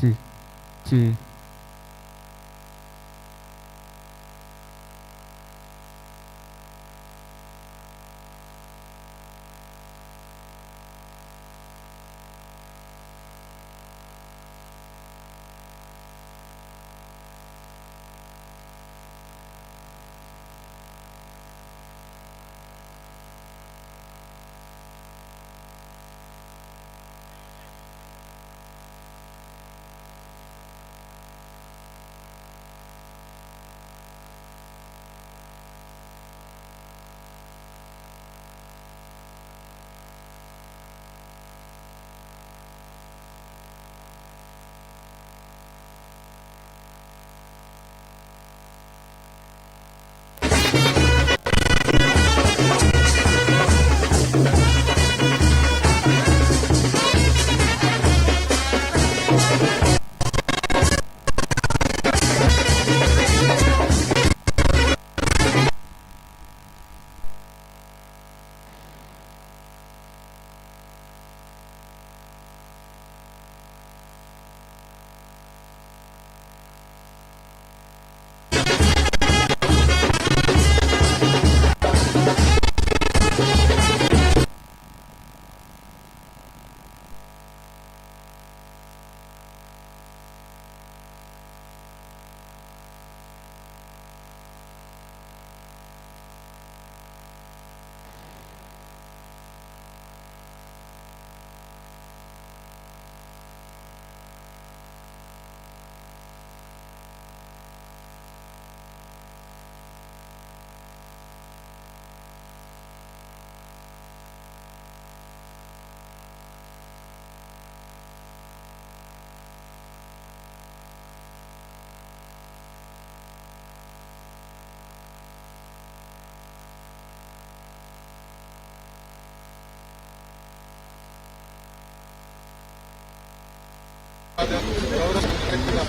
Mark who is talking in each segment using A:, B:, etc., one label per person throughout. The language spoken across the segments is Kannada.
A: जी जी।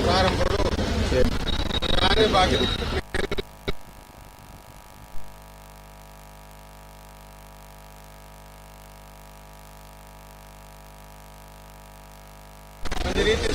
B: ಪ್ರಾರಂಭರು ನಾನೇ ಬಾಗಿಲು ಅದೇ ರೀತಿ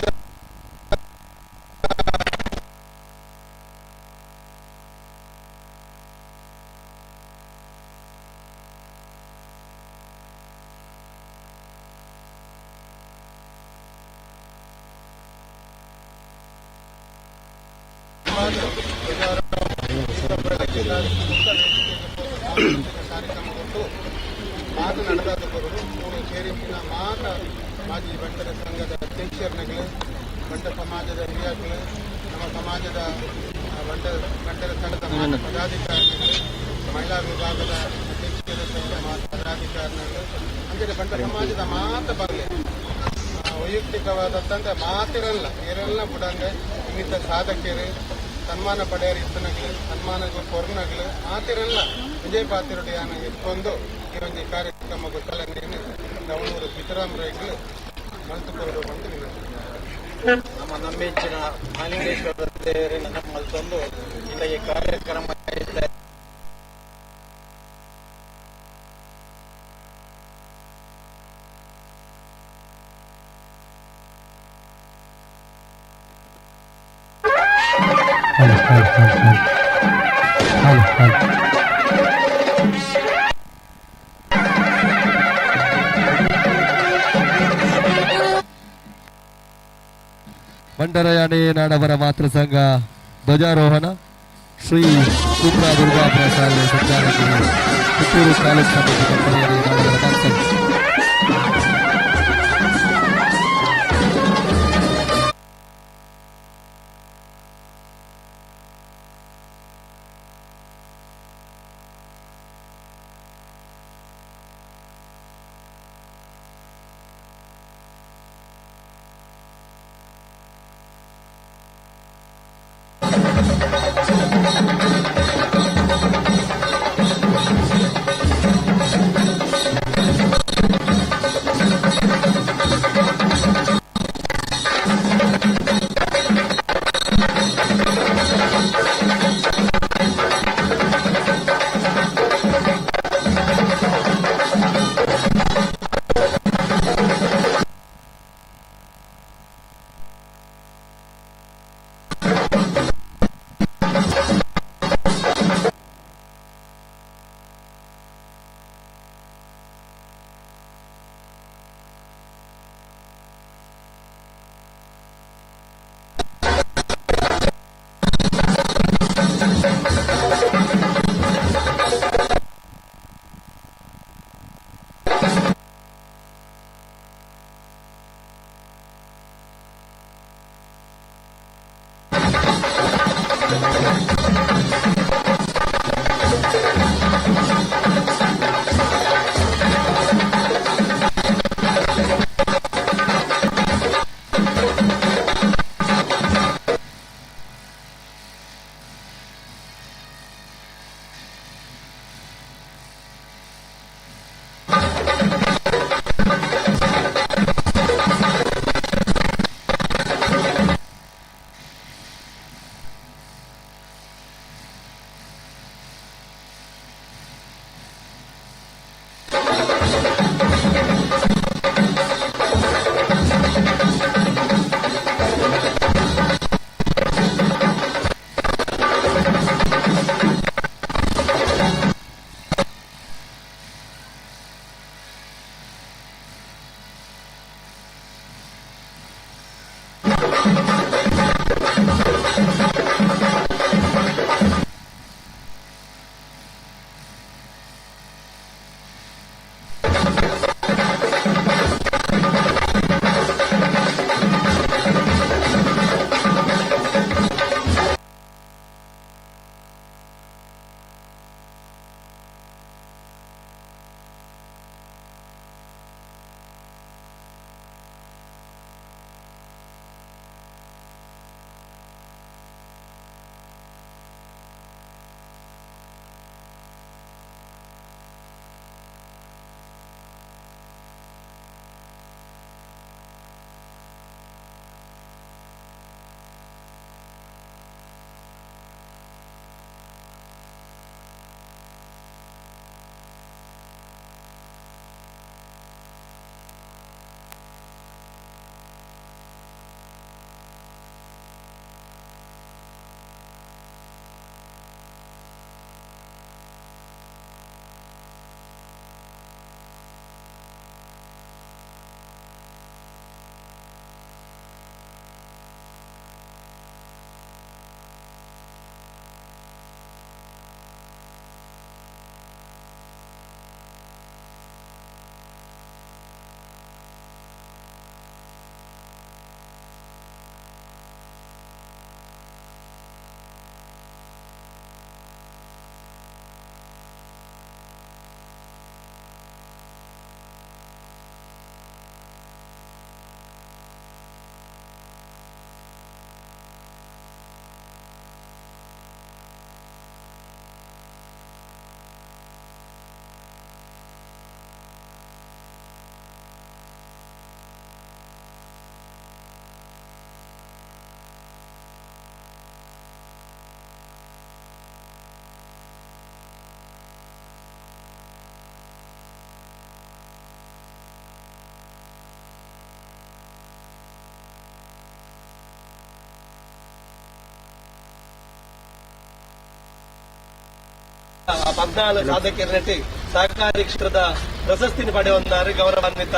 B: ಕಾರ್ಯಕ್ರಮ ಕೊಟ್ಟು ಮಾತನಾಡದಾದವರು ಮೂರು ಸೇರಿಸಿನ ಮಾತ ಮಾಜಿ ಬಂಟರ ಸಂಘದ ಅಧ್ಯಕ್ಷರಗಳು, ಬಂಟ ಸಮಾಜದ ಹಿರಿಯಗಳು, ನಮ್ಮ ಸಮಾಜದ ಬಂಟರ ಸಂಘದ ಪದಾಧಿಕಾರಿಗಳು, ಮಹಿಳಾ ವಿಭಾಗದ ಅಧ್ಯಕ್ಷರ ಪದಾಧಿಕಾರಿಗಳು, ಅಂದರೆ ಬಂಟ ಸಮಾಜದ ಮಾತ ಬರಲಿ, ವೈಯಕ್ತಿಕವಾದಂಥ ಮಾತಿರಲ್ಲ ಇರೆಲ್ಲ ಬಿಡಂಗೆ ಇನ್ನಿತ ಸಾಧಕರು ಸನ್ಮಾನ ಪಡೆಯರ ಇತ್ತನಗಳು ಸನ್ಮಾನಗಳು ಕೊರ್ನಗಳು ಆತಿರಲ್ಲ ವಿಜಯ ಪಾತಿರೊಡಿ ಇಟ್ಕೊಂಡು ಈ ಒಂದು ಕಾರ್ಯಕ್ರಮ ಗೊತ್ತಲಂಗೇನು ದವಣೂರು ಸಿದ್ದರಾಮ ರೈಗಳು ಮಲ್ತುಕೊರಡು ಬಂದು ನಮ್ಮ ನಂಬಿಂಚಿನ ಮಹಾಲಿಂಗೇಶ್ವರ ದೇವರಿಂದ ಮಲ್ತೊಂದು ಇಲ್ಲ ಈ ಕಾರ್ಯಕ್ರಮ
A: ಬಂಡರಯಾನೆ ನಾಡವರ ಮಾತೃ ಸಂಘ ಧ್ವಜಾರೋಹಣ ಶ್ರೀ ಕುಬ್ರಾ ದುರ್ಗಾ ಪ್ರಸಾದ ಸಂಚಾಲಕರು ಪುತ್ತೂರು ತಾಲೂಕು ಸಮಿತಿ ಬಂಡರಯಾನೆ ನಾಡವರ ಮಾತೃ ಸಂಘ.
C: 14 ಸಾಧಕರನಟ್ಟಿ ಸಹಕಾರಿ ಕ್ಷೇತ್ರದ ಪ್ರಶಸ್ತಿನ ಪಡೆಯುವಂತಾರೆ ಗೌರವಾನ್ವಿತ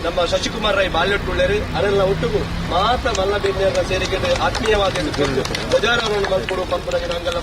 C: ನಮ್ಮ ಶಶಿಕುಮಾರ್ ರೈ ಬಾಲ್ಯೊಟ್ಟುಳ್ಳೇರು ಅದೆಲ್ಲ ಒಟ್ಟಿಗೂ ಮಾತ ಮಲ್ಲಬಿನ್ನೆಯರ ಸೇರಿಕೆ ಆತ್ಮೀಯವಾದ ಧ್ವಜಾರೋಹಣ ಮಾಡಿಕೊಡುವ ಪಂಪನಾಗಿ ನಂಗೆಲ್ಲ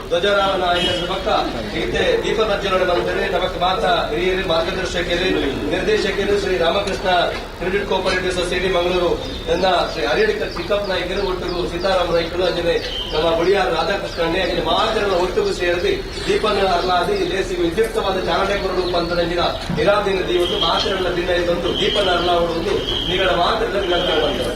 C: ಧ್ವಜಾರೋಹಣ ಪಕ್ಕ ಈತೆ ದೀಪ ಪ್ರಜ್ವಲನೆ ಬಂದರೆ ನಮಗೆ ಮಾತ ಹಿರಿಯರು ಮಾರ್ಗದರ್ಶಕರು ನಿರ್ದೇಶಕರು Shri Ramakrishna credit cooperative society Mangaluru ನನ್ನ ಶ್ರೀ ಹರಿಯಡಿಕಲ್ ಚಿಕ್ಕಪ್ಪ ನಾಯ್ಕರು ಒಟ್ಟಿಗೂ ಸೀತಾರಾಮ ನಾಯ್ಕರು ಅಂಜನೆ ನಮ್ಮ ಬುಡಿಯಾರ್ ರಾಧಾಕೃಷ್ಣನೇ ಅಂಜನೆ ಮಾತೆಲ್ಲ ಒಟ್ಟಿಗೂ ಸೇರಿಸಿ ದೀಪನ ಅರ್ಲಾದಿ ದೇಶಿಗೆ ವಿದ್ಯುಕ್ತವಾದ ಚಾರಣೆ ಕೊರಡು ಪಂತನಂಜಿನ ಇರಾದಿನ ದೀವೊಂದು ಮಾತೆಲ್ಲ ದಿನ ಇದೊಂದು ದೀಪನ ಅರ್ಲಾವುಡು ನಿಗಳ ಮಾತೆಲ್ಲ ನಿರಂತರ ಬಂದಿದೆ.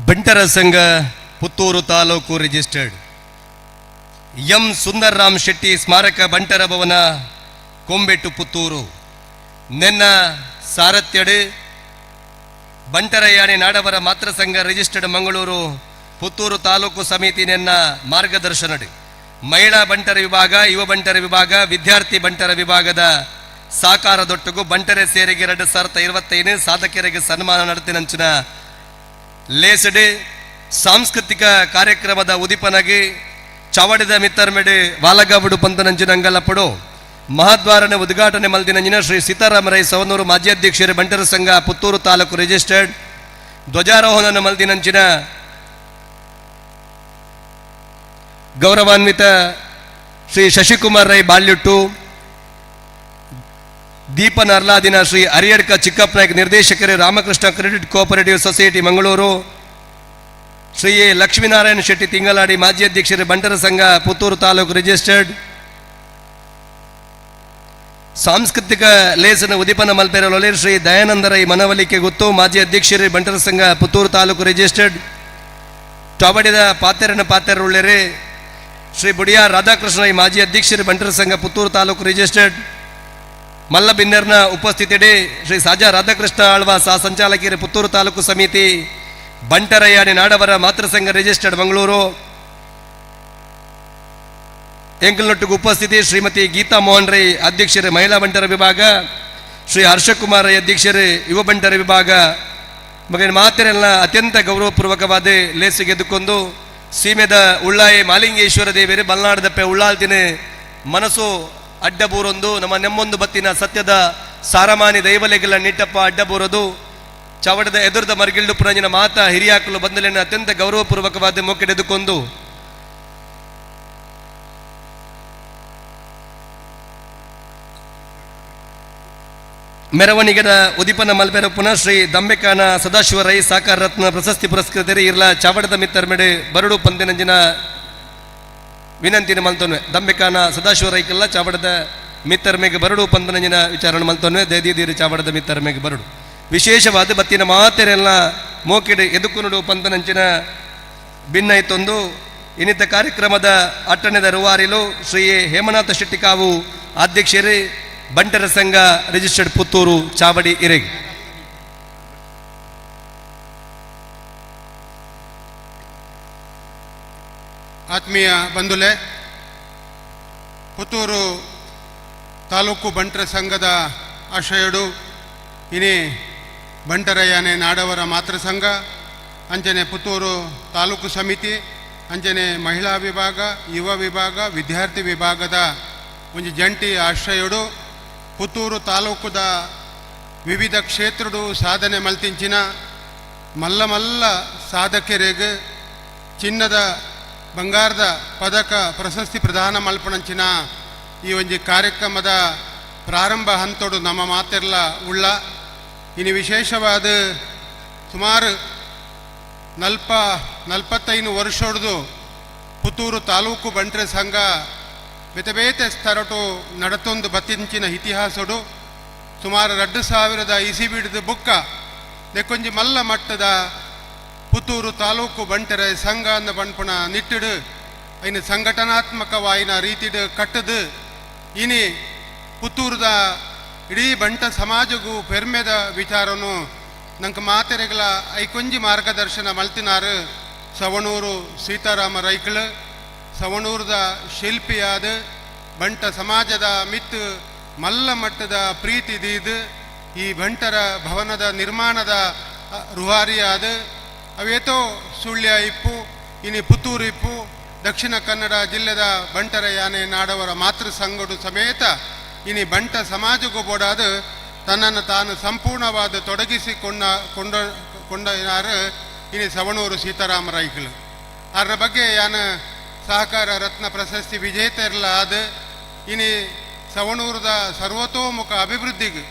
C: ಬಂಟರ ಸಂಘ ಪುತ್ತೂರು ತಾಲೂಕು ರಿಜಿಸ್ಟರ್ಡ್ ಎಂ ಸುಂದರ್ರಾಮ್ ಶೆಟ್ಟಿ ಸ್ಮಾರಕ ಬಂಟರ ಭವನ ಕೊಂಬೆಟ್ಟು ಪುತ್ತೂರು ನೆನ್ನ ಸಾರಥ್ಯಡು ಬಂಟರ ಯಾಣೆ ನಾಡವರ ಮಾತೃ ಸಂಘ ರಿಜಿಸ್ಟರ್ಡ್ ಮಂಗಳೂರು ಪುತ್ತೂರು ತಾಲೂಕು ಸಮಿತಿ ನೆನ್ನ ಮಾರ್ಗದರ್ಶನಡು ಮಹಿಳಾ ಬಂಟರ ವಿಭಾಗ ಯುವ ಬಂಟರ ವಿಭಾಗ ವಿದ್ಯಾರ್ಥಿ ಬಂಟರ ವಿಭಾಗದ ಸಾಕಾರದೊಟ್ಟಿಗೂ ಬಂಟರೆ ಸೇರಿಗೆ 2025 ಸಾಧಕರಿಗೆ ಸನ್ಮಾನ ನಡೆತಿನಂಚಿನ ಲೇಸಡೆ ಸಾಂಸ್ಕೃತಿಕ ಕಾರ್ಯಕ್ರಮದ ಉದಿಪನಗೆ ಚವಡಿದ ಮಿತ್ತರ್ಮೆಡೆ ವಾಲಗಾಬುಡು ಪಂತನಂಚಿನಂಗಲಪಡು ಮಹಾದ್ವಾರನ ಉದ್ಘಾಟನೆ ಮಲ್ದಿನಂಜಿನ ಶ್ರೀ ಸೀತಾರಾಮರೈ ಸವನೂರು ಮಾಜಿ ಅಧ್ಯಕ್ಷರು ಬಂಟರ ಸಂಘ ಪುತ್ತೂರು ತಾಲೂಕು ರಿಜಿಸ್ಟರ್ಡ್ ಧ್ವಜಾರೋಹಣ ಮಲ್ದಿನಂಚಿನ ಗೌರವಾನ್ವಿತ ಶ್ರೀ ಶಶಿಕುಮಾರ್ ರೈ ಬಾಳ್ಯುಟ್ಟು ದೀಪನ ಅರ್ಲಾದಿನ ಶ್ರೀ ಅರಿಯಡ್ಕ ಚಿಕ್ಕಪ್ಪ ನಾಯ್ಕ ನಿರ್ದೇಶಕರು Ramakrishna credit cooperative society Mangaluru Shri A Lakshminarayana Shetty Thingaladi ಮಾಜಿ ಅಧ್ಯಕ್ಷರು ಬಂಟರ ಸಂಘ ಪುತ್ತೂರು ತಾಲೂಕು ರಿಜಿಸ್ಟರ್ಡ್ ಸಾಂಸ್ಕೃತಿಕ ಲೇಸನ ಉದಿಪನ ಮಲ್ಪೆರಲೊಲೆ ಶ್ರೀ ದಯಾನಂದ ರೈ ಮನವಲಿಕೆ ಗೊತ್ತು ಮಾಜಿ ಅಧ್ಯಕ್ಷರು ಬಂಟರ ಸಂಘ ಪುತ್ತೂರು ತಾಲೂಕು ರಿಜಿಸ್ಟರ್ಡ್ ಟೊಬಡಿದ ಪಾತೆರೊಳ್ಳೆರೆ ಶ್ರೀ ಬುಡಿಯಾ ರಾಧಾಕೃಷ್ಣ ರೈ ಮಾಜಿ ಅಧ್ಯಕ್ಷರು ಬಂಟರ ಸಂಘ ಪುತ್ತೂರು ತಾಲೂಕು ರಿಜಿಸ್ಟರ್ಡ್ ಮಲ್ಲ ಬಿನ್ನರ್ನ ಉಪಸ್ಥಿತಿಡೆ ಶ್ರೀ ಸಾಜಾ ರಾಧಾಕೃಷ್ಣ ಆಳ್ವ ಸಹ ಸಂಚಾಲಕಿಯರು ಪುತ್ತೂರು ತಾಲೂಕು ಸಮಿತಿ ಬಂಟರ ಯಾಣೆ ನಾಡವರ ಮಾತೃ ಸಂಘ ರಿಜಿಸ್ಟರ್ಡ್ ಮಂಗಳೂರು ಎಂಕಲ್ನೊಟ್ಟಿಗೆ ಉಪಸ್ಥಿತಿ ಶ್ರೀಮತಿ ಗೀತಾ ಮೋಹನ್ ರೈ ಅಧ್ಯಕ್ಷರು ಮಹಿಳಾ ಬಂಟರ ವಿಭಾಗ ಶ್ರೀ ಹರ್ಷಕುಮಾರ್ ರೈ ಅಧ್ಯಕ್ಷರು ಯುವ ಬಂಟರ ವಿಭಾಗ ಮಗನ ಮಾತೆರೆಲ್ಲ ಅತ್ಯಂತ ಗೌರವಪೂರ್ವಕವಾದ ಲೇಸಿಗೆ ಎದ್ದುಕೊಂಡು ಸೀಮೆದ ಉಳ್ಳಾಯಿ ಮಾಲಿಂಗೇಶ್ವರ ದೇವಿಯರು ಬಲ್ನಾಡದಪ್ಪೆ ಉಳ್ಳಾಲ್ತಿನ ಮನಸ್ಸು ಅಡ್ಡಬೂರೊಂದು ನಮ್ಮ ನೆಮ್ಮೊಂದು ಬತ್ತಿನ ಸತ್ಯದ ಸಾರಮಾನಿ ದೈವಲೆಗಳ ನಿಟ್ಟಪ್ಪ ಅಡ್ಡಬೂರದು ಚವಡದ ಎದುರದ ಮರ್ಗಿಲ್ಡು ಪುರಂಜಿನ ಮಾತ ಹಿರಿಯಾಕಲು ಬಂದಲೆನ್ನ ಅತ್ಯಂತ ಗೌರವಪೂರ್ವಕವಾದ ಮೊಕ್ಕೆಡೆದುಕೊಂಡು ಮೆರವಣಿಗೆದ ಉದಿಪನ ಮಲ್ಪೆರ ಪುನಃ ಶ್ರೀ ದಂಬೆಕಾನ ಸದಾಶಿವ ರೈ ಸಾಕಾರ ರತ್ನ ಪ್ರಶಸ್ತಿ ಪುರಸ್ಕೃತರು ಇರ್ಲ ಚಾವಡದ ಮಿತ್ತರ್ಮೆಡೆ ಬರಡು ಪಂದಿನಂಜಿನ ವಿನಂತಿನ ಮಲ್ತೊನ್ವೆ ದಂಬೆಕಾನ ಸದಾಶಿವ ರೈಕೆಲ್ಲ ಚಾವಡದ ಮಿತ್ತರ್ಮೆಗೆ ಬರಡು ಪಂದನಂಜಿನ ವಿಚಾರಣೆ ಮಲ್ತೊನ್ವೆ ದೈದೀರಿ ಚಾವಡದ ಮಿತ್ತರ್ಮೆಗೆ ಬರಡು ವಿಶೇಷವಾದ ಬತ್ತಿನ ಮಾತೆರೆಲ್ಲ ಮೋಕೆಡೆ ಎದುಕುನುಡು ಪಂತನಂಚಿನ ಭಿನ್ನೈತೊಂದು ಇನ್ನಿತ ಕಾರ್ಯಕ್ರಮದ ಅಟ್ಟಣೆದ ರೂವಾರಿಲು ಶ್ರೀ ಹೇಮನಾಥ ಶೆಟ್ಟಿಕಾವು ಅಧ್ಯಕ್ಷರೇ ಬಂಟರ ಸಂಘ ರಿಜಿಸ್ಟರ್ಡ್ ಪುತ್ತೂರು ಚಾವಡಿ ಇರೆಗೆ
B: ಆತ್ಮೀಯ ಬಂಧುಲೆ ಪುತ್ತೂರು ತಾಲೂಕು ಬಂಟರ ಸಂಘದ ಆಶಯಡು ಇನಿ ಬಂಟರ ಯಾನೆ ನಾಡವರ ಮಾತೃ ಸಂಘ ಅಂಚನೆ ಪುತ್ತೂರು ತಾಲೂಕು ಸಮಿತಿ ಅಂಚನೆ ಮಹಿಳಾ ವಿಭಾಗ ಯುವ ವಿಭಾಗ ವಿದ್ಯಾರ್ಥಿ ವಿಭಾಗದ ಒಂದು ಜಂಟಿ ಆಶ್ರಯಡು ಪುತ್ತೂರು ತಾಲೂಕುದ ವಿವಿಧ ಕ್ಷೇತ್ರಡು ಸಾಧನೆ ಮಲ್ತಿಂಚಿನ ಮಲ್ಲ ಸಾಧಕರಿಗೆ ಚಿನ್ನದ ಬಂಗಾರದ ಪದಕ ಪ್ರಶಸ್ತಿ ಪ್ರದಾನ ಮಲ್ಪಣಂಚಿನ ಈ ಒಂದು ಕಾರ್ಯಕ್ರಮದ ಪ್ರಾರಂಭ ಹಂತೋಡು ನಮ್ಮ ಮಾತೆರ್ಲ ಉಳ್ಳ ಇನ್ನು ವಿಶೇಷವಾದ ಸುಮಾರು 45 ವರ್ಷೋಡ್ದು ಪುತ್ತೂರು ತಾಲೂಕು ಬಂಟರ ಸಂಘ ಬೇತೆ ಸ್ತರಟು ನಡತೊಂದು ಬತ್ತಿಂಚಿನ ಇತಿಹಾಸಡು ಸುಮಾರು 2000 ಇಸಿಬಿಡ್ದು ಬುಕ್ಕ ನೆಕ್ಕೊಂಜಿ ಮಲ್ಲ ಮಟ್ಟದ ಪುತ್ತೂರು ತಾಲೂಕು ಬಂಟರ ಸಂಘ ಅಂದ ಬಣ್ಪುಣ ನಿಟ್ಟಿಡು ಐನ ಸಂಘಟನಾತ್ಮಕವಾಯಿನ ರೀತಿಡು ಕಟ್ಟದು ಇನಿ ಪುತ್ತೂರದ ಇಡೀ ಬಂಟ ಸಮಾಜಗೂ ಪೆರ್ಮೆದ ವಿಚಾರನು ನಂಗೆ ಮಾತೆರೆಗಳ ಐಕೊಂಜಿ ಮಾರ್ಗದರ್ಶನ ಮಲ್ತಿನಾರು ಸವಣೂರು ಸೀತಾರಾಮ ರೈಕಳು ಸವಣೂರದ ಶಿಲ್ಪಿಯಾದ ಬಂಟ ಸಮಾಜದ ಮಿತ್ತು ಮಲ್ಲ ಮಟ್ಟದ ಪ್ರೀತಿ ದೀದು ಈ ಬಂಟರ ಭವನದ ನಿರ್ಮಾಣದ ರುಹಾರಿಯಾದ ಅವೇತೋ ಸುಳ್ಯ ಇಪ್ಪು ಇನಿ ಪುತ್ತೂರು ಇಪ್ಪು ದಕ್ಷಿಣ ಕನ್ನಡ ಜಿಲ್ಲೆದ ಬಂಟರ ಯಾನೆ ನಾಡವರ ಮಾತೃ ಸಂಘಡು ಸಮೇತ ಇನಿ ಬಂಟ ಸಮಾಜಗೂ ಬೋಡಾದ ತನ್ನನ್ನು ತಾನು ಸಂಪೂರ್ಣವಾದ ಕೊಂಡಾರು ಇನಿ ಸವಣೂರು ಸೀತಾರಾಮ ರೈಕಳು ಅದರ ಬಗ್ಗೆ ಯಾನ ಸಹಕಾರ ರತ್ನ ಪ್ರಶಸ್ತಿ ವಿಜೇತರಲ್ಲ ಆದ ಇನಿ ಸವಣೂರದ ಸರ್ವತೋಮುಖ ಅಭಿವೃದ್ಧಿಗೆ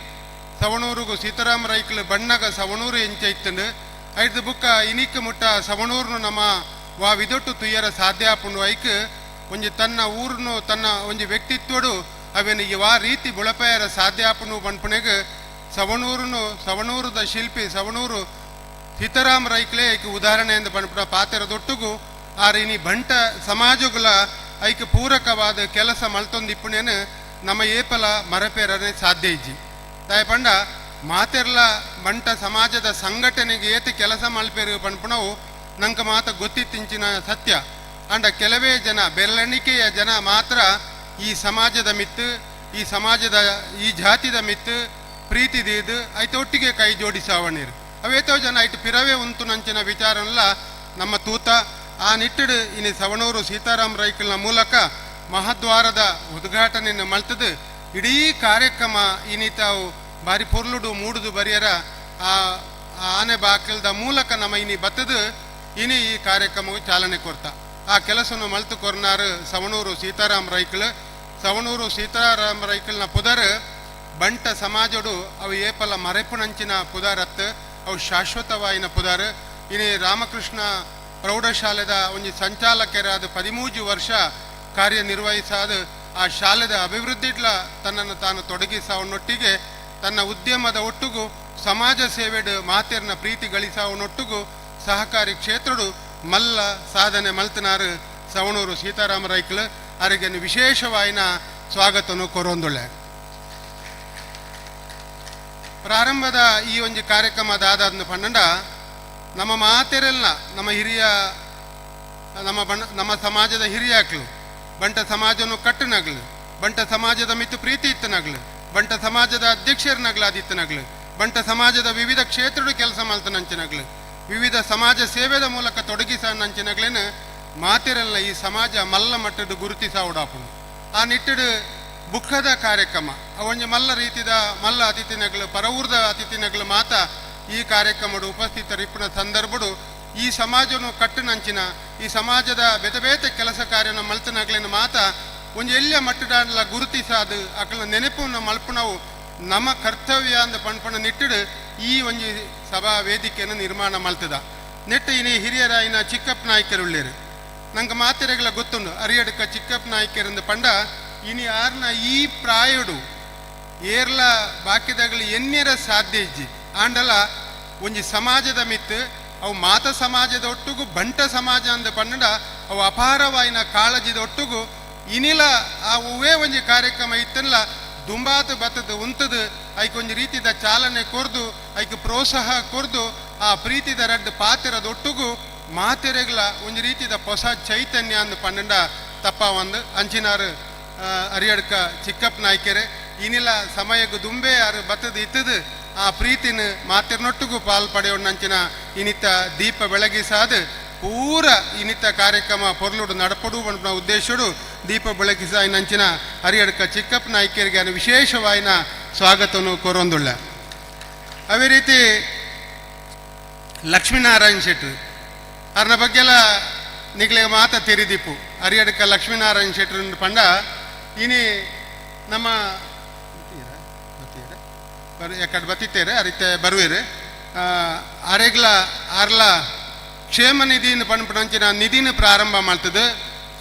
B: ಸವಣೂರಿಗೂ ಸೀತಾರಾಮ ರೈಕಲು ಬಣ್ಣಗ ಸವಣೂರು ಎಂಚೈತಂಡು ಐದು ಬುಕ್ಕ ಇನಿಕ್ ಮುಟ್ಟ ಸವಣೂರ್ನು ನಮ್ಮ ವಾ ವಿದೊಟ್ಟು ತುಯ್ಯರ ಸಾಧ್ಯ ಆಪುಂಡು ಐಕ್ ಒಂಜಿ ತನ್ನ ಊರ್ನು ತನ್ನ ಒಂಜಿ ವ್ಯಕ್ತಿತ್ವಡು ಅವೇನಿಗೆ ವಾ ರೀತಿ ಬುಳಪೆಯರ ಸಾಧ್ಯ ಆಪುಂಡು ಬಣ್ಪುಣೆಗೆ ಸವಣೂರದ ಶಿಲ್ಪಿ ಸವಣೂರು ಸೀತಾರಾಮ್ ರೈಕ್ಲೆ ಐಕೆ ಉದಾಹರಣೆ ಎಂದು ಪಂಪುನ ಪಾತೆರದೊಟ್ಟಿಗೂ ಆರಿನಿ ಬಂಟ ಸಮಾಜಗಳ ಐಕೆ ಪೂರಕವಾದ ಕೆಲಸ ಮಲ್ತೊಂದಿಪ್ಪುನೇನು ನಮ್ಮ ಏಪಲ ಮರಪೇರನೆ ಸಾಧ್ಯ ಇಜ್ಜಿ ತಾಯ ಪಂಡ ಮಾತೆರ್ಲ ಬಂಟ ಸಮಾಜದ ಸಂಘಟನೆಗೆ ಏತಿ ಕೆಲಸ ಮಲ್ಪೇರು ಪಂಪುಣವು ನಂಗೆ ಮಾತ ಗೊತ್ತಿತ್ತಿಂಚಿನ ಸತ್ಯ ಅಂಡ ಕೆಲವೇ ಜನ ಬೆರಳೆಣಿಕೆಯ ಜನ ಮಾತ್ರ ಈ ಸಮಾಜದ ಮಿತ್ತು ಈ ಸಮಾಜದ ಈ ಜಾತಿದ ಮಿತ್ತು ಪ್ರೀತಿ ದೀದು ಐತೆ ಒಟ್ಟಿಗೆ ಕೈ ಜೋಡಿಸಾವಣಿರು ಅವೇತೋ ಜನ ಐಟು ಪಿರವೇ ಉಂಟು ನಂಚಿನ ವಿಚಾರನೆಲ್ಲ ನಮ್ಮ ತೂತ ಆ ನಿಟ್ಟಿಡು ಇನ್ನು ಸವಣೂರು ಸೀತಾರಾಮ್ ರೈಕಲ್ನ ಮೂಲಕ ಮಹದ್ವಾರದ ಉದ್ಘಾಟನೆಯನ್ನು ಮಲ್ತದು ಇಡೀ ಕಾರ್ಯಕ್ರಮ ಇನ್ನಿತಾವು ಬಾರಿ ಪೊರ್ಲುಡು ಮೂಡುದು ಬರಿಯರ ಆ ಆನೆ ಬಾಕಲ್ದ ಮೂಲಕ ನಮ್ಮ ಇನಿ ಬತ್ತದು ಇನಿ ಈ ಕಾರ್ಯಕ್ರಮವು ಚಾಲನೆ ಕೊರ್ತ ಆ ಕೆಲಸವನ್ನು ಮಲ್ತು ಕೊರ್ನಾರು ಸವಣೂರು ಸೀತಾರಾಮ್ ರೈಕಲ್ನ ಪುದರ್ ಬಂಟ ಸಮಾಜಡು ಅವು ಏಪಲ ಮರೆಪುನಂಚಿನ ಪುದಾರತ್ ಅವು ಶಾಶ್ವತವಾಯಿನ ಪುದಾರ್ ಇನಿ ರಾಮಕೃಷ್ಣ ಪ್ರೌಢಶಾಲೆದ ಒಂದು ಸಂಚಾಲಕರಾದ 13 ವರ್ಷ ಕಾರ್ಯನಿರ್ವಹಿಸಾದ ಆ ಶಾಲೆದ ಅಭಿವೃದ್ಧಿಡ್ಲ ತನ್ನನ್ನು ತಾನು ತೊಡಗಿಸಾವನೊಟ್ಟಿಗೆ ತನ್ನ ಉದ್ಯಮದ ಒಟ್ಟಿಗೂ ಸಮಾಜ ಸೇವೆಡು ಮಾತೆರ್ನ ಪ್ರೀತಿ ಗಳಿಸಾವನೊಟ್ಟಿಗೂ ಸಹಕಾರಿ ಕ್ಷೇತ್ರಡು ಮಲ್ಲ ಸಾಧನೆ ಮಲ್ತನಾರು ಸವಣೂರು ಸೀತಾರಾಮ ರೈಕಲ್ ಅವರಿಗೆ ವಿಶೇಷವಾಯಿನ ಸ್ವಾಗತವನ್ನು ಕೊರೊಂದುಳ್ಳೆ ಪ್ರಾರಂಭದ ಈ ಒಂದು ಕಾರ್ಯಕ್ರಮದ ಆದಾದ ಪನ್ನಂಡ ನಮ್ಮ ಮಾತೆರೆಲ್ಲ ನಮ್ಮ ಹಿರಿಯ ನಮ್ಮ ಸಮಾಜದ ಹಿರಿಯಾಕ್ಲು ಬಂಟ ಸಮಾಜವನ್ನು ಕಟ್ಟನಗ್ಲು ಬಂಟ ಸಮಾಜದ ಮಿತ್ತು ಪ್ರೀತಿ ಇತ್ತನಗ್ಲು ಬಂಟ ಸಮಾಜದ ಅಧ್ಯಕ್ಷರನಗ್ಲಾದಿತ್ತನಗ್ಲು ಬಂಟ ಸಮಾಜದ ವಿವಿಧ ಕ್ಷೇತ್ರಡು ಕೆಲಸ ಮಲ್ತನಂಚಿನಗ್ಲು ವಿವಿಧ ಸಮಾಜ ಸೇವೆದ ಮೂಲಕ ತೊಡಗಿಸ ನಂಚಿನಗ್ಲೇನು ಮಾತೆರೆಲ್ಲ ಈ ಸಮಾಜ ಮಲ್ಲ ಮಟ್ಟದ ಗುರುತಿಸಾವುಡಾಪುನು ಆ ನಿಟ್ಟಿಡು ಬುಕ್ಕದ ಕಾರ್ಯಕ್ರಮ ಅವೊಂದು ಮಲ್ಲ ರೀತಿದ ಮಲ್ಲ ಅತಿಥಿನಗಳು ಪರವೂರ್ದ ಅತಿಥಿನಗಳು ಮಾತ ಈ ಕಾರ್ಯಕ್ರಮಡು ಉಪಸ್ಥಿತರಿಪ್ಪನ ಸಂದರ್ಭಡು ಈ ಸಮಾಜವನ್ನು ಕಟ್ಟುನಂಚಿನ ಈ ಸಮಾಜದ ಬೇತೆ ಕೆಲಸ ಕಾರ್ಯನ ಮಲ್ತನಗ್ಲಿನ ಮಾತ ಒಂದು ಎಲ್ಲಿಯ ಮಟ್ಟದ ಗುರುತಿಸಾದು ಅಕಲ ನೆನಪನ್ನು ಮಲ್ಪನವು ನಮ್ಮ ಕರ್ತವ್ಯ ಅಂದ ಪಣ್ಪಣ ನಿಟ್ಟಿಡು ಈ ಒಂದು ಸಭಾ ವೇದಿಕೆಯನ್ನು ನಿರ್ಮಾಣ ಮಲ್ತದ ನೆಟ್ಟು ಇನಿ ಹಿರಿಯರ ಇನ್ನ ಚಿಕ್ಕಪ್ಪ ನಾಯ್ಕರುಳ್ಳೇರು ನಂಗೆ ಮಾತೆರೆಗಳ ಗೊತ್ತುಂಡು ಅರಿಯಡ್ಕ ಚಿಕ್ಕಪ್ಪ ನಾಯ್ಕರಿಂದ ಪಂಡ ಇನಿ ಆರ್ನ ಈ ಪ್ರಾಯುಡು ಏರ್ಲ ಬಾಕಿದಾಗಲಿ ಎನ್ನೆರ ಸಾಧ್ಯ ಇಜ್ಜಿ ಆಂಡಲ ಒಂಜಿ ಸಮಾಜದ ಮಿತ್ತು ಅವು ಮಾತ ಸಮಾಜದ ಒಟ್ಟಿಗೂ ಬಂಟ ಸಮಾಜ ಅಂದ ಪನ್ನಡ ಅವು ಅಪಾರವಾಯಿನ ಕಾಳಜಿದ ಒಟ್ಟಿಗೂ ಇನಿಲ ಆ ಉವೇ ಒಂಜಿ ಕಾರ್ಯಕ್ರಮ ಇತ್ತಲ್ಲ ದುಂಬಾತು ಬತ್ತದು ಉಂತದು ಐಕೊಂಜಿ ರೀತಿದ ಚಾಲನೆ ಕೊರ್ದು ಐಕ್ ಪ್ರೋತ್ಸಾಹ ಕೊರ್ದು ಆ ಪ್ರೀತಿದ ರಡ್ಡು ಪಾತೆರದ ಒಟ್ಟಿಗೂ ಮಾತೆರೆಗಳ ಒಂಜಿ ರೀತಿದ ಹೊಸ ಚೈತನ್ಯ ಅಂದು ಪನ್ನಂಡ ತಪ್ಪ ಒಂದು ಅಂಚಿನಾರು ಅರಿಯಡ್ಕ ಚಿಕ್ಕಪ್ಪ ನಾಯ್ಕೆರೆ ಇನಿಲ ಸಮಯಗೂ ದುಂಬೆ ಯಾರು ಬತ್ತದು ಇತ್ತದು ಆ ಪ್ರೀತಿನ ಮಾತೆರ್ನೊಟ್ಟಿಗೂ ಪಾಲ್ ಪಡೆಯೋಣಂಚಿನ ಇನಿತ ದೀಪ ಬೆಳಗಿಸಾದು ಪೂರ ಇನಿತ ಕಾರ್ಯಕ್ರಮ ಪೊರ್ಲುಡು ನಡಪಡು ಬಂಡ ಉದ್ದೇಶಡು ದೀಪ ಬೆಳಗಿಸ ನಂಚಿನ ಅರಿಯಡ್ಕ ಚಿಕ್ಕಪ್ಪ ನಾಯ್ಕರಿಗೆ ವಿಶೇಷವಾಯಿನ ಸ್ವಾಗತವನ್ನು ಕೊರೊಂದುಳ್ಳ ಅವೇ ರೀತಿ ಲಕ್ಷ್ಮೀನಾರಾಯಣ ಶೆಟ್ರು ಅವ್ರನ್ನ ಬಗ್ಗೆಲ್ಲ ನಿಗ್ಲಿಗೆ ಮಾತ ತೆರಿದೀಪು ಅರಿಯಡ್ಕ ಲಕ್ಷ್ಮೀನಾರಾಯಣ ಶೆಟ್ರು ಪಂಡ ಇನಿ ನಮ್ಮ ಎಕಡೆ ಬತ್ತಿತ್ತೇರೆ ಅರಿತೆ ಬರುವೇರು ಅರೆಗ್ಲ ಆರ್ಲ ಕ್ಷೇಮ ನಿಧಿನ ಪಂಪಂಚಿನ ನಿಧಿನ ಪ್ರಾರಂಭ ಮಾಡ್ತದೆ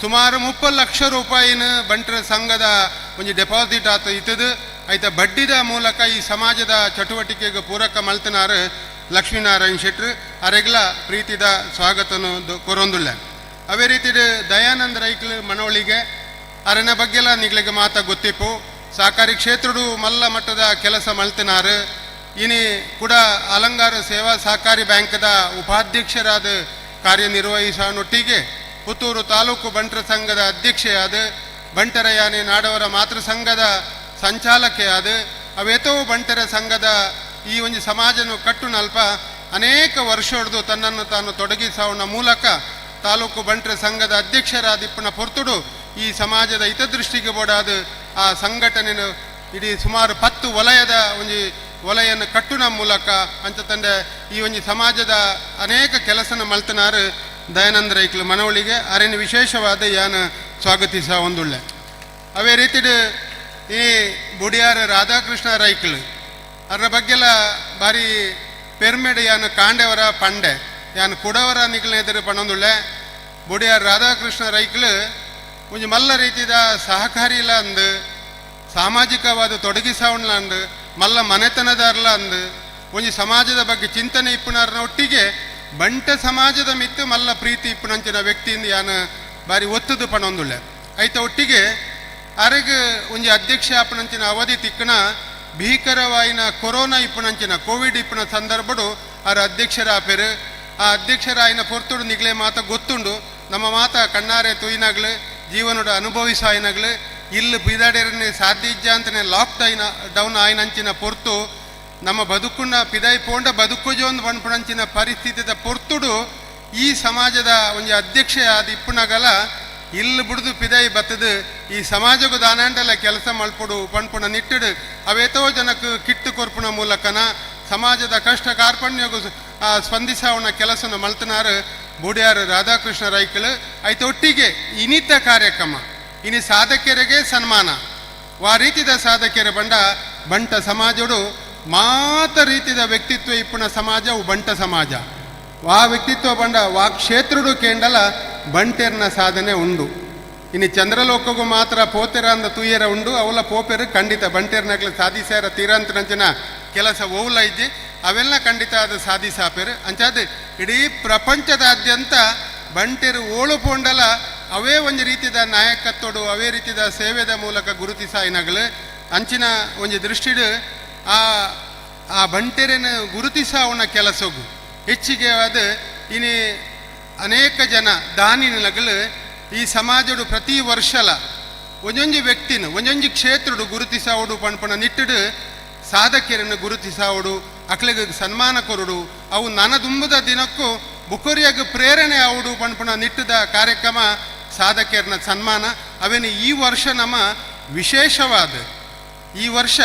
B: ಸುಮಾರು 30 ಲಕ್ಷ ರೂಪಾಯಿನ ಬಂಟರ ಸಂಘದ ಒಂದು ಡೆಪಾಸಿಟ್ ಆತ ಇತ್ತದು ಆಯ್ತ ಬಡ್ಡಿದ ಮೂಲಕ ಈ ಸಮಾಜದ ಚಟುವಟಿಕೆಗೆ ಪೂರಕ ಮಲ್ತನಾರು ಲಕ್ಷ್ಮೀನಾರಾಯಣ ಶೆಟ್ರು ಅರೆಗ್ಲ ಪ್ರೀತಿದ ಸ್ವಾಗತವನ್ನು ಕೊರೊಂದುಳ್ಳ ಅವೇ ರೀತಿ ದಯಾನಂದ ರೈಕ್ಲು ಮನವಳಿಗೆ ಅರನ ಬಗ್ಗೆಲ್ಲ ನಿಗ್ಲಿಗೆ ಮಾತ ಗೊತ್ತಿಪ್ಪು ಸಹಕಾರಿ ಕ್ಷೇತ್ರಡು ಮಲ್ಲ ಮಟ್ಟದ ಕೆಲಸ ಮಲ್ತನಾರು ಇನಿ ಕೂಡ ಅಲಂಗಾರ ಸೇವಾ ಸಹಕಾರಿ ಬ್ಯಾಂಕದ ಉಪಾಧ್ಯಕ್ಷರಾದ ಕಾರ್ಯನಿರ್ವಹಿಸನೊಟ್ಟಿಗೆ ಪುತ್ತೂರು ತಾಲೂಕು ಬಂಟರ ಸಂಘದ ಅಧ್ಯಕ್ಷೆಯಾದ ಬಂಟರ ಯಾನೆ ನಾಡವರ ಮಾತೃ ಸಂಘದ ಸಂಚಾಲಕೆಯಾದ ಅವೇತೋ ಬಂಟರ ಸಂಘದ ಈ ಒಂದು ಸಮಾಜನು ಕಟ್ಟು ನಲ್ಪ ಅನೇಕ ವರ್ಷ ಹಿಡಿದು ತನ್ನನ್ನು ತಾನು ತೊಡಗಿಸವನ ಮೂಲಕ ತಾಲೂಕು ಬಂಟರ ಸಂಘದ ಅಧ್ಯಕ್ಷರಾದಿಪ್ಪನ ಪೊರ್ತುಡು ಈ ಸಮಾಜದ ಹಿತದೃಷ್ಟಿಗೆ ಬೋಡಾದ ಆ ಸಂಘಟನೆಯನ್ನು ಇಡೀ ಸುಮಾರು 10 ವಲಯದ ಒಂದು ವಲಯನ್ನು ಕಟ್ಟುನ ಮೂಲಕ ಅಂತ ತಂದೆ ಈ ಒಂದು ಸಮಾಜದ ಅನೇಕ ಕೆಲಸನ ಮಲ್ತನಾರು ದಯಾನಂದ ರೈಕ್ಲು ಮನವಳಿಗೆ ಅರೇನು ವಿಶೇಷವಾದ ಯಾನ ಸ್ವಾಗತಿಸ ಒಂದುಳ್ಳೆ ಅವೇ ರೀತಿ ಈ ಬುಡಿಯಾರ ರಾಧಾಕೃಷ್ಣ ರೈಕ್ಲು ಅದರ ಬಗ್ಗೆಲ್ಲ ಬಾರಿ ಪೆರ್ಮೆಡ್ ಯಾನು ಕಾಂಡೆವರ ಪಂಡೆ ಯಾನು ಕುಡವರ ನಿಗ್ಲ ಎದುರು ಪಣೊಂದುಳ್ಳೆ ಬುಡಿಯಾರ ರಾಧಾಕೃಷ್ಣ ರೈಕ್ಲು ಒಂದು ಮಲ್ಲ ರೀತಿದ ಸಹಕಾರಿ ಇಲ್ಲ ಅಂದು ಸಾಮಾಜಿಕವಾದ ತೊಡಗಿಸವಣ್ಲ ಅಂದು ಮಲ್ಲ ಮನೆತನದಾರಲ್ಲ ಅಂದು ಒಂಜಿ ಸಮಾಜದ ಬಗ್ಗೆ ಚಿಂತನೆ ಇಪ್ಪುನಾರನ ಒಟ್ಟಿಗೆ ಬಂಟ ಸಮಾಜದ ಮಿತ್ತು ಮಲ್ಲ ಪ್ರೀತಿ ಇಪ್ಪುನಂಚಿನ ವ್ಯಕ್ತಿಯಿಂದ ಯಾನು ಬಾರಿ ಒತ್ತುದು ಪಣೊಂದುಳ್ಳೆ ಐತ ಒಟ್ಟಿಗೆ ಅರೆಗ್ ಒಂಜಿ ಅಧ್ಯಕ್ಷ ಆಪನಂಚಿನ ಅವಧಿ ತಿಕ್ಕನ ಭೀಕರವಾಯಿನ ಕೊರೋನಾ ಇಪ್ಪುನಂಚಿನ ಕೋವಿಡ್ ಇಪ್ಪುನ ಸಂದರ್ಭಡು ಅರ ಅಧ್ಯಕ್ಷರಾಪೆರು ಆ ಅಧ್ಯಕ್ಷರಾಯಿನ ಪೊರ್ತುಡು ನಿಗ್ಲೆ ಮಾತ ಗೊತ್ತುಂಡು ನಮ್ಮ ಮಾತ ಕಣ್ಣಾರೆ ತುಯಿನಾಗ್ಲು ಜೀವನದ ಅನುಭವಿಸಾಯಿನಾಗ್ಲು ಇಲ್ಲಿ ಪಿದಾಡೇರನೆ ಸಾಧ್ಯ ಇಜ್ಜ ಅಂತಲೇ ಡೌನ್ ಆಯ್ನಂಚಿನ ಪೊರ್ತು ನಮ್ಮ ಬದುಕುನ ಪಿದಾಯಿ ಪೋಂಡ ಬದುಕುಜೊಂದು ಪಣ್ಪಣಂಚಿನ ಪರಿಸ್ಥಿತಿದ ಪೊರ್ತುಡು ಈ ಸಮಾಜದ ಒಂದು ಅಧ್ಯಕ್ಷ ಆದ ಇಪ್ಪುನಗಲ ಇಲ್ಲಿ ಬಿಡ್ದು ಪಿದಾಯಿ ಬತ್ತದು ಈ ಸಮಾಜಗೂ ದಾನಾಂಡಲ ಕೆಲಸ ಮಲ್ಪಡು ಪಣ್ಪುಣ ನಿಟ್ಟಿಡು ಅವೇತೋ ಜನಕ್ಕೆ ಕಿಟ್ಟು ಕೊರ್ಪುಣ ಮೂಲಕನ ಸಮಾಜದ ಕಷ್ಟ ಕಾರ್ಪಣ್ಯಗೂ ಸ್ಪಂದಿಸಾವಣ ಕೆಲಸನ ಮಲ್ತನಾರು ಬೂಡ್ಯಾರು ರಾಧಾಕೃಷ್ಣ ರೈಕಲ್ ಐತೊಟ್ಟಿಗೆ ಇನಿತ ಕಾರ್ಯಕ್ರಮ ಇನಿ ಸಾಧಕರಿಗೆ ಸನ್ಮಾನ ವಾ ರೀತಿದ ಸಾಧಕರ ಬಂಟ ಸಮಾಜಡು ಮಾತ ರೀತಿದ ವ್ಯಕ್ತಿತ್ವ ಇಪ್ಪುನ ಸಮಾಜವು ಬಂಟ ಸಮಾಜ ವಾ ವ್ಯಕ್ತಿತ್ವ ವಾ ಕ್ಷೇತ್ರಡು ಕೇಂಡಲ ಬಂಟೆರ್ನ ಸಾಧನೆ ಉಂಡು ಇನ್ನು ಚಂದ್ರಲೋಕಗೂ ಮಾತ್ರ ಪೋತೆರ ಅಂದ ತುಯ್ಯರ ಉಂಡು ಅವಲ ಪೋಪೆರು ಖಂಡಿತ ಬಂಟೆರ್ನಾಗ್ಲಿ ಸಾಧಿಸ್ಯಾರ ತೀರಂತನಂಚಿನ ಕೆಲಸ ಓವುಲ ಇಜ್ಜಿ ಅವೆಲ್ಲ ಖಂಡಿತ ಅದು ಸಾಧಿಸಾಪೇರು ಅಂಚಾದ ಇಡೀ ಪ್ರಪಂಚದಾದ್ಯಂತ ಬಂಟೆರು ಓಳು ಪೋಂಡಲ ಅವೇ ಒಂದು ರೀತಿಯ ನಾಯಕತ್ವಡು ಅವೇ ರೀತಿಯ ಸೇವೆದ ಮೂಲಕ ಗುರುತಿಸಾಯಿನಗಳು ಅಂಚಿನ ಒಂದು ದೃಷ್ಟಿಡು ಆ ಬಂಟೆರನ ಗುರುತಿಸಾವಣ ಕೆಲಸವು ಹೆಚ್ಚಿಗೆ ಆದ ಇನ್ನು ಅನೇಕ ಜನ ದಾನಿನಗಳು ಈ ಸಮಾಜಡು ಪ್ರತಿ ವರ್ಷಲ ಒಂದೊಂದು ವ್ಯಕ್ತಿನ ಒಂದೊಂದು ಕ್ಷೇತ್ರಡು ಗುರುತಿಸಾವಡು ಪಣ್ಪಣ ನಿಟ್ಟಿಡು ಸಾಧಕರನ್ನು ಗುರುತಿಸಾವಡು ಅಕ್ಳಿಗೆ ಸನ್ಮಾನ ಕೊರಡು ಅವು ನನದುಂಬುದ ದಿನಕ್ಕೂ ಬುಕುರಿಯಾಗ ಪ್ರೇರಣೆ ಆವಡು ಪಣ್ಪಣ ನಿಟ್ಟದ ಕಾರ್ಯಕ್ರಮ ಸಾಧಕರನ ಸನ್ಮಾನ ಅವೇನು ಈ ವರ್ಷ ನಮ್ಮ ವಿಶೇಷವಾದ ಈ ವರ್ಷ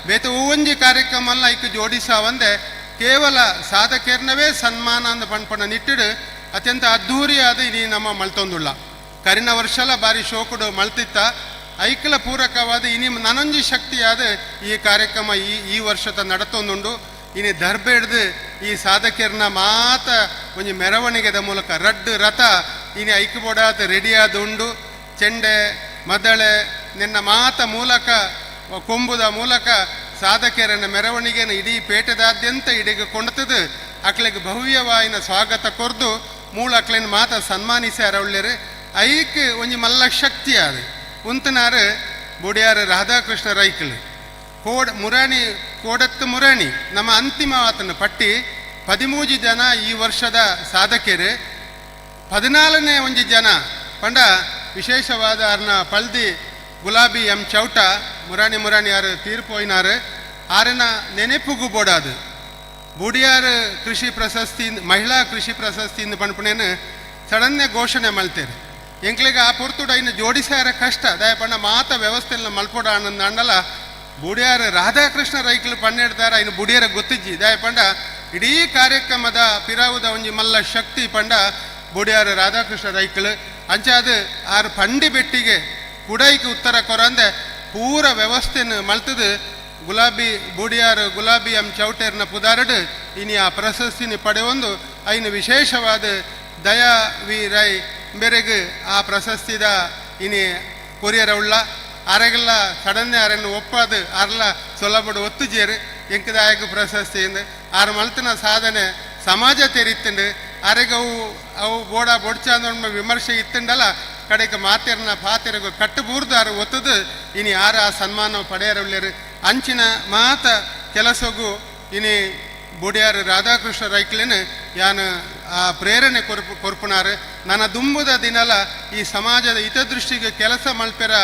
B: ಬೇತ ಒಂಜಿ ಕಾರ್ಯಕ್ರಮ ಅಲ್ಲ ಇಕ್ಕೆ ಜೋಡಿಸಾವಂದೆ ಕೇವಲ ಸಾಧಕರ್ನವೇ ಸನ್ಮಾನ ಅಂದ ಪಣ್ಪಣ ನಿಟ್ಟಿಡು ಅತ್ಯಂತ ಅದ್ಧೂರಿಯಾದ ಇನಿ ನಮ್ಮ ಮಲ್ತೊಂದುಳ್ಳ ಕರಿನ ವರ್ಷಲ ಬಾರಿ ಶೋಕುಡು ಮಲ್ತಿತ್ತ ಐಕ್ಲ ಪೂರಕವಾದ ಇನಿ ನನೊಂಜಿ ಶಕ್ತಿಯಾದ ಈ ಕಾರ್ಯಕ್ರಮ ಈ ವರ್ಷದ ನಡತೊಂದುಂಡು ಇನಿ ದರ್ಬೆಡ್ದು ಈ ಸಾಧಕರ್ನ ಮಾತ ಒಂಜಿ ಮೆರವಣಿಗೆದ ಮೂಲಕ ರಡ್ಡು ರಥ ಇನಿ ಐಕ್ಬೋಡಾದ ರೆಡಿಯಾದ ಉಂಡು ಚೆಂಡೆ ಮದಳೆ ನಿನ್ನ ಮಾತ ಮೂಲಕ ಕೊಂಬುದ ಮೂಲಕ ಸಾಧಕರನ್ನ ಮೆರವಣಿಗೆನ ಇಡೀ ಪೇಟೆದಾದ್ಯಂತ ಇಡಿಗೆ ಕೊಂಡತದು ಅಕ್ಳಿಗೆ ಭವ್ಯವಾಯಿನ ಸ್ವಾಗತ ಕೊರ್ದು ಮೂಲ ಅಕ್ಳಿನ ಮಾತ ಸನ್ಮಾನಿಸ್ಯಾರ ಒಳ್ಳೆರು ಐಕ್ ಒಂಜಿ ಮಲ್ಲ ಶಕ್ತಿ ಆದ ಉಂತನಾರು ಬುಡಿಯಾರು ರಾಧಾಕೃಷ್ಣ ರೈಕಲ್ ಕೋಡತ್ತು ಮುರಾಣಿ ನಮ್ಮ ಅಂತಿಮ ಆತನ ಪಟ್ಟಿ 13 ಜನ ಈ ವರ್ಷದ ಸಾಧಕರು 14ನೇ ಒಂಜಿ ಜನ ಪಂಡ ವಿಶೇಷವಾದ ಅರ್ನ ಪಲ್ದಿ ಗುಲಾಬಿ ಎಂ ಚೌಟ ಮುರಾಣಿ ಯಾರು ತೀರ್ಪೋಯ್ನಾರು ಆರನ ನೆನೆಪುಗು ಬೋಡಾದು ಬುಡಿಯಾರು ಕೃಷಿ ಪ್ರಶಸ್ತಿ ಮಹಿಳಾ ಕೃಷಿ ಪ್ರಶಸ್ತಿಯಿಂದ ಪಣ್ಪಣೇನು ಸಡನ್ನೇ ಘೋಷಣೆ ಮಲ್ತೇರು ಎಂಕ್ಲಿಗೆ ಆ ಪೊರ್ತುಡು ಐನು ಜೋಡಿಸ್ಯಾರ ಕಷ್ಟ ದಯಪಣ್ಣ ಮಾತ ವ್ಯವಸ್ಥೆಲ್ಲ ಮಲ್ಪೋಡ ಆನಂದ ಅಂಡಲ ಬುಡಿಯಾರು ರಾಧಾಕೃಷ್ಣ ರೈಕಲು ಪನ್ನೆಡ್ದಾರ ಐನು ಬುಡಿಯರ ಗೊತ್ತಿಜ್ಜಿ ದಯಪಂಡ ಇಡೀ ಕಾರ್ಯಕ್ರಮದ ಪಿರಾವುದ ಒಂಜಿ ಮಲ್ಲ ಶಕ್ತಿ ಪಂಡ ಬುಡಿಯಾರು ರಾಧಾಕೃಷ್ಣ ರೈಕಲು ಅಂಚಾದ ಆರು ಪಂಡಿ ಬೆಟ್ಟಿಗೆ ಕುಡೈಗೆ ಉತ್ತರ ಕೊರಂದೆ ಪೂರ ವ್ಯವಸ್ಥೆನ ಮಲ್ತದು ಗುಲಾಬಿ ಎಂ ಚೌಟೇರ್ನ ಪುದಾರಡು ಇನಿ ಆ ಪ್ರಶಸ್ತಿನಿ ಪಡೆಯೊಂದು ಐನು ವಿಶೇಷವಾದ ದಯಾ ವಿ ರೈ ಬೆರೆಗೆ ಆ ಪ್ರಶಸ್ತಿದ ಇನಿ ಕೊರಿಯರ ಉಳ್ಳ ಅರೆಗೆಲ್ಲ ಸಡನ್ನೇ ಅರನ್ನು ಒಪ್ಪದು ಅರ್ಲ ಸೊಲಬಡು ಒತ್ತುಜೇರು ಎಂಕದಾಯಕ ಪ್ರಶಸ್ತಿಯಿಂದ ಆರು ಮಲ್ತನ ಸಾಧನೆ ಸಮಾಜ ತೆರಿತ್ತಂಡು ಅರೆಗೆ ಅವು ಬೊಡ್ಚಾಂದ ವಿಮರ್ಶೆ ಇತ್ತಂಡಲ್ಲ ಕಡೆಗೆ ಮಾತೆರ್ನ ಪಾತೆರಗು ಕಟ್ಟಬೂರ್ದಾರು ಒತ್ತದು ಇನಿ ಆರ ಆ ಸನ್ಮಾನ ಪಡೆಯರೊಳ್ಳೆರು ಅಂಚಿನ ಮಾತ ಕೆಲಸಗೂ ಇನಿ ಬುಡಿಯಾರು ರಾಧಾಕೃಷ್ಣ ರೈಕ್ಲೇನು ಯಾನು ಆ ಪ್ರೇರಣೆ ಕೊರ್ಪುನಾರು ನನ್ನ ದುಂಬುದ ದಿನಲ ಈ ಸಮಾಜದ ಹಿತದೃಷ್ಟಿಗೆ ಕೆಲಸ ಮಲ್ಪೆರ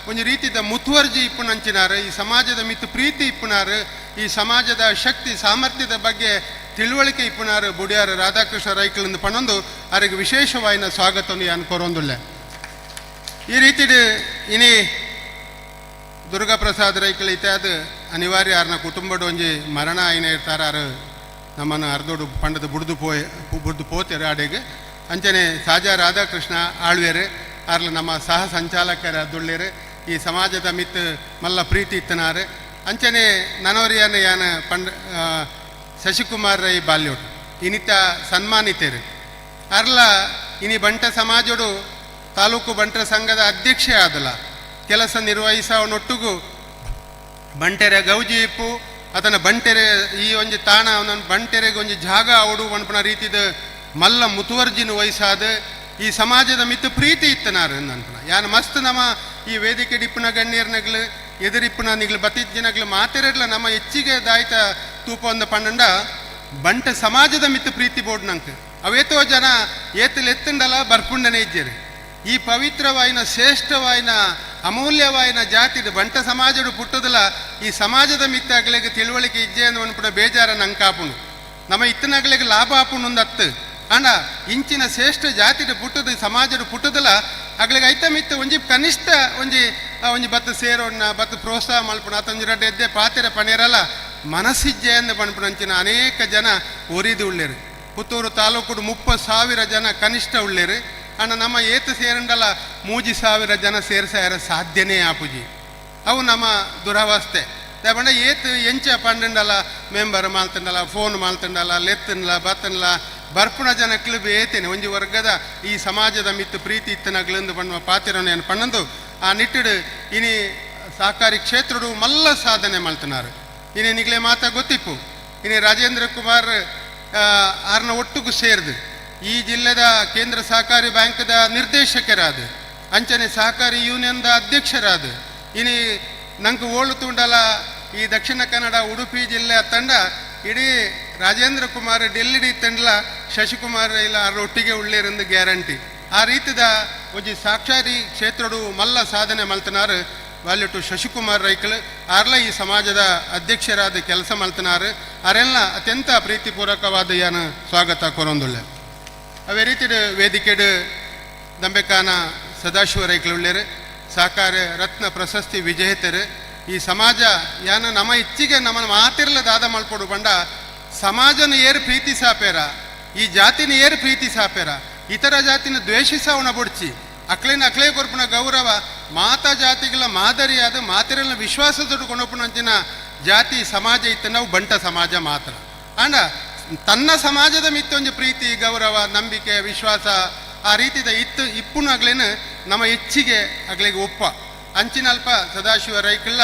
B: ಒಂದು ರೀತಿಯ ಮುತುವರ್ಜಿ ಇಪ್ಪುನಂಚಿನಾರು ಈ ಸಮಾಜದ ಮಿತ್ತು ಪ್ರೀತಿ ಇಪ್ಪುನಾರು ಈ ಸಮಾಜದ ಶಕ್ತಿ ಸಾಮರ್ಥ್ಯದ ಬಗ್ಗೆ ತಿಳುವಳಿಕೆ ಇಪ್ಪುನಾರು ಬುಡಿಯಾರು ರಾಧಾಕೃಷ್ಣ ರೈಕ್ಲಿಂದ ಪಣೊಂದು ಅವರಿಗೆ ವಿಶೇಷವಾಯಿನ ಸ್ವಾಗತವನ್ನು ಯಾನು ಕೊರೊಂದುಳ್ಳೆ ಈ ರೀತಿ ಇನಿ ದುರ್ಗಾಪ್ರಸಾದ್ ರೈಕಲ್ ಇತ್ಯಾದ ಅನಿವಾರ್ಯ ಯಾರನ್ನ ಕುಟುಂಬದ ಒಂಜಿ ಮರಣ ಆಯ್ನ ಇರ್ತಾರ ಯಾರು ನಮ್ಮನ್ನು ಅರ್ಧೋಡು ಪಂಡದ ಬುಡ್ದು ಪೋತೆರು ಆಡೆಗೆ ಅಂಚನೆ ಸಾಜಾ ರಾಧಾಕೃಷ್ಣ ಆಳ್ವೇರು ಅರ್ಲ ನಮ್ಮ ಸಹ ಸಂಚಾಲಕರ ದುಳ್ಳೇರು ಈ ಸಮಾಜದ ಮಿತ್ ಮಲ್ಲ ಪ್ರೀತಿ ಇತ್ತನಾರು ಅಂಚನೆ ನನವರಿಯನ ಯಾನ ಶಶಿಕುಮಾರ್ ರೈ ಬಾಲ್ಯೋಡು ಇನಿತ ಸನ್ಮಾನಿತರು ಅರ್ಲ ಇನಿ ಬಂಟ ಸಮಾಜಡು ತಾಲೂಕು ಬಂಟರ ಸಂಘದ ಅಧ್ಯಕ್ಷೆ ಆದಲ ಕೆಲಸ ನಿರ್ವಹಿಸವನೊಟ್ಟಿಗೂ ಬಂಟೆರ ಗೌಜಿ ಇಪ್ಪು ಅದನ್ನ ಬಂಟೆರೆ ಈ ಒಂಜಿ ತಾಣ ಅವನ ಬಂಟೆರೆಗೆ ಒಂಜಿ ಜಾಗ ಅವಡು ಅನ್ಪನ ರೀತಿದ ಮಲ್ಲ ಮುತುವರ್ಜಿನ ವಯಸ್ಸಾದ ಈ ಸಮಾಜದ ಮಿತ್ತು ಪ್ರೀತಿ ಇತ್ತನಾರು ಅನ್ಪನ ಯಾನ್ ಮಸ್ತ್ ನಮ್ಮ ಈ ವೇದಿಕೆ ಡಿಪ್ಪನ ಗಣ್ಯರ್ನಗ್ಲು ಎದುರಿಪ್ಪನ ನಿಗ್ಲು ಬತ್ತಿಜ್ಜನಗ್ಲು ಮಾತೆರಗ್ಲ ನಮ್ಮ ಹೆಚ್ಚಿಗೆ ದಾಯ್ತ ತೂಪ ಒಂದು ಪಂಡ ಬಂಟ ಸಮಾಜದ ಮಿತ್ತು ಪ್ರೀತಿ ಬೋರ್ಡ್ ನಂಗೆ ಅವೇತೋ ಜನ ಏತಲ್ ಎತ್ತಂಡಲ್ಲ ಬರ್ಪುಂಡನೇ ಇಜ್ಜರು ಈ ಪವಿತ್ರವಾಯಿನ ಶ್ರೇಷ್ಠವಾಯಿನ ಅಮೂಲ್ಯವಾಯಿನ ಜಾತಿದ ಬಂಟ ಸಮಾಜಡು ಪುಟ್ಟದಲ್ಲ ಈ ಸಮಾಜದ ಮಿತ್ತಾಗ್ಲಿಗೆ ತಿಳುವಳಿಕೆ ಇಜ್ಜೆ ಅನ್ಪಡ ಬೇಜಾರ ನಂಕಾಪುಣು ನಮ್ಮ ಇತ್ತನಾಗ್ಲಿಗೆ ಲಾಭ ಆಪುಣು ಒಂದು ಹತ್ತು ಅಂಡ ಇಂಚಿನ ಶ್ರೇಷ್ಠ ಜಾತಿದ ಪುಟ್ಟದ ಸಮಾಜದ ಪುಟ್ಟದಲ್ಲ ಆಗ್ಲಿಗೆ ಐತ ಮಿತ್ತ ಒಂಜಿ ಕನಿಷ್ಠ ಒಂಜಿ ಬತ್ತು ಸೇರೋಣ ಬತ್ತು ಪ್ರೋತ್ಸಾಹ ಮಲ್ಪುಣ ಅತ್ತೊಂಜಿ ರಡ್ಡ ಎದ್ದೆ ಪಾತೆರ ಪಣೇರಲ್ಲ ಮನಸ್ಸಿಜ್ಜೆ ಅಂದ ಪಣ್ಪುಣ ಅಂಚಿನ ಅನೇಕ ಜನ ಒರಿದು ಉಳ್ಳೇರು ಪುತ್ತೂರು ತಾಲೂಕು 30,000 ಜನ ಕನಿಷ್ಠ ಉಳ್ಳೇರು ಅಣ್ಣ ನಮ್ಮ ಏತು ಸೇರಂಡಲ್ಲ 3,000 ಜನ ಸೇರ್ಸಾರ ಸಾಧ್ಯನೇ ಆಪುಜಿ ಅವು ನಮ್ಮ ದುರವಸ್ಥೆ ದಾಬಂಡ ಏತು ಎಂಚ ಪಂಡಂಡಲ್ಲ ಮೆಂಬರ್ ಮಾಲ್ತಂಡಲ್ಲ ಫೋನ್ ಮಾಲ್ತಂಡಲ್ಲ ಲೆತ್ತನ್ಲ ಬತ್ತನ್ಲ ಬರ್ಪುಣ ಜನಕ್ಲು ಏತೇನೆ ಒಂಜಿ ವರ್ಗದ ಈ ಸಮಾಜದ ಮಿತ್ತು ಪ್ರೀತಿ ಇತ್ತನಗ್ಲಂದು ಬಣ್ಣ ಪಾತಿರನೇನು ಪಣ್ಣಂದು ಆ ನಿಟ್ಟಿಡು ಇನಿ ಸಹಕಾರಿ ಕ್ಷೇತ್ರಡು ಮಲ್ಲ ಸಾಧನೆ ಮಲ್ತನಾರು ಇನಿ ನಿಗ್ಲೆ ಮಾತಾ ಗೊತ್ತಿಪ್ಪು ಇನಿ ರಾಜೇಂದ್ರ ಕುಮಾರ್ ಆರ್ನ ಒಟ್ಟಿಗೂ ಸೇರಿದು ಈ ಜಿಲ್ಲೆದ ಕೇಂದ್ರ ಸಹಕಾರಿ ಬ್ಯಾಂಕ್ದ ನಿರ್ದೇಶಕರಾದ ಅಂಚನೆ ಸಹಕಾರಿ ಯೂನಿಯನ್ದ ಅಧ್ಯಕ್ಷರಾದ ಇನಿ ನಂಗೆ ಓಳು ತುಂಡಲ ಈ ದಕ್ಷಿಣ ಕನ್ನಡ ಉಡುಪಿ ಜಿಲ್ಲೆಯ ತಂಡ ಇಡೀ ರಾಜೇಂದ್ರ ಕುಮಾರ್ ಡೆಲ್ಲಿಡಿ ತಂಡಲ ಶಶಿಕುಮಾರ್ ಇಲ್ಲ ಒಟ್ಟಿಗೆ ಉಳ್ಳೇರಂದು ಗ್ಯಾರಂಟಿ ಆ ರೀತಿದ ಒಂಜಿ ಸಾಕ್ಷಾರಿ ಕ್ಷೇತ್ರಡು ಮಲ್ಲ ಸಾಧನೆ ಮಲ್ತನಾರು ವಾಲ್ಯಟು ಶಶಿಕುಮಾರ್ ರೈಕಲ್ ಆರ್ಲ ಈ ಸಮಾಜದ ಅಧ್ಯಕ್ಷರಾದ ಕೆಲಸ ಮಲ್ತನಾರು ಅರೆಲ್ಲ ಅತ್ಯಂತ ಪ್ರೀತಿಪೂರ್ವಕವಾದ ಯಾನ ಸ್ವಾಗತ ಕೊರೊಂದುಳ್ಳೆ ಅವೇ ರೀತಿಡು ವೇದಿಕೆಡು ದಂಬೆಕಾನ ಸದಾಶಿವ ರೈಕಲ್ ಉಳ್ಳೇರು ಸಹಕಾರ ರತ್ನ ಪ್ರಶಸ್ತಿ ವಿಜೇತರು ಈ ಸಮಾಜ ಯಾನ ನಮ್ಮ ಇಚ್ಚಿಗೆ ನಮ್ಮನ್ನು ಮಾತಿರ್ಲ ದಾದ ಮಲ್ಪೊಡು ಬಂಡ ಸಮಾಜನ ಏರು ಪ್ರೀತಿ ಸಾಪೇರ ಈ ಜಾತಿನ ಏರು ಪ್ರೀತಿ ಸಾಪೇರ ಇತರ ಜಾತಿನ ದ್ವೇಷಿಸವಣ ಬುಡ್ಚಿ ಅಕ್ಲೇನ ಅಕ್ಲೇ ಕೊರ್ಪುನ ಗೌರವ ಮಾತಾ ಜಾತಿಗಳ ಮಾದರಿಯಾದ ಮಾತಿರಲ್ನ ವಿಶ್ವಾಸದೊಡು ಕೊನೊಪ್ಪುನಂಚಿನ ಜಾತಿ ಸಮಾಜ ಇತ್ತು ನಾವು ಬಂಟ ಸಮಾಜ ಮಾತ್ರ ಅಂಡ ತನ್ನ ಸಮಾಜದ ಮಿತ್ತೊಂದು ಪ್ರೀತಿ ಗೌರವ ನಂಬಿಕೆ ವಿಶ್ವಾಸ ಆ ರೀತಿದ ಇತ್ತು ಇಪ್ಪುನು ಆಗ್ಲೇನು ನಮ್ಮ ಹೆಚ್ಚಿಗೆ ಆಗ್ಲಿಗೆ ಒಪ್ಪ ಅಂಚಿನಲ್ಪ ಸದಾಶಿವ ರೈಕಲ್ಲ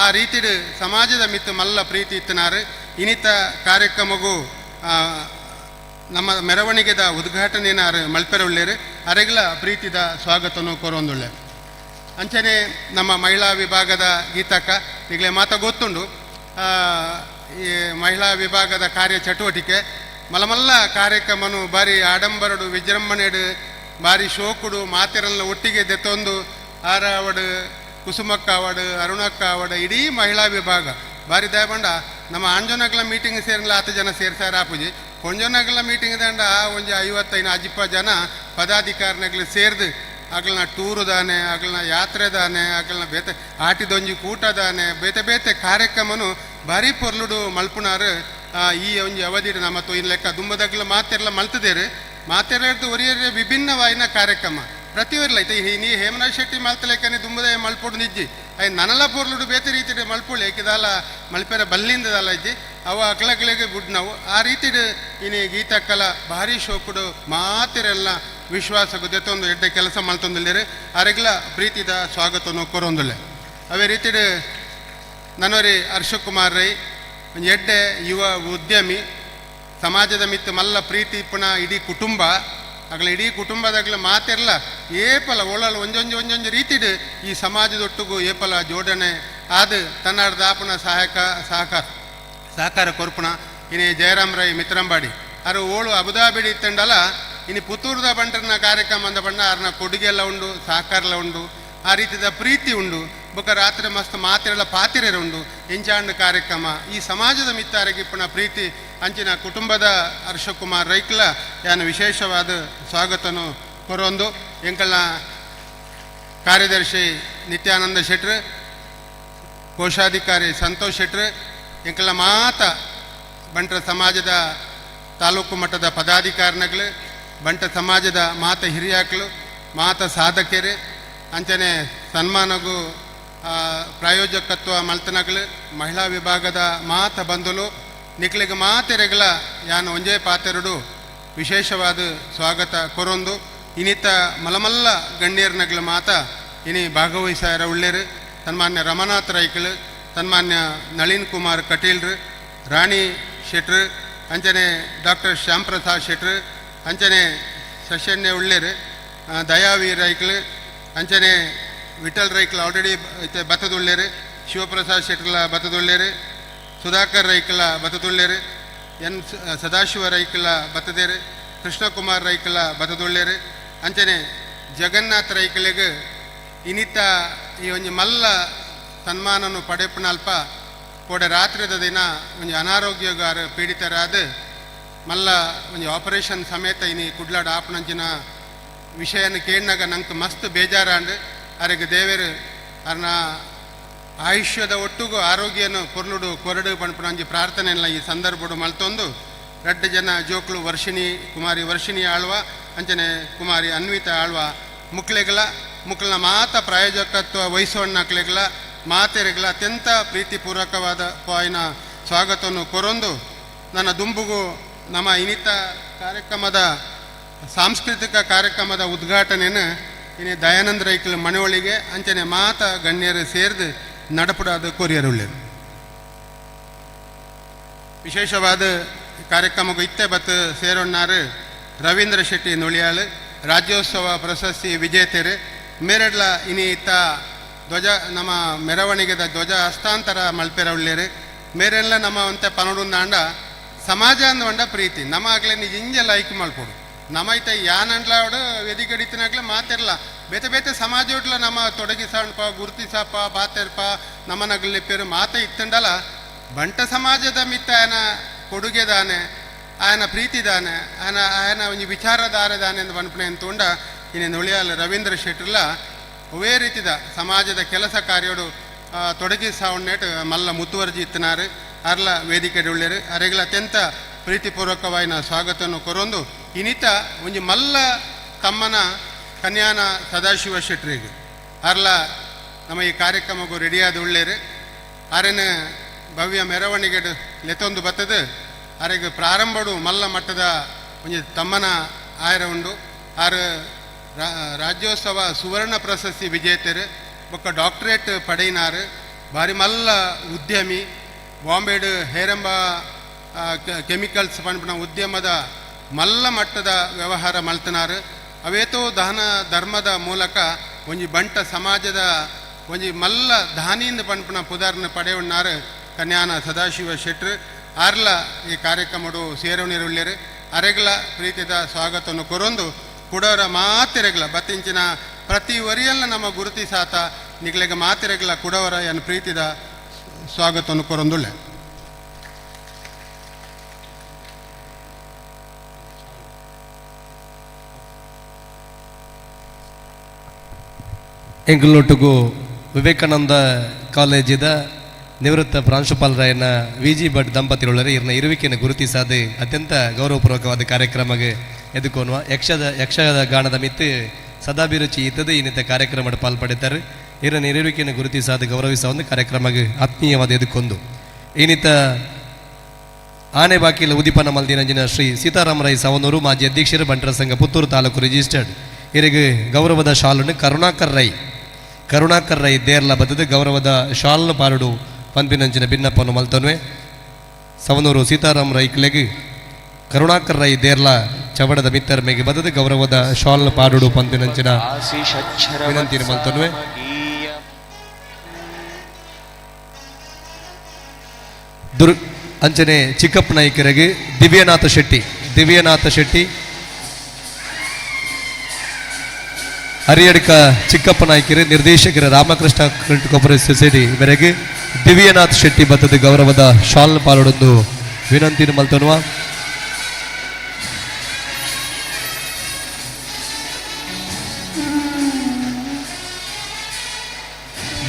B: ಆ ರೀತಿಡು ಸಮಾಜದ ಮಿತ್ತು ಮಲ್ಲ ಪ್ರೀತಿ ಇತ್ತನಾರು ಇನಿತ ಕಾರ್ಯಕ್ರಮಗೂ ನಮ್ಮ ಮೆರವಣಿಗೆದ ಉದ್ಘಾಟನೆಯ ಮಲ್ಪೆರ ಉಳ್ಳೇರು ಅರೆಗ್ಲ ಪ್ರೀತಿದ ಸ್ವಾಗತನು ಕೋರೊಂದುಳ್ಳೆ ಅಂಚನೆ ನಮ್ಮ ಮಹಿಳಾ ವಿಭಾಗದ ಗೀತಕ್ಕ ಈಗಲೇ ಮಾತ ಗೊತ್ತುಂಡು ಈ ಮಹಿಳಾ ವಿಭಾಗದ ಕಾರ್ಯ ಚಟುವಟಿಕೆ ಮಲಮಲ್ಲ ಕಾರ್ಯಕ್ರಮನು ಬಾರಿ ಆಡಂಬರಡು ವಿಜೃಂಭಣೆಡು ಬಾರಿ ಶೋಕುಡು ಮಾತೆರಲ್ಲ ಒಟ್ಟಿಗೆ ದೆತ್ತೊಂದು ಆರಾವಡು ಕುಸುಮಕ್ಕ ಅವಡು ಅರುಣಕ್ಕ ಅವಡು ಇಡೀ ಮಹಿಳಾ ವಿಭಾಗ ಬಾರಿ ದಯಬಂಡ ನಮ್ಮ ಆಂಜೋನಗಲ ಮೀಟಿಂಗ್ ಸೇರಲ್ಲ 10 ಜನ ಸೇರ್ಸಾರ ಆಪುಜಿ ಕೊಂಜೋನಗಲ ಮೀಟಿಂಗ್ ದಂಡ ಒಂಜಿ 55 ಅಜಿಪ್ಪ ಜನ ಪದಾಧಿಕಾರಿನಗಳು ಸೇರ್ದು ಅಗಲ್ನ ಟೂರು ದಾನೆ ಅಗಲ್ನ ಯಾತ್ರೆ ದಾನೆ ಅಗಲ್ನ ಬೇತೆ ಆಟಿದೊಂಜಿ ಕೂಟ ದಾನೆ ಬೇತೆ ಬೇತೆ ಕಾರ್ಯಕ್ರಮನು ಭಾರಿ ಪೊರ್ಲುಡು ಮಲ್ಪುನಾರು ಈ ಒಂಜಿ ಅವಧಿ ನಮ್ಮ ಇನ್ ಲೆಕ್ಕ ದುಂಬದಗ್ಲ ಮಾತೆರ್ಲ ಮಲ್ತದೇರು ಮಾತೆರದು ಒರಿಯರೆ ವಿಭಿನ್ನವಾಯಿನ ಕಾರ್ಯಕ್ರಮ ಪ್ರತಿಯೊರ್ಲೈತೆ ನೀ ಹೇಮರಾಜ್ ಶೆಟ್ಟಿ ಮಲ್ತಲೆಕ್ಕನೆ ದುಂಬದ ಮಲ್ಪೊಡು ನಿಜ್ಜಿ ಅಯ್ಯ ನನಲ ಪೊರ್ಲುಡು ಬೇತೆ ರೀತಿ ಮಲ್ಪುಳು ಏಕಿದಾಲ ಮಲ್ಪೆರ ಬಲ್ಲಿಂದದಲ್ಲ ಇಜ್ಜಿ ಅವು ಅಕ್ಲಗಳಿಗೆ ಬುಡ್ ನಾವು ಆ ರೀತಿ ಇನಿ ಗೀತಕ್ಕಲ ಭಾರಿ ಶೋಕುಡು ಮಾತೆರೆಲ್ಲ ವಿಶ್ವಾಸಕ್ಕೂ ದೆತ್ತೊಂದು ಎಡ್ಡೆ ಕೆಲಸ ಮಲ್ತೊಂದಿಲ್ಲೇರು ಅರೆಗ್ಲ ಪ್ರೀತಿದ ಸ್ವಾಗತನು ಕೊರೊಂದುಳ್ಳೆ ಅವೇ ರೀತಿ ನನವರಿ ಹರ್ಷಕುಮಾರ್ ರೈ ಒಂದು ಎಡ್ಡೆ ಯುವ ಉದ್ಯಮಿ ಸಮಾಜದ ಮಿತ್ತು ಮಲ್ಲ ಪ್ರೀತಿ ಪುಣ ಇಡೀ ಕುಟುಂಬ ಆಗಲ ಇಡೀ ಕುಟುಂಬದಾಗಲ ಮಾತೆರ್ಲ ಏಪಲ ಒಳಲು ಒಂಜೊಂಜು ರೀತಿಡು ಈ ಸಮಾಜದೊಟ್ಟಿಗೂ ಏಪಲ ಜೋಡಣೆ ಆದ ತನ್ನಾಡ್ದ ಆಪುಣ ಸಹಕಾರ ಕೊರ್ಪುಣ ಇನಿ ಜಯರಾಮ್ ರೈ ಮಿತ್ರಂಬಾಡಿ ಅರು ಓಳು ಅಬುದಾಬಿಡಿ ಇತ್ತಂಡಲ ಇನಿ ಪುತ್ತೂರ್ದ ಬಂಟರ್ನ ಕಾರ್ಯಕ್ರಮ ಅಂದ ಬಣ್ಣ ಅರ್ನ ಕೊಡುಗೆಲ್ಲ ಉಂಡು ಸಹಕಾರಲ ಉಂಡು ಆ ರೀತಿದ ಪ್ರೀತಿ ಉಂಡು ಬೊಕ್ಕ ರಾತ್ರಿ ಮಸ್ತ್ ಮಾತೆರಲ ಪಾತಿರೆರ ಉಂಡು ಎಂಚಾಂಡು ಕಾರ್ಯಕ್ರಮ ಈ ಸಮಾಜದ ಮಿತ್ತಾರಗಿಪ್ಪಣ ಪ್ರೀತಿ ಅಂಚಿನ ಕುಟುಂಬದ ಹರ್ಷಕುಮಾರ್ ರೈಕ್ಲ ಯಾನು ವಿಶೇಷವಾದ ಸ್ವಾಗತನು ಕೊರೊಂದು ಎಂಕಲ್ನ ಕಾರ್ಯದರ್ಶಿ ನಿತ್ಯಾನಂದ ಶೆಟ್ರು ಕೋಶಾಧಿಕಾರಿ ಸಂತೋಷ್ ಶೆಟ್ರು ಎಂಕಲ್ನ ಮಾತ ಬಂಟರ ಸಮಾಜದ ತಾಲೂಕು ಮಟ್ಟದ ಪದಾಧಿಕಾರಿಗಳು ಬಂಟ ಸಮಾಜದ ಮಾತ ಹಿರಿಯಾಕ್ಳು ಮಾತ ಸಾಧಕರು ಅಂಚನೆ ಸನ್ಮಾನಗೂ ಪ್ರಾಯೋಜಕತ್ವ ಮಲ್ತನಗಳು ಮಹಿಳಾ ವಿಭಾಗದ ಮಾತ ಬಂಧುಲು ನಿಕ್ಲಿಗೆ ಮಾತೆರೆಗಳ ಯಾನು ಒಂಜೇ ಪಾತೆರಡು ವಿಶೇಷವಾದ ಸ್ವಾಗತ ಕೊರೊಂದು ಇನಿತ ಮಲಮಲ್ಲ ಗಣ್ಯರ್ನಗಳ ಮಾತ ಇನಿ ಭಾಗವಹಿಸಾರ ಉಳ್ಳೇರು ಸನ್ಮಾನ್ಯ ರಮನಾಥ್ ರೈಕಳು ಸನ್ಮಾನ್ಯ ನಳಿನ್ ಕುಮಾರ್ ಕಟೀಲ್ರು, ರಾಣಿ ಶೆಟ್ರು, ಅಂಚನೆ ಡಾಕ್ಟರ್ ಶ್ಯಾಮ್ ಪ್ರಸಾದ್ ಶೆಟ್ರು, ಅಂಚನೆ ಶಶನ್ಯ ಉಳ್ಳೇರು, ದಯಾವೀರ್ ರೈಕ್ಲು, ಅಂಚನೆ ವಿಠಲ್ ರೈಕ್ಲ ಆಲ್ರೆಡಿ ಬತ್ತದುಳ್ಳೇರು, ಶಿವಪ್ರಸಾದ್ ಶೆಟ್ರ್ಲ ಬತ್ತದುಳ್ಳೇರು, ಸುಧಾಕರ್ ರೈಕ್ಲ ಬತ್ತದುಳ್ಳೇರು, ಎನ್ ಸದಾಶಿವ ರೈಕ್ಲ ಬತ್ತದೇರು, ಕೃಷ್ಣಕುಮಾರ್ ರೈಕ್ಲ ಬತ್ತದುಳ್ಳೇರು, ಅಂಚನೆ ಜಗನ್ನಾಥ್ ರೈಕ್ಲೆಗೆ ಇನ್ನಿತ ಈ ಒಂದು ಮಲ್ಲ ಸನ್ಮಾನನು ಪಡೆಪನಲ್ಪ ಕೂಡ ರಾತ್ರಿದ ದಿನ ಒಂದು ಅನಾರೋಗ್ಯಗಾರ ಪೀಡಿತರಾದ ಮಲ್ಲ ಒಂದು ಆಪರೇಷನ್ ಸಮೇತ ಇನಿ ಕುಡ್ಲಾಡ ಆಪಣಂಚಿನ ವಿಷಯನ ಕೇಳಿನಾಗ ನಂಗೆ ಮಸ್ತ್ ಬೇಜಾರಾಂಡು ಅರೆಗೆ ದೇವರು ಅರ್ನ ಆಯುಷ್ಯದ ಒಟ್ಟಿಗೂ ಆರೋಗ್ಯನು ಪೊರ್ಲುಡು ಕೊರಡು ಪಣಪಣಂಜಿ ಪ್ರಾರ್ಥನೆಲ್ಲ ಈ ಸಂದರ್ಭಡು ಮಲ್ತೊಂದು 2 ಜನ ಜೋಕ್ಲು ಕುಮಾರಿ ವರ್ಷಿಣಿ ಆಳ್ವ ಅಂಚನೆ ಕುಮಾರಿ ಅನ್ವಿತ ಆಳ್ವ ಮುಕ್ಳನ ಮಾತ ಪ್ರಾಯೋಜಕತ್ವ ವಹಿಸೋಣ್ಣಕ್ಲೆಗಳ ಮಾತೆರೆಗಳ ಅತ್ಯಂತ ಪ್ರೀತಿಪೂರ್ವಕವಾದ ಪಾಯಿನ ಸ್ವಾಗತವನ್ನು ಕೊರೊಂದು ನನ್ನ ದುಂಬುಗು ನಮ್ಮ ಇನ್ನಿತ ಕಾರ್ಯಕ್ರಮದ ಸಾಂಸ್ಕೃತಿಕ ಕಾರ್ಯಕ್ರಮದ ಉದ್ಘಾಟನೆಯನ್ನು ಇನ್ನು ದಯಾನಂದ ರೈಕಲ್ ಮನೆಯೊಳಗೆ ಅಂಚನೆ ಮಾತ ಗಣ್ಯರು ಸೇರಿದು ನಡಪಡಾದ ಕೊರಿಯರುಳ್ಳರು. ವಿಶೇಷವಾದ ಕಾರ್ಯಕ್ರಮಕ್ಕೂ ಇತ್ತೆ ಬತ್ತು ಸೇರೋಣ್ಣಾರು ರವೀಂದ್ರ ಶೆಟ್ಟಿ ನುಳಿಯಾಳು, ರಾಜ್ಯೋತ್ಸವ ಪ್ರಶಸ್ತಿ ವಿಜೇತರು ಮೇರೆಡ್ಲ ಇತ್ತ ಧ್ವಜ ನಮ್ಮ ಮೆರವಣಿಗೆದ ಧ್ವಜ ಹಸ್ತಾಂತರ ಮಲ್ಪೆರವುಳ್ಳೇರು ಮೇರೆಲ್ಲ ನಮ್ಮ ಅಂತೆ ಪನಡುಂದಾಂಡ ಸಮಾಜ ಅಂದ್ವಂಡ ಪ್ರೀತಿ ನಮ್ಮ ಆಗ್ಲೇ ನಿಜ ಇಂಜೆ ಲೈಕ್ ಮಲ್ಪೊಡು ನಮ್ಮ ಐತೆ ಯಾನಂಡ್ಲಾವಡು ವೆದಿಗಡಿತಿನಾಗ್ಲೇ ಮಾತಿರಲ್ಲ ಬೇತೆ ಬೇತೆ ಸಮಾಜ ಒಟ್ಲ ನಮ್ಮ ತೊಡಗಿಸಪ್ಪ ಗುರುತಿಸಪ್ಪ ಬಾತೆರ್ಪ ನಮ್ಮನಗಲಿಪ್ಪೇರು ಮಾತ ಇತ್ತಂಡಲ್ಲ ಬಂಟ ಸಮಾಜದ ಮಿತ್ತ ಆಯನ ಕೊಡುಗೆದಾನೆ ಆಯನ ಪ್ರೀತಿದಾನೆ ಆಯನ ಒಂದು ವಿಚಾರಧಾರದಾನೆ ಎಂದು ಬನ್ಪಣೆ ಅಂತುಂಡ ಇನ್ನು ನುಳಿಯಾಲ ರವೀಂದ್ರ ಶೆಟ್ರ್ಲ ಅವೇ ರೀತಿದ ಸಮಾಜದ ಕೆಲಸ ಕಾರ್ಯೋಡು ತೊಡಗಿಸಾವಣ್ಣೇಟು ಮಲ್ಲ ಮುತುವರ್ಜಿ ಇತ್ತನಾರು ಅರ್ಲ ವೇದಿಕೆ ಉಳ್ಳೇರು ಅರೆಗಳ ಅತ್ಯಂತ ಪ್ರೀತಿಪೂರ್ವಕವಾಯಿನ ಸ್ವಾಗತವನ್ನು ಕೊರೊಂದು ಇನ್ನಿತ ಒಂದು ಮಲ್ಲ ತಮ್ಮನ ಕನ್ಯಾನ ಸದಾಶಿವ ಶೆಟ್ರಿಗೆ ಅರ್ಲ ನಮ್ಮ ಈ ಕಾರ್ಯಕ್ರಮಕ್ಕೂ ರೆಡಿಯಾದ ಉಳ್ಳೇರು ಆರೇನು ಭವ್ಯ ಮೆರವಣಿಗೆ ಲೆತ್ತೊಂದು ಬತ್ತದು ಆರೆಗೆ ಪ್ರಾರಂಭಡು ಮಲ್ಲ ಮಟ್ಟದ ಒಂದು ತಮ್ಮನ ಆಯ್ರ ಉಂಡು ಆರು ರಾಜ್ಯೋತ್ಸವ ಸುವರ್ಣ ಪ್ರಶಸ್ತಿ ವಿಜೇತರು ಬೊಕ್ಕ ಡಾಕ್ಟರೇಟ್ ಪಡೆಯಿನಾರು ಬಾರಿ ಮಲ್ಲ ಉದ್ಯಮಿ ಬಾಂಬೆಡು ಹೇರಂಬ ಕೆಮಿಕಲ್ಸ್ ಪಂಪನ ಉದ್ಯಮದ ಮಲ್ಲ ಮಟ್ಟದ ವ್ಯವಹಾರ ಮಲ್ತನಾರು ಅವೇತೋ ದಾನ ಧರ್ಮದ ಮೂಲಕ ಒಂಜಿ ಬಂಟ ಸಮಾಜದ ಒಂಜಿ ಮಲ್ಲ ದಾನಿಯಿಂದ ಪಂಪನ ಪುದಾರ್ನ ಪಡೆಯುಣ್ಣಾರು ಕನ್ಯಾನ ಸದಾಶಿವ ಶೆಟ್ರು ಆರ್ಲ ಈ ಕಾರ್ಯಕ್ರಮಡು ಸೇರೋಣಿರುಳ್ಳೇರು ಅರೆಗಳ ಪ್ರೀತಿದ ಸ್ವಾಗತವನ್ನು ಕೊರೊಂದು ಕುಡವರ ಮಾತೆರೆಗಳ ಬತ್ತಿಂಚಿನ ಪ್ರತಿ ವರಿಯಲ್ಲ ನಮ್ಮ ಗುರುತಿಸಾತ ನಿಗ್ಲೆಗ ಮಾತೆರೆಗಳ ಕುಡವರ ಏನು ಪ್ರೀತಿದ ಸ್ವಾಗತವನ್ನು ಕೊರೊಂದುಳ್ಳೆ.
C: ಎಂಕುಲೊಟ್ಟಿಗೂ ವಿವೇಕಾನಂದ ಕಾಲೇಜಿದ ನಿವೃತ್ತ ಪ್ರಾಂಶುಪಾಲರಾಯನ ವಿ.ಜಿ. ಭಟ್ ದಂಪತಿಗಳರು ಇರ್ನ ಇರುವಿಕೆಯನ್ನು ಗುರುತಿಸಾದ ಅತ್ಯಂತ ಗೌರವಪೂರ್ವಕವಾದ ಕಾರ್ಯಕ್ರಮಕ್ಕೆ ಎದುಕೋನುವ ಯಕ್ಷದ ಗಾನದ ಮಿತ್ತು ಸದಾಭಿರುಚಿ ಇದ್ದದು ಇನ್ನಿತ ಕಾರ್ಯಕ್ರಮದ ಪಾಲ್ಪಡಿದ್ದಾರೆ ಇರನ ಇರುವಿಕೆಯನ್ನು ಗುರುತಿಸಾದ ಗೌರವಿಸ ಒಂದು ಕಾರ್ಯಕ್ರಮಕ್ಕೆ ಆತ್ಮೀಯವಾದ ಎದುಕೊಂದು ಇನ್ನಿತ ಆನೆ ಬಾಕಿಲ ಉದಿಪನ ಮಲ್ದಿನಂಜಿನ ಶ್ರೀ ಸೀತಾರಾಮರಾಯ ಸವನೂರು ಮಾಜಿ ಅಧ್ಯಕ್ಷರು ಬಂಟರ ಸಂಘ ಪುತ್ತೂರು ತಾಲೂಕು ರಿಜಿಸ್ಟರ್ಡ್ ಇವರಿಗೆ ಗೌರವದ ಶಾಲನ್ನು ಕರುಣಾಕರ್ ರೈ ದೇರ್ಲ ಬದದು ಗೌರವದ ಶಾಲ್ನ ಪಾರುಡು ಪಂಪಿನಂಚಿನ ಭಿನ್ನಪ್ಪನ್ನು ಮಲ್ತನ್ವೆ ಸವನೂರು ಸೀತಾರಾಮ್ ರೈಕ್ಲೆಗೆ ಕರುಣಾಕರ್ ರೈ ದೇರ್ಲ ಚವಡದ ಮಿತ್ತರ ಮೇಗೆ ಬದದು ಗೌರವದ ಶಾಲ್ನ ಪಾರುಡು ಪಂಪಿನಂಚಿನ ವಿನಂತಿನ ಮಲ್ತನ್ವೆ ಅಂಚನೆ ಚಿಕ್ಕಪ್ಪ ನಾಯ್ಕರಿಗೆ ದಿವ್ಯನಾಥ ಶೆಟ್ಟಿ ಹರಿಯಡ್ಕ ಚಿಕ್ಕಪ್ಪ ನಾಯ್ಕರು ನಿರ್ದೇಶಕರ ರಾಮಕೃಷ್ಣ ಕೋಪರೇಟಿವ್ ಸೊಸೈಟಿ ಮೇರೆಗೆ ದಿವ್ಯನಾಥ್ ಶೆಟ್ಟಿ ಬತ್ತದ ಗೌರವದ ಶಾಲ್ ಪಾಲೊಂದು ವಿನಂತಿನ ಮಲ್ತನ್ವ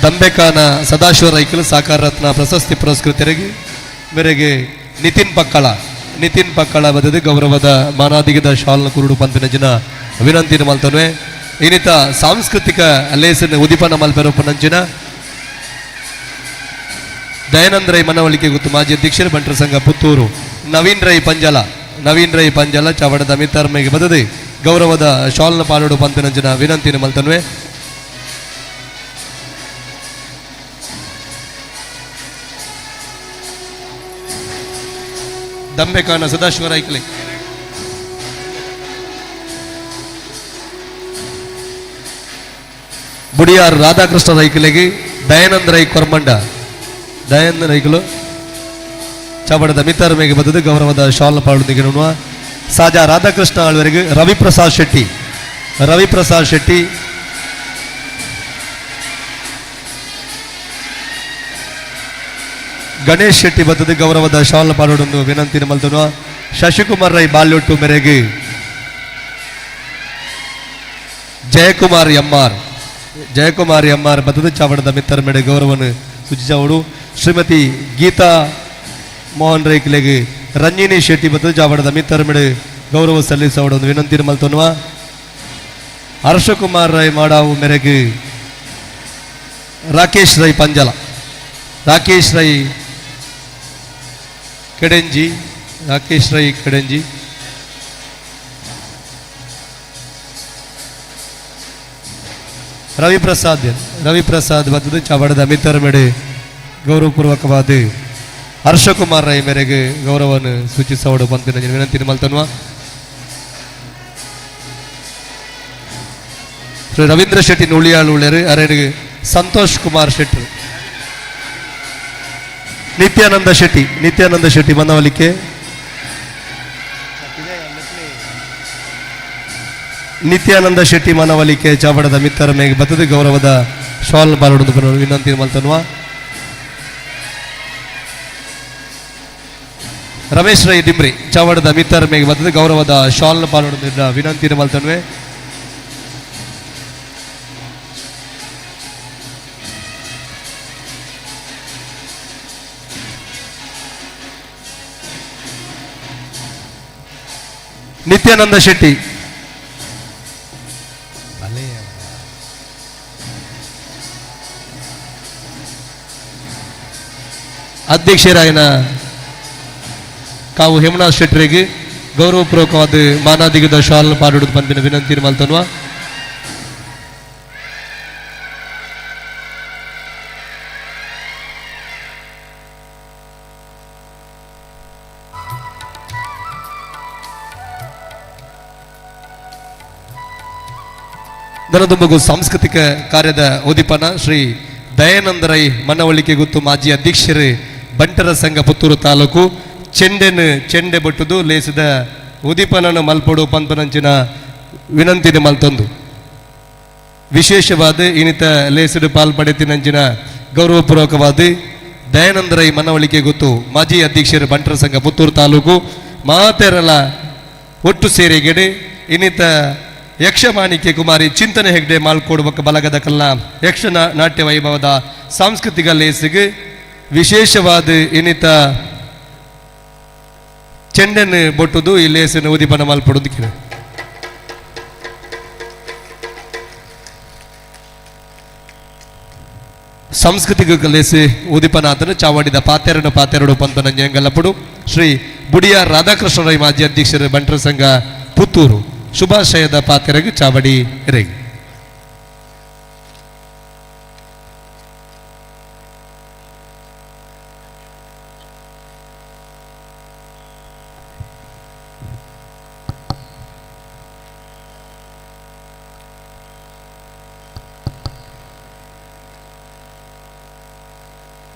C: ದಂಬೆಕಾನ ಸದಾಶಿವ ರೈಕಲ್ ಸಾಕಾರ ರತ್ನ ಪ್ರಶಸ್ತಿ ಪುರಸ್ಕೃತರಿಗೆ ಮೇರೆಗೆ ನಿತಿನ್ ಪಕ್ಕಳ ಬದದು ಗೌರವದ ಮಾನಾದಿಗದ ಶಾಲ್ನ ಕುರುಡು ಪಂಪಿನ ಜನ ವಿನಂತಿನ ಮಲ್ತನ್ವೆ ಇನ್ನಿತ ಸಾಂಸ್ಕೃತಿಕ ಲೇಸನ್ ಉದಿಪನ ಮಲ್ಪೆರೊಪ್ಪನಂಚಿನ ದಯಾನಂದ ರೈ ಮನವಳಿಕೆ ಗುತ್ತು ಮಾಜಿ ಅಧ್ಯಕ್ಷರು ಬಂಟರ ಸಂಘ ಪುತ್ತೂರು ನವೀನ್ ರೈ ಪಂಜಲ ಚವಡದ ಮಿತ್ತರ್ಮೆಗೆ ಬದದೆ ಗೌರವದ ಶಾಲ್ನ ಪಾಲೋಡು ಪಂಪಿನಂಚಿನ ವಿನಂತಿನ ಮಲ್ತನ್ವೆ
A: ದಮ್ಮೆಕಾನ ಸದಾಶಿವ ರೈಕಲೆ ಬುಡಿಯಾರ್ ರಾಧಾಕೃಷ್ಣ ರೈಕಲೆಗೆ ದಯಾನಂದ ರೈ ಕೊರ್ಮಂಡ ದಯಾನಂದ ರೈಕಲು ಚಾಬಡದ ಮಿತಾರ ಮೇಗೆ ಬದದು ಗೌರವದ ಶಾಲ್ ಪಾಡುದಿಗೆ ನೋಡುವ ಸಾಜಾ ರಾಧಾಕೃಷ್ಣ ಆಳ್ವರೆಗೆ ರವಿಪ್ರಸಾದ್ ಶೆಟ್ಟಿ ಗಣೇಶ್ ಶೆಟ್ಟಿ ಬದದು ಗೌರವದ ಶಾಲ್ ಪಾಡೋದೊಂದು ವಿನಂತಿನ ಮಲ್ತನು ಶಶಿಕುಮಾರ್ ರೈ ಬಾಲ್ಯೊಟ್ಟು ಮೇರೆಗೆ ಜಯಕುಮಾರ್ ಎಮ್ಮಾರ್ ಬದದು ಚಾವಡದ ಮಿತ್ತರ ಮೇಡೆ ಗೌರವವನ್ನು ಸೂಚಿಸವಡು ಶ್ರೀಮತಿ ಗೀತಾ ಮೋಹನ್ ರೈಕ್ಲೆಗೆ ರಂಜಿನಿ ಶೆಟ್ಟಿ ಬದದು ಚಾವಡದ ಮಿತ್ತರ ಮೇಡೆ ಗೌರವ ಸಲ್ಲಿಸವಡು ಒಂದು ವಿನಂತಿನ ಮಲ್ತನುವ ಹರ್ಷಕುಮಾರ್ ರೈ ಮಾಡಾವು ಮೇರೆಗೆ ರಾಕೇಶ್ ರೈ ಪಂಜಲ ರಾಕೇಶ್ ರೈ ಕಡೆಂಜಿ ರವಿಪ್ರಸಾದ್ ಬದದು ಚಾವಡದ ಮಿತ್ತರ ಮೇಡೆ ಗೌರವಪೂರ್ವಕವಾದ ಹರ್ಷಕುಮಾರ್ ರೈ ಮೇರೆಗೆ ಗೌರವವನ್ನು ಸೂಚಿಸೋಡು ಬಂತು ವಿನಂತಿನ ಮಲ್ತನ್ವ ಶ್ರೀ ರವೀಂದ್ರ ಶೆಟ್ಟಿ ನುಳಿಯಾಳು ಉಳ್ಳೆರು ಅರೆಗೆ ಸಂತೋಷ್ ಕುಮಾರ್ ಶೆಟ್ರು ನಿತ್ಯಾನಂದ ಶೆಟ್ಟಿ ಮನವಲಿಕೆ ನಿತ್ಯಾನಂದ ಶೆಟ್ಟಿ ಮನವಲಿಕೆ ಚಾವಡದ ಮಿತ್ತರ ಮೇಗೆ ಬತ್ತದ ಗೌರವದ ಶಾಲ್ ಬಾಲೋಡು ವಿನಂತಿ ಮಲ್ತನ್ವ ರಮೇಶ್ ರೈ ಡಿಮ್ರಿ ಚಾವಡದ ಮಿತ್ತರ ಮೇಗೆ ಬತ್ತದ ಗೌರವದ ಶಾಲ್ ಬಾಲೋಡು ವಿನಂತಿ ಮಲ್ತನ್ವೆ ನಿತ್ಯಾನಂದ ಶೆಟ್ಟಿ ಅಧ್ಯಕ್ಷರಾಯನ ಕಾವು ಹೇಮನಾಥ್ ಶೆಟ್ಟರಿಗೆ ಗೌರವಪೂರ್ವಕವಾದ ಮಾನಾದಿಗದ ಶಾಲ್ ಪಾಡುವುದು ಪಂಪಿನ ವಿನಂತಿ ಮಲ್ತನ್ವ ದನದುಂಬಗು ಸಾಂಸ್ಕೃತಿಕ ಕಾರ್ಯದ ಉದ್ದೀಪನ ಶ್ರೀ ದಯಾನಂದ ರೈ ಮನವಳಿಕೆ ಗುತ್ತು ಮಾಜಿ ಅಧ್ಯಕ್ಷರು ಬಂಟರ ಸಂಘ ಪುತ್ತೂರು ತಾಲೂಕು ಚೆಂಡೆ ಬಟ್ಟುದು ಲೇಸಿದ ಉದ್ದೀಪನನ್ನು ಮಲ್ಪಡು ಪಂಪನಂಚಿನ ವಿನಂತಿನ ಮಲ್ತೊಂದು ವಿಶೇಷವಾದ ಇನಿತ ಲೇಸಿದ ಪಾಲ್ಪಡೆತಿನಂಚಿನ ಗೌರವಪೂರ್ವಕವಾದ ದಯಾನಂದ ರೈ ಮನವಳಿಕೆ ಗುತ್ತು ಮಾಜಿ ಅಧ್ಯಕ್ಷರು ಬಂಟರ ಸಂಘ ಪುತ್ತೂರು ತಾಲೂಕು ಮಾತೆರಲ ಒಟ್ಟು ಸೇರಿಗೆಡೆ ಇನಿತ ಯಕ್ಷಮಾಣಿಕೆ ಕುಮಾರಿ ಚಿಂತನೆ ಹೆಗ್ಡೆ ಮಾಲ್ಕೋಡುವ ಬಲಗದ ಕಲ್ಲ ಯಕ್ಷ ನಾಟ್ಯ ವೈಭವದ ಸಾಂಸ್ಕೃತಿಕ ಲೇಸಿಗೆ ವಿಶೇಷವಾದ ಇನಿತ ಚೆಂಡನ್ನು ಬೊಟ್ಟುದು ಈ ಲೇಸಿನ ಉದ್ದೀಪನ ಮಾಲ್ಪಡುವುದಕ್ಕೆ ಸಾಂಸ್ಕೃತಿಕ ಲೇಸಿ ಉದ್ದೀಪನಾಥನು ಚಾವಾಡಿದ ಪಾತೆರಡು ಪಂಪನಂಜಂಗಲ್ಲಪಡು ಶ್ರೀ ಬುಡಿಯಾರ್ ರಾಧಾಕೃಷ್ಣ ರೈ ಮಾಜಿ ಅಧ್ಯಕ್ಷರು ಬಂಟರ ಸಂಘ ಪುತ್ತೂರು ಶುಭಾಶಯದ ಪಾತೆರೆಗೆ ಚಾವಡಿ ರೇಗಿ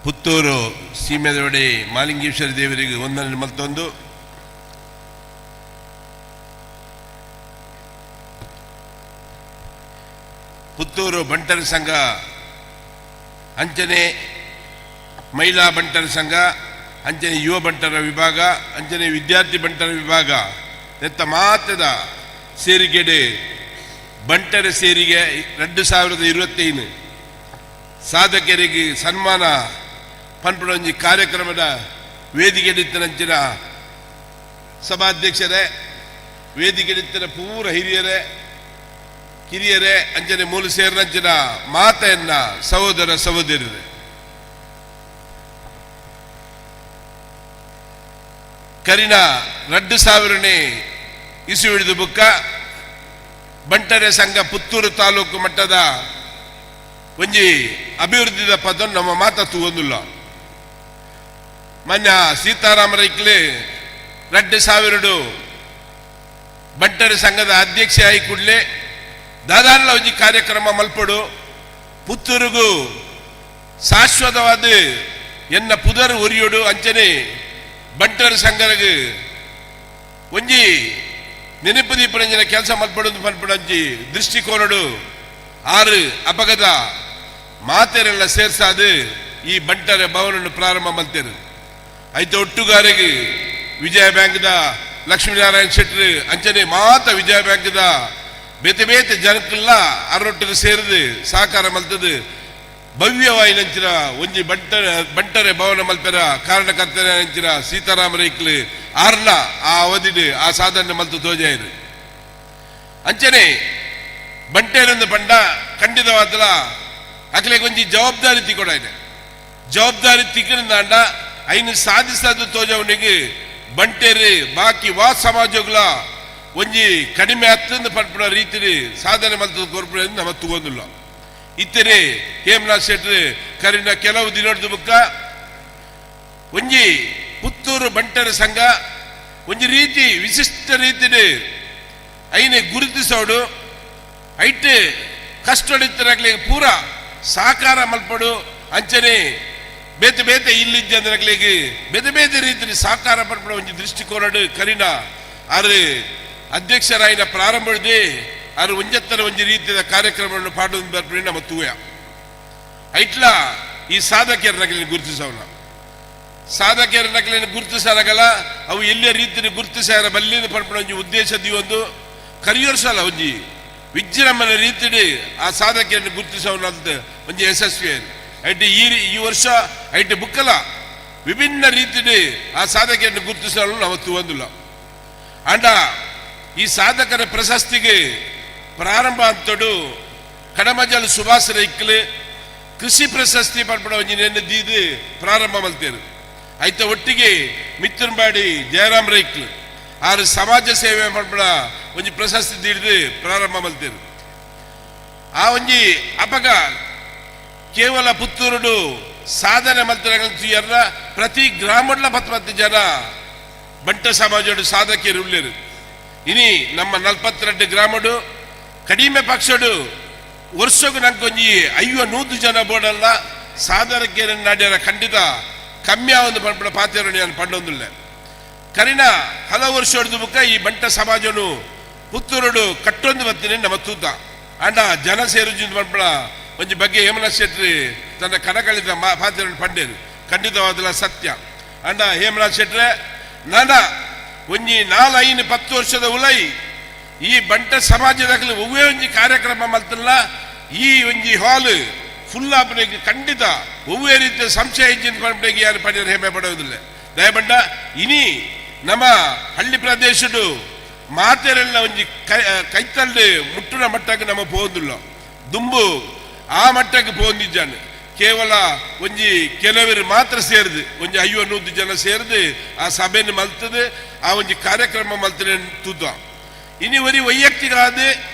D: ಪುತ್ತೂರು ಸೀಮೆದೊಡೆ ಮಾಲಿಂಗೇಶ್ವರ ದೇವರಿಗೆ ವಂದನೆ ಮತ್ತೊಂದು ಪುತ್ತೂರು ಬಂಟರ ಸಂಘ ಅಂಚನೆ ಮಹಿಳಾ ಬಂಟರ ಸಂಘ ಅಂಚನೆ ಯುವ ಬಂಟರ ವಿಭಾಗ ಅಂಚನೆ ವಿದ್ಯಾರ್ಥಿ ಬಂಟರ ವಿಭಾಗ ನೆತ್ತ ಮಾತ್ರದ ಸೇರಿಕೆಡೆ ಬಂಟರ ಸೇರಿಗೆ 2025 ಸಾಧಕರಿಗೆ ಸನ್ಮಾನ ಪನ್ಪಡೊಂಜಿ ಕಾರ್ಯಕ್ರಮದ ವೇದಿಕೆಡಿತ್ತನಂಚಿನ ಸಭಾಧ್ಯಕ್ಷರೇ ವೇದಿಕೆಡಿತ್ತಿನ ಪೂರ ಕಿರಿಯರೇ ಅಂಚನೆ ಮೂಲ ಸೇರಿನಂಚಿನ ಮಾತೆಯನ್ನ ಸಹೋದರ ಸಹೋದರರೇ ಕರಿನ 2000ನೇ ಇಸುವಿಡಿದು ಬುಕ್ಕ ಬಂಟರೆ ಸಂಘ ಪುತ್ತೂರು ತಾಲೂಕು ಮಟ್ಟದ ಒಂಜಿ ಅಭಿವೃದ್ಧಿದ ಪದ ನಮ್ಮ ಮಾತತ್ತು ಒಂದಿಲ್ಲ ಮೊನ್ನೆ ಸೀತಾರಾಮ ರೈಕ್ಲೆ 2000 ಬಂಟರ ಸಂಘದ ಅಧ್ಯಕ್ಷ ಆಗಿ ಕೂಡಲೇ ದಾದಾನ್ಲ ಒಂಜಿ ಕಾರ್ಯಕ್ರಮ ಮಲ್ಪಡು ಪುತ್ತೂರಿಗೂ ಶಾಶ್ವತವಾದ ಎನ್ನ ಪುದರ್ ಒರಿಯೋಡು ಅಂಚನೆ ಬಂಟರ ಸಂಘರಿಗೆ ಒಂಜಿ ನೆನಪು ದೀಪರಂಜನ ಕೆಲಸ ಮಲ್ಪಡೋದು ಮಲ್ಪಡಂಜಿ ದೃಷ್ಟಿಕೋನಡು 6 ಅಪಘಾತ ಮಾತೆರೆಲ್ಲ ಸೇರ್ಸಾದು ಈ ಬಂಟರ ಭವನ ಪ್ರಾರಂಭ ಮಲ್ತೇರು ಐತೆ ಒಟ್ಟುಗಾರಿಗೆ ವಿಜಯ ಬ್ಯಾಂಕ್ದ ಲಕ್ಷ್ಮೀನಾರಾಯಣ ಶೆಟ್ಟಿ ಅಂಚನೆ ಮಾತ ವಿಜಯ ಬ್ಯಾಂಕ್ದ ಬೇತೆ ಬೇತೆ ಜನಕ್ಕೆಲ್ಲ ಅರೊಟ್ಟಿಗೆ ಸೇರಿದು ಸಹಕಾರ ಮಲ್ತದು ಭವ್ಯವಾಯಿ ನಂಚಿನ ಒಂಜಿ ಬಂಟರೆ ಭವನ ಮಲ್ಪೆರ ಕಾರಣಕರ್ತನ ನಂಚಿನ ಸೀತಾರಾಮ ರೈಕ್ಲು ಆರ್ನ ಆ ಅವಧಿಡು ಆ ಸಾಧನೆ ಮಲ್ತು ತೋಜಾಯಿರು ಅಂಚನೆ ಬಂಟೇರಂದು ಪಂಡ ಖಂಡಿತವಾದಲ ಅಕ್ಲೆಗೆ ಒಂಜಿ ಜವಾಬ್ದಾರಿ ತಿಕ್ಕೊಡಾಯ್ನೆ ಜವಾಬ್ದಾರಿ ತಿಕ್ಕಿಂದಾಂಡ ಐನು ಸಾಧಿಸದು ತೋಜವನಿಗೆ ಬಂಟೇರು ಬಾಕಿ ವಾ ಸಮಾಜಗಳ ಒಂಜಿ ಕಡಿಮೆ ಹತ್ತಂದು ಪಡ್ಪಡ ರೀತಿ ಸಾಧನೆ ಮಲ್ತದ ಕೊರ್ಪಡೆ ನಮ್ಮ ತಗೊಂದಿಲ್ಲ ಇತ್ತರೆ ಹೇಮನಾಥ್ ಶೆಟ್ಟಿ ಕರಿನ ಕೆಲವು ದಿನದ ಬುಕ್ಕ ಒಂಜಿ ಪುತ್ತೂರು ಬಂಟರ ಸಂಘ ಒಂಜಿ ರೀತಿ ವಿಶಿಷ್ಟ ರೀತಿ ಐನೆ ಗುರುತಿಸೋಡು ಐಟ್ ಕಷ್ಟಡಿತ್ತರಾಗ್ಲಿ ಪೂರ ಸಾಕಾರ ಮಲ್ಪಡು ಅಂಚನೆ ಬೇತೆ ಬೇತೆ ಇಲ್ಲಿದ್ದ ಜನಗಳಿಗೆ ಬೇತೆ ಬೇತೆ ರೀತಿ ಸಾಕಾರ ಪಡ್ಪಡ ಒಂಜಿ ದೃಷ್ಟಿಕೋನಡು ಕರಿನ ಆರು ಅಧ್ಯಕ್ಷರಾಯಿನ ಪ್ರಾರಂಭದೇ ಆರು ಒಂಜತ್ತರ ಒಂಜಿ ರೀತಿಯ ಕಾರ್ಯಕ್ರಮವನ್ನು ಪಾಡೋದು ಬರ್ಪಡಿ ನಮ್ಮ ತೂಯ ಐಟ್ಲ ಈ ಸಾಧಕಿಯರ ನಕಲಿನ ಗುರುತಿಸೋಣ ಸಾಧಕಿಯರ ನಕಲಿನ ಗುರುತಿಸಾಗಲ್ಲ ಅವು ಎಲ್ಲೇ ರೀತಿಯ ಗುರುತಿಸಾರ ಬಲ್ಲಿನ ಪಡ್ಪಡ ಒಂಜಿ ಉದ್ದೇಶದಿ ಒಂದು ಕರಿಯೋರ್ಸಲ್ಲ ಒಂಜಿ ವಿಜೃಂಭಣ ರೀತಿ ಆ ಸಾಧಕಿಯನ್ನು ಗುರುತಿಸೋಣ ಅಂತ ಒಂಜಿ ಯಶಸ್ವಿ ಐಟಿ ಈ ವರ್ಷ ಐಟಿ ಬುಕ್ಕಲ ವಿಭಿನ್ನ ರೀತಿ ಆ ಸಾಧಕಿಯನ್ನು ಗುರುತಿಸಲು ನಾವು ತೂವಂದಿಲ್ಲ ಅಂಡ ಈ ಸಾಧಕರ ಪ್ರಶಸ್ತಿಗೆ ಪ್ರಾರಂಭ ಅಂತಡು ಕಡಮಜಲ್ ಸುಭಾಷ್ ರೈಕ್ಲು ಕೃಷಿ ಪ್ರಶಸ್ತಿ ಪಡ್ಪಡ ಒಂಜಿ ನೆನ್ನದೀದು ಪ್ರಾರಂಭ ಮಲ್ತೇರು ಐತ ಒಟ್ಟಿಗೆ ಮಿತ್ರನ್ಬಾಡಿ ಜಯರಾಮ್ ರೈಕ್ಲು ಆರು ಸಮಾಜ ಸೇವೆ ಪಡ್ಪಡ ಒಂಜಿ ಪ್ರಶಸ್ತಿ ನೀಡಿದು ಪ್ರಾರಂಭ ಮಲ್ತೇರು ಆ ಒಂಜಿ ಅಪಗ ಕೇವಲ ಪುತ್ತೂರುಡು ಸಾಧನೆ ಮಲ್ತರ ಪ್ರತಿ ಗ್ರಾಮಡ್ಲ 10 ಜನ ಬಂಟ ಸಮಾಜಡು ಸಾಧಕಿಯರು ಉಳ್ಳೇರು ಇನಿ ನಮ್ಮ 42 ಗ್ರಾಮಡು ಕಡಿಮೆ ಪಕ್ಷಡು ವರ್ಷಗೂ ನಂಗೊಂಜಿ 100 ಜನ ಬೋರ್ಡಲ್ಲ ಸಾಧಕರ ನಾಡ್ಯಾರ ಖಂಡಿತ ಕಮ್ಮಿ ಆವೊಂದು ಪಂಪಡ ಪಾತ್ರ ನಾನು ಪಂಡೊಂದಿಲ್ಲ ಕರಿನ ಹಲವು ವರ್ಷ ಹೊಡೆದು ಬುಕ್ಕ ಈ ಬಂಟ ಸಮಾಜನು ಪುತ್ತೂರುಡು ಕಟ್ಟೊಂದು ಬರ್ತೀನಿ ನಮ್ಮ ತೂತ ಅಂಡ ಜನ ಸೇರುಜಿಂದ ಪಂಪಡ ಒಂಜಿ ಬಗ್ಗೆ ಹೇಮನಾಥ್ ಶೆಟ್ಟಿ ತನ್ನ ಕಣಕಳಿತ ಪಾತ್ರ ಪಂಡೇರು ಖಂಡಿತವಾದಲ್ಲ ಸತ್ಯ ಅಂಡ ಹೇಮನಾಥ್ ಶೆಟ್ಟಿ ನಾನ ಒಂಜಿ 4-10 ವರ್ಷದ ಉಲೈ ಈ ಬಂಟ ಸಮಾಜದಾಗಲಿ ಒವ್ವೇ ಒಂಜಿ ಕಾರ್ಯಕ್ರಮ ಮಲ್ತಲ್ಲ ಈ ಒಂಜಿ ಹಾಲ್ ಫುಲ್ ಆಪನೆಗೆ ಖಂಡಿತ ಒವ್ವೇ ರೀತಿಯ ಸಂಶಯ ಇಜ್ಜಿನ ಪಂಪಡೆಗೆ ಯಾರು ಪಡೆಯಲು ಹೆಮ್ಮೆ ಪಡುವುದಿಲ್ಲ ದಯಬಂಡ ಇನಿ ನಮ್ಮ ಹಳ್ಳಿ ಪ್ರದೇಶಡು ಮಾತೆರೆಲ್ಲ ಒಂಜಿ ಕೈತಲ್ಲು ಮುಟ್ಟುನ ಮಟ್ಟಕ್ಕೆ ನಮ್ಮ ಪೋದಿಲ್ಲ ದುಂಬು ಆ ಮಟ್ಟಕ್ಕೆ ಪೋಂದಿದ್ದಾನೆ ಕೇವಲ ಒಂಜಿ ಕೆಲವರು ಮಾತ್ರ ಸೇರಿದು ಒಂಜಿ 100 ಜನ ಸೇರಿದು ಆ ಸಭೆಯನ್ನು ಮಲ್ತದೆ ಆ ಒಂಜಿ ಕಾರ್ಯಕ್ರಮ ಮಲ್ತದೆ ತೂತ ಇನಿ ಒರಿ ವೈಯಕ್ತಿಕ ಆದ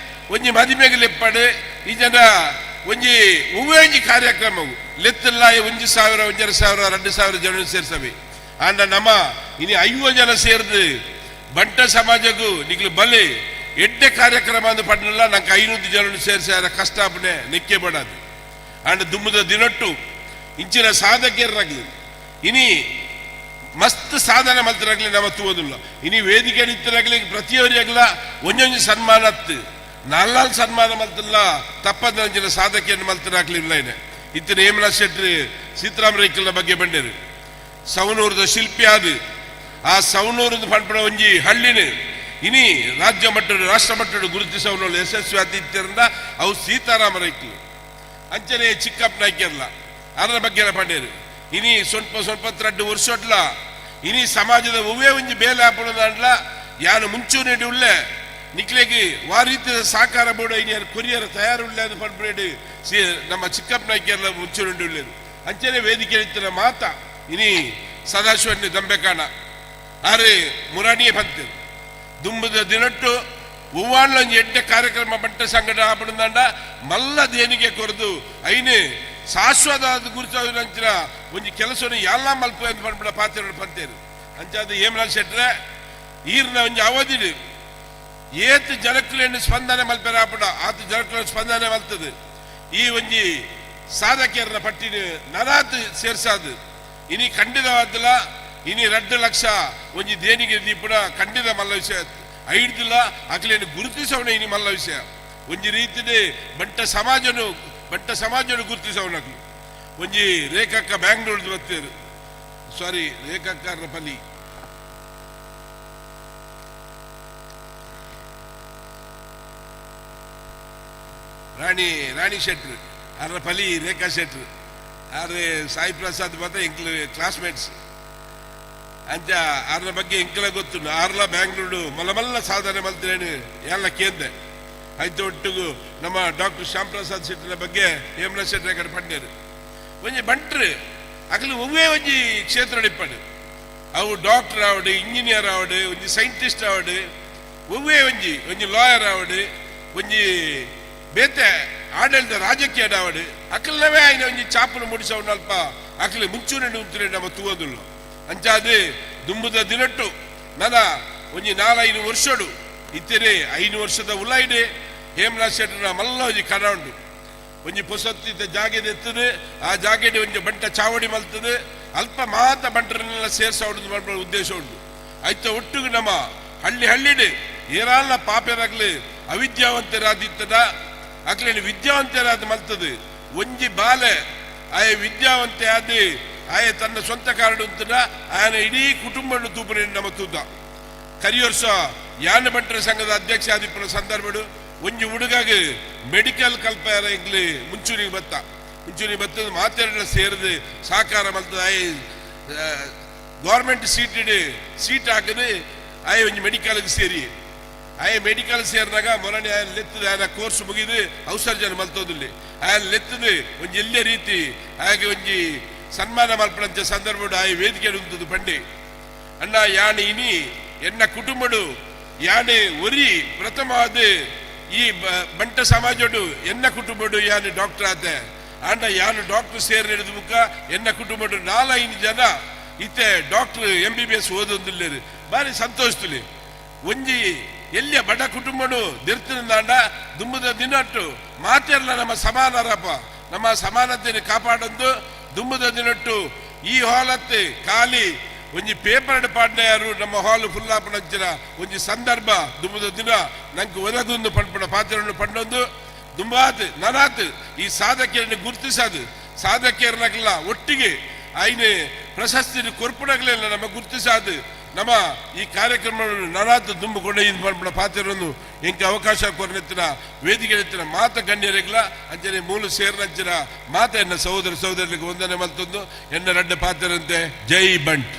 D: ಒಂಜಿ ಮದಿಮೆಗೆ ಲೆಪ್ಪಡೆ ಈ ಜನ ಒಂಜಿ ಒವ್ವೇ ಒಂಜಿ ಕಾರ್ಯಕ್ರಮವು ಲೆತ್ತಲ್ಲ 1,000 1,500 2,000 ಜನ ಸೇರ್ಸವೆ ಅಂಡ ನಮ್ಮ ಇನಿ 50 ಜನ ಸೇರಿದು ಬಂಟ ಸಮಾಜಕ್ಕೂ ನಿಗ್ಲು ಬಲೆ ಎಡ್ಡೆ ಕಾರ್ಯಕ್ರಮ ಅಂದು ಪಡ್ನಲ್ಲ ನಂಗೆ 500 ಜನ ಸೇರಿಸಾರ ಕಷ್ಟ ಅಪ್ಪನೆ ನೆಕ್ಕೆ ಬಡದು ಅಂಡ್ ದುಮ್ಮದ ದಿನಟ್ಟು ಇಂಚಿನ ಸಾಧಕರಾಗ್ಲಿ ಇನಿ ಮಸ್ತ್ ಸಾಧನೆ ಮಲ್ತರಾಗ್ಲಿ ನಮ್ಮ ತೂವದಿಲ್ಲ ಇನಿ ವೇದಿಕೆ ನಿತ್ತರಾಗ್ಲಿ ಪ್ರತಿಯೊರಿಯಾಗಲ ಒಂಜೊಂಜಿ ಸನ್ಮಾನ ನಾಲ್ ಸನ್ಮಾನ ಮಲ್ತಲ್ಲ ತಪ್ಪದಂಜಿನ ಸಾಧಕಿಯನ್ನು ಮಲ್ತರಾಗ್ಲಿಲ್ಲ ಏನೆ ಇತ್ತಿನ ಹೇಮನಾಥ್ ಶೆಟ್ಟಿ ಸೀತಾರಾಮ ರೈಕಲ್ನ ಬಗ್ಗೆ ಬಂಡೇರು ಸವನೂರದ ಶಿಲ್ಪಿ ಆದು ಆ ಸವನೂರದ ಪಂಪಡ ಒಂಜಿ ಹಳ್ಳಿನ ಇನಿ ರಾಜ್ಯ ಮಟ್ಟದ ರಾಷ್ಟ್ರ ಮಟ್ಟದ ಗುರುತಿಸವನು ಯಶಸ್ವಿ ಆದಿತ್ಯರಿಂದ ಅವು ಸೀತಾರಾಮ ರೈಕಲ್ ಅಂಚನೆ ಚಿಕ್ಕಪ್ಪ ನಾಯ್ಕರ್ಲ ಅದರ ಬಗ್ಗೆ ಪಂಡೇರು ಇನಿ ಸ್ವಲ್ಪ 2 ವರ್ಷ ಇನಿ ಸಮಾಜದ ಒವ್ವೇ ಒಂಜಿ ಬೇಲೆ ಹಾಪಡೋದಾಂಡ್ಲ ಯಾನು ಮುಂಚೂಣಿ ಉಳ್ಳೆ ನಿಕ್ಲೆಗೆ ವಾ ರೀತಿಯ ಸಾಕಾರ ಬೋರ್ಡ್ ಇನಿ ಕೊರಿಯರ್ ತಯಾರುಳ್ಳೆ ಅದು ಪಂಪೇಡು ನಮ್ಮ ಚಿಕ್ಕಪ್ಪ ನಾಯ್ಕರ್ಲ ಮುಂಚೂಣಿ ಉಳ್ಳೇದು ಅಂಚನೆ ವೇದಿಕೆ ಇತ್ತಿನ ಮಾತ ಇನಿ ಸದಾಶಿವಣ್ಣಿ ದಂಬೆಕಾಣ ಆರೆ ಮುರಾಣಿಯೇ ಬಂತೇರು ದುಂಬದ ದಿನಟ್ಟು ಒವ್ವಾಣ್ಲ ಒಂಜಿ ಎಡ್ಡೆ ಕಾರ್ಯಕ್ರಮ ಬಂಟ ಸಂಘಟ ಹಾಪಡಂದಾಂಡ ಮಲ್ಲ ದೇನಿಗೆ ಕೊರದು ಐನು ಶಾಶ್ವತವಾದ ಗುರುತಿನ ಒಂಜಿ ಕೆಲಸವನ್ನು ಎಲ್ಲ ಮಲ್ಪ ಅಂತ ಪಂಪಡ ಪಾತ್ರ ಪಂತೇರು ಅಂಚಾದ ಹೇಮನಾಥ್ ಶೆಟ್ಟಿ ಈರ್ನ ಒಂಜಿ ಅವಧಿಡ್ ಏತ್ ಜನಕ್ಕುಲೆಂಡು ಸ್ಪಂದನೆ ಮಲ್ಪೆರ ಆಪುಂಡ ಆತು ಜನಕ್ಕುಲ ಸ್ಪಂದನೆ ಮಲ್ತದು ಈ ಒಂಜಿ ಸಾಧಕರ ಪಟ್ಟಿನ ನನಾತ್ ಸೇರ್ಸಾದು ಇನಿ ಖಂಡಿತವಾದಿಲ್ಲ ಇನಿ 2 ಲಕ್ಷ ಒಂಜಿ ದೇಣಿಗೆ ದೀಪುನ ಖಂಡಿತ ಮಲ್ಲ ವಿಷಯ ಐಡ್ದಿಲ್ಲ ಅಕ್ಲೇನು ಗುರುತಿಸವಣ ಇನಿ ಮಲ್ಲ ವಿಷಯ ಒಂಜಿ ರೀತಿಡೆ ಬಂಟ ಸಮಾಜನು ಗುರುತಿಸವನಕ್ಲು ಒಂಜಿ ರೇಖಕ್ಕ ಬ್ಯಾಂಗ್ಳೂರ್ದು ಬರ್ತೇರು ಸಾರಿ ರೇಖಕ್ಕ ಪಲ್ಲಿ ರಾಣಿ ಶೆಟ್ರು ಅದ್ರ ಪಲಿ ರೇಖಾ ಶೆಟ್ರು ಆದ್ರೆ ಸಾಯಿ ಪ್ರಸಾದ್ ಮಾತ್ರ ಎಂಕ್ಲು ಕ್ಲಾಸ್ಮೇಟ್ಸ್ ಅಂಚ ಅದ್ರ ಬಗ್ಗೆ ಎಂಕ್ಲ ಗೊತ್ತು ಆರ್ಲ ಬ್ಯಾಂಗ್ಳೂರು ಮಲ್ಲ ಸಾಧನೆ ಮಲ್ತೇನು ಎಲ್ಲ ಕೇಂದ್ರ ಆಯ್ತು ಒಟ್ಟಿಗೂ ನಮ್ಮ ಡಾಕ್ಟರ್ ಶ್ಯಾಮ್ ಪ್ರಸಾದ್ ಶೆಟ್ಟಿನ ಬಗ್ಗೆ ಹೇಮರಾಜ್ ಶೆಟ್ಟಿ ಕಡೆ ಪಂಡ್ಯರು ಒಂಜಿ ಬಂಟ್ರು ಅಕಲು ಒವ್ವೇ ಒಂಜಿ ಕ್ಷೇತ್ರ ಇಪ್ಪಡು ಅವು ಡಾಕ್ಟರ್ ಆವಡು ಇಂಜಿನಿಯರ್ ಆವಡು ಒಂಜಿ ಸೈಂಟಿಸ್ಟ್ ಆವಡು ಒವ್ವೇ ಒಂಜಿ ಲಾಯರ್ ಆವಡು ಒಂಜಿ ಬೇತೆ ಆಡಳಿತ ರಾಜಕೀಯ ಆವಡು ಅಕಲ್ನವೇ ಆಯ್ನ ಒಂಜಿ ಚಾಪನು ಮುಡಿಸವನು ಅಲ್ಪ ಅಕಲು ಮುಂಚೂನೆ ಉಂತರೆ ನಮ್ಮ ತೂವದುಲ್ಲ ಅಂಚಾದು ದುಂಬುದ ದಿನಟ್ಟು ನನ ಒಂಜಿ 4-5 ವರ್ಷಡು ಇತ್ತರೆ 5 ವರ್ಷದ ಉಲಾಯ್ಡೆ ಹೇಮರಾಜ್ ಶೆಟ್ಟರ ಮಲ್ಲ ಒಂಜಿ ಕಡ ಉಂಡು ಒಂಜಿ ಪೊಸತ್ತಿದ್ದ ಜಾಗೆದ ಎತ್ತದು ಆ ಜಾಗೆಡೆ ಒಂಜಿ ಬಂಟ ಚಾವಡಿ ಮಲ್ತದು ಅಲ್ಪ ಮಾತ ಬಂಟರನ್ನೆಲ್ಲ ಸೇರ್ಸವಡು ಮಾಡ್ಬೋ ಉದ್ದೇಶ ಉಂಟು ಆಯ್ತ ಒಟ್ಟಿಗೆ ನಮ್ಮ ಹಳ್ಳಿಡೆ ಏರಾಲ್ನ ಪಾಪೆರಾಗ್ಲಿ ಅವಿದ್ಯಾವಂತರಾದಿತ್ತದ ಅಕ್ಲೇನು ವಿದ್ಯಾವಂತರಾದ ಮಲ್ತದು ಒಂಜಿ ಬಾಲೆ ಆಯ ವಿದ್ಯಾವಂತೆ ಆದಿ ಆಯ ತನ್ನ ಸ್ವಂತ ಕಾರಣ ಉಂತದ ಆಯನ ಇಡೀ ಕುಟುಂಬವನ್ನು ತೂಪನೆ ನಮ್ಮ ತೂದ ಕರಿಯೋರ್ಸ ಯಾನ ಬಂಟರ ಸಂಘದ ಅಧ್ಯಕ್ಷ ಆದಿಪ್ಪನ ಸಂದರ್ಭಡು ಒಂಜಿ ಹುಡುಗಾಗ ಮೆಡಿಕಲ್ ಕಲ್ಪಾರ ಎಂಗ್ಲಿ ಮುಂಚೂನಿ ಬತ್ತದ ಮಾತಾಡ ಸೇರಿದು ಸಾಕಾರ ಮಲ್ತದ ಆಯ ಗೌರ್ಮೆಂಟ್ ಸೀಟ್ ಹಾಕದು ಆಯ ಒಂಜಿ ಮೆಡಿಕಲ್ಗೆ ಸೇರಿ ಆಯ ಮೆಡಿಕಲ್ ಸೇರಿದಾಗ ಮೊರನೆ ಆಯನ ಲೆತ್ತದ ಆಯನ ಕೋರ್ಸ್ ಮುಗಿದು ಔಸರ್ಜನೆ ಮಲ್ತೋದಿಲ್ಲ ಆಯನ ಲೆತ್ತದು ಒಂಜಿ ಎಲ್ಲ ರೀತಿ ಹಾಗೆ ಒಂಜಿ ಸನ್ಮಾನ ಮಲ್ಪನಂಚ ಸಂದರ್ಭ ಆಯ ವೇದಿಕೆ ಉಂಟದು ಪಂಡೆ ಅಣ್ಣ ಯಾಣಿ ಇನಿ ಎನ್ನ ಕುಟುಂಬಡು ಯಾಣೆ ಒರಿ ಪ್ರಥಮವಾದ ಈ ಬಂಟ ಸಮಾಜಡು ಎನ್ನ ಕುಟುಂಬಡು ಯಾನು ಡಾಕ್ಟರ್ ಆದ ಅಣ್ಣ ಯಾನು ಡಾಕ್ಟರ್ ಸೇರಿ ಹಿಡಿದ ಮುಖ ಎನ್ನ ಕುಟುಂಬಡು 4-5 ಜನ ಇತ್ತೆ ಡಾಕ್ಟರ್ MBBS ಓದೊಂದಿಲ್ಲ ಬಾರಿ ಸಂತೋಷದಲ್ಲಿ ಒಂಜಿ ಎಲ್ಲಿಯ ಬಡ ಕುಟುಂಬನು ದಿರ್ತನಿಂದಾಂಡ ದುಂಬದ ದಿನಟ್ಟು ಮಾತೆಲ್ಲ ನಮ್ಮ ಸಮಾನರಪ್ಪ ನಮ್ಮ ಸಮಾನತೆಯನ್ನು ಕಾಪಾಡೊಂದು ದುಂಬದ ದಿನಟ್ಟು ಈ ಹಾಲತ್ತೆ ಖಾಲಿ ಒಂಜಿ ಪೇಪರ್ ಪಾಡ್ನೆಯಾರು ನಮ್ಮ ಹಾಲು ಫುಲ್ಲಾಪನಂಚಿನ ಒಂಜಿ ಸಂದರ್ಭ ದುಂಬದ ದಿನ ನಂಗೆ ಒದಗೊಂದು ಪಂಪಣ ಪಾತ್ರವನ್ನು ಪಂಡೊಂದು ದುಂಬಾತ್ ನನಾತ್ ಈ ಸಾಧಕಿಯರನ್ನು ಗುರುತಿಸದು ಸಾಧಕಿಯರನ್ನೆಲ್ಲ ಒಟ್ಟಿಗೆ ಆಯ್ನೆ ಪ್ರಶಸ್ತಿ ಕೊರ್ಪುಡಗಳೆಲ್ಲ ನಮ್ಮ ಗುರುತಿಸಾದು ನಮ್ಮ ಈ ಕಾರ್ಯಕ್ರಮವನ್ನು ನನಾತ್ ದುಂಬು ಕೊಂಡೊಯ್ದು ಪಂಪಣ ಪಾತ್ರವನ್ನು ಎಂಕ ಅವಕಾಶ ಕೊರನೆತ್ತಿನ ವೇದಿಕೆ ಎತ್ತಿನ ಮಾತ ಗಣ್ಯರಿಗಲ ಅಂಚನೆ ಮೂಲ ಸೇರ್ನಂಚಿನ ಮಾತ ಎನ್ನ ಸಹೋದರರಿಗೆ ವಂದನೆ ಮಲ್ತೊಂದು ಎನ್ನ 2 ಪಾತ್ರರಂತೆ ಜೈ ಬಂಟ್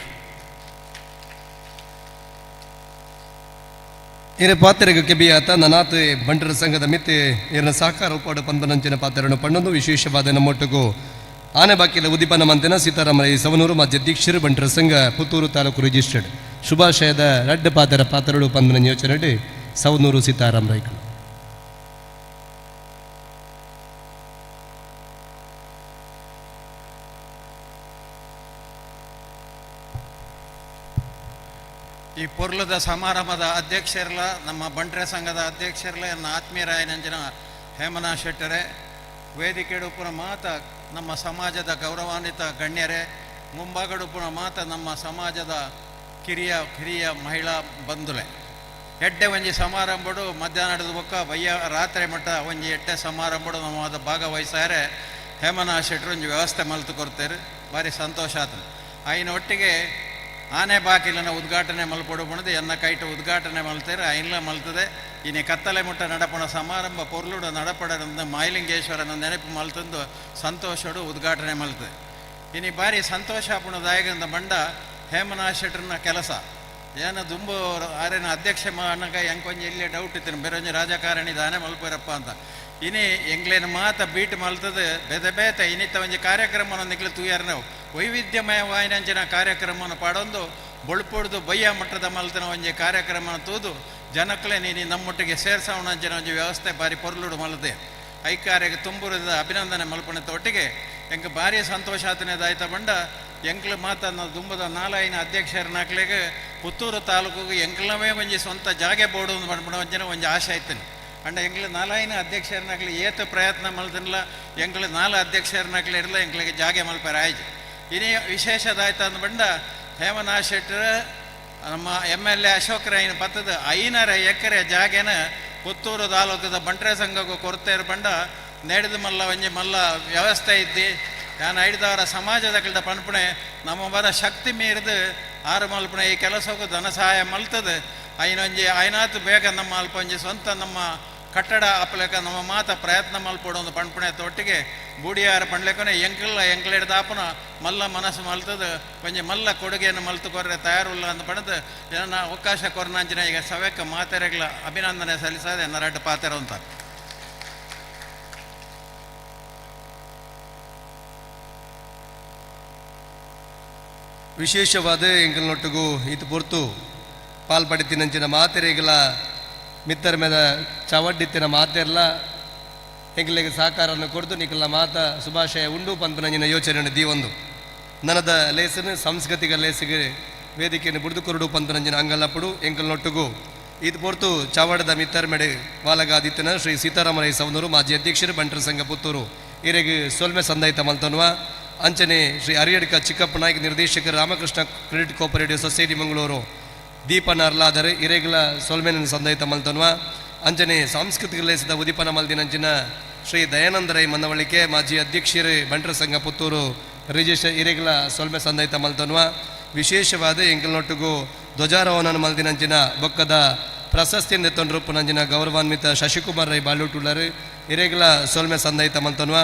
A: ಇರ ಪಾತ್ರೆಗೆ ಕೆಬಿಯಾತ ನನಾತ್ ಬಂಟರ ಸಂಘದ ಮಿತ್ತೆ ಇರನ ಸಹಕಾರ ಉಪಾಡ ಪಂಪನಂಚಿನ ಪಾತ್ರವನ್ನು ಪಣ್ಣೊಂದು ವಿಶೇಷವಾದ ನಮ್ಮೊಟ್ಟಿಗೂ ಆನೆ ಬಾಕಿಲ ಉದಿಪನ ಮಂತೆನ ಸೀತಾರಾಮರೈ ಸವನೂರು ಮಾಜಿ ಅಧ್ಯಕ್ಷರು ಬಂಟರ ಸಂಘ ಪುತ್ತೂರು ತಾಲೂಕು ರಿಜಿಸ್ಟರ್ಡ್ ಶುಭಾಶಯದ 2 ಪಾತ್ರಗಳು ಪಂದನ ಯೋಚನೆ ಸವನೂರು ಸೀತಾರಾಮರೈಗಳು
E: ಈ ಪೊರ್ಲದ ಸಮಾರಂಭದ ಅಧ್ಯಕ್ಷರಲ್ಲ ನಮ್ಮ ಬಂಟ್ರೆ ಸಂಘದ ಅಧ್ಯಕ್ಷರಲ್ಲ ನನ್ನ ಆತ್ಮೀಯರಾಯನಂಜನ ಹೇಮನಾ ಶೆಟ್ಟರೆ ವೇದಿಕೆಡುಪುನ ಮಾತ ನಮ್ಮ ಸಮಾಜದ ಗೌರವಾನ್ವಿತ ಗಣ್ಯರೇ ಮುಂಭಾಗಡುಪುನ ಮಾತ ನಮ್ಮ ಸಮಾಜದ ಕಿರಿಯ ಮಹಿಳಾ ಬಂಧುಲೆ ಎಡ್ಡೆ ಒಂಜಿ ಸಮಾರಂಭಡು ಮಧ್ಯಾಹ್ನದ ಬೊಕ್ಕ ಬಯ್ಯ ರಾತ್ರಿ ಮಟ್ಟ ಒಂಜಿ ಎಡ್ಡೆ ಸಮಾರಂಭಡು ನಮ್ಮ ಭಾಗವಹಿಸಾರೆ ಹೇಮನಾ ಶೆಟ್ಟರು ಒಂಜಿ ವ್ಯವಸ್ಥೆ ಮಲ್ತು ಕೊಡ್ತೇರು ಭಾರಿ ಸಂತೋಷ ಆತ ಆಯ್ನ ಒಟ್ಟಿಗೆ ಆನೆ ಬಾಕಿಲನ ಉದ್ಘಾಟನೆ ಮಲ್ಪಡು ಬಣದು ಎನ್ನ ಕೈಟ ಉದ್ಘಾಟನೆ ಮಲ್ತೇರೆ ಐನ್ಲ ಮಲ್ತದೆ ಇನ್ನು ಕತ್ತಲೆ ಮುಟ್ಟ ನಡಪಣ ಸಮಾರಂಭ ಪೊರ್ಲುಡು ನಡಪಡಂದು ಮಾಯಲಿಂಗೇಶ್ವರನ ನೆನಪು ಮಲ್ತಂದು ಸಂತೋಷಡು ಉದ್ಘಾಟನೆ ಮಲ್ತದೆ ಇನ್ನು ಬಾರಿ ಸಂತೋಷ ಪುಣದಾಯಗಂದ ಬಂಡ ಹೇಮನಾ ಶೆಟ್ಟರ್ನ ಕೆಲಸ ಏನು ದುಂಬು ಆರೇನ ಅಧ್ಯಕ್ಷ ಅನ್ನಗ ಎಂಕೊಂಜಿ ಇಲ್ಲಿ ಡೌಟ್ ಇತ್ತು ಬೇರೊಂಜಿ ರಾಜಕಾರಣಿ ದಾನೆ ಮಲ್ಪರಪ್ಪ ಅಂತ ಇನಿ ಎಂಗ್ಲೇನ ಮಾತ ಬೀಟ್ ಮಲ್ತದೆ ಬೇತ ಇನ್ನಿತ್ತ ಒಂಜಿ ಕಾರ್ಯಕ್ರಮವನ್ನು ನಿಗ್ಲು ತೂಯಾರ ನಾವು ವೈವಿಧ್ಯಮಯವಾಯಿನಂಚಿನ ಕಾರ್ಯಕ್ರಮವನ್ನು ಪಾಡೊಂದು ಬೊಳ್ಪೊಡ್ದು ಬಯ್ಯ ಮಟ್ಟದ ಮಲ್ತನ ಒಂಜಿ ಕಾರ್ಯಕ್ರಮ ತೂದು ಜನಕ್ಕಲೇ ನೀನು ನಮ್ಮೊಟ್ಟಿಗೆ ಸೇರ್ಸವಣಂಚಿನ ಒಂಜಿ ವ್ಯವಸ್ಥೆ ಬಾರಿ ಪೊರ್ಲುಡು ಮಲ್ದೆ ಐಕಾರ್ಯಗೆ ತುಂಬುರದ ಅಭಿನಂದನೆ ಮಲ್ಪಣದ ಒಟ್ಟಿಗೆ ಎಂಗೆ ಭಾರಿ ಸಂತೋಷ ಆತನೇದಾಯ್ತ ಬಂಡ ಎಂಕ್ಲು ಮಾತನ್ನ ದುಂಬದ 4 ಅಧ್ಯಕ್ಷರನ್ನಾಕ್ಲಿಗೆ ಪುತ್ತೂರು ತಾಲೂಕಿಗೆ ಎಂಕ್ಲವೇ ಒಂಜಿ ಸ್ವಂತ ಜಾಗೆ ಬೋಡು ಮಾಡ್ಬಿಡೋ ಒಂಜನ ಒಂಜಿ ಆಶೆ ಆಯ್ತಾನೆ ಅಂಡ ಎಂಗ್ಲ ನಾಲಾಯಿನ ಅಧ್ಯಕ್ಷರನಾಗಲಿ ಏತ ಪ್ರಯತ್ನ ಮಲ್ದಲ್ಲ ಎಂಗ್ಲ ನಾಲ್ ಅಧ್ಯಕ್ಷರನಾಗಲಿ ಇರಲ್ಲ ಎಂಗ್ಲಿಗೆ ಜಾಗೆ ಮಲ್ಪಾರ ಆಯ್ತು ಇನಿ ವಿಶೇಷದಾಯ್ತು ಅಂದ್ಬಂಡ ಹೇಮನಾಥ್ ಶೆಟ್ಟರ್ ನಮ್ಮ MLA ಅಶೋಕ್ ರಾಯನ ಪತ್ತದ 500 ಎಕರೆ ಜಾಗೆನ ಪುತ್ತೂರು ತಾಲೂಕದ ಬಂಟ್ರೆ ಸಂಘಕ್ಕೂ ಕೊರತೆ ಬಂಡ ನಡೆದು ಮಲ್ಲ ಒಂಜಿ ಮಲ್ಲ ವ್ಯವಸ್ಥೆ ಇದ್ದಿ ನಾನು ಐದವರ ಸಮಾಜದ ಪಣಪಣೆ ನಮ್ಮ ಬರ ಶಕ್ತಿ ಮೀರಿದು ಆರು ಮಲ್ಪಣೆ ಈ ಕೆಲಸಕ್ಕೂ ಧನ ಸಹಾಯ ಮಲ್ತದೆ ಐನೊಂಜಿ ಐನಾತು ಬೇಗ ನಮ್ಮ ಅಲ್ಪ ಒಂಜಿ ಸ್ವಂತ ನಮ್ಮ ಕಟ್ಟಡ ಅಪ್ಪಲೆಕ್ಕ ನಮ್ಮ ಮಾತ ಪ್ರಯತ್ನ ಮಲ್ಪಡೋ ಒಂದು ಪಣಪಣೆ ತೊಟ್ಟಿಗೆ ಬೂಡಿಯಾರ ಪಣ್ಲೆಕ್ಕನೆ ಎಂಕ್ಲಿಡ್ದಾಪನ ಮಲ್ಲ ಮನಸ್ಸು ಮಲ್ತದ ಒಂಜಿ ಮಲ್ಲ ಕೊಡುಗೆಯನ್ನು ಮಲ್ತು ಕೊರ್ರೆ ತಯಾರುಲ್ಲ ಅಂತ ಪಡೆದು ನನ್ನ ಅವಕಾಶ ಕೊರ್ನಾಂಚಿನ ಈಗ ಸವ್ಯಕ್ಕೆ ಮಾತೆರೆಗಳ ಅಭಿನಂದನೆ ಸಲ್ಲಿಸದೆ ನರಡ್ಡು ಪಾತೆರ ಅಂತ
A: ವಿಶೇಷವಾದ ಎಂಕಲ್ನೊಟ್ಟಿಗೂ ಇದು ಪೊರ್ತು ಪಾಲ್ಪಡಿತಿನಂಚಿನ ಮಾತೆರೆಗಳ ಮಿತ್ತರ ಮೇಲೆ ಚವಡ್ಡಿತ್ತಿನ ಮಾತೆರ್ಲ ಎಂಕಲಿಗೆ ಸಹಕಾರವನ್ನು ಕೊಡ್ದು ನಿಕಲ್ನ ಮಾತ ಶುಭಾಶಯ ಉಂಡು ಪಂಪನಂಚಿನ ಯೋಚನೆ ದೀವೊಂದು ನನದ ಲೇಸನು ಸಾಂಸ್ಕೃತಿಕ ಲೇಸಿಗೆ ವೇದಿಕೆಯನ್ನು ಬುಡ್ದು ಕೊರಡು ಪಂಪನಂಚಿನ ಅಂಗಲ್ಲಪ್ಪಡು ಎಂಕಲ್ನೊಟ್ಟಿಗೂ ಇದು ಪೊರ್ತು ಚವಡದ ಮಿತ್ತರ ಮೇಡೆ ವಾಲಗಾದಿತ್ತಿನ ಶ್ರೀ ಸೀತಾರಾಮರೈ ಸವನೂರು ಮಾಜಿ ಅಧ್ಯಕ್ಷರು ಬಂಟರ ಸಂಘ ಪುತ್ತೂರು ಇರೆಗೆ ಸೊಲ್ಮೆ ಸಂದಾಯಿತ ಮಲ್ತನ್ವ ಅಂಚನೆ ಶ್ರೀ ಅರಿಯಡ್ಕ ಚಿಕ್ಕಪ್ಪ ನಾಯ್ಕ ನಿರ್ದೇಶಕರು Ramakrishna credit cooperative society Mangaluru ದೀಪನ ಅರ್ಲಾದರೆ ಇರೆಗ್ಲ ಸೊಲ್ಮೆನ ಸಂದಾಯಿತ ಮಲ್ತನ್ವ ಅಂಚನೆ ಸಾಂಸ್ಕೃತಿಕ ಲೇಸಿದ ಉದೀಪನ ಮಲ್ದಿನಂಚಿನ ಶ್ರೀ ದಯಾನಂದ ರೈ ಮನ್ನವಳಿಕೆ ಮಾಜಿ ಅಧ್ಯಕ್ಷರು ಬಂಟರ ಸಂಘ ಪುತ್ತೂರು ರಿಜಿಸ್ಟರ್ ಇರೆಗ್ಲ ಸೊಲ್ಮೆ ಸಂದಾಯಿತ ಮಲ್ತನ್ವ ವಿಶೇಷವಾದ ಎಂಕಲ್ನೊಟ್ಟಿಗೂ ಧ್ವಜಾರೋಹಣ ಮಲ್ದಿನಂಚಿನ ಬೊಕ್ಕದ ಪ್ರಶಸ್ತಿಯನ್ನು ತೊಂಡ್ರೂಪನಂಚಿನ ಗೌರವಾನ್ವಿತ ಶಶಿಕುಮಾರ್ ರೈ ಬಾಳೂಟುಳ್ಳರು ಇರೆಗ್ಲ ಸೊಲ್ಮೆ ಸಂದಾಯಿತ ಮಲ್ತನ್ವ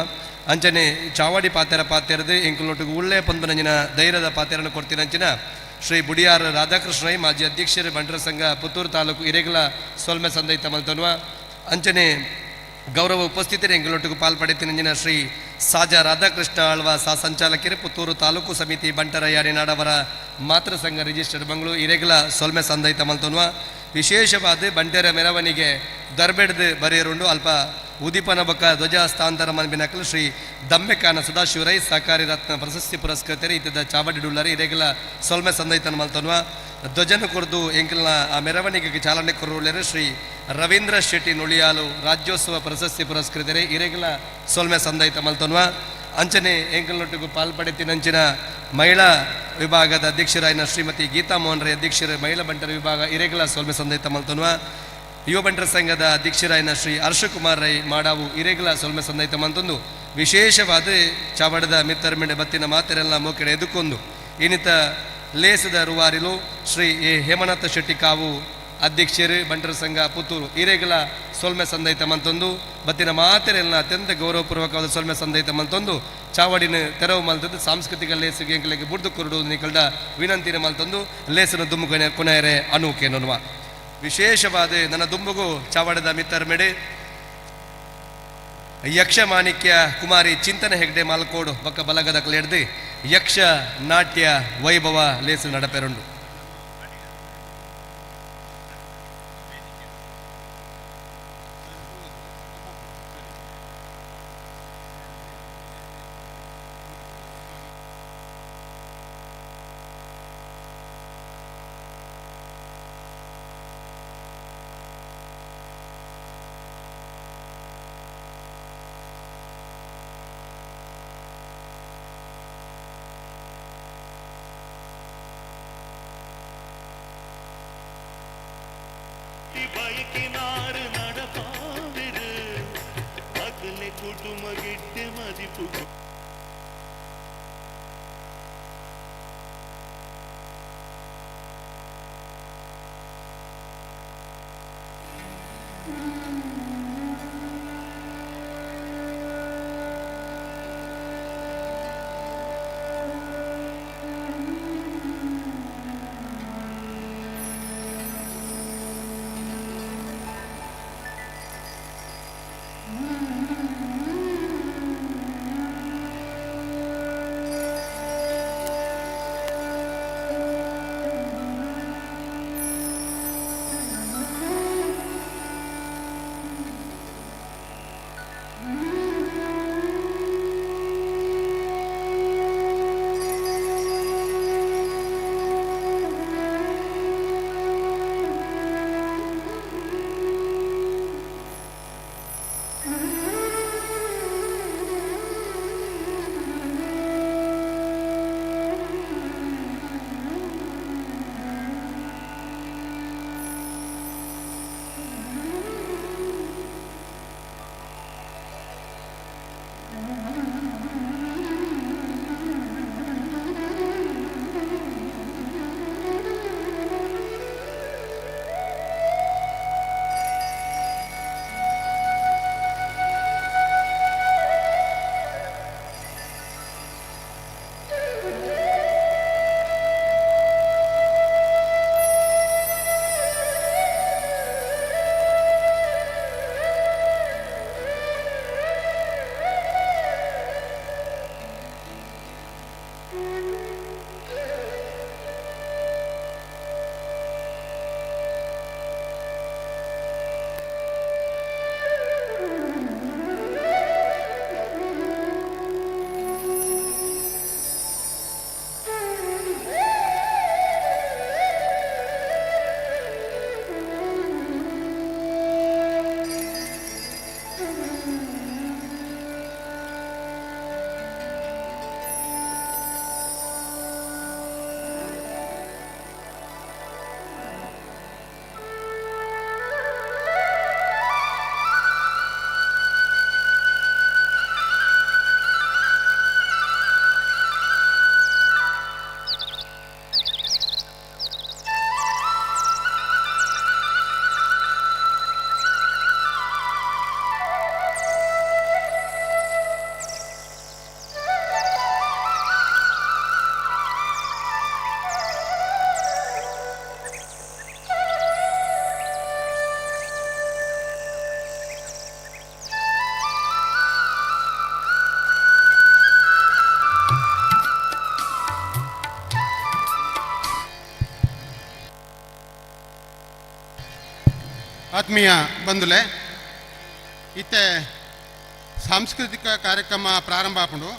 A: ಅಂಚನೆ ಚಾವಾಡಿ ಪಾತೆರದು ಎಂಕಲ್ನೊಟ್ಟಿಗೂ ಉಳ್ಳೆ ಪಂಪನಂಚಿನ ಧೈರ್ಯದ ಪಾತೆರನ್ನು ಕೊಡ್ತಿನಂಚಿನ ಶ್ರೀ ಬುಡಿಯಾರ್ ರಾಧಾಕೃಷ್ಣ ರೈ ಮಾಜಿ ಅಧ್ಯಕ್ಷರು ಬಂಟರ ಸಂಘ ಪುತ್ತೂರು ತಾಲೂಕು ಇರೆಗ್ಲ ಸೊಲ್ಮೆ ಸಂದಾಯಿತ ಮಲ್ತನ್ವ ಅಂಚನೆ ಗೌರವ ಉಪಸ್ಥಿತರು ಎಂಕಲ್ನೊಟ್ಟಿಗೂ ಪಾಲ್ಪಡಿತಿನಂಚಿನ ಶ್ರೀ ಸಾಜಾ ರಾಧಾಕೃಷ್ಣ ಆಳ್ವ ಸಂಚಾಲಕರು ಪುತ್ತೂರು ತಾಲೂಕು ಸಮಿತಿ ಬಂಟರ ಯಾರಿನಾಡವರ ಮಾತೃ ಸಂಘ ರಿಜಿಸ್ಟರ್ ಮಂಗಳೂರು ಇರೆಗ್ಲ ಸೊಲ್ಮೆ ಸಂದಾಯಿತ ಮಲ್ತನ್ವ ವಿಶೇಷವಾದ ಬಂಟೆರ ಮೆರವಣಿಗೆ ದರ್ಬೆಡ್ದು ಬರೆಯರುಂಡು ಅಲ್ಪ ಉದೀಪನ ಬೊಕ್ಕ ಧ್ವಜ ಹಸ್ತಾಂತರ ಮನ್ಬಿನಕಲು ಶ್ರೀ ದಮ್ಮೆಕಾನ ಸದಾಶಿವರೈ ಸಹಕಾರಿ ರತ್ನ ಪ್ರಶಸ್ತಿ ಪುರಸ್ಕೃತರು ಇತ್ತದ ಚಾವಡಿಡುಳ್ಳರು ಇರೆಗ್ಲ ಸೊಲ್ಮೆ ಸಂದಾಯಿತನ ಮಲ್ತನ್ವ ಧ್ವಜನ ಕೊರ್ದು ಎಂಕಲ್ನ ಆ ಮೆರವಣಿಗೆಗೆ ಚಾಲನೆ ಕೊರುಳ್ಳರು ಶ್ರೀ ರವೀಂದ್ರ ಶೆಟ್ಟಿ ನುಳಿಯಾಲು ರಾಜ್ಯೋತ್ಸವ ಪ್ರಶಸ್ತಿ ಪುರಸ್ಕೃತರೆ ಇರೆಗ್ಲ ಸೊಲ್ಮೆ ಸಂದಾಯಿತ ಮಲ್ತನ್ವ ಅಂಚನೆ ಎಂಕಲ್ನೊಟ್ಟಿಗೂ ಪಾಲ್ಪಡಿತಿನಂಚಿನ ಮಹಿಳಾ ವಿಭಾಗದ ಅಧ್ಯಕ್ಷರಾಯಿನ ಶ್ರೀಮತಿ ಗೀತಾ ಮೋಹನ್ ರೈ ಅಧ್ಯಕ್ಷರು ಮಹಿಳಾ ಬಂಟರ ವಿಭಾಗ ಇರೆಗ್ಲ ಸೊಲ್ಮೆ ಸಂದಾಯಿತ ಮಲ್ತನ್ವ ಯುವ ಬಂಟರ ಸಂಘದ ಅಧ್ಯಕ್ಷರಾಯಿನ ಶ್ರೀ ಹರ್ಷಕುಮಾರ್ ರೈ ಮಾಡಾವು ಇರೆಗ್ಲ ಸೊಲ್ಮೆ ಸಂದಾಯಿತ ಮಂತೊಂದು ವಿಶೇಷವಾದ ಚಾವಡದ ಮಿತ್ತರ ಮೆಂಡೆ ಬತ್ತಿನ ಮಾತೆರೆಲ್ಲ ಮೋಕೆಡೆ ಎದುಕೊಂದು ಇನ್ನಿತ ಲೇಸದ ರುವಾರಿಲು ಶ್ರೀ ಎ ಹೇಮನಾಥ ಶೆಟ್ಟಿ ಕಾವು ಅಧ್ಯಕ್ಷರು ಬಂಟರ ಸಂಘ ಪುತ್ತೂರು ಇರೆಗ್ಲ ಸೊಲ್ಮೆ ಸಂದಾಯಿತ ಮಂತೊಂದು ಬತ್ತಿನ ಮಾತೆರೆಲ್ಲ ಅತ್ಯಂತ ಗೌರವಪೂರ್ವಕವಾದ ಸೊಲ್ಮೆ ಸಂದಾಯಿತ ಮಂತೊಂದು ಚಾವಡಿನ ತೆರವು ಮಲ್ತದ್ದು ಸಾಂಸ್ಕೃತಿಕ ಲೇಸಿಗೆ ಎಂಕಲಿಗೆ ಬುಡ್ದು ಕೊರಡು ನಿಕಲ್ಡ ವಿನಂತಿನ ಮಲ್ತೊಂದು ಲೇಸನ ದುಮ್ಮು ಕೊನೆಯರೆ ಅನೂಕೆ ನೋಡುವ ವಿಶೇಷವಾದ ನನ್ನ ದುಂಬುಗು ಚಾವಡದ ಮಿತ್ತರ ಮೇಡೆ ಯಕ್ಷ ಮಾಣಿಕ್ಯ ಕುಮಾರಿ ಚಿಂತನೆ ಹೆಗ್ಡೆ ಮಾಲ್ಕೋಡು ಬಕ್ಕ ಬಲಗದ ಕಲೆಡ್ದು ಯಕ್ಷ ನಾಟ್ಯ ವೈಭವ ಲೇಸು ನಡಪೆರುಂಡು
F: ಬೈಕಿನಾರು ನಡಪಾವಿರು ಅಗಲೆ ಕುಟುಂಬ ಗಿಟ್ಟೆ ಮದಿಪು
B: ಆತ್ಮೀಯ ಬಂಧುಲೆ ಇತ್ತೆ ಸಾಂಸ್ಕೃತಿಕ ಕಾರ್ಯಕ್ರಮ ಪ್ರಾರಂಭ ಆಪುಂಡು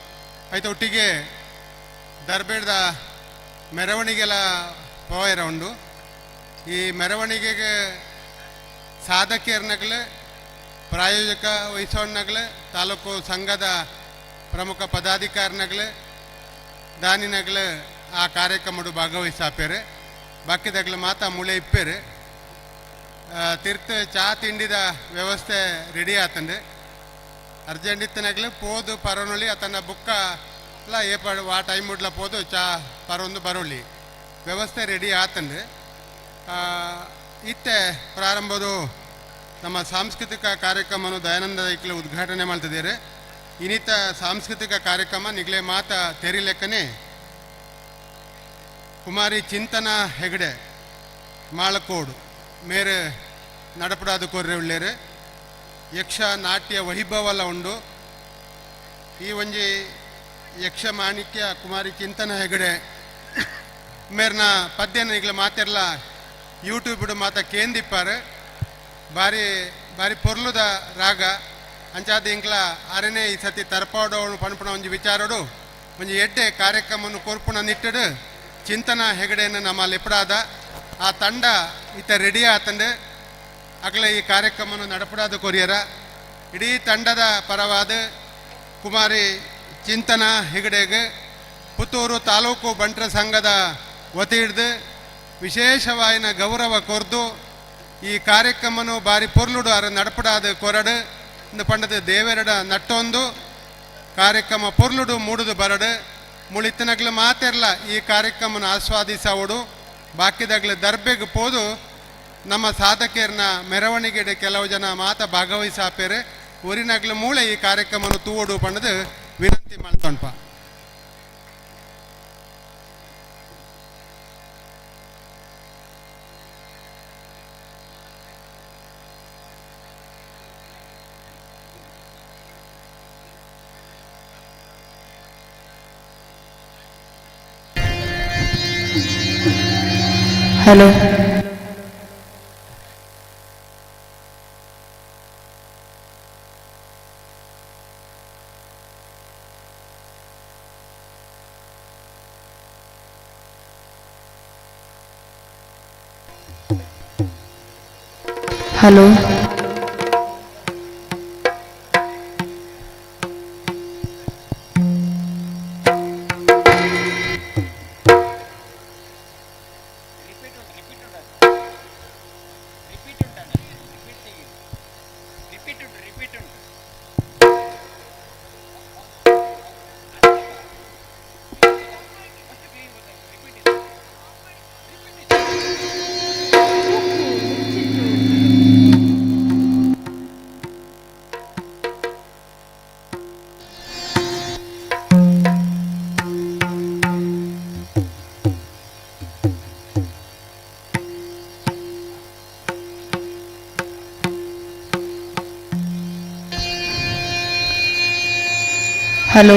B: ಐತೆ ಒಟ್ಟಿಗೆ ದರ್ಬೇಡ್ದ ಮೆರವಣಿಗೆಲ ಪೋಯರ ಉಂಡು ಈ ಮೆರವಣಿಗೆಗೆ ಸಾಧಕಿಯರ್ನಗಲು ಪ್ರಾಯೋಜಕ ವಹಿಸೋಣ್ಣಗಲು ತಾಲೂಕು ಸಂಘದ ಪ್ರಮುಖ ಪದಾಧಿಕಾರಿನಗಲು ದಾನಿನಗಲು ಆ ಕಾರ್ಯಕ್ರಮಡು ಭಾಗವಹಿಸಾಪೇರು ಬಾಕಿದಾಗಲು ಮಾತಾ ಮುಳೆ ಇಪ್ಪೇರು ತಿರ್ತು ಚಾ ತಿಂಡಿದ ವ್ಯವಸ್ಥೆ ರೆಡಿ ಆತಂಡು ಅರ್ಜೆಂಟ್ ಇತ್ತನಾಗಲು ಪೋದು ಪರೋನೊಳಿ ಅತನ ಬುಕ್ಕ ಎಲ್ಲ ಏಪಾಡು ಆ ಟೈಮ್ ಉಡ್ಲ ಪೋದು ಚಾ ಪರೊಂದು ಬರೋಳಿ ವ್ಯವಸ್ಥೆ ರೆಡಿ ಆತಂಡು ಇತ್ತೆ ಪ್ರಾರಂಭದು ನಮ್ಮ ಸಾಂಸ್ಕೃತಿಕ ಕಾರ್ಯಕ್ರಮವನ್ನು ದಯಾನಂದ ಐಕ್ಲು ಉದ್ಘಾಟನೆ ಮಾಡ್ತಿದ್ದೀರಿ ಇನ್ನಿತ ಸಾಂಸ್ಕೃತಿಕ ಕಾರ್ಯಕ್ರಮ ನಿಗಲೇ ಮಾತ ತೆರಿಲೆಕ್ಕನೆ ಕುಮಾರಿ ಚಿಂತನ ಹೆಗಡೆ ಮಾಳಕೋಡು ಮೇರೆ ನಡಪಡಾದ ಕೊರ್ರೆ ಉಳ್ಳೇರು ಯಕ್ಷ ನಾಟ್ಯ ವೈಭವಲ ಉಂಡು ಈ ಒಂಜಿ ಯಕ್ಷ ಮಾಣಿಕ್ಯ ಕುಮಾರಿ ಚಿಂತನ ಹೆಗಡೆ ಮೇರ್ನ ಪದ್ಯನ ಈಗಲ ಮಾತೆರ್ಲ ಯೂಟ್ಯೂಬ್ ಮಾತ ಕೇಂದಿಪ್ಪಾರು ಬಾರಿ ಬಾರಿ ಪೊರ್ಲುದ ರಾಗ ಅಂಚಾದ ಇಂಕ್ಲ ಆರನೇ ಈ ಸತಿ ತರ್ಪಾಡೋನು ಪಣಪಣ ಒಂಜಿ ವಿಚಾರೋಡು ಒಂಜಿ ಎಡ್ಡೆ ಕಾರ್ಯಕ್ರಮವನ್ನು ಕೊರ್ಪುಣ ನಿಟ್ಟಡು ಚಿಂತನ ಹೆಗಡೆಯನ್ನು ನಮ್ಮಲ್ಲಿ ಎಪ್ಪಡಾದ ಆ ತಂಡ ಈತ ರೆಡಿ ಆತಂಡು ಅಗಲ ಈ ಕಾರ್ಯಕ್ರಮವನ್ನು ನಡಪಡಾದ ಕೊರಿಯರ ಇಡೀ ತಂಡದ ಪರವಾದ ಕುಮಾರಿ ಚಿಂತನ ಹೆಗಡೆಗೆ ಪುತ್ತೂರು ತಾಲೂಕು ಬಂಟರ ಸಂಘದ ವತಿ ಹಿಡಿದು ವಿಶೇಷವಾಯಿನ ಗೌರವ ಕೊರ್ದು ಈ ಕಾರ್ಯಕ್ರಮನು ಬಾರಿ ಪೊರ್ಲುಡು ಅರ ನಡಪಡಾದ ಕೊರಡು ಇಂದು ಪಂಡದ ದೇವೆರಡ ನಟ್ಟೊಂದು ಕಾರ್ಯಕ್ರಮ ಪೊರ್ಲುಡು ಮೂಡುದು ಬರಡು ಮುಳಿತನಗ್ಲು ಮಾತೆರ್ಲ ಈ ಕಾರ್ಯಕ್ರಮನ ಆಸ್ವಾದಿಸೋಡು ಬಾಕಿದಾಗ್ಲು ದರ್ಬೆಗೆ ಪೋದು ನಮ್ಮ ಸಾಧಕಿಯರ್ನ ಮೆರವಣಿಗೆಡೆ ಕೆಲವು ಜನ ಮಾತ ಭಾಗವಹಿಸಾಪೇರೆ ಊರಿನಾಗ್ಲು ಮೂಳೆ ಈ ಕಾರ್ಯಕ್ರಮವನ್ನು ತೂವಡು ಪಂಡದು ವಿನಂತಿ ಮಾಡ್ತೊಂಡ್ಪ
G: ಹಲೋ ಹಲೋ ಹಲೋ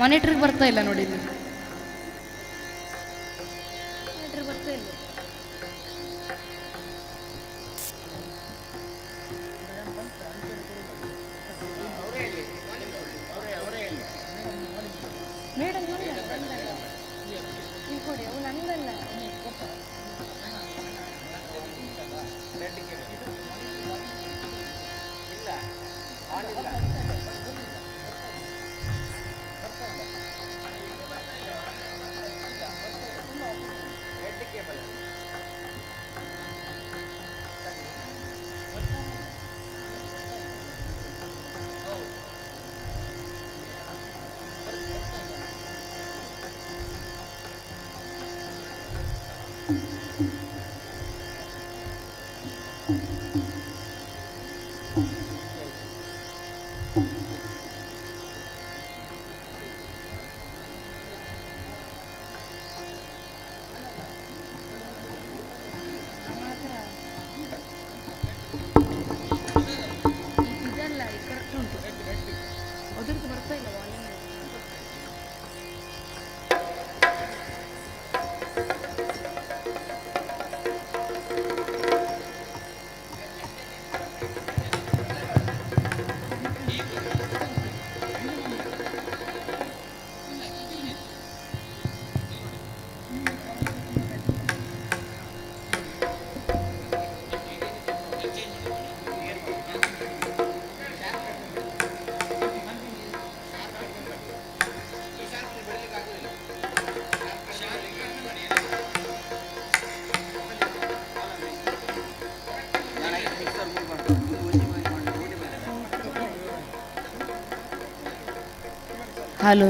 G: ಮಾನಿಟ್ರಿಗೆ ಬರ್ತಾ ಇಲ್ಲ ನೋಡಿ ಇಲ್ಲಿ. ಮಾನಿಟ್ರಿಗೆ ಬರ್ತಾ ಇಲ್ಲ. ಮೇಡಮ್ ನೀವು ಕೊಡಿ, ಅವು ನಂದಲ್ಲ. ಇದಲ್ಲ, ಈ ಕರೆಕ್ಟ್ ಉಂಟು. ಅದ್ರದ್ದು ಬರ್ತಾ ಇಲ್ಲ ವಾಲ್ಯೂಮ್. ಹಲೋ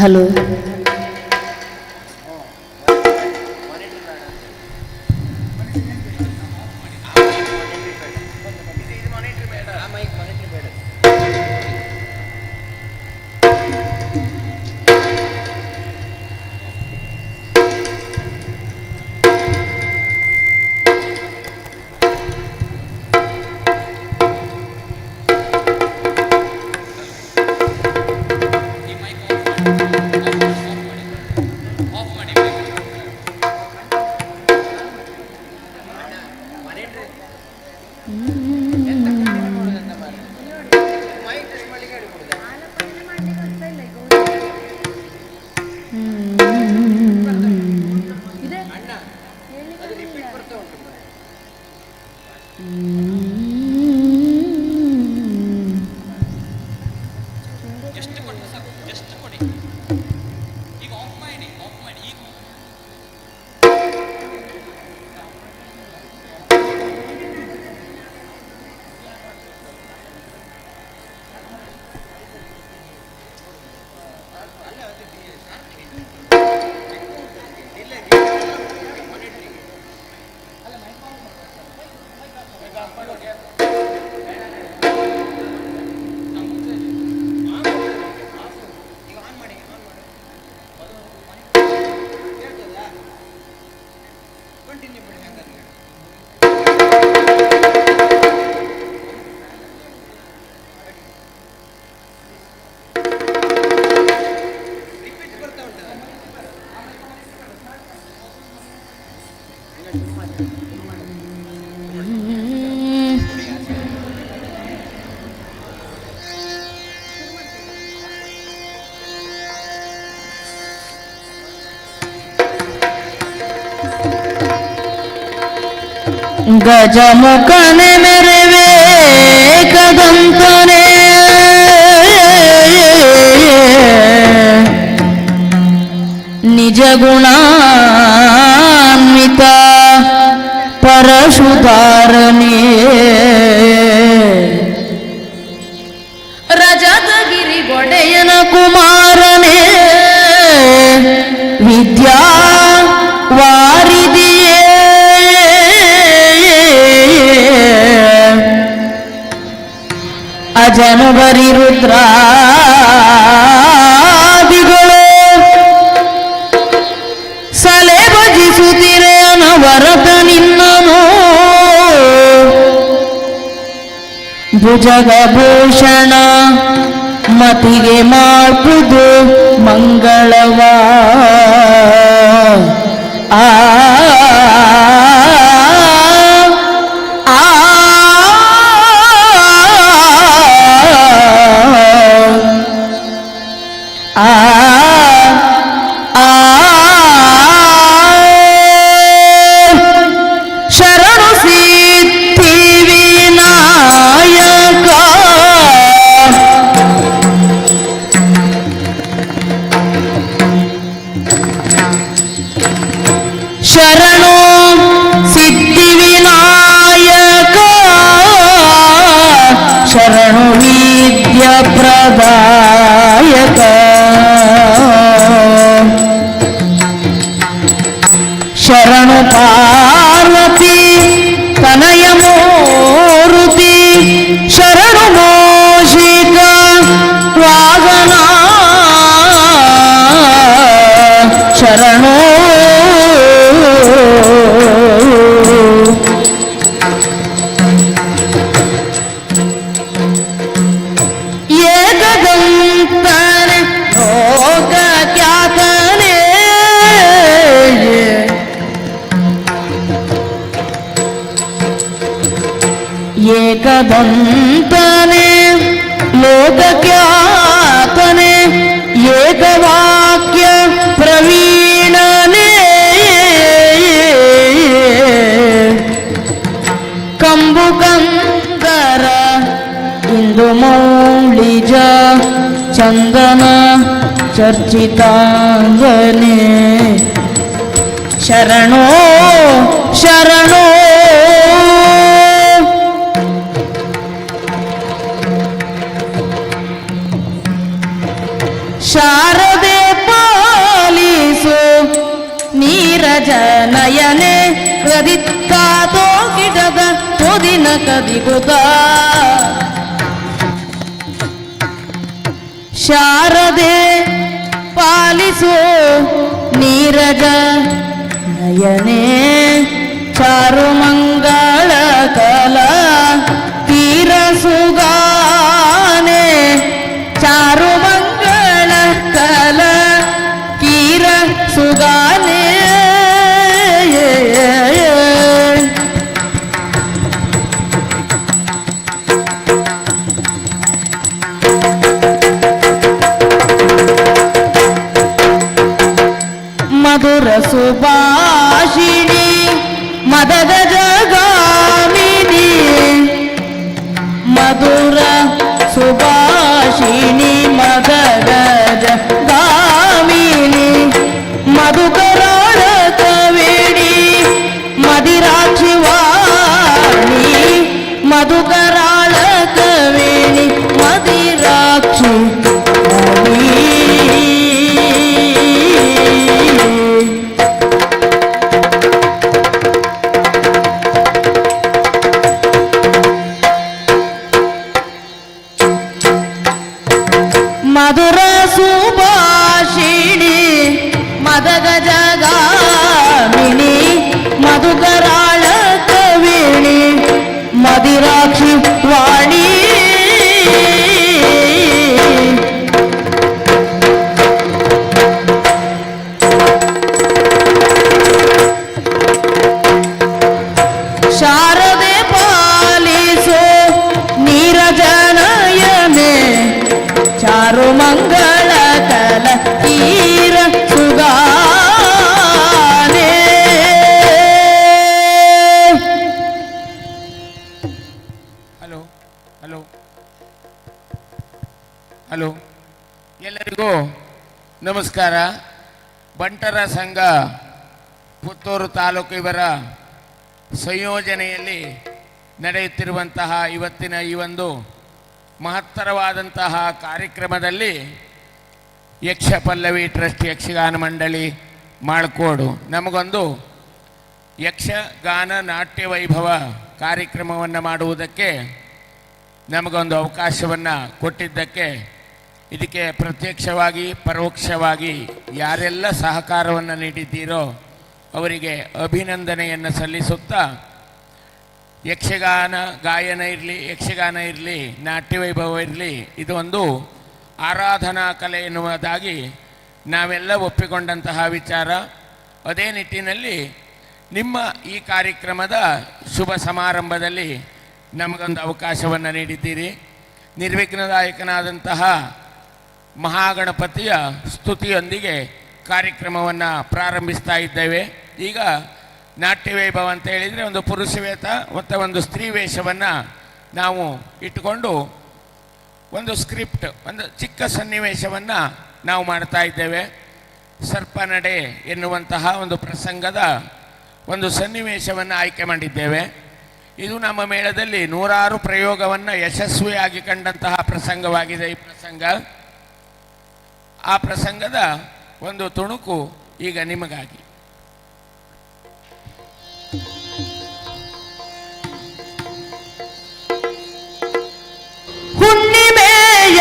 G: ಹಲೋ
E: ಈ ಮೈಕ್
H: ಗಜಮುಖನೆ ಮೆರವೇ ಕದಂತನೇ ನಿಜ ಗುಣಾನ್ವಿತ ಪರಶುಧಾರನೇ ರಜತಗಿರಿ ಒಡೆಯನ ಕುಮಾರನೇ ವಿದ್ಯಾ ವಾರಿದಿಯೇ ಅಜನುಬರಿ ರುದ್ರಾದಿಗಳು ಸಲೆ ಭಜಿಸುತ್ತಿರೆ ಅನವರತ ನಿನ್ನನು ಭುಜಗಭೂಷಣ ಮತಿಗೆ ಮಾಡುವುದು ಮಂಗಳವ ಆ ಶರಣು ಸಿದ್ಧಿ ವಿನಾಯಕ ಶರಣು ಸಿದ್ಧಿ ವಿನಾಯಕ ಶರಣು ವಿದ್ಯ ಪ್ರದಾಯಕ ಶರಣು ಪಾರ್ವತಿ ತನಯ ಮೂರುತಿ ಶರಣು ಮೋಷಿಕ ವಾಹನ ಶರಣು ಏಕದಂತನೆ ಲೋಕ ಖ್ಯಾತನೇ ಏಕದಂತನೆ ಲೋಕಖ್ಯಾತನೆ ಏಕವಾಕ್ಯ ಪ್ರವೀಣನೆ ಕಂಬುಕಂದರ ಇಂದು ಮೌಳಿಜ ಚಂದನ ಚರ್ಚಿತಾಂಗನೆ ಶರಣೋ ಶರಣೋ ಶಾರದೆ ಪಾಲಿಸು ನೀರಜ ನಯನೆ ಕದಿತ್ತಾತೋ ಗಿಡದ ತೋದಿನ ಕದಿಗುತ್ತ ಶಾರದೆ ಪಾಲಿಸು ನೀರಜ ನಯನೆ ಚಾರು ಮಂಗಳ ಕಲ ತೀರ ಸುಗಾನೆ ಚಾರು ಮಂಗಳ ಕಲ ತೀರ ಸುಗಾನೆ ಮಧುರ ಸುಭಾಷಿಣಿ ಮದದ ಜಗಾಮಿನಿ ಮಧುರ ಸುಭಾಷಿಣಿ ಮದದ ಜಗಾಮಿನಿ ಮಧುಕರಾಳ ಕವೇಣಿ ಮದಿರಾಕ್ಷಿ ವಾಣಿ ಮಧುಕರಾಳ ಕವೇಣಿ ಮದಿರಾಕ್ಷಿ ವಾಣಿ
I: ನಮಸ್ಕಾರ. ಬಂಟರ ಸಂಘ ಪುತ್ತೂರು ತಾಲೂಕು ಇವರ ಸಂಯೋಜನೆಯಲ್ಲಿ ನಡೆಯುತ್ತಿರುವಂತಹ ಇವತ್ತಿನ ಈ ಒಂದು ಮಹತ್ತರವಾದಂತಹ ಕಾರ್ಯಕ್ರಮದಲ್ಲಿ ಯಕ್ಷ ಪಲ್ಲವಿ ಟ್ರಸ್ಟ್ ಯಕ್ಷಗಾನ ಮಂಡಳಿ ಮಾಳ್ಕೋಡು ನಮಗೊಂದು ಯಕ್ಷಗಾನ ನಾಟ್ಯ ವೈಭವ ಕಾರ್ಯಕ್ರಮವನ್ನು ಮಾಡುವುದಕ್ಕೆ ನಮಗೊಂದು ಅವಕಾಶವನ್ನು ಕೊಟ್ಟಿದ್ದಕ್ಕೆ ಇದಕ್ಕೆ ಪ್ರತ್ಯಕ್ಷವಾಗಿ ಪರೋಕ್ಷವಾಗಿ ಯಾರೆಲ್ಲ ಸಹಕಾರವನ್ನು ನೀಡಿದ್ದೀರೋ ಅವರಿಗೆ ಅಭಿನಂದನೆಯನ್ನು ಸಲ್ಲಿಸುತ್ತಾ ಯಕ್ಷಗಾನ ಗಾಯನ ಇರಲಿ, ಯಕ್ಷಗಾನ ಇರಲಿ, ನಾಟ್ಯ ವೈಭವ ಇರಲಿ, ಇದು ಒಂದು ಆರಾಧನಾ ಕಲೆ ಎನ್ನುವುದಾಗಿ ನಾವೆಲ್ಲ ಒಪ್ಪಿಕೊಂಡಂತಹ ವಿಚಾರ. ಅದೇ ನಿಟ್ಟಿನಲ್ಲಿ ನಿಮ್ಮ ಈ ಕಾರ್ಯಕ್ರಮದ ಶುಭ ಸಮಾರಂಭದಲ್ಲಿ ನಮಗೊಂದು ಅವಕಾಶವನ್ನು ನೀಡಿದ್ದೀರಿ. ನಿರ್ವಿಘ್ನದಾಯಕನಾದಂತಹ ಮಹಾಗಣಪತಿಯ ಸ್ತುತಿಯೊಂದಿಗೆ ಕಾರ್ಯಕ್ರಮವನ್ನು ಪ್ರಾರಂಭಿಸ್ತಾ ಇದ್ದೇವೆ. ಈಗ ನಾಟ್ಯ ವೈಭವ ಅಂತ ಹೇಳಿದರೆ ಒಂದು ಪುರುಷ ವೇಷ ಮತ್ತು ಒಂದು ಸ್ತ್ರೀ ವೇಷವನ್ನು ನಾವು ಇಟ್ಟುಕೊಂಡು ಒಂದು ಸ್ಕ್ರಿಪ್ಟ್, ಒಂದು ಚಿಕ್ಕ ಸನ್ನಿವೇಶವನ್ನು ನಾವು ಮಾಡ್ತಾ ಇದ್ದೇವೆ. ಸರ್ಪನಡೆ ಎನ್ನುವಂತಹ ಒಂದು ಪ್ರಸಂಗದ ಒಂದು ಸನ್ನಿವೇಶವನ್ನು ಆಯ್ಕೆ ಮಾಡಿದ್ದೇವೆ. ಇದು ನಮ್ಮ ಮೇಳದಲ್ಲಿ ನೂರಾರು ಪ್ರಯೋಗವನ್ನು ಯಶಸ್ವಿಯಾಗಿ ಕಂಡಂತಹ ಪ್ರಸಂಗವಾಗಿದೆ ಈ ಪ್ರಸಂಗ. ಆ ಪ್ರಸಂಗದ ಒಂದು ತುಣುಕು ಈಗ ನಿಮಗಾಗಿ.
H: ಹುಣ್ಣಿಮೆಯ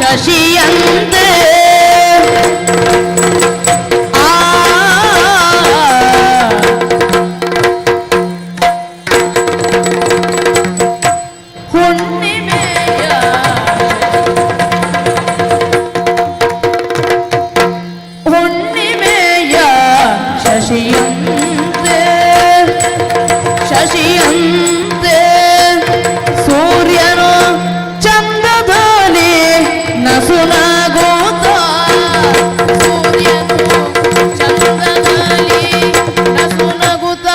H: ಶಶಿಯಂತೆ ಹುಣ್ಣಿಮೆಯ ಶಶಿಯಂತೆ ಶಶಿಯಂತೆ ಸೂರ್ಯನು ಚಂದ್ರದಲ್ಲಿ ನಸುನಗುತ್ತ ಸೂರ್ಯನು ಚಂದ್ರದಲ್ಲಿ ನಸುನಗುತ್ತ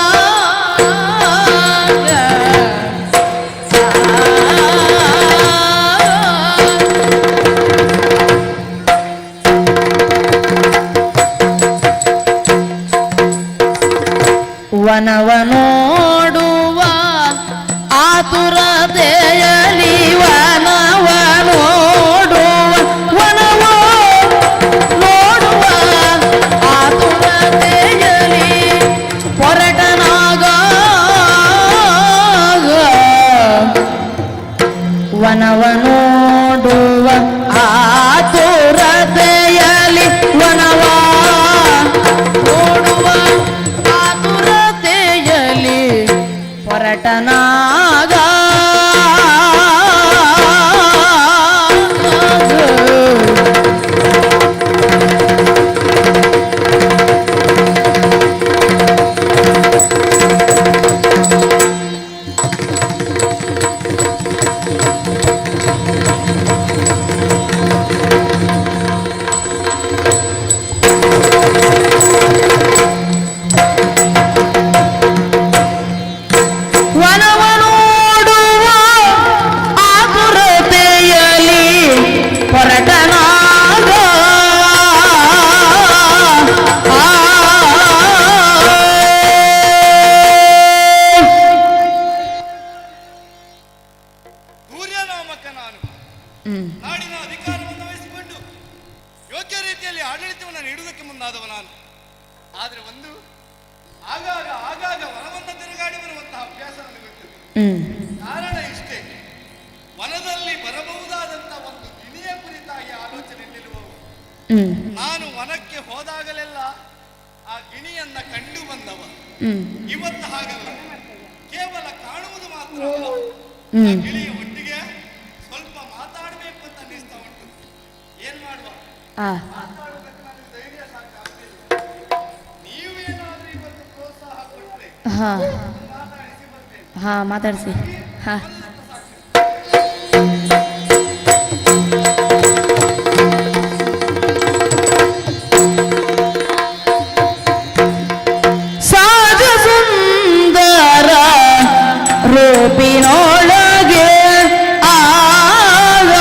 H: ವನವ ನೋಡುವ ಆತುರತೆಯಲಿ ವನವ ನೋಡುವ ವನವ ನೋಡುವ ಆತುರತೆಯಲಿ ಹೊರಟನಾಗ ವನವ ನೋಡುವ ಆತುರತೆಯಲಿ ವನವ ನೋಡುವ ಆತುರತೆಯಲಿ ಹೊರಟನಾಗ ವನವ ನೋಡುವ ಆತುರತೆಯಲಿ ಹೊರಟನಾಗ
J: ಸೂರ್ಯನಾಮಕ ನಾನು ನಾಡಿನ ಅಧಿಕಾರವನ್ನು ವಹಿಸಿಕೊಂಡು ಯೋಗ್ಯ ರೀತಿಯಲ್ಲಿ ಆಡಳಿತವನ್ನು ನೀಡುವುದಕ್ಕೆ ಮುಂದಾದವ ನಾನು. ಆದರೆ ಒಂದು ಆಗಾಗ ಆಗಾಗ ವನವನ್ನು ತಿರುಗಾಡಿ ಬರುವಂತಹ ಅಭ್ಯಾಸ ನನಗಿರುತ್ತದೆ. ಕಾರಣ ಇಷ್ಟೇ, ವನದಲ್ಲಿ ಬರಬಹುದಾದಂತಹ ಒಂದು ಗಿಣಿಯ ಕುರಿತಾಗಿ ಆಲೋಚನೆ ನಿಲ್ಲುವವು. ನಾನು ವನಕ್ಕೆ ಹೋದಾಗಲೆಲ್ಲ ಆ ಗಿಣಿಯನ್ನ ಕಂಡು ಬಂದವ. ಇವತ್ತು ಹಾಗಲ್ಲ, ಕೇವಲ ಕಾಣುವುದು ಮಾತ್ರ ಅಲ್ಲ, ಆ ಗಿಳಿಯ ಒಟ್ಟಿಗೆ ಸ್ವಲ್ಪ ಮಾತಾಡಬೇಕು ಅಂತ ಅನ್ನಿಸ್ತಾ ಉಂಟು. ಏನ್ ಮಾಡುವ, ಮಾತಾಡುವುದಕ್ಕೆ ನನಗೆ ಧೈರ್ಯ ಸಾಕಾಗ್ತಿಲ್ಲ. ನೀವು ಏನಾದ್ರೂ ಇವತ್ತು ಪ್ರೋತ್ಸಾಹ ಕೊಟ್ಟರೆ ಮಾತಾಡಿಸಿ ಬರ್ತೇನೆ.
H: ಮಾತಾಡಿಸಿ. ಸಾಜ ಸುಂದರ ರೂಪಿನೊಳಗೆ ಆಗ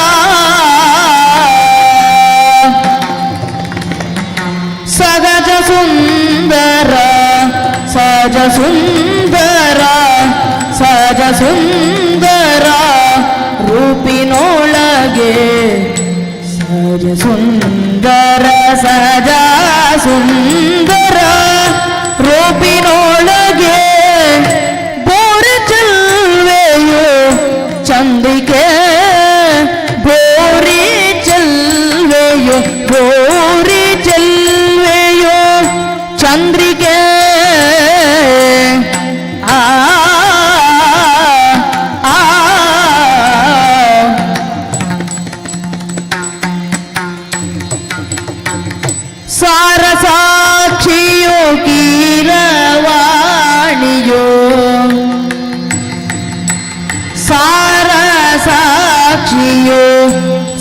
H: ಸಹಜ ಸುಂದರ ಸಹಜ ಸುಂದರ ರೂಪಿನೊಳಗೆ ಸಹಜ ಸುಂದರ ಸಹಜ ಸುಂದರ ರೂಪಿನೊಳಗೆ ಬೋರೆ ಚೆಲ್ವೆಯೋ ಚಂದ್ರಿಕೆ ಬೋರಿ ಚೆಲ್ವೆಯೋ ಬೋರಿ ಚೆಲ್ವೆಯೋ ಚಂದ್ರಿಕೆ ಆ ಸಾರ ಸಾಕ್ಷಿಯೋ ಕೀರವಾಣಿಯೋ ಸಾರ ಸಾಕ್ಷಿಯೋ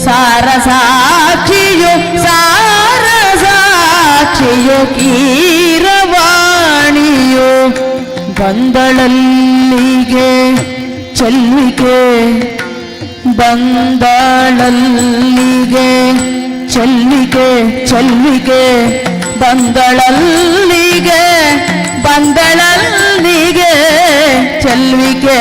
H: ಸಾರ ಸಾಕ್ಷಿಯೋ ಸಾರ ಸಾಕ್ಷಿಯೋ ಕೀರವಾಣಿಯೋ ಬಂದಳಲ್ಲಿಗೆ ಚೆಲ್ವಿಕೆ ಬಂದಳಲ್ಲಿಗೆ ಚೆಲ್ಲಿಗೆ ಚೆಲ್ಲಿಗೆ ಬಂದಳಲ್ಲಿಗೆ ಬಂದಳಲ್ಲಿಗೆ ಚೆಲ್ವಿಕೆ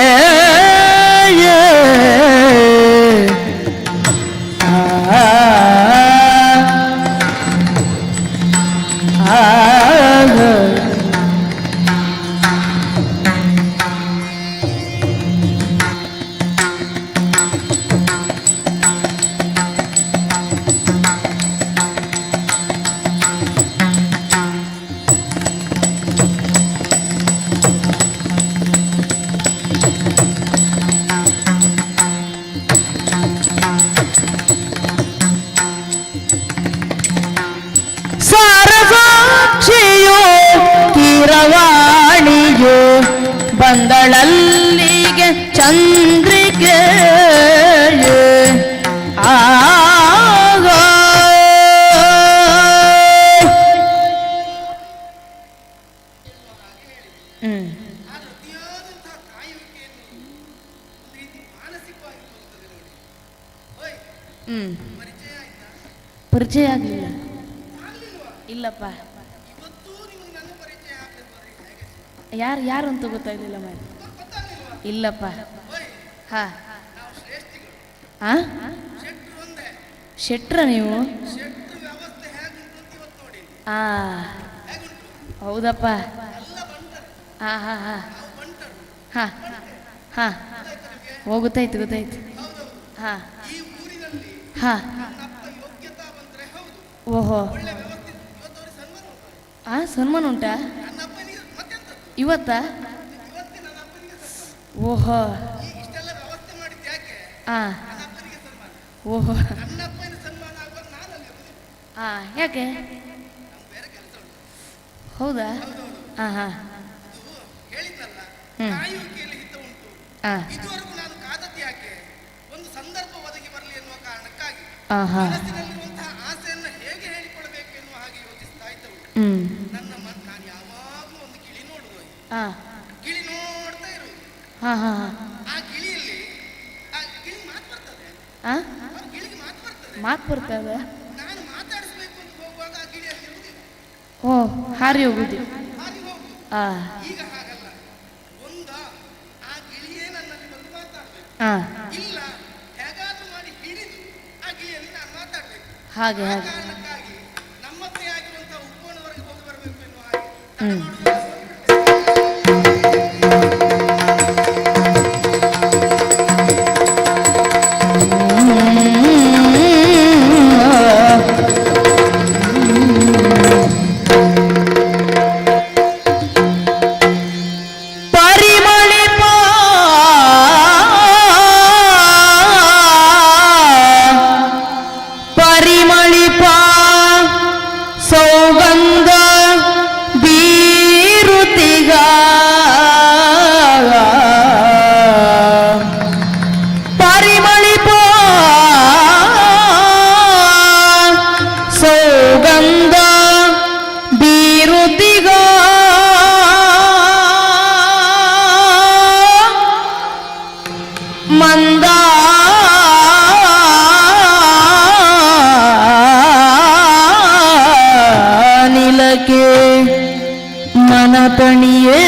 H: ಸಾರಸಾಕ್ಷಿಯೋ ಕೀರವಾಣಿಯೋ ಬಂದಳಲ್ಲಿಗೆ ಚಂದ್ರಿಕೆ ಆಗ
J: ಆದ್ರೆ ಅತಿಯಾದಂತಹ ಕಾಯುವಿಕೆಯನ್ನು ಒಂದು ರೀತಿ ಮಾನಸಿಕವಾಗಿ ಹೋಗುತ್ತದೆ ನೋಡಿ. ಓಯ್, ಪರಿಚಯ ಆಯ್ತಾ?
G: ಪರಿಚಯ ಆಗಲಿಲ್ಲ.
J: ಆಗ್ಲಿಲ್ವಾ?
G: ಇಲ್ಲಪ್ಪ.
J: ಇವತ್ತೂ ನಿಮಗೆ ನನ್ನ ಪರಿಚಯ ಆಗ್ಲಿಲ್ಲ ಹೇಗೆ?
G: ಯಾರು ಅಂತ ಗೊತ್ತಾಗ್ಲಿಲ್ಲ ಮಾರಿ.
J: ಗೊತ್ತಾಗ್ಲಿಲ್ವಾ?
G: ಇಲ್ಲಪ್ಪ.
J: ಓಯ್,
G: ಹಾ
J: ನಾವು ಶ್ರೇಷ್ಠಿಗಳು.
G: ಆ
J: ಶೆಟ್ರು ಒಂದೇ.
G: ಶೆಟ್ರ ನೀವು?
J: ಶೆಟ್ರು ವ್ಯವಸ್ಥೆ ಹೇಗುಂಟು ಅಂತ ಇವತ್ತು ನೋಡಿ.
G: ಆ
J: ಹೇಗುಂಟು?
G: ಹೌದಪ್ಪ.
J: ಎಲ್ಲ ಬಂಟರು.
G: ಹಾ ಹಾ ಹಾ
J: ನಾವು ಬಂಟರು.
G: ಹಾ ಹಾ
J: ಗೊತ್ತಾಯ್ತಾ ನಿಮಗೆ?
G: ಗೊತ್ತಾಯ್ತು ಗೊತ್ತಾಯ್ತು.
J: ಹೌದೌದು.
G: ಹಾ
J: ಈ ಊರಿನಲ್ಲಿ
G: ಹಾ
J: ನನ್ನಪ್ಪ ಯೋಗ್ಯತಾ ಬಂದ್ರೆ ಹೌದು
G: ಓಹೋ
J: ಒಳ್ಳೆ ವ್ಯವಸ್ಥೆ ಇವತ್ತು ಅವ್ರಿಗೆ ಸನ್ಮಾನ ಉಂಟು.
G: ಆ ಸನ್ಮಾನ ಉಂಟಾ
J: ನನ್ನ ಅಪ್ಪನಿಗೆ ಮತ್ತೆಂತದ್ದು
G: ಇವತ್ತ?
J: ಇವತ್ತೇ ನನ್ನ ಅಪ್ಪನಿಗೆ ಸನ್ಮಾನ.
G: ಓಹೋ
J: ಇಷ್ಟೆಲ್ಲ ವ್ಯವಸ್ಥೆ ಮಾಡಿದ್ದು ಯಾಕೆ?
G: ಆ
J: ನನ್ನ ಅಪ್ಪನಿಗೆ ಸನ್ಮಾನ.
G: ಓಹೋ
J: ನನ್ನ ಅಪ್ಪನ ಸನ್ಮಾನ ಆಗುವಾಗ ನಾನಲ್ಲಿ ಇರುವುದಿಲ್ಲ.
G: ಆ ಯಾಕೆ?
J: ನಮ್ಗೆ ಬೇರೆ ಕೆಲಸ ಉಂಟು.
G: ಹೌದಾ? ಹಾ ಹಾ
J: ಅದು ಹೇಳಿದ್ನಲ್ಲ ಕಾಯುವಿಕೆಯಲ್ಲಿ ಹಿತ ಉಂಟು.
G: ಆ
J: ಇದುವರೆಗೂ ನಾನು ಕಾದದ್ದು ಯಾಕೆ? ಒಂದು ಸಂದರ್ಭ ಒದಗಿ ಬರಲಿ ಎನ್ನುವ ಕಾರಣಕ್ಕಾಗಿ
G: ಆ ಹಾ
J: ಮನಸ್ಸಿನಲ್ಲಿರುವಂತಹ ಆಸೆಯನ್ನು ಹೇಗೆ ಹೇಳಿಕೊಳ್ಳಬೇಕು ಎನ್ನುವ ಹಾಗೆ ಯೋಚಿಸ್ತಾ ಇದ್ದವು. ನಾನು ಯಾವಾಗಲೂ ಒಂದು ಗಿಳಿ ನೋಡುವುದು.
G: ಆ
J: ಗಿಳಿ ನೋಡ್ತಾ ಇರುವುದು.
G: ಹಾ ಹಾ
J: ಆ ಗಿಳಿಯಲ್ಲಿ ಆ ಗಿಳಿ ಮಾತು ಬರ್ತದೆ.
G: ಆ
J: ಆ ಗಿಳಿಗೆ ಮಾತು ಬರ್ತದೆ.
G: ಮಾತು ಬರ್ತದ?
J: ನಾನು ಮಾತಾಡಿಸ್ಬೇಕು ಅಂತ ಹೋಗುವಾಗ ಆ ಗಿಳಿ ಅಲ್ಲಿ ಇರುವುದಿಲ್ಲ.
G: ಓ ಹಾರಿ ಹೋಗುದು.
J: ಹಾಗೆ ಹೋಗುದು.
G: ಆ
J: ಈಗ ಹಾಗಲ್ಲ. ಒಂದ ಆ ಗಿಳಿಯೇ ನನ್ನಲ್ಲಿ ಬಂದು ಮಾತಾಡ್ಬೇಕು.
G: ಆ
J: ಇಲ್ಲ ಹೇಗಾದ್ರೂ ಮಾಡಿ ಹಿಡಿದು ಆ ಗಿಳಿಯಲ್ಲಿ ನಾನು ಮಾತಾಡ್ಬೇಕು.
G: ಹಾಗೆ
J: ಆ
G: ಹಾಗೆ
J: ಕಾರಣಕ್ಕಾಗಿ ನಮ್ಮತ್ತೆ ಆಗಿರುವಂತಹ ಉಪ್ಪೋಣವರೆಗೆ ಹೋಗಿ ಬರಬೇಕು ಎನ್ನುವ ಹಾಗೆ ತಡ
G: ಹ್ಮ್.
J: ಮಾಡುವುದಿಲ್ಲ.
H: ಪರಿಮಳಿಪ ಪರಿಮಳಿಪ ಸೌಗಂಧ ಬೀರುತಿಗ ಪರಿಮಳಿಪ ಸೌಗಂಧ ಬೀರುತಿಗ ಮಂದಾನಿಲಕ್ಕೆ ಮನತಣಿಯೇ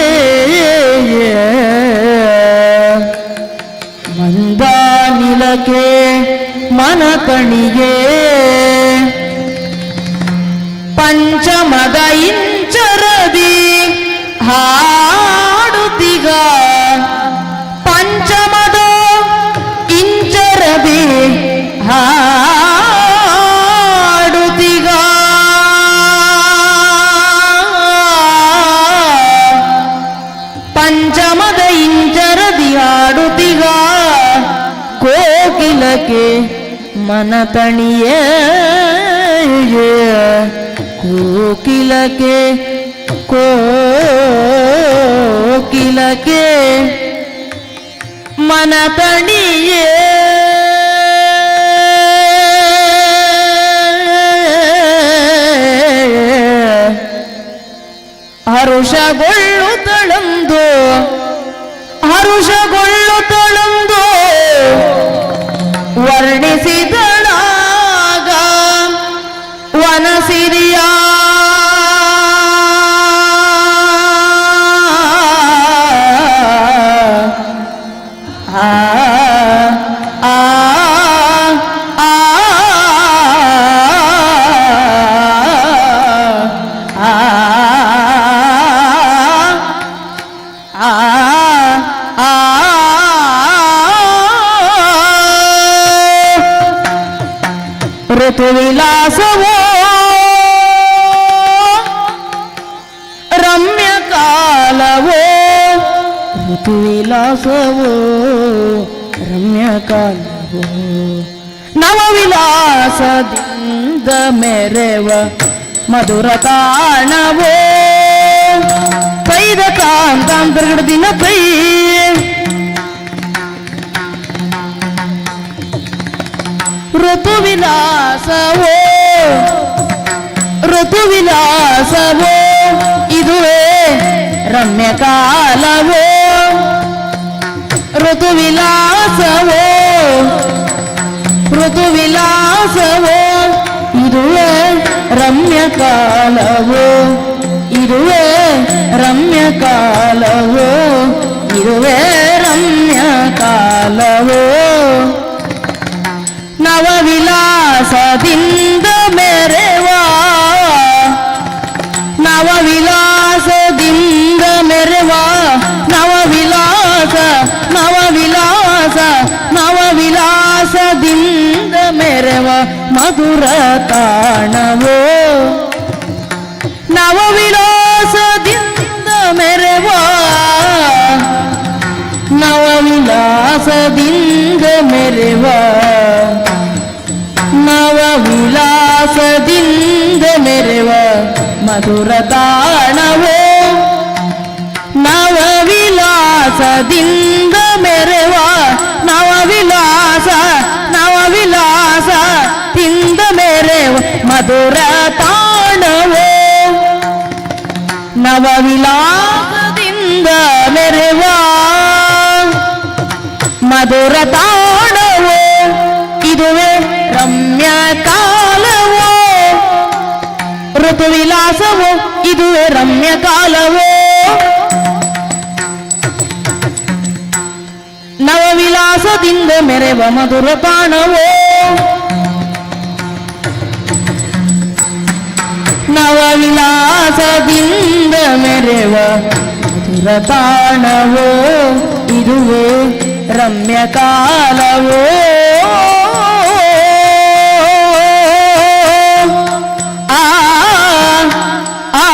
H: ಕೋಕಿಲಕ್ಕೆ ಮನತಣಿಯೇ ಕೋಕಿಲಕ್ಕೆ ಕೋಕಿಲಕ್ಕೆ ಮನತಣಿಯೇ ಹರುಷಗೊಳ್ಳುತ್ತಳಂದು ಹರುಷಗೊಳ್ಳುತ್ತಳಂದು ವರ್ಣಿಸಿದಳಾಗ ವನಸಿರಿಯ ಆ ಆ ಋತುವಿಲಾಸವೋ ರಮ್ಯ ಕಾಲವೋ ಋತುವಿಲಾಸವೋ ರಮ್ಯ ಕಾಲವೋ ನವವಿಲಾಸದಿಂದ ಮೆರೆವ ಮಧುರ ತಾಣವೋ ಪೈದ ಕಾಂತಾಂತರಗಡದಿನ ಪೈ ಋತುವಿಲಾಸವೋ ಋತುವಿಲಾಸವೋ ಇದುವೇ ರಮ್ಯ ಕಾಲವೋ ಋತುವಿಲಾಸವೋ ಋತುವಿಲಾಸವೋ ಇದುವೇ ರಮ್ಯ ಕಾಲವೋ ಇದುವೇ ರಮ್ಯ ಕಾಲವೋ ಇದುವೇ ರಮ್ಯ ಕಾಲವೋ ನವವಿಲಾಸದಿಂದ ಮೆರೆವ ನವವಿಲಾಸದಿಂದ ಮೆರೆವ ನವವಿಲಾಸ ನವವಿಲಾಸ ನವವಿಲಾಸದಿಂದ ಮೆರೆವ ಮಧುರ ತಾಣವೋ ನವವಿಲಾಸದಿಂದ ಮೆರೆವ ನವವಿಲಾಸದಿಂದ ಮೆರೆವ ನವವಿಲಾಸದಿಂದ ಮೆರೆವ ಮಧುರ ತಾಣವೋ ನವವಿಲಾಸದಿಂದ ಮೆರೆವ ನವವಿಲಾಸ ನವವಿಲಾಸದಿಂದ ಮೆರೆವ ಮಧುರ ತಾಣವೋ ನವವಿಲಾಸದಿಂದ ಮೆರೆವ ಮಧುರ ತಾಣವೋ ಇದುವೇ ರಮ್ಯ ಕಾಲವೋ ಋತುವಿಲಾಸವೋ ಇದುವೇ ರಮ್ಯ ಕಾಲವೋ ನವವಿಲಾಸದಿಂದ ಮೆರೆವ ಮಧುರ ತಾಣವೋ ನವವಿಲಾಸದಿಂದ ಮೆರೆವ ಮಧುರ ತಾಣವೋ ಇದುವೇ ರಮ್ಯ ಕಾಲವೋ ಆ ಆ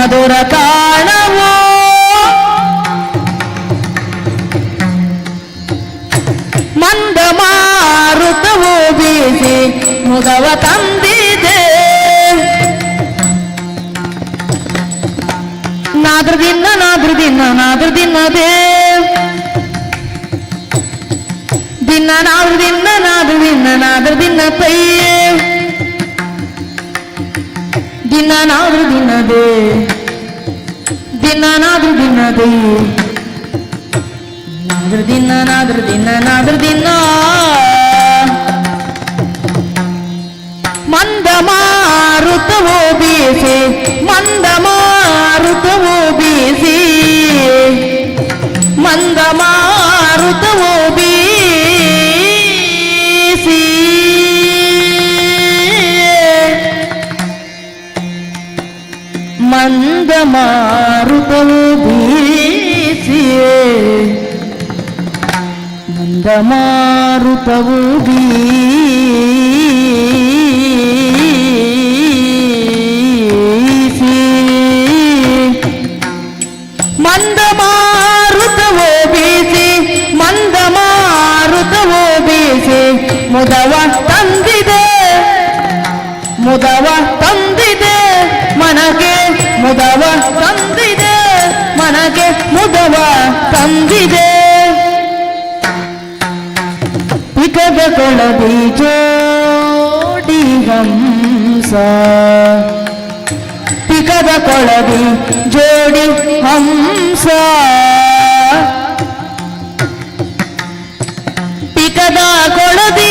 H: ಮಧುರ ತಾಣವೋ ಮಂದ ಮಾರುತವೋ ಬೀಸಿ ಮುದವ ತಂದಿದೆ ನಾದ್ರ ದಿನದೇ ನಾದ್ರ ದಿನ ಪೈಯೇ ನಾದ್ರ ದಿನ ಮಂದ ಮಾರುತವೋ ಬೀಸಿ ಮಂದ ಮಾರುತವೋ ಬೀಸಿ ಮಂದ ಮಾರುತವೋ ಬೀಸಿ ಮಂದ ಮಾರುತವೋ ಬೀಸಿ ಮಂದ ಮಾರುತವೋ ಬೀಸಿ ಮಂದ ಮಾರುತವೋ ಬೀಸಿ ಮಂದ ಮಾರುತವೋ ಬೀಸಿ ಮುದವ ತಂದಿದೆ ಮನಗೆ ಮುದವ ತಂದಿದೆ ಮನಗೆ ಮುದವ ತಂದಿದೆ ಪಿಕದ ಕೊಳದಿ ಜೋಡಿ ಹಂಸ ಪಿಕದ ಕೊಳದಿ ಜೋಡಿ ಹಂಸ ಪಿಕದ ಕೊಳದಿ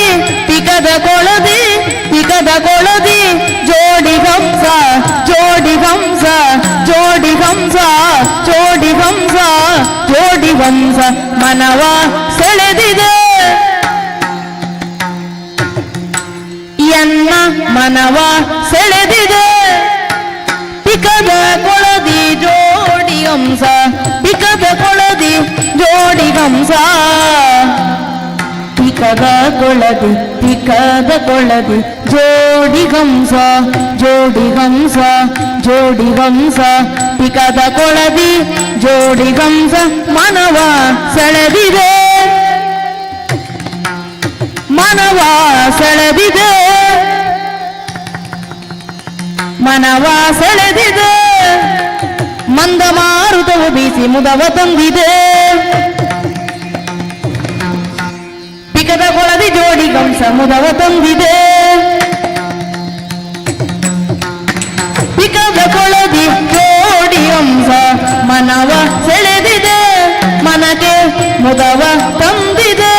H: ಜೋಡಿ ಹಂಸ ಮನವ ಸೆಳೆದಿದೆ ಎನ್ನ ಮನವ ಸೆಳೆದಿದೆ ಪಿಕದ ಕೊಳದಿ ಜೋಡಿ ಹಂಸ ಪಿಕದ ಕೊಳದಿ ಜೋಡಿ ಹಂಸ ಪಿಕದ ಕೊಳದಿ ಜೋಡಿ ಹಂಸ ಪಿಕದ ಕೊಳದಿ ಜೋಡಿ ಹಂಸ ಮನವ ಸೆಳೆದಿದೆ ಮನವ ಸೆಳೆದಿದೆ ಮಂದ ಮಾರುತವು ಬೀಸಿ ಮುದವ ತಂದಿದೆ ಪಿಕದ ಕೊಳದಿ ಜೋಡಿ ಹಂಸ ಮುದವ ತಂದಿದೆ ಪಿಕದ ಕೊಳದಿ ಜೋಡಿ ಹಂಸ ಮನವ ಸೆಳೆದಿದೆ ಮನಗೆ ಮುದವ ತಂದಿದೆ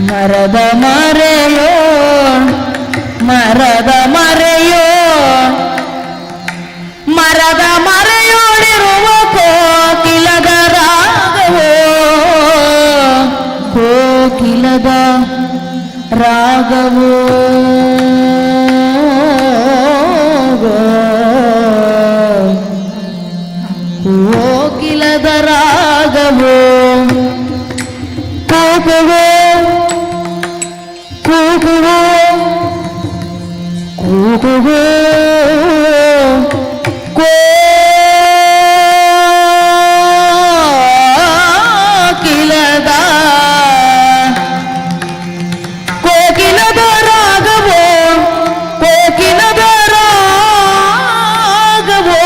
H: ಮರದ ಮರೆಯೋ ಮರದ ಮರೆಯೋ ಮರದ ಮರೆಯೋಳಿರುವ ಕೋಕಿಲದ ರಾಗವೋ ಕೋಕಿಲದ ರಾಗವೋ ಕೋಕಿಲದ ರಾಗವೋ ಕೂಗುವೋ ಕೂಗುವೋ ಕೂಗುವೋ ಕೋಕಿಲದ ಕೋಕಿಲದ ರಾಗವೋ ಕೋಕಿಲದ ರಾಗವೋ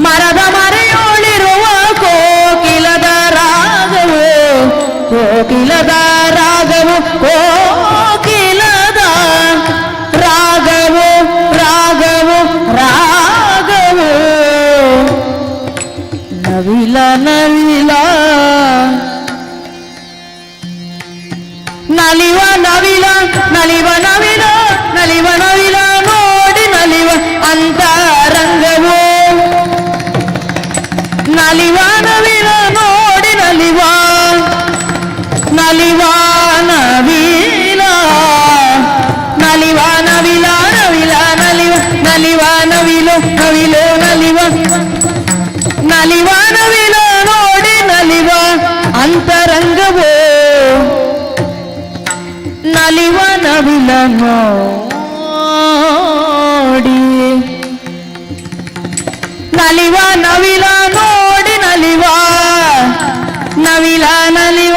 H: ಮರದ ಮರೆಯೋಳಿರುವ ಕೋಕಿಲದ ರಾಗವೋ ಕೋಕಿಲದ ರಾಗವು ಕೋಕಿಲದ ರಾಗವು ರಾಗವು ರಾಗವು ನವಿಲ ನವಿಲ ನಲಿವ ನವಿಲ ನಲಿವ ನವಿಲ ನಲಿವ ನವಿಲ ನೋಡಿ ನಲಿವ ಅಂತರಂಗವೋ ನಲಿವ ನವಿಲ ನೋಡಿ ನಲಿವ ನಲಿವ ನವಿಲ ನಲಿವ ನವಿಲ ನವಿಲ ನಲಿವ ನಲಿವ ನವಿಲು ನವಿಲು ನಲಿವ ನಲಿವ ನವಿಲ ನೋಡಿ ನಲಿವ ಅಂತರಂಗವೋ ನಲಿವ ನವಿಲ ನೋಡಿ ನಲಿವ ನವಿಲ ನೋಡಿ ನಲಿವ ನವಿಲ ನಲಿವ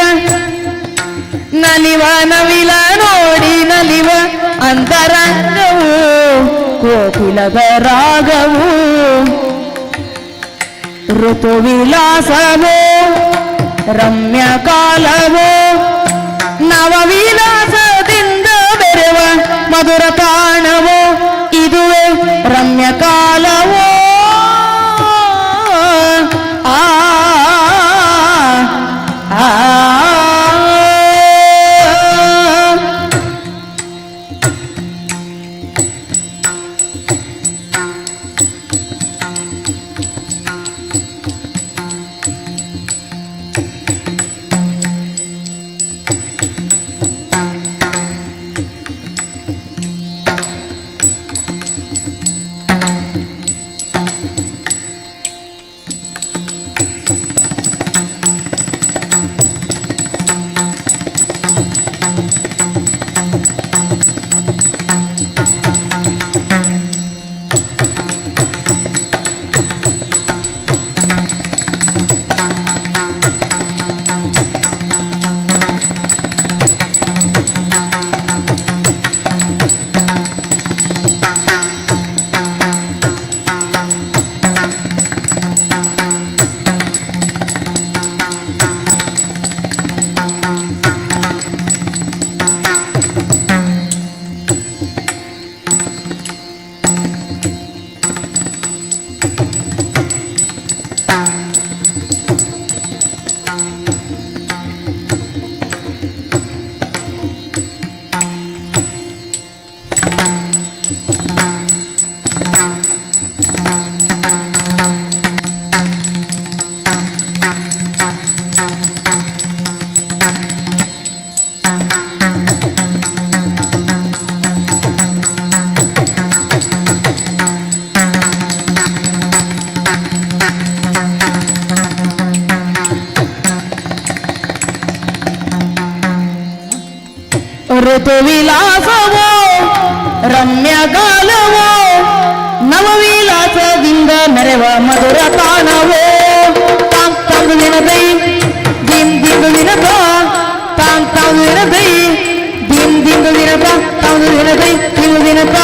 H: ನಲಿವ ನವಿಲ ನೋಡಿ ನಲಿವ ಅಂತರಂಗವು ಕೋಕಿಲದ ರಾಗವು ಋತು ವಿಲಾಸವೋ ರಮ್ಯ ಕಾಲವೋ ನವವಿಲಾಸದಿಂದ ಬೆರೆವ ಮಧುರ ತಾಣವೋ ಇದುವೇ ರಮ್ಯ ಕಾಲವೋ ಆ ಆ ಋತು ವಿಲಾಸವೋ ರಮ್ಯ ಕಾಲವೋ ನವವಿಲಾಸದಿಂದ ಮೆರೆವ ಮಧುರ ತಾಣವೋ ತಾಂ ತಾಂದು ವಿನದೈ ದಿನ್ ದಿಂದು ವಿನದ ತಾಂ ತಾಂದು ವಿನದೈ ದಿನ್ ದಿಂದು ವಿನದ ತಾಂದು ವಿನದೈ ದಿಂದು ವಿನದ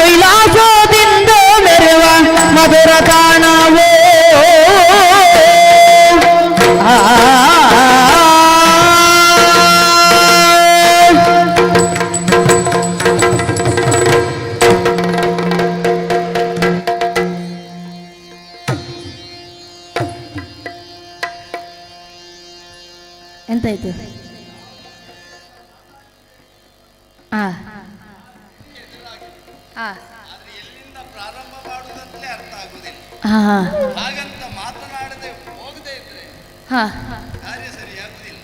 H: ನವವಿಲಾಸದಿಂದ ಮೆರೆವ ಮಧುರ ತಾಣವೋ ಎಂತಾಯ್ತು?
J: ಆದ್ರೆ ಎಲ್ಲಿಂದ ಪ್ರಾರಂಭ ಮಾಡುವುದಂತಲೇ ಅರ್ಥ ಆಗುವುದಿಲ್ಲ. ಹಾಗಂತ ಮಾತನಾಡದೆ ಹೋಗದೆ ಇದ್ರೆ ಕಾರ್ಯ ಸರಿಯಾಗುವುದಿಲ್ಲ.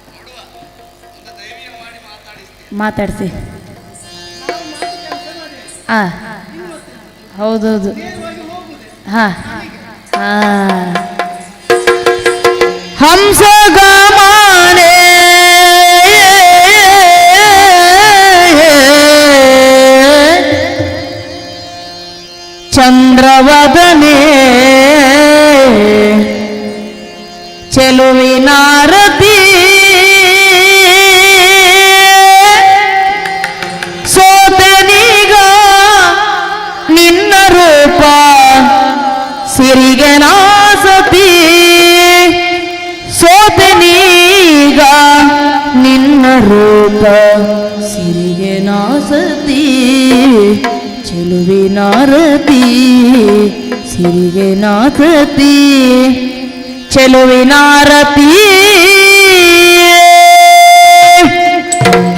J: ನೋಡುವ, ಒಂದು ಧೈರ್ಯ ಮಾಡಿ
H: ಮಾತಾಡಿಸಿ. ಹೌದೌದು. ಹಂಸಗಮನೆ ಚಂದ್ರವದನೆ ಚೆಲುವಿನಾರತಿ ಸೋತನೀಗ ನಿನ್ನ ರೂಪ ಸಿರಿಗೆ ನಾಸತಿ ಸೋತನೀಗ ನಿನ್ನ ರೂಪ ಸಿರಿಗೆ ನಾಸತಿ ಚೆಲುವಿನಾರತಿ ಸಿರಿಗೆ ನಾಸತಿ ಚೆಲುವಿನಾರತಿ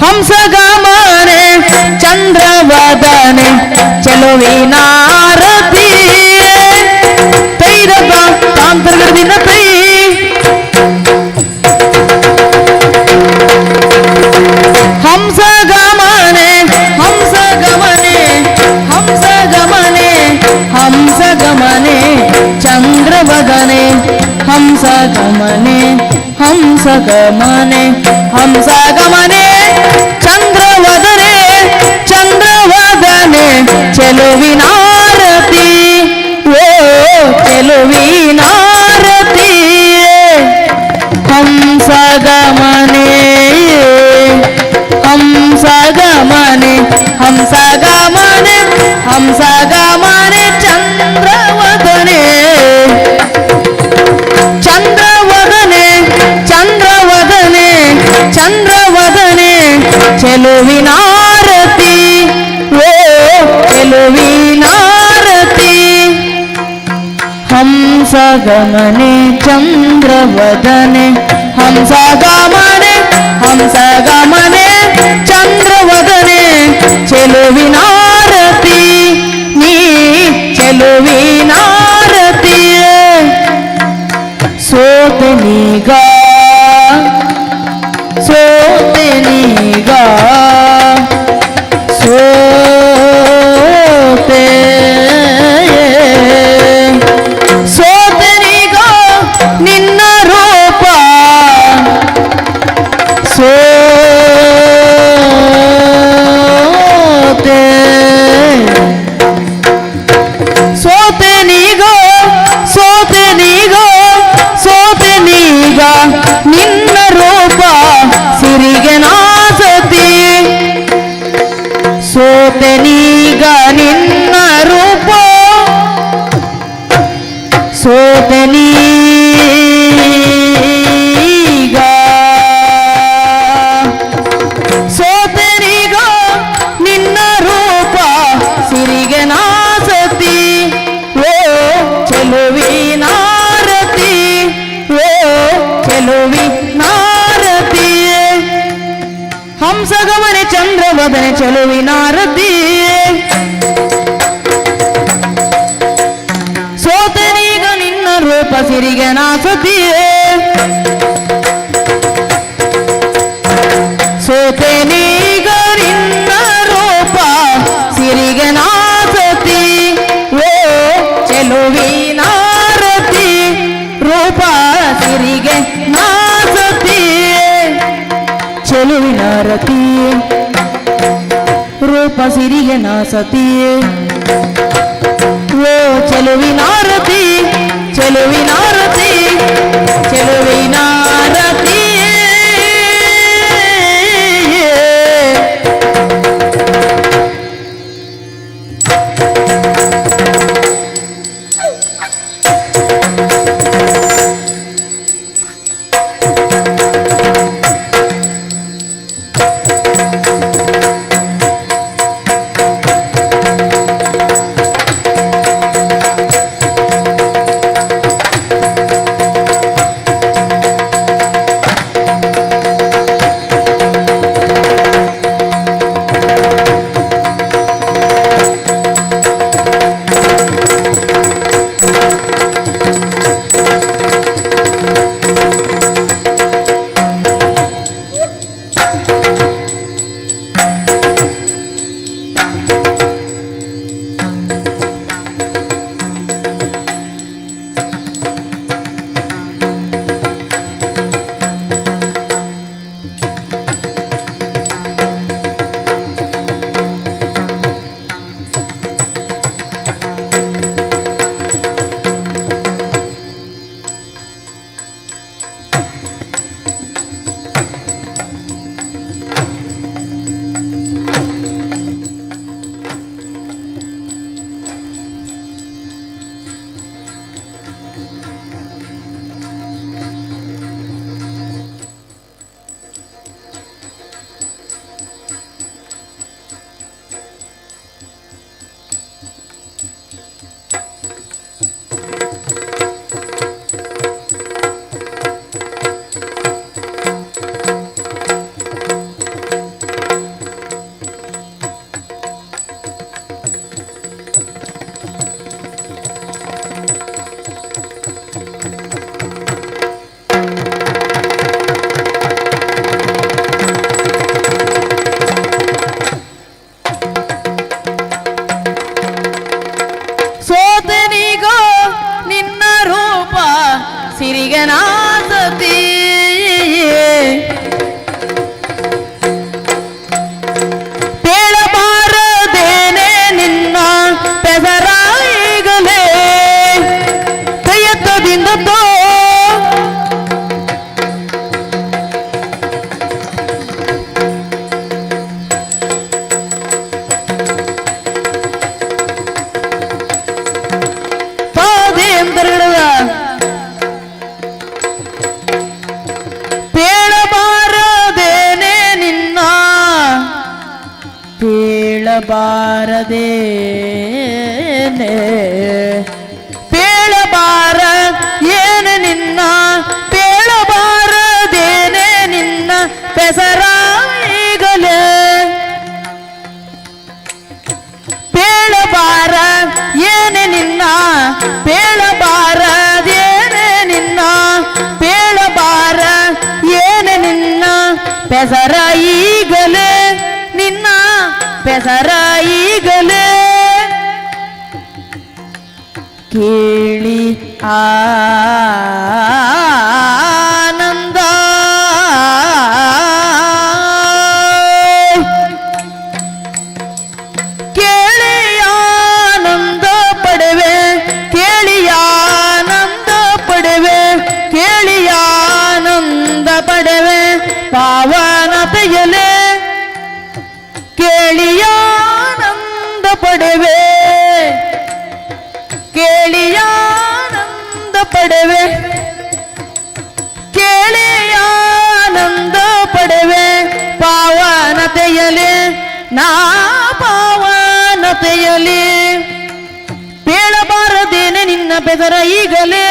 H: ಹಂಸಗಮನೆ ಚಂದ್ರವದನೆ ಚೆಲುವಿನಾರತಿ ತೈರದ ತಾಂತರ್ಗದಿನ ತೈ ಹಂಸಗಮನೆ ಹಂಸಗಮನೆ ಹಂಸಗಮನೆ ಹಂಸಗಮನೆ ಚಂದ್ರವದನೆ ಹಂಸಗಮನೆ ಹಂಸಗಮನೆ ಹಂಸಗಮನೆ ಚಂದ್ರವದನೆ ಚಂದ್ರವದನೆ ಚೆಲುವಿನಾರತಿ ಓ ಚೆಲುವಿನಾರತಿ ಹಂಸಗಮನೆ ಹಂಸಗಮನೆ ಹಂಸಗಮನೆ ಹಂಸಗಮನೆ ಚಂದ್ರವದನೆ ಚಂದ್ರವದನೆ ಚಂದ್ರವದನೆ ಚಂದ್ರವದನೆ ಚೆಲುವಿನಾರತಿ ಓ ಚೆಲುವಿನಾರತಿ ಹಂಸಗಮನೆ ಚಂದ್ರವದನೆ ಹಂಸಗಮನೆ ಹಂಸಗಮನೆ ಚಂದ್ರವದನೆ ಚೆಲುವಿನಾರತಿ ನೀ ಚೆಲುವಿನಾರತಿ ಸೋತನೀಗ ಸೋತನೀಗ ಸೋತೆ ಸೋತನೀಗ ನಿನ್ನ ರೂಪ ಸೋತೆ ಸೋತನೀಗ ಸೋತನೀಗ ಸೋತನೀಗ ನಿನ್ನ ರೂಪ ಸಿರಿಗೆ ನಾಸತಿ ಸೋತನೀಗ ನಿನ್ನ ರೂಪ ಸೋತನೀಗ ಸೋತನೀಗ ನಿನ್ನ ರೂಪ ಸಿರಿಗೆ ನಾಸತಿ ಓ ಚೆಲುವಿನಾರತಿ ಓ ಚೆಲುವಿನಾರತಿ ಹಂಸಗಮನೆ ಚಂದ್ರವದನೆ ಚೆಲುವಿನಾರತಿ ಸೋತನೀಗ ನಿನ್ನ ರೂಪ ಸಿರಿಗೆ ನಾಸತಿ ಸೋತನೀಗ ನಿನ್ನ ರೂಪ ಸಿರಿಗೆ ನಾಸತಿ ಓ ಚೆಲುವಿನಾರತಿ ರೂಪ ಸಿರಿಗೆ ನಾಸತಿ ಚೆಲುವಿನಾರತಿ ರೂಪ ಸಿರಿಗೆ ನಾಸತಿ ಓ ಚೆಲುವಿನಾರತಿ ಚೆಲುವಿನಾರತಿ ಚೆಲುವಿನಾರತಿ ಸೋತನಿಗೋ ನಿನ್ನ ರೂಪ ಸಿರಿಗನಾಸತಿ ಪೇಳಬಾರದೇನೆ ನಿನ್ನ ಪೆಸರಾಯಿಗಲೇ ಕೈಯತ್ತದಿಂದ ತೋ ಪೇಳಬಾರದೇನೆ ನಿನ್ನ ಪೇಳಬಾರದೇನೆ ಪೇಳಬಾರ ಏನು ನಿನ್ನ ಪೇಳಬಾರದೇನೆ ನಿನ್ನ ಪೆಸರಾಯಿಗಲೇ ಪೇಳಬಾರ ಏನೆ ನಿನ್ನ ಪೇಳಬಾರದೇನೆ ನಿನ್ನ ಪೇಳಬಾರ ಏನೆ ನಿನ್ನ ಪೆಸರಾಯಿಗಲೇ ನಿನ್ನ ಪೆಸರಾಯಿಗಲೇ ಕೇಳಿ ಆನಂದ ಕೇಳಿ ಆನಂದ ಪಡೆವೆ ಕೇಳಿ ಆನಂದ ಪಡೆವೆ ಕೇಳಿ ಆನಂದ ಪಡೆವೆ ಪಾವನತೆಯಲೇ ಕೇಳಿ ಆನಂದ ಪಡೆವೆ ಕೇಳಿ ಆನಂದ ಪಡೆವೆ ಕೇಳಿ ಆನಂದ ಪಡೆವೆ ಪಾವನತೆಯಲೇ ನಾ ಪಾವನತೆಯಲೇ ಪೇಳಬಾರದೇನೆ ನಿನ್ನ ಬೆದರ ಈಗಲೇ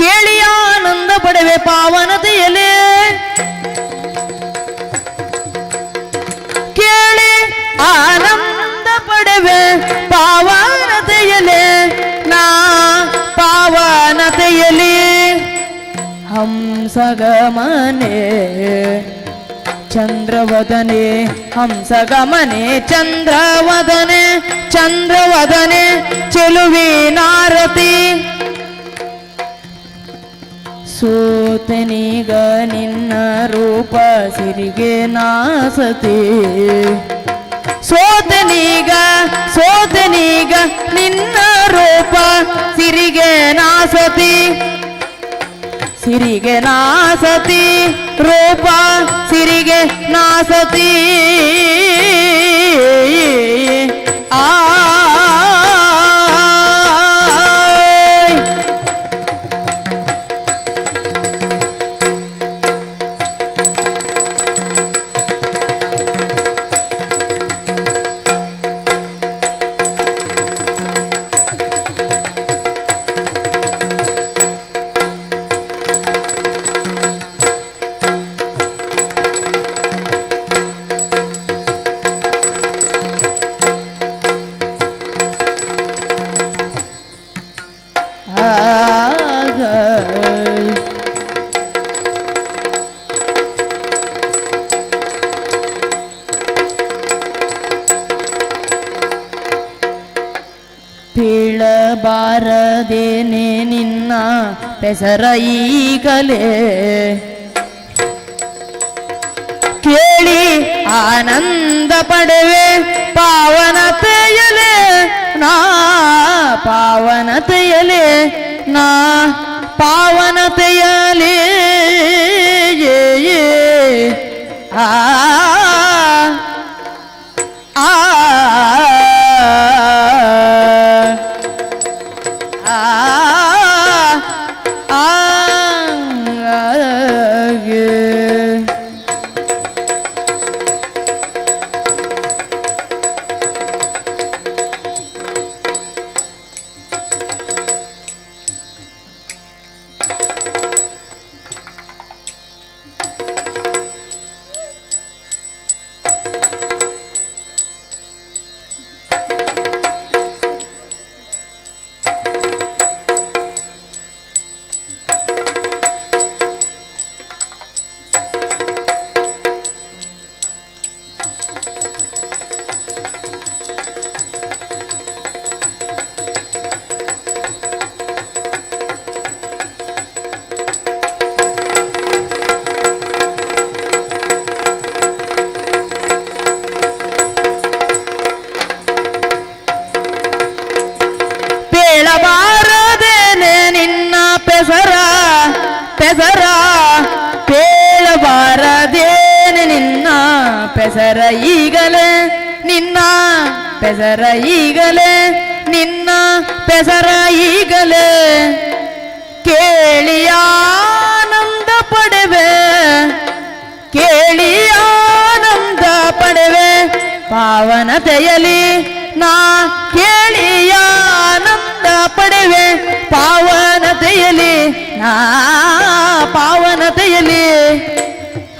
H: ಕೇಳಿ ಆನಂದ ಪಡೆವೆ ಪಾವನತೆಯಲೇ ಕೇಳಿ ಆನಂದ ಪಡೆವೆ ಪಾವನತೆಯಲೇ ನಾ ಪಾವನತೆಯಲೇ ಹಂಸಗಮನೆ ಚಂದ್ರವದನೆ ಹಂಸಗಮನೆ ಚಂದ್ರವದನೆ ಚಂದ್ರವದನೆ ಚೆಲುವಿನಾರತಿ ಸೋ ಸೋತನೀಗ ನಿನ್ನ ರೂಪ ಸಿರಿಗೆ ನಾಸತಿ ಸೋತನೀಗ ನಿನ್ನ ರೂಪ ಸಿರಿಗೆ ನಾಸತಿ ಸಿರಿಗೆ ನಾಸತಿ ರೂಪ ಸಿರಿಗೆ ನಾಸತಿ ಆ ಬೀಳಬಾರದೇನೆ ನಿನ್ನ ಪೆಸರ ಈಗಲೇ ಕೇಳಿ ಆನಂದ ಪಡೆವೆ ಪಾವನತೆಯಲೇ ನಾ ಪಾವನತೆಯಲೇ ನಾ ಪಾವನತೆಯಲೇ ಆ ಆ ಪೇಳಬಾರದೇನೆ ನಿನ್ನ ಪೆಸರ ಪೆಸರ ಪೇಳಬಾರದೇನೆ ನಿನ್ನ ಪೆಸರ ಈಗಲೇ ನಿನ್ನ ಪೆಸರ ಈಗಲೇ ನಿನ್ನ ಪೆಸರ ಈಗಲೇ ಕೇಳಿಯಾನಂದ ಪಡೆವೆ ಕೇಳಿಯಾನಂದ ಪಡೆವೆ ಪಾವನತೆಯಲಿ ನಾ ಕೇಳಿಯಾನಂದ ಪಡೆವೆ ಪಾವನತೆಯಲಿ ನಾ ಪಾವನತೆಯಲಿ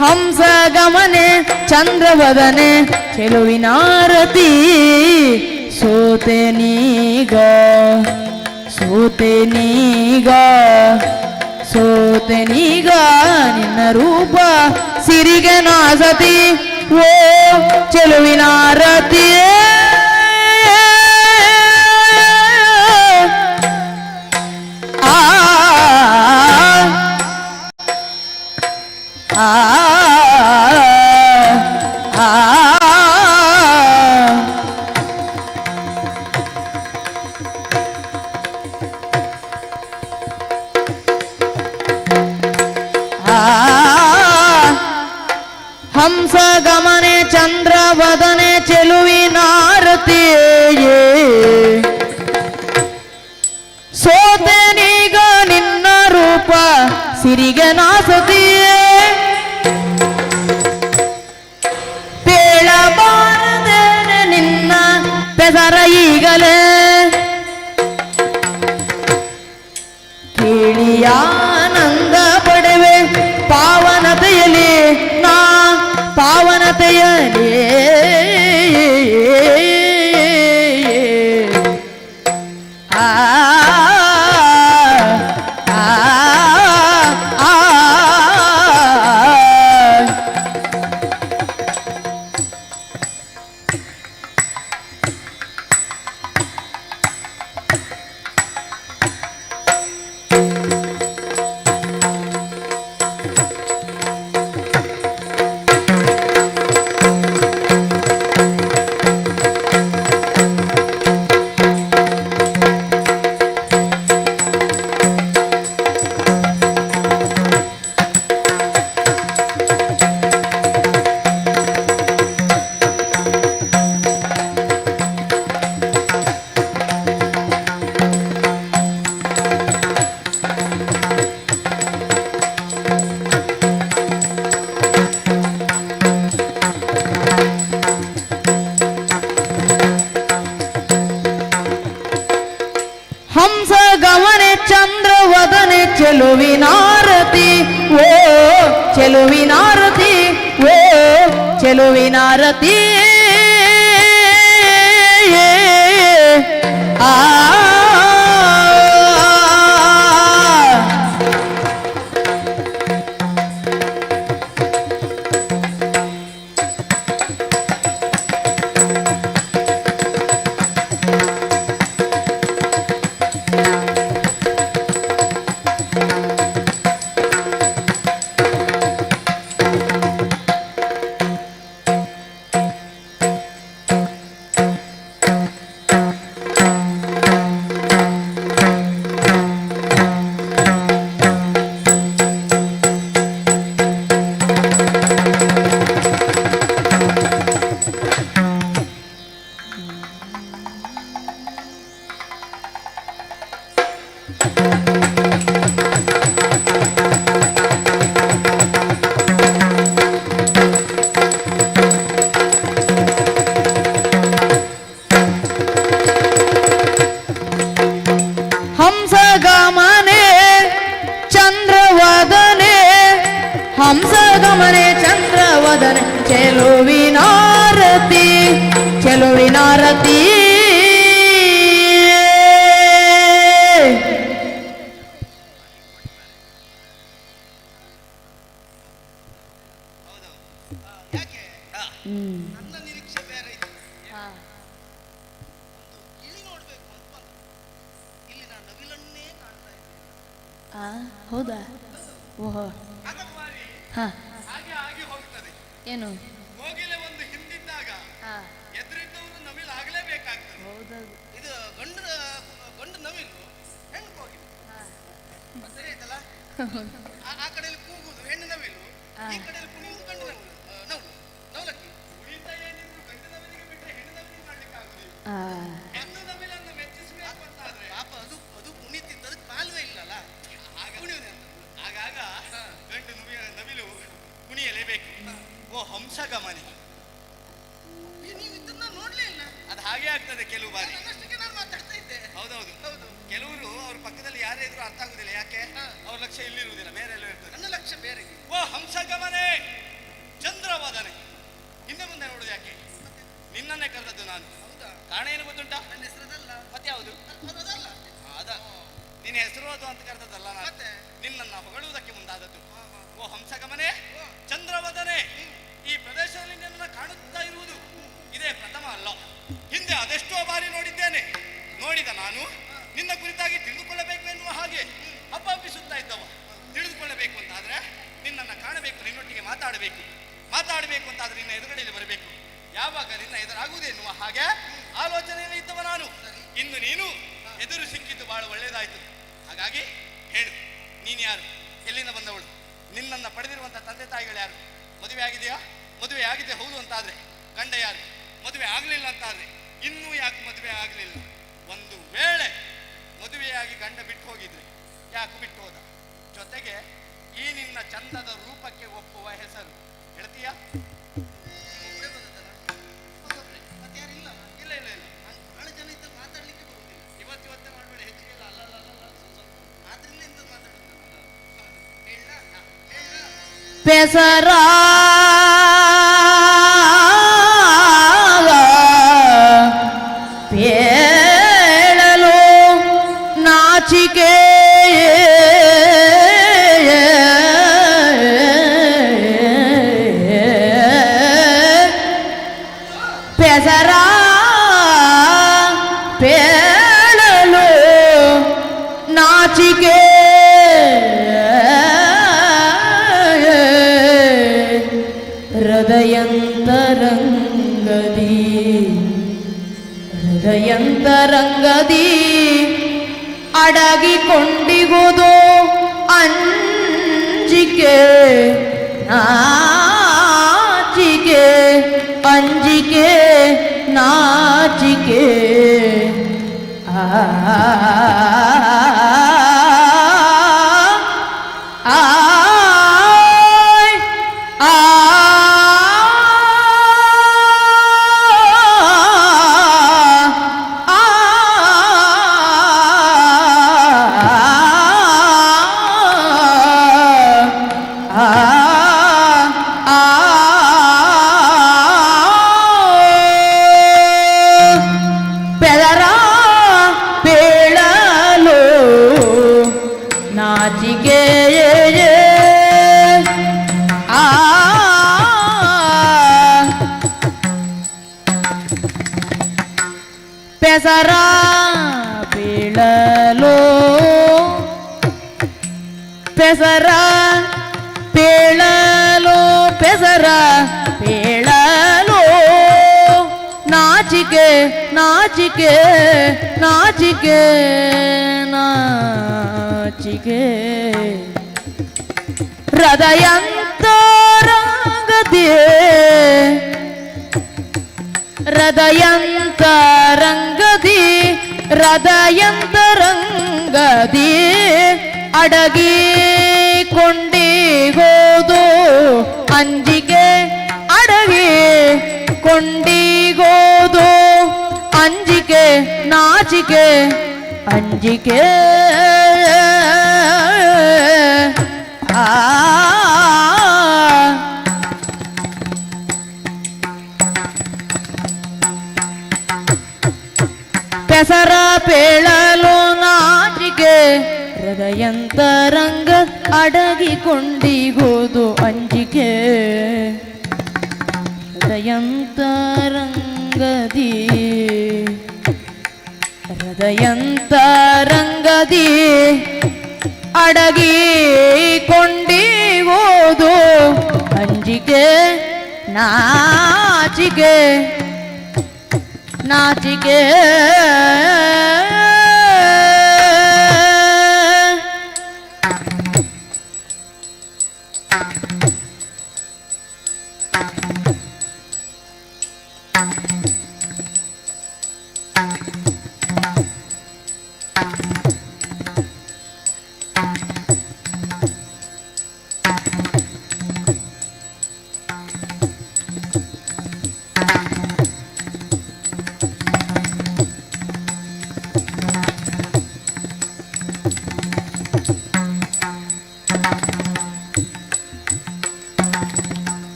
H: ಹಂಸ ಗಮನೆ ಚಂದ್ರವದನೆ ಚೆಲುವಿನಾರತಿ ಸೋತೆನೀಗ ಸೋತೆನೀಗ ಸೋತೆನೀಗ ನಿನ್ನ ರೂಪ ಸಿರಿಗೆ ನಾಸತಿ ಓ ಚೆಲುವಿನಾರತಿಯೇ ಹಂಸ ಗಮನೆ ಚಂದ್ರವದನೆ ಚೆಲುವಿನಾರತಿಯೇ ಸೋತೆನೀಗ ನಿನ್ನ ರೂಪ ಸಿರಿಗೆ ನಾಸತಿಯೇ ಪೇಳಬಾರದೇನೆ ನಿನ್ನ ಪೆಸರ ಈಗಲೇ ಕೇಳಿಯಾನಂದ ಪಡೆವೆ ಪಾವನತೆಯಲಿ ನಾ ಪಾವನತೆಯಲಿ ಆ ಚೆಲುವಿನಾರತಿ ಆ ಹಂಸಗಮನೆ ಚಂದ್ರವದನೆ ಹಂಸಗಮನೆ ಚಂದ್ರವದನೆ ಚೆಲುವಿನಾರತಿ ಚೆಲುವಿನಾರತಿ
J: ಯಾಕೆ ನನ್ನ ನಿರೀಕ್ಷೆ ಬೇರೆ ಇತ್ತು. ಒಂದು ಗಿಳಿ ನೋಡ್ಬೇಕು ಅಂತ ಬಂತು. ಇಲ್ಲಿ ನಾನು ನವಿಲನ್ನೇ ಕಾಣ್ತಾ ಇದ್ದೀನಿ.
H: ಹೌದಾ ಓಹೋ ಹಾ
J: ಹಾಗೆ ಆಗಿ ಹೋಗ್ತದೆ.
H: ಏನು
J: ಹೋಗಿಲೆ ಒಂದು ಹಿಂದಿದ್ದಾಗ ಎದುರಿದ್ದವರು ನವಿಲು ಆಗಲೇಬೇಕಾಗ್ತದೆ. ಇದು ಗಂಡು ನವಿಲು ಹೆಣ್ಣು ಹೋಗಿಲ್ಲ ಸರಿ ಆಯ್ತಲ್ಲ. ಆ ಕಡೆಯಲ್ಲಿ ಕೂಗುದು ಹೆಣ್ಣು ನವಿಲು, ಈ ಕಡೆಯಲ್ಲಿ ಕುಣಿಯುವುದು ಗಂಡು ನವಿಲು ನವಲಕ್ಕಿ ಕುಣಿತಾ ಏನಿದ್ರು ಗಂಡು ನವಿಲಿಗೆ ಬಿಟ್ಟರೆ ಹೆಣ್ಣು ನವಿಲಿಗೆ ಮಾಡ್ಲಿಕ್ಕೆ ಆಗುದಿಲ್ಲ. ಹೆಣ್ಣು ನವಿಲನ್ನು ಮೆಚ್ಚಿಸಬೇಕು ಅಂತಾದ್ರೆ ಪಾಪ ಅದು ಕುಣಿತಿದ್ದದಕ್ಕೆ ಕಾಲುವೆ ಇಲ್ಲಲ್ಲ, ಆಗ ಕುಣಿಯುವುದೇ ಆಗಾಗ ಗಂಡು ನವಿಲು ಕುಣಿಯಲೇಬೇಕು. ಓ ಹಂಸಗಮನೆ, ನೀವು ಇದನ್ನ ನೋಡ್ಲೇ ಇಲ್ಲ. ಅದು ಹಾಗೆ ಆಗ್ತದೆ ಕೆಲವು ಬಾರಿ. ನನ್ನಷ್ಟಕ್ಕೆ ನಾನು ಮಾತಾಡ್ತಾ ಇದ್ದೆ. ಹೌದೌದು ಹೌದು. ಕೆಲವರು ಅವ್ರ ಪಕ್ಕದಲ್ಲಿ ಯಾರೇ ಇದ್ರು ಅರ್ಥ ಆಗುದಿಲ್ಲ. ಯಾಕೆ? ಅವ್ರ ಲಕ್ಷ್ಯ ಇಲ್ಲಿರುವುದಿಲ್ಲ, ಬೇರೆ ಎಲ್ಲ ಇರ್ತದೆ. ನನ್ನ ಲಕ್ಷ್ಯ ಬೇರೆ. ಓ ಹಂಸಗಮನೆ ಚಂದ್ರವದನೆ, ಹಿಂದೆ ಮುಂದೆ ನೋಡುದು ಯಾಕೆ? ನಿನ್ನನ್ನೇ ಕರೆದದ್ದು ನಾನು. ಹೌದಾ? ಕಾರಣ ಏನು ಗೊತ್ತುಂಟಾ? ನನ್ನ ಹೆಸರದಲ್ಲ. ಮತ್ತೆ ಯಾವುದು? ಅದಲ್ಲ. ಅದ ನಿನ್ನ ಹೆಸರು ಅದು ಅಂತ ಕರೆದದ್ದಲ್ಲ ನಾನು. ಮತ್ತೆ ನಿನ್ನನ್ನ ಹೊಗಳುವುದಕ್ಕೆ ಮುಂದಾದದ್ದು. ಓ ಹಂಸಗಮನೆ ಚಂದ್ರವದನೆ, ಈ ಪ್ರದೇಶದಲ್ಲಿ ನಿನ್ನನ್ನು ಕಾಣುತ್ತಾ ಇರುವುದು ಇದೇ ಪ್ರಥಮ ಅಲ್ಲ. ಹಿಂದೆ ಅದೆಷ್ಟೋ ಬಾರಿ ನೋಡಿದ್ದೇನೆ. ನೋಡಿದ ನಾನು ನಿನ್ನ ಕುರಿತಾಗಿ ತಿಳಿದುಕೊಳ್ಳಬೇಕು ಎನ್ನುವ ಹಾಗೆ ಹಬ್ಬಹಬ್ಬಿಸುತ್ತಾ ಇದ್ದವ. ತಿಳಿದುಕೊಳ್ಳಬೇಕು ಅಂತಾದ್ರೆ ನಿನ್ನನ್ನು ಕಾಣಬೇಕು, ನಿನ್ನೊಟ್ಟಿಗೆ ಮಾತಾಡಬೇಕು ಅಂತಾದ್ರೆ ನಿನ್ನ ಎದುರುಗಡೆಯಲ್ಲಿ ಬರಬೇಕು. ಯಾವಾಗ ನಿನ್ನ ಎದುರಾಗುವುದು ಎನ್ನುವ ಹಾಗೆ ಆಲೋಚನೆಯಲ್ಲಿ ಇದ್ದವ ನಾನು. ಇನ್ನು ನೀನು ಎದುರು ಸಿಕ್ಕಿದ್ದು ಬಹಳ ಒಳ್ಳೆಯದಾಯಿತು. ಹಾಗಾಗಿ ಹೇಳು, ನೀನು ಯಾರು, ಎಲ್ಲಿಂದ ಬಂದವಳು, ನಿನ್ನನ್ನು ಪಡೆದಿರುವಂತಹ ತಂದೆ ತಾಯಿಗಳು ಯಾರು, ಮದುವೆ ಆಗಿದೆಯಾ, ಮದುವೆ ಆಗಿದೆ ಹೌದು ಅಂತಾದ್ರೆ ಗಂಡ ಯಾರು, ಮದುವೆ ಆಗಲಿಲ್ಲ ಅಂತಾದ್ರೆ ಇನ್ನೂ ಯಾಕೆ ಮದುವೆ ಆಗಲಿಲ್ಲ, ಒಂದು ವೇಳೆ ಮದುವೆಯಾಗಿ ಗಂಡ ಬಿಟ್ಟು ಹೋಗಿದ್ರೆ ಯಾಕೆ ಬಿಟ್ಟು ಹೋದ, ಜೊತೆಗೆ ಈ ನಿನ್ನ ಚಂದದ ರೂಪಕ್ಕೆ ಒಪ್ಪುವ ಹೆಸರು ಹೇಳ್ತೀಯಾ? ಇಲ್ಲ ಇಲ್ಲ ಇಲ್ಲ, ಬಹಳ ಜನ ಇದ್ದ ಮಾತಾಡ್ಲಿಕ್ಕೆ ಬರುವುದಿಲ್ಲ. ಇವತ್ತೇ ಮಾಡಬೇಡ, ಹೆಚ್ಚಿಗೆ ಇಲ್ಲ. ಅಲ್ಲ ಆದ್ರಿಂದ ಇಂತ ಮಾತಾಡೋದು ಹೇಳ
H: ಪೆಸರ ಪೇಳಲು ನಾಚಿಕೆ ಪೆಸರ ಪೇಳಲು ನಾಚಿಕೆ ಹೃದಯಂತರಂಗದಿ ಅಡಗಿಕೊಂಡಿಗುವುದು ಅಂಜಿಕೆ ನಾಚಿಕೆ ಅಂಜಿಕೆ ನಾಚಿಕೆ పెసర పేళలో పెసర పేళలో పెసర పేళలో నాచికే నాచికే నాచికే నాచికే ಹೃದಯಂತರಂಗದಿ ಹೃದಯಂತರಂಗದಿ ಹೃದಯಂತರಂಗದಿ ಅಡಗಿ ಕೊಂಡಿಗೋದು ಅಂಜಿಕೆ ಅಡಗಿ ಕೊಂಡಿಗೋದು ಅಂಜಿಕೆ ನಾಚಿಕೆ ಅಂಜಿಕೆ పెసర పేళలో నాచిಕೆ ಹೃದಯಂತರಂಗ ಅಡಗಿಕೊಂಡಿಗೋದು ಅಂಜಿಕೆ ಹೃದಯಂತರಂಗದಿ ಹೃದಯಂತರಂಗದಿ ಅಡಗಿಕೊಂಡಿಗೋದು ಅಂಜಿಕೆ ನಾಚಿಕೆ ನಾಚಿಕೆ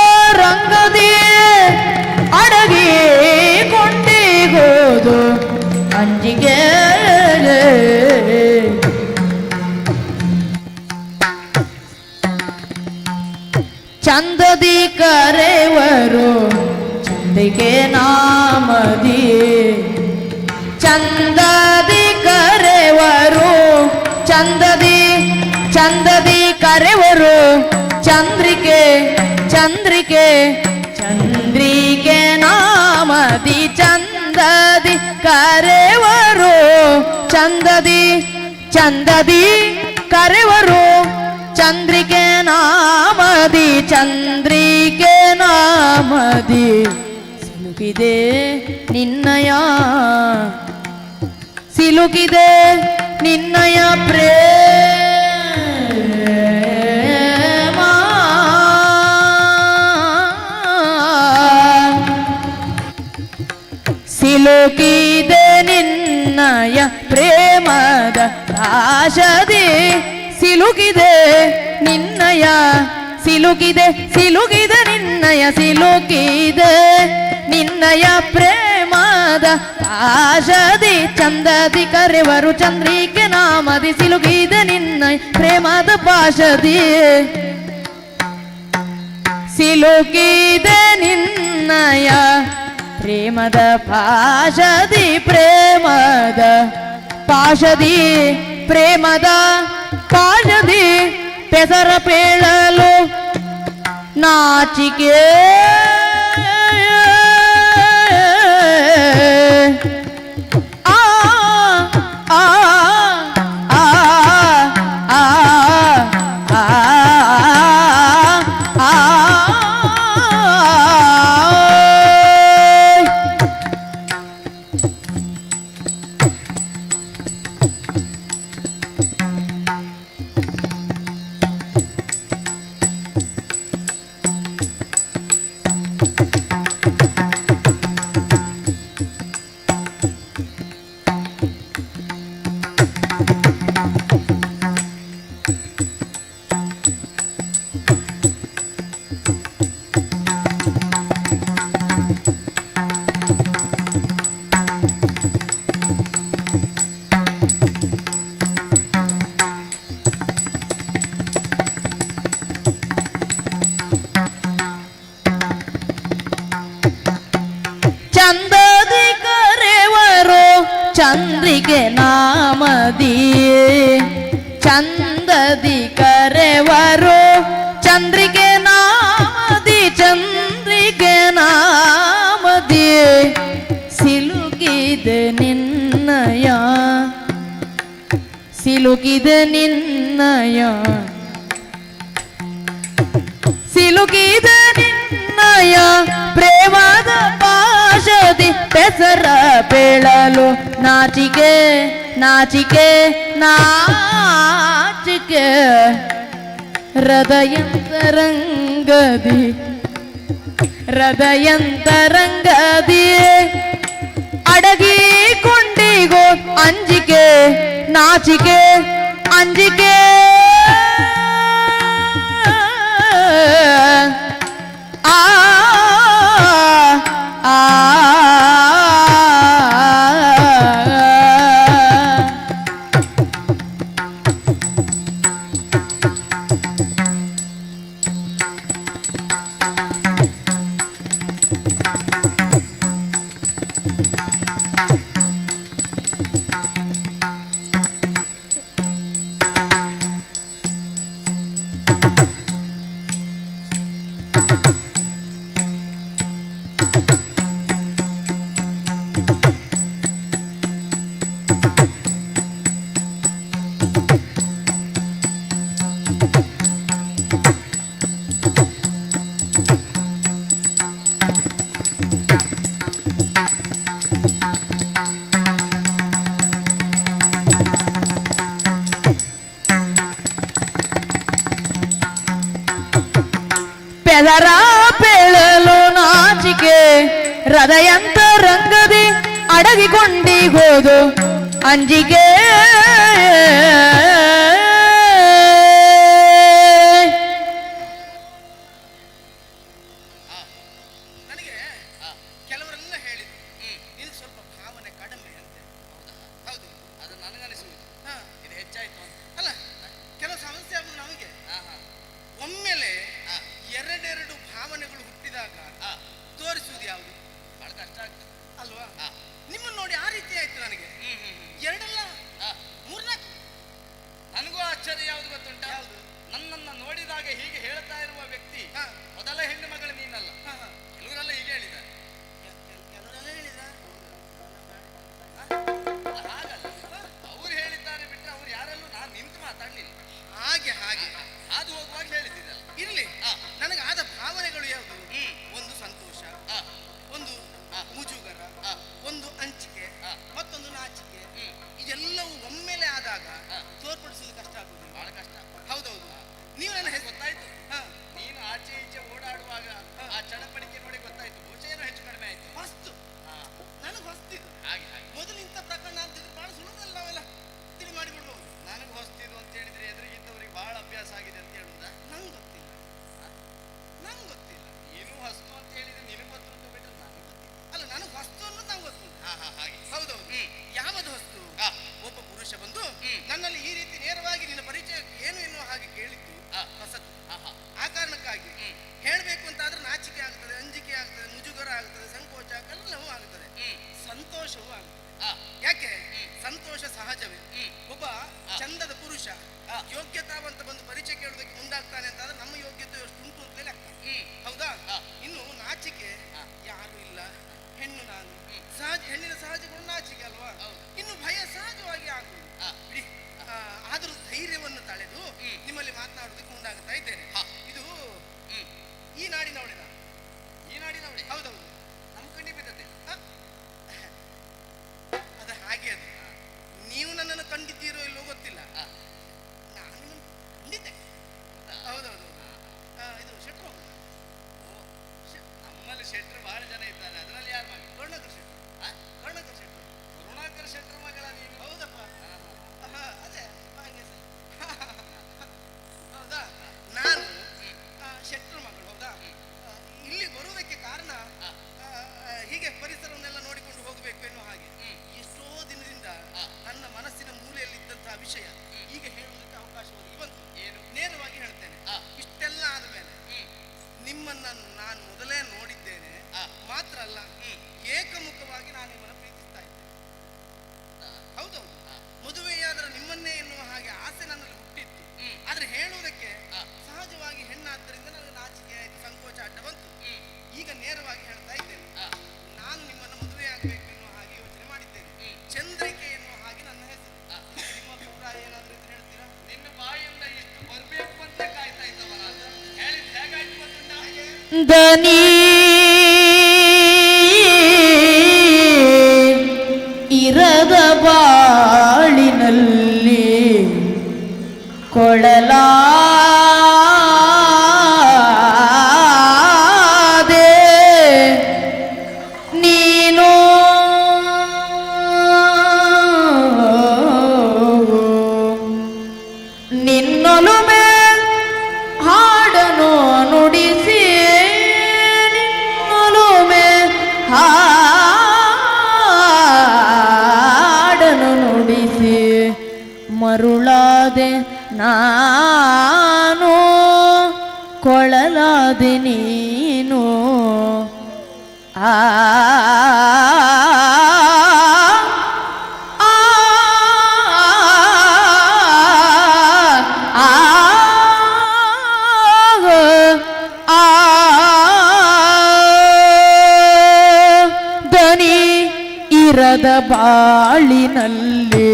H: ಹೃದಯಂತರಂಗದಿ ಅಡಗಿಕೊಂಡಿಗೋದು ಅಂಜಿಕೆ ಚಂದದಿ ಕರೆವರು ಚಂದಿಗೆ ನಾಮದಿ ಚಂದದಿ ಕರೆವರು ಚಂದದಿ ಚಂದದಿ ಕರೆವರು ಚಂದ್ರಿಕೆ ಚಂದ್ರಿಕೆ ಚಂದ್ರಿಕೆ ನಾಮದಿ ಚಂದದಿ ಕರೆವರು ಚಂದದಿ ಚಂದದಿ ಕರೆವರು ಚಂದ್ರಿಕೆ ನಾಮದಿ ಚಂದ್ರಿಕೆ ನಾಮದಿ ಸಿಲುಕಿದೆ ನಿನ್ನಯ ಸಿಲುಕಿದೆ ನಿನ್ನಯ ಸಿಲುಕಿದೆ ನಿನ್ನಯ ಪ್ರೇಮದ ಆಶದಿ ಸಿಲುಕಿದೆ ನಿನ್ನಯ ಸಿಲುಕಿದೆ ಸಿಲುಕಿದೆ ನಿನ್ನಯ ಸಿಲುಕಿದೆ ನಿನ್ನಯ ಪ್ರೇಮದ ಆಶದಿ ಚಂದದಿ ಕರೆವರು ಚಂದ್ರಿಕೆ ನಾಮದಿ ಸಿಲುಕಿದೆ ನಿನ್ನಯ ಪ್ರೇಮದ ಪಾಶದಿ ಸಿಲುಕಿದೆ ನಿನ್ನಯ ಪ್ರೇಮದ ಪಾಶದಿ ಪ್ರೇಮದ ಪಾಶದಿ ಪ್ರೇಮದ ಪಾಶದಿ ಪೆಸರ ಪೇಳಲು ನಾಚಿಕೆ ಆ ಆ ಆ ಆ ಚಂದ್ರಿಕೆ ನಾಮದಿ ಚಂದದಿ ಕರೆವರು ಚಂದ್ರಿಕೆ ನಾಮದಿ ಚಂದ್ರಿಕೆ ನಾಮದಿ ಸಿಲುಕಿದೆ ನಿನ್ನಯ ಸಿಲುಕಿದೆ ನಿನ್ನಯ ಸಿಲುಕಿದೆ ನಿನ್ನಯ ಪ್ರೇಮದ ಪಾಶದಿ ಬೆಸರ ಬೀಳಲು ನಾಚಿಕೆ ನಾಚಿಕೆ ನಾಚಿಕೆ ಹೃದಯಂತರಂಗದಿ ಹೃದಯಂತರಂಗದಿ ಅಡಗಿಕೊಂಡಿಗೋ ಅಂಜಿಕೆ ನಾಚಿಕೆ ಅಂಜಿಕೆ ಆ ಆ ಬೆದರ ಬೀಳಲು ನಾಚಿಕೆ ಹೃದಯಂತರಂಗದಿ ಅಡಗಿಕೊಂಡಿಗೋದು ಅಂಜಿಕೆ
J: ನನಗೆ ಕೆಲವರೆಲ್ಲ ಹೇಳಿದ್ರು ಇದು ಸ್ವಲ್ಪ ಭಾವನೆ ಕಡಿಮೆ ಅಂತೆ. ಹೌದು, ಅದು ನನಗನಿಸುವುದು. ಇದು ಹೆಚ್ಚಾಯ್ತು ಅಂತ. ಅಲ್ಲ, ಕೆಲವು ಸಮಸ್ಯೆ ಆಗುದು ನಮಗೆ. ಒಮ್ಮೆಲೆ ಎರಡೆರಡು ಭಾವನೆಗಳು ಹುಟ್ಟಿದಾಗ ತೋರಿಸುವುದು ಯಾವುದು ಬಹಳ ಕಷ್ಟ ಆಗ್ತದೆ ಅಲ್ವಾ? ನಿಮ್ಮನ್ನು ನೋಡಿ ಆ ರೀತಿ ಆಯ್ತು ನನಗೆ. ಎರಡಲ್ಲ ಮೂರ್ನಾಲ್ಕು. ನನಗೂ ಆಶ್ಚರ್ಯ ಯಾವುದು ಗೊತ್ತುಂಟ? ಯಾವುದು? ನನ್ನನ್ನು ನೋಡಿದಾಗ ಹೀಗೆ ಹೇಳ್ತಾ ಇರುವ ವ್ಯಕ್ತಿ ಮೊದಲ ಹೆಣ್ಣು ಮಗಳು ನೀನಲ್ಲ. ಕೆಲವರೆಲ್ಲ ಹೀಗೆ ಹೇಳಿದ್ದಾರೆ. ಕೆಲವರೆಲ್ಲ ಹೇಳಿದ ಹಾಗಲ್ಲ, ಅವ್ರು ಹೇಳಿದ್ದಾರೆ ಬಿಟ್ಟರೆ ಅವ್ರು ಯಾರಲ್ಲೂ ನಾನು ನಿಂತು ಮಾತಾಡಲಿಲ್ಲ. ಹಾಗೆ ಹಾಗೆ ಅದು ಹೋಗುವಾಗ ಹೇಳಿದ್ದಿದ್ದಲ್ಲ. ಇರ್ಲಿ, ನನಗೆ ಆದ ಭಾವನೆಗಳು ಯಾವುದು? ಒಂದು ಸಂತೋಷ, ಒಂದು ಮುಜುಗರ, ಒಂದು ಅಂಚಿಕೆ, ಮತ್ತೊಂದು ನಾಚಿಕೆ. ಇದೆಲ್ಲವೂ ಒಮ್ಮೆಲೆ ಆದಾಗ ತೋರ್ಪಡಿಸುವುದು ಕಷ್ಟ ಆಗುದು, ಬಹಳ ಕಷ್ಟ. ಹೌದೌದು. ನೀವು ನನ್ನ ಹೆಸರು ಗೊತ್ತಾಯ್ತು. ನೀನು ಆಚೆ ಈಚೆ ಓಡಾಡುವಾಗ ಆ ಚಡಪಡಿಕೆ ನೋಡಿ ಗೊತ್ತಾಯ್ತು. ಬಹುಶಃ ಏನೋ ಹೆಚ್ಚು ಕಡಿಮೆ ಆಯ್ತು. ಹೊಸ್ತು, ನನಗೆ ಹೊಸ್ತಿದ್ದು. ಹಾಗೆ ಹಾಗೆ ಮೊದಲು ಇಂಥ ಪ್ರಕರಣ ಅಂತಿದ್ರೆ ಬಹಳ ಸುಲಭದಲ್ಲಿ ನಾವೆಲ್ಲ ತಿಳಿ ಮಾಡಿಬಿಡ್ಬಹುದು. ನನಗೆ ಹೊಸ್ತಿದ್ದು ಅಂತ ಹೇಳಿದ್ರೆ ಎದುರಿಗಿದ್ದವರಿಗೆ ಬಹಳ ಅಭ್ಯಾಸ ಆಗಿದೆ ಅಂತ ಹೇಳುದ? ನಂಗೆ ಗೊತ್ತಿಲ್ಲ, ನಂಗೆ ಗೊತ್ತಿಲ್ಲ. ನೀನು ಹೊಸ್ತು ಅಂತ ಹೇಳಿದ್ರೆ ನಿನಗೆ ಗೊತ್ತುಂಟು ಬಿಟ್ರೆ ನನಗೆ ಗೊತ್ತಿಲ್ಲ. ಅಲ್ಲ, ನನಗೆ ಹೊಸ್ತು ಅನ್ನೋದು ನಂಗೆ ಗೊತ್ತುಂಟು. ಹಾಗೆ ಹೌದೌದು. ಯಾವುದು ಹೊಸ್ತು? ಒಬ್ಬ ಪುರುಷ ಬಂದು ನನ್ನಲ್ಲಿ ಈ ರೀತಿ ನೇರವಾಗಿ ನಿನ್ನ ಪರಿಚಯ ಏನು ಎನ್ನುವ ಹಾಗೆ ಕೇಳಿದ್ದು ಹೊಸತು. ಆ ಕಾರಣಕ್ಕಾಗಿ ಹೇಳಬೇಕು ಅಂತ ಆದ್ರೆ ನಾಚಿಕೆ ಆಗ್ತದೆ, ಅಂಜಿಕೆ ಆಗ್ತದೆ, ಮುಜುಗರ ಆಗ್ತದೆ, ಸಂಕೋಚ ಎಲ್ಲವೂ ಆಗ್ತದೆ, ಸಂತೋಷವೂ ಆಗ್ತದೆ. ಯಾಕೆ? ಸಂತೋಷ ಸಹಜವೇ. ಒಬ್ಬ ಚಂದದ ಪುರುಷ ಯೋಗ್ಯತಾವಂತ ಬಂದು ಪರಿಚಯ ಕೇಳೋದಕ್ಕೆ ಮುಂದಾಗ್ತಾನೆ ಅಂತ ಆದ್ರೆ ನಮ್ಮ ಯೋಗ್ಯತೆ ಎಷ್ಟುಂಟು ಅಂತಲೇ ಆಗ್ತಾನೆ. ಹೌದಾ? ಇನ್ನು ನಾಚಿಕೆ, ಯಾರು ಇಲ್ಲ, ಹೆಣ್ಣು ನಾನು, ಸಹಜ, ಹೆಣ್ಣಿನ ಸಹಜ ಗುಣ ನಾಚಿಕೆ ಅಲ್ವಾ? ಇನ್ನು ಭಯ ಸಹಜವಾಗಿ ಆಗುವುದು. ಬಿಡಿ, ಆದರೂ ಧೈರ್ಯವನ್ನು ತಳೆದು ನಿಮ್ಮಲ್ಲಿ ಮಾತನಾಡೋದಕ್ಕೆ ಮುಂದಾಗ್ತಾ ಇದ್ದೇನೆ. ಇದು ಈ ನಾಡಿನವಳೆ ನಾನು. ಈ ನಾಡಿನವಳೆ? ಹೌದೌದು. ನಮ್ಮ ಕಣ್ಣಿ ಬಿದ್ದತೆ ಅದು ಹಾಗೆ. ಅದು ನೀವು ನನ್ನನ್ನು ಕಂಡಿದ್ದೀರೋ ಇಲ್ಲೋ ಗೊತ್ತಿಲ್ಲ, ನಾನು ನಿಮ್ಮನ್ನು ಕಂಡಿದ್ದೆ. ಹೌದೌದು. ಇದು ಶೆಟ್ರು ಮಗಳು. ನಮ್ಮಲ್ಲಿ ಶೆಟ್ರು ಬಹಳ ಜನ ಇದ್ದಾರೆ. ಅದರಲ್ಲಿ ಯಾರು ಮಗ? ಕರುಣಾಕರ್ ಶೆಟ್ರು. ಕರುಣಾಕರ್ ಶೆಟ್ರು. ಕರುಣಾಕರ್ ಶೆಟ್ರು ಮಗಳ ನೀನು? ಹೌದಪ್ಪ. ಅದೇ ಹಾಗೆ ಹೌದಾ? ನಾನು ಶೆಟ್ರು ಮಗಳು. ಹೌದಾ? ಇಲ್ಲಿ ಬರುವುದಕ್ಕೆ ಕಾರಣ
H: ದನಿ ಇರದ ಬಾಳಿನಲ್ಲಿ ಕೊಳಲಾದೆ ನೀನು ನಿನ್ನೊಲುಮೆ ಹಾಡನು ನುಡಿಸಿ ನಿನ್ನೊಲುಮೆ ಹಾಡನು ನುಡಿಸಿ ಮರುಳಾದೆ ನಾನು ಕೊಳಲಾದೆ ನೀನು ಆ ದನಿ ಇರದ ಬಾಳಿನಲ್ಲಿ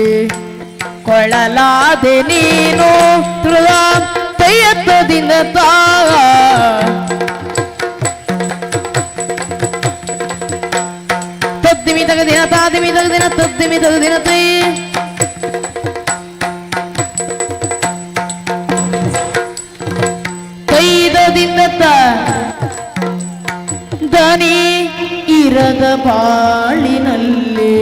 H: ಕೊಳಲಾದೆ ನೀನು ಹೃದಯದಿಂದ ತದ್ದಿಮಿ ತಗದಿನ ತಾದಿಮಿ ತಗದಿನ ತದ್ದಿಮಿ ತಗದಿನ ತೈ ಕೈದದಿಂದ ದನಿ ಇರದ ಬಾಳಿನಲ್ಲಿ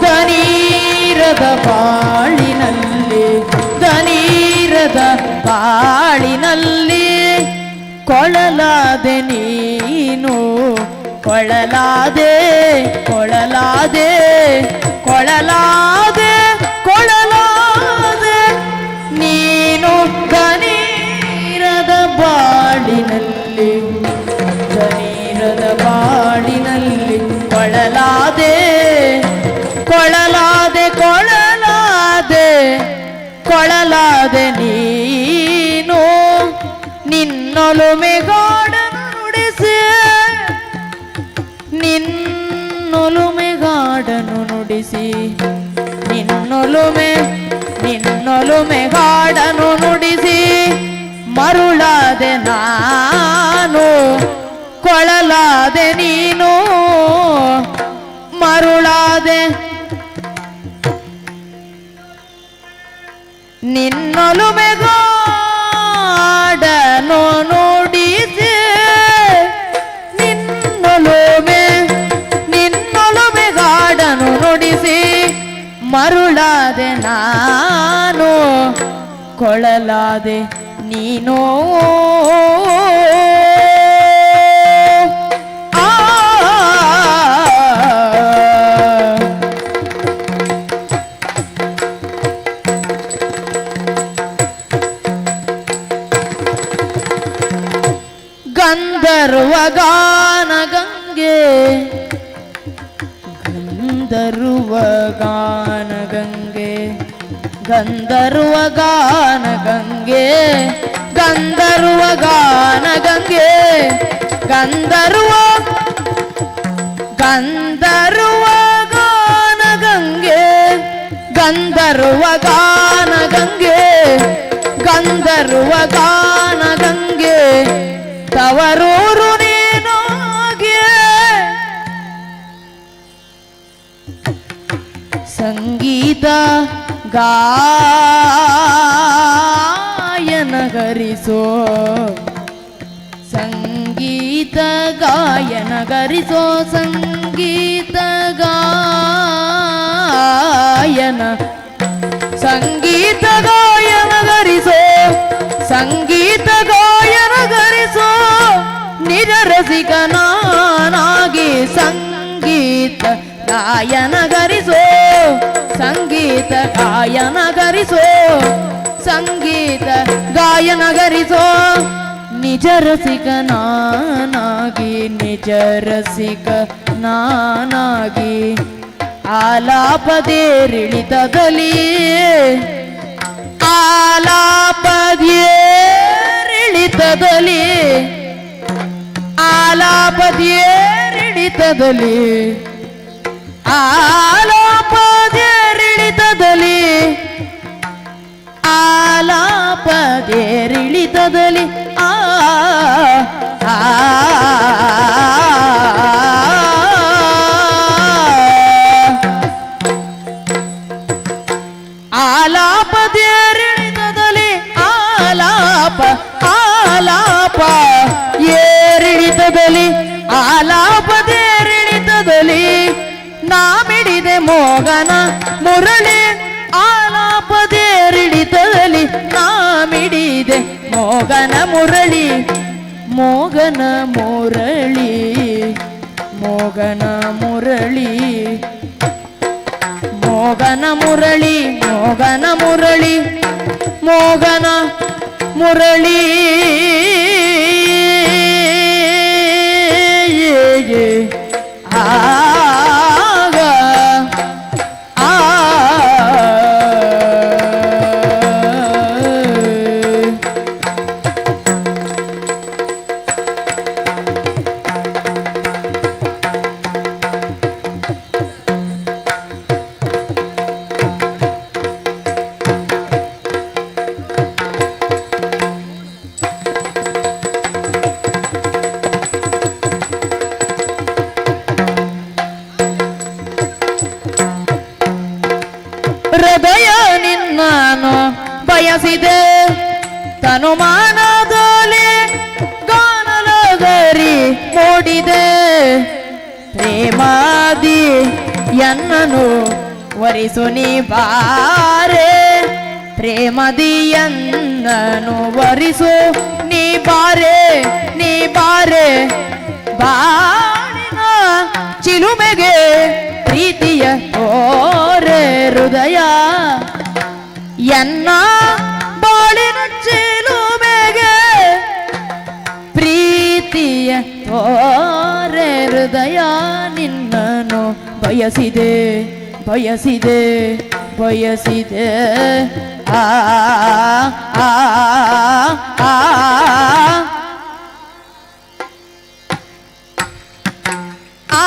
H: ದನೀರದ ಬಾಳಿನಲ್ಲಿ ದನೀರದ ಬಾಳಿನಲ್ಲಿ ಕೊಳಲಾದೆ ನೀನು ಕೊಳಲಾದೆ ಕೊಳಲಾದೆ ಕೊಳಲಾದೆ ಕೊಳಲಾದೆ ನೀನು ದನೀರದ ಬಾಳಿನಲ್ಲಿ ದನೀರದ ಬಾಳಿನಲ್ಲಿ ಕೊಳಲಾದೆ ಕೊಳಲಾದೆ ಕೊಳಲಾದೆ ಕೊಳಲಾದೆ ನೀನು ನಿನ್ನೊಲುಮೆಗಾಡನು ನುಡಿಸಿ ನಿನ್ನೊಲುಮೆಗಾಡನು ನುಡಿಸಿ ನಿನ್ನೊಲುಮೆಗಾಡನು ನುಡಿಸಿ ಮರುಳಾದೆ ನಾನು ಕೊಳಲಾದೆ ನೀನು ಮರುಳಾದೆ ನಿನ್ನೊಲುಮೆಗಾಡನು ನುಡಿಸಿ ನಿನ್ನೊಲುಮೆಗಾಡನು ನುಡಿಸಿ ಮರುಳಾದೆ ನಾನು ಕೊಳಲಾದೆ ನೀನೋ ಗಂಧರ್ವ ಗಾನ ಗಂಗೆ ಗಂಧರ್ವ ಗಾನ ಗಂಗೆ ಗಂಧರ್ವ ಗಾನ ಗಂಗೆ ಗಂಧರ್ವ ಗಾನ ಗಂಗೆ ಗಂಧರ್ವ ಗಂಧರ್ವ ಗಾನ ಗಂಗೆ ಗಂಧರ್ವ ಗಾನ ಗಂಗೆ ಗಂಧರ್ವ ಗಾನ ಗಂಗೆ ತವರೂರು ನೀನಾಗೆ ಸಂಗೀತ ಗಾಯನ ಗರಿಸೋ ಸಂಗೀತ ಗಾಯನ ಗರಿಸೋ ಸಂಗೀತ ಗಾಯನ ಸಂಗೀತ ಗಾಯನ ಗರಿಸೋ ಸಂಗೀತ ಗಾಯನ ಗರಿಸೋ ನಿಜ ರಸಿಕ ನಾನಾಗಿ ಸಂಗೀತ ಗಾಯನ ಗರಿಸೋ ಸಂಗೀತ ಗಾಯನ ಗರಿಸೋ ಸಂಗೀತ ಗಾಯನ ಗರಿಸೋ ನಿಜ ರಸಿಕ ನಾನಾಗಿ ನಿಜ ರಸಿಕ ನಾನಾಗಿ ಆಲಾಪದೇರಿಳಿತದಲ್ಲಿ ಆಲಾಪದೇರಿಳಿತದಲ್ಲಿ ಆಲಾಪದೇರಿಳಿತದಲ್ಲಿ ಆಲಾಪದೇರಿಳಿತದಲ್ಲಿ ಆಲಾಪದೇರಿಳಿತದಲ್ಲಿ ಆ ಮಿಡಿದೆ ಮೋಗನ ಮುರಳಿ ಆಲಾಪದೇರಿಡಿತಲಿ ನಾ ಮಿಡಿದೆ ಮೋಗನ ಮುರಳಿ ಮೋಗನ ಮುರಳಿ ಮೋಗನ ಮುರಳಿ ಮೋಗನ ಮುರಳಿ ಮೋಗನ ಮುರಳಿ ಮೋಗನ ಮುರಳಿ ಆಗ ಆ ಹೃದಯ ನಿನ್ನನು ಬಯಸಿದೆ ತನುಮಾನದಲ್ಲಿ ಗಾನಲಗರಿ ಮೂಡಿದೆ ಪ್ರೇಮಾದಿ ಎನ್ನನು ವರಿಸು ನೀ ಬಾರೆ ಪ್ರೇಮದಿ ಎನ್ನನು ವರಿಸು ನೀ ಬಾರೆ ಬಾಳಿನ ಚಿಲುಮೆಗೆ ಪ್ರೀತಿಯ ತೋರೆ ಹೃದಯ ಎನ್ನ ಬಾಳಿನ ಚಿಲುಮೆಗೆ ಪ್ರೀತಿಯ ತೋರೆ ಹೃದಯ ನಿನ್ನನು ಬಯಸಿದೆ ಬಯಸಿದೆ ಬಯಸಿದೆ ಆ ಆ ಆ ಆ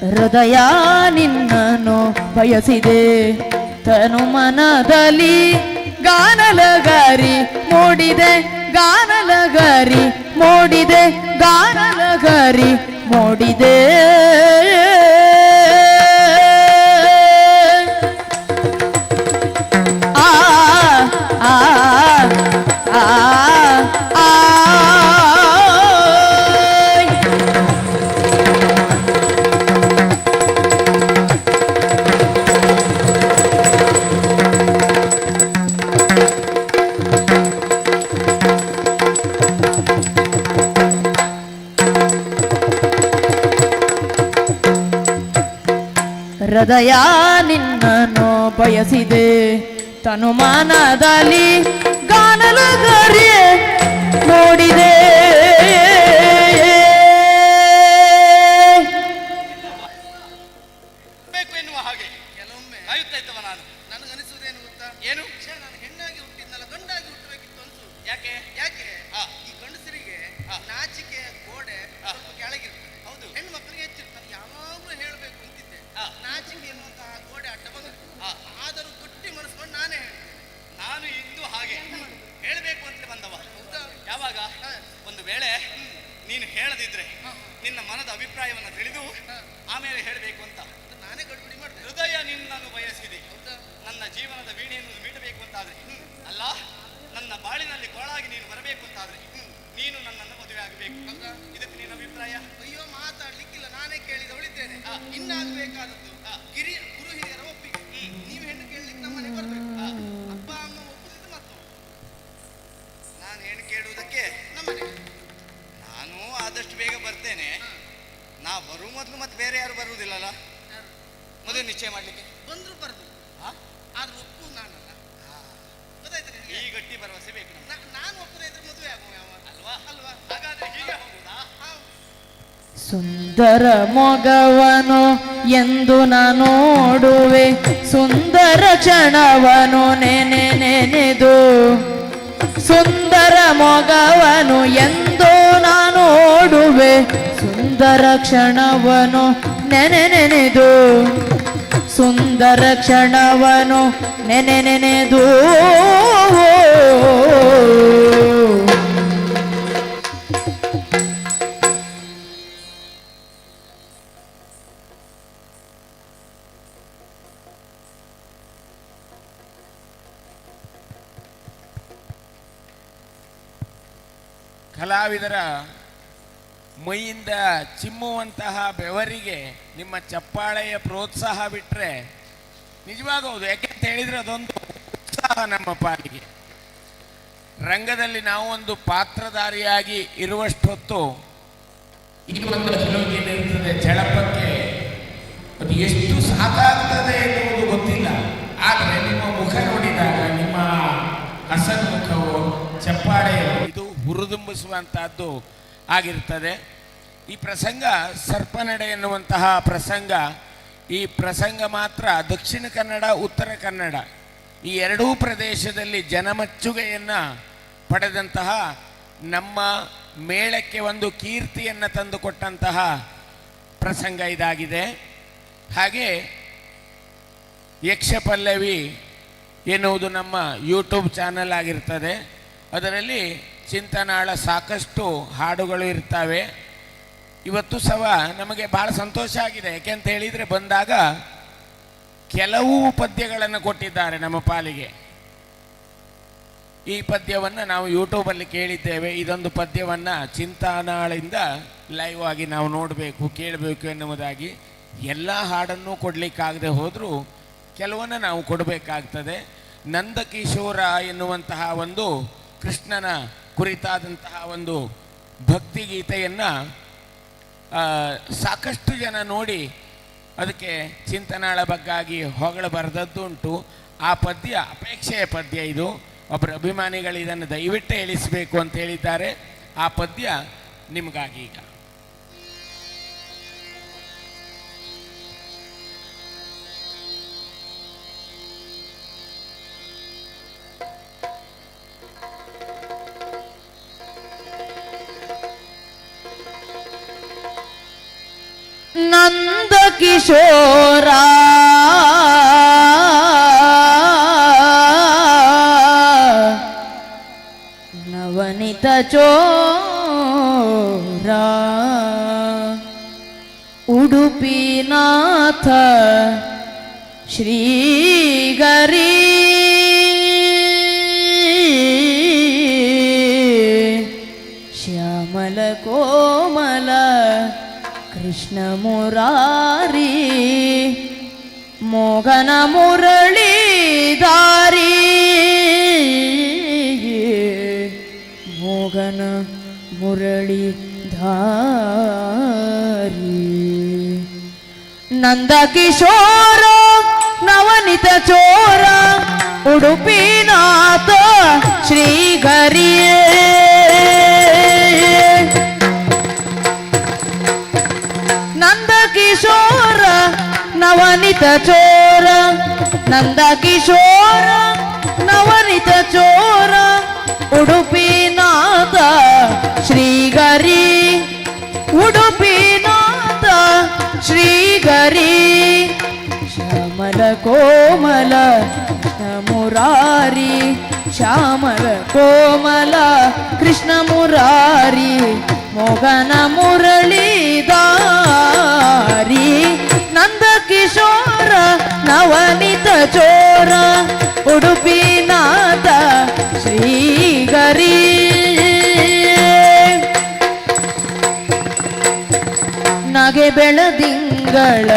H: ಹೃದಯ ನಿನ್ನನು ಬಯಸಿದೆ ತನು ಮನದಲ್ಲಿ ಗಾನಲಗಾರಿ ಮೂಡಿದೆ ಗಾನಲಗಾರಿ ಮೂಡಿದೆ ಗಾನಲಗಾರಿ ಮೂಡಿದೆ ಆ ಆ ಆ ಆ ಹೃದಯ ನಿನ್ನನ್ನು ಬಯಸಿದೆ ತನುಮಾನದಲ್ಲಿ ಗಾನಲಗರಿ ಮೂಡಿದೆ
J: ಬೇಕು ಎನ್ನುವ ಹಾಗೆ ಕೆಲವೊಮ್ಮೆ ಕಾಯುತ್ತಾ ಇದ್ದವ ನಾನು ನನಗನಿಸುವುದೇನು ಗೊತ್ತಾ ಏನು ನಾನು ಹೆಣ್ಣಾಗಿ ಹುಟ್ಟಿದ್ನಲ್ಲ ಗಂಡಾಗಿ ಹುಟ್ಟಬೇಕಿತ್ತು ಅನ್ಸು ಯಾಕೆ ಯಾಕೆ ಈ ಗಂಡಸರಿಗೆ ನಾಚಿಕೆ ಗೋಡೆ ಸ್ವಲ್ಪ ಕೆಳಗಿರ್ತದೆ ಹೌದು ಹೆಣ್ಣು ಮಕ್ಕಳಿಗೆ ಹೆಚ್ಚಿರ್ತದೆ ಯಾವಾಗಲೂ ಹೇಳಬೇಕು ಅಂತಿದ್ದೆ ನಾಚಿಕೆ ಎನ್ನುವಂತಹ ಗೋಡೆ ಅಡ್ಡ ಬಂದ ಆದರೂ ಗಟ್ಟಿ ಮನಸ್ಕೊಂಡು ನಾನೇ ನಾನು ಇಂದು ಹಾಗೆ ಹೇಳಬೇಕು ಅಂತ ಬಂದವ ಯಾವಾಗ ಒಂದು ವೇಳೆ ನೀನು ಹೇಳದಿದ್ರೆ ನಿನ್ನ ಮನದ ಅಭಿಪ್ರಾಯವನ್ನು ತಿಳಿದು ಆಮೇಲೆ ಹೇಳಬೇಕು ಅಂತ ನಾನೇ ಗಡ್ಬಿಡಿ ಮಾಡಿದೆ ಹೃದಯ ನಿನ್ನನ್ನು ಬಯಸಿದೆ ನನ್ನ ಜೀವನದ ವೀಣೆಯನ್ನು ಮೀಟಬೇಕು ಅಂತಾದ್ರೆ ಅಲ್ಲ ನನ್ನ ಬಾಳಿನಲ್ಲಿ ಕೊಳಾಗಿ ನೀನು ಬರಬೇಕು ಅಂತಾದ್ರೆ ನೀನು ನನ್ನನ್ನು ಮದುವೆ ಆಗಬೇಕು ಇದಕ್ಕೆ ನಿನ್ನ ಅಭಿಪ್ರಾಯ ಅಯ್ಯೋ ಮಾತಾಡ್ಲಿಕ್ಕಿಲ್ಲ ನಾನೇ ಕೇಳಿದವಳಿದ್ದೇನೆ ಇನ್ನಾಗಬೇಕಾದದ್ದು ಗುರು ಹಿರಿಯರ ಒಪ್ಪಿಗೆ ನೀವು ಹೆಣ್ಣು ಕೇಳಲಿಕ್ಕೆ ನಮ್ಮನೆ ಬರ್ಬೇಕು ಅಪ್ಪ ಅಮ್ಮ ಒಪ್ಪಿಸಿದ್ದು ಮತ್ತು ನಾನು ಹೆಣ್ಣು ಕೇಳುವುದಕ್ಕೆ ನಮ್ಮನೆ ನಾನು ಆದಷ್ಟು ಬೇಗ ಬರ್ತೇನೆ ನಾ ಬರುವ ಮೊದಲು ಮತ್ತೆ ಬೇರೆ ಯಾರು ಬರುವುದಿಲ್ಲಲ್ಲ ಮದುವೆ ನಿಶ್ಚಯ ಮಾಡ್ಲಿಕ್ಕೆ ಬಂದ್ರು ಬರ್ದು ಆದ್ರೆ ಒಪ್ಪು ನಾನಲ್ಲ ಗೊತ್ತಾಯ್ತು ಈ ಗಟ್ಟಿ ಭರವಸೆ ಬೇಕು ನಾನು ಒಪ್ಪದೇ ಇದ್ರೆ ಮದುವೆ ಆಗುವ ಅಲ್ವಾ ಅಲ್ವಾ ಹಾಗಾದ್ರೆ ಹೀಗೆ ಹೋಗುದಾ
H: ಸುಂದರ ಮೊಗವನು ಎಂದು ನಾನು ನೋಡುವೆ ಸುಂದರ ಕ್ಷಣವನು ನೆನೆದು ಸುಂದರ ಮೊಗವನು ಎಂದು ನಾನು ನೋಡುವೆ ಸುಂದರ ಸುಂದರ ಕ್ಷಣವನು ನೆನೆದು ಸುಂದರ ಕ್ಷಣವನು ನೆನೆದು
I: ಕಲಾವಿದರ ಮೈಯಿಂದ ಚಿಮ್ಮುವಂತಹ ಬೆವರಿಗೆ ನಿಮ್ಮ ಚಪ್ಪಾಳೆಯ ಪ್ರೋತ್ಸಾಹ ಬಿಟ್ಟರೆ ನಿಜವಾಗಬಹುದು. ಯಾಕೆಂತ ಹೇಳಿದರೆ ಅದೊಂದು ಉತ್ಸಾಹ ನಮ್ಮ ಪಾಲಿಗೆ. ರಂಗದಲ್ಲಿ ನಾವು ಒಂದು ಪಾತ್ರಧಾರಿಯಾಗಿ ಇರುವಷ್ಟೊತ್ತು ಈ ಒಂದು ಇರ್ತದೆ ಝಳಪಕ್ಕೆ ಅದು ಎಷ್ಟು ಸಾಕಾಗ್ತದೆ ಎನ್ನುವುದು ಗೊತ್ತಿಲ್ಲ. ಆದರೆ ನಿಮ್ಮ ಮುಖ ನೋಡಿದಾಗ ನಿಮ್ಮ ಹಸನ್ಮುಖವು ಚಪ್ಪಾಳೆಯು ಇದು ಹುರಿದುಂಬಿಸುವಂತಹದ್ದು ಆಗಿರ್ತದೆ. ಈ ಪ್ರಸಂಗ ಸರ್ಪನಡೆ ಎನ್ನುವಂತಹ ಪ್ರಸಂಗ. ಈ ಪ್ರಸಂಗ ಮಾತ್ರ ದಕ್ಷಿಣ ಕನ್ನಡ ಉತ್ತರ ಕನ್ನಡ ಈ ಎರಡೂ ಪ್ರದೇಶದಲ್ಲಿ ಜನಮೆಚ್ಚುಗೆಯನ್ನು ಪಡೆದಂತಹ ನಮ್ಮ ಮೇಳಕ್ಕೆ ಒಂದು ಕೀರ್ತಿಯನ್ನು ತಂದುಕೊಟ್ಟಂತಹ ಪ್ರಸಂಗ ಇದಾಗಿದೆ. ಹಾಗೆ ಯಕ್ಷಪಲ್ಲವಿ ಎನ್ನುವುದು ನಮ್ಮ ಯೂಟ್ಯೂಬ್ ಚಾನಲ್ ಆಗಿರ್ತದೆ. ಅದರಲ್ಲಿ ಚಿಂತನಾಳ ಸಾಕಷ್ಟು ಹಾಡುಗಳು ಇರ್ತವೆ. ಇವತ್ತು ಸಹ ನಮಗೆ ಭಾಳ ಸಂತೋಷ ಆಗಿದೆ. ಯಾಕೆಂತ ಹೇಳಿದರೆ ಬಂದಾಗ ಕೆಲವು ಪದ್ಯಗಳನ್ನು ಕೊಟ್ಟಿದ್ದಾರೆ ನಮ್ಮ ಪಾಲಿಗೆ. ಈ ಪದ್ಯವನ್ನು ನಾವು ಯೂಟ್ಯೂಬಲ್ಲಿ ಕೇಳಿದ್ದೇವೆ. ಇದೊಂದು ಪದ್ಯವನ್ನು ಚಿಂತನಾಳಿಂದ ಲೈವ್ ಆಗಿ ನಾವು ನೋಡಬೇಕು ಕೇಳಬೇಕು ಎನ್ನುವುದಾಗಿ. ಎಲ್ಲ ಹಾಡನ್ನು ಕೊಡಲಿಕ್ಕಾಗದೆ ಹೋದರೂ ಕೆಲವನ್ನು ನಾವು ಕೊಡಬೇಕಾಗ್ತದೆ. ನಂದಕಿಶೋರ ಎನ್ನುವಂತಹ ಒಂದು ಕೃಷ್ಣನ ಕುರಿತಾದಂತಹ ಒಂದು ಭಕ್ತಿಗೀತೆಯನ್ನು ಸಾಕಷ್ಟು ಜನ ನೋಡಿ ಅದಕ್ಕೆ ಚಿಂತನಾಳ ಬಗ್ಗಾಗಿ ಹೊಗಳು ಬರೆದದ್ದುಂಟು. ಆ ಪದ್ಯ ಅಪೇಕ್ಷೆಯ ಪದ್ಯ. ಇದು ಒಬ್ಬರು ಅಭಿಮಾನಿಗಳು ಇದನ್ನು ದಯವಿಟ್ಟು ಹೇಳಿಸಬೇಕು ಅಂತ ಹೇಳಿದ್ದಾರೆ. ಆ ಪದ್ಯ ನಿಮಗಾಗಿ ಈಗ.
H: ನಂದ ಕಿಶೋರ ನವನಿತ ಚೋರ ಉಡುಪಿನಾಥ ಶ್ರೀಗರಿ ಶ್ಯಾಮಲ ಕೋಮಲ ಕೃಷ್ಣ ಮುರಾರಿ ಮೋಗನ ಮುರಳೀಧಾರಿ ಮೋಗನ ಮುರಳೀಧಾರಿ ನಂದ ಕಿಶೋರ ನವನಿತ ಚೋರ ಉಡುಪಿನಾಥ ಶ್ರೀಗರಿಯೇ ನಂದ ಕಿಶೋರ ನವನಿತ ಚೋರ ನಂದ ಕಿಶೋರ ನವನಿತ ಚೋರ ಉಡುಪಿನಾಥ ಶ್ರೀಗರಿ ಉಡುಪಿನಾಥ ಶ್ರೀಗರಿ ಶ್ಯಾಮಲ ಕೋಮಲ ಕೃಷ್ಣ ಮುರಾರಿ ಶ್ಯಾಮಲ ಕೋಮಲ ಕೃಷ್ಣ ಮುರಾರಿ ಮೋಗನ ಮುರಳೀಧಾರಿ ನಂದ ಕಿಶೋರ ನವನಿತ ಚೋರ ಉಡುಪಿನಾಥ ಶ್ರೀಗರಿ ನಗೆ ಬೆಳದಿಂಗಳ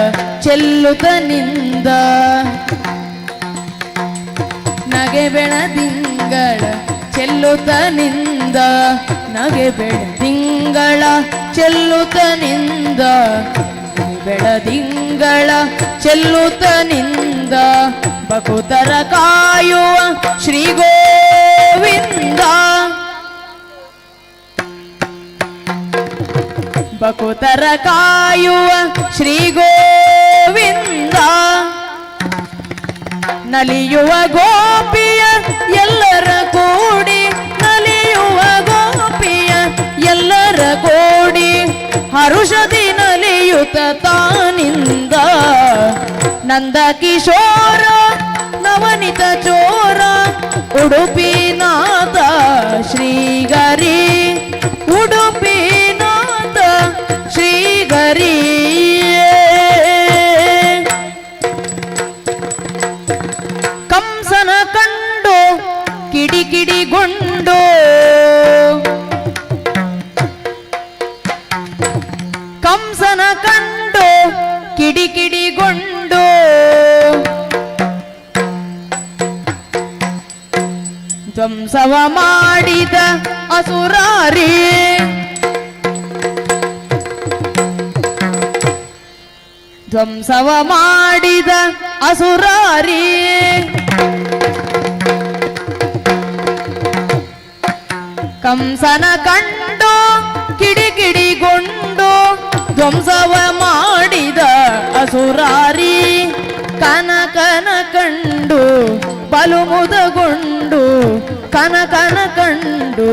H: ಚೆಲ್ಲುತ್ತನಿಂದ ನಗೆ ಬೆಳದಿಂಗಳ ಚೆಲ್ಲುತ್ತನಿಂದ ನಗೆ ಬೆಳದಿಂಗಳ ಚೆಲ್ಲುತ್ತನಿಂದ ಬೆಳದಿಂಗಳ ಚೆಲ್ಲುತ್ತನಿಂದ ಬಕುತರ ಕಾಯುವ ಶ್ರೀ ಗೋವಿಂದ ಬಕುತರ ಕಾಯುವ ಶ್ರೀ ಗೋವಿಂದ ನಲಿಯುವ ಗೋಪಿಯ ಎಲ್ಲರ ಕೂಡಿ ನಲಿಯುವ ಗೋಪಿಯ ಎಲ್ಲರ ಕೂಡಿ ಹರುಷದಿ ನಲಿಯುತ ತಾನಿಂದ ನಂದ ಕಿಶೋರ ನವನಿತ ಚೋರ ಉಡುಪಿನಾಥ ಶ್ರೀಗರಿ ಉಡುಪಿನಾಥ ಶ್ರೀಗರಿ ಕಂಸನ ಕಂಡು ಕಿಡಿಕಿಡಿಗೊಂಡು ಕಂಸನ ಕಂಡು ಕಿಡಿಕಿಡಿಗೊಂಡು ಧ್ವಂಸವ ಮಾಡಿದ ಅಸುರಾರಿ ಧ್ವಂಸವ ಮಾಡಿದ ಅಸುರಾರಿ ಕಂಸನ ಕಂಡು ಕಿಡಿಕಿಡಿಗೊಂಡು ಧ್ವಂಸವ ಮಾಡಿದ ಅಸುರಾರಿ ಕನಕನ ಕಂಡು ಬಲು ಮುದಗೊಂಡು ಕನಕನ ಕಂಡು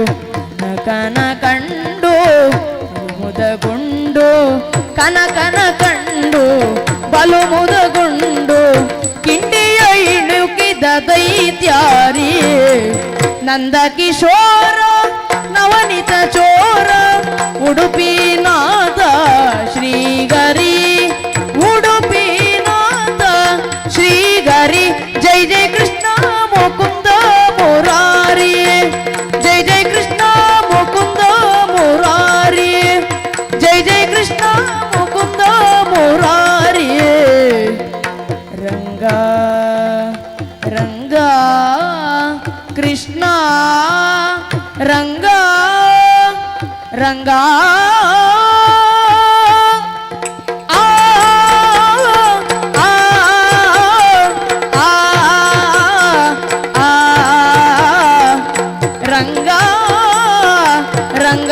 H: ಕನ ಕಂಡು ಮುದಗೊಂಡು ಕನಕನ ಕಂಡು ಬಲು ಮುದಗೊಂಡು ಕಿಂಡಿಯ ಇಣುಕಿದ ದೈತ್ಯಾರಿ ನಂದ ಕಿಶೋರ ನವನಿತ ಚೋರ ಉಡುಪಿನಾಥ ಶ್ರೀಗರಿ ಉಡುಪಿನಾಥ ಶ್ರೀಗರಿ ಜೈ ಜೈ ಕೃಷ್ಣ ಮುಕುಂದ ಮುರಾರಿ ಜೈ ಜೈ ಕೃಷ್ಣ ಮುಕುಂದ ಮುರಾರಿ ಜೈ ಜೈ ಕೃಷ್ಣ ಮುಕುಂದ ಮುರಾರಿ ರಂಗ ರಂಗ ಕೃಷ್ಣ ರಂಗ ರಂಗ ರಂಗ ರಂಗ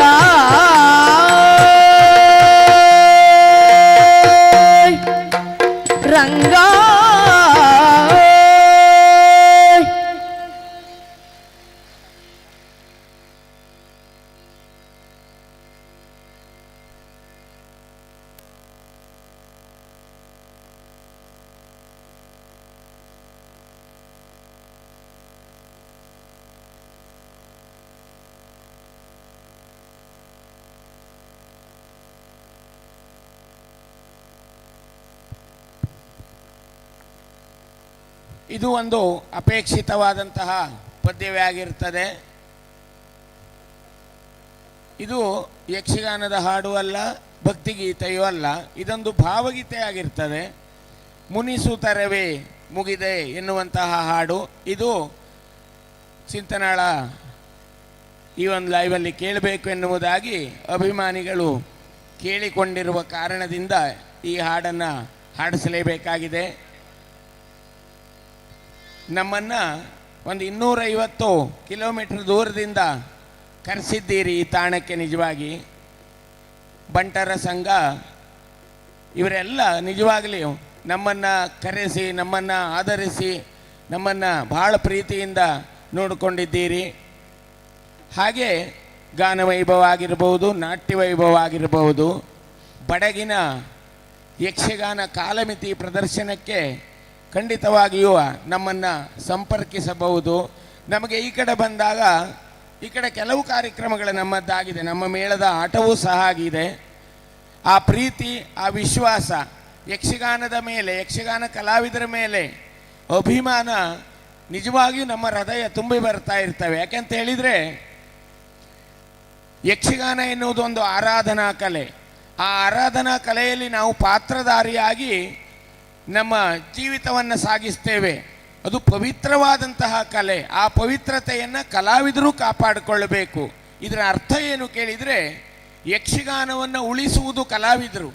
H: ರಂಗ
I: ಇದು ಒಂದು ಅಪೇಕ್ಷಿತವಾದಂತಹ ಪದ್ಯವೇ ಆಗಿರ್ತದೆ. ಇದು ಯಕ್ಷಗಾನದ ಹಾಡು ಅಲ್ಲ, ಭಕ್ತಿಗೀತೆಯೂ ಅಲ್ಲ, ಇದೊಂದು ಭಾವಗೀತೆ ಆಗಿರ್ತದೆ. ಮುನಿಸುತ್ತರವೇ ಮುಗಿದೆ ಎನ್ನುವಂತಹ ಹಾಡು. ಇದು ಚಿಂತನಾಳ ಈ ಒಂದು ಲೈವಲ್ಲಿ ಕೇಳಬೇಕು ಎನ್ನುವುದಾಗಿ ಅಭಿಮಾನಿಗಳು ಕೇಳಿಕೊಂಡಿರುವ ಕಾರಣದಿಂದ ಈ ಹಾಡನ್ನು ಹಾಡಿಸಲೇಬೇಕಾಗಿದೆ. ನಮ್ಮನ್ನು ಒಂದು 250 ಕಿಲೋಮೀಟರ್ ದೂರದಿಂದ ಕರೆಸಿದ್ದೀರಿ ಈ ತಾಣಕ್ಕೆ. ನಿಜವಾಗಿ ಬಂಟರ ಸಂಘ ಇವರೆಲ್ಲ ನಿಜವಾಗಲಿ ನಮ್ಮನ್ನು ಕರೆಸಿ, ನಮ್ಮನ್ನು ಆಧರಿಸಿ, ನಮ್ಮನ್ನು ಬಹಳ ಪ್ರೀತಿಯಿಂದ ನೋಡಿಕೊಂಡಿದ್ದೀರಿ. ಹಾಗೆ ಗಾನವೈಭವ ಆಗಿರ್ಬೋದು, ನಾಟ್ಯವೈಭವ ಆಗಿರ್ಬೋದು, ಬಡಗಿನ ಯಕ್ಷಗಾನ ಕಾಲಮಿತಿ ಪ್ರದರ್ಶನಕ್ಕೆ ಖಂಡಿತವಾಗಿಯೂ ನಮ್ಮನ್ನು ಸಂಪರ್ಕಿಸಬಹುದು. ನಮಗೆ ಈ ಕಡೆ ಬಂದಾಗ ಈ ಕಡೆ ಕೆಲವು ಕಾರ್ಯಕ್ರಮಗಳು ನಮ್ಮದ್ದಾಗಿದೆ, ನಮ್ಮ ಮೇಳದ ಆಟವೂ ಸಹ ಆಗಿದೆ. ಆ ಪ್ರೀತಿ, ಆ ವಿಶ್ವಾಸ, ಯಕ್ಷಗಾನದ ಮೇಲೆ, ಯಕ್ಷಗಾನ ಕಲಾವಿದರ ಮೇಲೆ ಅಭಿಮಾನ ನಿಜವಾಗಿಯೂ ನಮ್ಮ ಹೃದಯ ತುಂಬಿ ಬರ್ತಾ ಇರ್ತವೆ. ಯಾಕೆಂತ ಹೇಳಿದರೆ ಯಕ್ಷಗಾನ ಎನ್ನುವುದು ಒಂದು ಆರಾಧನಾ ಕಲೆ. ಆ ಆರಾಧನಾ ಕಲೆಯಲ್ಲಿ ನಾವು ಪಾತ್ರಧಾರಿಯಾಗಿ ನಮ್ಮ ಜೀವಿತವನ್ನು ಸಾಗಿಸ್ತೇವೆ. ಅದು ಪವಿತ್ರವಾದಂತಹ ಕಲೆ. ಆ ಪವಿತ್ರತೆಯನ್ನು ಕಲಾವಿದರು ಕಾಪಾಡಿಕೊಳ್ಳಬೇಕು. ಇದರ ಅರ್ಥ ಏನು ಕೇಳಿದರೆ, ಯಕ್ಷಗಾನವನ್ನು ಉಳಿಸುವುದು ಕಲಾವಿದರು,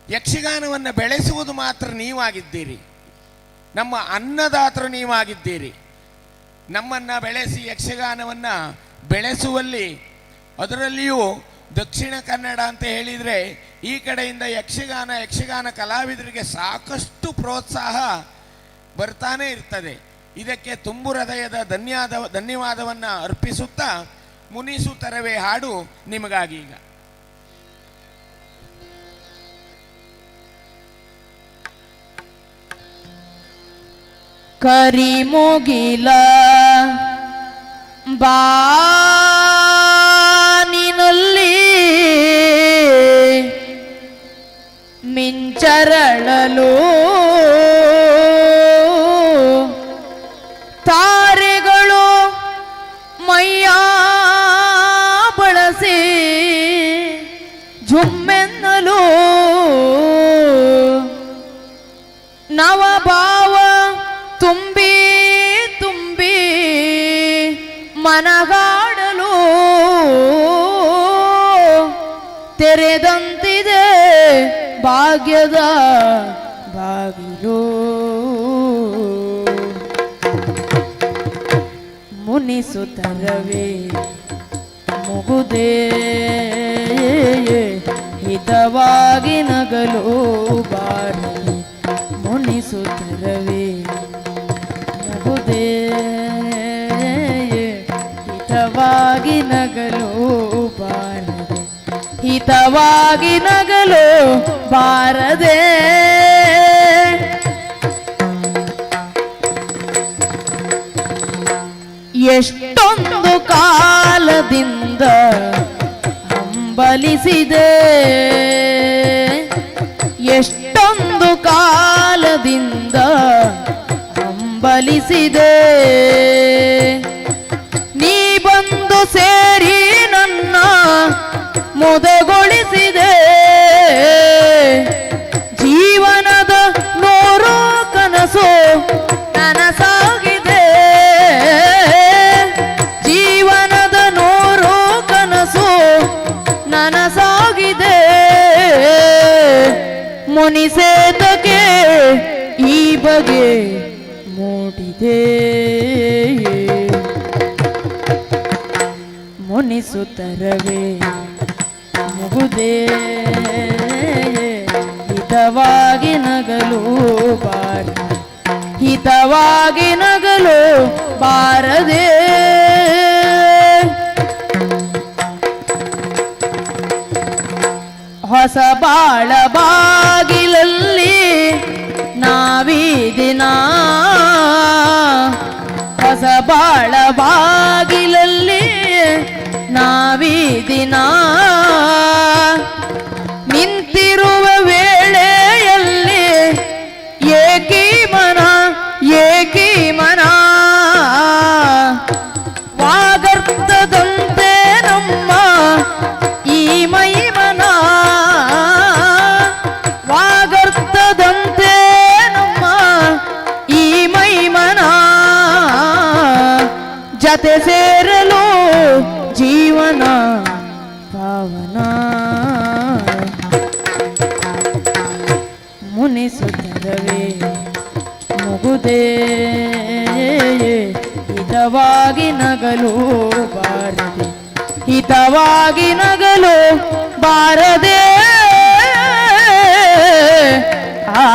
I: ಯಕ್ಷಗಾನವನ್ನು ಬೆಳೆಸುವುದು ಮಾತ್ರ ನೀವಾಗಿದ್ದೀರಿ. ನಮ್ಮ ಅನ್ನದಾತರು ನೀವಾಗಿದ್ದೀರಿ. ನಮ್ಮನ್ನು ಬೆಳೆಸಿ ಯಕ್ಷಗಾನವನ್ನು ಬೆಳೆಸುವಲ್ಲಿ, ಅದರಲ್ಲಿಯೂ ದಕ್ಷಿಣ ಕನ್ನಡ ಅಂತ ಹೇಳಿದರೆ ಈ ಕಡೆಯಿಂದ ಯಕ್ಷಗಾನ ಕಲಾವಿದರಿಗೆ ಸಾಕಷ್ಟು ಪ್ರೋತ್ಸಾಹ ಬರ್ತಾನೆ ಇರ್ತದೆ. ಇದಕ್ಕೆ ತುಂಬು ಹೃದಯದ ಧನ್ಯವಾದವನ್ನು ಅರ್ಪಿಸುತ್ತಾ ಮುನಿಸುತ್ತರವೇ ಹಾಡು ನಿಮಗಾಗಿ ಈಗ.
H: ಕರಿಮುಗಿಲ ಬಾನಿನಲ್ಲಿ ಮಿಂಚರಳಲು ತಾರೆಗಳು ಮೈಯ ಬಳಸಿ ಝುಮ್ಮೆನ್ನಲು ನವಭಾವ ತುಂಬಿ ತುಂಬಿ ಮನಗಾಡಲು ತೆರೆದಂತಿದೆ ಭಾಗ್ಯದ ಬಾಗಿಲು ಮುನಿಸುತ್ತರವೇ ಮುಗುದೇ ಹಿತವಾಗಿ ನಗಲು ಬಾರಲಿ ಮುನಿಸುತ್ತರವೇ ಮುಗುದೇ ಹಿತವಾಗಿ ನಗಲು ಬಾರದೆ ಹಿತವಾಗಿ ನಗಲು ಬಾರದೆ ಎಷ್ಟೊಂದು ಕಾಲದಿಂದ ಹಂಬಲಿಸಿದೆ ಎಷ್ಟೊಂದು ಕಾಲದಿಂದ ಹಂಬಲಿಸಿದೆ ನೀ ಬಂದು ಸೇರಿ ನನ್ನ ಮುದಗೊಳಿಸಿದೆ ಜೀವನದ ನೂರು ಕನಸು ನನಸಾಗಿದೆ ಜೀವನದ ನೂರು ಕನಸು ನನಸಾಗಿದೆ ಮುನಿಸೇತಕ್ಕೆ ಈ ಬಗೆ ಮೂಡಿದೆ ಮುನಿಸುತ್ತರವೇ ಮುಗುದೇ ಹಿತವಾಗಿ ನಗಲು ಬಾರ ಹಿತವಾಗಿ ನಗಲು ಬಾರದೆ ಹೊಸ ಬಾಳ ಬಾಗಿಲಲ್ಲಿ ನಾವೀ ದಿನ ಹೊಸ ಬಾಳ ಬಾಗಿಲಲ್ಲಿ ನಾವೀ ದಿನ ನಿಂತಿರುವ ವೇಳೆಯಲ್ಲಿ ಏಕೀ ಮನ ವಾಗರ್ತದಂತೆ ನಮ್ಮ ಈ ಮೈಮನ ವಾಗರ್ತದಂತೆ ನಮ್ಮ ಈ ಮೈಮನ ಜತೆ ಸೇರಲು ಜೀವನ ಪಾವನ ಮುನಿಸುತ್ತರವೇ ಮುಗುದೇ ಹಿತವಾಗಿ ನಗಲು ಬಾರದೆ ಹಿತವಾಗಿ ನಗಲು ಬಾರದೆ ಆ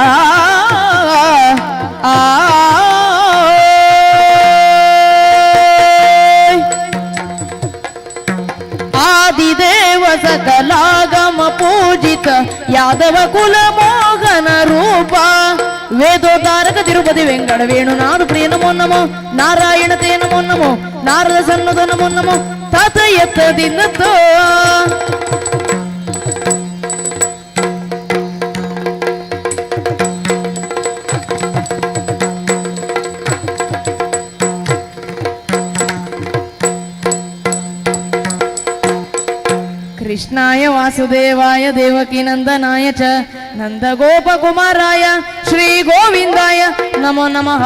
H: ಆ ಆದಿದೇವ ಸಕಲಾಗಮ ಪೂಜಿತ ಯಾದವ ಕುಲ ಮೋಹನ ರೂಪ ವೇದೋದ್ಧಾರಕ ತಿರುಪತಿ ವೆಂಕಟ ವೇಣು ನಾಡು ಪ್ರಿಯ ನಮೋ ನಮೋ ನಾರಾಯಣ ತೇ ನಮೋ ನಮೋ ನಾರದ ಸನ್ನದ ನಮೋ ನಮೋ ತತ ಎತ್ತದಿಂದ ಕೃಷ್ಣಾಯ ವಾಸುದೇವಾಯ ದೇವಕಿ ನಂದನಾಯ ಚ ನಂದ ಗೋಪಕುಮಾರಾಯ ಶ್ರೀ ಗೋವಿಂದಾಯ ನಮೋ ನಮಃ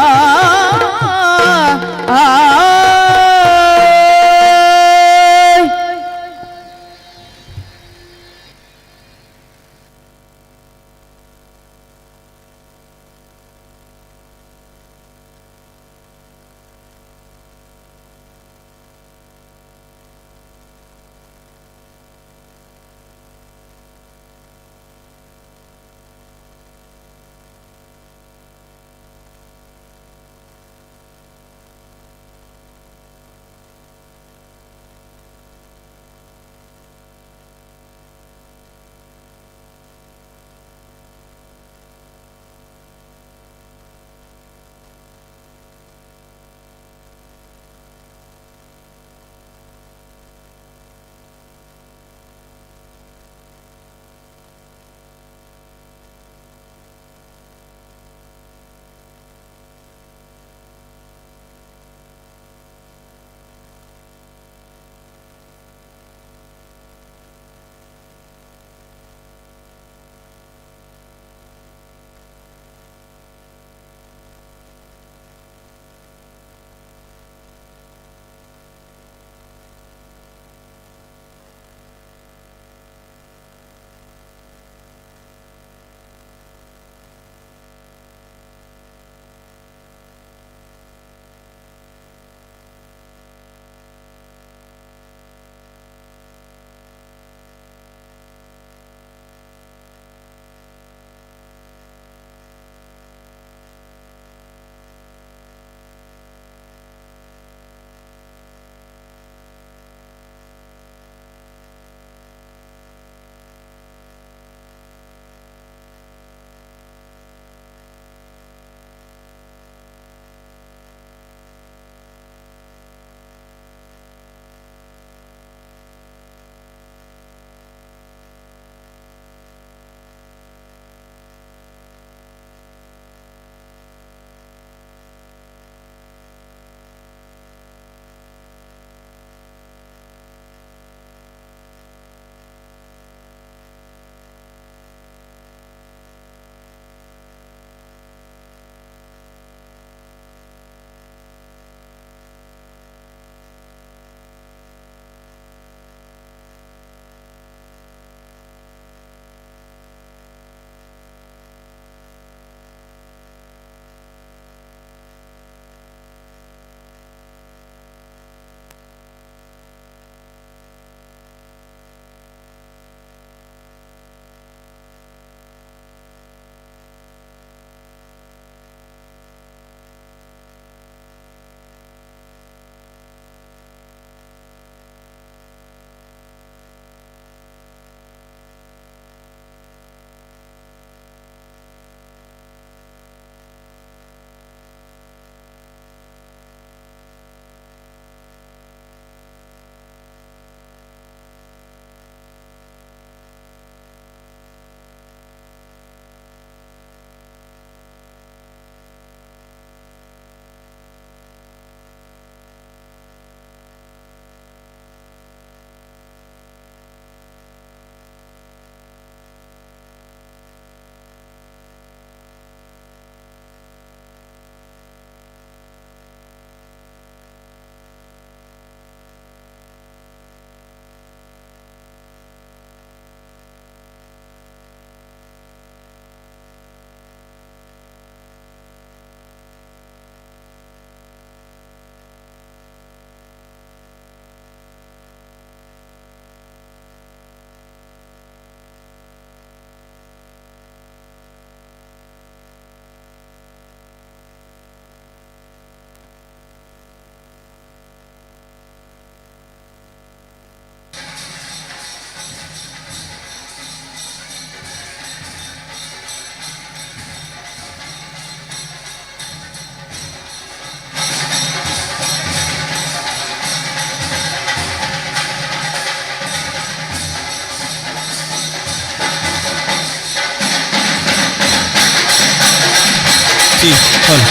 A: ಚಿ ಹಲ್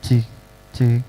K: जी जी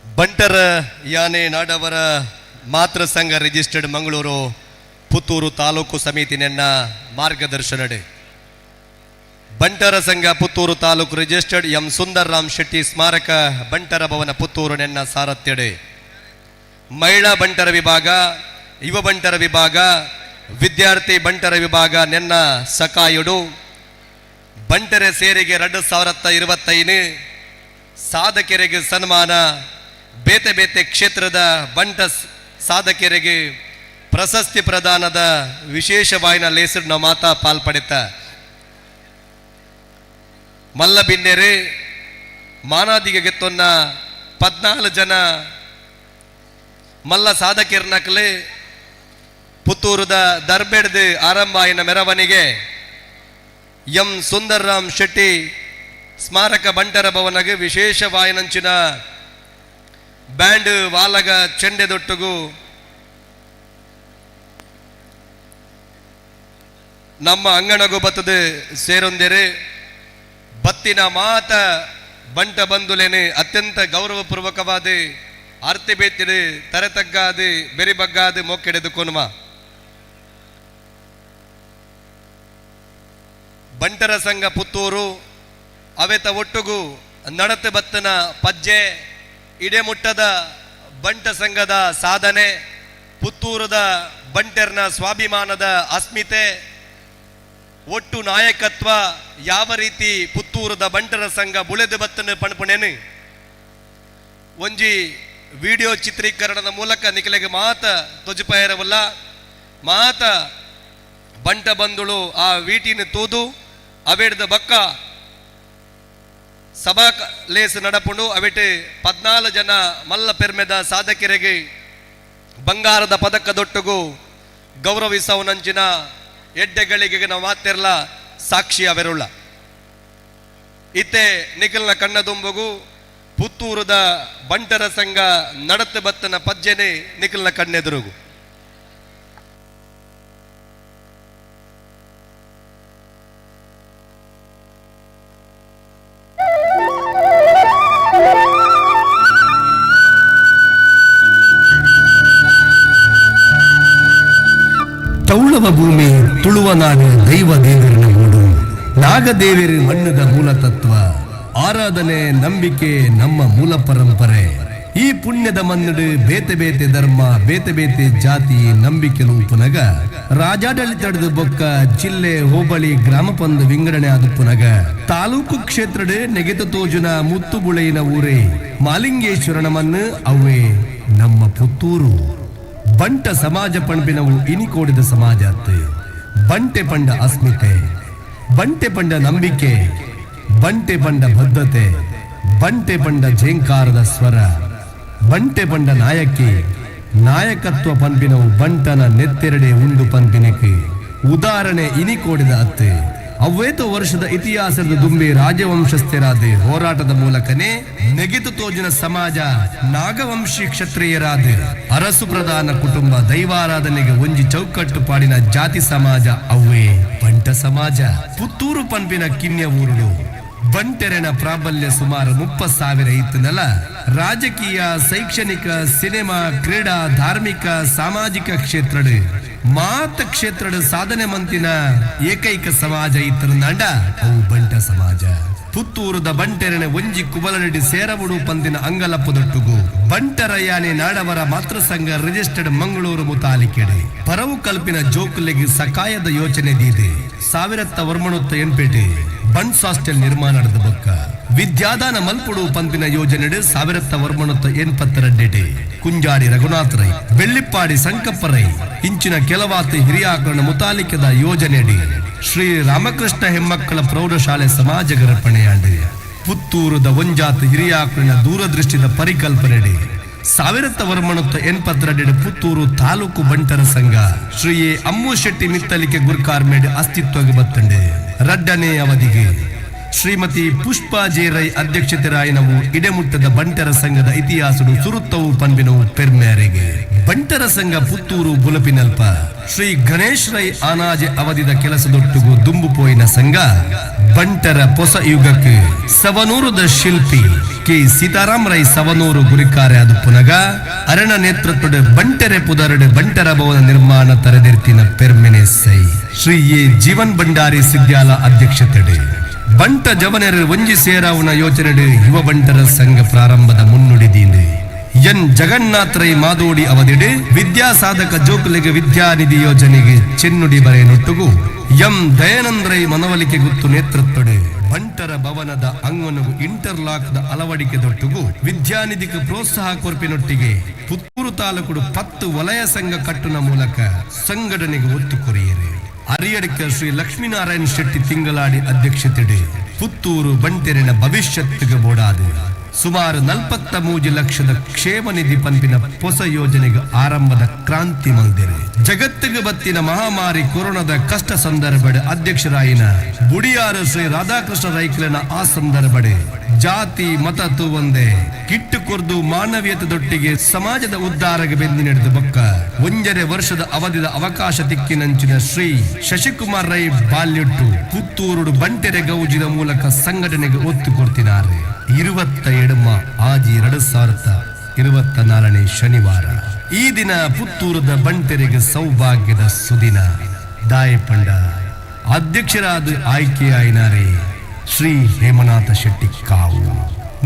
A: ಬಂಟರ ಯಾನೆ ನಾಡವರ ಮಾತೃ ಸಂಘ ರಿಜಿಸ್ಟರ್ಡ್ ಮಂಗಳೂರು ಪುತ್ತೂರು ತಾಲೂಕು ಸಮಿತಿ ನೆನ್ನ ಮಾರ್ಗದರ್ಶನಡೆ ಬಂಟರ ಸಂಘ ಪುತ್ತೂರು ತಾಲೂಕು ರಿಜಿಸ್ಟರ್ಡ್ ಎಂ ಸುಂದರ್ ರಾಮ್ ಶೆಟ್ಟಿ ಸ್ಮಾರಕ ಬಂಟರ ಭವನ ಪುತ್ತೂರು ನೆನ್ನ ಸಾರಥ್ಯಡೆ ಮಹಿಳಾ ಬಂಟರ ವಿಭಾಗ ಯುವ ಬಂಟರ ವಿಭಾಗ ವಿದ್ಯಾರ್ಥಿ ಬಂಟರ ವಿಭಾಗ ನೆನ್ನ ಸಕಾಯುಡು ಬಂಟರೆ ಸೇರಿಗೆ 2025 ಸಾಧಕರಿಗೆ ಸನ್ಮಾನ ಬೇತೆ ಬೇತೆ ಕ್ಷೇತ್ರದ ಬಂಟ ಸಾಧಕರಿಗೆ ಪ್ರಶಸ್ತಿ ಪ್ರದಾನದ ವಿಶೇಷವಾಯಿನ ಲೇಸರ್ನ ಮಾತಾ ಪಾಲ್ಪಡಿತ ಮಲ್ಲ ಬಿನ್ನೆರೆ ಮಾನಾದಿಗೆ ಗೆತ್ತೊನ್ನ 14 ಜನ ಮಲ್ಲ ಸಾಧಕಿರ್ನಕ್ಲೆ ಪುತ್ತೂರದ ದರ್ಬೆಡ್ದು ಆರಂಭ ಆಯಿನ ಮೆರವಣಿಗೆ ಎಂ ಸುಂದರ್ ರಾಮ್ ಶೆಟ್ಟಿ ಸ್ಮಾರಕ ಬಂಟರ ಭವನಗೆ ವಿಶೇಷವಾಯಿನಂಚಿನ ಬ್ಯಾಂಡ್ ವಾಲಗ ಚೆಂಡೆದೊಟ್ಟುಗು ನಮ್ಮ ಅಂಗಣಗು ಬತ್ತದು ಸೇರೊಂದೆರೆ ಬತ್ತಿನ ಮಾತ ಬಂಟ ಬಂದುಲೇನೆ ಅತ್ಯಂತ ಗೌರವಪೂರ್ವಕವಾದ ಆರ್ತಿ ಬೇತಿಡು ತರತಗ್ಗಾದು ಬೆರಿಬಗ್ಗಾದು ಮೊಕ್ಕೆಡೆದು ಕೊನುಮ ಬಂಟರ ಸಂಘ ಪುತ್ತೂರು ಅವೆತ ಒಟ್ಟುಗು ನಡತೆ ಬತ್ತನ ಪಜ್ಜೆ ಇಡೆಮುಟ್ಟದ ಬಂಟ ಸಂಘದ ಸಾಧನೆ ಪುತ್ತೂರದ ಬಂಟರ್ನ ಸ್ವಾಭಿಮಾನದ ಅಸ್ಮಿತೆ ಒಟ್ಟು ನಾಯಕತ್ವ ಯಾವ ರೀತಿ ಪುತ್ತೂರದ ಬಂಟರ ಸಂಘ ಬುಳೆದು ಬತ್ತನ ಪಣಪಣೆನು ಒಂಜಿ ವಿಡಿಯೋ ಚಿತ್ರೀಕರಣದ ಮೂಲಕ ನಿಖಲೆಗೆ ಮಾತ ತೊಜುಪಾಯರವಲ್ಲ ಮಾತ ಬಂಟ ಬಂದುಳು ಆ ವೀಟಿನ ತೂದು ಅವೆಡ್ದ ಬಕ್ಕ ಸಭಾ ಲೇಸ್ ನಡಪುಂಡು ಅವಿಟ್ಟು 14 ಜನ ಮಲ್ಲ ಪೆರ್ಮೆದ ಸಾಧಕರಿಗೆ ಬಂಗಾರದ ಪದಕದೊಟ್ಟುಗು ಗೌರವಿಸವನಂಚಿನ ಎಡ್ಡೆಗಳಿಗೆ ನಾವು ಮಾತಿರಲ ಸಾಕ್ಷಿ ಅವೆರುಳ್ಳ ಇತ್ತೆ ನಿಖಲ್ನ ಕಣ್ಣದುಂಬಗು ಪುತ್ತೂರದ ಬಂಟರ ಸಂಘ ನಡತೆ ಬತ್ತನ ಪಜ್ಜೆನೆ ನಿಖಲ್ನ ಕಣ್ಣೆದುರುಗು
L: ತೌಳವ ಭೂಮಿ ತುಳುವ ನಾಡು ದೈವ ದೇವರಿನ ಮೂಡು ನಾಗದೇವರಿ ಮಣ್ಣದ ಮೂಲ ತತ್ವ ಆರಾಧನೆ ನಂಬಿಕೆ ನಮ್ಮ ಮೂಲ ಪರಂಪರೆ ಈ ಪುಣ್ಯದ ಮನ್ನಡು ಬೇತೆ ಬೇತೆ ಧರ್ಮ ಬೇತೆ ಬೇತೆ ಜಾತಿ ನಂಬಿಕೆಲು ಪುನಗ ರಾಜಾಡಳಿತದ ಬೊಕ್ಕ ಜಿಲ್ಲೆ ಹೋಬಳಿ ಗ್ರಾಮ ಪಂದ ವಿಂಗಡಣೆ ಆದ ಪುನಗ ತಾಲೂಕು ಕ್ಷೇತ್ರದ ನೆಗೆತ ತೋಜುನ ಮುತ್ತುಬುಳೆಯಿನ ಊರೇ ಮಾಲಿಂಗೇಶ್ವರನ ಮಣ್ಣು ಅವೇ ನಮ್ಮ ಪುತ್ತೂರು. ಬಂಟ ಸಮಾಜ ಪಣ್ಬಿನವು ಇನಿಕೋಡಿದ ಸಮಾಜ ಅತ್ತೆ. ಬಂಟೆ ಪಂಡ ಅಸ್ಮಿತೆ, ಬಂಟೆ ಪಂಡ ನಂಬಿಕೆ, ಬಂಟೆ ಪಂಡ ಬದ್ಧತೆ, ಬಂಟೆ ಪಂಡ ಝೇಂಕಾರದ ಸ್ವರ, ಬಂಟೆ ಪಂಡ ನಾಯಕಿ ನಾಯಕತ್ವ ಪಂಪಿನವು ಬಂಟನ ನೆತ್ತೆರಡೆ ಉಂಡು ಪಂಪಿನಕ್ಕೆ ಉದಾಹರಣೆ ಇನಿಕೋಡಿದ ಅತ್ತೆ. ಅವ್ವೇತ ವರ್ಷದ ಇತಿಹಾಸದ ದುಂಬೆ ರಾಜವಂಶಸ್ಥರಾದ ಹೋರಾಟದ ಮೂಲಕನೇ ನೆಗೆತು ತೋಜಿನ ಸಮಾಜ ನಾಗವಂಶಿ ಕ್ಷತ್ರಿಯರಾದ ಅರಸು ಪ್ರಧಾನ ಕುಟುಂಬ ದೈವಾರಾಧನೆಗೆ ಒಂಜಿ ಚೌಕಟ್ಟು ಪಾಡಿನ ಜಾತಿ ಸಮಾಜ ಅವ್ವೇ ಬಂಟ ಸಮಾಜ. ಪುತ್ತೂರು ಪಂಪಿನ ಕಿನ್ಯ ಊರುಡು ಬಂಟೆರೆನ ಪ್ರಾಬಲ್ಯ ಸುಮಾರು 30,000 ಇತ್ತನಲ್ಲ. ರಾಜಕೀಯ, ಶೈಕ್ಷಣಿಕ, ಸಿನಿಮಾ, ಕ್ರೀಡಾ, ಧಾರ್ಮಿಕ, ಸಾಮಾಜಿಕ ಕ್ಷೇತ್ರಡ್ ಮಾತ ಕ್ಷೇತ್ರಡ್ ಸಾಧನೆ ಮಂತಿನ ಏಕೈಕ ಸಮಾಜ ಇತ್ತರಂದಾಂಡ ಅವು ಬಂಟ ಸಮಾಜ. ಪುತ್ತೂರದ ಬಂಟೆರೆನೆ ಒಂಜಿ ಕುಬಲರೆಡ್ಡಿ ಸೇರವುಡು ಪಂದಿನ ಅಂಗಲಪ್ಪದೊಟ್ಟುಗು ಬಂಟರಯ್ಯಾನೆ ನಾಡವರ ಮಾತೃ ಸಂಘ ರಿಜಿಸ್ಟರ್ಡ್ ಮಂಗಳೂರು ಮುತಾಲಿಕೆಡೆ ಪರವು ಕಲ್ಪಿನ ಜೋಕುಲೆಗೆ ಸಕಾಯದ ಯೋಚನೆ ದೀದೆ. 1998 ಬನ್ಸ್ ಹಾಸ್ಟೆಲ್ ನಿರ್ಮಾಣ ನಡೆದ ಬೊಕ್ಕ ವಿದ್ಯಾದಾನ ಮಲ್ಪುಡು ಪಂಪಿನ ಯೋಜನೆ 1982 ಕುಂಜಾಡಿ ರಘುನಾಥ್ ರೈ, ಬೆಳ್ಳಿಪ್ಪಾಡಿ ಸಂಕಪ್ಪ ರೈ ಇಂಚಿನ ಕೆಲವಾತು ಹಿರಿಯಾಕರಣ ಮುತಾಲಿಕೆದ ಯೋಜನೆಯಡಿ ಶ್ರೀ ರಾಮಕೃಷ್ಣ ಹೆಮ್ಮಕ್ಕಳ ಪ್ರೌಢಶಾಲೆ ಸಮಾಜ ಗರ್ಪಣೆಯಾಡಿ ಪುತ್ತೂರದ ಒಂಜಾತ ಹಿರಿಯಾಕರಣ ದೂರದೃಷ್ಟಿದ ಪರಿಕಲ್ಪನೆಯಡಿ 1982 ಪುತ್ತೂರು ತಾಲೂಕು ಬಂಟರ ಸಂಘ ಶ್ರೀ ಅಮ್ಮು ಶೆಟ್ಟಿ ಮಿತ್ತಲಿಕೆ ಗುರ್ಕಾರ್ಮೇಡ್ ಅಸ್ತಿತ್ವಕ್ಕೆ ಬತ್ತಂಡೆ. ರಡ್ಡನೇ ಅವಧಿಗೆ ಶ್ರೀಮತಿ ಪುಷ್ಪಾ ಜೆ ರೈ ಅಧ್ಯಕ್ಷತೆರಾಯಿನವು ಇಡೆಮುಟ್ಟದ ಬಂಟರ ಸಂಘದ ಇತಿಹಾಸಡು ಸುರುತ್ತವು ಪನ್ಬಿನವು ಪೆರ್ಮೇರೆಗೆ ಬಂಟರ ಸಂಘ ಪುತ್ತೂರು ಬುಲಪಿನಲ್ಪ ಶ್ರೀ ಗಣೇಶ್ ರೈ ಆನಾಜೆ ಅವಧಿದ ಕೆಲಸದೊಟ್ಟುಗು ದುಂಬು ಪೋಯಿನ ಸಂಘ ಬಂಟರ ಹೊಸ ಯುಗಕ್ಕೆ ಸವನೂರದ ಶಿಲ್ಪಿ ಕೆ ಸೀತಾರಾಮ್ ರೈ ಸವನೂರು ಗುರಿಕಾರೆ ಅದು ಪುನಗ ಅರಣ ನೇತೃತ್ವದ ಬಂಟೆರೆ ಪುದರಡೆ ಬಂಟರ ಭವನ ನಿರ್ಮಾಣ ತರದಿರ್ತಿನ ಪೆರ್ಮೆನೆ ಸೈ ಶ್ರೀ ಎ ಜೀವನ್ ಭಂಡಾರಿ ಸಿದ್ಯಾಲ ಅಧ್ಯಕ್ಷತೆಡೆ ಬಂಟ ಜವನರ ಒಂಜಿ ಸೇರಾವಣ ಯೋಚನೆ ಯುವ ಬಂಟರ ಸಂಘ ಪ್ರಾರಂಭದ ಮುನ್ನುಡಿದೀನೆ. ಎನ್ ಜಗನ್ನಾಥ್ ರೈ ಮಾದೋಡಿ ಅವಧಿಡೆ ವಿದ್ಯಾ ಸಾಧಕ ಜೋಕುಲೆಗೆ ವಿದ್ಯಾನಿಧಿ ಯೋಜನೆಗೆ ಚೆನ್ನುಡಿ ಬರೆಯನೊಟ್ಟುಗು ಎಂ ದಯಾನಂದ ರೈ ಮನವಲಿಕೆ ಗುತ್ತು ನೇತೃತ್ವಡೆ ಬಂಟರ ಭವನದ ಅಂಗನಗು ಇಂಟರ್ಲಾಕ್ ದ ಅಳವಡಿಕೆ ದೊಟ್ಟುಗು ವಿದ್ಯಾನಿಧಿಗೆ ಪ್ರೋತ್ಸಾಹ ಕೊರ್ಪಿನೊಟ್ಟಿಗೆ ಪುತ್ತೂರು ತಾಲೂಕು 10 ವಲಯ ಸಂಘ ಕಟ್ಟುನ ಮೂಲಕ ಸಂಘಟನೆಗೆ ಒತ್ತು ಕೊರಿಯರೆ. ಅರಿಯಡಿಕ ಶ್ರೀ ಲಕ್ಷ್ಮೀನಾರಾಯಣ ಶೆಟ್ಟಿ ತಿಂಗಳಾಡಿ ಅಧ್ಯಕ್ಷತೆಡೆ ಪುತ್ತೂರು ಬಂಟೆರೆನ ಭವಿಷ್ಯತ್ತಿಗೆ ಬೋಡಾದೆ ಸುಮಾರು 43 ಲಕ್ಷದ ಕ್ಷೇಮ ನಿಧಿ ಪಂಪಿನ ಹೊಸ ಯೋಜನೆಗೆ ಆರಂಭದ ಕ್ರಾಂತಿ ಮಲ್ದಿರೆ. ಜಗತ್ತಿಗೆ ಬತ್ತಿನ ಮಹಾಮಾರಿ ಕೊರೋನಾದ ಕಷ್ಟ ಸಂದರ್ಭಡೆ ಅಧ್ಯಕ್ಷರಾಯಿನ ಬುಡಿಯಾರ ಶ್ರೀ ರಾಧಾಕೃಷ್ಣ ರೈಕಲನ ಆ ಸಂದರ್ಭಡೆ ಜಾತಿ ಮತ ತೂವಂದೆ ಕಿಟ್ಟು ಕೊರ್ದು ಮಾನವೀಯತೆದೊಟ್ಟಿಗೆ ಸಮಾಜದ ಉದ್ಧಾರಕ್ಕೆ ಬೆಂದಿ ನಡೆದ ಬೊಕ್ಕ 1 ವರ್ಷದ ಅವಧಿದ ಅವಕಾಶ ತಿಕ್ಕಿನಂಚಿನ ಶ್ರೀ ಶಶಿಕುಮಾರ್ ರೈ ಬಾಲ್ಯಟ್ಟು ಪುತ್ತೂರು ಬಂಟೆರೆ ಗೌಜಿದ ಮೂಲಕ ಸಂಘಟನೆಗೆ ಒತ್ತು ಕೊಡ್ತಿದ್ದಾರೆ. 27 ಆಜಿ 2024 ಶನಿವಾರ ಈ ದಿನ ಪುತ್ತೂರದ ಬಂಟೆರೆಗೆ ಸೌಭಾಗ್ಯದ ಸುದಿನ. ದಾಯಪಂಡ ಅಧ್ಯಕ್ಷರಾದ ಆಯ್ಕೆಯಾಯಿನಾರೆ ಶ್ರೀ ಹೇಮನಾಥ ಶೆಟ್ಟಿ ಕಾವು.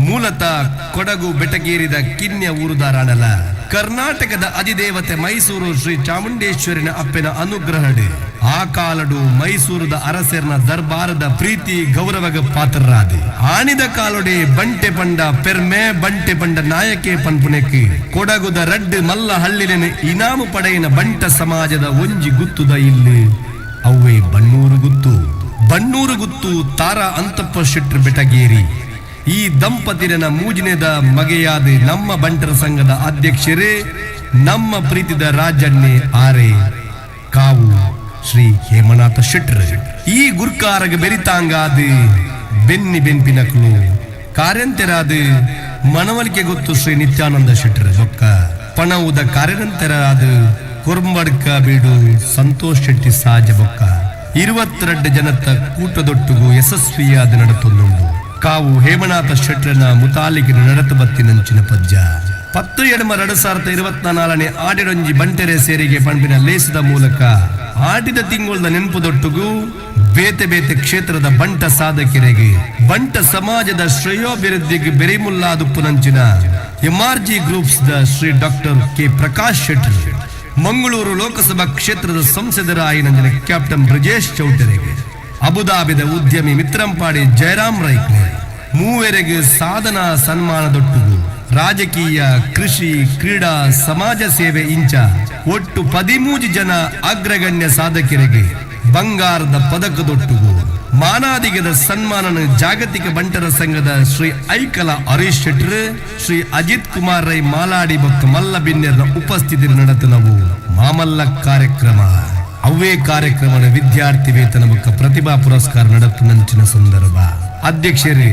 L: ಮೂಲತಃ ಕೊಡಗು ಬೆಟಗೇರಿದ ಕಿನ್ಯ ಊರುದಾರಾಣಲ ಕರ್ನಾಟಕದ ಅಧಿದೇವತೆ ಮೈಸೂರು ಶ್ರೀ ಚಾಮುಂಡೇಶ್ವರಿನ ಅಪ್ಪನ ಅನುಗ್ರಹಡೆ ಆ ಕಾಲಡು ಮೈಸೂರದ ಅರಸರ್ನ ದರ್ಬಾರದ ಪ್ರೀತಿ ಗೌರವಗ ಪಾತ್ರರಾದೆ. ಆಣಿದ ಕಾಲೊಡೆ ಬಂಟೆ ಪಂಡ ಪೆರ್ಮೆ ಬಂಟೆ ಪಂಡ ನಾಯಕೆ ಪನ್ಪುನೆಕ್ಕೆ ಕೊಡಗುದ ರಡ್ಡು ಮಲ್ಲ ಹಳ್ಳಿನ ಇನಾಮು ಪಡೆಯಿನ ಬಂಟ ಸಮಾಜದ ಒಂಜಿ ಗುತ್ತುದ ಇಲ್ಲಿ ಅವ್ವೇ ಬಣ್ಣೂರು ಗುತ್ತು. ಬಣ್ಣೂರು ಗುತ್ತು ತಾರಾ ಅಂತಪ್ಪ ಶೆಟ್ರು ಬೆಟಗೇರಿ ಈ ದಂಪತಿರನ ಮೂಜಿನೆದ ಮಗೆಯಾದ ನಮ್ಮ ಬಂಟರ ಸಂಘದ ಅಧ್ಯಕ್ಷರೇ ನಮ್ಮ ಪ್ರೀತಿದ ರಾಜಣ್ಣೆ ಆರೆ ಕಾವು ಶ್ರೀ ಹೇಮನಾಥ ಶೆಟ್ರು. ಈ ಗುರ್ಕಾರಗ ಬೆರಿತಾಂಗಾದ ಬೆನ್ನಿ ಬೆನ್ಪಿನಕ್ಲು ಕಾರ್ಯಂತರಾದ ಮನವಲಿಕೆ ಗೊತ್ತು ಶ್ರೀ ನಿತ್ಯಾನಂದ ಶೆಟ್ರು ಬೊಕ್ಕ ಪಣವುದ ಕಾರ್ಯಂತರಾದ ಕೊರ್ಂಬಡ್ಕ ಬೀಡು ಸಂತೋಷ್ ಶೆಟ್ಟಿ ಸಾಜ ಬೊಕ್ಕ 22 ಜನತ ಕೂಟದೊಟ್ಟುಗು ಯಶಸ್ವಿಯಾದ ನಡತೊಂದುಂಡು ಕಾವು ಹೇಮನಾಥ ಶೆಟ್ರನ ಮುತಾಲಿಕೆ ನಡತ ಬತ್ತಿನಂಚಿನ ಪದ್ಯ 10/2/2024 ಆಡಿರೊಂಜಿ ಬಂಟೆರೆ ಸೇರಿಗೆ ಪಂಪಿನ ಲೇಸದ ಮೂಲಕ ಆಡಿದ ತಿಂಗಳ ನೆನಪುದೊಟ್ಟುಗು ಬೇತೆ ಬೇತೆ ಕ್ಷೇತ್ರದ ಬಂಟ ಸಾಧಕರಿಗೆ ಬಂಟ ಸಮಾಜದ ಶ್ರೇಯೋಭಿವೃದ್ಧಿಗೆ ಬೆರಿಮುಲ್ಲಾದುಪ್ಪುನಂಚಿನ MRG groups the Shri doctor K Prakash Shetty, Mangaluru Lok Sabha ಕ್ಷೇತ್ರದ ಸಂಸದರಾಯಿನ ಕ್ಯಾಪ್ಟನ್ ಬ್ರಿಜೇಶ್ ಚೌಟರಿಗೆ, ಅಬುದಾಬಿದ ಉದ್ಯಮಿ ಮಿತ್ರಂಪಾಡಿ ಜಯರಾಮ್ ರೈಕ್ನೆ ಮೂವರೆಗೆ ಸಾಧನಾ ಸನ್ಮಾನದೊಟ್ಟಿಗೂ ರಾಜಕೀಯ, ಕೃಷಿ, ಕ್ರೀಡಾ, ಸಮಾಜ ಸೇವೆ ಇಂಚ ಒಟ್ಟು 13 ಜನ ಅಗ್ರಗಣ್ಯ ಸಾಧಕರಿಗೆ ಬಂಗಾರದ ಪದಕದೊಟ್ಟಿಗೂ ಮಾನಾದಿಗದ ಸನ್ಮಾನನ ಜಾಗತಿಕ ಬಂಟರ ಸಂಘದ ಶ್ರೀ ಐಕಲ ಹರೀಶ್ ಶೆಟ್ರ್, ಶ್ರೀ ಅಜಿತ್ ಕುಮಾರ್ ರೈ ಮಾಲಾಡಿ ಬೊಕ್ಕ ಮಲ್ಲ ಬಿನ್ನೆರ್ನ ಉಪಸ್ಥಿತಿ ನಡೆತನವು ಮಾಮಲ್ಲ ಕಾರ್ಯಕ್ರಮ. ಅವೇ ಕಾರ್ಯಕ್ರಮದ ವಿದ್ಯಾರ್ಥಿ ವೇತನ ಬೊಕ್ಕ ಪ್ರತಿಭಾ ಪುರಸ್ಕಾರ ನಡೆತನಂಚಿನ ಸಂದರ್ಭ ಅಧ್ಯಕ್ಷರೇ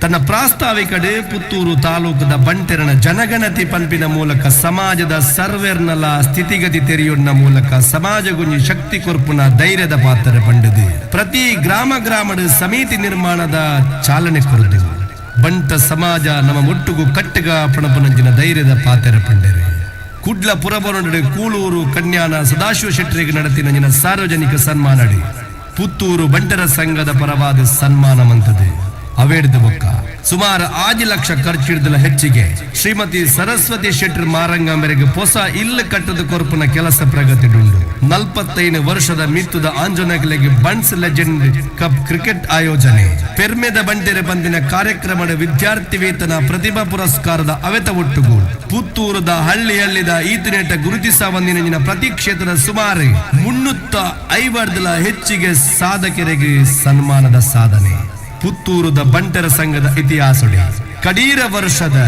L: ತನ್ನ ಪ್ರಾಸ್ತಾವಿಕಡೆ ಪುತ್ತೂರು ತಾಲೂಕದ ಬಂಟೆರನ ಜನಗಣತಿ ಪಂಪಿನ ಮೂಲಕ ಸಮಾಜದ ಸರ್ವೇರ್ನಲ ಸ್ಥಿತಿಗತಿ ತೆರೆಯುವ ಮೂಲಕ ಸಮಾಜಗುಂಜಿ ಶಕ್ತಿ ಕೊರ್ಪುನ ಧೈರ್ಯದ ಪಾತ್ರ ಪಂಡದು. ಪ್ರತಿ ಗ್ರಾಮದ ಸಮಿತಿ ನಿರ್ಮಾಣದ ಚಾಲನೆ ಕೊರದು ಬಂಟ ಸಮಾಜ ನಮ್ಮ ಮುಟ್ಟುಗು ಕಟ್ಟಗ ಪಣಪನಂಜಿನ ಧೈರ್ಯದ ಪಾತ್ರ ಪಂಡರೆ. ಕುಡ್ಲ ಪುರಬರೊಂಡೆ ಕೂಳೂರು ಕನ್ಯಾನ ಸದಾಶಿವ ಶೆಟ್ಟರಿಗೆ ನಡೆತಿನ ಸಾರ್ವಜನಿಕ ಸನ್ಮಾನಡಿ ಪುತ್ತೂರು ಬಂಟರ ಸಂಘದ ಪರವಾದ ಸನ್ಮಾನ ಮಂತದೆ. ಅವೇಡ್ದ ಬೊಕ್ಕ ಸುಮಾರು 5 ಲಕ್ಷ ಖರ್ಚಿಡ್ದಲ ಹೆಚ್ಚಿಗೆ ಶ್ರೀಮತಿ ಸರಸ್ವತಿ ಶೆಟ್ಟರ್ ಮಾರಂಗ ಮೇರೆಗೆ ಹೊಸ ಇಲ್ಲ ಕಟ್ಟದ ಕೊರ್ಪನ ಕೆಲಸ ಪ್ರಗತಿಡುಂಡು. 45 ವರ್ಷದ ಮಿತ್ತುದ ಆಂಜನಗಳಿಗೆ ಬನ್ಸ್ ಲೆಜೆಂಡ್ ಕಪ್ ಕ್ರಿಕೆಟ್ ಆಯೋಜನೆ, ಪೆರ್ಮೆದ ಬಂಟೆರೆ ಬಂದಿನ ಕಾರ್ಯಕ್ರಮದ ವಿದ್ಯಾರ್ಥಿ ವೇತನ ಪ್ರತಿಭಾ ಪುರಸ್ಕಾರದ ಅವೆತ ಒಟ್ಟುಗು ಪುತ್ತೂರದ ಹಳ್ಳಿಯಲ್ಲಿದ ಈತನೇಟ ಗುರುತಿಸ ಬಂದಿನ ಪ್ರತಿ ಕ್ಷೇತ್ರದ ಸುಮಾರು 350 ಹೆಚ್ಚಿಗೆ ಸಾಧಕರಿಗೆ ಸನ್ಮಾನದ ಸಾಧನೆ. ಪುತ್ತೂರದ ಬಂಟರ ಸಂಘದ ಇತಿಹಾಸಡೆ ಕಡೀರ ವರ್ಷದ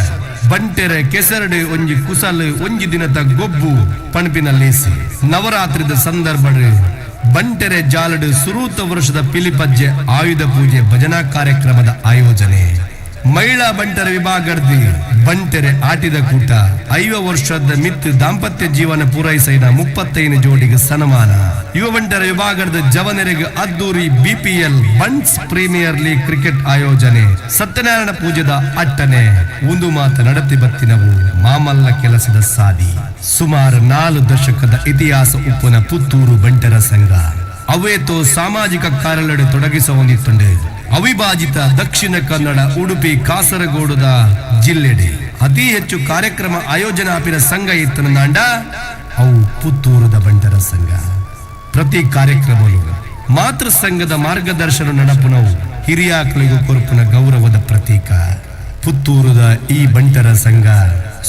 L: ಬಂಟೆರೆ ಕೆಸರಡೆ ಒಂಜಿ ಕುಸಲು ಒಂಜಿ ದಿನದ ಗೊಬ್ಬು ಪಣಪಿನ ಲೇಸಿ ನವರಾತ್ರಿದ ಸಂದರ್ಭ ಬಂಟೆರೆ ಜಾಲಡು ಸುರೂತ ವರ್ಷದ ಪಿಲಿಪಜ್ಜೆ ಆಯುಧ ಪೂಜೆ ಭಜನಾ ಕಾರ್ಯಕ್ರಮದ ಆಯೋಜನೆ. ಮಹಿಳಾ ಬಂಟರ ವಿಭಾಗದ ಬಂಟೆರೆ ಆಟಿದ ಕೂಟ 5 ವರ್ಷದ ಮಿತ್ತು ದಾಂಪತ್ಯ ಜೀವನ ಪೂರೈಸಿದ 35 ಜೋಡಿಗೆ ಸನ್ಮಾನ. ಯುವ ಬಂಟರ ವಿಭಾಗದ ಜವನರಿಗೆ ಅದ್ದೂರಿ BPL Bunts premier league cricket ಆಯೋಜನೆ. ಸತ್ಯನಾರಾಯಣ ಪೂಜೆದ ಅಟ್ಟನೆ ಒಂದು ಮಾತು ನಡತಿ ಬತ್ತಿನವು ಮಾಮಲ್ಲ ಕೆಲಸದ ಸಾದಿ. ಸುಮಾರು 4 ದಶಕದ ಇತಿಹಾಸ ಉಪ್ಪುನ ಪುತ್ತೂರು ಬಂಟರ ಸಂಘ ಅವೇತೋ ಸಾಮಾಜಿಕ ಕಾರ್ಯಲಡೆ ತೊಡಗಿಸ ಹೊಂದಿತ್ತುಂಡೆ. ಅವಿಭಾಜಿತ ದಕ್ಷಿಣ ಕನ್ನಡ, ಉಡುಪಿ, ಕಾಸರಗೋಡುದ ಜಿಲ್ಲೆಡೆ ಅತಿ ಹೆಚ್ಚು ಕಾರ್ಯಕ್ರಮ ಆಯೋಜನಾಪಿನ ಸಂಘ ಇತ್ತನ ನಾಂಡ ಅವು ಪುತ್ತೂರದ ಬಂಟರ ಸಂಘ. ಪ್ರತಿ ಕಾರ್ಯಕ್ರಮಗಳು ಮಾತೃ ಸಂಘದ ಮಾರ್ಗದರ್ಶನ ನಡಪುನವು ಹಿರಿಯಾಕಳಿಗೂ ಕೊರಪುನ ಗೌರವದ ಪ್ರತೀಕ. ಪುತ್ತೂರದ ಈ ಬಂಟರ ಸಂಘ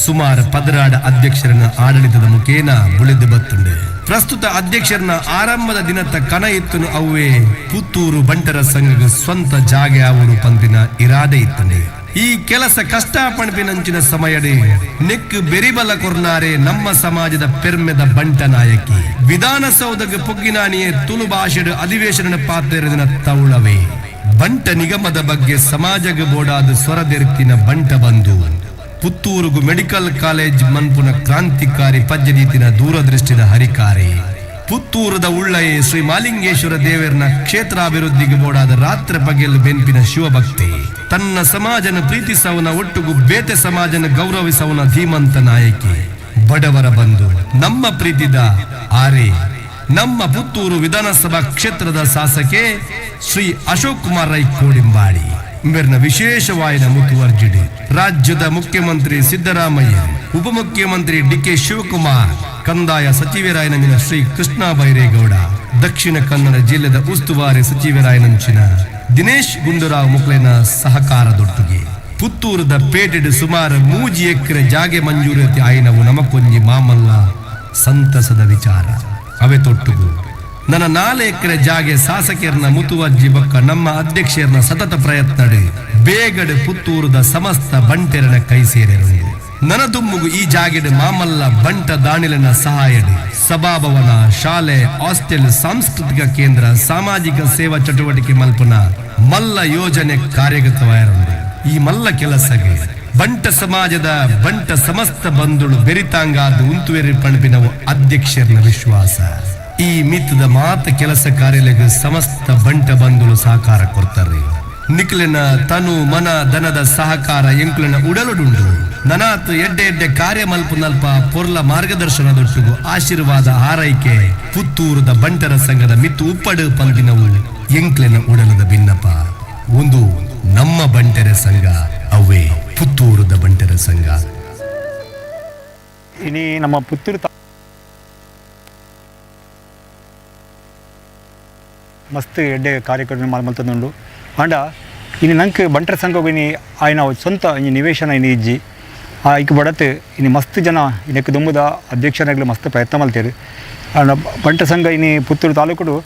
L: ಸುಮಾರು ಪದರಾಡ ಅಧ್ಯಕ್ಷರನ್ನ ಆಡಳಿತದ ಮುಖೇನ ಬುಳಿದು ಬತ್ತುಂಡೆ. ಪ್ರಸ್ತುತ ಅಧ್ಯಕ್ಷರನ್ನ ಆರಂಭದ ದಿನದ ಕನ ಇತ್ತನು ಅವೇ ಪುತ್ತೂರು ಬಂಟರ ಸಂಘದ ಸ್ವಂತ ಜಾಗೆ ಅವರು ಪಂಪಿನ ಇರಾದೆ ಇತ್ತಂಡೆ. ಈ ಕೆಲಸ ಕಷ್ಟ ಪಣಪಿನಂಚಿನ ಸಮಯಡೆ ನೆಕ್ಕು ಬೆರಿಬಲ ಕೊರ್ನಾರೆ ನಮ್ಮ ಸಮಾಜದ ಪೆರ್ಮೆದ ಬಂಟ ನಾಯಕಿ. ವಿಧಾನಸೌಧಕ್ಕೆ ಪೊಗ್ಗಿನಾನಿಯೇ ತುಳು ಭಾಷೆಡು ಅಧಿವೇಶನ ಪಾತ್ರ ತೌಳವೇ ಬಂಟ ನಿಗಮದ ಬಗ್ಗೆ ಸಮಾಜಗೆ ಬೋಡಾದ ಸ್ವರದೆರ್ತಿನ ಬಂಟ ಬಂದು ಪುತ್ತೂರುಗು ಮೆಡಿಕಲ್ ಕಾಲೇಜ್ ಮನ್ಪುನ ಕ್ರಾಂತಿಕಾರಿ ಪಜ್ಜದೀತಿನ ದೂರದೃಷ್ಟಿನ ಹರಿಕಾರಿ. ಪುತ್ತೂರದ ಉಳ್ಳಯೇ ಶ್ರೀ ಮಾಲಿಂಗೇಶ್ವರ ದೇವರನ ಕ್ಷೇತ್ರಾಭಿವೃದ್ಧಿಗೆ ಬೋಡಾದ ರಾತ್ರಿ ಪಗೆಲು ಬೆನ್ಪಿನ ಶಿವಭಕ್ತಿ. ತನ್ನ ಸಮಾಜನ ಪ್ರೀತಿಸವನ ಒಟ್ಟುಗು ಬೇತೆ ಸಮಾಜನ ಗೌರವಿಸವನ ಧೀಮಂತ ನಾಯಕಿ. ಬಡವರ ಬಂಧು ನಮ್ಮ ಪ್ರೀತಿದ ಆರೆ ನಮ್ಮ ಪುತ್ತೂರು ವಿಧಾನಸಭಾ ಕ್ಷೇತ್ರದ ಶಾಸಕೆ ಶ್ರೀ ಅಶೋಕ್ ಕುಮಾರ್ ರೈ ಕೋಡಿಂಬಾಡಿ ಮೇರ್ನ ವಿಶೇಷವಾಯಿನ ಮುತುವರ್ಜಿಡಿ. ರಾಜ್ಯದ ಮುಖ್ಯಮಂತ್ರಿ ಸಿದ್ದರಾಮಯ್ಯ, ಉಪಮುಖ್ಯಮಂತ್ರಿ DK ಶಿವಕುಮಾರ್, ಕಂದಾಯ ಸಚಿವರಾಯನಂಚಿನ ಶ್ರೀ ಕೃಷ್ಣ ಬೈರೇಗೌಡ, ದಕ್ಷಿಣ ಕನ್ನಡ ಜಿಲ್ಲೆದ ಉಸ್ತುವಾರಿ ಸಚಿವರಾಯನಂಚಿನ ದಿನೇಶ್ ಗುಂಡೂರಾವ್ ಮುಕ್ಲೇನ ಸಹಕಾರದೊಟ್ಟಿಗೆ ಪುತ್ತೂರದ ಪೇಟೆಡ್ ಸುಮಾರು 3 ಎಕರೆ ಜಾಗೆ ಮಂಜೂರತಿ ಆಯ್ನವು ನಮಕೊಂಜಿ ಮಾಮಲ್ಲ ಸಂತಸದ ವಿಚಾರ. ಅವೇ ತೊಟ್ಟುಗು ನನ್ನ 4 ಎಕರೆ ಜಾಗೆ ಶಾಸಕರನ್ನ ಮುತುವರ್ಜಿ ಬೊಕ್ಕ ನಮ್ಮ ಅಧ್ಯಕ್ಷರನ್ನ ಸತತ ಪ್ರಯತ್ನಡೆ ಬೇಗಡೆ ಪುತ್ತೂರದ ಸಮಸ್ತ ಬಂಟೆರನ ಕೈ ಸೇರಿರು. ನನದುಮ್ಮುಗು ಈ ಜಾಗೆಡೆ ಮಾಮಲ್ಲ ಬಂಟ ದಾಣಿಲನ ಸಹಾಯಡೆ ಸಭಾಭವನ, ಶಾಲೆ, ಹಾಸ್ಟೆಲ್, ಸಾಂಸ್ಕೃತಿಕ ಕೇಂದ್ರ, ಸಾಮಾಜಿಕ ಸೇವಾ ಚಟುವಟಿಕೆ ಮಲ್ಪುನ ಮಲ್ಲ ಯೋಜನೆ ಕಾರ್ಯಗತವಾಯಿರುಂಡು. ಈ ಮಲ್ಲ ಕೆಲಸಗೆ ಬಂಟ ಸಮಾಜದ ಬಂಟ ಸಮಸ್ತ ಬಂಧುಳು ಬೆರಿತಾಂಗಾದ ಉಂತುವೆರಿ ಪಣಪಿನವು ಅಧ್ಯಕ್ಷರನ ವಿಶ್ವಾಸ. ಈ ಮಿತ್ತದ ಮಾತ ಕೆಲಸ ಕಾರ್ಯಗಳಿಗೆ ಸಮಸ್ತ ಬಂಟ ಬಂಧುಳು ಸಹಕಾರ ಕೊಡ್ತಾರೆ. ನಿಕ್ಲಿನ ತನು ಮನ ದನದ ಸಹಕಾರ ಎಂಕ್ಲಿನ ಉಡಲುಡುಂಡು. ನನಾತು ಎಡ್ಡೆ ಕಾರ್ಯ ಮಲ್ಪ ನಲ್ಪ ಪೊರ್ಲ ಮಾರ್ಗದರ್ಶನದೊಟ್ಟಿಗೂ ಆಶೀರ್ವಾದ ಹಾರೈಕೆ ಪುತ್ತೂರದ ಬಂಟರ ಸಂಘದ ಮಿತ್ತು ಉಪ್ಪಡು ಪಂದಿನವು ಎಂಕ್ಲಿನ ಉಡಲದ ಭಿನ್ನಪ. ಒಂದು ನಮ್ಮ ಬಂಟರ ಸಂಘ ಅವೇ ಪುತ್ತೂರದ ಬಂಟರ ಸಂಘ.
M: ಇನಿ ನಮ್ಮ ಪುತ್ತೂರು ಮಸ್ತ್ ಎಡ್ಡೆ ಕಾರ್ಯಕ್ರಮ ಮಲ್ತಂದುಂಡು ಆಂಡ ಇನ್ನು ನಂಗೆ ಬಂಟರ ಸಂಘ ಇನಿ ಆಯ್ನ ಸ್ವಂತ ಇನಿ ನಿವೇಶನ ಇನಿ ಇಜ್ಜಿ ಇಕ್ ಬಡತ್ ಇನಿ ಮಸ್ತ್ ಜನ ಇನ್ನಕ್ಕೆ ದುಂಬುದ ಅಧ್ಯಕ್ಷರಾಗಲಿ ಮಸ್ತ್ ಪ್ರಯತ್ನ ಮಲ್ತೇರು ಆಂಡ ಬಂಟರ ಸಂಘ ಇನಿ ಪುತ್ತೂರು ತಾಲೂಕು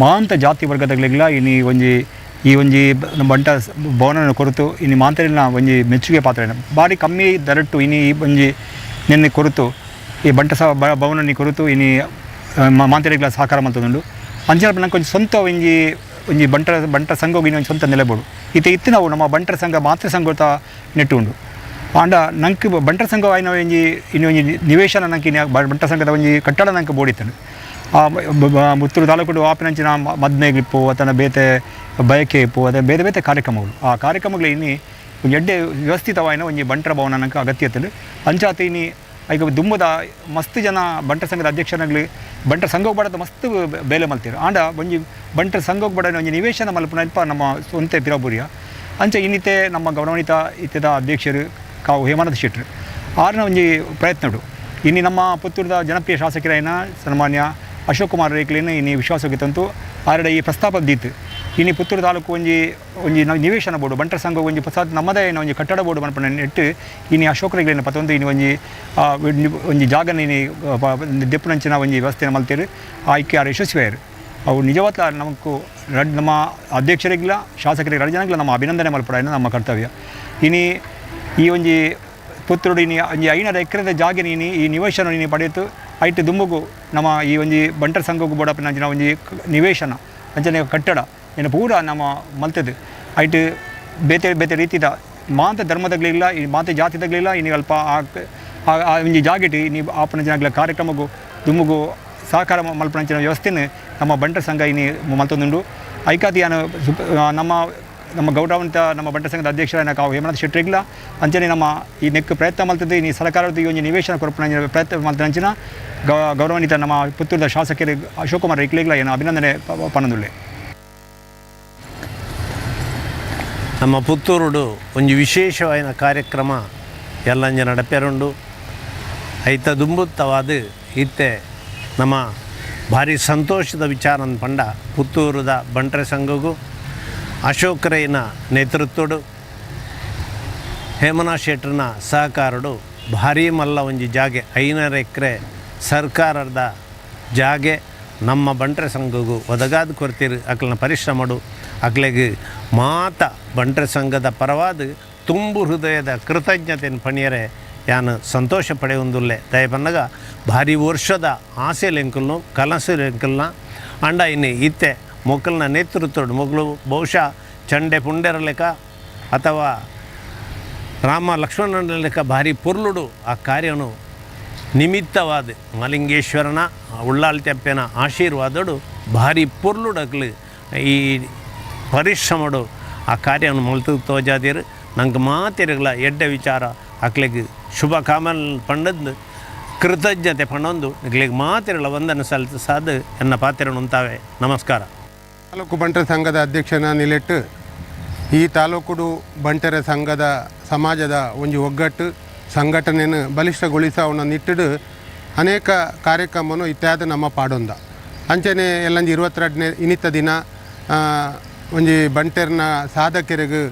M: ಮಾಂತ ಜಾತಿ ವರ್ಗದಾಗಲಿಲ್ಲ ಇನಿ ಒಂಜಿ ಬಂಟ ಭವನ ಕೊರತು ಇನಿ ಮಾಂತರಿನ ಒಂಜಿ ಮೆಚ್ಚುಗೆ ಪಾತ್ರ ಭಾರಿ ಕಮ್ಮಿ ದರಟ್ಟು ಇನಿ ಒಂಜಿ ನಿನ್ನೆ ಕೊರತು ಈ ಬಂಟ ಭವನ ಕೊರತು ಇನಿ ಮಾಂತರಿಗಳ ಸಹಕಾರ ಮಲ್ತದುಂಡು ಅಂಚನೆ ನಂಗೆ ಒಂಜಿ ಸ್ವಂತ ಒಂಜಿ ಬಂಟ ಸಂಘ ಇನ್ನು ಒಂದು ಸ್ವಂತ ನೆಲೆಬೋಡು ಇತ್ತು ನಾವು ನಮ್ಮ ಬಂಟರ ಸಂಘ ಮಾತೃ ಸಂಘ ನೆಟ್ಟು ಉಂಡು ಆಂಡ ನಂಗೆ ಬಂಟರ ಸಂಘ ಆಯ್ನ ಇನ್ನು ಒಂಜಿ ನಿವೇಶನ ನಂಗೆ ಬಂಟ ಸಂಘದ ಒಂಜಿ ಕಟ್ಟಡ ನಂಗೆ ಬೋಡಿತ್ತನು ಪುತ್ತೂರು ತಾಲೂಕು ಆಪಿನಂಚಿನ ಮದ್ಮೆಗೆ ಇಪ್ಪು ಅಥವಾ ಬೇತೆ ಬಯಕೆ ಇಪ್ಪು ಅಥವಾ ಬೇರೆ ಬೇರೆ ಕಾರ್ಯಕ್ರಮಗಳು ಆ ಕಾರ್ಯಕ್ರಮಗಳು ಇನ್ನಿ ಒಂದು ಎಡ್ಡೆ ವ್ಯವಸ್ಥಿತವಾಯಿನ ಒಂಜಿ ಬಂಟರ ಭವನ ನಂಗೆ ಅಗತ್ಯತೆ ಅಂಚಾತ ಇನ್ನಿ ಈಗ ದುಂಬದ ಮಸ್ತ್ ಜನ ಬಂಟರ ಸಂಘದ ಅಧ್ಯಕ್ಷನಾಗಲಿ ಬಂಟರ ಸಂಘಕ್ಕೆ ಬಡದ ಮಸ್ತ್ ಬೇಲೆ ಮಲ್ತೀರು ಆಂಡ ಒಂಜಿ ಬಂಟರ ಸಂಘಕ್ಕೆ ಬಡ ಒಂಜಿ ನಿವೇಶನ ಮಲ್ಪನಲ್ಪ ನಮ್ಮ ಸ್ವಂತ ಪಿರಾಬುರಿಯ ಅಂಚೆ ಇನ್ನಿತೆ ನಮ್ಮ ಗೌರವಾನ್ವಿತ ಇತ್ಯದ ಅಧ್ಯಕ್ಷರು ಕಾವು ಹೇಮಾನಂದ ಶೆಟ್ಟರು ಆರ್ನ ಒಂಜಿ ಪ್ರಯತ್ನಡು ಇನ್ನು ನಮ್ಮ ಪುತ್ತೂರದ ಜನಪ್ರಿಯ ಶಾಸಕರಾಯಿನ ಸನ್ಮಾನ್ಯ ಅಶೋಕ್ ಕುಮಾರ್ ರೇಕ್ಲಿನ ಇನ್ನು ವಿಶ್ವಾಸವಾಗಿತ್ತಂತೂ ಆರಡ ಈ ಪ್ರಸ್ತಾಪ ದೀತು ಇನ್ನು ಪುತ್ತೂರು ತಾಲೂಕು ಒಂಜಿ ನಿವೇಶನ ಬೋರ್ಡು ಬಂಟರ ಸಂಘ ಒಂಜಿ ಪ್ರಸಾದ್ ನಮ್ಮದೇ ಒಂಜಿ ಕಟ್ಟಡ ಬೋರ್ಡು ಮನ್ಪನ ನೆಟ್ಟು ಇನ್ನು ಅಶೋಕ್ ರೇಕ್ಲಿನ ಪತ್ತೊಂದು ಇನ್ನು ಒಂಜಿ ಜಾಗನ ಇನ್ನು ದೆಪ್ಪುನಂಚಿನ ಒಂಜಿ ವ್ಯವಸ್ಥೆನ ಮಲ್ತೇರು ಆಯ್ಕೆ ಆರು ಯಶಸ್ವಿಯಾರು ಅವು ನಿಜವಾದ ನಮಗೂ ನಮ್ಮ ಅಧ್ಯಕ್ಷರಿಗಿಲ್ಲ ಶಾಸಕರಿಗೆ ಎರಡು ಜನಗಳ ನಮ್ಮ ಅಭಿನಂದನೆ ಮಲ್ಪಡ ನಮ್ಮ ಕರ್ತವ್ಯ ಇನ್ನು ಈ ಒಂಜಿ ಪುತ್ತೂರು ಇನಿ ಒಂಜಿ 500 ಎಕರೆದ ಜಾಗ ನೀನು ಈ ನಿವೇಶನ ನೀನು ಪಡೆಯಿತು ಐಟು ದುಂಬುಗು ನಮ್ಮ ಈ ಒಂಜಿ ಬಂಟರ ಸಂಘಕ್ಕೂ ಬೋಡಪ್ಪ ನಂಚಿನ ಒಂಜಿ ನಿವೇಶನ ಅಂಚನೆ ಕಟ್ಟಡ ಇನ್ನು ಪೂರ ನಮ್ಮ ಮಲ್ತದ್ದು ಐಟು ಬೇತೆ ಬೇತೆ ರೀತಿದ ಮಾಂತ ಧರ್ಮದಾಗಲಿಲ್ಲ ಈ ಮಾಂತ ಜಾತಿದಾಗಲಿಲ್ಲ ಇನ್ನು ಅಲ್ಪ ಆ ಒಂಜಿ ಜಾಗೆಟ್ ನೀವು ಆಪನ ಜನಗಳ ಕಾರ್ಯಕ್ರಮಕ್ಕೂ ದುಂಬುಗು ಸಹಕಾರ ಮಲ್ಪನಂಚಿನ ವ್ಯವಸ್ಥೆನ ನಮ್ಮ ಬಂಟರ ಸಂಘ ಇನ್ನು ಮಲ್ತೊಂದುಂಡು ಐಕಾತಿ ನಮ್ಮ ಗೌರವಾನ್ವಿತ ನಮ್ಮ ಬಂಟರ ಸಂಘದ ಅಧ್ಯಕ್ಷರಾದ ಕಾವು ಹೇಮನಾಥ್ ಶೆಟ್ಟರಿಗಿಲ್ಲ ಅಂಚನೆ ನಮ್ಮ ಈ ನೆಕ್ ಪ್ರಯತ್ನ ಮಲ್ತದೆ ಈ ಸರ್ಕಾರದ ಈ ಒಂದು ನಿವೇಶನ ಕೊರಪನ ಪ್ರಯತ್ನ ಮಲ್ತಂಚಿನ ಗೌರವಾನ್ವಿತ ನಮ್ಮ ಪುತ್ತೂರದ ಶಾಸಕರು ಅಶೋಕ್ ಕುಮಾರ್ ರೇಕ್ಲಿಗಿಲ್ಲ ಏನು ಅಭಿನಂದನೆ ಪನ್ನದುಳ್ಳೆ
N: ನಮ್ಮ ಪುತ್ತೂರುಡು ಒಂಜಿ ವಿಶೇಷವಾದ ಕಾರ್ಯಕ್ರಮ ಎಲ್ಲಂಜ ನಡಪೆರುಂಡು ಐತ ದುಂಬುತ್ತವಾದ ಇತ್ತೆ ನಮ್ಮ ಭಾರಿ ಸಂತೋಷದ ವಿಚಾರ ಪಂಡ ಪುತ್ತೂರದ ಬಂಟರ ಸಂಘಗೂ ಅಶೋಕರಯ್ಯನ ನೇತೃತ್ವಡು ಹೇಮನಾ ಶೆಟ್ಟರ್ನ ಸಹಕಾರಡು ಭಾರಿ ಮಲ್ಲ ಒಂಜಿ ಜಾಗೆ 500 ಎಕರೆ ಸರ್ಕಾರದ ಜಾಗೆ ನಮ್ಮ ಬಂಟರ ಸಂಘಗೂ ಒದಗಾದ ಕೊರ್ತೀರು ಅಕ್ಲನ ಪರಿಶ್ರಮಡು ಅಕ್ಲೆಗೆ ಮಾತ ಬಂಟರ ಸಂಘದ ಪರವಾದ ತುಂಬು ಹೃದಯದ ಕೃತಜ್ಞತೆಯನ್ನು ಪಣಿಯರೆ ಯಾನು ಸಂತೋಷ ಪಡೆಯುವುದಿಲ್ಲ ದಯಪನ್ನಗ ಭಾರಿ ವರ್ಷದ ಆಸೆ ಲೆಂಕಲ್ನು ಕನಸು ಲೆಂಕಲ್ನ ಅಂಡ ಇನ್ನು ಇತ್ತೆ ಮೊಕ್ಕಲ್ನ ನೇತೃತ್ವಡು ಮೊಗಲು ಬಹುಶಃ ಚಂಡೆ ಪುಂಡೆರ ಲೆಕ್ಕ ಅಥವಾ ರಾಮ ಲಕ್ಷ್ಮಣನ ಲೆಕ್ಕ ಭಾರಿ ಪೊರ್ಲುಡು ಆ ಕಾರ್ಯನು ನಿಮಿತ್ತವಾದ ಮಲಿಂಗೇಶ್ವರನ ಉಳ್ಳಾಲ್ತೆಪ್ಪೆನ ಆಶೀರ್ವಾದಡು ಭಾರಿ ಪೊರ್ಲುಡಕ್ಲು ಈ ಪರಿಶ್ರಮಡು ಆ ಕಾರ್ಯವನ್ನು ಮಲ್ತು ತೋಜಾದಿರು ನಂಗೆ ಮಾತಿರಗಳ ಎಡ್ಡ ವಿಚಾರ ಅಕ್ಲಿಗೆ ಶುಭ ಕಾಮಲ್ ಪಂಡದ್ದು ಕೃತಜ್ಞತೆ ಪಣ್ಣೊಂದು ಇಗ್ಲಿಗೆ ಮಾತಿರಗಳ ವಂದನೆ ಸಲ್ಲಿಸಾದ ಎನ್ನ ಪಾತ್ರನು ಉಂತಾವೆ ನಮಸ್ಕಾರ
B: ತಾಲೂಕು ಬಂಟರ ಸಂಘದ ಅಧ್ಯಕ್ಷನ ನಿಲೆಟ್ಟು ಈ ತಾಲೂಕು ಬಂಟರ ಸಂಘದ ಸಮಾಜದ ಒಂಜಿ ಒಗ್ಗಟ್ಟು ಸಂಘಟನೆಯನ್ನು ಬಲಿಷ್ಠಗೊಳಿಸವನ್ನ ನಿಟ್ಟಿಡು ಅನೇಕ ಕಾರ್ಯಕ್ರಮವನ್ನು ಇತ್ಯಾದಿ ನಮ್ಮ ಪಾಡೊಂದ ಅಂಚನೆ ಎಲ್ಲಂಜಿ 22ನೇ ಇನಿತ ದಿನ ಒಂಜಿ ಬಂಟೆರ್ನ ಸಾಧಕರಿಗೆ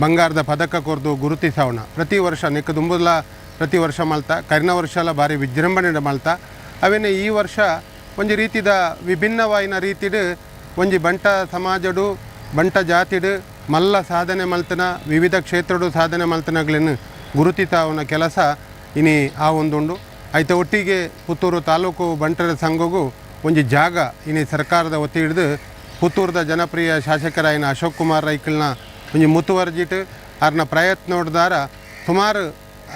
B: ಬಂಗಾರದ ಪದಕ ಕೊರ್ದು ಗುರುತಿಸವಣ ಪ್ರತಿ ವರ್ಷ ನೆಕ್ಕ ದುಂಬುಲ ಪ್ರತಿ ವರ್ಷ ಮಲ್ತ ಕರಿನ ವರ್ಷಲ ಭಾರಿ ವಿಜೃಂಭಣೆ ಮಲ್ತ ಅವೇನೆ ಈ ವರ್ಷ ಒಂಜಿ ರೀತಿದ ವಿಭಿನ್ನವಾಯಿನ ರೀತಿಡು ಒಂಜಿ ಬಂಟ ಸಮಾಜಡು ಬಂಟ ಜಾತಿಡು ಮಲ್ಲ ಸಾಧನೆ ಮಲ್ತನ ವಿವಿಧ ಕ್ಷೇತ್ರಡು ಸಾಧನೆ ಮಲ್ತನಗಳನ್ನು ಗುರುತಿಸವನ ಕೆಲಸ ಇನಿ ಆ ಒಂದುಂಡು ಐತ ಒಟ್ಟಿಗೆ ಪುತ್ತೂರು ತಾಲೂಕು ಬಂಟರ ಸಂಘಗೂ ಒಂಜಿ ಜಾಗ ಇನಿ ಸರ್ಕಾರದ ಒತ್ತಿ ಹಿಡಿದು ಪುತ್ತೂರದ ಜನಪ್ರಿಯ ಶಾಸಕರಾಯಿನ ಅಶೋಕ್ ಕುಮಾರ್ ರೈಕಲ್ನ ಒಂಜಿ ಮುತುವರ್ಜಿಟ್ಟು ಅವ್ರನ್ನ ಪ್ರಯತ್ನ ನೋಡಿದಾರ ಸುಮಾರು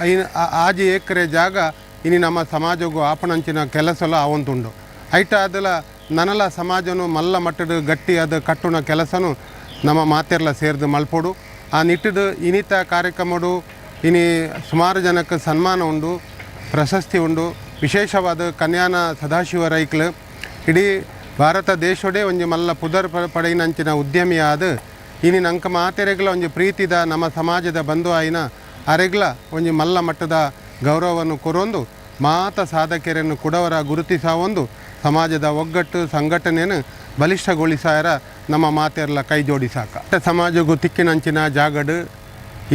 B: 5 ಎಕರೆ ಜಾಗ ಇನಿ ನಮ್ಮ ಸಮಾಜಗೂ ಆಪಣಂಚಿನ ಕೆಲಸಲ ಆವಂತುಂಡು ಐಟ ಅದಲ ನನಲ ಸಮಾಜನು ಮಲ್ಲ ಮಟ್ಟಡು ಗಟ್ಟಿ ಅದು ಕಟ್ಟುನ ಕೆಲಸನು ನಮ್ಮ ಮಾತೆರ್ಲ ಸೇರಿದು ಮಲ್ಪೋಡು ಆ ನಿಟ್ಟಿಡು ಇನಿತ ಕಾರ್ಯಕ್ರಮಡು ಇನಿ ಸುಮಾರು ಜನಕ್ಕೆ ಸನ್ಮಾನ ಉಂಡು ಪ್ರಶಸ್ತಿ ಉಂಡು ವಿಶೇಷವಾದ ಕನ್ಯಾನ ಸದಾಶಿವ ರೈಕ್ಲು ಇಡೀ ಭಾರತ ದೇಶೋಡೆ ಒಂಜಿ ಮಲ್ಲ ಪುದರ್ ಪಡೆಯಿನಂಚಿನ ಉದ್ಯಮಿ ಆದ ಇನಿ ನಂಕ ಮಾತೆರೆಗ್ಲ ಒಂಜಿ ಪ್ರೀತಿದ ನಮ್ಮ ಸಮಾಜದ ಬಂಧು ಆಯಿನ ಅರೆಗ್ಲ ಒಂಜಿ ಮಲ್ಲ ಮಟ್ಟದ ಗೌರವವನ್ನು ಕೊರೊಂದು ಮಾತ ಸಾಧಕರನ್ನು ಕುಡವರ ಗುರುತಿಸ ಒಂದು ಸಮಾಜದ ಒಗ್ಗಟ್ಟು ಸಂಘಟನೆಯನ್ನು ಬಲಿಷ್ಠಗೊಳಿಸಾರ ನಮ್ಮ ಮಾತೆರ್ಲ ಕೈ ಜೋಡಿಸಾಕ ಸಮಾಜಗೂ ತಿಕ್ಕಿನಂಚಿನ ಜಾಗಡು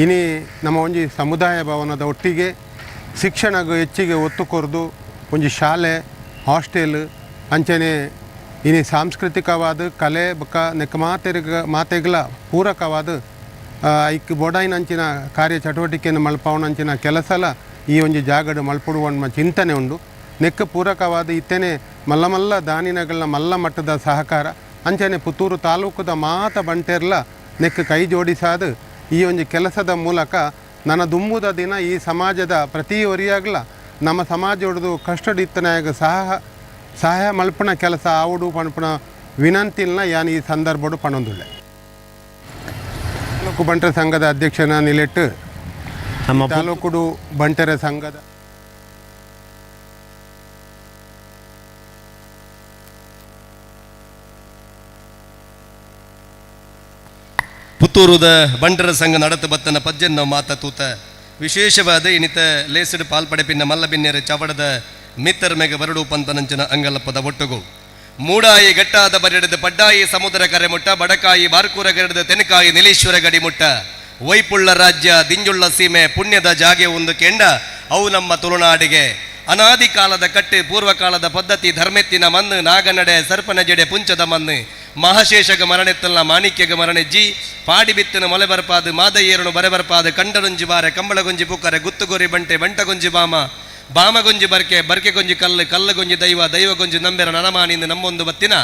B: ಇನಿ ನಮ್ಮ ಒಂಜಿ ಸಮುದಾಯ ಭವನದ ಒಟ್ಟಿಗೆ ಶಿಕ್ಷಣಗೂ ಹೆಚ್ಚಿಗೆ ಒತ್ತು ಕೊರ್ದು ಒಂಜಿ ಶಾಲೆ ಹಾಸ್ಟೆಲ್ ಅಂಚನೆ ಇನಿ ಸಾಂಸ್ಕೃತಿಕವಾದ ಕಲೆ ಬಕ ನೆಕ್ಕ ಮಾತೆಗಳ ಪೂರಕವಾದ ಐಕ್ ಬೋಡಾಯಿನಂಚಿನ ಕಾರ್ಯ ಚಟುವಟಿಕೆಯನ್ನು ಮಲ್ಪವನಂಚಿನ ಕೆಲಸಲ ಈ ಒಂಜಿ ಜಾಗಡು ಮಲ್ಪಡುವ ಚಿಂತನೆ ಉಂಡು ನೆಕ್ಕ ಪೂರಕವಾದ ಇತ್ತೇನೆ ಮಲ್ಲ ದಾನಿನಗಳ ಮಲ್ಲ ಮಟ್ಟದ ಸಹಕಾರ ಅಂಚನೆ ಪುತ್ತೂರು ತಾಲೂಕದ ಮಾತ ಬಂಟೆರ್ಲ ನೆಕ್ಕ ಕೈ ಜೋಡಿಸಾದ ಈ ಒಂದು ಕೆಲಸದ ಮೂಲಕ ನನ್ನ ದುಂಬುದ ದಿನ ಈ ಸಮಾಜದ ಪ್ರತಿ ಒರಿಯಾಗಲ ನಮ್ಮ ಸಮಾಜ ಹೊಡೆದು ಕಷ್ಟಡಿತ್ತನಾಗ ಸಹಾಯ ಮಲ್ಪನ ಕೆಲಸ ಆವುಡು ಪಣಪಣ ವಿನಂತಿಲ್ನ ಯಾನ್ ಈ ಸಂದರ್ಭಡು ಪಣೊಂದುಳ್ಳೆ ತಾಲೂಕು ಬಂಟರ ಸಂಘದ ಅಧ್ಯಕ್ಷನ ನಿಲೆಟ್ಟು ನಮ್ಮ ತಾಲೂಕು ಬಂಟರ ಸಂಘದ
A: ಪುತ್ತೂರುದ ಬಂಟರ ಸಂಘ ನಡತ ಬತ್ತನ ಪಜ್ಜನ್ನ ಮಾತ ತೂತ ವಿಶೇಷವಾದ ಇನಿತ ಲೇಸಿಡ್ ಪಾಲ್ಪಡೆಪಿನ ಮಲ್ಲಬಿನ್ನೆರೆ ಚವಡದ ಮಿತ್ತರ್ ಮೇಗ ಬರಡು ಪಂತನಂಚಿನ ಅಂಗಲಪ್ಪದ ಒಟ್ಟುಗು ಮೂಡಾಯಿ ಗಟ್ಟಾದ ಬರೆಡದ ಪಡ್ಡಾಯಿ ಸಮುದ್ರ ಕರೆಮುಟ್ಟ ಬಡಕಾಯಿ ಬಾರ್ಕೂರ ಗರಡದ ತೆನಕಾಯಿ ನಿಲೀಶ್ವರ ಗಡಿಮುಟ್ಟ ವೈಪುಳ್ಳ ರಾಜ್ಯ ದಿಂಜುಳ್ಳ ಸೀಮೆ ಪುಣ್ಯದ ಜಾಗೆ ಒಂದು ಕೆಂಡ ಅವು ನಮ್ಮ ತುಳುನಾಡಿಗೆ ಅನಾದಿ ಕಾಲದ ಕಟ್ಟೆ ಪೂರ್ವಕಾಲದ ಪದ್ಧತಿ ಧರ್ಮೆತ್ತಿನ ಮಣ್ಣು ನಾಗನಡೆ ಸರ್ಪನ ಜಡೆ ಪುಂಚದ ಮಣ್ಣು ಮಹಾಶೇಷಗ ಮರಣೆತ್ತಲ್ಲ ಮಾಣಿಕ್ಯಗ ಮರಣೆಜ್ಜಿ ಪಾಡಿ ಬಿತ್ತನ ಮೊಲೆ ಬರ್ಪಾದು ಮಾದಯ್ಯರನು ಬರೆ ಬರ್ಪಾದು ಕಂಡನುಂಜಿ ಬಾರೆ ಕಂಬಳಗೊಂಜಿ ಪುಕ್ಕರೆ ಗುತ್ತುಗೋರಿ ಬಂಟೆ ಬಂಟಗೊಂಜಿ ಬಾಮಗೊಂಜಿ ಬರ್ಕೆಗೊಂಜಿ ಕಲ್ಲಗೊಂಜಿ ದೈವಗೊಂಜಿ ನಂಬೆರ ನನಮಾನಿಂದ ನಮ್ಮೊಂದು ಬತ್ತಿನ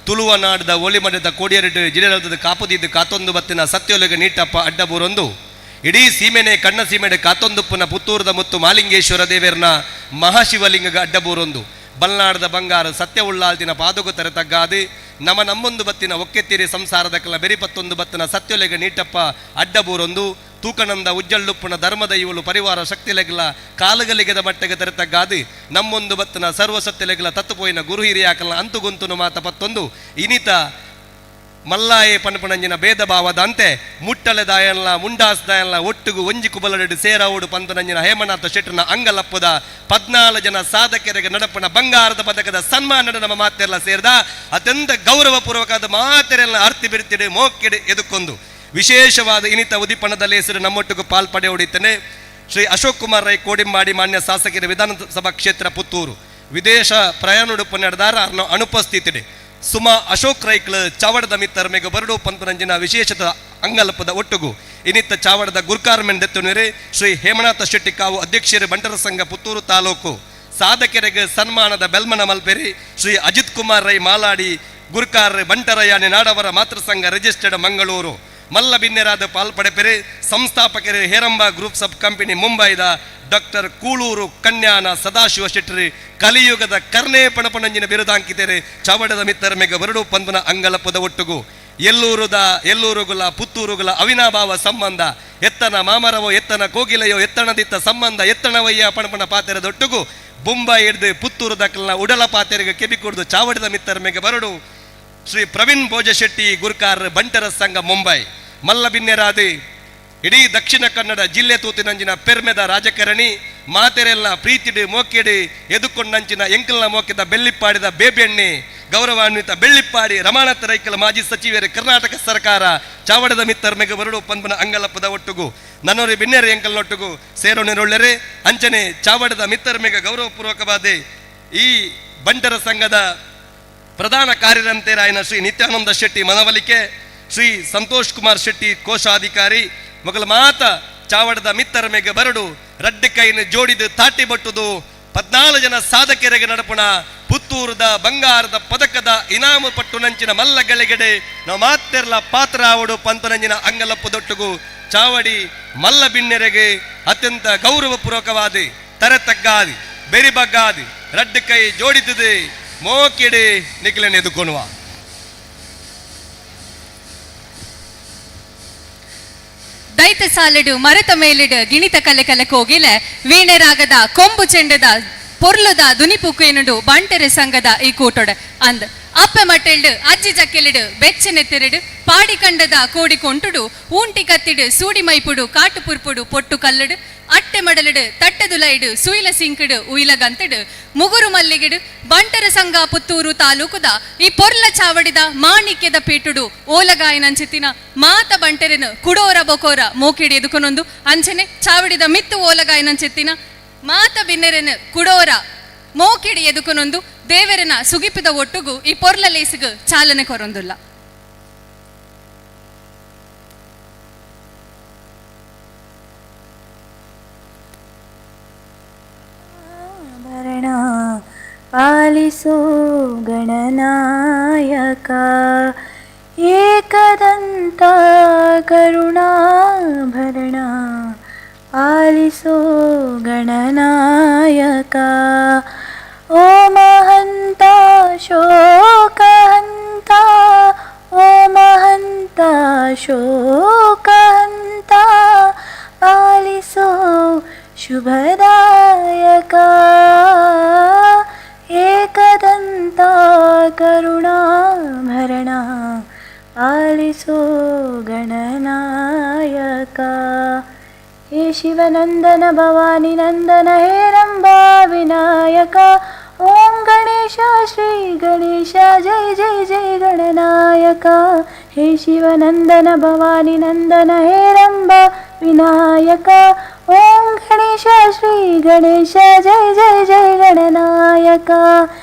A: ತುಳುವ ನಾಡದ ಒಳಿಮಡದ ಕೋಡಿಯರಿಟ್ಟು ಜಿಡೆರದ ಕಾಪುದಿದ್ದು ಕಾತೊಂದು ಬತ್ತಿನ ಸತ್ಯೊಲಗ ನೀಟಪ್ಪ ಅಡ್ಡಬೂರೊಂದು ಇಡೀ ಸೀಮೆನೆ ಕಣ್ಣ ಸೀಮೆಡೆ ಕಾತೊಂದುಪ್ಪನ ಪುತ್ತೂರದ ಮುತ್ತು ಮಾಲಿಂಗೇಶ್ವರ ದೇವೇರ್ನ ಮಹಾಶಿವಲಿಂಗಗ ಅಡ್ಡಬೂರೊಂದು ಬಲ್ನಾಡದ ಬಂಗಾರ ಸತ್ಯ ಉಳ್ಳಾಲ್ತಿನ ಪಾದುಕು ತೆರೆತಗ್ಗಾದು ನಮ್ಮೊಂದು ಬತ್ತಿನ ಒಕ್ಕೆತ್ತಿರಿ ಸಂಸಾರದ ಕಲ ಬೆರಿಪತ್ತೊಂದು ಬತ್ತಿನ ಸತ್ಯೊಲೆಗ ನೀಟಪ್ಪ ಅಡ್ಡಬೂರೊಂದು ತೂಕನಂದ ಉಜ್ಜಳ್ಳುಪ್ಪನ ಧರ್ಮದ ಇವಳು ಪರಿವಾರ ಶಕ್ತಿಲೆಗಲ ಕಾಲಗಲಿಗದ ಮಟ್ಟಗೆ ತೆರೆತಗ್ಗಾದು ನಮ್ಮೊಂದು ಬತ್ತಿನ ಸರ್ವಸತ್ಯಲೆಗಲ ತತ್ತುಪೋಯಿನ ಗುರು ಹಿರಿಯಾಕಲ ಅಂತುಗುಂತುನು ಮಾತ ಪತ್ತೊಂದು ಇನಿತ ಮಲ್ಲಾಯೇ ಪಣಪಣಂಜಿನ ಭೇದ ಭಾವದ ಅಂತೆ ಮುಟ್ಟಲೆದಾಯಲ್ಲ ಮುಂಡಾಸ್ದಾಯಲ್ಲ ಒಟ್ಟುಗು ಒಂಜಿ ಕುಬಲಡು ಸೇರಾವುಡು ಪಂತನಂಜಿನ ಹೇಮನಾಥ ಶೆಟ್ಟರ್ನ ಅಂಗಲಪ್ಪದ 14 ಜನ ಸಾಧಕರಿಗೆ ನಡಪನ ಬಂಗಾರದ ಪದಕದ ಸನ್ಮಾನ ನಮ್ಮ ಮಾತೆಲ್ಲ ಸೇರಿದ ಅತ್ಯಂತ ಗೌರವಪೂರ್ವಕವಾದ ಮಾತೆರೆಲ್ಲ ಅರ್ತಿ ಬಿರ್ತಿಡೆ ಮೋಕೆಡೆ ಎದುಕೊಂದು ವಿಶೇಷವಾದ ಇನಿತ ಉದಿಪಣದಲ್ಲಿ ಹೆಸರು ನಮ್ಮೊಟ್ಟಿಗೂ ಪಾಲ್ಪಡೆ ಹೊಡಿತೇನೆ ಶ್ರೀ ಅಶೋಕ್ ಕುಮಾರ್ ರೈ ಕೋಡಿಂಬಾಡಿ ಮಾನ್ಯ ಶಾಸಕರ ವಿಧಾನಸಭಾ ಕ್ಷೇತ್ರ ಪುತ್ತೂರು ವಿದೇಶ ಪ್ರಯಾಣುಡುಪ ನಡೆದಾರ ಅನುಪಸ್ಥಿತಿಡೆ ಸುಮಾ ಅಶೋಕ್ ರೈಕ್ಲ ಚಾವಡದ ಮಿತ್ತರ್ ಮೇಗ ಬರಡು ಪಂಪನಂಜಿನ ವಿಶೇಷತ ಅಂಗಲಪದ ಒಟ್ಟುಗು ಇನಿತ್ತ ಚಾವಡದ ಗುರ್ಕಾರ್ಮೆಂಟ್ ದೆತ್ತುನಿರೆ ಶ್ರೀ ಹೇಮನಾಥ ಶೆಟ್ಟಿ ಕಾವು ಅಧ್ಯಕ್ಷರು ಬಂಟರ ಸಂಘ ಪುತ್ತೂರು ತಾಲೂಕು ಸಾಧಕರಿಗೆ ಸನ್ಮಾನದ ಬೆಲ್ಮನ ಮಲ್ಪೆರಿ ಶ್ರೀ ಅಜಿತ್ ಕುಮಾರ್ ರೈ ಮಾಲಾಡಿ ಗುರ್ಕಾರ್ ಬಂಟರಯಾನೆ ನಾಡವರ ಮಾತೃ ಸಂಘ ರಿಜಿಸ್ಟರ್ಡ್ ಮಂಗಳೂರು ಮಲ್ಲ ಬಿನ್ನೆರಾದ ಪಾಲ್ಪಡೆಪೆರೆ ಸಂಸ್ಥಾಪಕರೇ ಹೇರಂಬ ಗ್ರೂಪ್ ಸಬ್ ಕಂಪನಿ ಮುಂಬೈದ ಡಾಕ್ಟರ್ ಕೂಳೂರು ಕನ್ಯಾನ ಸದಾಶಿವ ಶೆಟ್ಟಿ ಕಲಿಯುಗದ ಕರ್ಣೇ ಪಣಪಣಂಜಿನ ಬಿರುದಾಂಕಿತೆರೆ ಚಾವಡದ ಮಿತ್ತರ ಮೇಗ ಬರಡು ಪಂದನ ಅಂಗಲಪ್ಪದ ಒಟ್ಟುಗು ಎಲ್ಲೂರುಗುಲ ಪುತ್ತೂರುಗುಲ ಅವಿನಾಭಾವ ಸಂಬಂಧ ಎತ್ತನ ಮಾಮರವೋ ಎತ್ತನ ಕೋಗಿಲೆಯೋ ಎತ್ತಣದಿತ್ತ ಸಂಬಂಧ ಎತ್ತಣವಯ್ಯ ಪಣಪಣ ಪಾತೆರದೊಟ್ಟುಗು ಬೊಂಬಾಯಿ ಹಿಡ್ದು ಪುತ್ತೂರು ದಕ್ಕಲ್ನ ಉಡಲ ಪಾತೆರೆಗೆ ಕೆಬಿಕುಡ್ದು ಚಾವಡದ ಮಿತ್ತರ ಮೇಗ ಬರಡು ಶ್ರೀ ಪ್ರವೀಣ್ ಭೋಜಶೆಟ್ಟಿ ಗುರ್ಕಾರ್ ಬಂಟರ ಸಂಘ ಮುಂಬೈ ಮಲ್ಲಬಿನ್ನೆರಾದಿ ಇಡೀ ದಕ್ಷಿಣ ಕನ್ನಡ ಜಿಲ್ಲೆ ತೂತಿನಂಚಿನ ಪೆರ್ಮೆದ ರಾಜಕಾರಣಿ ಮಾತೆರೆಲ್ಲ ಪ್ರೀತಿಡಿ ಮೋಕೆಡಿ ಎದುಕೊಂಡಂಚಿನ ಎಂಕಲ್ನ ಮೋಕೆದ ಬೆಳ್ಳಿಪ್ಪಾಡಿದ ಬೇಬೆಣ್ಣೆ ಗೌರವಾನ್ವಿತ ಬೆಳ್ಳಿಪ್ಪಾಡಿ ರಮಾನಾಥ ರೈಕಲ ಮಾಜಿ ಸಚಿವರು ಕರ್ನಾಟಕ ಸರ್ಕಾರ ಚಾವಡದ ಮಿತ್ತರ್ ಮೇಗ ಬರಡು ಪಂಪನ ಅಂಗಲಪ್ಪದ ಒಟ್ಟುಗು ನನ್ನೂರಿ ಬಿನ್ನೆರೆ ಎಂಕಲ್ನೊಟ್ಟುಗು ಸೇರೋಣಿರುಳ್ಳರೆ ಅಂಚನೆ ಚಾವಡದ ಮಿತ್ತರ್ ಮೇಗ ಗೌರವಪೂರ್ವಕವಾದ ಈ ಬಂಟರ ಸಂಘದ ಪ್ರಧಾನ ಕಾರ್ಯದಂತೆರಾಯನ ಶ್ರೀ ನಿತ್ಯಾನಂದ ಶೆಟ್ಟಿ ಮನವಲಿಕೆ ಶ್ರೀ ಸಂತೋಷ್ ಕುಮಾರ್ ಶೆಟ್ಟಿ ಕೋಶಾಧಿಕಾರಿ ಮೊಗಲ ಮಾತ ಚಾವಡದ ಮಿತ್ತರ ಮೇಗ ಬರಡು ರಡ್ಡೆ ಕೈನ ಜೋಡಿದು ತಾಟಿ ಬಟ್ಟುದು 14 ಜನ ಸಾಧಕರಿಗೆ ನಡಪಣ ಪುತ್ತೂರದ ಬಂಗಾರದ ಪದಕದ ಇನಾಮು ಪಟ್ಟು ನಂಚಿನ ಮಲ್ಲ ಗೆಳೆಗೆಡೆ ನಾವು ಮಾತೆರ್ಲ ಪಾತ್ರ ಆವಡು ಪಂತನಂಜಿನ ಅಂಗಲಪ್ಪದೊಟ್ಟುಗು ಚಾವಡಿ ಮಲ್ಲ ಬಿನ್ನೆರೆಗೆ ಅತ್ಯಂತ ಗೌರವಪೂರ್ವಕವಾದಿ ತರೆತಗ್ಗಾದಿ ಬೆರಿಬಗ್ಗಾದಿ ರಡ್ಡೆ ಕೈ ಜೋಡಿತದೆ ಮೋಕೆಡೆ ನಿಖಿಲನ್ ಎದುಕೊಣುವ
O: ದೈತ ಸಾಲಡು ಮರೆತ ಮೇಲಿಡು ಗಿಣಿತ ಕಲೆ ಕೋಗಿಲೆ ವೀಣೆ ರಾಗದ ಕೊಂಬು ಚೆಂಡದ பொருளுதா துணிப்புக்கு ಬಂಟೆರೆ ಸಂಘದ ಈ ಕೂಟೊಡ ಅಂದ್ ಅಪ್ಪ ಮಟ್ಟೆಲ್ಡು ಅಜ್ಜಿ ಜಕ್ಕೆಲಿಡು ಬೆಚ್ಚನೆ ತೆರಡು ಪಾಡಿ ಕಂಡದ ಕೋಡಿ ಕೊಂಟುಡು ಊಂಟಿ ಕತ್ತಿಡು ಸೂಡಿ ಮೈಪುಡು ಕಾಟು ಪುರ್ಪುಡು ಪೊಟ್ಟು ಕಲ್ಲಡು ಅಟ್ಟೆ ಮಡಲಿಡು ತಟ್ಟೆದುಲೈಡು ಸುಯಿಲ ಸಿಂಕಡು ಉಯಿಲ ಗಂತಡು ಮುಗುರು ಮಲ್ಲಿಗಿಡು ಬಂಟರ ಸಂಘ ಪುತ್ತೂರು ತಾಲೂಕುದ ಈ ಪೊರ್ಲ ಚಾವಡಿದ ಮಾಣಿಕ್ಯದ ಪೇಟುಡು ಓಲಗಾಯನಂಚಿತ್ತಿನ ಮಾತ ಬಂಟೆರೆನು ಕುಡೋರ ಬೊಕೋರ ಮೋಕಿಡಿ ಎದುಕೊನೊಂದು ಅಂಚನೆ ಚಾವಡಿದ ಮಿತ್ತು ಓಲಗಾಯನಂಚಿತ್ತಿನ ಮಾತ ಬಿನ್ನೆರೆನು ಕುಡೋರ ಮೋಕಿಡಿ ಎದುಕೊನೊಂದು ದೇವರನ ಸುಗಿಪಿದ ಒಟ್ಟುಗು ಈ ಪೊರ್ಲ ಲೇಸಿಗು ಚಾಲನೆ ಕೊರೊಂದುಲ್ಲ.
P: ಭರಣ ಪಾಲಿಸೋ ಗಣನಾಯಕ ಏಕದಂತ ಕರುಣಾಭರಣ ಪಾಲಿಸೋ ಗಣನಾಯಕ ಓ ಮಹಂತ ಶೋಕಹಂತ ಓ ಮಹಂತ ಶೋಕಹಂತ ಪಾಲಿಸೋ ಶುಭದಾಯಕ ಏಕದಂತ ಕರುಣಾಭರಣ ಪಾಲಿಸೋ ಗಣನಾಯಕ ಹೇ ಶಿವನಂದನ ಭವಾನಿ ನಂದನ ಹೇ ರಂಭಾ ವಿನಾಯಕ ಓಂ ಗಣೇಶ ಶ್ರೀ ಗಣೇಶ ಜೈ ಜೈ ಜೈ ಗಣನಾಯಕ ಹೇ ಶಿವನಂದನ ಭವಾನಿ ನಂದನ ಹೇ ರಂಭಾ ವಿನಾಯಕ ಓಂ ಗಣೇಶ ಶ್ರೀ ಗಣೇಶ ಜೈ ಜೈ ಜೈ ಗಣನಾಯಕ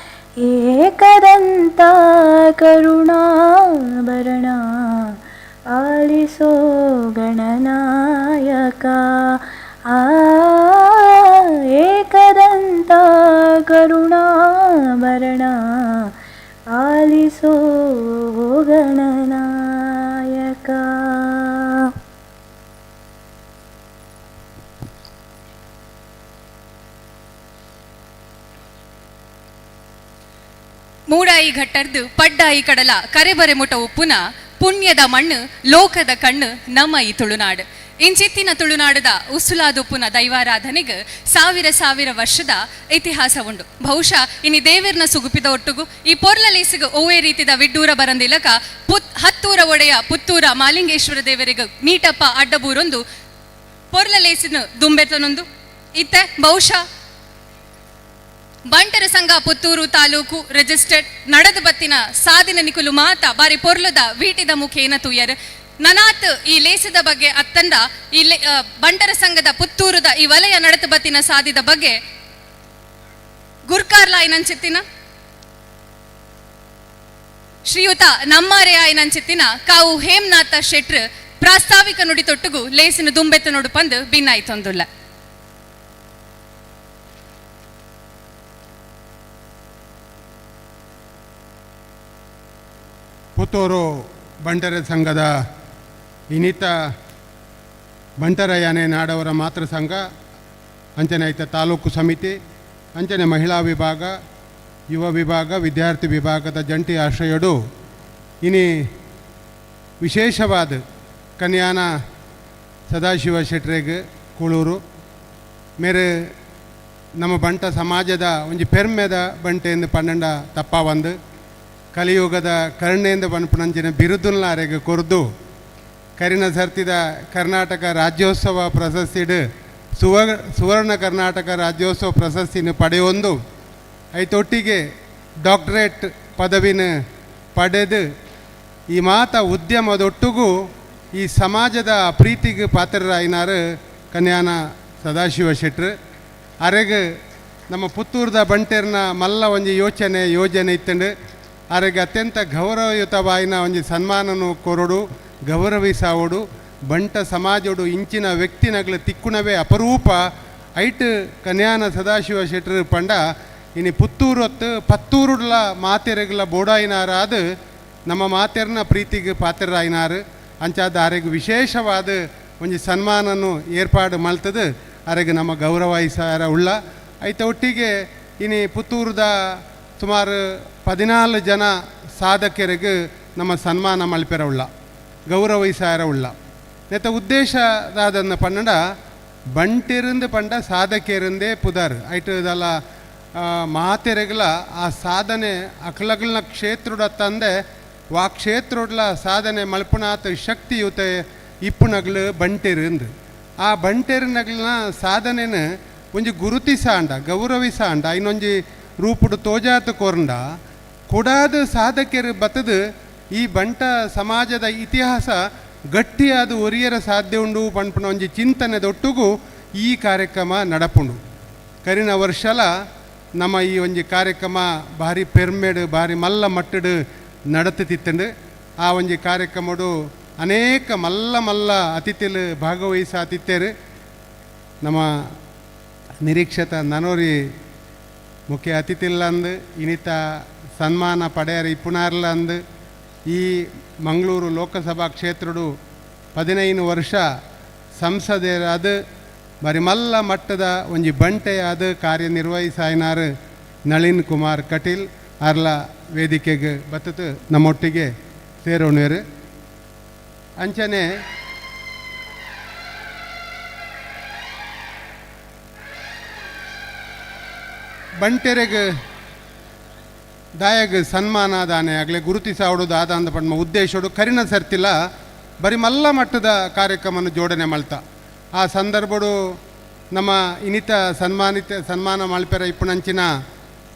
P: ಏಕದಂತ ಕರುಣಾಭರಣ ಪಾಲಿಸೋ ಗಣನಾಯಕ ಏಕದಂತ ಕರುಣಾಭರಣ ಪಾಲಿಸೋ ಗಣನಾಯಕ.
O: ಮೂಡಾಯಿ ಘಟ್ಟರ್ದು ಪಡ್ಡಾಯಿ ಕಡಲ ಕರೆಬರೆ ಮುಟ ಉಪ್ಪುನ ಪುಣ್ಯದ ಮಣ್ಣು ಲೋಕದ ಕಣ್ಣು ನಮ್ಮ ಈ ತುಳುನಾಡು. ಇಂಚಿತ್ತಿನ ತುಳುನಾಡದ ಉಸುಲಾದುಪ್ಪುನ ದೈವಾರಾಧನೆಗೆ ಸಾವಿರ ಸಾವಿರ ವರ್ಷದ ಇತಿಹಾಸ ಉಂಡು. ಬಹುಶಃ ಇನಿ ದೇವರನ್ನ ಸುಗುಪಿದ ಒಟ್ಟುಗು ಈ ಪೊರ್ಲ ಲೇಸಿಗೆ ಓವೇ ರೀತಿದ ವಿಡ್ಡೂರ ಬರಂದಿಲಕ ಹತ್ತೂರ ಒಡೆಯ ಪುತ್ತೂರ ಮಾಲಿಂಗೇಶ್ವರ ದೇವರಿಗೆ ಮೀಟಪ್ಪ ಅಡ್ಡಬೂರೊಂದು ಪೊರ್ಲ ಲೇಸಿನ ದುಂಬೆತನೊಂದು ಇತ್ತೆ ಬಹುಶಃ ಬಂಟರ ಸಂಘ ಪುತ್ತೂರು ತಾಲೂಕು ರಿಜಿಸ್ಟರ್ಡ್ ನಡೆದು ಬತ್ತಿನ ಸಾದಿನ ನಿಕುಲು ಮಾತ ಬಾರಿ ಪೊರ್ಲದ ವೀಟಿದ ಮುಖೇನ ತೂಯರ್ ನನಾತ್ ಈ ಲೇಸದ ಬಗ್ಗೆ ಅತ್ತಂದ ಈ ಬಂಟರ ಸಂಘದ ಪುತ್ತೂರದ ಈ ವಲಯ ನಡೆದು ಬತ್ತಿನ ಸಾದಿದ ಬಗ್ಗೆ ಗುರ್ಕಾರ್ಲ ಐನಂಚಿತ್ತಿನ ಶ್ರೀಯುತ ನಮ್ಮಾರೆ ಆಯ್ನಂಚಿತ್ತಿನ ಕಾವು ಹೇಮನಾಥ ಶೆಟ್ರ್ ಪ್ರಾಸ್ತಾವಿಕ ನುಡಿ ತೊಟ್ಟುಗು ಲೇಸಿನ ದುಂಬೆತ್ತ ನೋಡು ಪಂದು ಭಿನ್ನಾಯ್ತೊಂದುಲ್ಲ.
B: ಪುತ್ತೂರು ಬಂಟರ ಸಂಘದ ಇನ್ನಿತ ಬಂಟರ ಯಾನೆ ನಾಡವರ ಮಾತೃ ಸಂಘ ಅಂಚನೆ ಐತ ತಾಲೂಕು ಸಮಿತಿ ಅಂಚನೆ ಮಹಿಳಾ ವಿಭಾಗ ಯುವ ವಿಭಾಗ ವಿದ್ಯಾರ್ಥಿ ವಿಭಾಗದ ಜಂಟಿ ಆಶ್ರಯಡು ಇನಿ ವಿಶೇಷವಾದ ಕನ್ಯಾನ ಸದಾಶಿವ ಶೆಟ್ರೆಗೆ ಕೂಳೂರು ಮೇರೆ ನಮ್ಮ ಬಂಟ ಸಮಾಜದ ಒಂಜಿ ಪೆರ್ಮೆದ ಬಂಟೆಂದು ಪನ್ನಂಡ ತಪ್ಪ ಒಂದು ಕಲಿಯುಗದ ಕರುಣೆಯಿಂದ ಪನ್ಪುನಂಚಿನ ಬಿರುದುಲ್ಲಾರೆಗೆ ಕೊರ್ದು ಕರಿನ ಸರ್ತಿದ ಕರ್ನಾಟಕ ರಾಜ್ಯೋತ್ಸವ ಪ್ರಶಸ್ತಿಡು ಸುವರ್ಣ ಕರ್ನಾಟಕ ರಾಜ್ಯೋತ್ಸವ ಪ್ರಶಸ್ತಿನ ಪಡೆಯೊಂದು ಐತೊಟ್ಟಿಗೆ ಡಾಕ್ಟರೇಟ್ ಪದವಿನ ಪಡೆದು ಈ ಮಾತ ಉದ್ಯಮದೊಟ್ಟಿಗೂ ಈ ಸಮಾಜದ ಪ್ರೀತಿಗೆ ಪಾತ್ರರಾಯಿನಾರು ಕನ್ಯಾನ ಸದಾಶಿವ ಶೆಟ್ರು ಅರೆಗೆ ನಮ್ಮ ಪುತ್ತೂರದ ಬಂಟೆರ್ನ ಮಲ್ಲ ಒಂಜಿ ಯೋಜನೆ ಇತ್ತಂಡು ಅರೆಗೆ ಅತ್ಯಂತ ಗೌರವಯುತವಾಯಿನ ಒಂಜಿ ಸನ್ಮಾನನು ಕೊರಡು ಗೌರವಿಸಾವಡು ಬಂಟ ಸಮಾಜಡು ಇಂಚಿನ ವ್ಯಕ್ತಿನಗಳು ತಿಕ್ಕುಣವೇ ಅಪರೂಪ ಐಟ್ ಕನ್ಯಾನ ಸದಾಶಿವ ಶೆಟ್ರು ಪಂಡ ಇನಿ ಪುತ್ತೂರೊತ್ತು ಪತ್ತೂರುಡ್ಲ ಮಾತೆರೆಗ್ಲ ಬೋಡಾಯಿನಾರಾದ ನಮ್ಮ ಮಾತೆರ್ನ ಪ್ರೀತಿಗೆ ಪಾತ್ರರಾಯಿನಾರು ಅಂಚಾದ ಅರೆಗೆ ವಿಶೇಷವಾದ ಒಂಜಿ ಸನ್ಮಾನನು ಏರ್ಪಾಡು ಮಲ್ತದು ಅರೆಗೆ ನಮ್ಮ ಗೌರವಿಸಾರ ಉಳ್ಳ ಐತ ಒಟ್ಟಿಗೆ ಇನಿ ಪುತ್ತೂರದ ಸುಮಾರು 14 ಜನ ಸಾಧಕರಿಗೆ ನಮ್ಮ ಸನ್ಮಾನ ಮಲ್ಪೆರ ಉಳ್ಳ ಗೌರವಿಸಾರ ಉಳ್ಳ ನೆತ್ತ ಉದ್ದೇಶದಾದನ್ನ ಪನ್ನಡ ಬಂಟಿರಿಂದ ಪಂಡ ಸಾಧಕರಿಂದೇ ಪುದರ್ ಐಟದಲ್ಲ ಮಾತೆರೆಗಲ ಆ ಸಾಧನೆ ಅಕ್ಲಗಲ್ನ ಕ್ಷೇತ್ರದ ತಂದೆ ವಾ ಕ್ಷೇತ್ರಡ್ಲ ಸಾಧನೆ ಮಲ್ಪನಾಥ ಶಕ್ತಿಯುತೆ ಇಪ್ಪುನಗ್ಲು ಬಂಟೆರು ಆ ಬಂಟೆರ್ನಗ್ಲನ ಸಾಧನೆನ ಒಂಜಿ ಗುರುತಿಸಾಂಡ ಗೌರವಿಸಾಂಡ ಇನ್ನೊಂಜಿ ರೂಪುಡು ತೋಜಾತು ಕೊರಂಡ ಕೊಡಾದ ಸಾಧಕರು ಬತ್ತದು ಈ ಬಂಟ ಸಮಾಜದ ಇತಿಹಾಸ ಗಟ್ಟಿಯಾದ ಒರಿಯರ ಸಾಧ್ಯ ಉಂಡು ಪಂಪನ ಒಂಜಿ ಚಿಂತನೆದೊಟ್ಟಿಗೂ ಈ ಕಾರ್ಯಕ್ರಮ ನಡಪುಂಡು ಕರಿನ ವರ್ಷಲ ನಮ್ಮ ಈ ಒಂಜಿ ಕಾರ್ಯಕ್ರಮ ಭಾರಿ ಪೆರ್ಮೆಡು ಭಾರಿ ಮಲ್ಲ ಮಟ್ಟಡು ನಡತಿತ್ತಂಡು ಆ ಒಂಜಿ ಕಾರ್ಯಕ್ರಮಡು ಅನೇಕ ಮಲ್ಲ ಅತಿಥಿಲು ಭಾಗವಹಿಸಾತಿತ್ತೇರು ನಮ್ಮ ನಿರೀಕ್ಷಿತ ನನೋರಿ ಮುಖ್ಯ ಅತಿಥಿಲ್ಲಂದು ಇನ್ನಿತ ಸನ್ಮಾನ ಪಡೆಯರು ಇಪ್ಪುನಾರ್ಲಂದು ಈ ಮಂಗಳೂರು ಲೋಕಸಭಾ ಕ್ಷೇತ್ರಡು 15 ವರ್ಷ ಸಂಸದರಾದ ಬರಿ ಮಲ್ಲ ಮಟ್ಟದ ಒಂಜಿ ಬಂಟೆಯಾದ ಕಾರ್ಯನಿರ್ವಹಿಸಾಯಿನಾರು ನಳಿನ್ ಕುಮಾರ್ ಕಟೀಲ್ ಅರ್ಲ ವೇದಿಕೆಗೆ ಬತ್ತದು ನಮ್ಮೊಟ್ಟಿಗೆ ಸೇರೋಣರು ಅಂಚನೆ ಬಂಟೆರೆಗೆ ದಾಯಗ ಸನ್ಮಾನ ದಾನೆ ಆಗಲೇ ಗುರುತಿಸಾವಡುದು ಆದ ಅಂದ ಪಂಡ ಉದ್ದೇಶಡು ಕರಿನ ಸರ್ತಿಲ್ಲ ಬರೀ ಮಲ್ಲ ಮಟ್ಟದ ಕಾರ್ಯಕ್ರಮವನ್ನು ಜೋಡಣೆ ಮಾಡ್ತಾ ಆ ಸಂದರ್ಭಡು ನಮ್ಮ ಇನ್ನಿತ ಸನ್ಮಾನ ಮಲ್ಪೆರ ಇಪ್ಪುನಂಚಿನ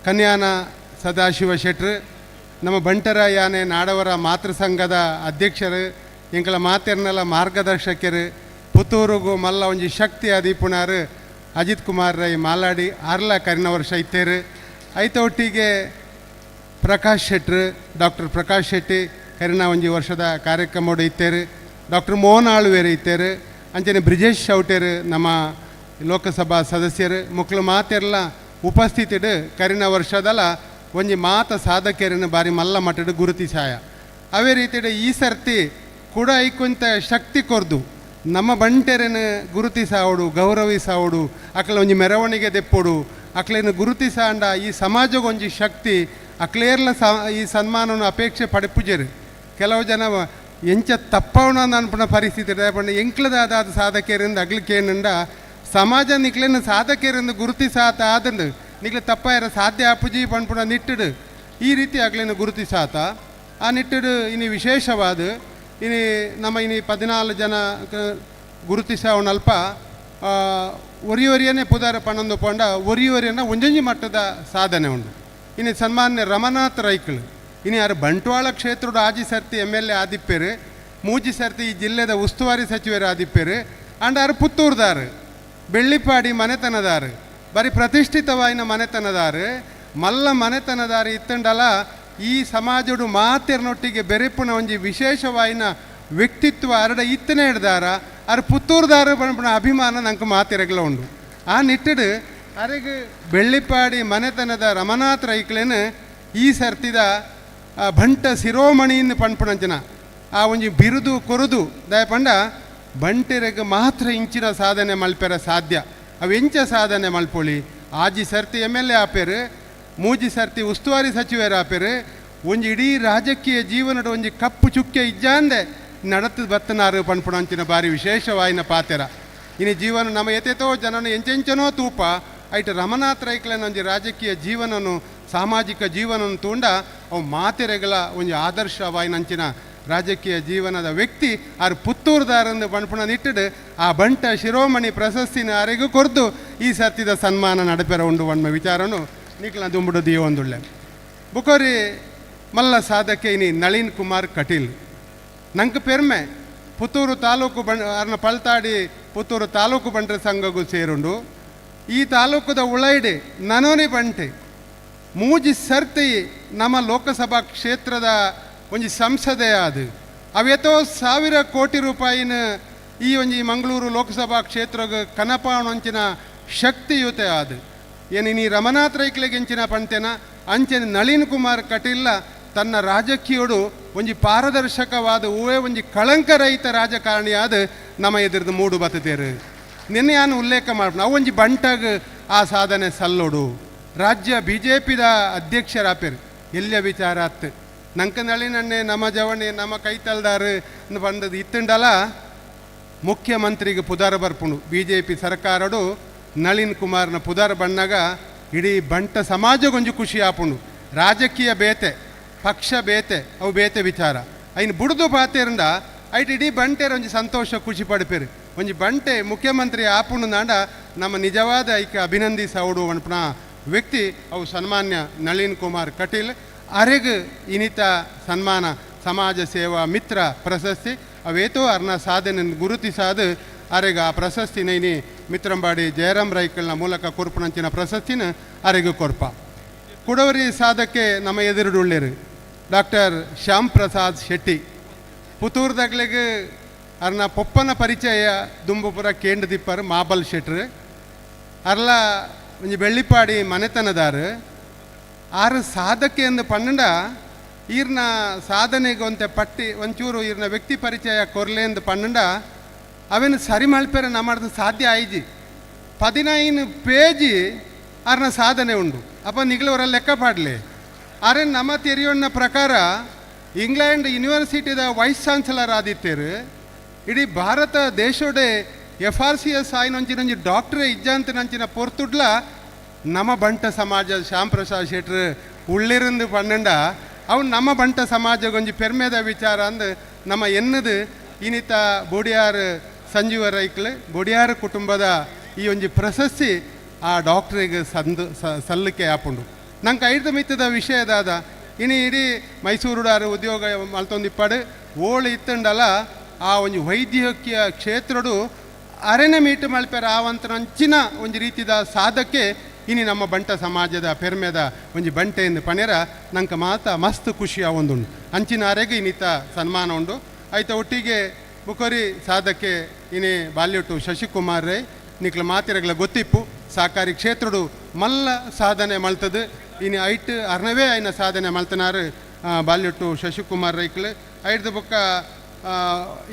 B: ಕನ್ಯಾನ ಸದಾಶಿವ ಶೆಟ್ರು ನಮ್ಮ ಬಂಟರ ಯಾನೆ ನಾಡವರ ಮಾತೃ ಸಂಘದ ಅಧ್ಯಕ್ಷರು ಎಂಕಲ ಮಾತೆರ್ನೆಲ್ಲ ಮಾರ್ಗದರ್ಶಕರು ಪುತ್ತೂರುಗೂ ಮಲ್ಲ ಒಂಜಿ ಶಕ್ತಿ ಅದೀಪುನಾರು ಅಜಿತ್ ಕುಮಾರ್ ರೈ ಮಾಲಾಡಿ ಆರ್ಲ ಕರಿನ ವರ್ಷ ಇತ್ತೇರು ಐತೊಟ್ಟಿಗೆ ಪ್ರಕಾಶ್ ಶೆಟ್ರು ಡಾಕ್ಟರ್ ಪ್ರಕಾಶ್ ಶೆಟ್ಟಿ ಕರಿನ ಒಂಜಿ ವರ್ಷದ ಕಾರ್ಯಕ್ರಮೋಡು ಇತ್ತೇರು ಡಾಕ್ಟರ್ ಮೋಹನ್ ಆಳ್ವೇರು ಇತ್ತೇರು ಅಂಚನೆ ಬ್ರಿಜೇಶ್ ಶೌಟೇರು ನಮ್ಮ ಲೋಕಸಭಾ ಸದಸ್ಯರು ಮುಕ್ಳು ಮಾತೆರ್ಲ ಉಪಸ್ಥಿತಿಡು ಕರಿನ ವರ್ಷದಲ್ಲ ಒಂಜಿ ಮಾತ ಸಾಧಕರನ್ನು ಬಾರಿ ಮಲ್ಲ ಮಟ್ಟಡು ಗುರುತಿಸಾಯ ಅವೇ ರೀತಿಡು ಈ ಸರ್ತಿ ಕೂಡ ಐಕೊಂತ ಶಕ್ತಿ ಕೊರ್ದು ನಮ್ಮ ಬಂಟೆರನ್ನು ಗುರುತಿಸಾವಡು ಗೌರವಿಸಾವಡು ಅಕ್ಲ ಒಂಜಿ ಮೆರವಣಿಗೆ ದೆಪ್ಪೋಡು ಅಕ್ಲೇನು ಗುರುತಿಸಾಂಡ ಈ ಸಮಾಜಗೊಂಜಿ ಶಕ್ತಿ ಅಕ್ಲೇರ್ಲ ಈ ಸನ್ಮಾನವನ್ನು ಅಪೇಕ್ಷೆ ಪಡೆಪುಜರು ಕೆಲವು ಜನ ಎಂಚ ತಪ್ಪವಣ ಅನ್ಪಣ ಪರಿಸ್ಥಿತಿ ಪಂಡ ಎಂಕ್ಲದಾದ ಸಾಧಕರಿಂದ ಅಗ್ಲಿಕೇನುಂಡ ಸಮಾಜ ನಿಕ್ಲೇನು ಸಾಧಕರಿಂದ ಗುರುತಿಸಾತ ಆದಂಡು ನಿಕ್ಲೆ ತಪ್ಪಾಯರ ಸಾಧ್ಯ ಅಪ್ಪುಜಿ ಪಂಪುಣ ನಿಟ್ಟುಡು ಈ ರೀತಿ ಆಗ್ಲೇನು ಗುರುತಿಸಾತ ಆ ನಿಟ್ಟುಡು ಇನ್ನು ವಿಶೇಷವಾದ ಇನ್ನು ನಮ್ಮ ಇನ್ನು 14 ಜನ ಗುರುತಿಸವನಲ್ಪ ಒರಿಯೊರಿಯನೇ ಪುದಾರ ಪಣಂದು ಪಂಡ ಒರಿಯೊರಿಯನ್ನ ಒಂಜೊಂಜಿ ಮಟ್ಟದ ಸಾಧನೆ ಉಂಡು ಇನ್ನು ಸನ್ಮಾನ್ಯ ರಮನಾಥ್ ರೈಕಳು ಇನ್ನು ಯಾರು ಬಂಟ್ವಾಳ ಕ್ಷೇತ್ರದ ಆಜಿ ಸರ್ತಿ MLA ಆದಿಪ್ಪೇರು ಮೂಜಿ ಸರ್ತಿ ಈ ಜಿಲ್ಲೆದ ಉಸ್ತುವಾರಿ ಸಚಿವರು ಆದಿಪ್ಪೇರು ಅಂಡ್ ಯಾರು ಪುತ್ತೂರ್ದಾರು ಬೆಳ್ಳಿಪಾಡಿ ಮನೆತನದಾರು ಬರೀ ಪ್ರತಿಷ್ಠಿತವಾಯಿನ ಮನೆತನದಾರು ಮಲ್ಲ ಮನೆತನದಾರು ಇತ್ತಂಡಲ ಈ ಸಮಾಜಡು ಮಾತೆರ್ನೊಟ್ಟಿಗೆ ಬೆರೆಪುನ ಒಂಜಿ ವಿಶೇಷವಾಯಿನ ವ್ಯಕ್ತಿತ್ವ ಅರಡ ಇತ್ತನೇ ಹಿಡ್ದಾರ ಅರ್ ಪುತ್ತೂರ್ದಾರು ಪಣ ಅಭಿಮಾನ ನಂಗೆ ಮಾತೆರೆಗ್ಲ ಉಂಡು ಆ ನಿಟ್ಟಡು ಅರೆಗೆ ಬೆಳ್ಳಿಪಾಡಿ ಮನೆತನದ ರಮನಾಥ್ ರೈಕ್ಲೇನು ಈ ಸರ್ತಿದ ಬಂಟ ಶಿರೋಮಣಿಯನ್ನು ಪಂಪಣಂಚನ ಆ ಒಂಜಿ ಬಿರುದು ಕೊರುದು ದಯ ಪಂಡ ಬಂಟೆರೆಗೆ ಮಾತ್ರ ಇಂಚಿನ ಸಾಧನೆ ಮಲ್ಪೆರ ಸಾಧ್ಯ ಅವೆಂಚ ಸಾಧನೆ ಮಲ್ಪೊಳಿ ಆಜಿ ಸರ್ತಿ MLA ಆಪೇರು ಮೂಜಿ ಸರ್ತಿ ಉಸ್ತುವಾರಿ ಸಚಿವರು ಆಪೇರು ಒಂಜಿ ಇಡೀ ರಾಜಕೀಯ ಜೀವನದ ಒಂಜಿ ಕಪ್ಪು ಚುಕ್ಕೆ ಇಜ್ಜಾಂದೆ ನಡತು ಬತ್ತನಾರು ಪಂಪಣಂಚಿನ ಬಾರಿ ವಿಶೇಷವಾಯಿನ ಪಾತೆರ ಇನ್ನು ಜೀವನ ನಮ್ಮ ಎತೆತೋ ಜನನ ಎಂಚೆಂಚನೋ ತೂಪ ಐಟು ರಮನಾಥ್ ರೈಕ್ಲನ ಒಂಜಿ ರಾಜಕೀಯ ಜೀವನನು ಸಾಮಾಜಿಕ ಜೀವನವನ್ನು ತೂಂಡ ಅವು ಮಾತೆರೆಗಳ ಒಂಜಿ ಆದರ್ಶವಾಯಿನಂಚಿನ ರಾಜಕೀಯ ಜೀವನದ ವ್ಯಕ್ತಿ ಆರು ಪುತ್ತೂರ್ದಾರಂದು ಪಂಪಣ ನಿಟ್ಟಡು ಆ ಬಂಟ ಶಿರೋಮಣಿ ಪ್ರಶಸ್ತಿನ ಅರೆಗೂ ಕೊರ್ದು ಈ ಸರ್ತಿದ ಸನ್ಮಾನ ನಡಪೆರ ಉಂಡು ವಣ್ಮ ವಿಚಾರನು ನಿಕ್ಲ ದುಂಬುಡು ದಿಯ ಒಂದುಳ್ಳೆ ಬುಕೋರಿ ಮಲ್ಲ ಸಾಧಕೆ ಇನಿ ನಳಿನ್ ಕುಮಾರ್ ಕಟೀಲ್ ನಂಗೆ ಪೆರ್ಮೆ ಪುತ್ತೂರು ತಾಲೂಕು ಅರ್ನ ಪಳ್ತಾಡಿ ಪುತ್ತೂರು ತಾಲೂಕು ಬಂಟರ ಸಂಘಗೂ ಸೇರುಂಡು ಈ ತಾಲೂಕದ ಉಳೈಡೆ ನನೋನಿ ಬಂಟೆ ಮೂಜಿ ಸರ್ತಿ ನಮ್ಮ ಲೋಕಸಭಾ ಕ್ಷೇತ್ರದ ಒಂಜಿ ಸಂಸದೆ ಅದು ಅವೆತೋ 1000 ಕೋಟಿ ರೂಪಾಯಿನ ಈ ಒಂಜಿ ಮಂಗಳೂರು ಲೋಕಸಭಾ ಕ್ಷೇತ್ರಗ ಕನಪಾವಣಂಚಿನ ಶಕ್ತಿಯುತೆ ಅದು ಏನು ನೀ ರಮನಾಥ್ ರೈಕ್ಲೆಗೆ ಎಂಚಿನ ಪಂತೆನ ಅಂಚನೆ ನಳಿನ್ ಕುಮಾರ್ ಕಟೀಲ್ ತನ್ನ ರಾಜಕೀಯಡು ಒಂಜಿ ಪಾರದರ್ಶಕವಾದ ಹೂವೇ ಒಂಜಿ ಕಳಂಕರಹಿತ ರಾಜಕಾರಣಿ ಆದ ನಮ್ಮ ಎದುರ್ದು ಮೂಡು ಬತ್ತದೇರು ನಿನ್ನೆ ನಾನು ಉಲ್ಲೇಖ ಮಾಡ್ಬೋದು ನಾವು ಒಂಜಿ ಬಂಟಾಗ ಆ ಸಾಧನೆ ಸಲ್ಲೋಡು ರಾಜ್ಯ BJPದ ಅಧ್ಯಕ್ಷರಾಪೇರು ಎಲ್ಲಿಯ ವಿಚಾರ ಆತ್ ನಂಗೆ ನಳಿನಣ್ಣೆ ನಮ್ಮ ಜವಣೆ ನಮ್ಮ ಕೈತಲ್ದಾರು ಬಂದದ್ದು ಇತ್ತಂಡಲ ಮುಖ್ಯಮಂತ್ರಿಗೆ ಪುದಾರ ಬರ್ಪುಂಡು BJP ಸರ್ಕಾರಡು ನಳಿನ್ ಕುಮಾರ್ನ ಪುದಾರ ಬಣ್ಣಾಗ ಇಡೀ ಬಂಟ ಸಮಾಜಗೊಂಜು ಖುಷಿ ಆಪುಂಡು. ರಾಜಕೀಯ ಬೇತೆ ಪಕ್ಷ ಬೇತೆ ಅವು ಬೇತೆ ವಿಚಾರ ಐನು ಬುಡ್ದು ಪಾತೆರಿಂದ ಐಟ್ ಇಡೀ ಬಂಟೆರ ಒಂಜಿ ಸಂತೋಷ ಖುಷಿ ಪಡ್ಪೇರು. ಒಂಜಿ ಬಂಟೆ ಮುಖ್ಯಮಂತ್ರಿ ಆಪುಂಡು ನಾಂಡ ನಮ್ಮ ನಿಜವಾದ ಐಕ್ಯ ಅಭಿನಂದಿಸ ಅವಡು ಅನ್ಪಣ ವ್ಯಕ್ತಿ ಅವು ಸನ್ಮಾನ್ಯ ನಳಿನ್ ಕುಮಾರ್ ಕಟೀಲ್. ಅರೆಗ್ ಇನಿತ ಸನ್ಮಾನ ಸಮಾಜ ಸೇವಾ ಮಿತ್ರ ಪ್ರಶಸ್ತಿ ಅವೇತೋ ಅರ್ನ ಸಾಧನೆ ಗುರುತಿಸಾದ ಅರೆಗ ಆ ಪ್ರಶಸ್ತಿನ ಇನಿ ಮಿತ್ರಂಬಾಡಿ ಜಯರಾಮ್ ರೈಕಲ್ನ ಮೂಲಕ ಕೊರ್ಪುನಂಚಿನ ಪ್ರಶಸ್ತಿನ ಅರೆಗೂ ಕೊರ್ಪ ಕುಡವರಿ ಸಾಧಕ್ಕೆ ನಮ್ಮ ಎದುರುಡುಳ್ಳೇರು ಡಾಕ್ಟರ್ ಶ್ಯಾಮ್ ಪ್ರಸಾದ್ ಶೆಟ್ಟಿ. ಪುತ್ತೂರ್ದಾಗ್ಲಿಗೆ ಅರ್ನ ಪೊಪ್ಪನ ಪರಿಚಯ ದುಂಬುಪುರ ಕೇಂದ್ರ ದಿಪ್ಪರ್ ಮಾಬಲ್ ಶೆಟ್ರು ಅರ್ಲ ಒಂಜಿ ಬೆಳ್ಳಿಪಾಡಿ ಮನೆತನದಾರು ಆರು ಸಾಧಕ್ಕೆ ಎಂದು ಪನ್ನಂಡ ಈರ್ನ ಸಾಧನೆಗೆ ಒಂತೆ ಪಟ್ಟಿ ಒಂಚೂರು ಈರ್ನ ವ್ಯಕ್ತಿ ಪರಿಚಯ ಕೊರ್ಲೆ ಎಂದು ಪನ್ನಂಡ ಅವೇನು ಸರಿ ಮಲ್ಪೇರ ನಮ್ಮದು ಸಾಧ್ಯ ಆಯ್ಜಿ 19 ಪೇಜಿ ಅರ್ನ ಸಾಧನೆ ಉಂಡು ಅಪ್ಪ ನಿಗ್ಲವರ ಲೆಕ್ಕ ಪಾಡ್ಲೆ ಆರೆ ನಮ್ಮ ತೆರಿಯೋಣ ಪ್ರಕಾರ ಇಂಗ್ಲೆಂಡ್ ಯೂನಿವರ್ಸಿಟಿದ ವೈಸ್ ಚಾನ್ಸಲರ್ ಆದಿತ್ತೇರು ಇಡೀ ಭಾರತ ದೇಶೋಡೆ FRCS ಆಯ್ನೊಂಚಿನೊಂಜಿ ಡಾಕ್ಟ್ರೇ ಇಜ್ಜಂತನಂಚಿನ ಪೊರ್ತುಡ್ಲ ನಮ್ಮ ಬಂಟ ಸಮಾಜ ಶ್ಯಾಮ್ ಪ್ರಸಾದ್ ಶೆಟ್ರು ಉಳ್ಳಿರಂದು ಪನ್ನಂಡ ಅವು ನಮ್ಮ ಬಂಟ ಸಮಾಜಗೊಂಜಿ ಪೆರ್ಮೆದ ವಿಚಾರ ಅಂದು ನಮ್ಮ ಎನ್ನದು ಇನಿತ ಬೊಡಿಯಾರ್ ಸಂಜೀವ ರೈಕ್ಲು ಬೊಡಿಯಾರ್ ಕುಟುಂಬದ ಈ ಒಂಜಿ ಪ್ರಶಸ್ತಿ ಆ ಡಾಕ್ಟ್ರಿಗೆ ಸಲ್ಲಕ್ಕೆ ಆಪುಂಡು. ನಂಗೆ ಐದು ಮಿತ್ತದ ವಿಷಯದಾದ ಇನ್ನು ಇಡೀ ಮೈಸೂರುಡಾರು ಉದ್ಯೋಗ ಮಲ್ತೊಂದಿಪ್ಪಾಡು ಓಳು ಇತ್ತಂಡಲ್ಲ ಆ ಒಂಜಿ ವೈದ್ಯಕೀಯ ಕ್ಷೇತ್ರಡು ಅರೆನೆ ಮೀಟು ಮಲ್ಪೆರ ಆವಂತರಂಚಿನ ಒಂಜಿ ರೀತಿದ ಸಾಧಕ್ಕೆ ಇನಿ ನಮ್ಮ ಬಂಟ ಸಮಾಜದ ಪೆರ್ಮೆದ ಒಂಜಿ ಬಂಟೆಯಿಂದ ಪಣೆರ ನಂಗೆ ಮಾತ ಮಸ್ತ್ ಖುಷಿ ಆವೊಂದುಂಡು ಅಂಚಿನ ಅರೆಗೆ ಇನಿತ ಸನ್ಮಾನ ಉಂಡು. ಆಯ್ತಾ ಒಟ್ಟಿಗೆ ಬುಕೋರಿ ಸಾಧಕ್ಕೆ ಇನಿ ಬಾಲ್ಯೊಟ್ಟು ಶಶಿಕುಮಾರ್ ರೈ ನಿಕ್ಲ ಮಾತಿರಗಳ ಗೊತ್ತಿಪ್ಪು ಸಹಕಾರಿ ಕ್ಷೇತ್ರಡು ಮಲ್ಲ ಸಾಧನೆ ಮಲ್ತದು ಇನಿ ಐಟ್ ಅರ್ನವೇ ಐನ ಸಾಧನೆ ಮಲ್ತನಾರು ಬಾಲ್ಯೊಟ್ಟು ಶಶಿಕುಮಾರ್ ರೈಕ್ಲು ಐಡ್ದ ಬೊಕ್ಕ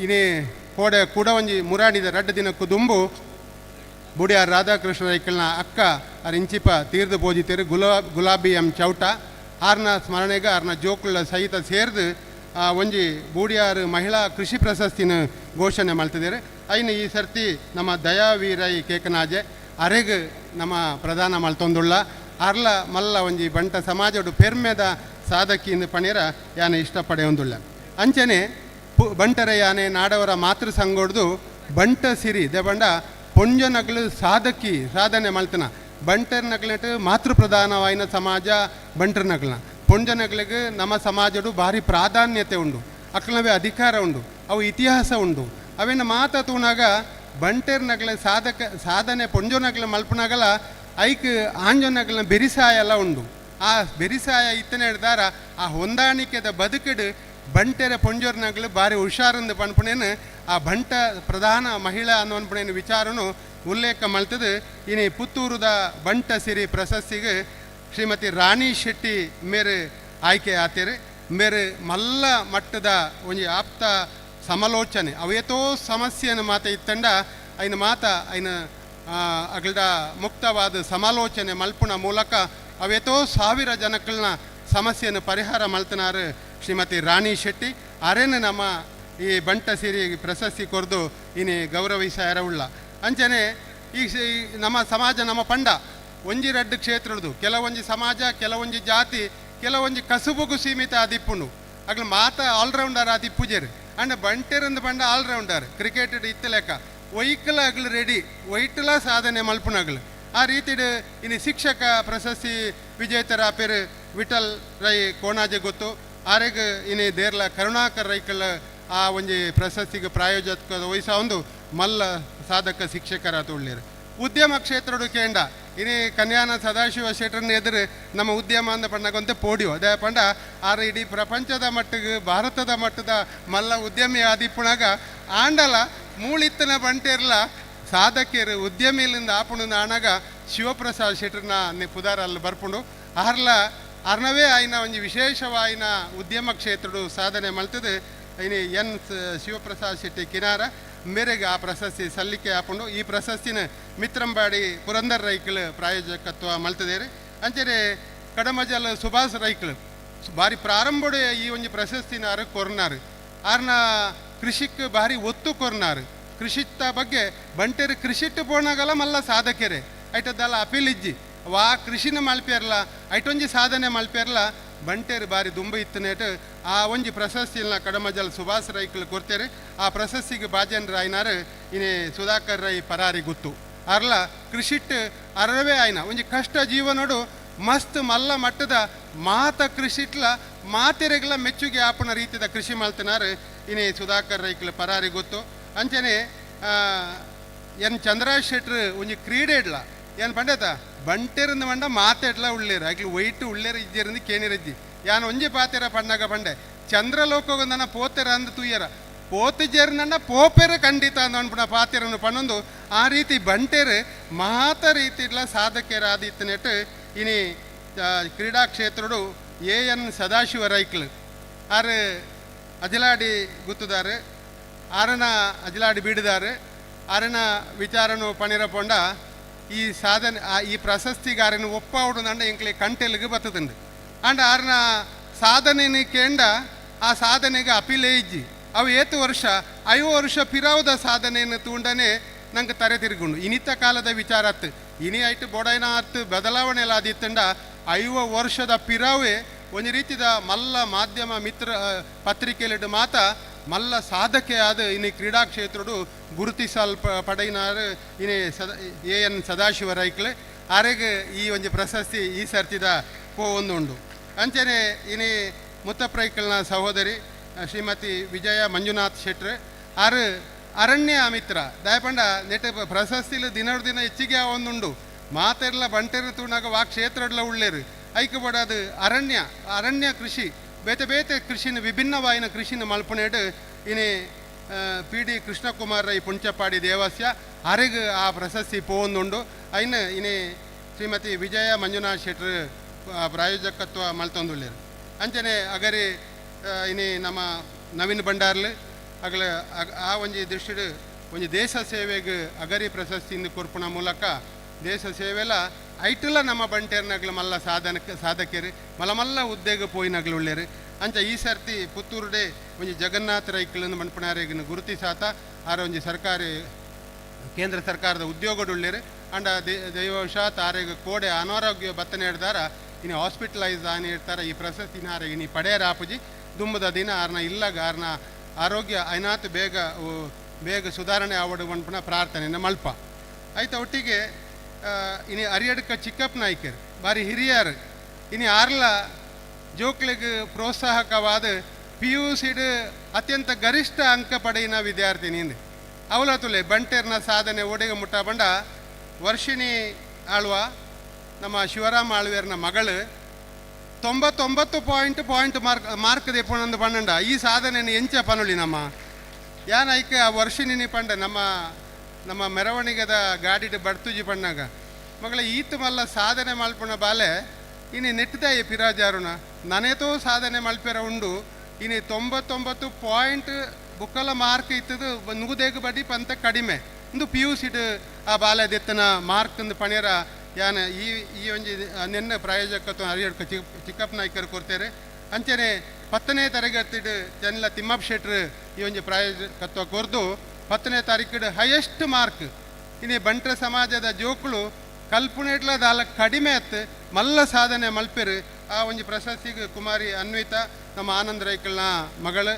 B: ಇನಿ ಕೋಡೆ ಕೂಡ ಒಂಜಿ ಮುರಾಡಿದ ರಡ್ಡ ದಿನಕ್ಕೂ ದುಂಬು ಬುಡಿಯಾರ್ ರಾಧಾಕೃಷ್ಣ ರೈಕಲ್ನ ಅಕ್ಕ ಅರ್ ಇಂಚಿಪ ತೀರ್ದು ಬೋಜಿತೇರು ಗುಲಾಬಿ ಎಂ ಚೌಟ ಆರ್ನ ಸ್ಮರಣೆಗೆ ಆರ್ನ ಜೋಕುಳ ಸಹಿತ ಸೇರ್ದು ಒಂಜಿ ಬೂಡಿಯಾರ್ ಮಹಿಳಾ ಕೃಷಿ ಪ್ರಶಸ್ತಿನ ಘೋಷಣೆ ಮಾಡ್ತಿದ್ದಾರೆ. ಐನು ಈ ಸರ್ತಿ ನಮ್ಮ ದಯಾವೀರೈ ಕೇಕನಾಜೆ ಅರೆಗ್ ನಮ್ಮ ಪ್ರಧಾನ ಮಲ್ತೊಂದುಳ್ಳ ಅರ್ಲ ಮಲ್ಲ ಒಂಜಿ ಬಂಟ ಸಮಾಜಡು ಪೆರ್ಮೆದ ಸಾಧಕಿಯಿಂದ ಪಣೇರ ಯಾನೆ ಇಷ್ಟಪಡೆಯೊಂದುಳ್ಳ ಅಂಚನೆ ಬಂಟರ ಯಾನೆ ನಾಡವರ ಮಾತೃ ಸಂಗೋಡ್ದು ಬಂಟ ಸಿರಿ ದೆಬಂಡ ಪೊಂಜನಗಳು ಸಾಧಕಿ ಸಾಧನೆ ಮಲ್ತನ ಬಂಟರ್ ನಗ್ಲಟ್ಟು ಮಾತೃ ಪ್ರಧಾನವಾಯಿನ ಸಮಾಜ ಬಂಟರ್ ನಗ್ಲನ ಪೊಂಜನಗಳಿಗೆ ನಮ್ಮ ಸಮಾಜಡು ಭಾರಿ ಪ್ರಾಧಾನ್ಯತೆ ಉಂಡು ಅಕ್ಲವೇ ಅಧಿಕಾರ ಉಂಡು ಅವು ಇತಿಹಾಸ ಉಂಡು ಅವೇನು ಮಾತಾತುನಾಗ ಬಂಟೇರ್ ನಗ್ಲ ಸಾಧನೆ ಪೊಂಜೋನಗ್ಲ ಮಲ್ಪನಾಗಲ ಐಕ್ ಆಂಜೋನಗ್ಲ ಬೆರಿಸಾಯ ಎಲ್ಲ ಉಂಡು ಆ ಬೆರಿಸಾಯ ಇತ್ತನೆ ಹಿಡ್ದಾರ ಆ ಹೊಂದಾಣಿಕೆದ ಬದುಕಡು ಬಂಟೆರ ಪೊಂಜೋರ್ನಗ್ಲು ಭಾರಿ ಹುಷಾರಂದು ಪನ್ಪುಣೇನು ಆ ಬಂಟ ಪ್ರಧಾನ ಮಹಿಳಾ ಅನ್ನೋನ್ಪುಣೇನು ವಿಚಾರನು ಉಲ್ಲೇಖ ಮಲ್ತದು ಇನಿ ಪುತ್ತೂರುದ ಬಂಟ ಸಿರಿ ಪ್ರಶಸ್ತಿಗೆ ಶ್ರೀಮತಿ ರಾಣಿ ಶೆಟ್ಟಿ ಮೇರೆ ಆಯ್ಕೆ ಆತೇರು ಮೇರೆ ಮಲ್ಲ ಮಟ್ಟದ ಒಂಜಿ ಆಪ್ತ ಸಮಾಲೋಚನೆ ಅವೇತೋ ಸಮಸ್ಯೆಯನ್ನು ಮಾತ ಇತ್ತಂಡ ಐನ ಮಾತ ಐನ ಅಗಲ್ಡ ಮುಕ್ತವಾದ ಸಮಾಲೋಚನೆ ಮಲ್ಪುನ ಮೂಲಕ ಅವೇತೋ 1000 ಜನಗಳನ್ನ ಸಮಸ್ಯೆಯನ್ನು ಪರಿಹಾರ ಮಲ್ತನಾರು ಶ್ರೀಮತಿ ರಾಣಿ ಶೆಟ್ಟಿ ಅರೇನು ನಮ್ಮ ಈ ಬಂಟ ಸಿರಿ ಪ್ರಶಸ್ತಿ ಕೊರ್ದು ಇನಿ ಗೌರವಿಸಾರ ಉಳ್ಳ ಅಂಚನೆ ಈ ನಮ್ಮ ಸಮಾಜ ನಮ್ಮ ಪಂಡ ಒಂಜಿ ರಡ್ಡು ಕ್ಷೇತ್ರದ್ದು ಕೆಲವೊಂಜಿ ಸಮಾಜ ಕೆಲವೊಂಜಿ ಜಾತಿ ಕೆಲವೊಂಜಿ ಕಸುಬುಗು ಸೀಮಿತ ಆದಿಪ್ಪುಂಡು ಅಗ್ಲು ಮಾತ ಆಲ್ರೌಂಡರ್ ಆದಿಪ್ಪುಜೇರು ಅಂಡ್ ಬಂಟೆರಂದು ಬಂಡ ಆಲ್ರೌಂಡರ್ ಕ್ರಿಕೆಟ್ ಇತ್ತ ಲೆಕ್ಕ ಒಯ್ಕಲ ಅಗ್ಲು ರೆಡಿ ಒಯ್ಟಲ ಸಾಧನೆ ಮಲ್ಪುನಗ್ಲು ಆ ರೀತಿಡು ಇನ್ನು ಶಿಕ್ಷಕ ಪ್ರಶಸ್ತಿ ವಿಜೇತರ ಪೇರು ವಿಠಲ್ ರೈ ಕೋಣಾಜೆ ಗೊತ್ತು ಆರೆಗ್ ಇನ್ನು ದೇರ್ಲ ಕರುಣಾಕರ್ ರೈಕಲ್ ಆ ಒಂಜಿ ಪ್ರಶಸ್ತಿಗೆ ಪ್ರಾಯೋಜಕ ವಹಿಸ ಒಂದು ಮಲ್ಲ ಸಾಧಕ ಶಿಕ್ಷಕರ ತುಳ್ಳೇರು ಉದ್ಯಮ ಕ್ಷೇತ್ರಡು ಕೇಂಡ ಇನಿ ಕನ್ಯಾನ ಸದಾಶಿವ ಶೆಟ್ಟರ್ನ ಎದುರು ನಮ್ಮ ಉದ್ಯಮ ಅಂದ ಪಂಡಗೊಂತೆ ಪೋಡಿಯೋ ಅದೇ ಪಂಡ ಆರು ಇಡೀ ಪ್ರಪಂಚದ ಮಟ್ಟಿಗೆ ಭಾರತದ ಮಟ್ಟದ ಮಲ್ಲ ಉದ್ಯಮಿ ಆದಿಪ್ಪುಣಾಗ ಆಂಡಲ ಮೂಳಿತ್ತನ ಬಂಟೇರ್ಲ ಸಾಧಕರು ಉದ್ಯಮಿಲಿಂದ ಆಪುಣನ ಆನಾಗ ಶಿವಪ್ರಸಾದ್ ಶೆಟ್ಟರ್ನ ಪುದಾರ ಅಲ್ಲಿ ಬರ್ಪುಂಡು ಆರ್ಲ ಅರ್ನವೇ ಆಯ್ನ ಒಂಜಿ ವಿಶೇಷವಾಯಿನ ಉದ್ಯಮ ಕ್ಷೇತ್ರಡು ಸಾಧನೆ ಮಲ್ತದು ಇನಿ ಎನ್ ಶಿವಪ್ರಸಾದ್ ಶೆಟ್ಟಿ ಕಿನಾರ ಮೇರೆಗೆ ಆ ಪ್ರಶಸ್ತಿ ಸಲ್ಲಿಕೆ ಆಪುಂಡು ಈ ಪ್ರಶಸ್ತಿನ ಮಿತ್ರಂಬಾಡಿ ಪುರಂದರ್ ರೈಕಲ್ ಪ್ರಾಯೋಜಕತ್ವ ಮಲ್ತದೇರಿ ಅಂಚನೆ ಕಡಮಜಲ್ ಸುಭಾಷ್ ರೈಕಲ್ ಭಾರಿ ಪ್ರಾರಂಭಡೆ ಈ ಒಂಜಿ ಪ್ರಶಸ್ತಿನ ಅರ ಕೊರ್ನಾರು ಆರ್ನ ಕೃಷಿಕ್ ಭಾರಿ ಒತ್ತು ಕೊರ್ನಾರು ಕೃಷಿತ್ತ ಬಗ್ಗೆ ಬಂಟೇರು ಕೃಷಿಟ್ಟು ಪೋಣಾಗಲ್ಲ ಮಲ್ಲ ಸಾಧಕೆರೆ ಐಟದ್ದಲ್ಲ ಅಪೀಲ್ ಇಜ್ಜಿ ವಾ ಕೃಷಿನ ಮಲ್ಪೇರಲ್ಲ ಐಟೊಂಜಿ ಸಾಧನೆ ಮಲ್ಪೇರಲ್ಲ ಬಂಟೇರು ಬಾರಿ ದುಂಬ ಇತ್ತನೇಟ್ ಆ ಒಂಜಿ ಪ್ರಶಸ್ತಿನ ಕಡಮಜಲ್ ಸುಭಾಷ್ ರೈಕ್ಲು ಕೊಡ್ತೇರೆ ಆ ಪ್ರಶಸ್ತಿಗೆ ಬಾಜನ್ ರಾಯ್ನಾರು ಇನ್ನೇ ಸುಧಾಕರ್ ರೈ ಪರಾರಿ ಗೊತ್ತು ಅರ್ಲ ಕೃಷಿಟ್ ಅರವೇ ಆಯ್ನ ಒಂಜಿ ಕಷ್ಟ ಜೀವನೋಡು ಮಸ್ತ್ ಮಲ್ಲ ಮಟ್ಟದ ಮಾತ ಕೃಷಿಟ್ಲ ಮಾತೆರೆಗಳ ಮೆಚ್ಚುಗೆ ಆಪಣ ರೀತಿಯ ಕೃಷಿ ಮಲ್ತನಾರು ಇನ್ನೇ ಸುಧಾಕರ್ ರೈಕ್ಲು ಪರಾರಿ ಗೊತ್ತು ಅಂಚನೆ ಎನ್ ಚಂದ್ರರಾಜ್ ಶೆಟ್ರು ಒಂಜಿ ಕ್ರೀಡೆ ಇಡ್ಲ ಏನು ಪಂಡೇತ ಬಂಟೇರಿಂದ ಮಂಡ ಮಾತೆಡ್ಲ ಉಳ್ಳೇರು ಆಗ್ಲಿ ವೈಟ್ ಉಳ್ಳೇರು ಇಜ್ಜೇರಿಂದ ಕೇಣಿರಜ್ಜಿ ಯಾನ್ ಒಂಜಿ ಪಾತೆರ ಪಂಡಾಗ ಪಂಡೆ ಚಂದ್ರಲೋಕಗೊಂದನ ಪೋತೆರ ಅಂದು ತುಯ್ಯರ ಪೋತಿಜೇರ್ನಂಡ ಪೋಪೆರ ಖಂಡಿತ ಅಂದ್ಪಣ ಪಾತೆರನ್ನು ಪಣ್ಣೊಂದು ಆ ರೀತಿ ಬಂಟೇರು ಮಾತ ರೀತಿಡ್ಲ ಸಾಧಕರ ಆದಿತ್ತನೆಟ್ಟು ಇನಿ ಕ್ರೀಡಾ ಕ್ಷೇತ್ರಡು ಎನ್ ಸದಾಶಿವ ರೈಕ್ಲು ಆರು ಅಜಿಲಾಡಿ ಗುತ್ತುದಾರು ಆರನ ಅಜಿಲಾಡಿ ಬೀಡಿದಾರು ಆರನ ವಿಚಾರನು ಪಣಿರ ಪೊಂಡ ಈ ಸಾಧನೆ ಈ ಪ್ರಶಸ್ತಿಗಾರನ ಒಪ್ಪಾವಡು ನಂಡ ಇಂಕ್ಲೆ ಕಂಟೆಲ್ಗೆ ಬರ್ತದಂಡು ಅಂಡ್ ಆರನ ಸಾಧನೆನ ಕೇಂಡ ಆ ಸಾಧನೆಗೆ ಅಪೀಲೇ ಇಜ್ಜಿ ಅವು ಏತು ವರ್ಷ 5 ವರ್ಷ ಪಿರಾವುದ ಸಾಧನೆಯನ್ನು ತೂಂಡನೆ ನಂಗೆ ತರೆ ತಿರುಗುಂಡು ಇನಿತ ಕಾಲದ ವಿಚಾರ ಅತ್ತು ಇನಿ ಐಟು ಬೊಡೈನ ಅತ್ತು ಬದಲಾವಣೆ ಎಲ್ಲ ಆದಿತ್ತಂಡ 5 ವರ್ಷದ ಪಿರಾವೇ ಒಂದು ರೀತಿದ ಮಲ್ಲ ಮಾಧ್ಯಮ ಮಿತ್ರ ಪತ್ರಿಕೆಲಿಡು ಮಾತ ಮಲ್ಲ ಸಾಧಕೆ ಆದ ಇನ್ನು ಕ್ರೀಡಾ ಕ್ಷೇತ್ರಡು ಪಡೆಯಿನಾರು ಇನ್ನು ಎನ್ ಸದಾಶಿವ ರೈಕ್ಲು ಆರೆಗೆ ಈ ಒಂದು ಪ್ರಶಸ್ತಿ ಈ ಸರ್ತಿದ ಒಂದುಂಡು ಅಂಚನೆ ಇನಿ ಮುತ್ತಪ್ರೈಕಲ್ನ ಸಹೋದರಿ ಶ್ರೀಮತಿ ವಿಜಯ ಮಂಜುನಾಥ್ ಶೆಟ್ರು ಆರು ಅರಣ್ಯ ಮಿತ್ರ ದಯಪಂಡ ನೆಟ್ ಪ್ರಶಸ್ತಿಲು ದಿನದ ದಿನ ಹೆಚ್ಚಿಗೆ ಒಂದುಂಡು ಮಾತೆಲ್ಲ ಬಂಟೆರ ತೂಣಾಗ ವಾ ಕ್ಷೇತ್ರಡ್ಲ ಉಳ್ಳೇರು ಐಕೆ ಬಡದು ಅರಣ್ಯ ಕೃಷಿ ಬೇತೆ ಬೇತೆ ಕೃಷಿನ ವಿಭಿನ್ನವಾಯಿನ ಕೃಷಿನ ಮಲ್ಪನೇಡು ಇನಿ ಪಿ ಡಿ ಕೃಷ್ಣಕುಮಾರ್ ರೈ ಪುಂಚಪಾಡಿ ದೇವಸ್ಯ ಅರೆಗೆ ಆ ಪ್ರಶಸ್ತಿ ಪೋವೊಂದುಂಡು ಐನು ಇನಿ ಶ್ರೀಮತಿ ವಿಜಯ ಮಂಜುನಾಥ್ ಶೆಟ್ರು ಪ್ರಾಯೋಜಕತ್ವ ಮಲ್ತೊಂದುಳ್ಳೇರು ಅಂಚನೆ ಅಗರಿ ಇನಿ ನಮ್ಮ ನವೀನ್ ಭಂಡಾರ್ಲು ಅಗಲ ಆ ಒಂಜಿ ದೃಷ್ಟಿಡು ಒಂಜಿ ದೇಶ ಸೇವೆಗೆ ಅಗರಿ ಪ್ರಶಸ್ತಿಯಿಂದ ಕೊರ್ಪುನ ಮೂಲಕ ದೇಶ ಸೇವೆಲ ಐಟಲ್ಲ ನಮ್ಮ ಬಂಟೇರ್ನಗ್ಲು ಮಲ್ಲ ಸಾಧಕರು ಮಲ್ಲ ಉದ್ಯೋಗ ಪೋಯಿನಗ್ಲು ಉಳ್ಳೇರು ಅಂಚ ಈ ಸರ್ತಿ ಪುತ್ತೂರುಡೆ ಒಂಜಿ ಜಗನ್ನಾಥ ರೈಕ್ಲನ್ನು ಮನ್ಪುಣಾರೆಗಿನ ಗುರುತಿಸಾತ ಆರ ಒಂಜಿ ಸರ್ಕಾರಿ ಕೇಂದ್ರ ಸರ್ಕಾರದ ಉದ್ಯೋಗಡು ಉಳ್ಳೇರು ಅಂಡ ದೈವವಶಾತ್ ಆರೆಗೆ ಕೋಡೆ ಅನಾರೋಗ್ಯ ಬತ್ತನೆ ಹಿಡ್ದಾರ ಇನ್ನು ಹಾಸ್ಪಿಟಲೈಸ್ ಆನೆ ಇರ್ತಾರೆ ಈ ಪ್ರಶಸ್ತಿನ ಆರೆಗೆ ನೀ ಪಡೆಯರ ಆಪುಜಿ ದುಂಬದ ದಿನ ಆರ್ನ ಇಲ್ಲಾಗ ಆರ್ನ ಆರೋಗ್ಯ ಐನಾತ್ ಬೇಗ ಸುಧಾರಣೆ ಆವಡು ಮನ್ಪುಣ ಪ್ರಾರ್ಥನೆ ಮಲ್ಪ ಆಯ್ತು ಒಟ್ಟಿಗೆ ಇನಿ ಅರಿಯಡ್ಕ ಚಿಕ್ಕಪ್ಪ ನಾಯ್ಕರು ಬಾರಿ ಹಿರಿಯರು ಇನಿ ಆರ್ಲ ಜೋಕ್ಲಿಗೆ ಪ್ರೋತ್ಸಾಹಕವಾದ PUCಡ್ ಅತ್ಯಂತ ಗರಿಷ್ಠ ಅಂಕ ಪಡೆಯಿನ ವಿದ್ಯಾರ್ಥಿನಿಂದ ಅವಲ ತುಲೆ ಬಂಟೇರ್ನ ಸಾಧನೆ ಒಡೆಗೆ ಮುಟ್ಟ ಬಂಡ ವರ್ಷಿಣಿ ಆಳ್ವ ನಮ್ಮ ಶಿವರಾಮ ಆಳ್ವೇರ್ನ ಮಗಳು 99 ಮಾರ್ಕ್ ದೆಪ್ಪೊಂದು ಪಂಡ ಈ ಸಾಧನೆಯನ್ನು ಎಂಚ ಪನುಳಿ ನಮ್ಮ ಯಾನ್ ಐಕೆ ಆ ವರ್ಷಿನಿ ಪಂಡ ನಮ್ಮ ಮೆರವಣಿಗೆದ ಗಾಡಿಡು ಬಡ್ತುಜಿ ಪಣ್ಣಾಗ ಮಗಳ ಈತ ಮಲ್ಲ ಸಾಧನೆ ಮಲ್ಪುಣ ಬಾಲೆ ಇನಿ ನೆಟ್ಟದಾಯಿ ಪಿರಾಜಾರುಣ ನನೇತೋ ಸಾಧನೆ ಮಲ್ಪೆರ ಉಂಡು ಇನಿ 99 ಬುಕ್ಕಲ ಮಾರ್ಕ್ ಇತ್ತದು ನುಗುದೇಗ ಬಡಿ ಪಂತ ಕಡಿಮೆ ಇಂದು PUCಡ್ ಆ ಬಾಲೆ ದೆತ್ತನ ಮಾರ್ಕ್ ಪಣಿಯರ ಯಾನ ಈ ಒಂಜಿ ನೆನ್ನ ಪ್ರಾಯೋಜಕತ್ವ ಅರಿಯಡ್ಕ ಚಿಕ್ಕಪ್ಪ ನಾಯ್ಕರು ಕೊಡ್ತೇರೆ ಅಂಚನೆ 10ನೇ ತರಗತಿಡು ಚೆನ್ನಲ ತಿಮ್ಮಪ್ಪ ಶೆಟ್ರು ಈ ಒಂಜಿ ಪ್ರಾಯೋಜಕತ್ವ ಕೊರ್ದು 10ನೇ ತಾರೀಕಿಡು ಹೈಯೆಸ್ಟ್ ಮಾರ್ಕ್ ಇನಿ ಬಂಟ್ರ ಸಮಾಜದ ಜೋಕುಳು ಕಲ್ಪುನೆಟ್ಲ ದಾಲ ಕಡಿಮೆ ಅತ್ತು ಮಲ್ಲ ಸಾಧನೆ ಮಲ್ಪೆರು ಆ ಒಂಜಿ ಪ್ರಶಸ್ತಿಗೆ ಕುಮಾರಿ ಅನ್ವಿತಾ ನಮ್ಮ ಆನಂದ್ ರೈಕಲ್ನ ಮಗಳು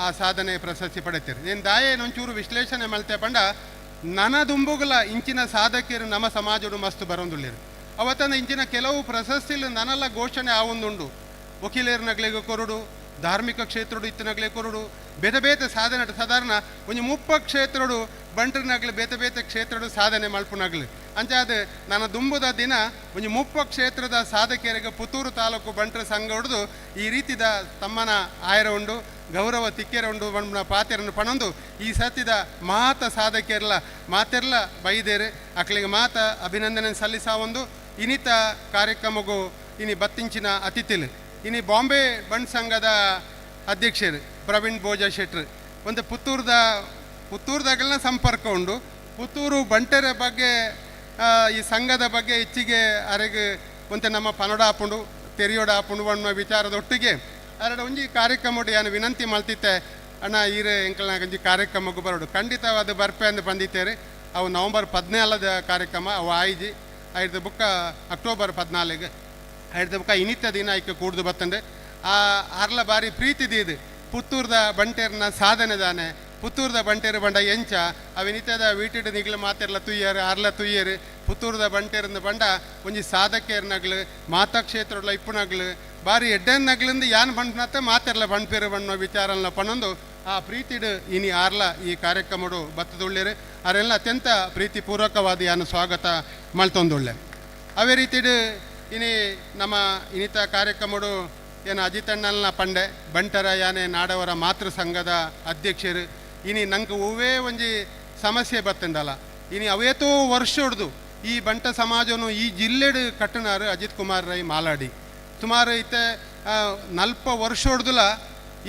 B: ಆ ಸಾಧನೆ ಪ್ರಶಸ್ತಿ ಪಡೆತೀರಿ నేను ಒಂಚೂರು ವಿಶ್ಲೇಷಣೆ ಮಲ್ತೆ ಪಂಡ ನನದುಂಬುಗಳ ಇಂಚಿನ ಸಾಧಕಿಯರು ನಮ್ಮ ಸಮಾಜಡು ಮಸ್ತ್ ಬರೋಂದುಳ್ಳೇರು ಅವತ್ತಂದು ಇಂಚಿನ ಕೆಲವು ಪ್ರಶಸ್ತಿಲು ನನೆಲ್ಲ ಘೋಷಣೆ ಆವೊಂದುಂಡು ವಕೀಲರ್ನಗ್ಲಿಗೆ ಕೊರಡು ಧಾರ್ಮಿಕ ಕ್ಷೇತ್ರಡು ಇತ್ತನಗ್ಲೆ ಕೊರಡು ಬೇತೆ ಬೇತೆ ಸಾಧನೆ ಸಾಧಾರಣ ಒಂಜಿ 30 ಕ್ಷೇತ್ರಡು ಬಂಟ್ರನಗ್ಲು ಬೇತೆ ಬೇತೆ ಕ್ಷೇತ್ರಡು ಸಾಧನೆ ಮಲ್ಪುನಗ್ಲು ಅಂಚಾದ ನನ್ನ ದುಂಬುದ ದಿನ ಒಂಜಿ 30 ಕ್ಷೇತ್ರದ ಸಾಧಕಿಯರಿಗೆ ಪುತ್ತೂರು ತಾಲೂಕು ಬಂಟ್ರ ಸಂಘ ಹೊಡೆದು ಈ ರೀತಿದ ತಮ್ಮನ ಆಯರ ಉಂಡು ಗೌರವ ತಿಕ್ಕೆರ ಉಂಡು ಬಣ್ಣ ಪಾತೆರನ್ನು ಪಣೊಂದು ಈ ಸತಿದ ಮಾತ ಸಾಧಕಿಯರ್ಲ ಮಾತೆರ್ಲ ಬೈದೇರು ಅಕ್ಲಿಗೆ ಮಾತ ಅಭಿನಂದನೆ ಸಲ್ಲಿಸಾವೊಂದು ಇನಿತ ಕಾರ್ಯಕ್ರಮಗೂ ಇನಿ ಬತ್ತಿಂಚಿನ ಅತಿಥಿಲು ಇನಿ ಬಾಂಬೆ ಬಂಡ್ ಸಂಘದ ಅಧ್ಯಕ್ಷರು ಪ್ರವೀಣ್ ಬೋಜಾ ಶೆಟ್ರು ಒಂದು ಪುತ್ತೂರ್ದಾಗೆಲ್ಲ ಸಂಪರ್ಕ ಉಂಡು ಪುತ್ತೂರು ಬಂಟೆರ ಬಗ್ಗೆ ಈ ಸಂಘದ ಬಗ್ಗೆ ಹೆಚ್ಚಿಗೆ ಅರೆಗೆ ಒಂತೆ ನಮ್ಮ ಪನೋಡ ಹಾಪುಂಡು ತೆರಿಯೋಡ ಹಾಪುಂಡು ಅನ್ನೋ ವಿಚಾರದ ಒಟ್ಟಿಗೆ ಅರಡ ಒಂಜಿ ಕಾರ್ಯಕ್ರಮಡು ಏನು ವಿನಂತಿ ಮಲ್ತಿತ್ತೆ ಅಣ್ಣ ಈರೆ ಎಂಕಲ್ನಾಗ ಒಂಜಿ ಕಾರ್ಯಕ್ರಮಕ್ಕೂ ಬರೋಡು ಖಂಡಿತ ಅದು ಬರ್ಪೆ ಅಂದು ಬಂದಿತ್ತೇರಿ ಅವು ನವಂಬರ್ 14ದ ಕಾರ್ಯಕ್ರಮ ಅವು ಆಯ್ಜಿ ಆಯ್ತು ಬುಕ್ಕ ಅಕ್ಟೋಬರ್ 14 ಆಯ್ತು ಬುಕ್ಕ ಇನಿತ್ಯ ದಿನ ಐಕೆ ಕೂಡ್ದು ಬತ್ತಂಡೆ ಆ ಅರ್ಲ ಬಾರಿ ಪ್ರೀತಿ ದೀದು ಪುತ್ತೂರ್ದ ಬಂಟೇರ್ನ ಸಾಧನೆ ದಾನೆ ಪುತ್ತೂರ್ದ ಬಂಟೇರು ಬಂಡ ಎಂಚ ಅವಿನಿತ್ಯದ ವೀಟಿಡ್ ನಿಗ್ಲು ಮಾತೆರ್ಲ ತುಯ್ಯರು ಅರ್ಲ ತುಯ್ಯರು ಪುತ್ತೂರ್ದ ಬಂಟೇರ್ನ ಬಂಡ ಒಂಜಿ ಸಾಧಕೇರ್ನಗ್ಲು ಮಾತಾ ಕ್ಷೇತ್ರಡ್ಲ ಇಪ್ಪುನಗ್ಲು ಬಾರಿ ಎಡ್ಡೆನ್ ನಗ್ಲಿಂದ ಯಾನ್ ಬಂಡ್ನತ್ತ ಮಾತೆರ್ಲ ಬಂಡ್ಪೇರು ಬಣ್ಣೋ ವಿಚಾರನ ಪಣೊಂದು ಆ ಪ್ರೀತಿಡು ಇನಿ ಆರ್ಲ ಈ ಕಾರ್ಯಕ್ರಮಡು ಬತ್ತದುಳ್ಳಿರು ಅವರೆಲ್ಲ ಅತ್ಯಂತ ಪ್ರೀತಿಪೂರ್ವಕವಾದ ಯಾನು ಸ್ವಾಗತ ಮಲ್ತೊಂದುಳ್ಳೆ ಅವೇ ರೀತಿಡು ಇನಿ ನಮ್ಮ ಇನಿತ ಕಾರ್ಯಕ್ರಮಡು ಏನು ಅಜಿತಣ್ಣಲ್ನ ಪಂಡೆ ಬಂಟರ ಯಾನೆ ನಾಡವರ ಮಾತೃ ಸಂಘದ ಅಧ್ಯಕ್ಷರು ಇನಿ ನಂಗೆ ಹೂವೇ ಒಂಜಿ ಸಮಸ್ಯೆ ಬತ್ತಂಡಲ್ಲ ಇನಿ ಅವೇತೋ ವರ್ಷ ಹೊಡ್ದು ಈ ಬಂಟ ಸಮಾಜನು ಈ ಜಿಲ್ಲೆಡು ಕಟ್ಟನಾರು ಅಜಿತ್ ಕುಮಾರ್ ರೈ ಮಾಲಾಡಿ ಸುಮಾರು ಇತ್ತೆ 40 ವರ್ಷ ಹೊಡ್ದುಲ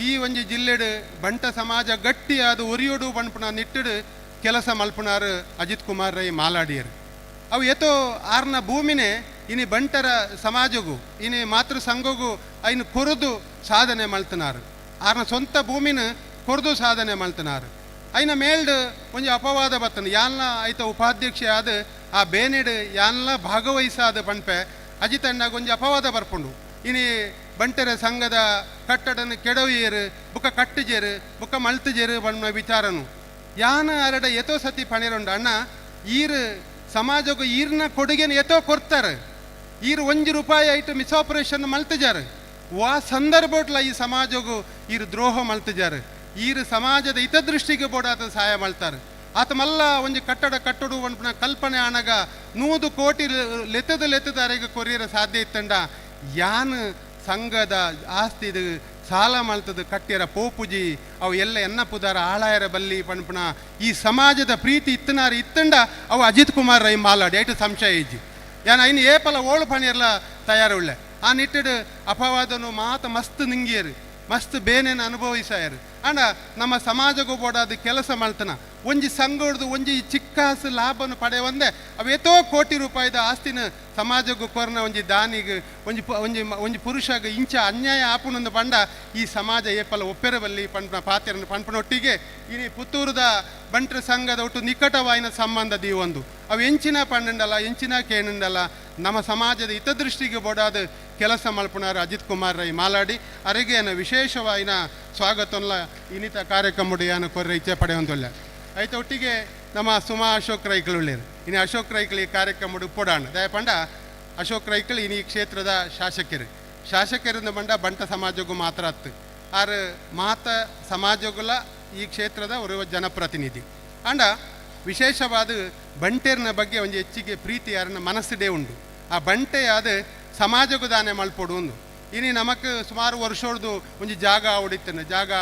B: ಈ ಒಂಜಿ ಜಿಲ್ಲೆಡು ಬಂಟ ಸಮಾಜ ಗಟ್ಟಿ ಅದು ಒರಿಯೋಡು ಬಣ್ಪುನ ನಿಟ್ಟಿಡು ಕೆಲಸ ಮಲ್ಪುನಾರು ಅಜಿತ್ ಕುಮಾರ್ ರೈ ಮಾಲಾಡಿಯರು ಅವು ಏತೋ ಆರ್ನ ಭೂಮಿನೇ ಇನಿ ಬಂಟರ ಸಮಾಜಗೂ ಇನಿ ಮಾತೃ ಸಂಘಗೂ ಐನು ಕೊರದು ಸಾಧನೆ ಮಲ್ತನಾರು ಆರ್ನ ಸ್ವಂತ ಭೂಮಿನ ಕೊರದು ಸಾಧನೆ ಮಲ್ತನಾರು ಐನ ಮೇಲ್ಡ್ ಒಂಜಿ ಅಪವಾದ ಬತ್ತನ ಯಾನ್ಲ ಐತ ಉಪಾಧ್ಯಕ್ಷ ಆದ ಆ ಬೇನೆಡ್ ಯಾನ್ಲ ಭಾಗವಹಿಸಾದ ಪಂಪೆ ಅಜಿತಣ್ಣಾಗ ಒಂಜಿ ಅಪವಾದ ಬರ್ಪುಂಡು ಇನಿ ಬಂಟರ ಸಂಘದ ಕಟ್ಟಡನ ಕೆಡವಿಯರು ಬುಕ್ಕ ಕಟ್ಟುಜೇರು ಬುಕ್ಕ ಮಲ್ತುಜೇರು ಬಣ್ಣ ವಿಚಾರನು ಯಾನ ಅರಡ ಎತೋ ಸತಿ ಪಣಿರುಂಡು ಅಣ್ಣ ಈರು ಸಮಾಜಗೂ ಈರ್ನ ಕೊಡುಗೆನ ಎತೋ ಕೊಡ್ತಾರೆ ಈರು ₹1 ಐಟು ಮಿಸ್ಆಪರೇಷನ್ ಮಲ್ತುಜಾರು ವಾ ಸಂದರ್ಭಟ್ಲ ಈ ಸಮಾಜಗೂ ಈರು ದ್ರೋಹ ಮಲ್ತುಜಾರು ಈರು ಸಮಾಜದ ಹಿತದೃಷ್ಟಿಗೆ ಬೋಡಾತ ಸಹಾಯ ಮಲ್ತಾರೆ ಆತ ಮಲ್ಲ ಒಂಜಿ ಕಟ್ಟಡ ಕಟ್ಟಡು ಒಂಡ್ಪುನ ಕಲ್ಪನೆ ಆನಗ 100 ಕೋಟಿ ಲೆತ್ತದ ಅರೆಗೆ ಕೊರಿಯರ ಸಾಧ್ಯ ಇತ್ತಂಡ ಯಾನ್ ಸಂಘದ ಆಸ್ತಿದು ಸಾಲ ಮಲ್ತದ ಕಟ್ಟಿಯರ ಪೋಪುಜಿ ಅವು ಎಲ್ಲ ಎನ್ನ ಪುದಾರ ಆಳಾಯರ ಬಲ್ಲಿ ಪಣ್ಪುಣ ಈ ಸಮಾಜದ ಪ್ರೀತಿ ಇತ್ತನಾರ ಇತ್ತಂಡ ಅವು ಅಜಿತ್ ಕುಮಾರ್ ರೈ ಮಾಲಾಡಿ ಐಟು ಸಂಶಯ ಇಜ್ಜಿ ಯಾನ ಐನು ಏಪಲ ಓಳು ಪಣಿಯರ್ಲ ತಯಾರುಳ್ಳೆ ಆ ನಿಟ್ಟಿಡು ಅಪವಾದನು ಮಾತ ಮಸ್ತ್ ನಿಂಗಿಯರು ಮಸ್ತ್ ಬೇನೇನು ಅನುಭವಿಸಾಯರು ಅಂಡ ನಮ್ಮ ಸಮಾಜಗೂ ಬೋಡಾದ ಕೆಲಸ ಮಲ್ತನ ಒಂಜಿ ಸಂಘಡ್ದು ಒಂಜಿ ಚಿಕ್ಕಾಸು ಲಾಭನು ಪಡೆಯವಂದೆ ಅವೇತೋ ಕೋಟಿ ರೂಪಾಯಿದ ಆಸ್ತಿನ ಸಮಾಜಗೂ ಕೊರ್ನ ಒಂಜಿ ದಾನಿಗೆ ಒಂಜಿ ಪುರುಷಗ ಇಂಚ ಅನ್ಯಾಯ ಆಪುನೊಂದು ಪಂಡ ಈ ಸಮಾಜ ಏಪಲ ಒಪ್ಪೆರ ಬಲ್ಲಿ ಪಾತ್ರೆನ ಪಂಪನೊಟ್ಟಿಗೆ ಇನಿ ಪುತ್ತೂರದ ಬಂಟ್ರ ಸಂಘದ ಒಟ್ಟು ನಿಕಟವಾಯಿನ ಸಂಬಂಧ ದೀವೊಂದು ಅವು ಎಂಚಿನ ಪಂಡಂಡಲ್ಲ ಎಂಚಿನ ಕೇಣಂಡಲ್ಲ ನಮ್ಮ ಸಮಾಜದ ಹಿತದೃಷ್ಟಿಗೆ ಬೋಡಾದ ಕೆಲಸ ಮಲ್ಪುನಾರು ಅಜಿತ್ ಕುಮಾರ್ ರೈ ಮಾಲಾಡಿ ಅರಿಗೇನ ವಿಶೇಷವಾಯಿನ ಸ್ವಾಗತಲ್ಲ ಇನ್ನಿತ ಕಾರ್ಯಕ್ರಮಡು ಯಾನು ಕೊರ್ರೆ ಇಚ್ಛೆ ಪಡೆಯೊಂದುಳ್ಳ ಐತ ಒಟ್ಟಿಗೆ ನಮ್ಮ ಸುಮಾ ಅಶೋಕ್ ರೈಕಲ್ ಉಳ್ಳೇರು ಇನ್ನು ಅಶೋಕ್ ರೈಕಲ್ ಈ ಕಾರ್ಯಕ್ರಮಡು ಪೋಡಾಣ ದಯಪಂಡ ಅಶೋಕ್ ರೈಕಲ್ ಇನ್ನು ಈ ಕ್ಷೇತ್ರದ ಶಾಸಕರಿಂದ ಬಂಡ ಬಂಟ ಸಮಾಜಗೂ ಮಾತ್ರ ಹತ್ತು ಆರು ಮಾತ ಸಮಾಜಗುಲ ಈ ಕ್ಷೇತ್ರದ ஒரு ಜನಪ್ರತಿನಿಧಿ ಅಂಡ ವಿಶೇಷವಾದ ಬಂಟೇರ್ನ ಬಗ್ಗೆ ಒಂದು ಹೆಚ್ಚಿಗೆ ಪ್ರೀತಿ ಯಾರನ್ನ ಮನಸ್ಸಿಡೇ ಉಂಡು ಆ ಬಂಟೆ ಆದ ಸಮಾಜಗೂ ದಾನೆ ಮಲ್ಪೊಡು ಒಂದು ಇನಿ ನಮಕ್ ಸುಮಾರು ವರ್ಷೋಡ್ದು ಒಂಜಿ ಜಾಗ ಆವಡಿತ್ತನು ಜಾಗ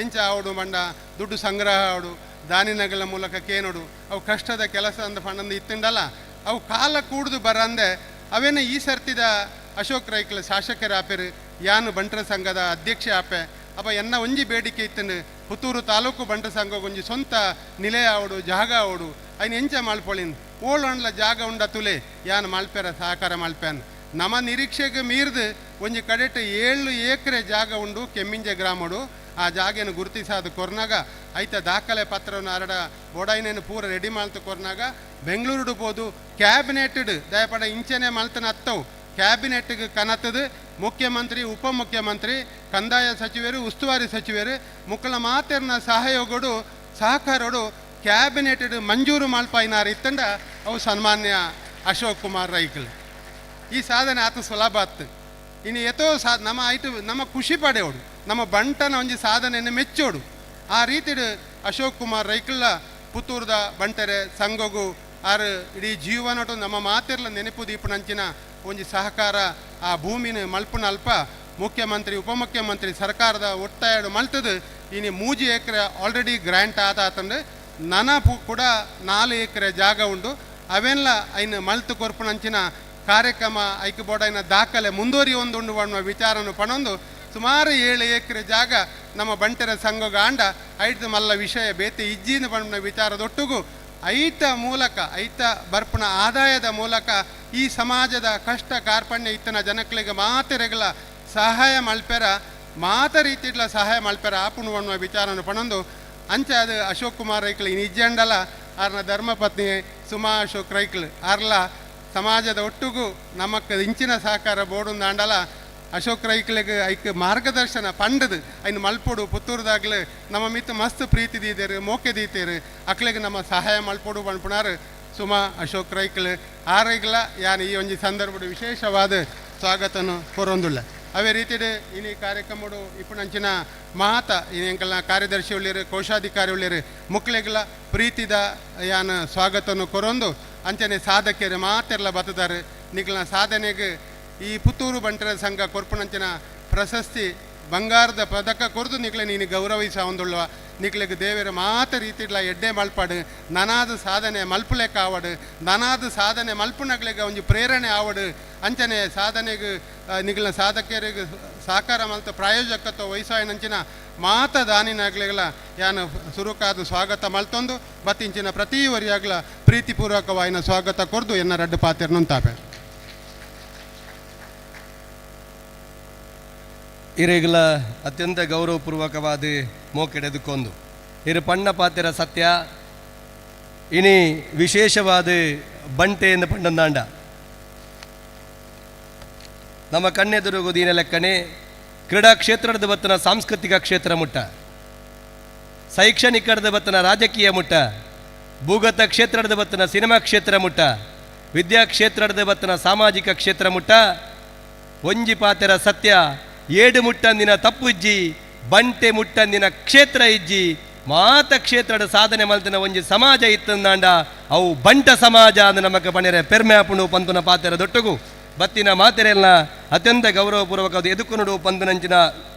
B: ಎಂಚ ಆವಡು ಮಂಡ ದುಡ್ಡು ಸಂಗ್ರಹ ಆವಡು ದಾನಿನಗಳ ಮೂಲಕ ಕೇನೋಡು ಅವು ಕಷ್ಟದ ಕೆಲಸ ಅಂದ ಪಂಡಂದು ಇತ್ತಂಡಲ್ಲ ಅವು ಕಾಲ ಕೂಡ್ದು ಬರಂದೆ ಅವೇನ ಈ ಸರ್ತಿದ ಅಶೋಕ್ ರೈಕಲ್ ಶಾಸಕರ ಆಪೆರು ಯಾನು ಬಂಟರ ಸಂಘದ ಅಧ್ಯಕ್ಷ ಆಪೆ ಅಪ್ಪ ಎನ್ನ ಒಂಜಿ ಬೇಡಿಕೆ ಇತ್ತನು ಪುತ್ತೂರು ತಾಲೂಕು ಬಂಟರ ಸಂಘ ಒಂಜಿ ಸ್ವಂತ ನಿಲಯ ಆವಡು ಜಾಗ ಆವಡು ಐನು ಎಂಚ ಮಲ್ಪೊಳಿನ್ ಓಳೊಂಡ್ಲ ಜಾಗ ಉಂಡ ತುಲೆ ಯಾನು ಮಲ್ಪೆರ ಸಹಕಾರ ಮಲ್ಪೆನ್ ನಮ್ಮ ನಿರೀಕ್ಷೆಗೆ ಮೀರ್ದು ಒಂಜಿ ಕಡೆಟ್ 7 ಎಕರೆ ಜಾಗ ಉಂಡು ಕೆಮ್ಮಿಂಜೆ ಗ್ರಾಮಡು ಆ ಜಾಗೇನು ಗುರುತಿಸಾದ ಕೊರ್ನಾಗ ಐತ ದಾಖಲೆ ಪತ್ರವನ್ನು ಅರಡ ಬೋಡೈನೇನು ಪೂರ ರೆಡಿ ಮಾಡ್ತು ಕೊರ್ನಾಗ ಬೆಂಗಳೂರು ಬೋದು ಕ್ಯಾಬಿನೆಟ್ ದಯಪಡ ಇಂಚೆನೆ ಮಲ್ತನ ಹತ್ತವು ಕ್ಯಾಬಿನೆಟ್ಗೆ ಕನತದು ಮುಖ್ಯಮಂತ್ರಿ ಉಪಮುಖ್ಯಮಂತ್ರಿ ಕಂದಾಯ ಸಚಿವರು ಉಸ್ತುವಾರಿ ಸಚಿವರು ಮುಕ್ಕಳ ಮಾತೆರ್ನ ಸಹಯೋಗಡು ಸಹಕಾರಡು ಕ್ಯಾಬಿನೆಟ್ ಮಂಜೂರು ಮಲ್ಪಾಯಿನಾರು ಇತ್ತಂಡ ಅವು ಸನ್ಮಾನ್ಯ ಅಶೋಕ್ ಕುಮಾರ್ ರೈಕಲ್ ಈ ಸಾಧನೆ ಆತ ಸುಲಭ ಆತು ಇನ್ನು ಎತೋ ನಮ್ಮ ಐಟು ನಮ್ಮ ಖುಷಿ ಪಡೆಯೋಡು ನಮ್ಮ ಬಂಟನ ಒಂಜಿ ಸಾಧನೆಯನ್ನು ಮೆಚ್ಚೋಡು ಆ ರೀತಿಡು ಅಶೋಕ್ ಕುಮಾರ್ ರೈಕಲ್ಲ ಪುತ್ತೂರ್ದ ಬಂಟರೆ ಸಂಘಗೂ ಆರು ಇಡೀ ಜೀವನಟು ನಮ್ಮ ಮಾತೆರ್ಲ ನೆನಪು ದೀಪನಂಚಿನ ಒಂಜಿ ಸಹಕಾರ ಆ ಭೂಮಿನ ಮಲ್ಪುನ ಅಲ್ಪ ಮುಖ್ಯಮಂತ್ರಿ ಉಪಮುಖ್ಯಮಂತ್ರಿ ಸರ್ಕಾರದ ಒತ್ತಾಯಡು ಮಲ್ತದು ಇನ್ನು 3 ಎಕರೆ ಆಲ್ರೆಡಿ ಗ್ರ್ಯಾಂಟ್ ಆತಂಡು ನನ ಕೂಡ 4 ಎಕರೆ ಜಾಗ ಉಂಡು ಅವೆಲ್ಲ ಐನು ಮಲ್ತು ಕೊರ್ಪುನಂಚಿನ ಕಾರ್ಯಕ್ರಮ ಐಕ್ ಬೋಡೈನ ದಾಖಲೆ ಮುಂದುವರಿಯೊಂದು ಉಂಡು ಅನ್ನುವ ವಿಚಾರನು ಪಣೊಂದು ಸುಮಾರು 7 ಎಕರೆ ಜಾಗ ನಮ್ಮ ಬಂಟರ ಸಂಘಗ ಆಂಡ ಐದು ಮಲ್ಲ ವಿಷಯ ಬೇತೆ ಇಜ್ಜಿನ ಬಣ್ಣ ವಿಚಾರದೊಟ್ಟಿಗೂ ಐತ ಮೂಲಕ ಐತ ಬರ್ಪಣ ಆದಾಯದ ಮೂಲಕ ಈ ಸಮಾಜದ ಕಷ್ಟ ಕಾರ್ಪಣ್ಯ ಇತ್ತನ ಜನಗಳಿಗೆ ಮಾತೆರೆಗಳ ಸಹಾಯ ಮಲ್ಪೆರ ಮಾತ ರೀತಿಡ್ಲ ಸಹಾಯ ಮಲ್ಪೆರ ಆಪುಣು ಅನ್ನುವ ವಿಚಾರನು ಪಣೊಂದು ಅಂಚೆ ಅದು ಅಶೋಕ್ ಕುಮಾರ್ ರೈಕಲ್ ಇನ್ನು ಇಜ್ಜಂಡಲ ಆರ್ನ ಧರ್ಮಪತ್ನಿ ಸುಮಾ ಅಶೋಕ್ ರೈಕಲ್ ಆರ್ಲ ಸಮಾಜದ ಒಟ್ಟಿಗೂ ನಮಕ್ ಇಂಚಿನ ಸಹಕಾರ ಬೋಡು ದಾಂಡಲ ಅಶೋಕ್ ರೈಕ್ಲೆಗೆ ಐಕ್ ಮಾರ್ಗದರ್ಶನ ಪಂಡದು ಐನು ಮಲ್ಪೊಡು ಪುತ್ತೂರ್ದಾಗ್ಲು ನಮ್ಮ ಮಿತ್ತು ಮಸ್ತ್ ಪ್ರೀತಿ ದೀದೇರು ಮೋಕೆ ದೀತೇರು ಅಕ್ಲೆಗೆ ನಮ್ಮ ಸಹಾಯ ಮಲ್ಪೊಡು ಬಣ್ಪುಣಾರು ಸುಮಾ ಅಶೋಕ್ ರೈಕ್ಲು ಆರೈಗ್ಲ ಯಾನ್ ಈ ಒಂಜಿ ಸಂದರ್ಭಡು ವಿಶೇಷವಾದ ಸ್ವಾಗತನು ಕೊರೊಂದುಲ್ಲ ಅವೇ ರೀತಿಡು ಇನಿ ಕಾರ್ಯಕ್ರಮಡು ಇಪ್ಪುನಂಚಿನ ಮಹಾತ ಎಂಕಲ್ನ ಕಾರ್ಯದರ್ಶಿ ಉಳ್ಳಿರು ಕೋಶಾಧಿಕಾರಿ ಉಳ್ಳಿರು ಮುಕ್ಳೆಗ್ಲ ಪ್ರೀತಿದ ಯಾನ್ ಸ್ವಾಗತನು ಕೊರೊಂದು ಅಂಚನೆ ಸಾಧಕರು ಮಾತೆರ್ಲ ಬತ್ತದಾರು ನಿಕ್ಲ ಸಾಧನೆಗೆ ಈ ಪುತ್ತೂರು ಬಂಟರ ಸಂಘ ಕೊರ್ಪುನಂಚಿನ ಪ್ರಶಸ್ತಿ ಬಂಗಾರದ ಪದಕ ಕೊರ್ದು ನಿಕ್ಲೆ ನೀನು ಗೌರವಿಸ ಒಂದುಳ್ಳುವ ನಿಕ್ಲೆಗೆ ದೇವರ ಮಾತ ರೀತಿಡ್ಲ ಎಡ್ಡೆ ಮಲ್ಪಾಡು ನನಾದ ಸಾಧನೆ ಮಲ್ಪುಲೆಕ್ಕ ಆವಡು ನನಾದ ಸಾಧನೆ ಮಲ್ಪುನಗ್ಲೆಗೆ ಒಂಜಿ ಪ್ರೇರಣೆ ಆವಡು ಅಂಚನೆ ಸಾಧನೆಗೆ ನಿಗ್ಲ ಸಾಧಕರಿಗೆ ಸಾಕಾರ ಮಲ್ತ ಪ್ರಾಯೋಜಕತ್ವ ವಹಿಸಾಯನಂಚಿನ ಮಾತ ದಾನಿನಾಗ್ಲೆಗಳ ಯಾನು ಸುರುಕಾದ ಸ್ವಾಗತ ಮಲ್ತೊಂದು ಬತ್ತಿಂಚಿನ ಪ್ರತಿ ವರಿಯಾಗ್ಲ ಪ್ರೀತಿಪೂರ್ವಕವಾಯಿನ ಸ್ವಾಗತ ಕೊರ್ದು ಎನ್ನ ರಡ್ಡು ಪಾತೆರ್ನುಂತಾಪೆ
A: ಇರೆಗ್ಲ ಅತ್ಯಂತ ಗೌರವಪೂರ್ವಕವಾದ ಮೋಕೆಡೆದುಕೊಂದು ಇರು ಪಣ್ಣ ಪಾತೆರ ಸತ್ಯ ಇನಿ ವಿಶೇಷವಾದ ಬಂಟೆ ಎಂದು ಪಂಡಂದಾಂಡ ನಮ್ಮ ಕಣ್ಣೆದುರುಗು ದೀನ ಲೆಕ್ಕನೆ ಕ್ರೀಡಾ ಕ್ಷೇತ್ರದ ಬತ್ತನ ಸಾಂಸ್ಕೃತಿಕ ಕ್ಷೇತ್ರ ಮುಟ್ಟ ಶೈಕ್ಷಣಿಕದ ಬತ್ತನ ರಾಜಕೀಯ ಮುಟ್ಟ ಭೂಗತ ಕ್ಷೇತ್ರದ ಬತ್ತನ ಸಿನಿಮಾ ಕ್ಷೇತ್ರ ಮುಟ್ಟ ವಿದ್ಯಾ ಕ್ಷೇತ್ರದ ಬತ್ತನ ಸಾಮಾಜಿಕ ಕ್ಷೇತ್ರ ಮುಟ್ಟ ಒಂಜಿ ಪಾತೆರ ಸತ್ಯ ಏಡು ಮುಟ್ಟಂದಿನ ತಪ್ಪು ಇಜ್ಜಿ ಬಂಟೆ ಮುಟ್ಟಂದಿನ ಕ್ಷೇತ್ರ ಇಜ್ಜಿ ಮಾತ ಕ್ಷೇತ್ರದ ಸಾಧನೆ ಮಲ್ತಿನ ಒಂಜಿ ಸಮಾಜ ಇತ್ತಂದಾಂಡ ಅವು ಬಂಟ ಸಮಾಜ ಅಂದ ನಮಕ ಪಣೆರೆ ಪೆರ್ಮ್ಯಾಪುಣು ಪಂತುನ ಪಾತೆರ ದೊಟ್ಟುಗು ಬತ್ತಿನ ಮಾತೆರೆಲ್ಲ ಅತ್ಯಂತ ಗೌರವಪೂರ್ವಕವಾದ ಎದುಕುನುಡು ಪಂತುನಂಚಿನ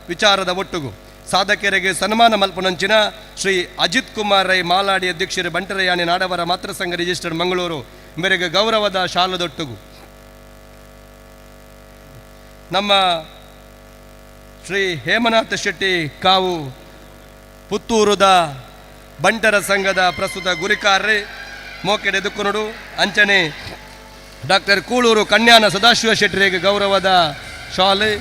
A: ವಿಚಾರದ ಒಟ್ಟುಗು ಸಾಧಕರಿಗೆ ಸನ್ಮಾನ ಮಲ್ಪುನಂಚಿನ ಶ್ರೀ ಅಜಿತ್ ಕುಮಾರ್ ರೈ ಮಾಲಾಡಿ ಅಧ್ಯಕ್ಷರು ಬಂಟರಯಾಣಿ ನಾಡವರ ಮಾತೃ ಸಂಘ ರಿಜಿಸ್ಟರ್ಡ್ ಮಂಗಳೂರು ಮೇರೆಗೆ ಗೌರವದ ಶಾಲದೊಟ್ಟುಗು ನಮ್ಮ ಶ್ರೀ ಹೇಮನಾಥ ಶೆಟ್ಟಿ ಕಾವು ಪುತ್ತೂರುದ ಬಂಟರ ಸಂಘದ ಪ್ರಸ್ತುತ ಗುರಿಕಾರ್ರೆ ಮೋಕೆಡೆ ದುಕ್ಕುನುಡು ಅಂಚನೆ ಡಾಕ್ಟರ್ ಕೂಳೂರು ಕನ್ಯಾನ ಸದಾಶಿವ ಶೆಟ್ಟರಿಗೆ ಗೌರವದ ಶಾಲೆ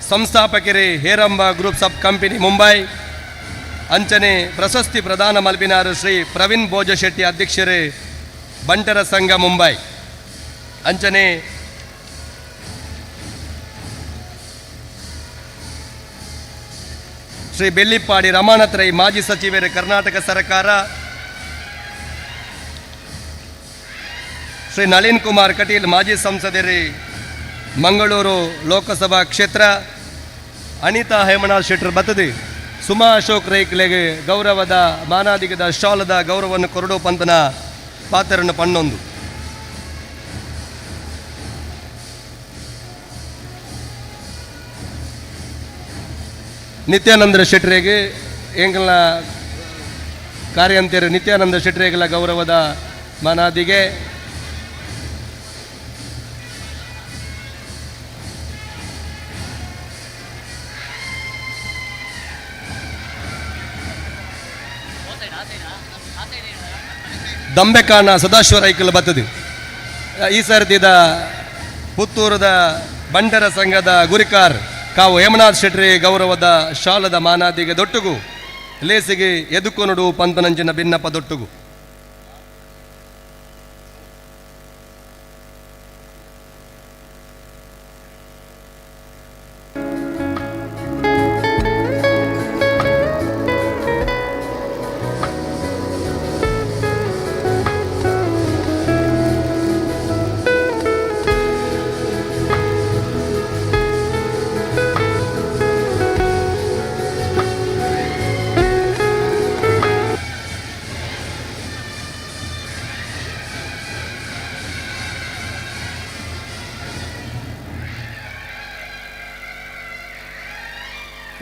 A: ಸಂಸ್ಥಾಪಕರೇ Heramba groups of company Mumbai ಅಂಚನೆ ಪ್ರಶಸ್ತಿ ಪ್ರದಾನ ಮಲ್ಪಿನಾರು ಶ್ರೀ ಪ್ರವೀಣ್ ಭೋಜ ಶೆಟ್ಟಿ ಅಧ್ಯಕ್ಷರೇ ಬಂಟರ ಸಂಘ ಮುಂಬೈ ಅಂಚನೆ ಶ್ರೀ ಬೆಳ್ಳಿಪ್ಪಾಡಿ ರಮಾನಾಥ್ ರೈ ಮಾಜಿ ಸಚಿವರೇ ಕರ್ನಾಟಕ ಸರ್ಕಾರ ಶ್ರೀ ನಳಿನ್ ಕುಮಾರ್ ಕಟೀಲ್ ಮಾಜಿ ಸಂಸದರೇ ಮಂಗಳೂರು ಲೋಕಸಭಾ ಕ್ಷೇತ್ರ ಅನಿತಾ ಹೇಮನಾಥ್ ಶೆಟ್ಟರ್ ಬತ್ತದಿ ಸುಮಾ ಅಶೋಕ್ ರೈಕ್ಲೆಗೆ ಗೌರವದ ಮಾನಾದಿಗದ ಶಾಲದ ಗೌರವವನ್ನು ಕೊರಡು ಪಂತನ ಪಾತ್ರನ್ನು ಪಣ್ಣೊಂದು ನಿತ್ಯಾನಂದ ಶೆಟ್ಟರಿಗೆ ಎಂಗಳ ಕಾರ್ಯಂತರು ನಿತ್ಯಾನಂದ ಶೆಟ್ಟರಿಗಳ ಗೌರವದ ಮಾನಾದಿಗೆ ದಂಬೆಕಾನ ಸದಾಶಿವ ರೈಕಲ್ ಬತ್ತದು ಈ ಸರ್ತಿದ ಪುತ್ತೂರದ ಬಂಟರ ಸಂಘದ ಗುರಿಕಾರ್ ಕಾವು ಹೇಮನಾಥ್ ಶೆಟ್ಟಿ ಗೌರವದ ಶಾಲದ ಮಾನಾದಿಗೆ ದೊಟ್ಟುಗು ಲೇಸಿಗೆ ಎದುಕೊನುಡು ಪಂತನಂಚಿನ ಭಿನ್ನಪ ದೊಟ್ಟುಗು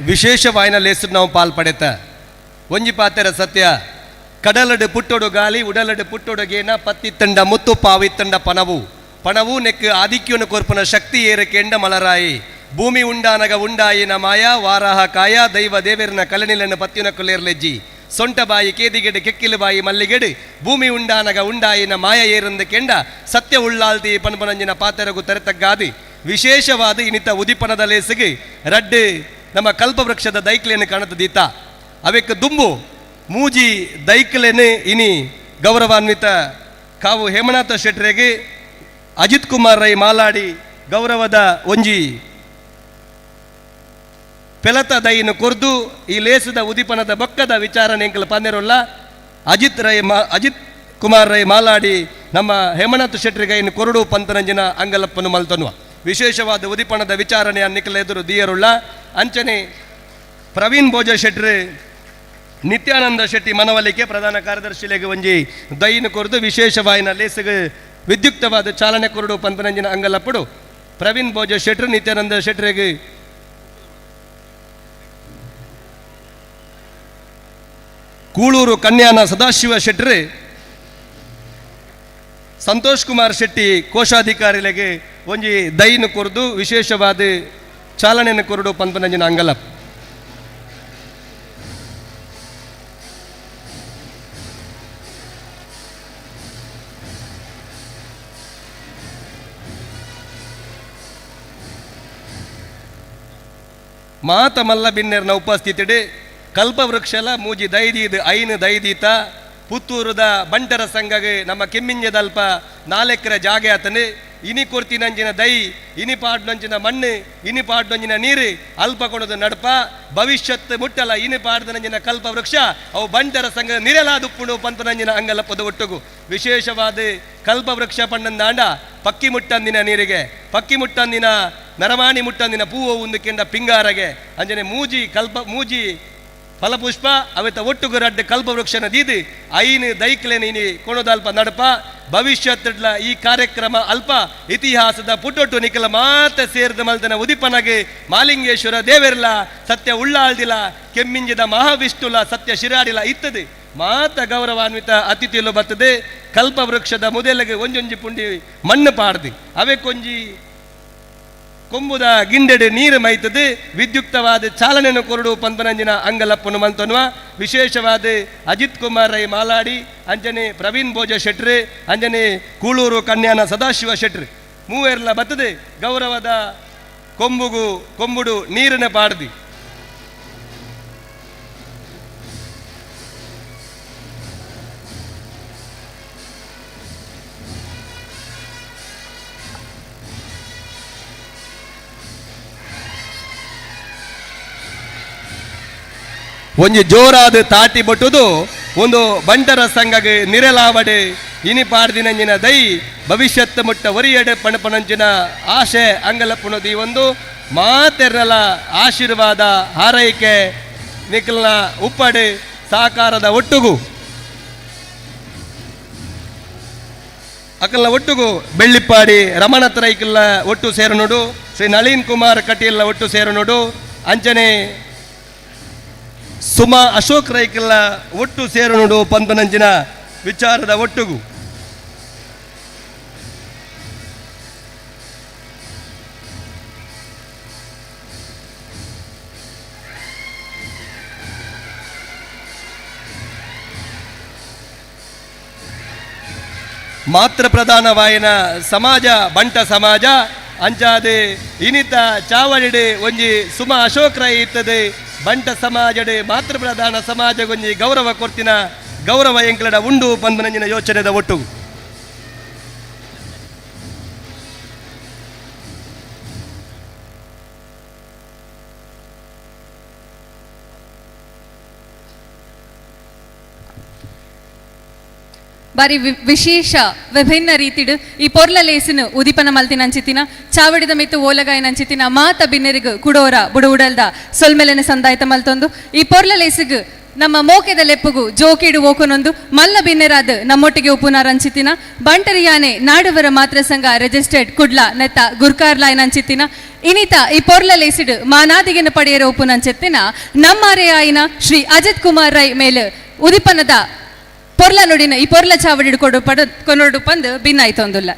A: ವಿಶೇಷವಾಯಿನ ಲೇಸು ನಾವು ಪಾಲ್ಪಡೆತ ಒಂಜಿ ಪಾತೆರ ಸತ್ಯ ಕಡಲಡು ಪುಟ್ಟೊಡು ಗಾಲಿ ಉಡಲಡು ಪುಟ್ಟೊಡುಗೇನ ಪತ್ತಿತ್ತಂಡ ಮುತ್ತು ಪಾವಿತ್ತಂಡ ಪಣವು ಪಣವು ನೆಕ್ ಆದಿಕ್ಯನು ಕೊರ್ಪುನ ಶಕ್ತಿ ಏರಕೆಂಡ ಮಲರಾಯಿ ಭೂಮಿ ಉಂಡಾನಗ ಉಂಡಾಯಿನ ಮಾಯಾ ವಾರಾಹ ಕಾಯ ದೈವ ದೇವೇರನ ಕಲನಿಲನ್ನು ಪತ್ತಿನ ಕೊಲ್ಲೇರ್ಲೆಜ್ಜಿ ಸೊಂಟ ಬಾಯಿ ಕೇದಿಗೆಡು ಕೆಕ್ಕಿಲು ಬಾಯಿ ಮಲ್ಲಿಗೆಡು ಭೂಮಿ ಉಂಡಾನಗ ಉಂಡಾಯಿನ ಮಾಯ ಏರಂದ ಕೆಂಡ ಸತ್ಯ ಉಳ್ಳಾಲ್ತಿ ಪನ್ಪನಂಜಿನ ಪಾತೆರಗು ತೆರೆತಗ್ಗಾದಿ ವಿಶೇಷವಾದ ಇನಿತ ಉದಿಪನದ ಲೇಸಿಗೆ ರಡ್ಡು ನಮ್ಮ ಕಲ್ಪವೃಕ್ಷದ ದೈಕ್ಲೆಯನ್ನು ಕಾಣುತ್ತದೀತ ಅವಕ್ಕೆ ದುಂಬು ಮೂಜಿ ದೈಕ್ಲೆನೆ ಇನಿ ಗೌರವಾನ್ವಿತ ಕಾವು ಹೇಮನಾಥ ಶೆಟ್ರಿಗೆ ಅಜಿತ್ ಕುಮಾರ್ ರೈ ಮಾಲಾಡಿ ಗೌರವದ ಒಂಜಿ ಪೆಲತ ದೈನು ಕೊರ್ದು ಈ ಲೇಸದ ಉದಿಪನದ ಬೊಕ್ಕದ ವಿಚಾರಣೆ ಎಂಕಲು ಪಂದಿರೋಲ್ಲ ಅಜಿತ್ ಕುಮಾರ್ ರೈ ಮಾಲಾಡಿ ನಮ್ಮ ಹೇಮನಾಥ ಶೆಟ್ರಿಗೈನು ಕೊರಡು ಪಂತನಂಜಿನ ಅಂಗಲಪ್ಪನು ಮಲ್ತನ್ನುವ ವಿಶೇಷವಾದ ಉದಿಪಣದ ವಿಚಾರಣೆಯ ನಿಖಲ ಎದುರು ದಿಯರುಳ್ಳ ಅಂಚನೆ ಪ್ರವೀಣ್ ಭೋಜ ಶೆಟ್ರಿ ನಿತ್ಯಾನಂದ ಶೆಟ್ಟಿ ಮನವೊಲಿಕೆ ಪ್ರಧಾನ ಕಾರ್ಯದರ್ಶಿಲೆಗೆ ಒಂಜಿ ದೈನು ಕೊರದು ವಿಶೇಷವಾಯಿನ ಲೇಸಿಗೆ ವಿದ್ಯುಕ್ತವಾದ ಚಾಲನೆ ಕೊರಡು ಪಂಪನಂಜಿನ ಅಂಗಲಪ್ಪಡು ಪ್ರವೀಣ್ ಭೋಜ ಶೆಟ್ರು ನಿತ್ಯಾನಂದ ಶೆಟ್ರಿಗೆ ಕೂಳೂರು ಕನ್ಯಾನ ಸದಾಶಿವ ಶೆಟ್ರಿ ಸಂತೋಷ್ ಕುಮಾರ್ ಶೆಟ್ಟಿ ಕೋಶಾಧಿಕಾರಿಲೆಗೆ ಒಂಜಿ ದೈನು ಕೊರದು ವಿಶೇಷವಾದ ಚಾಲನೆಯನ್ನು ಕೊರಡು ಪಂಪನಂಜಿನ ಅಂಗಲಪ್ಪ ಮಾತ ಮಲ್ಲ ಬಿನ್ನೆರ್ನ ಉಪಸ್ಥಿತಿಡು ಕಲ್ಪವೃಕ್ಷಲ ಮೂಜಿ ದೈದೀದು ಐನು ದೈದೀತ ಪುತ್ತೂರುದ ಬಂಟರ ಸಂಘಗೆ ನಮ್ಮ ಕೆಮ್ಮಿಂಜದಲ್ಪ 4 ಎಕರೆ ಜಾಗೆ ಆತನು ಇನಿ ಕೊರ್ತಿನಂಚಿನ ದೈ ಇನಿ ಪಾಡ್ನಂಚಿನ ಮಣ್ಣು ಇನಿ ಪಾಡ್ನಂಚಿನ ನೀರು ಅಲ್ಪ ಕೊಡೋದು ನಡಪ ಭವಿಷ್ಯತ್ ಮುಟ್ಟಲ ಇನಿ ಪಾಡ್ದನಂಚಿನ ಕಲ್ಪವೃಕ್ಷ ಅವು ಬಂಟರ ಸಂಘ ನಿರಲಾದುಪ್ಪುಡು ಪಂಪನಂಚಿನ ಅಂಗಲಪ್ಪದ ಒಟ್ಟುಗು ವಿಶೇಷವಾದ ಕಲ್ಪವೃಕ್ಷ ಪಣ್ಣಂದಾಂಡ ಪಕ್ಕಿ ಮುಟ್ಟಂದಿನ ನೀರಿಗೆ ಪಕ್ಕಿ ಮುಟ್ಟಂದಿನ ಮೆರಮಾಣಿ ಮುಟ್ಟಂದಿನ ಪೂವು ಉಂದಕ್ಕೆಂಡ ಪಿಂಗಾರಗೆ ಅಂಜನೆ ಮೂಜಿ ಫಲಪುಷ್ಪ ಅವೆತ ಒಟ್ಟುಗು ರಡ್ಡು ಕಲ್ಪವೃಕ್ಷನ ದೀದಿ ಐನು ದೈಕ್ಲೆನಿ ಕೊಣದಲ್ಪ ನಡಪ ಭವಿಷ್ಯತ್ಲ ಈ ಕಾರ್ಯಕ್ರಮ ಅಲ್ಪ ಇತಿಹಾಸದ ಪುಟೊಟ್ಟು ನಿಖಲ ಮಾತ ಸೇರಿದ ಮಲ್ತನ ಉದಿಪನಗೆ ಮಾಲಿಂಗೇಶ್ವರ ದೇವೆರ್ಲ ಸತ್ಯ ಉಳ್ಳಾಳ್ದಿಲ್ಲ ಕೆಮ್ಮಿಂಜದ ಮಹಾವಿಷ್ಣುಲ ಸತ್ಯ ಶಿರಾಡಿಲ ಇತ್ತದೆ ಮಾತ ಗೌರವಾನ್ವಿತ ಅತಿಥಿಯಲ್ಲೂ ಬರ್ತದೆ ಕಲ್ಪವೃಕ್ಷದ ಮೊದಲಿಗೆ ಒಂಜೊಂಜಿ ಪುಂಡಿ ಮಣ್ಣು ಪಾಡ್ದು ಅವೇ ಕೊಂಜಿ ಕೊಂಬುದ ಗಿಂಡೆಡೆ ನೀರು ಮೈತದೆ ವಿದ್ಯುಕ್ತವಾದ ಚಾಲನೆಯನ್ನು ಕೊರಡು ಪಂಪನಂಜಿನ ಅಂಗಲಪ್ಪನು ಮಲ್ತನ್ನುವ ವಿಶೇಷವಾದ ಅಜಿತ್ ಕುಮಾರ್ ರೈ ಮಾಲಾಡಿ ಅಂಜನೆ ಪ್ರವೀಣ್ ಭೋಜ ಶೆಟ್ರಿ ಅಂಜನೆ ಕೂಳೂರು ಕನ್ಯಾನ ಸದಾಶಿವ ಶೆಟ್ರಿ ಮೂವೆರ್ಲ ಬರ್ತದೆ ಗೌರವದ ಕೊಂಬುಡು ನೀರಿನ ಪಾಡ್ದಿ ಒಂಜಿ ಜೋರಾದ ತಾಟಿ ಬಟ್ಟುದು ಒಂದು ಬಂಟರ ಸಂಘಗೆ ನಿರಲಾವಡೆ ಇನಿ ಪಾಡ್ದಿನಂಜಿನ ದೈ ಭವಿಷ್ಯತ್ ಮುಟ್ಟ ಒರಿಯಡೆ ಪಣಪಣಂಚಿನ ಆಶೆ ಅಂಗಲಪ್ಪುನದಿ ಒಂದು ಮಾತೆರ್ನಲ ಆಶೀರ್ವಾದ ಹಾರೈಕೆ ನಿಖಲ್ನ ಉಪ್ಪಡೆ ಸಾಕಾರದ ಒಟ್ಟುಗು ಅಕಲ್ನ ಒಟ್ಟುಗು ಬೆಳ್ಳಿಪ್ಪಾಡಿ ರಮಣತ್ರ ಇಕಲ್ನ ಒಟ್ಟು ಸೇರನುಡು ಶ್ರೀ ನಳಿನ್ ಕುಮಾರ್ ಕಟೀಲ್ನ ಒಟ್ಟು ಸೇರನುಡು ಅಂಚನೆ ಸುಮಾ ಅಶೋಕ್ ರೈಕಲ್ಲ ಒಟ್ಟು ಸೇರನುಡು ಪಂಪನಂಚಿನ ವಿಚಾರದ ಒಟ್ಟುಗು ಮಾತ್ರ ಪ್ರಧಾನವಾಯಿನ ಸಮಾಜ ಬಂಟ ಸಮಾಜ ಅಂಚಾದೆ ಇನಿತ ಚಾವಡಿಡೆ ಒಂಜಿ ಸುಮಾ ಅಶೋಕ್ ರೈ ಇತ್ತದೆ ಬಂಟ ಸಮಾಜಡೆ ಮಾತೃ ಪ್ರಧಾನ ಸಮಾಜಗೊಂಜಿ ಗೌರವ ಕೊರ್ತಿನ ಗೌರವ ಎಂಕ್ಲಡ ಉಂಡು ಪಂಪನಂಜಿನ ಯೋಚನೆದ ಒಟ್ಟು
O: ಬಾರಿ ವಿಶೇಷ ವಿಭಿನ್ನ ರೀತಿಡು ಈ ಪೊರ್ಲ ಲೇಸಿನ ಉದಿಪನ ಮಲ್ತಿನಂಚಿತಿನ ಚಾವಡಿದ ಮಿತ್ತು ಓಲಗಾಯಿನಂಚಿತಿನ ಮಾತ ಬಿನ್ನೆರಿಗು ಕುಡೋರ ಬುಡುವುಡಲ್ದ ಸೊಲ್ಮೆಲೆನ ಸಂದಾಯ್ತ ಮಲ್ತೊಂದು ಈ ಪೊರ್ಲ ಲೇಸಿಗು ನಮ್ಮ ಮೋಕೆದ ಲೆಪ್ಪುಗು ಜೋಕಿಡು ಓಕೊನೊಂದು ಮಲ್ಲ ಬಿನ್ನೆರಾದ ನಮ್ಮೊಟ್ಟಿಗೆ ಉಪುನಾರಂಚಿತಿನ ಬಂಟರಿಯಾನೆ ನಾಡುವರ ಮಾತ್ರ ಸಂಘ ರಿಜಿಸ್ಟರ್ಡ್ ಕುಡ್ಲ ನೆತ್ತ ಗುರ್ಕಾರ್ಲಾಯ್ನಂಚಿತಿನ ಇನಿತ ಈ ಪೊರ್ಲ ಲೇಸಿಡು ಮಾನಾದಿಗೆನ ಪಡೆಯರ ಉಪುನಂಚಿತ್ತಿನ ನಮ್ಮಾರೆ ಆಯಿನ ಶ್ರೀ ಅಜಿತ್ ಕುಮಾರ್ ರೈ ಮೇಲೆ ಉದಿಪನದ ಪೊರ್ಲ ನುಡಿನ ಈ ಪೊರ್ಲ ಚಾವಡಿ ಕೊನೊಡು ಪಂದು ಭಿನ್ನಾಯ್ತೊಂದುಲ್ಲ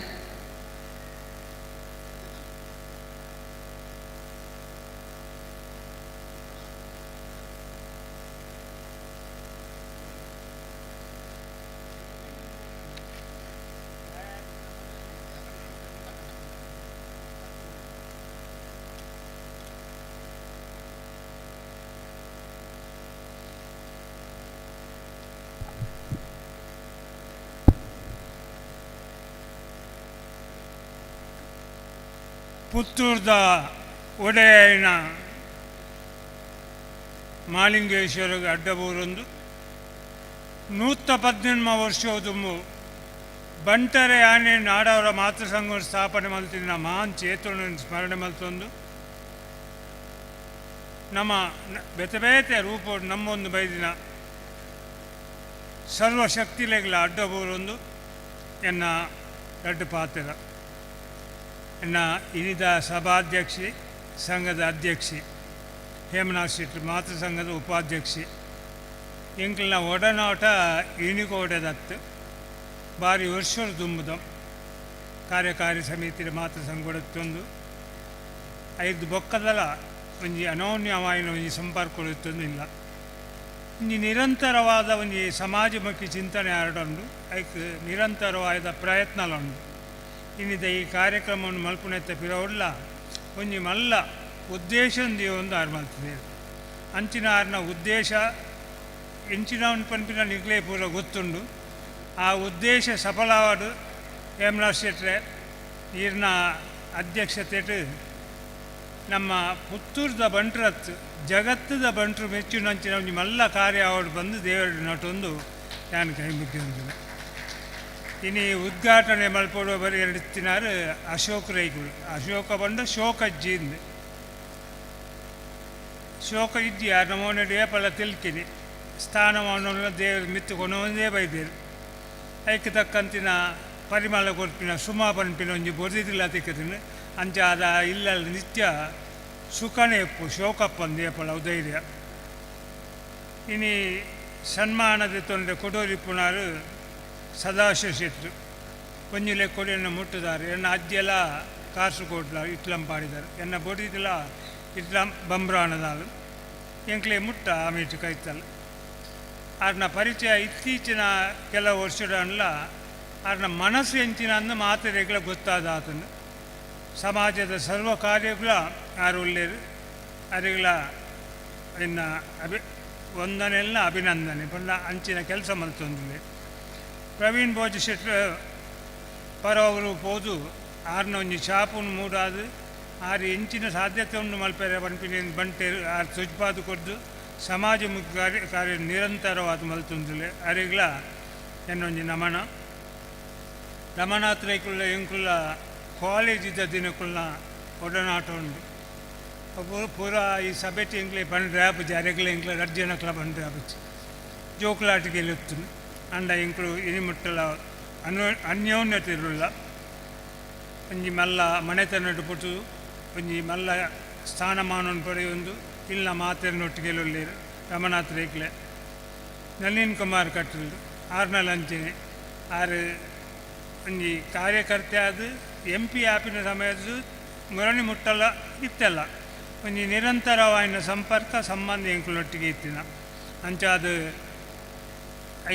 Q: ಪುತ್ತೂರ್ದ ಒಡೆಯನ ಮಾಲಿಂಗೇಶ್ವರಗೆ ಅಡ್ಡಬೂರೊಂದು 118 ವರ್ಷದೊಮ್ಮು ಬಂಟರೆ ಆನೆ ನಾಡವರ ಮಾತೃಸಂಘ ಸ್ಥಾಪನೆ ಮಲ್ತಿನ ಮಹಾನ್ ಚೇತನನ್ನು ಸ್ಮರಣೆ ಮಲ್ತೊಂದು ನಮ್ಮ ಬೇತೆ ಬೇತೆ ರೂಪ ನಮ್ಮೊಂದು ಬೈದಿನ ಸರ್ವಶಕ್ತಿಲೆಗಳ ಅಡ್ಡಬೂರೊಂದು ಎನ್ನ ದೊಡ್ಡ ಪಾತ್ರ ಎನ್ನ ಇನಿದ ಸಭಾಧ್ಯಕ್ಷಿ ಸಂಘದ ಅಧ್ಯಕ್ಷಿ ಹೇಮನಾ ಶೆಟ್ಟಿ ಮಾತೃ ಸಂಘದ ಉಪಾಧ್ಯಕ್ಷಿ ಎಂಕ್ಲಿನ ಒಡನಾಟ ಇಣಿಗೋಡೆದತ್ತು ಬಾರಿ ವರ್ಷದ ದುಂಬುದ ಕಾರ್ಯಕಾರಿ ಸಮಿತಿ ಮಾತೃ ಸಂಘೊಡತ್ತೊಂದು 5 ಬೊಕ್ಕದಲ ಒಂಜಿ ಅನೋನ್ಯವಾಯಿನ ಒಂಜಿ ಸಂಪರ್ಕಗೊಳ್ಳುತ್ತೊಂದಿಲ್ಲ ಒಂಜಿ ನಿರಂತರವಾದ ಒಂಜಿ ಸಮಾಜಮುಖಿ ಚಿಂತನೆ ಹರಡೊಂಡು ಐಕ್ ನಿರಂತರವಾದ ಪ್ರಯತ್ನಲುಂಡು ಇನ್ನಿದ ಈ ಕಾರ್ಯಕ್ರಮವನ್ನು ಮಲ್ಪುನೆತ್ತ ಪಿರವುಲ್ಲ ಒಂಜಿ ಮಲ್ಲ ಉದ್ದೇಶಂದಿ ಒಂದು ಆರು ಮಲ್ತಿದೆ ಅಂಚಿನ ಆರ್ನ ಉದ್ದೇಶ ಎಂಚಿನ ಪನ್ಪಿನ ನಿಗ್ಲೇ ಪೂರ ಗೊತ್ತುಂಡು ಆ ಉದ್ದೇಶ ಸಫಲವಾಡು ಹೇಮನಾ ಶೆಟ್ರೆ ಈರ್ನ ಅಧ್ಯಕ್ಷತೆ ನಮ್ಮ ಪುತ್ತೂರ್ದ ಬಂಟ್ರತ್ತು ಜಗತ್ತದ ಬಂಟ್ರು ಮೆಚ್ಚುನಂಚಿನ ಒಂಜಿ ಮಲ್ಲ ಕಾರ್ಯ ಆವಡು ಬಂದು ದೇವರ ನಟೊಂದು ನಾನು ಕೈ ಮುಗಿದಿಲ್ಲ ಇನ್ನು ಉದ್ಘಾಟನೆ ಮಲ್ಪಡುವ ಬರೀ 2 ದಿನಾರು ಅಶೋಕ್ ರೈಗಳು ಅಶೋಕ ಬಂದು ಶೋಕಜ್ಜಿಂದ ಶೋಕ ಇಜ್ಜಿ ಆ ನಮೂನೆ ಏಪಲ ತಿಳ್ಕಿನಿ ಸ್ಥಾನಮಾನವನ್ನು ದೇವರು ಮಿತ್ತುಕೊಂಡು ಒಂದೇ ಬೈದೇರು ಐಕ್ಕೆ ತಕ್ಕಂತಿನ ಪರಿಮಳ ಕೊಡ್ಪಿನ ಸುಮಾ ಪನ್ಪಿನ ಒಂಜಿ ಬೊರ್ದಿದಿಲ್ಲ ತಿಕ್ಕತಿನ ಅಂಚಾದ ಇಲ್ಲ ನಿತ್ಯ ಸುಖನೇ ಎಪ್ಪು ಶೋಕಪ್ಪಂದು ಏಪಲ ಧೈರ್ಯ ಇನ್ನು ಸನ್ಮಾನದ ತೊಂದರೆ ಕೊಡೋರಿಪ್ಪುನಾರು ಸದಾಶಿವ ಶೆಟ್ರು ಒಂಜಿಲೆ ಕೊಡಿಯನ್ನು ಮುಟ್ಟಿದ್ದಾರೆ ಎನ್ನ ಅಜ್ಜಿಯೆಲ್ಲ ಕಾಸು ಕೊಡ್ಲ ಇಟ್ಲಂ ಪಾಡಿದ್ದಾರೆ ಎನ್ನ ಬೊಡಿದಿಲ್ಲ ಇಟ್ಲಂ ಬಂಬ್ರಾಣದಾಲು ಎಂಕ್ಲೆ ಮುಟ್ಟ ಆಮೇಲೆ ಕೈತಲ್ಲ ಅವ್ರನ್ನ ಪರಿಚಯ ಇತ್ತೀಚಿನ ಕೆಲವು ವರ್ಷಡಲ್ಲ ಅವ್ರನ್ನ ಮನಸ್ಸು ಎಂಚಿನ ಅಂದು ಮಾತರೆಗಳ ಗೊತ್ತಾದ ಆತನು ಸಮಾಜದ ಸರ್ವ ಕಾರ್ಯಗಳ ಯಾರು ಒಳ್ಳೆಯರು ಅವರಿಗಳ ಇನ್ನು ಒಂದನೆಲ್ಲ ಅಭಿನಂದನೆ ಬಂದ ಅಂಚಿನ ಕೆಲಸ ಮಲ್ತೊಂದಿಲ್ಲ ಪ್ರವೀಣ್ ಭೋಜ ಶೆಟ್ರು ಪರವರು ಹೋದು ಆರ್ನ ಒಂಜಿ ಶಾಪುನು ಮೂಡಾದು ಆರು ಎಂಚಿನ ಸಾಧ್ಯತೆ ಉಂಡು ಮಲ್ಪೆರೆ ಪನ್ಪಿನ ಬಂಟೇರು ಆರು ಸುಜ್ಪಾದು ಕೊಡ್ದು ಸಮಾಜಮುಖಿ ಕಾರ್ಯ ನಿರಂತರವಾದ ಮಲ್ತೊಂದಿಲ್ಲ ಅವರಿಗಳ ಎನ್ನೊಂಜಿ ನಮನ ರಮನಾಥ್ರೈಕುಳ್ಳ ಎಂಕುಳ್ಳ ಕಾಲೇಜಿದ್ದ ದಿನಕ್ಕುಳ್ಳ ಒಡನಾಟ ಉಂಡು ಪೂರ ಈ ಸಭೆಟಿ ಎಂಕ್ಲೆ ಬಂಡ್ರೆ ಆಪುಜಿ ಅರೆಗ್ಲ ಎಂಕ್ಲ ರಜ್ಜನಕ್ಲ ಬಂಡ್ರೆ ಆಪುಜಿ ಜೋಕುಲಾಟಿಗೆ ಎತ್ತುನು ಅಂಡ ಎಂಕ್ಲು ಇನಿಮುಟ್ಟಲ ಅನ್ಯೋನ್ಯತೆ ಇರುಳ್ಳ ಒಂಜಿ ಮಲ್ಲ ಮನೆತನಡು ಪುಟ್ಟು ಒಂಜಿ ಮಲ್ಲ ಸ್ಥಾನಮಾನವನ್ನು ಪಡೆಯೊಂದು ಇಲ್ಲ ಮಾತೆರನೊಟ್ಟಿಗೆ ಒಳ್ಳೆಯರು ರಮನಾಥ್ ರೇಕ್ಲೆ ನಳಿನ್ ಕುಮಾರ್ ಕಟ್ಟಲ್ಡು ಆರ್ನಲ್ ಅಂಚನೆ ಆರು ಒಂಜಿ ಕಾರ್ಯಕರ್ತೆ ಅದು MP ಆಪಿನ ಸಮಯದ್ದು ಮುರಣಿ ಮುಟ್ಟಲ್ಲ ಇತ್ತಲ್ಲ ಒಂಜಿ ನಿರಂತರವಾಯಿನ ಸಂಪರ್ಕ ಸಂಬಂಧ ಎಂಕುಲೊಟ್ಟಿಗೆ ಇತ್ತಿನ ಅಂಚಾದು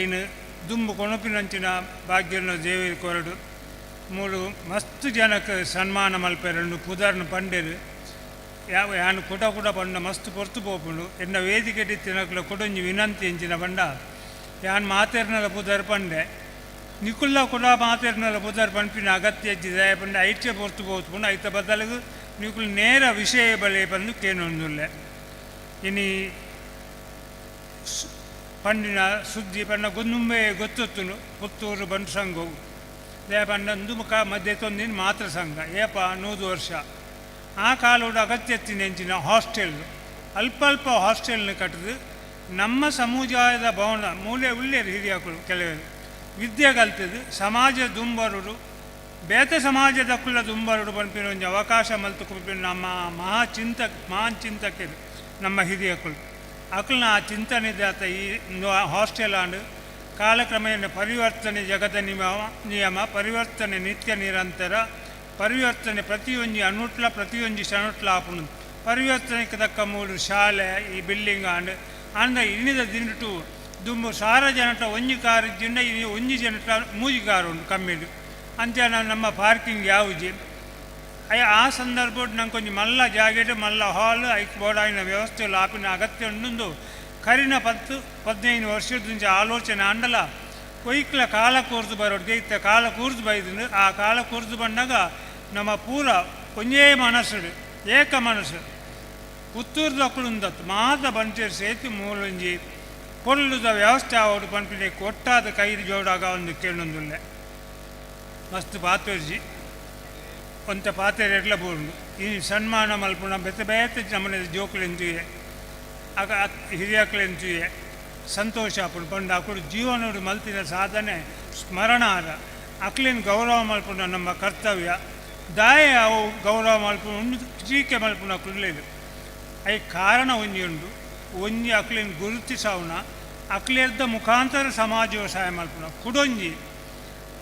Q: ಐನು ದುಂಬು ಕೊಣಪಿನಂಚಿನ ಭಾಗ್ಯನ ದೇವಿ ಕೊರಡು 3 ಮಸ್ತ್ ಜನಕ್ಕೆ ಸನ್ಮಾನ ಮಲ್ಪೆರನ್ನು ಪುದರ್ನು ಪಂಡೇರು ಯಾನು ಕುಟ ಪಂಡ ಮಸ್ತ್ ಪೊರ್ತು ಪೋಪುಂಡು ಎನ್ನ ವೇದಿಕೆ ತಿನ್ನಕ್ಲ ಕೊಡೊಂಜಿ ವಿನಂತಿ ಎಂಚಿನ ಪಂಡ ಯಾನು ಮಾತೆರ್ನಲ ಪುದರ್ ಪಂಡೆ ನಿಕುಲ್ಲ ಕೂಡ ಮಾತೆರ್ನಲ ಪುದರ್ ಪಂಪಿನ ಅಗತ್ಯ ದಯ ಪಂಡ ಐಟ್ಯ ಪೊರ್ತು ಪೋತ್ಪುಂಡು ಐತ ಬದಲಿಗೆ ನಿಕುಲ್ ನೇರ ವಿಷಯ ಬಲೆ ಬಂದು ಕೇನೊಂದುಲ್ಲೆ ಇನಿ ಪಂಡಿನ ಸುದ್ದಿ ಪಂಡ ಗೊಂದುಂಬೆ ಗೊತ್ತೊತ್ತುನು ಪುತ್ತೂರು ಬಂಡು ಸಂಘವು ದಯ ಪಂಡ ಒಂದು ಮುಖ ಮಧ್ಯೆ ತೊಂದಿನ ಮಾತೃ ಸಂಘ ಏಪ 100 ವರ್ಷ ಆ ಕಾಲೋಡು ಅಗತ್ಯತ್ತಿನೆಂಚಿನ ಹಾಸ್ಟೆಲ್ ಅಲ್ಪ ಹಾಸ್ಟೆಲ್ನ ಕಟ್ಟಿದು ನಮ್ಮ ಸಮುದಾಯದ ಭವನ ಮೂಲೆ ಉಳ್ಳೇರು ಹಿರಿಯಕರು ಕೆಲವರು ವಿದ್ಯೆ ಕಲ್ತದು ಸಮಾಜ ದುಂಬರುಡು ಬೇತೆ ಸಮಾಜದ ಕುಲ್ಲ ದುಂಬರುಡು ಪನ್ಪಿನ ಒಂದು ಅವಕಾಶ ಮಲ್ತು ಕೊಡ್ಪಿನ ನಮ್ಮ ಮಹಾನ್ ಚಿಂತಕರು ನಮ್ಮ ಹಿರಿಯಕರು ಅಕಲ್ನ ಆ ಚಿಂತನೆ ಆತ ಈ ಹಾಸ್ಟೆಲ್ ಆಂಡು ಕಾಲಕ್ರಮೇಣ ಪರಿವರ್ತನೆ ಜಗದ ನಿಯಮ ಪರಿವರ್ತನೆ ನಿತ್ಯ ನಿರಂತರ ಪರಿವರ್ತನೆ ಪ್ರತಿಯೊಂದು ಅನುಟ್ಲ ಪ್ರತಿಯೊಂದು ಶನುಟ್ಲ ಆಪುನು ಪರಿವರ್ತನೆಗೆ ತಕ್ಕ 3 ಶಾಲೆ ಈ ಬಿಲ್ಡಿಂಗ್ ಆಂಡ್ ಅಂದ ಇನ್ನಿದ ದಿನಟು ದುಂಬು ಸಾರ ಜನಟ ಒಂಜಿ ಕಾರು ಜಿಂಡ ಇನ್ನು ಒಂಜಿ ಜನಟ 3 ಕಾರು ಉಂಟು ಕಮ್ಮಿಡು ಅಂಚ ನಮ್ಮ ಪಾರ್ಕಿಂಗ್ ಯಾವುಜಿ ಆ ಸಂದರ್ಭ ನಂಗೆ ಕೊಂಚ ಮಲ್ಲ ಜಾಗೆಟ್ ಮಲ್ಲ ಹಾಲ್ ಐಕ್ ಬೋಡಾಯಿನ ವ್ಯವಸ್ಥೆಯಲ್ಲಿ ಆಪಿನ ಅಗತ್ಯ ಉಂಡು ಕರಿನ 10-15 ವರ್ಷದ నుంచి ಆಲೋಚನೆ ಅಂಡಲ ಕೊಯ್ಕ್ಲ ಕಾಲ ಕೂರ್ದು ಬರೋಡ್ಗೆ ಇತ್ತ ಕಾಲ ಕೂರ್ದು ಬೈದು ಆ ಕಾಲ ಕೂರ್ದು ಬಂದಾಗ ನಮ್ಮ ಪೂರ ಒಂದೇ ಮನಸ್ಸುಡು ಏಕ ಮನಸ್ಸು ಪುತ್ತೂರ್ದಕ್ಕಳುಂದತ್ತು ಮಾತ ಬಂಟೇರು ಸೇತಿ ಮೂಲೊಂಜಿ ಪೊರ್ಲುದ ವ್ಯವಸ್ಥೆ ಆವಡು ಪಂಪಿದೆ ಒಟ್ಟಾದ ಕೈದು ಜೋಡಾಗ ಒಂದು ಕೇಳೊಂದುಲ್ಲೆ ಮಸ್ತ್ ಪಾತೇರ್ಜಿ ಒಂತ ಪಾತೇರು ಎಡ್ಲ ಬೋರ್ಡು ಈ ಸನ್ಮಾನ ಮಲ್ಪುಣ ಬೆತ್ತ ಬೇತ ನಮ್ಮನೆ ಜೋಕುಲೆಂತುಯೆ ಆಗ ಹಿರಿಯಕ್ಕಳೆಂತುಯೆ ಸಂತೋಷ ಆಪುಡು ಪಂಡ ಅಕ್ಕಳು ಜೀವನೋಡು ಮಲ್ತಿನ ಸಾಧನೆ ಸ್ಮರಣ ಆದ ಅಕ್ಲಿನ ಗೌರವ ಮಲ್ಪುಣ ನಮ್ಮ ಕರ್ತವ್ಯ ದಾಯ ಅವು ಗೌರವ ಮಲ್ಪುಣ ಒಂದು ಟೀಕೆ ಮಲ್ಪುಣ ಕುಡ್ಲೇದು ಐ ಕಾರಣ ಒಂಜಿ ಉಂಡು ಒಂಜಿ ಅಕ್ಲಿನ ಗುರುತಿಸವನ ಅಕ್ಲೆರ್ದ ಮುಖಾಂತರ ಸಮಾಜ ವ್ಯವಸಾಯ ಮಲ್ಪುಣ ಕುಡೊಂಜಿ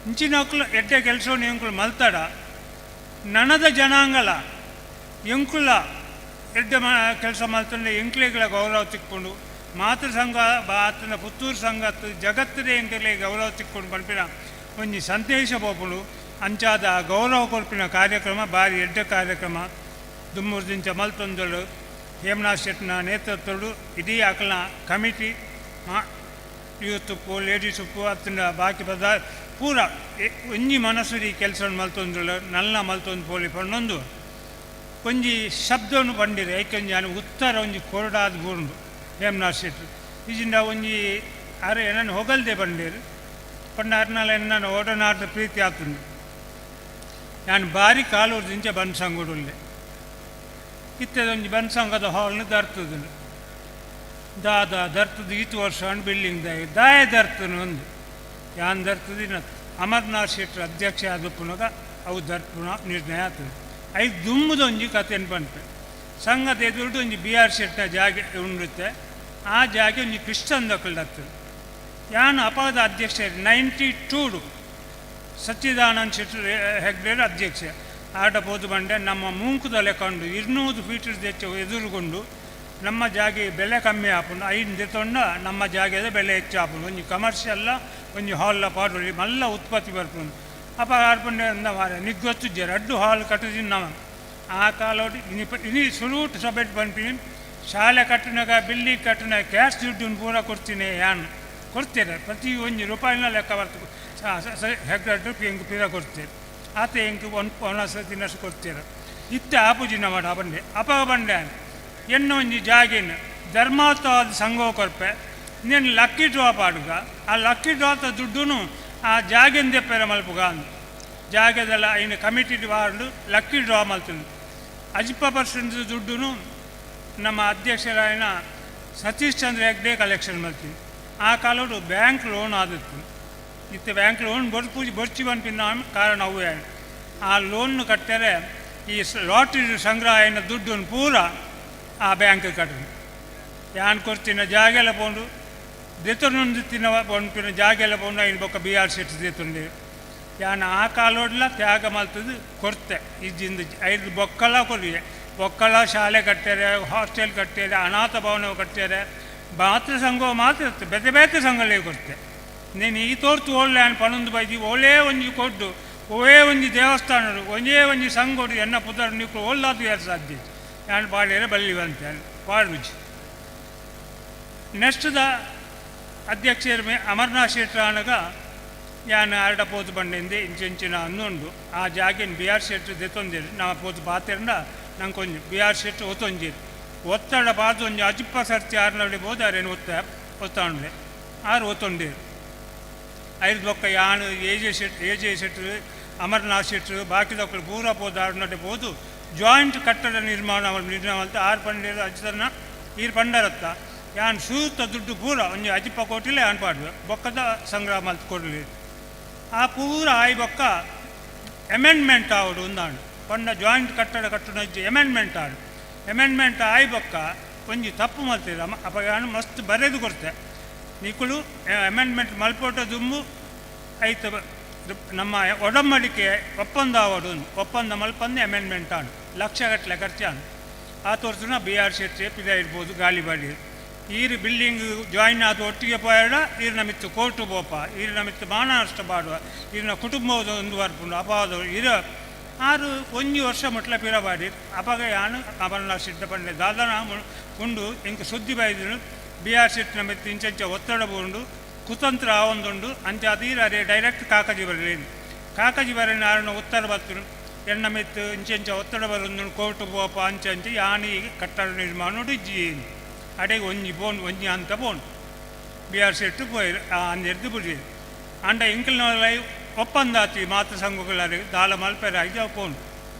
Q: ಇಂಚಿನ ಅಕ್ಲು ಎಡ್ಡೆ ಕೆಲಸವನ್ನು ಎಂಕುಲು ಮಲ್ತಾಡ ನನದ ಜನಾಂಗಲ ಎಂಕುಲ ಎಡ್ಡೆ ಕೆಲಸ ಮಲ್ತಂಡೆ ಎಂಕ್ಲೆಗಳ ಗೌರವ ತಿಕ್ಕೊಂಡು ಮಾತೃ ಸಂಘ ಬಾತನ ಪುತ್ತೂರು ಸಂಘ ಜಗತ್ತಿನ ಎಂಕಲೆ ಗೌರವ ತಿಕ್ಕೊಂಡು ಪಂಪಿನ ಒಂಜಿ ಸಂದೇಶ ಪೋಪುಡು ಅಂಚಾದ ಗೌರವ ಕೊರ್ಪಿನ ಕಾರ್ಯಕ್ರಮ ಭಾರಿ ಎಡ್ಡೆ ಕಾರ್ಯಕ್ರಮ ದುಮ್ಮೂರ್ದಿಂಚ ಮಲ್ತೊಂದಳು ಹೇಮನಾಥ್ ಶೆಟ್ಟಿನ ನೇತೃತ್ವಡು ಇಡೀ ಅಕಲ್ನ ಕಮಿಟಿ ಯೂತ್ ಉಪ್ಪು ಲೇಡೀಸ್ ಉಪ್ಪು ಅತ್ತಿನ ಬಾಕಿ ಪದ ಪೂರ ಒಂಜಿ ಮನಸ್ಸುಡಿ ಕೆಲಸವನ್ನು ಮಲ್ತೊಂದಳು ನಲ್ಲ ಮಲ್ತೊಂದು ಪೋಲಿ ಪಣ್ಣೊಂದು ಒಂಜಿ ಶಬ್ದವನ್ನು ಪಂಡಿರು ಏಕೊಂಜಿ ನಾನು ಉತ್ತರ ಒಂಜಿ ಕೊರಡಾದ ಬೂರ್ಂಡು ಹೇಮನಾಥ್ ಶೆಟ್ಟಿ ಈಜಿಂದ ಒಂಜಿ ಅರೆ ಏನನ್ನು ಹೊಗಲ್ದೆ ಬಂಡೇರು ಪಂಡ ಅರ್ನಾಲ ಎನ್ನ ಒಡನಾಟ ಪ್ರೀತಿ ಆತುಂಡು ನಾನು ಭಾರಿ ಕಾಲೂರ್ದಿಂಚ ಬನ್ಸಂಗುಡುಲ್ಲೆ ಇತ್ತದೊಂಜಿ ಬನ್ಸಂಗದ ಹಾಲ್ನ ದರ್ತುದು ದಾದ ದರ್ತದ ಈತು ವರ್ಷ ಬಿಲ್ಡಿಂಗ್ ದಾಯ ದರ್ತನು ಒಂದು ಯಾನ್ ದರ್ತದಿನ ಅಮರ್ನಾಥ್ ಶೆಟ್ಟಿ ಅಧ್ಯಕ್ಷ ಆದಪ್ಪುನಾಗ ಅವು ದರ್ಪುಣ ನಿರ್ಣಯ ಆಗ್ತದೆ ಐದು ದುಮ್ಮದೊಂಜಿ ಕಥೆಯನ್ನು ಬಂತು ಸಂಘದ ಎದುರುಡು ಒಂಜಿ ಬಿ ಆರ್ ಶೆಟ್ಟಿನ ಜಾಗೆ ಉಂಡುತ್ತೆ ಆ ಜಾಗೆ ಒಂಜಿ ಕ್ರಿಶ್ಚನ್ ದಕ್ಕಲ್ದಾಗ್ತದೆ ಯಾನು ಅಪದ ಅಧ್ಯಕ್ಷ 92 ಸಚ್ಚಿದಾನಂದ ಶೆಟ್ಟಿ ಹೆಗ್ಡೆರ್ ಅಧ್ಯಕ್ಷ ಆಟ ಪೋದು ಬಂಡೆ ನಮ್ಮ ಮೂಂಕುದ ಲೆಕ್ಕೊಂಡು 200 ಫೀಟರ್ ಹೆಚ್ಚು ಎದುರುಗೊಂಡು ನಮ್ಮ ಜಾಗೆ ಬೆಲೆ ಕಮ್ಮಿ ಆಪುಂಡು 5 ದೆತೊಂಡ ನಮ್ಮ ಜಾಗದ ಬೆಲೆ ಹೆಚ್ಚು ಆಪುಂಡು ಒಂಜಿ ಕಮರ್ಷಿಯಲ್ಲ ಒಂಜಿ ಹಾಲ್ನ ಪಾಟೊಲಿ ಮಲ್ಲ ಉತ್ಪತ್ತಿ ಬರ್ಪುಂಡು ಅಪ್ಪ ಆಡ್ಪಂಡೆ ಅಂದ ಮಾರ ನಿಗ್ಗೊತ್ತು ಜರಡ್ಡು ಹಾಲ್ ಕಟ್ಟದಿನ ನಮ್ಮ ಆ ಕಾಲೋಡಿ ಇನಿ ಸುಲೂಟ್ ಸಬೆಟ್ ಬಂದ್ಪಿನಿ ಶಾಲೆ ಕಟ್ಟಿನಾಗ ಬಿಲ್ಡಿಂಗ್ ಕಟ್ಟಿನ ಕ್ಯಾಶ್ ದುಡ್ಡನ್ನು ಪೂರ ಕೊಡ್ತೀನಿ ಯಾನು ಕೊಡ್ತೇನೆ ಪ್ರತಿ ಒಂದು ರೂಪಾಯಿನ ಲೆಕ್ಕ ಬರ್ತದೆ ಹೆಗ್ಗಡ್ಡು ಹೆಂಗೆ ಪೀರ ಕೊಡ್ತೇನೆ ಆತ ಹೆಂಗೆ ಒಂದು ದಿನಸು ಕೊಡ್ತೀರ ಇತ್ತೆ ಆಪುಜಿನ ಮಾಡ ಬಂಡೆ ಅಪ ಬಂಡೆ ಎನ್ನು ಒಂಜಿ ಜಾಗಿನ ಧರ್ಮೋತ್ಸವದ ಸಂಘ ಕೊರ್ಪೆ ನೀನು ಲಕ್ಕಿ ಡ್ರಾ ಪಾಡುಗ ಆ ಲಕ್ಕಿ ಡ್ರಾತ ದುಡ್ಡು ಆ ಜಾಗಿನ ದೆಪ್ಪೆರ ಮಲ್ಪುಗ ಅಂದು ಜಾಗದಲ್ಲ ಇನ್ನು ಕಮಿಟಿ ವಾರ್ಡು ಲಕ್ಕಿ ಡ್ರಾ ಮಲ್ತೀನಿ 10% ದುಡ್ಡು ನಮ್ಮ ಅಧ್ಯಕ್ಷರಾಯನ ಸತೀಶ್ ಚಂದ್ರ ಹೆಗ್ಡೆ ಕಲೆಕ್ಷನ್ ಮಾಡ್ತೀನಿ ಆ ಕಾಲೋಡು ಬ್ಯಾಂಕ್ ಲೋನ್ ಆದಿತ್ತು ಇತ್ತು ಬ್ಯಾಂಕ್ ಲೋನ್ ಬರ್ಚಿ ಬಂಪಿನ ಕಾರಣ ಅವು ಆ ಲೋನ್ ಕಟ್ಟರೆ ಈ ಲಾಟ್ರಿ ಸಂಗ್ರಹನ ದುಡ್ಡನ್ನು ಪೂರ ಆ ಬ್ಯಾಂಕ್ ಕಟ್ಟಿ ಯಾನ್ ಕೊಡ್ತೀನ ಜಾಗೆಲ್ಲ ಪೋಂಡು ದೆತೊಂದು ತಿನ್ನ ಪಂಪಿನ ಜಾಗೆಲ್ಲ ಪೋಂಡು ಐನು ಬೊಕ್ಕ ಬಿ ಆರ್ ಶೆಟ್ಟಿ ದೆತುಂಡೆ ಯಾನ್ ಆ ಕಾಲೋಡ್ಲ ತ್ಯಾಗ ಮಲ್ತದ್ದು ಕೊಡ್ತೆ ಇದ್ದಿಂದ 5 ಬೊಕ್ಕಲ ಕೊರಿಯೆ ಒಕ್ಕಲ ಶಾಲೆ ಕಟ್ಟ್ಯಾರೆ ಹಾಸ್ಟೆಲ್ ಕಟ್ಟ್ಯಾರೆ ಅನಾಥ ಭವನ ಕಟ್ಟ್ಯಾರೆ ಮಾತೃ ಸಂಘ ಮಾತ್ರ ಬೇತೆ ಬೇತೆ ಸಂಘಲೇ ಕೊಡ್ತೆ ನೀನು ಈ ತೋರ್ತು ಒಳ್ಳೆ ಅನ್ ಪನ್ನೊಂದು ಬೈದಿ ಒಳ್ಳೆ ಒಂಜಿ ಕೊಡ್ಡು ಒಳ್ಳೆ ಒಂಜಿ ದೇವಸ್ಥಾನ ಒಂದೇ ಒಂಜಿ ಸಂಘ ಕೊಡು ಎನ್ನ ಪುತ್ರ ನೀವು ಒಳ್ಳಾದು ಯಾರು ಸಾಧ್ಯ ನಾನು ಪಾಡ್ಯಾರೆ ಬಲ್ಲಿ ಬಂತೆ ಪಾಡುಜಿ ನೆಕ್ಸ್ಟ್ದ ಅಧ್ಯಕ್ಷರ ಅಮರ್ನಾಥ್ ಶೆಟ್ಟಿ ಅನಗ ಯಾನು ಅರಡ ಪೋತು ಬಂಡೆಂದೆ ಇಂಚಿನ ಅನ್ನೊಂಡು ಆ ಜಾಗಿನ ಬಿ ಆರ್ ಶೆಟ್ಟಿ ದೆತ್ತೊಂದೇರು ನಮ್ಮ ಪೋತು ಪಾತೆರಂಡ ನಂಗೆ ಬಿ ಆರ್ ಶೆಟ್ಟಿ ಒತ್ತೊಂಜೇರು ಒತ್ತಡ ಪಾತು ಒಂಜಿ 10 ಸರ್ತಿ ಆರ್ನಡೆ ಬೋದಾರೇನು ಒತ್ತಾಂಡ್ರೆ ಆರು ಒತ್ತೊಂಡೇರು 5 ಬೊಕ್ಕ ಯಾನು ಎ ಜೆ ಶೆಟ್ಟಿ ಅಮರ್ನಾಥ್ ಶೆಟ್ಟಿ ಬಾಕಿದಕ್ಕಳು ಪೂರ ಪೋದು ಆರ್ನಡೆ ಬೋದು ಜಾಯಿಂಟ್ ಕಟ್ಟಡ ನಿರ್ಮಾಣ ಅಂತ 6 ಪಂಡೇರು ಅಜ್ಜನ ಈರು ಪಂಡರತ್ತ ಯಾನ್ ಸೂತ ದುಡ್ಡು ಪೂರ ಒಂಜಿ 10 ಕೋಟಿಲೇ ಯಾನ್ ಪಾಡ್ವೆ ಬೊಕ್ಕದ ಸಂಗ್ರಹ ಮಲ್ತು ಕೊಡಲಿ ಆ ಪೂರ ಆಯ್ ಬೊಕ್ಕ ಅಮೆಂಡ್ಮೆಂಟ್ ಆವಡು ಒಂದಾಂಡು ಪಂಡ ಜಾಯಿಂಟ್ ಕಟ್ಟಡ ಅಮೆಂಡ್ಮೆಂಟ್ ಆಡು ಅಮೆಂಡ್ಮೆಂಟ್ ಆಯ್ ಬೊಕ್ಕ ಒಂಜಿ ತಪ್ಪು ಮಲ್ತಿರ ಅಪ್ಪ ಯಾನು ಮಸ್ತ್ ಬರೆದು ಕೊಡ್ತೆ ನಿಕುಲು ಅಮೆಂಡ್ಮೆಂಟ್ ಮಲ್ಪೋಟ ದುಮ್ಮು ಐತ ನಮ್ಮ ಒಡಂಬಡಿಕೆ ಒಪ್ಪಂದ ಆವಡು ಒಪ್ಪಂದ ಮಲ್ಪಂದೆ ಅಮೆಂಡ್ಮೆಂಟ್ ಆಡು ಲಕ್ಷಗಟ್ಟಲೆ ಖರ್ಚಾನು ಆ ತೋರಿಸಿನ ಬಿ ಆರ್ ಶೆಟ್ಟಿ ಪಿದ ಇರ್ಬೋದು ಗಾಲಿ ಬಾಡಿ ಈರು ಬಿಲ್ಡಿಂಗ್ ಜಾಯಿನ್ ಆದ ಒಟ್ಟಿಗೆ ಪೋಯಾಡ ಈರಿನ ಮಿತ್ತು ಕೋರ್ಟು ಬೋಪ ಈರಿನ ಮಿತ್ತು ಮಾನನಷ್ಟ ಮಾಡುವ ಈರಿನ ಕುಟುಂಬದ ಒಂದು ವರ್ಪುಂಡು ಅಪಾದ ಇರ ಆರು ಒಂಜಿ ವರ್ಷ ಮುಟ್ಲ ಪಿರಬಾಡಿ ಅಪಗ ಯಾನು ಅಮರ್ನಾಥ್ ಶೆಟ್ಟಿ ಪಂಡೆ ದಾದನ ಉಂಡು ಇಂಕ ಸುದ್ದಿ ಬೈದ್ರು ಬಿ ಆರ್ ಶೆಟ್ಟಿನ ಮಿತ್ತು ಇಂಚೆಂಚ ಒತ್ತಡ ಬೋಂಡು ಕುತಂತ್ರ ಆವೊಂದುಂಡು ಅಂಚೆ ಅದೀರ ಅದೇ ಡೈರೆಕ್ಟ್ ಕಾಕಜಿ ಬರಲೇನು ಕಾಕಜಿ ಬರಲಿನ ಆರನ್ನು ಉತ್ತರ ಬರ್ತರು ಎನ್ನ ಮೆತ್ತು ಇಂಚೆಂಚ ಒತ್ತಡ ಬರೋದು ಕೋರ್ಟ್ ಪೋಪ ಅಂಚಂಚೆ ಯಾನಿ ಕಟ್ಟಡ ನಿರ್ಮಾಣ ಇಜ್ಜಿ ಅಡೆಗೆ ಒಂಜಿ ಬೋನ್ ಒಂಜಿ ಅಂತ ಬೋನ್ ಬಿಆರ್ ಸೆಟ್ಟು ಪೋಯ್ ಅಂದಿರ್ದು ಬಿಡಿ ಅಂಡ ಇಂಕಲ್ನ ಒಪ್ಪಂದಾತಿ ಮಾತೃ ಸಂಘಗಳಿಗೆ ದಾಳ ಮಲ್ಪೆರಾಗಿ ಅವು ಪೋನು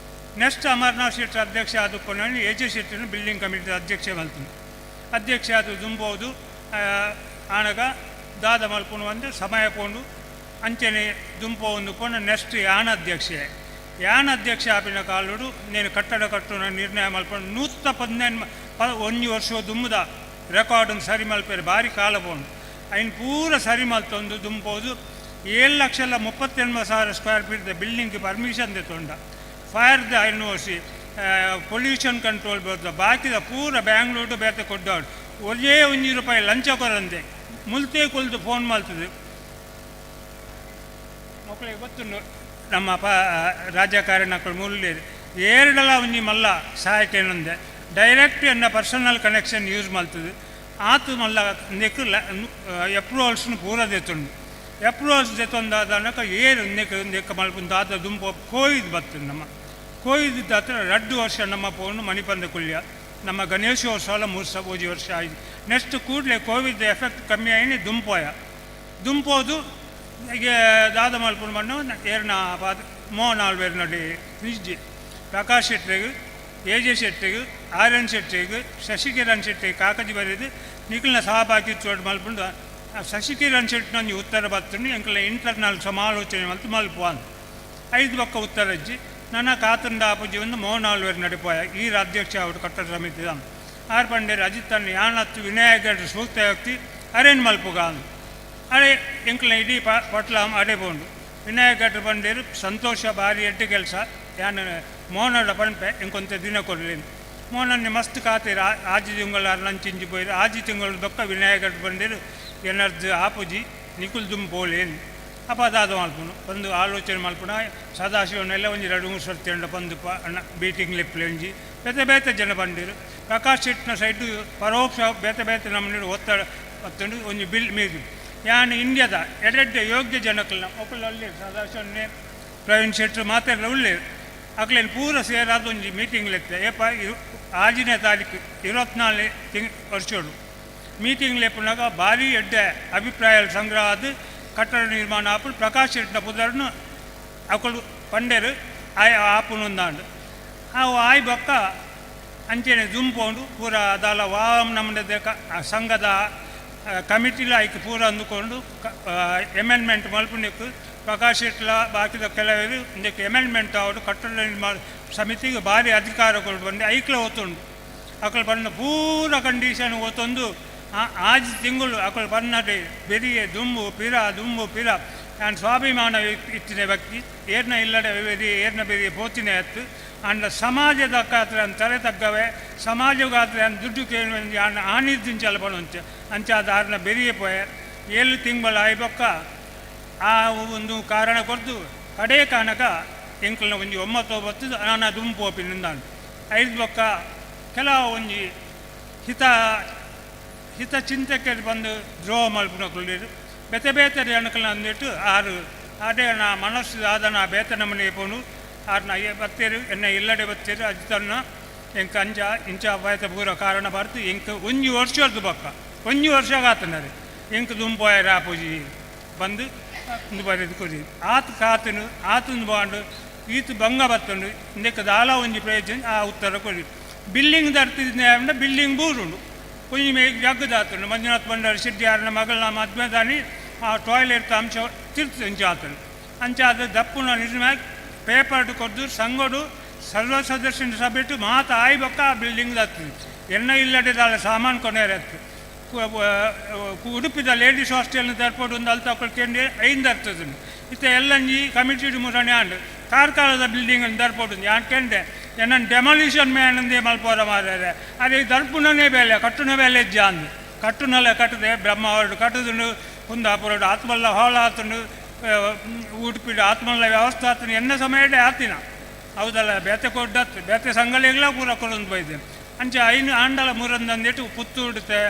Q: ನೆಕ್ಸ್ಟ್ ಅಮರ್ನಾಥ್ ಶೆಟ್ಟಿ ಅಧ್ಯಕ್ಷ ಆದ ಪೋನಲ್ಲಿ ಎಜೆ ಶೆಟ್ಟಿನ ಬಿಲ್ಡಿಂಗ್ ಕಮಿಟಿ ಅಧ್ಯಕ್ಷ ಮಲ್ತೀನಿ ಅಧ್ಯಕ್ಷ ಅದು ದುಂಬೋದು ಆನಗ ದಾದ ಮಲ್ಪುನು ಒಂದು ಸಮಯ ಪೋಂಡು ಅಂಚನೆ ದುಂಪ ಒಂದು ಪೋನ ನೆಕ್ಸ್ಟ್ ಯಾನ ಅಧ್ಯಕ್ಷ ಆಪಿನ ಕಾಲುಡು నేను ಕಟ್ಟಡ ಕಟ್ಟುನ ನಿರ್ಣಯ ಮಲ್ಪೊಂಡು 111 ವರ್ಷ ದುಂಬುದ ರೆಕಾರ್ಡನ್ನು ಸರಿ ಮಲ್ಪೇರು ಭಾರಿ ಕಾಲ ಪೋಂಡು ಐನ್ ಪೂರ ಸರಿ ಮಲ್ತೊಂದು ದುಂಬೋದು 7,38,000 ಸ್ಕ್ವೇರ್ ಫೀಟ್ ಬಿಲ್ಡಿಂಗ್ ಪರ್ಮಿಷನ್ ತೆತ್ತೊಂಡ ಫೈರ್ದ ಐನೋಸಿ ಪೊಲ್ಯೂಷನ್ ಕಂಟ್ರೋಲ್ ಬರ್ತದೆ ಬಾಕಿದ ಪೂರ ಬ್ಯಾಂಗ್ಳೂರು ಬೇತೆ ಕೊಡ್ಡಾಡು ಒಳ್ಳೆ ₹1 ಲಂಚ ಕೊರಂದೆ ಮುಲ್ತೆ ಕೊಲ್ದು ಫೋನ್ ಮಾಡ್ತದೆ ಮಕ್ಕಳಿಗೆ ಗೊತ್ತುಂಡು ನಮ್ಮ ರಾಜಕಾರಣಿಗಳು ಮುಲ್ಲೇರಿ ಏರಡಲ ಒಂಜಿ ಮಲ್ಲ ಸಹಾಯಕೇನಂದೆ ಡೈರೆಕ್ಟ್ ಎನ್ನ ಪರ್ಸನಲ್ ಕನೆಕ್ಷನ್ ಯೂಸ್ ಮಾಡ್ತದೆ ಆತು ಮಲ್ಲ ನೆಕ್ ಅಪ್ರೂವಲ್ಸ್ನು ಪೂರ ತೆತ್ತುಂಡು ಅಪ್ರೂವಲ್ಸ್ ತೆತ್ತೊಂದಾದನಕ ಏರು ನೆಕ್ಕ ಮಲ್ಪುಂದು ಆತ ದುಂಪ ಕೋಯಿದ್ ಬರ್ತದೆ ನಮ್ಮ ಕೋಯಿದ ಹತ್ರ 2 ವರ್ಷ ನಮ್ಮ ಪೋನು ಮಣಿಪಂದ ಕುಲ್ಯ ನಮ್ಮ ಗಣೇಶೋತ್ಸವ 3 ವರ್ಷ ಆಯ್ತು ನೆಕ್ಸ್ಟ್ ಕೂಡಲೇ ಕೋವಿಡ್ ಎಫೆಕ್ಟ್ ಕಮ್ಮಿ ಆಯ್ನಿ ದುಂಪೋದು ಈಗ ದಾದ ಮಲ್ಪುಂಡು ಮಣ್ಣು ಏರ್ನ ಮೋಹನಾಳ್ ಬೇರ್ನಡಿ ನಿಜ್ಜಿ ಪ್ರಕಾಶ್ ಶೆಟ್ಟಿಗೆ ಎಜೆ ಶೆಟ್ಟಿಗೆ ಆರ್ಯನ್ ಶೆಟ್ಟಿಗೆ ಶಶಿಕಿರಣ್ ಶೆಟ್ಟಿಗೆ ಕಾಕಜಿ ಬರೆದು ನಿಖಿಲ್ನ ಸಹಭಾಗಿತ್ವ ಮಲ್ಪುಂಡು ಶಶಿಕಿರಣ್ ಶೆಟ್ಟಿನ ಉತ್ತರ ಬರ್ತುಂಡು ಎಂಕಲ ಇಂಟರ್ನಲ್ ಸಮಾಲೋಚನೆ ಮಲ್ತು ಮಲ್ಪುವ 5 ಪಕ್ಕ ಉತ್ತರ ಅಜ್ಜಿ ನನ್ನ ಕಾತಂದ ಆಪುಜಿ ಒಂದು ಮೋಹನಾಳ್ ಬೇರ್ ನಡಿಪೋಯ ಈ ಅಧ್ಯಕ್ಷ ಅವರು ಕಟ್ಟಡ ಸಮಿತಿ ಆರ್ ಪಂಡೇರು ಅಜಿತ್ ಯಾನತ್ತು ವಿನಾಯಕ ಸೂಕ್ತ ವ್ಯಕ್ತಿ ಅರೇಂಜ್ ಮಲ್ಪುಗ ಅಡೆ ಎಂಕ್ಲ ಇಡೀ ಪಟ್ಲ ಅಡೆ ಬೋಂಡು ವಿನಾಯಕ ಪಂಡೇರು ಸಂತೋಷ ಭಾರಿ ಎಡ್ಡು ಕೆಲಸ ಯಾನು ಮೋಹನಡ ಪಂಪೆ ಇಂಕೊಂತ ದಿನ ಕೊಡಲೇನು ಮೋಹನನ್ನೇ ಮಸ್ತ್ ಖಾತೆರು ಆಜಿ ತಿಂಗಳು ಲಂಚಿಂಜಿ ಪೋಯ್ರು ಆಜಿ ತಿಂಗಳು ದೊಕ್ಕ ವಿನಾಯಕ ಪಂಡೇರು ಎನರ್ಜಿ ಆಪುಜಿ ನಿಕುಲ್ ದುಮ್ ಪೋಲೇನು ಅಪದಾದ ಮಲ್ಪುನು ಒಂದು ಆಲೋಚನೆ ಮಲ್ಪುನ ಸದಾಶಿವನೆಲ್ಲ ಒಂದು 2-3 ಸರ್ತಿ ಎಂಡ ಬಂದು ಮೀಟಿಂಗ್ ಲೆಪ್ಪಲೆಂಜಿ ಬೇತೆ ಜನ ಬಂದಿರು ಪ್ರಕಾಶ್ ಶೆಟ್ಟಿನ ಸೈಡು ಪರೋಕ್ಷ ಬೇತೆ ನಮ್ಮನೆ ಒತ್ತಡ ಒತ್ತಂಡು ಒಂದು ಬಿಲ್ ಮೀರಿ ಯಾನು ಇಂಡಿಯಾದ ಎಡೆಡ್ಡೆ ಯೋಗ್ಯ ಜನಕ್ಕಲ್ಲ ಒಕ್ಕಲು ಅಲ್ಲಿ ಸದಾಶಿವನ್ನೇ ಪ್ರವೀಣ್ ಶೆಟ್ರು ಮಾತೆಲ್ಲ ಒಳ್ಳೆ ಅಕ್ಲೇನು ಪೂರ ಸೇರಾದ ಒಂದು ಮೀಟಿಂಗ್ ಲೆಕ್ಕ ಏಪ 6ನೇ ತಾರೀಕು 24 ವರ್ಷೋಡು ಮೀಟಿಂಗ್ ಲೆಪ್ಪನಾಗ ಭಾರಿ ಎಡ್ಡೆ ಅಭಿಪ್ರಾಯ ಸಂಗ್ರಹ ಆದ ಕಟ್ಟಡ ನಿರ್ಮಾಣ ಆಪುಡು ಪ್ರಕಾಶ್ ಶೆಟ್ಟಿನ ಪುದರ್ನು ಅಕಲು ಪಂಡೇರು ಆಪುನು ಒಂದಾಂಡು ಅವು ಆಯ್ ಬೊಕ್ಕ ಅಂಚೆನೆ ದುಂಪೋಂಡು ಪೂರ ಅದಲ್ಲ ವಾಮ್ ನಮ್ಮದೇ ಸಂಘದ ಕಮಿಟಿಲ ಆಯ್ಕೆ ಪೂರ ಅಂದುಕೊಂಡು ಎಮೆಂಡ್ಮೆಂಟ್ ಮಲ್ಪುಂಡಕ್ಕೆ ಪ್ರಕಾಶ್ ಶೆಟ್ಲ ಬಾಕಿದ ಕೆಲವರು ಇದಕ್ಕೆ ಎಮೆಂಡ್ಮೆಂಟ್ ಅವರು ಕಟ್ಟಡ ನಿರ್ಮಾಣ ಸಮಿತಿಗೆ ಭಾರಿ ಅಧಿಕಾರ ಕೊಟ್ಟು ಬಂದು ಐಕ್ಲ ಓತುಂಡು ಅಕಲು ಬಂದ ಪೂರ ಕಂಡೀಷನ್ ಓತೊಂದು ಆಜಿ ತಿಂಗಳು ಅಕಲು ಬನ್ನಡೆ ಬೆರಿಯೆ ದುಂಬು ಪಿರ ನಾನು ಸ್ವಾಭಿಮಾನ ಇತ್ತಿನ ವ್ಯಕ್ತಿ ಏರ್ನ ಇಲ್ಲಡೆ ಏರ್ನ ಬೆರಿಯೆ ಪೋತಿನ ಎತ್ತು ಅಂಡ ಸಮಾಜದ ಕಾತ್ರೆ ತಲೆ ತಗ್ಗವೆ ಸಮಾಜಗಾತ್ರೆ ದುಡ್ಡು ಕೇಳುವ ಆನಿರ್ದಿಂಚಲ ಬಣಂಚೆ ಅಂಚಾದ ಬೆರಿಯೆ ಪೋಯ 7 ತಿಂಗಳು ಆಯ್ಬೊಕ್ಕ ಆ ಒಂದು ಕಾರಣ ಕೊಡ್ದು ಕಡೆ ಕಾರಣಕ ಎಂಕಲ್ನ ಒಂಜಿ 9 ನಾನು ದುಂಪು ಓಪಿನಿಂದ 5 ಬೊಕ್ಕ ಕೆಲವು ಒಂಜಿ ಹಿತ ಚಿಂತಕ್ಕೆ ಬಂದು ದ್ರೋಹ ಮಲ್ಪುನಕ್ಕೊಳ್ಳಿರು ಬೇತೆ ಜನಕಲ್ನ ಅಂದಿಟ್ಟು ಅದೇ ನಾ ಮನಸ್ಸು ಆದನ ಬೇತೆ ನಮ್ಮನೆ ಪೋನು ಆರ್ನ ಬತ್ತೇರು ಎನ್ನ ಇಲ್ಲಡೆ ಬತ್ತೇರು ಅಜ್ತನ್ನ ಎಂಕ ಇಂಚ ಬಯತ ಪೂರ ಕಾರಣ ಬರ್ತು ಎಂಕ 1 ವರ್ಷದ್ದು ಬೊಕ್ಕ 1 ವರ್ಷ ಆತನರಿ ಎಂಕ ದುಂಪೋಯ ರಾಪೂಜಿ ಬಂದು ಒಂದು ಬರೆದು ಕೊಡಿ ಆತನು ಬಾಂಡು ಈತು ಭಂಗ ಬತ್ತುಂಡು ಇಂದಕ್ಕೆ ದಾಲ ಒಂಜಿ ಪ್ರಯೋಜನ ಆ ಉತ್ತರ ಕೊಡಿ ಬಿಲ್ಡಿಂಗ್ ತರ್ತಿದ್ದ ಬಿಲ್ಡಿಂಗ್ ಬೂರುಂಡು కొంచెం జగ్గుదాతుండు మంజునాథ్ బండారు శెట్టి ఆరిన మగళ్ళ మధ్యదాన్ని ఆ టాయిలెట్ అంಶ ತಿರ್ತಿಂಚಾತನು ಅಂಚಾದ ದಪ್ಪುನ ನಿಜ ಪೇಪರ್ ಕೊದ್ದು ಸಂಗೋಡು ಸರ್ವ ಸದಸ್ಯನ ಸಭೆಟ್ಟು ಮಾತ ಆಯ್ ಬೊಕ್ಕ ಆ ಬಿಲ್ಡಿಂಗ್ ದತ್ತದು ಎನ್ನ ಇಲ್ಲಡೆ ದಾಳ ಸಾಮಾನು ಕೊನೆಯರತ್ತು ಉಡುಪಿದ ಲೇಡೀಸ್ ಹಾಸ್ಟೆಲ್ನ ತರ್ಪೋಡು ಒಂದು ಅಲ್ಲಿ ತಗೊಳ್ಕೊಂಡು 5 ತರ್ತದೆ ಇತ್ತ ಎಲ್ಲಂಜಿ ಕಮಿಟಿ ಮುರಣೆ ಆಂಡು ಕಾರ್ಕಳದ ಬಿಲ್ಡಿಂಗ್ ತರ್ಪೋಡು ಯಾಕೆಂಡೆ ಏನನ್ನು ಡೆಮಾಲಿಷನ್ ಮ್ಯಾನಂದೇ ಮಲ್ಪೋರ ಮಾರ್ಯಾರೆ ಅದೇ ದರ್ಪುನೇ ಬೇಲೆ ಕಟ್ಟುನ ಬೇಲೆ ಜಾಂದು ಕಟ್ಟುನಲ್ಲ ಕಟ್ಟದೆ ಬ್ರಹ್ಮ ಹೊರಡು ಕಟ್ಟುದುಂಡು ಕುಂದಾಪುರಡು ಆತ್ಮಲ್ಲ ಹಾಳ ಆತುಂಡು ಉಡುಪಿಡ ಆತ್ಮಲ್ಲ ವ್ಯವಸ್ಥೆ ಆತನು ಎನ್ನ ಸಮಯಡೆ ಆತಿನ ಹೌದಲ್ಲ ಬೇತೆ ಕೊಡ್ಡತ್ತು ಬೇತೆ ಸಂಘಲೆಲ್ಲ ಪೂರ ಕೊಡೊಂದು ಬೈದೇನೆ ಅಂಚೆ ಐನು ಆಂಡಲ ಮೂರಂದಂದಿಟ್ಟು ಪುತ್ತೂಡುತ್ತೆ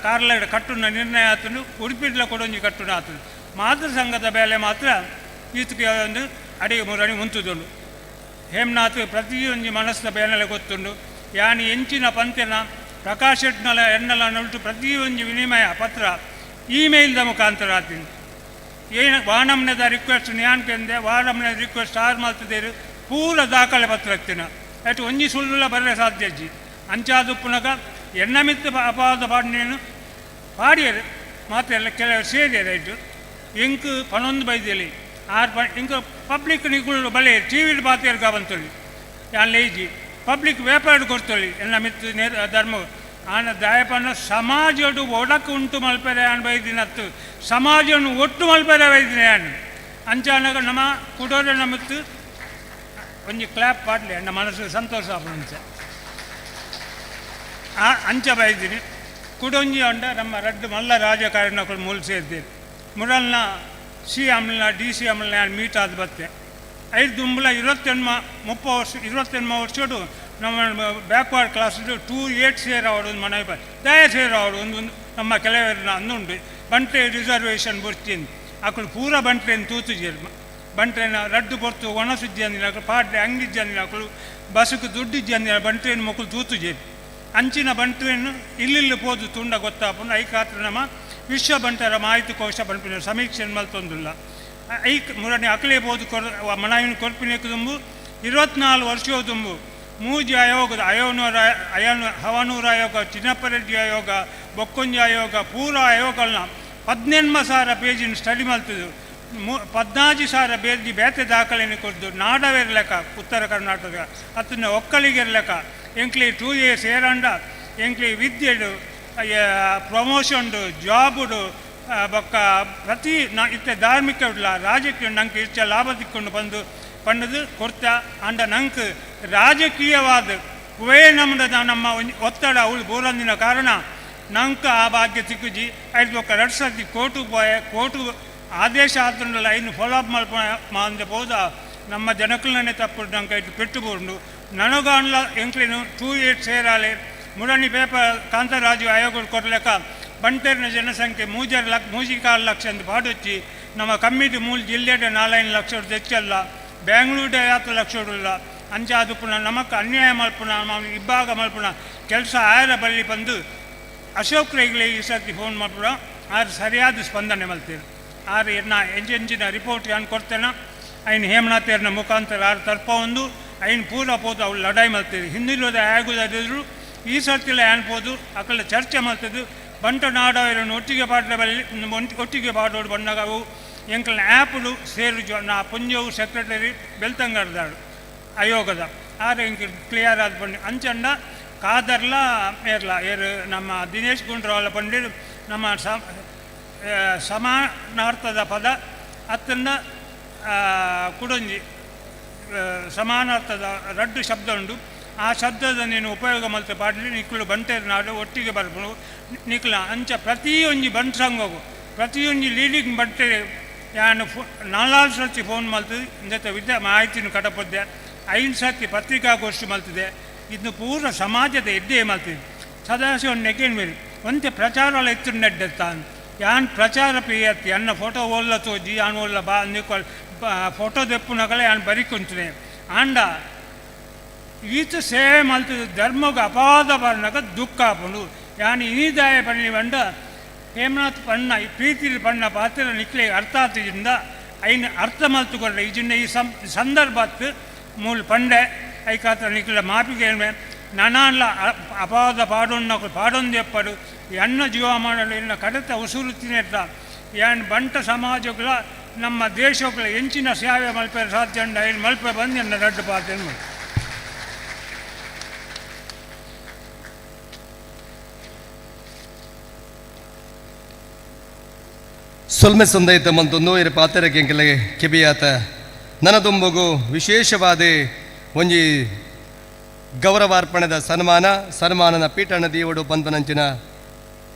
Q: ಕಾರ್ಲಡ ಕಟ್ಟುನ ನಿರ್ಣಯ ಆತನು ಉಡುಪಿಡ್ಲ ಕೊಡೊಂಜಿ ಕಟ್ಟುನ ಆತನು ಮಾತೃ ಸಂಘದ ಬೇಲೆ ಮಾತ್ರ ಈತಕ್ಕೆ ಒಂದು ಅಡಿಗೆ ಮೂರನಿ ಮುಂತುದುಂಡು ಹೇಮನಾಥ್ ಪ್ರತಿಯೊಂದು ಮನಸ್ಸಿನ ಬೇನೆಲೆ ಗೊತ್ತುಂಡು ಯಾನಿ ಎಂಚಿನ ಪಂತೆನ ಪ್ರಕಾಶ್ ಶೆಟ್ನಲ ಎನ್ನಲ ನೊಟ್ಟು ಪ್ರತಿಯೊಂದು ವಿನಿಮಯ ಪತ್ರ ಇಮೇಲ್ದ ಮುಖಾಂತರ ಆತೀನಿ ಏನು ವಾನಮ್ನದ ರಿಕ್ವೆಸ್ಟ್ ನ್ಯಾನ್ಕೆಂದೆ ವಾನಮ್ನ ರಿಕ್ವೆಸ್ಟ್ ಆರು ಮಾಡ್ತಿದ್ದೇರು ಪೂರ ದಾಖಲೆ ಪತ್ರ ಎತ್ತಿನ ಅಷ್ಟು ಒಂಜಿ ಸುಳ್ಳುಲ ಬರಲೆ ಸಾಧ್ಯ ಅಜ್ಜಿ ಅಂಚಾದು ಪುನಗ ಎಣ್ಣ ಮಿತ್ತ ಅಪಾದ ಪಾಡಿನೇನು ಪಾಡಿಯರು ಮಾತೆಲ್ಲ ಕೆಲವರು ಸೇರಿಯರು ಆಯಿತು ಎಂಕ್ ಪನೊಂದು ಬೈದೇಲಿ ಆರು ಇಂಕ ಪಬ್ಲಿಕ್ ನಿಗುಳು ಬಲೆ ಟಿ ವಿಲಿ ಬಾತಿಯರ್ಗ ಬಂತೊಳಿ ಯಾನ್ ಲೇಜಿ ಪಬ್ಲಿಕ್ ವ್ಯಾಪಾರ ಕೊಡ್ತೊಳಿ ಎನ್ನ ಮಿತ್ತು ಧರ್ಮ ಆನ ದಾಯಪನ ಸಮಾಜಡು ಒಡಕು ಉಂಟು ಮಲ್ಪೆರೆ ಆನ್ ಬೈದಿನತ್ತು ಸಮಾಜವನ್ನು ಒಟ್ಟು ಮಲ್ಪೆರೆ ಬೈದಿನಿ ಆನ್ ಅಂಚಾನಾಗ ನಮ್ಮ ಕುಡೋರೆ ನಮ್ಮತ್ತು ಒಂಜಿ ಕ್ಲಾಪ್ ಪಾಡ್ಲಿ ನನ್ನ ಮನಸ್ಸು ಸಂತೋಷ ಆಪುಂಚ ಅಂಚ ಬೈದಿನಿ ಕುಡೊಂಜಿ ಅಂಡ ನಮ್ಮ ರಡ್ಡು ಮಲ್ಲ ರಾಜಕಾರಣಿಗಳು ಮೂಲ ಸೇರಿದ್ದೇವೆ ಮುರಲ್ನ ಸಿ ಅಮ್ಲನ ಡಿ ಸಿ ಅಮ್ಲನ ಮೀಟ್ ಆದ ಬತ್ತೆ 5 ದುಂಬಲ 30 ವರ್ಷಡು ನಮ್ಮ ಬ್ಯಾಕ್ವರ್ಡ್ ಕ್ಲಾಸ್ 28 ಸೇರ್ ಆವಡು ಮನೆ ದಯ ಸೇರ್ ಆವಡು ಒಂದು ನಮ್ಮ ಕೆಲವರನ್ನ ಅಂದುಂಡು ಬಂಟ್ರೆ ರಿಸರ್ವೇಷನ್ ಬರ್ತೀನಿ ಅಕ್ಕಳು ಪೂರ ಬಂಟ್ರೆಯನ್ನು ತೂತುಜೇರು ಬಂಟ್ರೆನ ರಡ್ಡು ಪೊರ್ತು ಒಣಸುಜ್ಜಿ ಅಂದಿನ ಪಾಡ್ರೆ ಅಂಗಿಜ್ಜಿ ಅಂದಿನ ಅಕ್ಕಳು ಬಸ್ಸಕ್ಕೆ ದುಡ್ಡಿಜ್ಜಿ ಅಂದಿನ ಬಂಟ್ರೆಯನ್ನು ಮಕ್ಕಳು ತೂತುಜೇರು ಅಂಚಿನ ಬಂಟ್ರೆಯನ್ನು ಇಲ್ಲಿ ಪೋದು ತುಂಡ ಗೊತ್ತಾಪುಂಡು ಐಕಾತ್ರ ನಮ್ಮ ವಿಶ್ವ ಬಂಟರ ಮಾಹಿತಿ ಕೋಶ ಪಂಪಿನ ಸಮೀಕ್ಷೆ ಮಲ್ತೊಂದಿಲ್ಲ ಐಕ್ ಮುರನೆ ಅಕಲೇ ಬೋದು ಮನಾಯಿನ ಕೊರ್ಪಿನ ತುಂಬು 24 ವರ್ಷ ತುಂಬು ಮೂಜಿ ಆಯೋಗದ ಹವನೂರ ಆಯೋಗ ಚಿನ್ನಪ್ಪರೆಡ್ಡಿ ಆಯೋಗ ಬೊಕ್ಕೊಂಜಿ ಆಯೋಗ ಪೂರ ಆಯೋಗಗಳನ್ನ 18,000 ಪೇಜಿನ ಸ್ಟಡಿ ಮಲ್ತದ್ದು 14,000 ಪೇಜಿ ಬೇತೆ ದಾಖಲೆಯನ್ನು ಕೊಡ್ದು ನಾಡವಿರ್ಲೆಕ್ಕ ಉತ್ತರ ಕರ್ನಾಟಕ ಅದನ್ನ ಒಕ್ಕಲಿಗಿರ್ಲೆಕ್ಕ ಎಂಕ್ಲಿ 2 years ಏರಂಡ ಎಂಕ್ಲಿ ವಿದ್ಯೆಡು ಪ್ರಮೋಷನ್ಡು ಜಾಬುಡು ಬೊಕ್ಕ ಪ್ರತಿ ಇತ್ತೆ ಧಾರ್ಮಿಕ ಉಡ್ಲ ರಾಜಕೀಯ ನಂಗೆ ಇಷ್ಟ ಲಾಭ ತಿಕ್ಕೊಂಡು ಬಂದು ಪಂಡದು ಕೊಡ್ತಾ ಅಂಡ ನಂಗೆ ರಾಜಕೀಯವಾದ ಕುವೇ ನಮ್ಮದ ನಮ್ಮ ಒತ್ತಡ ಅವಳು ಬೋರಂದಿನ ಕಾರಣ ನಂಗೆ ಆ ಭಾಗ್ಯ ತಿಕ್ಕುಜಿ ಐದು ಬೊಕ್ಕ 2 ಸರ್ತಿ ಕೋರ್ಟು ಆದೇಶ ಆದ್ರಲ್ಲ ಇನ್ನು ಫಾಲೋಅಪ್ ಮಲ್ಪಂದೆ ಹೋದ ನಮ್ಮ ಜನಕಲನ್ನೇ ತಪ್ಪು ನಂಗೆ ಐದು ಪೆಟ್ಟು ಬೋಂಡು ನನಗಾನ್ಲ ಎಂಕ್ಲೇನು 2 years ಸೇರಾಲೆ ಮುರಳಿ ಪೇಪರ್ ಕಾಂತರಾಜು ಆಯೋಗ ಕೊಡ್ಲೆಕ್ಕ ಬಂಟೇರಿನ ಜನಸಂಖ್ಯೆ 3 ಲಕ್ಷ ಅಂತ ಪಾಡೊಚ್ಚಿ ನಮ್ಮ ಕಮ್ಮಿಟಿ ಮೂಲ ಜಿಲ್ಲೆಡೆ 4 ಲಕ್ಷ ಹೆಚ್ಚಲ್ಲ ಬ್ಯಾಂಗ್ಳೂರ್ಡೆ 7 ಲಕ್ಷ ಇಲ್ಲ ಅಂಚಾದು ಪುನಃ ನಮಕ್ಕೆ ಅನ್ಯಾಯ ಮಲ್ಪುನ ಇಬ್ಬಾಗ ಮಲ್ಪುನ ಕೆಲಸ ಆಯರ ಬಲ್ಲಿ ಬಂದು ಅಶೋಕ್ ರೈಗ್ಲೆ ಈ ಸರ್ತಿ ಫೋನ್ ಮಾಡ್ಬಿಡ ಆರು ಸರಿಯಾದ ಸ್ಪಂದನೆ ಮಲ್ತೀರಿ ಆರು ನಾ ಎಂಜಿನ ರಿಪೋರ್ಟ್ ಏನು ಕೊಡ್ತೇನೆ ಐನು ಹೇಮನಾಥೇರ್ನ ಮುಖಾಂತರ ಆರು ತರ್ಪ ಒಂದು ಐನು ಪೂರ ಪೋದು ಅವಳು ಲಡಾಯಿ ಮಲ್ತೀರಿ ಹಿಂದಿಲ್ಲದ ಆಗುದಾದ್ರು ಈ ಸರ್ತಿಲ್ಲ ಏನ್ಬೋದು ಅಕಲ್ಲ ಚರ್ಚೆ ಮಾಡ್ತದ್ದು ಬಂಟ ನಾಡವರನ್ನು ಒಟ್ಟಿಗೆ ಪಾಡೋಡು ಬಂದಾಗ ಅವು ಎಂಕಲ್ನ ಆ್ಯಪ್ಲು ಸೇರು ನಾ ಪುಂಜವು ಸೆಕ್ರೆಟರಿ ಬೆಳ್ತಂಗಡ್ದಾಡು ಆಯೋಗದ ಆರು ಎಂಕ ಕ್ಲಿಯರ್ ಆದ ಬಂದು ಅಂಚಂಡ ಕಾದರ್ಲ ಏರ್ಲ ಏರು ನಮ್ಮ ದಿನೇಶ್ ಗುಂಡ್ರಾವಲ ಪಂಡಿರು ನಮ್ಮ ಸಮಾನಾರ್ಥದ ಪದ ಅತ್ತನ್ನ ಕುಡೊಂಜಿ ಸಮಾನಾರ್ಥದ ರಡ್ಡು ಶಬ್ದ ಉಂಟು ಆ ಶಬ್ದದ ನೀನು ಉಪಯೋಗ ಮಲ್ತೆ ಪಾಡಲಿ ನಿಕ್ಕಳು ಬಂಟೇರು ನಾಡು ಒಟ್ಟಿಗೆ ಬರ್ಬೋದು ನಿಕ್ಲ ಅಂಚ ಪ್ರತಿಯೊಂದು ಬಂಟ್ ಸಂಘವು ಪ್ರತಿಯೊಂದು ಲೀಡಿಂಗ್ ಬಂಟೆ ಯಾನು 4 ಸರ್ತಿ ಫೋನ್ ಮಲ್ತದೆ ಜೊತೆ ಮಾಹಿತಿನ ಕಟಪದ್ದೆ 5 ಸರ್ತಿ ಪತ್ರಿಕಾಗೋಷ್ಠಿ ಮಲ್ತಿದೆ ಇನ್ನು ಪೂರ ಸಮಾಜದ ಎಡ್ಡೆ ಮಲ್ತಿದೆ ಸದಾಶಿವ ನೆಗೆನ್ ಮೇರಿ ಒಂತೆ ಪ್ರಚಾರ ಎತ್ತು ನೆಡ್ಡೆತ್ತಾನ್ ಯಾನ್ ಪ್ರಚಾರ ಪೇಯತ್ತಿ ಅನ್ನ ಫೋಟೋ ಓಲ್ಲ ತೋಜಿ ಯಾನ್ ಓಲ್ಲ ಬಾ ನಿಕ್ಕೊಳ್ ಫೋಟೋ ದೆಪ್ಪುನಗಳೇ ಯಾನ್ ಬರಿಕೊಂತನೆ ಆಂಡ ಈತ ಸೇವೆ ಮಲ್ತದ ಧರ್ಮಗ ಅಪಾದ ಬರ್ನಾಗ ದುಃಖ ಆಪುಂಡು ಯಾನು ಇನಿದಾಯ ಪಣ್ಣಿ ಬಂಡ ಹೇಮನಾಥ್ ಪಣ್ಣ ಈ ಪ್ರೀತಿಲಿ ಪಣ್ಣ ಪಾತ್ರ ನಿಕ್ಲೆ ಅರ್ಥ ಆತದಿಂದ ಐನ ಅರ್ಥ ಮಲ್ತುಕೊಂಡ ಈಜಿನ ಈ ಸಂದರ್ಭಕ್ಕೆ ಮೂಲ ಪಂಡೆ ಐಕಾತ್ರ ನಿಕ್ಲ ಮಾಪಿಗೆ ನನಾನ್ಲ ಅಪಾದ ಪಾಡೊಂದು ಪಾಡೊಂದು ಎಪ್ಪಡು ಎನ್ನ ಜೀವ ಮಾಡಲು ಇನ್ನ ಕಡತ ಉಸುರುತ್ತಿನೆಟ್ಟ ಯಾನ್ ಬಂಟ ಸಮಾಜಗಳ ನಮ್ಮ ದೇಶಗಳ ಎಂಚಿನ ಸೇವೆ ಮಲ್ಪೆ ಸಾಧ್ಯ ಐನು ಮಲ್ಪೆ ಬಂದು ಎನ್ನ ರಡ್ಡು ಪಾತ್ರ
A: ಸೊಲ್ಮೆ ಸಂದೈತ ಮಂತೊಂದು ಇರ ಪಾತ್ರ ಕೆಂಕಲೆ ಕೆಬಿಯಾತ ನನದೊಂಬಗು ವಿಶೇಷವಾದ ಒಂಜಿ ಗೌರವಾರ್ಪಣದ ಸನ್ಮಾನನ ಪೀಠನ ದೇವಡು ಪಂತನಂಚಿನ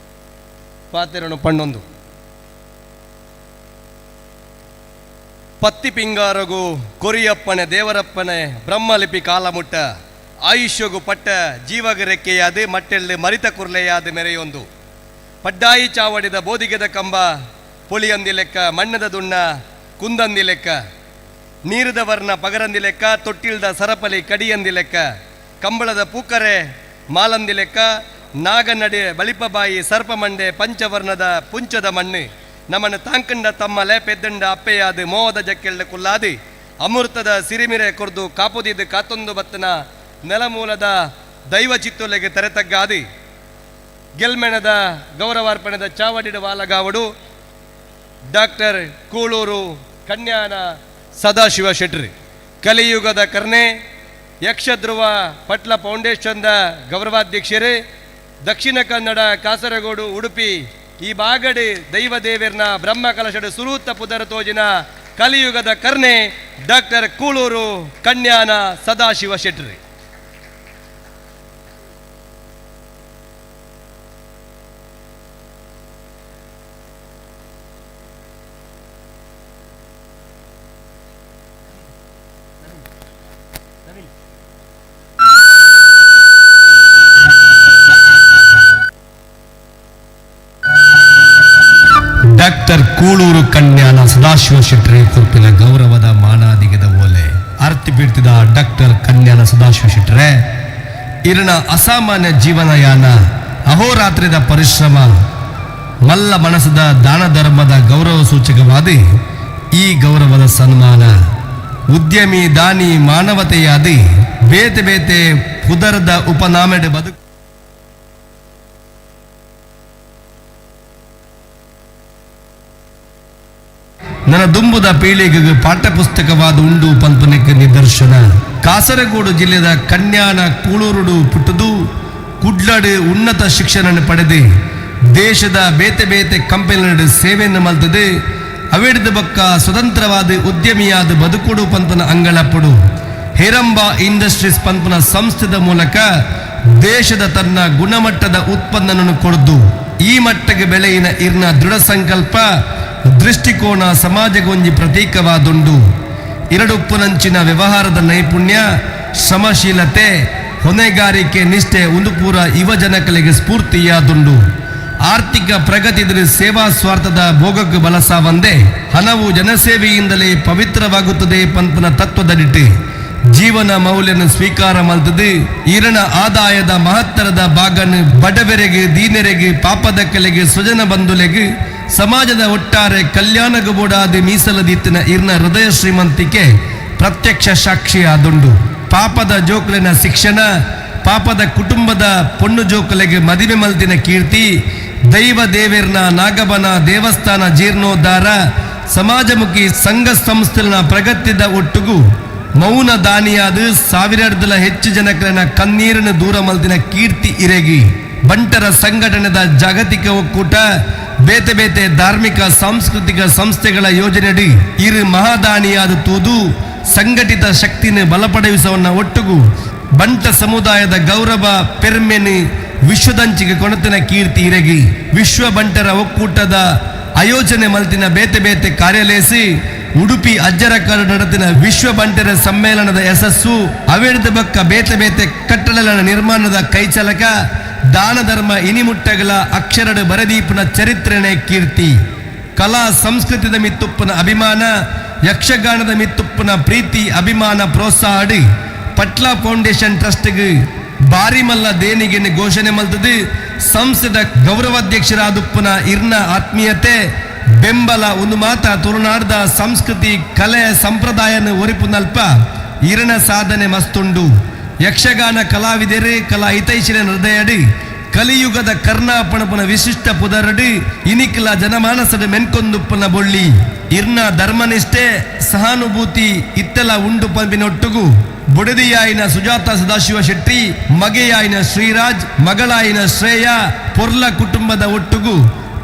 A: ಪಾತೆರನು ಪಣ್ಣೊಂದು ಪತ್ತಿ ಪಿಂಗಾರಗು ಕೊರಿಯಪ್ಪನೆ ದೇವರಪ್ಪನೆ ಬ್ರಹ್ಮಲಿಪಿ ಕಾಲಮುಟ್ಟ ಆಯುಷ್ಯಗು ಪಟ್ಟ ಜೀವಗ ರೆಕ್ಕೆಯಾದೆ ಮಟ್ಟೆಳ್ಳೆ ಮರಿತ ಕುರ್ಲೆಯಾದ ಮೆರೆಯೊಂದು ಪಡ್ಡಾಯಿ ಚಾವಡಿದ ಬೋದಿಗೆದ ಕಂಬ ಪೊಳಿಯಂದಿ ಲೆಕ್ಕ ಮಣ್ಣದ ದುಣ್ಣ ಕುಂದಂದಿ ಲೆಕ್ಕ ನೀರದ ವರ್ಣ ಪಗರಂದಿ ಲೆಕ್ಕ, ತೊಟ್ಟಿಲ್ದ ಸರಪಲಿ ಕಡಿಯಂದಿ ಲೆಕ್ಕ, ಕಂಬಳದ ಪೂಕರೆ ಮಾಲಂದಿ ಲೆಕ್ಕ, ನಾಗನಡೆ ಬಳಿಪಬಾಯಿ ಸರ್ಪಮಂಡೆ ಪಂಚವರ್ಣದ ಪುಂಚದ ಮಣ್ಣು ನಮ್ಮನ್ನು ತಾಂಕಂಡ ತಮ್ಮಲೆ ಪೆದ್ದಂಡ ಅಪ್ಪೆಯಾದ ಮೋಹದ ಜಕ್ಕೆಳ್ಳ ಕುಲ್ಲಾದಿ ಅಮೃತದ ಸಿರಿಮಿರೆ ಕೊರ್ದು ಕಾಪುದಿದ್ದು ಕಾತೊಂದು ಬತ್ತನ ನೆಲಮೂಲದ ದೈವ ಚಿತ್ತೊಲೆಗೆ ತೆರೆತಗ್ಗಾದಿ ಗೆಲ್ಮೆಣದ ಗೌರವಾರ್ಪಣೆದ ಚಾವಡಿಡ ವಾಲಗಾವಡು ಡಾಕ್ಟರ್ ಕೂಳೂರು ಕನ್ಯಾನ ಸದಾಶಿವ ಶೆಟ್ಟಿ ಕಲಿಯುಗದ ಕರ್ಣೆ ಯಕ್ಷಧ್ರುವ ಪಟ್ಲ ಫೌಂಡೇಶನ್ದ ಗೌರವಾಧ್ಯಕ್ಷರೇ ದಕ್ಷಿಣ ಕನ್ನಡ ಕಾಸರಗೋಡು ಉಡುಪಿ ಈ ಬಾಗಡಿ ದೈವ ದೇವೇರ್ನ ಬ್ರಹ್ಮ ಕಲಶದ ಸುರೂತ ಪುದರ ತೋಜಿನ ಕಲಿಯುಗದ ಕರ್ಣೆ ಡಾಕ್ಟರ್ ಕೂಳೂರು ಕನ್ಯಾನ ಸದಾಶಿವ ಶೆಟ್ಟಿ.
L: ಡಾಕ್ಟರ್ ಕೂಳೂರು ಕನ್ಯಾನ ಸದಾಶಿವ ಶೆಟ್ಟಿ ಕುರ್ಪಿನ ಗೌರವದ ಮಾನಾದಿಗದ ಓಲೆ ಅರ್ತಿ ಬೀಳ್ತಿದ ಡಾಕ್ಟರ್ ಕನ್ಯಾನ ಸದಾಶಿವ ಶೆಟ್ರೆ ಇರನ ಅಸಾಮಾನ್ಯ ಜೀವನಯಾನ ಅಹೋರಾತ್ರಿದ ಪರಿಶ್ರಮ ಮಲ್ಲ ಮನಸ್ಸದ ದಾನ ಧರ್ಮದ ಗೌರವ ಸೂಚಕವಾದಿ ಈ ಗೌರವದ ಸನ್ಮಾನ ಉದ್ಯಮಿ ದಾನಿ ಮಾನವತೆಯಾದಿ ಬೇತೆ ಬೇತೆ ಪುದರದ ಉಪನಾಮೆಡೆ ಬದುಕು ನನ್ನ ದುಂಬುದ ಪೀಳಿಗೆಗೆ ಪಾಠ್ಯಪುಸ್ತಕವಾದ ಉಂಡು ಪಂಪನಕ್ಕೆ ನಿದರ್ಶನ ಕಾಸರಗೋಡು ಜಿಲ್ಲೆಯ ಕನ್ಯಾನ ಕೂಳೂರುಡು ಪುಟ್ಟದು ಕುಡ್ಲಡು ಉನ್ನತ ಶಿಕ್ಷಣ ಪಡೆದು ದೇಶದ ಬೇತೆ ಬೇತೆ ಕಂಪನಿಗಳ ಸೇವೆಯನ್ನು ಮಲ್ತದೆ ಅವೇಡಿದ ಬಕ್ಕ ಸ್ವತಂತ್ರವಾದ ಉದ್ಯಮಿಯಾದ ಬದುಕುಡು ಪಂಪನ ಅಂಗಳಪ್ಪಡು ಹೇರಂಬ ಇಂಡಸ್ಟ್ರೀಸ್ ಪಂಪನ ಸಂಸ್ಥೆದ ಮೂಲಕ ದೇಶದ ತನ್ನ ಗುಣಮಟ್ಟದ ಉತ್ಪನ್ನವನ್ನು ಕೊಡ್ದು ಈ ಮಟ್ಟಕ್ಕೆ ಬೆಳೆಯಿನ ಇರ್ನ ದೃಢ ಸಂಕಲ್ಪ ದೃಷ್ಟಿಕೋನ ಸಮಾಜಗೊಂಜಿ ಪ್ರತೀಕವಾದುಂಡು ಎರಡುಪ್ಪುನಂಚಿನ ವ್ಯವಹಾರದ ನೈಪುಣ್ಯ ಶ್ರಮಶೀಲತೆ ಹೊಣೆಗಾರಿಕೆ ನಿಷ್ಠೆ ಉಂದುಪೂರ ಯುವ ಜನಕಲಿಗೆ ಸ್ಫೂರ್ತಿಯಾದುಂಡು ಆರ್ಥಿಕ ಪ್ರಗತಿದ್ರೆ ಸೇವಾ ಸ್ವಾರ್ಥದ ಭೋಗಕ್ಕೆ ಬಲಸಾವಂದೆ ಹಣವು ಜನಸೇವೆಯಿಂದಲೇ ಪವಿತ್ರವಾಗುತ್ತದೆ ಪಂಪನ ತತ್ವದಡಿಟ್ಟು ಜೀವನ ಮೌಲ್ಯನ ಸ್ವೀಕಾರ ಮಲ್ತದೆ ಈರನ ಆದಾಯದ ಮಹತ್ತರದ ಭಾಗನ್ನು ಬಡವರೆಗೆ ದೀನರೆಗೆ ಪಾಪದ ಕಲೆಗೆ ಸ್ವಜನ ಬಂಧುಲೆಗೆ ಸಮಾಜದ ಒಟ್ಟಾರೆ ಕಲ್ಯಾಣಗಬೋಡಾದಿ ಮೀಸಲದಿತ್ತಿನ ಇರ್ನ ಹೃದಯ ಶ್ರೀಮಂತಿಕೆ ಪ್ರತ್ಯಕ್ಷ ಸಾಕ್ಷಿಯಾದುಂಡು ಪಾಪದ ಜೋಕಲಿನ ಶಿಕ್ಷಣ ಪಾಪದ ಕುಟುಂಬದ ಪೊಣ್ಣು ಜೋಕಲೆಗೆ ಮದುವೆ ಮಲ್ತಿನ ಕೀರ್ತಿ ದೈವ ದೇವೇರ್ನ ನಾಗಬನ ದೇವಸ್ಥಾನ ಜೀರ್ಣೋದ್ಧಾರ ಸಮಾಜಮುಖಿ ಸಂಘ ಸಂಸ್ಥೆನ ಪ್ರಗತಿದ ಒಟ್ಟುಗು ಮೌನ ದಾನಿಯಾದ ಸಾವಿರಾರ್ದಲ ಹೆಚ್ಚು ಜನಕರನ್ನ ಕಣ್ಣೀರನ್ನು ದೂರ ಮಲ್ತಿನ ಕೀರ್ತಿ ಇರೆಗಿ ಬಂಟರ ಸಂಘಟನೆದ ಜಾಗತಿಕ ಒಕ್ಕೂಟ ಬೇತೆ ಬೇತೆ ಧಾರ್ಮಿಕ ಸಾಂಸ್ಕೃತಿಕ ಸಂಸ್ಥೆಗಳ ಯೋಜನೆಯಡಿ ಇರು ಮಹಾದಾನಿಯಾದ ತೂದು ಸಂಘಟಿತ ಶಕ್ತಿನ ಬಲಪಡಿಸುವನ್ನ ಒಟ್ಟುಗು ಬಂಟ ಸಮುದಾಯದ ಗೌರವ ಪೆರ್ಮೆನಿ ವಿಶ್ವದಂಚಿಗೆ ಕೊಣತಿನ ಕೀರ್ತಿ ಇರಗಿ ವಿಶ್ವ ಬಂಟರ ಒಕ್ಕೂಟದ ಆಯೋಜನೆ ಮಲ್ತಿನ ಬೇತೆ ಬೇತೆ ಕಾರ್ಯಲೇಸಿ ಉಡುಪಿ ಅಜ್ಜರಕಾರ ನಡೆದಿನ ವಿಶ್ವ ಬಂಟರ ಸಮ್ಮೇಳನದ ಯಶಸ್ಸು ಅವೇಡಿದ ಬಕ್ಕ ಬೇತೆ ಬೇತೆ ಕಟ್ಟಡಗಳ ನಿರ್ಮಾಣದ ಕೈಚಲಕ ದಾನ ಧರ್ಮ ಇನಿಮುಟ್ಟಗಳ ಅಕ್ಷರಡು ಬರದೀಪನ ಚರಿತ್ರೆನೇ ಕೀರ್ತಿ ಕಲಾ ಸಂಸ್ಕೃತಿದ ಮಿತ್ತುಪ್ಪನ ಅಭಿಮಾನ ಯಕ್ಷಗಾನದ ಮಿತ್ತುಪ್ಪನ ಪ್ರೀತಿ ಅಭಿಮಾನ ಪ್ರೋತ್ಸಾಹಡಿ ಪಟ್ಲ ಫೌಂಡೇಶನ್ ಟ್ರಸ್ಟ್ಗೆ ಬಾರಿ ಮಲ್ಲ ದೇಣಿಗೆ ಘೋಷಣೆ ಮಲ್ತದು ಸಂಸ್ಥೆದ ಗೌರವಾಧ್ಯಕ್ಷರಾದುಪ್ಪನ ಇರ್ನ ಆತ್ಮೀಯತೆ ಬೆಂಬಲ ಒಂದು ಮಾತ ತುಳುನಾಡದ ಸಂಸ್ಕೃತಿ ಕಲೆ ಸಂಪ್ರದಾಯನ ಒರಿಪುನಲ್ಪ ಇರನ ಸಾಧನೆ ಮಸ್ತುಂಡು ಯಕ್ಷಗಾನ ಕಲಾವಿದರೆ ಕಲಾ ಹಿತೈಷಿನ ಹೃದಯಡಿ ಕಲಿಯುಗದ ಕರ್ನಾಪಣಪನ ವಿಶಿಷ್ಟ ಪುದರಡಿ ಇನಿಕಲ ಜನಮಾನಸದ ಮೆನ್ಕೊಂದುಪ್ಪನ ಬೊಳ್ಳಿ ಇರ್ನ ಧರ್ಮನಿಷ್ಠೆ ಸಹಾನುಭೂತಿ ಇತ್ತೆಲ ಉಂಡು ಪಂಪಿನೊಟ್ಟುಗು ಬುಡದಿಯಾಯಿನ ಸುಜಾತ ಸದಾಶಿವ ಶೆಟ್ಟಿ ಮಗೆಯಾಯಿನ ಶ್ರೀರಾಜ್ ಮಗಳಾಯಿನ ಶ್ರೇಯ ಪೊರ್ಲ ಕುಟುಂಬದ ಒಟ್ಟುಗು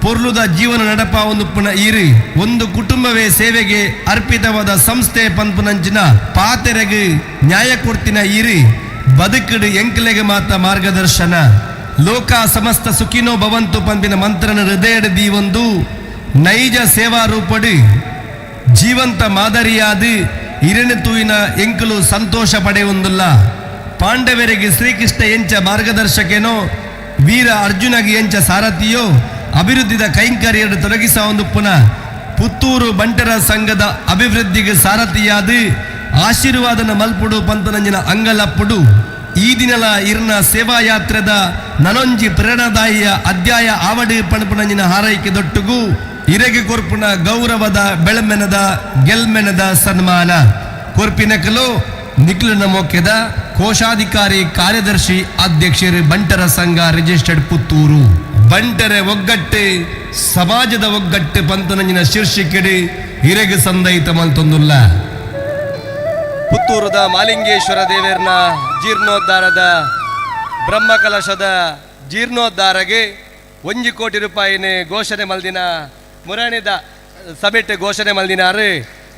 L: ಪೊರ್ಲುದ ಜೀವನ ನಡಪ ಒಂದುಪ್ಪನ ಈರಿ ಒಂದು ಕುಟುಂಬವೇ ಸೇವೆಗೆ ಅರ್ಪಿತವಾದ ಸಂಸ್ಥೆ ಪಂಪನಂಚಿನ ಪಾತೆರೆಗೆ ನ್ಯಾಯ ಕೊಡ್ತಿನ ಈರಿ ಬದುಕಡು ಎಂಕಲೆಗೆ ಮಾತ ಮಾರ್ಗದರ್ಶನ ಲೋಕ ಸಮಸ್ತ ಸುಖಿನೋ ಭವಂತು ಪಂಪಿನ ಮಂತ್ರನ ಹೃದಯದ ದೀವೊಂದು ನೈಜ ಸೇವಾ ರೂಪಡಿ ಜೀವಂತ ಮಾದರಿಯಾದ ಇರಣೆ ತೂಯಿನ ಎಂಕಲು ಸಂತೋಷ ಪಡೆಯೊಂದಿಲ್ಲ ಪಾಂಡವರಿಗೆ ಶ್ರೀಕೃಷ್ಣ ಎಂಚ ಮಾರ್ಗದರ್ಶಕೇನೋ ವೀರ ಅರ್ಜುನಗೆ ಎಂಚ ಸಾರಥಿಯೋ ಅಭಿವೃದ್ಧಿದ ಕೈಂಕರ್ಯರು ತೊಡಗಿಸ ಒಂದು ಪುನಃ ಪುತ್ತೂರು ಬಂಟರ ಸಂಘದ ಅಭಿವೃದ್ಧಿಗೆ ಸಾರಥಿಯಾದ ಆಶೀರ್ವಾದನ ಮಲ್ಪುಡು ಪಂತನಂಜಿನ ಅಂಗಲಪ್ಪುಡು ಈ ದಿನಲ ಇರ್ನ ಸೇವಾ ಯಾತ್ರೆದ ನನೊಂಜಿ ಪ್ರೇರಣಾದಾಯಿಯ ಅಧ್ಯಾಯ ಆವಡಿ ಪಣಪುನಂಜಿನ ಹಾರೈಕೆ ದೊಟ್ಟುಗೂ ಇರೆಗೆ ಕೊರ್ಪುನ ಗೌರವದ ಬೆಳಮೆನದ ಗೆಲ್ಮೆನದ ಸನ್ಮಾನ ಕೊರ್ಪಿನಕಲು ನಿಕ್ಲನ ಮೊಕ್ಕೆದ ಕೋಶಾಧಿಕಾರಿ ಕಾರ್ಯದರ್ಶಿ ಅಧ್ಯಕ್ಷರು ಬಂಟರ ಸಂಘ ರಿಜಿಸ್ಟರ್ಡ್ ಪುತ್ತೂರು ಬಂಟರೆ ಒಗ್ಗಟ್ಟು ಸಮಾಜದ ಒಗ್ಗಟ್ಟು ಪಂತನಂಜಿನ ಶೀರ್ಷಿಕೆಡಿ ಹಿರೆಗೆ ಸಂದೈತ ಮಲ್ತೊಂದುಲ್ಲ
A: ಪುತ್ತೂರದ ಮಾಲಿಂಗೇಶ್ವರ ದೇವೇರ್ನ ಜೀರ್ಣೋದ್ಧಾರದ ಬ್ರಹ್ಮಕಲಶದ ಜೀರ್ಣೋದ್ಧಾರಗೆ 1 ಕೋಟಿ ರೂಪಾಯಿನ ಘೋಷಣೆ ಮಲ್ದಿನ ಮುರಾಣಿದ ಸಮಿಟ್ ಘೋಷಣೆ ಮಲ್ದಿನಾರು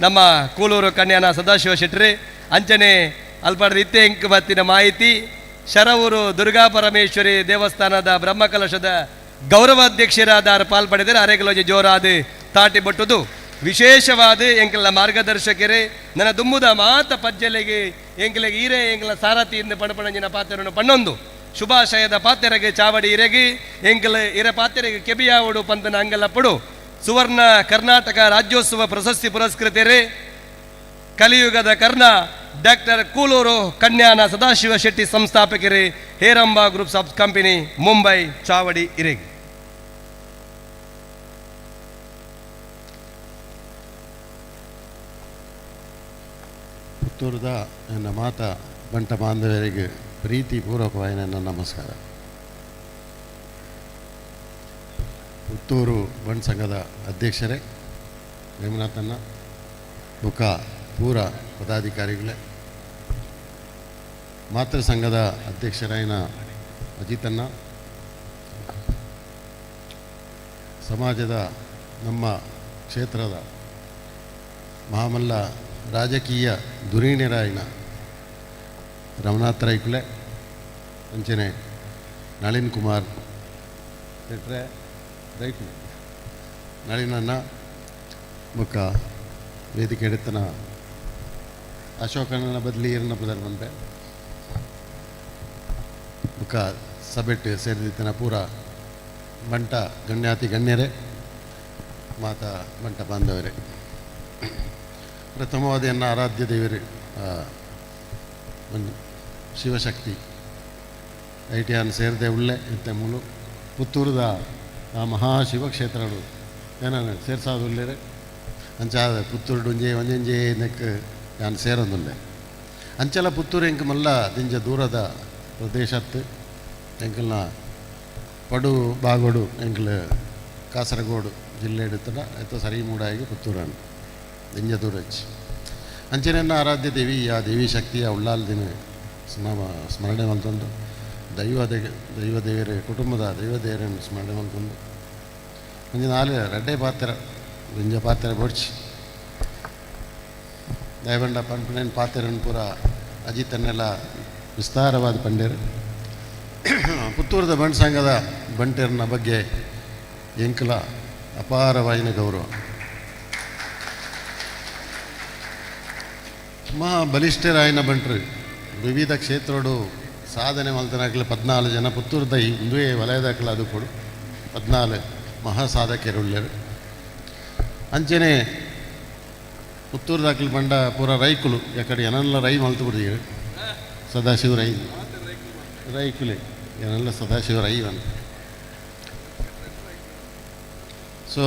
A: ನಮ್ಮ ಕೂಳೂರು ಕನ್ಯಾನ ಸದಾಶಿವ ಶೆಟ್ಟಿ ಅಂಚನೆ ಅಲ್ಪಡ್ದ ಇತ್ತೆ ಇಂಕ್ ಬತ್ತಿನ ಮಾಹಿತಿ ಶರವೂರು ದುರ್ಗಾ ಪರಮೇಶ್ವರಿ ದೇವಸ್ಥಾನದ ಬ್ರಹ್ಮಕಲಶದ ಗೌರವಾಧ್ಯಕ್ಷರಾದ ಪಾಲ್ಪಡಿದರೆ ಅರೆಗಲೋಜಿ ಜೋರಾದ ತಾಟಿ ಬಟ್ಟುದು ವಿಶೇಷವಾದ ಎಂಕಲ ಮಾರ್ಗದರ್ಶಕರೇ ನನ್ನ ದುಮ್ಮುದ ಮಾತ ಪಜ್ಜಲೆಗೆ ಎಂಕಲಿಗೆ ಈರೆ ಎಂಕಲ ಸಾರಥಿಯಿಂದ ಪಣಪಣಂಜಿನ ಪಾತ್ರವನ್ನು ಪಣ್ಣೊಂದು ಶುಭಾಶಯದ ಪಾತ್ರೆಗೆ ಚಾವಡಿ ಇರೆಗಿ ಎಂಕಲ ಇರ ಪಾತ್ರೆಗೆ ಕೆಬಿಯಾವಡು ಪಂತನ ಅಂಗಲಪ್ಪಡು ಸುವರ್ಣ ಕರ್ನಾಟಕ ರಾಜ್ಯೋತ್ಸವ ಪ್ರಶಸ್ತಿ ಪುರಸ್ಕೃತರೇ ಕಲಿಯುಗದ ಕರ್ಣ ಡಾಕ್ಟರ್ ಕೂಳೂರು ಕನ್ಯಾನ ಸದಾಶಿವ ಶೆಟ್ಟಿ ಸಂಸ್ಥಾಪಕರೇ Heramba groups of company Mumbai ಚಾವಡಿ ಇರೆಗಿ
R: ಪುತ್ತೂರದ ನನ್ನ ಮಾತ ಬಂಟ ಬಾಂಧವರಿಗೆ ಪ್ರೀತಿಪೂರ್ವಕವಾಗಿ ನನ್ನ ನಮಸ್ಕಾರ. ಪುತ್ತೂರು ಬಂಟ್ ಸಂಘದ ಅಧ್ಯಕ್ಷರೇ ನೇಮನಾಥನ್ನ ಮುಖ ಪೂರ ಪದಾಧಿಕಾರಿಗಳೇ, ಮಾತೃ ಸಂಘದ ಅಧ್ಯಕ್ಷರಾಯಿನ ಅಜಿತನ್ನ, ಸಮಾಜದ ನಮ್ಮ ಕ್ಷೇತ್ರದ ಮಹಾಮಲ್ಲ ರಾಜಕೀಯ ಧುರೀಣರಾಯಿನ ರಮನಾಥ್ ರೈಕುಲೆ, ಅಂಚನೆ ನಳಿನ್ ಕುಮಾರ್ ಶೆಟ್ರೆ ರೈಕುಲೆ, ನಳಿನನ್ನ ಮುಖ ವೇದಿಕೆ ಎಡುತ್ತನ ಅಶೋಕಣ್ಣನ ಬದಲಿ ಈರನ್ನ ಪ್ರಧಾನಮಂತ್ರಿ ಮುಖ ಸಭೆಟ್ಟು ಸೇರಿದಿತ್ತನ ಪೂರ ಬಂಟ ಗಣ್ಯಾತಿ ಗಣ್ಯರೇ, ಮಾತಾ ಬಂಟ ಬಾಂಧವರೇ, ಪ್ರಥಮವಾದ ಎನ್ನ ಆರಾಧ್ಯ ದೇವರು ಶಿವಶಕ್ತಿ ಐಟಿಯಾನ್ ಸೇರಿದೆ ಉಳ್ಳೆ ಇಂತೆ ಮೂಲು ಪುತ್ತೂರದ ಆ ಮಹಾಶಿವಕ್ಷೇತ್ರಗಳು ಏನಾನು ಸೇರ್ಸಾದುಲ್ಲೇರೆ ಅಂಚಾದ ಪುತ್ತೂರು ಒಂಜೆ ನೆಕ್ ನಾನು ಸೇರೊಂದುಲ್ಲೆ ಅಂಚಲ ಪುತ್ತೂರು ಎಂಕ್ ಮಲ್ಲ ದಿಂಜ ದೂರದ ಪ್ರದೇಶತ್ತು ಎಂಕಲ್ನ ಪಡು ಬಾಗೋಡು ಎಂಕಲ್ ಕಾಸರಗೋಡು ಜಿಲ್ಲೆ ಎಡುತ್ತಡ ಆಯ್ತು ಸರಿ ಮೂಡಾಗಿ ಪುತ್ತೂರನ್ನು ದಿಂಜ ದೂರ ಹಚ್ಚಿ ಅಂಚನೆಯನ್ನ ಆರಾಧ್ಯ ದೇವಿ ಆ ದೇವಿ ಶಕ್ತಿಯ ಉಳ್ಳಾಲ್ ದಿನ ಸ್ಮರಣೆ ಮಲ್ತೊಂದು ದೈವದೇವರ ಕುಟುಂಬದ ದೈವದೇವರನ್ನು ಸ್ಮರಣೆ ಮಲ್ತೊಂದು ಒಂಜಿ 4 ರಡ್ಡೆ ಪಾತ್ರ ದಿಂಜ ಪಾತ್ರೆ ಬೊಡ್ಚಿ ದಯಬಂಡ ಪಂಪನೇನು ಪಾತ್ರೆಯನ್ನು ಪೂರ ಅಜಿತನ್ನೆಲ್ಲ ವಿಸ್ತಾರವಾದ ಪಂಡೇರು ಪುತ್ತೂರದ ಬಂಟ್ ಸಂಘದ ಬಂಟೇರನ ಬಗ್ಗೆ ಎಂಕಲ ಅಪಾರವಾಯಿನ ಗೌರವ, ಮಹಾ ಬಲಿಷ್ಠರಾಯಿನ ಬಂಟ್ರು ವಿವಿಧ ಕ್ಷೇತ್ರಡು ಸಾಧನೆ ಮಲ್ತನಾಗಲಿ 14 ಜನ ಪುತ್ತೂರದ ಹಿಂದುವೆ ವಲಯದಾಗಲ ಅದು ಕೊಡು 14 ಮಹಾ ಸಾಧಕರುಳ್ಳರು ಅಂಚನೆ ಪುತ್ತೂರ್ದಾಕಲು ಬಂಡ ಪೂರ ರೈಕುಲು ಯಾಕಡೆ ಏನಲ್ಲ ರೈ ಮಲ್ತು ಬಿಡಿದ್ರು ಸದಾಶಿವ ರೈಕುಲೆ ಏನೆಲ್ಲ ಸದಾಶಿವ ರೈ ಅಂತ ಸೊ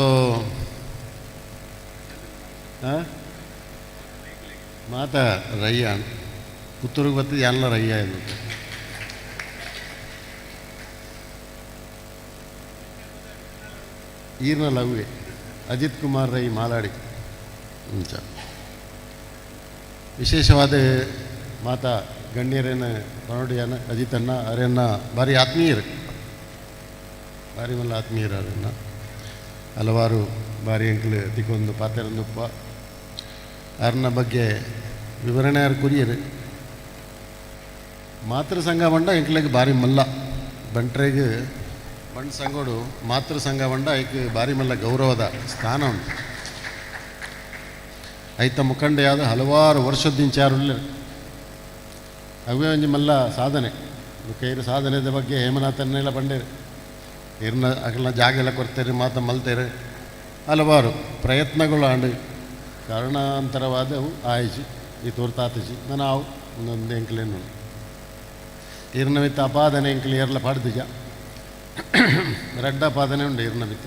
R: ಮಾತಾ ರಯ್ಯ ಪುತ್ತೂರಿಗೆ ಬರ್ತದೆ ಎಲ್ಲ ರಯ್ಯ ಇದು ಈರ್ನ ಲವ್ವೆ ಅಜಿತ್ ಕುಮಾರ್ ರೈ ಮಾಲಾಡಿ ಮುಂಚ ವಿಶೇಷವಾದ ಮಾತಾ ಗಣ್ಯರೇನ ಪನೋಡಿಯನ ಅಜಿತನ್ನ ಅವರನ್ನ ಭಾರಿ ಆತ್ಮೀಯರು, ಭಾರಿ ಮಲ್ಲ ಆತ್ಮೀಯರು ಅವರನ್ನ ಹಲವಾರು ಬಾರಿ ಎಂಕಲು ತಿಕ್ಕೊಂದು ಪಾತ್ರೆಂದುಪ್ಪ ಅವ್ರನ್ನ ಬಗ್ಗೆ ವಿವರಣೆ ಯಾರು ಕುರಿಯರು ಮಾತೃ ಸಂಘ ಬಂಡ ಎಂಕ್ಲಿಗೆ ಭಾರಿ ಮಲ್ಲ ಬಂಟ್ರೆಗೆ ಬಂಡ್ ಸಂಘಡು ಮಾತೃ ಸಂಘ ಬಂಡ ಐಕೆ ಭಾರಿ ಮಲ್ಲ ಗೌರವದ ಸ್ಥಾನ ಉಂಟು. ಐತ ಮುಖಂಡೆಯಾದ ಹಲವಾರು ವರ್ಷದಿಂಚಾರುಲ್ಲ ಅವೇ ಒಂಜಿ ಮಲ್ಲ ಸಾಧನೆ ಕೈರು ಸಾಧನೆದ ಬಗ್ಗೆ ಹೇಮನಾಥನ್ನೆಲ್ಲ ಬಂಡೇರು ಇರ್ನ ಅಗಲ ಜಾಗ ಎಲ್ಲ ಕೊಡ್ತೇರಿ ಮಾತ ಮಲ್ತೇರೆ ಹಲವಾರು ಪ್ರಯತ್ನಗಳು ಆಂಡು ಕಾರಣಾಂತರವಾದವು ಆಯ್ಚಿ ಈ ತೋರ್ತಾತಚಿ ನಾವು ಒಂದೊಂದು ಎಂಕ್ಲೇನು ಇರ್ನ ಮಿತ್ತ ಅಪಾದನೆ ಎಂಕ್ಲಿ ಏರ್ಲ ಪಾಡ್ದಿಜ ರಡ್ಡ ಅಪಾದನೆ ಉಂಡು ಇರ್ನ ಮಿತ್ತ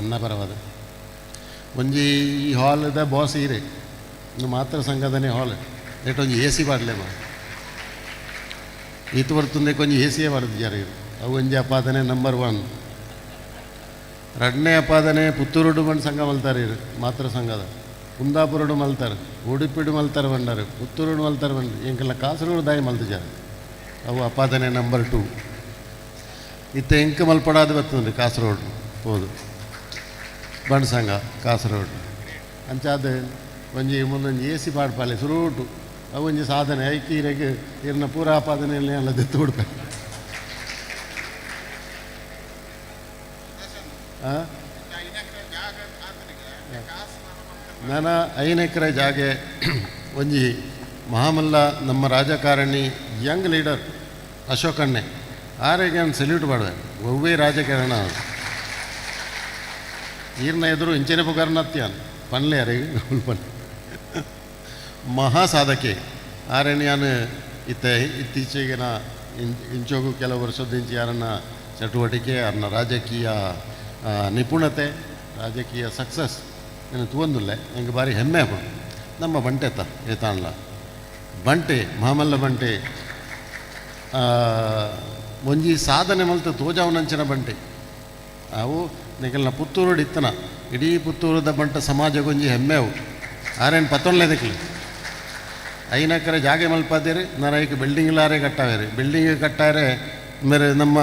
R: ಎನ್ನ ಪರವಾದ ಒಂಜಿ ಈ ಹಾಲ್ದ ಬಾಸ್ ಇರೆ ಇನ್ನು ಮಾತ್ರ ಸಂಘದನೆ ಹಾಲ್ ಏಟೊಂಜಿ ಎ ಸಿ ಪಾಡ್ಲೆ ಮಾ ಈತು ಬರ್ತುಂದೆ ಕೊಂಚ ಎ ಸಿಯೇ ಪಾಡ್ದು ಜರ ಇರು ಅವು ಒಂಜಿ ಅಪಾದನೆ ನಂಬರ್ 1. ಎರಡನೇ ಅಪಾದನೆ ಪುತ್ತೂರುಡು ಬಂದು ಸಂಘ ಮಲ್ತಾರೆ ಇರು ಮಾತ್ರ ಸಂಘದ ಕುಂದಾಪುರಡು ಮಲ್ತಾರೆ ಉಡುಪಿಡು ಮಲ್ತಾರೆ ಬಂಡಾರು ಪುತ್ತೂರುಡು ಮಲ್ತಾರೆ ಬಂದು ಎಂಕೆಲ್ಲ ಕಾಸರಗೋಡು ದಾಯಿ ಮಲ್ತು ಜಾರ ಅವು ಅಪಾದನೆ ನಂಬರ್ 2. ಇತ್ತ ಎಂಕ ಮಲ್ಪಡಾದ ಬರ್ತದೆ ಕಾಸರಗೋಡು ಹೋದು ಬಂಡ್ ಸಂಘ ಕಾಸರಗೋಡು ಅಂಚಾದ ಒಂಜಿ ಮುಂದೊಂದು ಎ ಸಿ ಪಾಡ್ಪಾಲೆ ಸುರುಟು ಅವು ಒಂಜಿ ಸಾಧನೆ ಐಕೀರೆಗೆ ಇರ್ನ ಪೂರ ಆಪಾದನೆಯಲ್ಲಿ ಎಲ್ಲ ದೆತ್ತು ಬಿಡ್ಬೇಕು. ನಾನು 5 ಎಕರೆ ಜಾಗೆ ಒಂಜಿ ಮಹಾಮಲ್ಲ ನಮ್ಮ ರಾಜಕಾರಣಿ ಯಂಗ್ ಲೀಡರ್ ಅಶೋಕಣ್ಣೆ ಆರೆಗೆ ನಾನು ಸೆಲ್ಯೂಟ್ ಮಾಡುವೆ ಒವ್ವೇ ರಾಜಕಾರಣ ಈರ್ನ ಎದುರು ಇಂಚನೆ ಪುಗಾರನತ್ಯಾನ್ ಪನ್ಲೆ ಅರೆಗೆ ಪನ್ಲೆ ಮಹಾ ಸಾಧಕೆ ಆರೇನು ನಾನು ಇತ್ತೀಚೆಗೆ ಇಂಚೋಗು ಕೆಲವು ವರ್ಷದಿಂದ ಯಾರನ್ನ ಚಟುವಟಿಕೆ ಅವ್ರನ್ನ ರಾಜಕೀಯ ನಿಪುಣತೆ ರಾಜಕೀಯ ಸಕ್ಸಸ್ ಏನು ತೊಗೊಂದಿಲ್ಲ ನಂಗೆ ಭಾರಿ ಹೆಮ್ಮೆ ಆಗ್ಬೋದು ನಮ್ಮ ಬಂಟೆ ಏತಾಣಲ್ಲ ಬಂಟೆ ಮಹಾಮಲ್ಲ ಬಂಟೆ ಒಂಜಿ ಸಾಧನೆ ಮಲ್ತು ತೋಜಾವನಂಚಿನ ಬಂಟೆ ಅವು ನಿಗಲ್ನ ಪುತ್ತೂರು ಇತ್ತನ ಇಡೀ ಪುತ್ತೂರದ ಬಂಟ ಸಮಾಜಗೊಂಜಿ ಹೆಮ್ಮೆ ಅವು ಆರೇನು ಪತ್ತೊಂದ್ಲೇದಕ್ಲಿ 5 ಎಕರೆ ಜಾಗೆ ಮಲ್ಪದ್ದೀರಿ ನಾನು ಈಗ ಬಿಲ್ಡಿಂಗ್ ಲಾರೆ ಕಟ್ಟಾವೇರಿ ಬಿಲ್ಡಿಂಗ್ ಕಟ್ಟಾರೆ ಮೇರೆ ನಮ್ಮ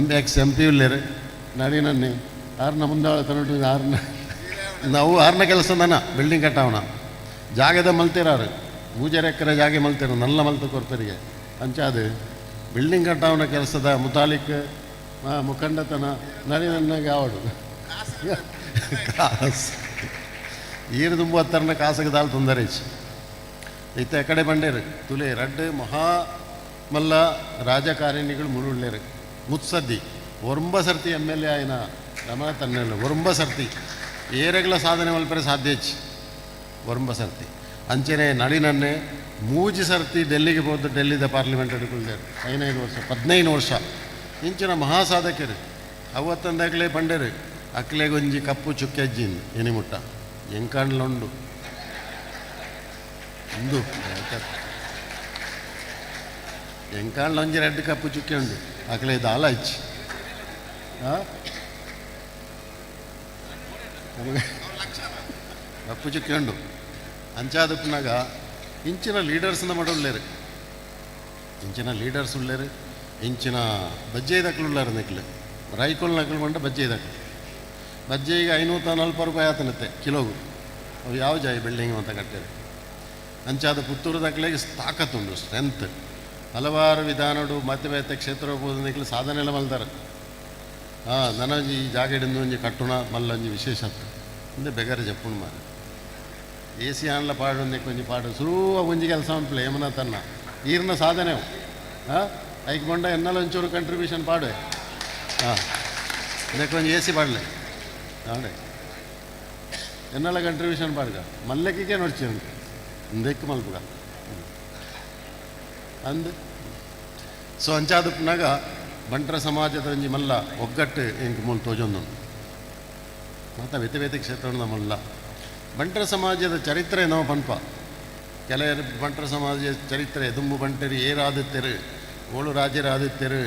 R: MP ಇಲ್ಲೇರಿ ನಡಿ ನನ್ನಿ ಆರ್ನ ಮುಂದಾಳ ತಗೊಂಡು ನಾವು ಆರ್ನ ಕೆಲಸದನ ಬಿಲ್ಡಿಂಗ್ ಕಟ್ಟಾವನ ಜಾಗದ ಮಲ್ತಿರಾರು 3 ಎಕರೆ ಜಾಗೆ ಮಲ್ತಿರು ನಲ್ಲ ಮಲ್ತು ಕೊರ್ಪರಿಗೆ ಅಂಚಾದು ಬಿಲ್ಡಿಂಗ್ ಕಟ್ಟಾವನ ಕೆಲಸದ ಮುತಾಲಿಕ್ ಮುಖಂಡತನ ನಡಿ ನನಗೆ ಯಾವಡು ಕಾಸು ಈರು ತುಂಬ ಹತ್ತರನ ಕಾಸಿಗೆ ದಾಲ್ ತೊಂದರೆ ಇತ್ತ ಕಡೆ ಬಂಡೇರು ತುಲೆ ರಡ್ಡು ಮಹಾಮಲ್ಲ ರಾಜಕಾರಣಿಗಳು ಮುರುಳ್ಳೇರು ಮುತ್ಸದ್ದಿ ಒರಂಬ ಸರ್ತಿ MLA ಆಯ್ನ ರಮಣ ತನ್ನೆಲ್ಲ ಒರಂಬ ಸರ್ತಿ ಏರೆಗಳ ಸಾಧನೆ ಮಲ್ಪರೆ ಸಾಧ್ಯಚ್ಚಿ ಒರಂಬ ಸರ್ತಿ ಅಂಚನೆ ನಳಿನನ್ನೇ 3 ಸರ್ತಿ ಡೆಲ್ಲಿಗೆ ಹೋದ ಡೆಲ್ಲಿದ ಪಾರ್ಲಿಮೆಂಟ್ ಹಿಡ್ಕೊಳ್ಳೇರು 15 ವರ್ಷ ಇಂಚಿನ ಮಹಾಸಾಧಕರು ಅವತ್ತಂದಾಗಲೇ ಬಂಡೇರು ಅಕ್ಲೆಗೊಂಜಿ ಕಪ್ಪು ಚುಕ್ಕೆಜ್ಜಿಂದು ಎನಿಮುಟ್ಟ ಎಂಕಾಣ್ಲುಂಡು ಇಂದು ಎಂಕಾಣ್ಲ ಒಂಜಿ 2 ಕಪ್ಪು ಚುಕ್ಕೆ ಉಂಡು ಅಕ್ಲೆ ದಾಲ ಹಚ್ಚಿ ಕಪ್ಪು ಚುಕ್ಕೆ ಉಂಡು ಅಂಚಾದಪ್ಪನಾಗ ಇಂಚಿನ ಲೀಡರ್ಸ್ನ ಮಾಡುಳ್ಳೇರು ಇಂಚಿನ ಲೀಡರ್ಸ್ ಉಳ್ಳೇರು ಇಂಚಿನ ಬಜ್ಜೆದಕ್ಲು ಉಳ್ಳಾರು ನೆಕ್ಲೆ ರೈಕೊಲ್ ನಕಲು ಬಂಡ ಬಜ್ಜೆದಕ್ಲು ಬಜ್ಜೆ ಈಗ 540 ರೂಪಾಯಿ ಆತನತ್ತೆ ಕಿಲೋಗು ಅವು ಯಾವ ಜಾಯಿ ಬಿಲ್ಡಿಂಗ್ ಅಂತ ಕಟ್ಟಿದೆ ಅಂಚಾದ ಪುತ್ತೂರದಾಗಲಿಗೆ ತಾಕತ್ತುಂಡು ಸ್ಟ್ರೆಂತ್ ಹಲವಾರು ವಿಧಾನಡು ಮಧ್ಯವೇತ ಕ್ಷೇತ್ರ ಹೋಗೋದಕ್ಕೆ ಸಾಧನೆ ಎಲ್ಲ ಮಲ್ತಾರೆ ನನಂಜಿ ಈ ಜಾಗ ಹಿಡಿದು ಒಂಜಿ ಕಟ್ಟುಣ ಮಲ್ಲೊಂಜಿ ವಿಶೇಷತೆ ಮುಂದೆ ಬೆಗರೆ ಜಪ್ಪುಣ ಮಾರ AC ಆನ್ಲ ಪಾಡು ಕೊಂಚ ಪಾಡು ಸುರೂ ಒಂಜಿ ಕೆಲಸ ಉಂಟು ಏಮನ ತನ್ನ ಈರ್ನ ಸಾಧನೆ ಐಕ್ ಬಂಡ ಎನ್ನಲ್ಲ ಒಂಚೂರು ಕಂಟ್ರಿಬ್ಯೂಷನ್ ಪಾಡುವೆ ಕೊಂಚ AC ಪಾಡಲೆ ಅವಡೆ ಎನ್ನಲ್ಲ ಕಂಟ್ರಿಬ್ಯೂಷನ್ ಪಾಡ್ಗ ಮಲ್ಲಕ್ಕಿಗೆ ನೋಡ್ಚಿ ಉಂಟು ಒಂದೆಕ್ಕು ಮಲ್ಪುಗ ಅಂದು ಸೊ ಅಂಚಾದಪ್ಪನಾಗ ಬಂಟರ ಸಮಾಜದ ಒಂಜಿ ಮಲ್ಲ ಒಗ್ಗಟ್ಟು ಎಂಕ್ ಮೂಲ ತೋಜೊಂದುಂಡು ಮತ್ತು ವ್ಯತಿವೇತ ಕ್ಷೇತ್ರದ ಮಲ್ಲ ಬಂಟರ ಸಮಾಜದ ಚರಿತ್ರೆ ನಾವು ಪನ್ಪ ಕೆಲವರು ಬಂಟರ ಸಮಾಜದ ಚರಿತ್ರೆ ದುಂಬು ಬಂಟರಿ ಏರಾದಿತ್ತೆರು ಓಳು ರಾಜ್ಯರಾದಿತ್ತೆರು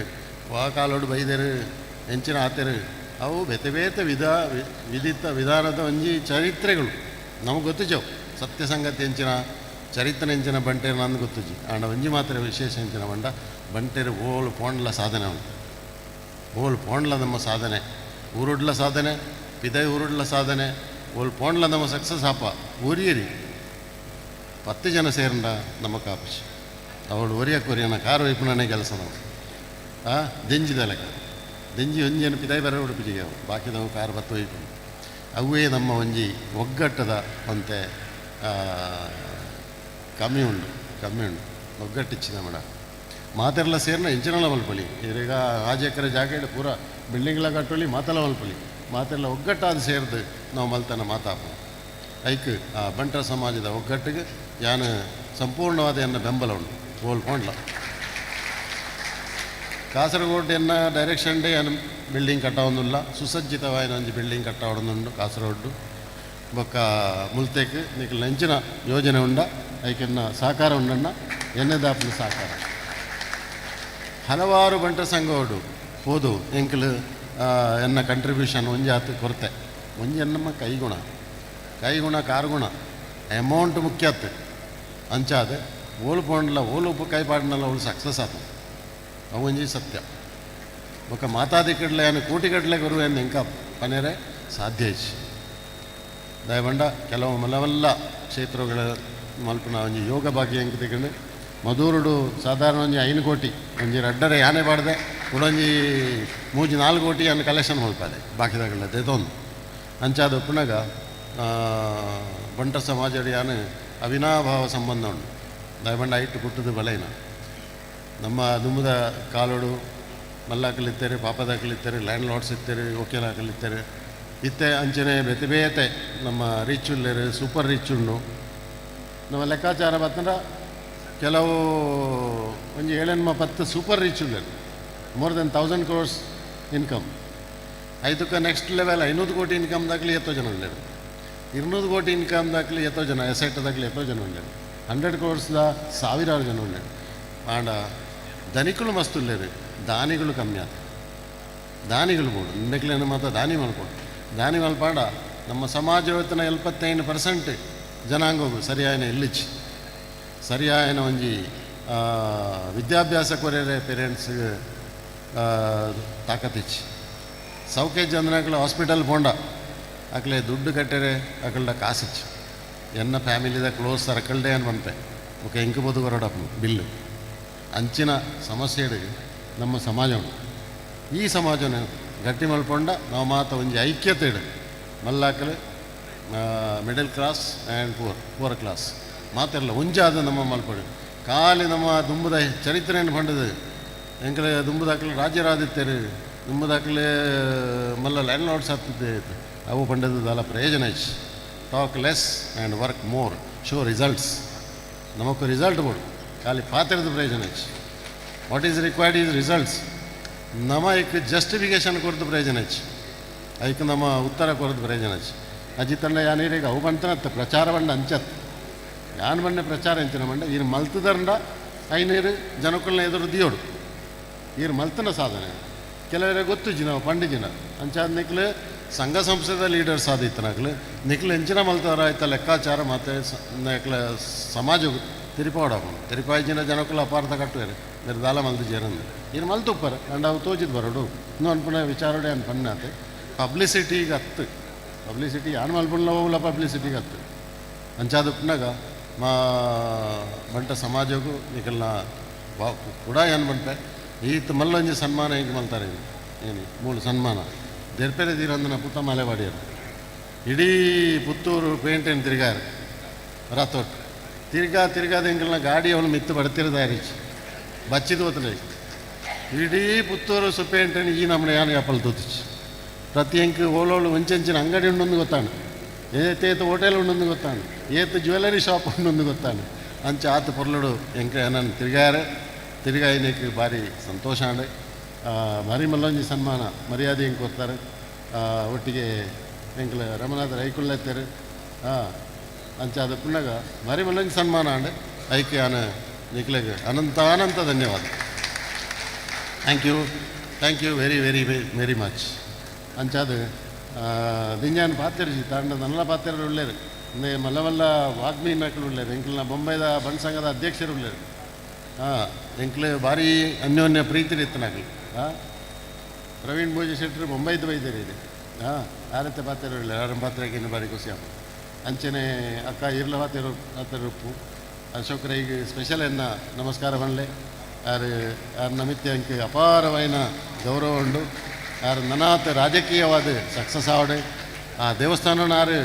R: ವಾಕಾಲೋಡು ಬೈದೆರು ಹೆಂಚಿನ ಆತೆರು ಅವು ವ್ಯತಿವೇತ ವಿಧಾನದ ಒಂಜಿ ಚರಿತ್ರೆಗಳು ನಮಗೆ ಗೊತ್ತಿಜವು ಸತ್ಯ ಸಂಗತಿ ಹೆಂಚಿನ ಚರಿತ್ರೆ ಹೆಂಚಿನ ಬಂಟೇರು ನಂದು ಗೊತ್ತಿಜಿ ಆಂಡ ಒಂಜಿ ಮಾತ್ರ ವಿಶೇಷ ಹೆಂಚಿನ ಬಂಡ ಬಂಟೇರು ಓಳು ಪೋಂಡ್ಲ ಸಾಧನೆ ಉಂಟು ಓಳು ಪೋಂಡ್ಲ ನಮ್ಮ ಸಾಧನೆ ಊರುಡ್ಲ ಸಾಧನೆ ಪಿದೈ ಊರುಡ್ಲ ಸಾಧನೆ ಓಳು ಪೋಂಡ್ಲ ನಮ್ಮ ಸಕ್ಸಸ್ ಆಪ ಊರಿಯರಿ 10 ಜನ ಸೇರಂಡ ನಮ್ಮ ಕಾಪಿಸಿ ಅವಳು ಒರಿಯನ ಕಾರು ವಿಪಣನೆ ಕೆಲಸ ನಾವು ದೆಂಜಿದ ಲೆಕ್ಕ ದೆಂಜಿ ಒಂಜೇನು ಪಿದೈ ಬರ ಉಡುಪಿಜಿಗೆ ಅವು ಬಾಕಿದವು ಕಾರು ಬತ್ತು ಒಯ್ಕೊಂಡು ಅವೇ ನಮ್ಮ ಒಂಜಿ ಒಗ್ಗಟ್ಟದ ಅಂತೆ ಕಮ್ಮಿ ಉಂಡು ಒಗ್ಗಟ್ಟಿಚ್ಚಿದ ಮೇಡ ಮಾತೆಲ್ಲ ಸೇರಿನ ಇಂಚಿನಲ್ಲ ಮಲ್ಪಲಿ ಈಗ 5 ಎಕರೆ ಜಾಗ ಪೂರ ಬಿಲ್ಡಿಂಗ್ಲ ಕಟ್ಟೊಲಿ ಮಾತೆಲ್ಲ ಮಲ್ಪಲಿ ಮಾತೆಲ್ಲ ಒಗ್ಗಟ್ಟಾದ ಸೇರಿದು ನಾವು ಮಲ್ತನ ಮಾತಾಪ ಐಕ್ ಆ ಬಂಟರ ಸಮಾಜದ ಒಗ್ಗಟ್ಟಿಗೆ ಯಾನು ಸಂಪೂರ್ಣವಾದ ಎನ್ನ ಬೆಂಬಲ ಉಂಟು ಹೋಲ್ಕೊಂಡ್ಲ ಕಾಸರಗೋಡು ಎನ್ನ ಡೈರೆಕ್ಷನ್ ಡೇ ಏನು ಬಿಲ್ಡಿಂಗ್ ಕಟ್ಟಾವೊಂದಿಲ್ಲ ಸುಸಜ್ಜಿತವಾದ ಒಂದು ಬಿಲ್ಡಿಂಗ್ ಕಟ್ಟಾವೊಂದುಂಡು ಕಾಸರಗೋಡು ಬೊಕ್ಕ ಮುಲ್ತೇಕ್ ನಿಖಲ್ ನೆಂಚಿನ ಯೋಜನೆ ಉಂಡ ಐಕೆನ್ನ ಸಹಕಾರ ಉಂಡಣ್ಣ ಎನ್ನೆದಾಪನ ಸಹಕಾರ ಹಲವಾರು ಬಂಟರ ಸಂಘಗಳು ಹೋದು ಎಂಕಲು ಎನ್ನ ಕಂಟ್ರಿಬ್ಯೂಷನ್ ಒಂಜಿ ಆತು ಕೊರತೆ ಒಂಜಿ ಎನ್ನಮ್ಮ ಕೈಗುಣ ಕಾರುಗುಣ ಅಮೌಂಟ್ ಮುಖ್ಯ ಆತು ಅಂಚಾದ ಓಲು ಪೋಂಡ್ಲ ಓಲು ಉಪ್ಪು ಕೈ ಪಾಡ್ನಲ್ಲ ಅವಳು ಸಕ್ಸಸ್ ಆತು ಅವು ಒಂಜಿ ಸತ್ಯ ಬೊಕ್ಕ ಮಾತಾದಿಕಡ್ಲೆ ಏನು ಕೋಟಿಗಟ್ಟಲೆ ಗುರು ಏನು ಎಂಕ ಪನೇರೆ ಸಾಧ್ಯ ಇಚ್ಚಿ ದಯವಂಡ ಕೆಲವು ಮಲವಲ್ಲ ಕ್ಷೇತ್ರಗಳ ಮಲ್ಪನ ಒಂಜಿ ಯೋಗ ಭಾಗ್ಯ ಎಂಕ್ ತಗೊಂಡು ಮಧುರುಡು ಸಾಧಾರಣ ಒಂಜಿ 5 ಕೋಟಿ ಒಂಜಿ ರಡ್ಡರೆ ಯಾನೆ ಪಾಡ್ದೆ ಉಡೊಂಜಿ 3-4 ಕೋಟಿ ಅನ್ನು ಕಲೆಕ್ಷನ್ ಮಾಡ್ತಾರೆ ಬಾಕಿದಾಗಲ್ಲ ದೇತೊಂದು ಅಂಚಾದ ಪುನಗ ಬಂಟ ಸಮಾಜಡಿ ಯಾನು ಅವಿನಾಭಾವ ಸಂಬಂಧ ಉಂಟು ದಯವಂಡ ಐಟು ಕುಟ್ಟದು ಬಲೈನ ನಮ್ಮ ದುಂಬುದ ಕಾಲೋಡು ಮಲ್ಲಾಕಲಿತ್ತೇರಿ ಪಾಪದಾಕಲಿತ್ತೇರಿ ಲ್ಯಾಂಡ್ ಲಾರ್ಡ್ಸ್ ಇತ್ತೇರಿ ವಕೀಲಾಕಲಿತ್ತೇರಿ ಇತ್ತೆ ಅಂಚನೆ ಬೇತೆ ಬೇತೆ ನಮ್ಮ ರಿಚ್ ಉಳ್ಳೇರು ಸೂಪರ್ ರಿಚ್ ಉಂಡು ನಮ್ಮ ಲೆಕ್ಕಾಚಾರ ಬತ್ತಂದ್ರೆ ಕೆಲವು ಒಂಜಿ 7-10 ಸೂಪರ್ ರಿಚ್ ಉಳ್ಳೇರು ಮೋರ್ ದೆನ್ 1000 crores ಇನ್ಕಮ್ ಐದಕ್ಕೆ ನೆಕ್ಸ್ಟ್ ಲೆವೆಲ್ 500 ಕೋಟಿ ಇನ್ಕಮ್ ದಾಖಲೆ ಎತ್ತೋ ಜನ ಉಳ್ಳೇರು 200 ಕೋಟಿ ಇನ್ಕಮ್ ದಾಖಲೆ ಎತ್ತೋ ಜನ ಎಸೆಟ್ ದಾಖಲೆ ಎತ್ತೋ ಜನ ಉಳ್ಳೇರು 100 crores ಸಾವಿರಾರು ಜನ ಉಳ್ಳೇರು ಆಂಡ ಧನಿಕಳು ಮಸ್ತ್ ಉಳ್ಳೇರು ದಾನಿಗಳು ಕಮ್ಮಿ ಆದ ದಾನಿಗಳು ಬೋಡು ನಿಂದಕ್ಲೇನು ಮಾತ್ರ ದಾನಿ ಮಲ್ಕೊಂಡು ದಾನಿ ಮಲ್ಪಾಂಡ ನಮ್ಮ ಸಮಾಜ ಇವತ್ತಿನ 75% ಜನಾಂಗವು ಸರಿಯಾಯನ ಇಲ್ಲಿಚ್ಚಿ ಸರಿಯಾಯನ ಒಂಜಿ ವಿದ್ಯಾಭ್ಯಾಸ ಕೊರೆಯರೆ ಪೇರೆಂಟ್ಸ್ಗೆ ತಾಕತ್ತಿಚ್ಚಿ ಸೌಖ್ಯ ಜನಗಳು ಹಾಸ್ಪಿಟಲ್ ಪೋಂಡ ಅಕ್ಲೆ ದುಡ್ಡು ಕಟ್ಟರೆ ಅಕಲ್ಡ ಕಾಸಿಚ್ಚು ಎನ್ನ ಫ್ಯಾಮಿಲಿದ ಕ್ಲೋಸ್ ಸರ್ಕಲ್ಡೇ ಅನ್ ಬಂತೆ ಓಕೆ ಎಂಕು ಬೋದು ಹೊರಡಪ್ಪ ಬಿಲ್ಲು ಅಂಚಿನ ಸಮಸ್ಯೆಗೆ ನಮ್ಮ ಸಮಾಜ ಉಂಟು ಈ ಸಮಾಜನ ಗಟ್ಟಿ ಮಲ್ಪೊಂಡ ನಾವು ಮಾತ ಒಂಜಿ ಐಕ್ಯತೆ ಇಡು ಮಲ್ಲಾಕಲು middle class and poor class ಮಾತೆಲ್ಲ ಒಂಜಾದ ನಮ್ಮ ಮಲ್ಪೊಡು ಖಾಲಿ ನಮ್ಮ ದುಂಬದ ಚರಿತ್ರೆಯನ್ನು ಪಂಡದು ಎಂಕಲೆ ದುಂಬದಾಕಲು ರಾಜ್ಯರಾದಿತ್ತೇರು ದುಂಬದಾಕಲೆ ಮಲ್ಲ ಲ್ಯಾಂಡ್ ಲಾರ್ಡ್ಸ್ ಹತ್ತಿದ್ದೆ ಅವು ಪಂಡದು ದಾಲ ಪ್ರಯೋಜನ ಇಚ್ಚಿ talk less and work more show results ನಮಕು ರಿಸಲ್ಟ್ ಬೋಡು ಖಾಲಿ ಪಾತ್ರದ ಪ್ರಯೋಜನ ಇಚ್ಚಿ what is required is results ನಮ್ಮ ಐಕ್ ಜಸ್ಟಿಫಿಕೇಶನ್ ಕೊರದು ಪ್ರಯೋಜನ ಇಚ್ಚಿ ಐಕ್ ನಮ್ಮ ಉತ್ತರ ಕೊರದು ಪ್ರಯೋಜನ ಇಚ್ಚಿ ಅಜ್ಜಿ ತಂಡ ಯಾನೀರಿಗೆ ಅವು ಬಂತನತ್ತ ಪ್ರಚಾರ ಬಂಡ ಅಂಚತ್ ಯಾನ್ ಬಂಡೆ ಪ್ರಚಾರ ಎಂಚಿನ ಮಂಡ ಈರು ಮಲ್ತದಂಡ ಐನೀರು ಜನಕ್ಕಳನ್ನ ಎದುರು ದಿಯೋಡು ಈರು ಮಲ್ತನ ಸಾಧನೆ ಕೆಲವರೇ ಗೊತ್ತು ಜಿನ ಪಂಡಿಜಿನ ಅಂಚಾದ ನಿಕ್ಲು ಸಂಘ ಸಂಸ್ಥೆದ ಲೀಡರ್ಸ್ ಆದಿತ್ತು ನಕ್ಲು ನಿಕ್ಲು ಎಂಚಿನ ಮಲ್ತವರ ಆಯ್ತ ಲೆಕ್ಕಾಚಾರ ಮತ್ತು ನಕ್ಲ ಸಮಾಜ ತಿರುಪಾಯಿ ಜನಕ್ಕಳು ಅಪಾರ್ಥ ಕಟ್ಟುವರು మీరు ದಾಲ ಮಲ್ದು ಜೇರಂದು ಇನ್ನು ಮಲ್ತುಪ್ಪರು ಅಂಡ್ ಅವು ತೋಚಿದ್ ಬರೋಡು ಇನ್ನೂ ಅನ್ಪುಣ ವಿಚಾರಡೆ ಅನ್ ಪನ್ನಾತೆ ಪಬ್ಲಿಸಿಟಿಗೆ ಹತ್ತು ಪಬ್ಲಿಸಿಟಿ ಯಾನು ಮಲ್ಪುಣ್ಣ ಹೋಗಲ್ಲ ಪಬ್ಲಿಸಿಟಿಗೆ ಹತ್ತು ಅಂಚಾದ ಉಪ್ಪನಾಗ ಮಾ ಬಂಟ ಸಮಾಜಕ್ಕೂ ನಿಕಲ್ನ ಕೂಡ ಏನು ಬಂಟೆ ಈತ ಮಲ್ಲೊಂಜಿ ಸನ್ಮಾನ ಈಗ ಮಲ್ತಾರೆ ಏನು 3 ಸನ್ಮಾನ ದೆರ್ಪೆರೆ ತೀರಂದನ ಪುತ್ತ ಮಲೆವಾಡಿಯರು ಇಡೀ ಪುತ್ತೂರು ಪೇಂಟ್ ಏನು ತಿರ್ಗಾರು ರಥೊಟ್ಟು ತಿರ್ಗಾದ ಎಂಕಲ್ನ ಗಾಡಿ ಅವನು ಮಿತ್ತು ಬಡ್ತಿರೋದ ರೀಚ್ ಬಚ್ಚಿದ ಹೋತಲೆ ಇಡೀ ಪುತ್ತೂರು ಸುಪೇಂಟನ್ನು ಈ ನಮ್ಮನೆ ಯಾನು ಯಾಪಲ್ ತೋತಿಚ್ಚು ಪ್ರತಿ ಎಂಕ್ ಓಲೋಳು ಒಂಚೆಂಚಿನ ಅಂಗಡಿ ಉಂಡೊಂದು ಗೊತ್ತಾನು ಏತೇತ ಹೋಟೆಲ್ ಉಂಡೊಂದು ಗೊತ್ತಾನು ಏತ ಜ್ಯುವೆಲರಿ ಶಾಪ್ ಉಂಡೊಂದು ಗೊತ್ತಾನು ಅಂಚ ಆತ ಪೊರ್ಲುಡು ಎಂಕ ನಾನು ತಿರ್ಗಾ ಏನಕ್ಕೆ ಭಾರಿ ಸಂತೋಷ ಅಂಡೆ ಮರಿ ಮಲ್ಲೊಂಜಿ ಸನ್ಮಾನ ಮರ್ಯಾದೆ ಹೆಂಗೆ ಕೊಡ್ತಾರೆ ಒಟ್ಟಿಗೆ ಎಂಕಲ ರಮನಾಥ ರೈಕುಳ್ಳೆತ್ತಾರೆ ಅಂಚಾದ ಪುಣ್ಣಗ ಮರಿ ಮಲ್ಲೊಂಜಿ ಸನ್ಮಾನ ಅಂಡೆ ಐಕೆ ಆನ ನಿಕ್ಲೆಗೆ ಅನಂತ ಧನ್ಯವಾದ ಥ್ಯಾಂಕ್ ಯು ವೆರಿ ಮಚ್ ಅಂಚಾದ ದಿಂಜಾನ್ ಪಾತ್ರೆಜಿ ತಂಡ ನಲ್ಲ ಪಾತ್ರೆರು ಉಳ್ಳೇರು ಮಲ್ಲ ವಾಗ್ಮಿ ನಕಲು ಉಳ್ಳೇರು ಎಂಕ್ಲನ ಬೊಂಬೈದ ಬಣ್ಣ ಸಂಘದ ಅಧ್ಯಕ್ಷರು ಉಳ್ಳೇರು ಎಂಕ್ಲು ಭಾರಿ ಅನ್ಯೋನ್ಯ ಪ್ರೀತಿ ಇತ್ತು ನಕಲು ಪ್ರವೀಣ್ ಭೋಜಿ ಶೆಟ್ಟರು ಬೊಂಬೈದು ಬೈದರೆ ಇದೆ ಆರತ್ತೆ ಪಾತ್ರೆ ಉಳ್ಳೇರು ಆರ ಪಾತ್ರೆಗೆ ಇನ್ನು ಭಾರಿ ಖುಷಿ ಆಗ್ಬೋದು ಅಂಚನೆ ಅಕ್ಕ ಇರ್ಲ ಪಾತ್ರೆ ಉಪ್ಪು ಅಶೋಕರಿಗೆ ಸ್ಪೆಷಲ್ ಎನ್ನ ನಮಸ್ಕಾರ ಬಣ್ಣಲೆ ಯಾರು ನಮಿತ್ಯ ಅಂಕೆ ಅಪಾರವಾದ ಗೌರವ ಉಂಡು ಯಾರು ನನಾತ್ ರಾಜಕೀಯವಾದ ಸಕ್ಸಸ್ ಆವಡೆ ಆ ದೇವಸ್ಥಾನ ಯಾರು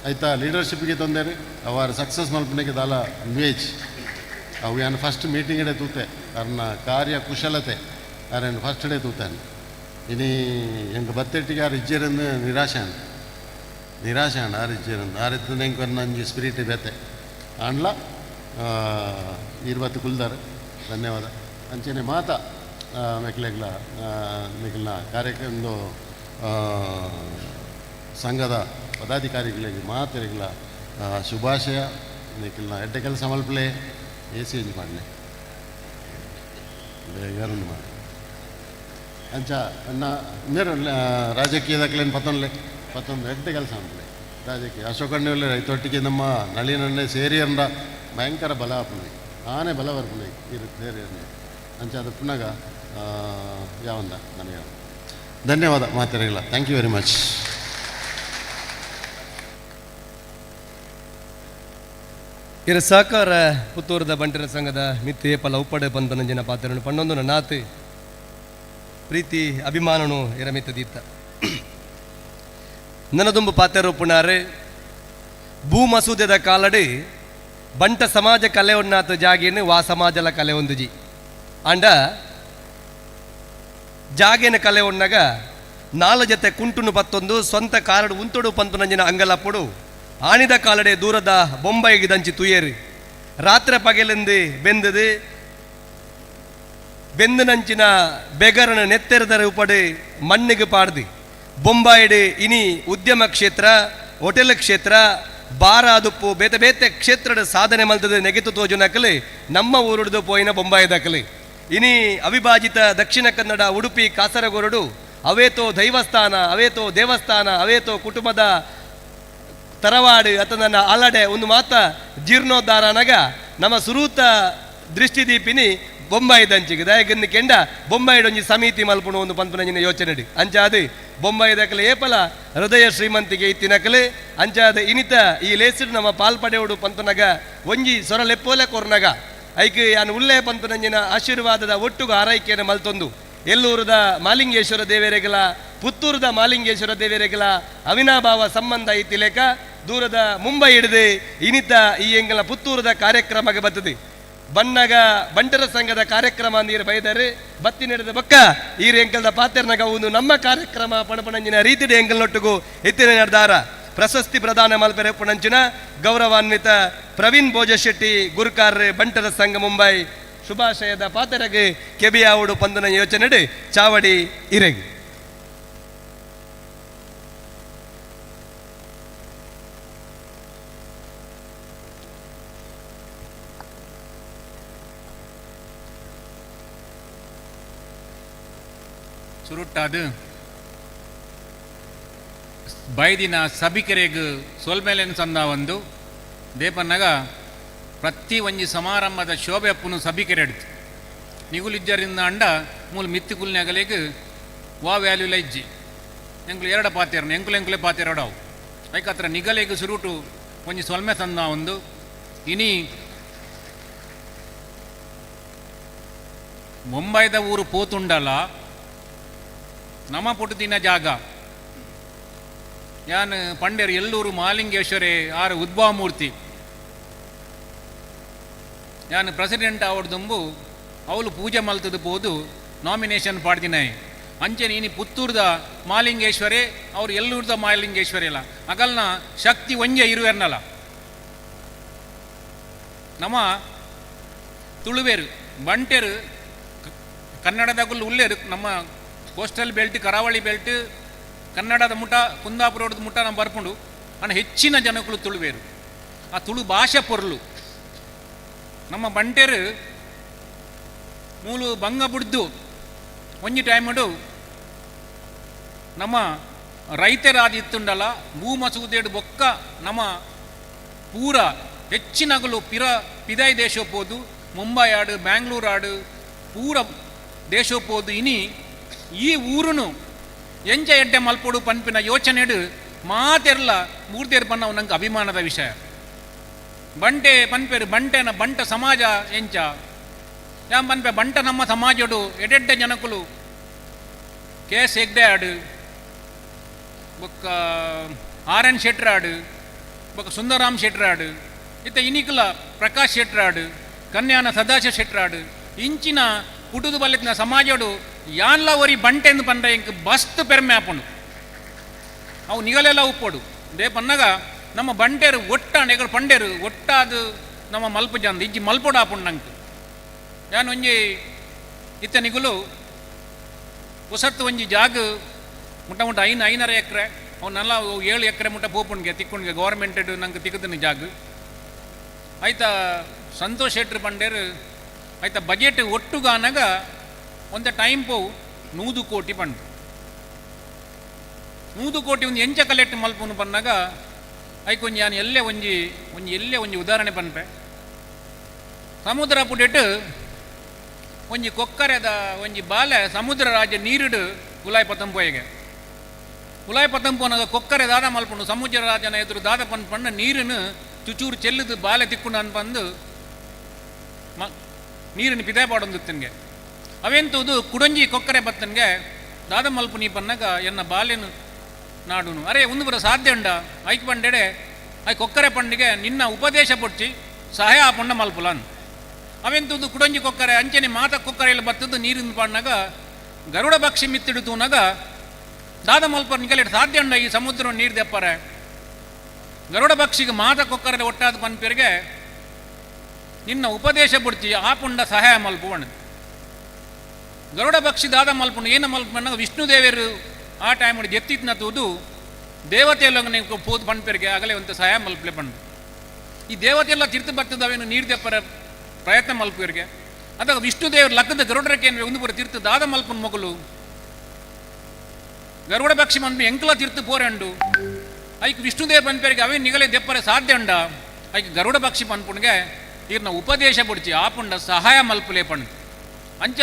R: ಆಯ್ತಾ ಲೀಡರ್ಶಿಪ್ಗೆ ತಂದೇರು ಅವಾರು ಸಕ್ಸಸ್ ಮಲ್ಪನೆಗೆ ದಾಲ ಅನ್ವೇಜ್ ಅವು ಏನು ಫಸ್ಟ್ ಮೀಟಿಂಗ್ ತೂತೆ ಅವ್ರನ್ನ ಕಾರ್ಯ ಕುಶಲತೆ ಯಾರೇನು ಫಸ್ಟ್ ಡೇ ತೂತಾನೆ ഇനി ഞങ്ങൾക്ക് ബത്തെട്ടിക്കാർ ഇജ്ജിരുന്ന് നിരാശയാണ് ആര് ഇജ്ജിരുന്ന് ആരെത്തുന്ന ഞങ്ങൾക്ക് വന്ന 5 ಸ್ಪಿರಿಟ್ ಬೇತೆ ಆಂಡ್ಲ 20 ಕುಲ್ದಾರ್ ಧನ್ಯವಾದ ಅಂಚನೆ ಮಾತಾ ಮೆಕ್ಲೆಗ್ಲ ಮಿಕ್ಲಿನ ಕಾರ್ಯಕ್ರಮದ ಸಂಘದ ಪದಾಧಿಕಾರಿಗಳಿಗೆ ಮಾತರಿಗಳ ಶುಭಾಶಯ ನಿಖಿಲ್ನ ಎಡ್ಡೆ ಕೆಲಸ ಮಲ್ಪಲೆ AC ಎಂಜ್ ಮಾಡಲೆ ಬೇಗರನ್ನು ಮಾಡಿ ಅಂಚ ಅನ್ನ ಇನ್ನೇರು ರಾಜಕೀಯದಾಗಲೇನು 11 ಎಡ್ಡೆ ಕೆಲಸ ಮಾಡಲೆ ರಾಜಕೀಯ ಅಶೋಕಣ್ಣೆ ರೈತೊಟ್ಟಿಗೆ ನಮ್ಮ ನಳಿನನ್ನೇ ಸೇರಿಯಂಡ ಭಯಂಕರ ಬಲ ಆಪುನೆ ಆನೆ ಬಲ ಬರ್ಪುನೆ ಇರು ಸೇರಿಯನ್ನೇ ಅಂಚ ಅದು ಪುನಗ ಯಾವಂದ ನನಗೆ ಧನ್ಯವಾದ ಮಾತರಿಗಳ ಥ್ಯಾಂಕ್ ಯು ವೆರಿ ಮಚ್.
A: ಇರ ಸಹಕಾರ ಪುತ್ತೂರದ ಬಂಟರ ಸಂಘದ ಮಿತ್ತೆ ಪಲ ಉಪ್ಪಡೆ ಪಂಪನಂಜಿನ ಪಾತ್ರನು ಪಣ್ಣೊಂದು ನಾತ್ ಪ್ರೀತಿ ಅಭಿಮಾನನು ಇರ ಮಿತ್ತದೀತ್ತ ನನ್ನದೊಂಬು ಪಾತ್ರ ಪುಣಾರೆ ಭೂ ಮಸೂದೆದ ಕಾಲಡಿ ಬಂಟ ಸಮಾಜ ಕಲೆ ಉನ್ನಾತ ಜಾಗೇನು ವಾ ಸಮಾಜಲ ಕಲೆ ಒಂದುಜಿ ಅಂಡ ಜಾಗೇನ ಕಲೆ ಉಣ್ಣಾಗ 4 ಜೊತೆ ಕುಂಟುನು ಪತ್ತೊಂದು ಸ್ವಂತ ಕಾರಡು ಉಂತೊಡು ಪಂಪನಂಜಿನ ಅಂಗಲಪ್ಪಡು ಆಣಿದ ಕಾಲಡೆ ದೂರದ ಬೊಂಬೈಗೆ ದಂಚಿ ತುಯೇರಿ ರಾತ್ರಿ ಪಗೆಲೆಂದು ಬೆಂದನಂಚಿನ ಬೆಗರನ ನೆತ್ತೆರದರ ಉಪಡೆ ಮಣ್ಣಿಗೆ ಪಾಡ್ದು ಬೊಂಬಾಯಿಡೆ ಇನಿ ಉದ್ಯಮ ಕ್ಷೇತ್ರ ಹೋಟೆಲ್ ಕ್ಷೇತ್ರ ಬಾರಾದುಪ್ಪು ಬೇತೆ ಬೇತೆ ಕ್ಷೇತ್ರದ ಸಾಧನೆ ಮಲ್ತದೆ ನೆಗೆತು ತೋಜುನಕಲೆ ನಮ್ಮ ಊರುಡ್ದು ಪೋಯಿನ ಬೊಂಬಾಯಿದಕಲೆ ಇನಿ ಅವಿಭಾಜಿತ ದಕ್ಷಿಣ ಕನ್ನಡ ಉಡುಪಿ ಕಾಸರಗೋಡು ಅವೇತೋ ದೈವಸ್ಥಾನ ಅವೇತೋ ದೇವಸ್ಥಾನ ಅವೇತೋ ಕುಟುಂಬದ ತರವಾಡು ಅಥವಾ ನನ್ನ ಅಲಡೆ ಒಂದು ಮಾತ ಜೀರ್ಣೋದ್ಧಾರನಾಗ ನಮ್ಮ ಸುರೂತ ದೃಷ್ಟಿದೀಪಿನಿ ಬೊಂಬಾಯಿ ದಂಚಿಗೆ ದಯಗನ್ನು ಕೆಂಡ ಬೊಂಬಾಯಿಡೊಂಜಿ ಸಮಿತಿ ಮಲ್ಪುಣ ಒಂದು ಪಂಪನಂಜಿನ ಯೋಚನೆ ಅಂಚಾದು ಬೊಂಬಾಯಿದಕಲೆ ಏಪಲ ಹೃದಯ ಶ್ರೀಮಂತಿಗೆ ಇತ್ತಿನಕಲೆ ಅಂಚಾದ ಇನಿತ ಈ ಲೇಸಿಡ್ ನಮ್ಮ ಪಾಲ್ಪಡೆಯೋಡು ಪಂಪನಗ ಒಂಜಿ ಸೊರಲೆಪ್ಪೋಲೆ ಕೊರ್ನಗ ಐಕೆ ಯಾನು ಉಳ್ಳೆ ಪಂಪನಂಜಿನ ಆಶೀರ್ವಾದದ ಒಟ್ಟುಗ ಆರೈಕೆಯನ್ನು ಮಲ್ತೊಂದು ಎಲ್ಲೂರದ ಮಾಲಿಂಗೇಶ್ವರ ದೇವರೆಗಲ ಪುತ್ತೂರದ ಮಾಲಿಂಗೇಶ್ವರ ದೇವರೆಗಲ ಅವಿನಾಭಾವ ಸಂಬಂಧ ಇತ್ತಿಲೇಕ ದೂರದ ಮುಂಬೈ ಹಿಡಿದು ಇನಿತ ಈ ಎಂಗಲ ಪುತ್ತೂರದ ಕಾರ್ಯಕ್ರಮಕ್ಕೆ ಬರ್ತದೆ ಬಣ್ಣಗ ಬಂಟರ ಸಂಘದ ಕಾರ್ಯಕ್ರಮ ನೀರು ಬೈದರೆ ಬತ್ತಿ ನಡೆದ ಬಕ್ಕ ಈ ಎಂಕಲ್ದ ಪಾತೆರ್ನಗ ಒಂದು ನಮ್ಮ ಕಾರ್ಯಕ್ರಮ ಪಣಪಣಂಜಿನ ರೀತಿಯ ಎಂಕಲ್ನೊಟ್ಟಿಗೂ ಎತ್ತಿನ ನಡೆದಾರ ಪ್ರಶಸ್ತಿ ಪ್ರದಾನ ಮಲ್ಪೆರೆ ಪುಣಂಚಿನ ಗೌರವಾನ್ವಿತ ಪ್ರವೀಣ್ ಭೋಜಶೆಟ್ಟಿ ಗುರುಕಾರ್ರೆ ಬಂಟರ ಸಂಘ ಮುಂಬೈ ಶುಭಾಶಯದ ಪಾತೆರಗೆ ಕೆಬಿಯಾವುಡು ಪಂದನ ಯೋಚನೆ ಚಾವಡಿ ಇರೆಗಿ
S: ಸುರುಟ್ಟಾದು ಬೈದಿನ ಸಭಿಕರೆಗ್ ಸೊಲ್ಮೇಲೆನ್ ಸಂದ ಒಂದು ದೇಪನ್ನಗ ಪ್ರತಿ ಒಂಜಿ ಸಮಾರಂಭದ ಶೋಭೆ ಅಪ್ಪನು ಸಭಿಕರೆಡ್ತು ನಿಗುಲಿಜ್ಜರಿಂದ ಅಂಡ ಮೂಲ ಮಿತ್ತಿಕುಲ್ನಾಗಲೆಗ್ ವಾ ವ್ಯಾಲ್ಯೂಲ ಇಜ್ಜಿ ಎಂಕ್ಲು 2 ಪಾತೆರನು ಎಂಕುಲೆ ಪಾತೆರಡವು ಐಕತ್ರ ನಿಗಲೆಗ್ ಸುರುಟು ಒಂಜಿ ಸೊಲ್ಮೆ ತಂದ ಒಂದು ಇನಿ ಮುಂಬೈದ ಊರು ಪೋತುಂಡಲ ನಮ ಪುಟುತಿನ ಜಾಗ ಯಾನ್ ಪಂಡೇರು ಎಲ್ಲೂರು ಮಾಲಿಂಗೇಶ್ವರೇ ಆರು ಉದ್ಭವ ಮೂರ್ತಿ ಯಾನ್ ಪ್ರೆಸಿಡೆಂಟ್ ಆವಡ್ದುಂಬು ಅವಳು ಪೂಜೆ ಮಲ್ತದು ಪೋದು ನಾಮಿನೇಷನ್ ಪಾಡ್ದಿನಾಯಿ ಅಂಚೆ ನೀನು ಪುತ್ತೂರ್ದ ಮಾಲಿಂಗೇಶ್ವರೇ ಅವ್ರು ಎಲ್ಲೂರ್ದ ಮಾಲಿಂಗೇಶ್ವರಿ ಅಲ್ಲ ಅಗಲ್ನ ಶಕ್ತಿ ಒಂಜೆ ಇರುವೆರ್ನಲ್ಲ ನಮ್ಮ ತುಳುವೇರು ಬಂಟೆರು ಕನ್ನಡದಾಗಲು ಉಳ್ಳೇರು ನಮ್ಮ ಕೋಸ್ಟಲ್ ಬೆಲ್ಟ್ ಕರಾವಳಿ ಬೆಲ್ಟ್ ಕನ್ನಡದ ಮುಟ ಕುಂದಾಪುರದ ಮುಟ ನಮ್ಮ ಬರ್ಕೊಂಡು ಅಣ್ಣ ಹೆಚ್ಚಿನ ಜನಗಳು ತುಳುವೇರು ಆ ತುಳು ಭಾಷೆ ಪೊರ್ಲು ನಮ್ಮ ಬಂಟೆರು ಮೂಲು ಬಂಗ ಬಿಡ್ದು ಒಂಜಿ ಟೈಮಡು ನಮ್ಮ ರೈತರಾದಿತ್ತುಂಡಲ್ಲ ಭೂ ಮಸೂದೆಡು ಬೊಕ್ಕ ನಮ್ಮ ಪೂರ ಹೆಚ್ಚಿನಗಲು ಪಿದಾಯಿ ದೇಶೋಪೋದು ಮುಂಬೈ ಆಡು ಬ್ಯಾಂಗ್ಳೂರು ಆಡು ಪೂರ ದೇಶೋಪೋದು ಇನಿ ಈ ಊರುನು ಎಂಜ ಎಡ್ಡೆ ಮಲ್ಪೋಡು ಪನ್ಪಿನ ಯೋಚನೆಡು ಮಾತೆರ್ಲ ಮೂರ್ದೇರು ಪನ್ನ ನಂಗೆ ಅಭಿಮಾನದ ವಿಷಯ ಬಂಟೆ ಪನ್ಪೇರು ಬಂಟೆನ ಬಂಟ ಸಮಾಜ ಎಂಚ ಯಾಂ ಪನ್ಪೆ ಬಂಟ ನಮ್ಮ ಸಮಾಜಡು ಎಡೆಡ್ಡೆ ಜನಕುಲು KS ಹೆಗ್ಡೆ ಆಡು ಬೊಕ್ಕ RN ಶೆಟ್ರ್ ಆಡು ಬೊಕ್ಕ ಸುಂದರಾಮ್ ಶೆಟ್ರ್ ಆಡು ಇತ್ತ ಇನಿಕಲ ಪ್ರಕಾಶ್ ಶೆಟ್ರ್ ಆಡು ಕನ್ಯಾನ ಸದಾಶಿವ ಶೆಟ್ರ್ ಆಡು ಇಂಚಿನ ಕುಟುದು ಬಲ್ಲಿನ ಸಮಾಜಡು ಯಾನ್ಲ ಒರಿ ಬಂಟೆಂದು ಪಂಡ್ರೆ ಇಂಕ ಬಸ್ತ್ ಪೆರ್ಮೆ ಆಪುಂಡು ಅವು ನಿಗಲೆಲ್ಲ ಉಪ್ಪೋಡು ದೇ ಪನ್ನಗ ನಮ್ಮ ಬಂಟೇರು ಒಟ್ಟ ನೆಗಳು ಪಂಡೇರು ಒಟ್ಟಾದು ನಮ್ಮ ಮಲ್ಪ ಜಂದು ಇಜ್ಜಿ ಮಲ್ಪೋಡು ಆಪುಂಡು ನಂಗೆ ಯಾನು ಒಂಜಿ ಇತ್ತ ನಿಗುಲು ಹೊಸತ್ತು ಒಂಜಿ ಜಾಗ ಮುಟ್ಟ ಮುಟ್ಟ ಐನರ ಎಕರೆ ಅವನ್ನೆಲ್ಲ 7 ಎಕರೆ ಮುಟ್ಟ ಪೋಪುಣ್ಗೆ ತಿಕ್ಕೊಂಡ್ಗೆ ಗೌರ್ಮೆಂಟೆಡ್ ನಂಗೆ ತಿಕ್ಕದನ ಜಾಗ ಆಯ್ತಾ ಸಂತೋಷ್ ಶೆಟ್ರು ಪಂಡೇರು ಆಯ್ತಾ ಬಜೆಟ್ ಒಟ್ಟುಗಾನಾಗ ಒಂದು ಟೈಮ್ ಪೋವು 100 ಕೋಟಿ ಪಂಡು 100 ಕೋಟಿ ಒಂದು ಎಂಚ ಕಲೆಕ್ಟ್ ಮಲ್ಪುನು ಪನ್ನಾಗ ಐಕೊಂಜಿ ನಾನು ಎಲ್ಲೇ ಒಂಜಿ ಉದಾಹರಣೆ ಪನ್ಪೆ ಸಮುದ್ರ ಪುಡೆಟ್ ಒಂಜಿ ಕೊಕ್ಕರೆದ ಒಂಜಿ ಬಾಲೆ ಸಮುದ್ರ ರಾಜ್ಯ ನೀರಿಡು ಉಲಾಯ್ ಪತಂಪೋಯಗೆ ಉಲಾಯ್ ಪತಂಪೋನಾಗ ಕೊಕ್ಕರೆ ದಾದ ಮಲ್ಪುಂಡು ಸಮುದ್ರ ರಾಜನ ಎದುರು ದಾದ ಪಂಡ ನೀರನ್ನು ಚುಚೂರು ಚೆಲ್ಲದು ಬಾಲೆ ತಿಕ್ಕೊಂಡು ಅನ್ಪಂದು ನೀರಿನ ಪಿದೆ ಪಾಡೊಂದು ತನ್ಗೆ ಅವೆಂತುದು ಕುಡಂಜಿ ಕೊಕ್ಕರೆ ಬತ್ತನ್ಗೆ ದಾದ ಮಲ್ಪು ನೀ ಪನ್ನಾಗ ಎನ್ನ ಬಾಲೆನು ನಾಡುನು ಅರೆ ಒಂದು ಬರ ಸಾಧ್ಯ ಉಂಡ ಐಕ್ ಪಂಡೆಡೆ ಐ ಕೊಕ್ಕರೆ ಪಂಡಿಗೆ ನಿನ್ನ ಉಪದೇಶ ಪೊಚ್ಚಿ ಸಹಾಯ ಪಂಡ ಮಲ್ಪುಲಾನ್ ಅವೆಂತುದು ಕುಡಂಜಿ ಕೊಕ್ಕರೆ ಅಂಚನೆ ಮಾತ ಕೊಕ್ಕರೆಯಲ್ಲಿ ಬತ್ತದ್ದು ನೀರಿನ ಪಣ್ಣಾಗ ಗರುಡ ಪಕ್ಷಿ ಮಿತ್ತಿಡುತ್ತೂನಾಗ ದಾದ ಮಲ್ಪ ನಿಗಲೆಟ್ ಸಾಧ್ಯ ಉಂಡ ಈ ಸಮುದ್ರ ನೀರು ದೆಪ್ಪರೆ ಗರುಡ ಪಕ್ಷಿಗೆ ಮಾತ ಕೊಕ್ಕರೆ ಒಟ್ಟಾದ ಪನ್ಪೇರಿಗೆ ನಿನ್ನ ಉಪದೇಶ ಪುಡ್ಚಿ ಆ ಪುಂಡ ಸಹಾಯ ಮಲ್ಪು ಅಣ್ಣದು ಗರುಡ ಪಕ್ಷಿ ದಾದ ಮಲ್ಪುಂಡು ಏನು ಮಲ್ಪನ್ನಾಗ ವಿಷ್ಣು ದೇವರು ಆ ಟೈಮ್ ಎತ್ತಿತ್ನ ತೂದು ದೇವತೆಯಲ್ಲ ಪೋದು ಪನ್ಪೇರಿಗೆ ಆಗಲೇ ಒಂದು ಸಹಾಯ ಮಲ್ಪಲೆ ಪಂಡು ಈ ದೇವತೆಯೆಲ್ಲ ತಿರ್ತು ಬರ್ತದವೇನು ನೀರು ದೆಪ್ಪರ ಪ್ರಯತ್ನ ಮಲ್ಪುವರಿಗೆ ಅದಾಗ ವಿಷ್ಣು ದೇವರು ಲಕ್ಕದ ಗರುಡರಕ್ಕೆ ಒಂದು ಪುರ ತೀರ್ಥ ದಾದ ಮಲ್ಪನ ಮಗಳು ಗರುಡ ಪಕ್ಷಿ ಮನ್ಪು ಎಂಕಲ ತೀರ್ಥ ಪೋರಂಡು ಐಕ್ ವಿಷ್ಣು ದೇವ್ರ ಪನ್ಪೇರಿಗೆ ಅವೇ ನಿಗಲೇ ದೆಪ್ಪರೆ ಸಾಧ್ಯ ಉಂಡ ಐಕ್ ಗರುಡ ಪಕ್ಷಿ ಪನ್ಪುಣ್ಗೆ ಇವ್ರನ್ನ ಉಪದೇಶ ಪುಡ್ಚಿ ಆ ಪುಂಡ ಸಹಾಯ ಮಲ್ಪುಲೇ ಪಂಡು ಅಂಚ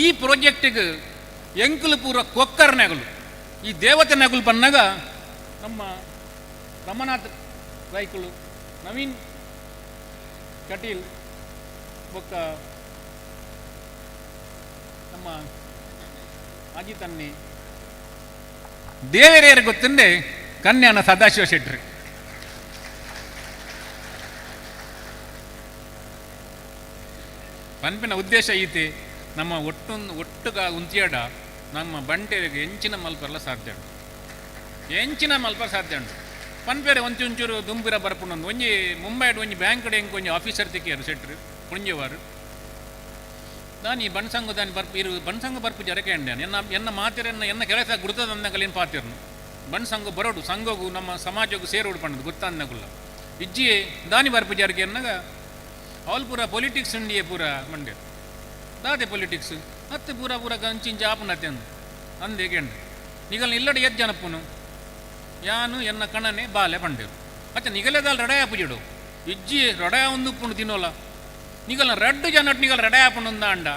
S: ಈ ಪ್ರಾಜೆಕ್ಟಿಗೆ ಎಂಕಲು ಪೂರ ಕೊಕ್ಕರ ನೆಗಲು ಈ ದೇವತೆ ನೆಗಲು ಪನ್ನಾಗ ನಮ್ಮ ರಮನಾಥ್ ರೈಕುಲು ನವೀನ್ ಕಟೀಲ್ ಬೊಕ್ಕ ನಮ್ಮ ಅಜಿತ್ ಅನ್ನಿ ದೇವರೇರು ಗೊತ್ತಂದೆ ಕನ್ಯಾನ ಸದಾಶಿವ ಶೆಟ್ರಿ ಪನ್ಪಿನ ಉದ್ದೇಶ ಐತೆ ನಮ್ಮ ಒಟ್ಟುಗ ಉಂತಿಯಾಡ ನಮ್ಮ ಬಂಟೆಗೆ ಎಂಚಿನ ಮಲ್ಪರ್ಲ ಸಾಧ್ಯ ಉಂಟು ಎಂಚಿನ ಮಲ್ಪ ಸಾಧ್ಯ ಉಂಟು ಪನ್ಪೇರೆ ಒಂಚೂರು ದುಂಬಿರ ಬರ್ಪುಂಡು ಒಂಜಿ ಮುಂಬೈಡ್ ಒಂಜಿ ಬ್ಯಾಂಕ್ ಎಂಕ್ ಒಂಜಿ ಆಫೀಸರ್ ತಿಕ್ಕಿಯಾರು ಸೆಟ್ರು ಕುಣಿಜವಾರು ನಾನು ಈ ಬಣ್ಸಂಗ ದಾನಿ ಬರ್ಪು ಇರು ಬಣ್ಸಂಗ ಬರ್ಪು ಜರಕೆ ಅಂಡ್ಯಾನು ಎನ್ನ ಮಾತಿರನ್ನ ಎನ್ನ ಕೆಲಸ ಗುರ್ತದಂದಗಲೇನು ಪಾತಿರ್ನು ಬಣ್ಸಂಗ ಬರೋಡು ಸಂಘಗೂ ನಮ್ಮ ಸಮಾಜಗೂ ಸೇರೋಡು ಪಂಡದು ಗುರ್ತಂದಗುಲ್ಲ ಇಜ್ಜಿ ದಾನಿ ಬರ್ಪು ಜರಕೆ ಅನ್ನಗ ಅವಳು ಪೂರ ಪೊಲಿಟಿಕ್ಸ್ ಉಂಡಿಯೇ ಪೂರ ಮಂಡ್ಯ ದಾದೆ ಪೊಲಿಟಿಕ್ಸ್ ಹತ್ತು ಪೂರ ಗಂಚಿಂಚ ಆಪುನತ್ತೆ ಅಂದೆ ಗೆಂಡು ನಿಗಲ್ ಇಲ್ಲಡ ಎದ್ದು ಜನಪ್ಪನು ಯಾನು ಎನ್ನ ಕಣನೆ ಬಾಲೆ ಪಂಡೇರು ಅಚ್ಚ ನಿಗಲೆದಾಲ್ ರಡಯ ಪುಜಿಡು ಇಜ್ಜಿ ರಡಯ ಒಂದು ಪುಂಡು ತಿನ್ನೋಲ್ಲ ನಿಗಲ್ನ 2 ಜನ ನಿಗಲ್ ರಡಯ ಪುಂಡು ಅಂಡ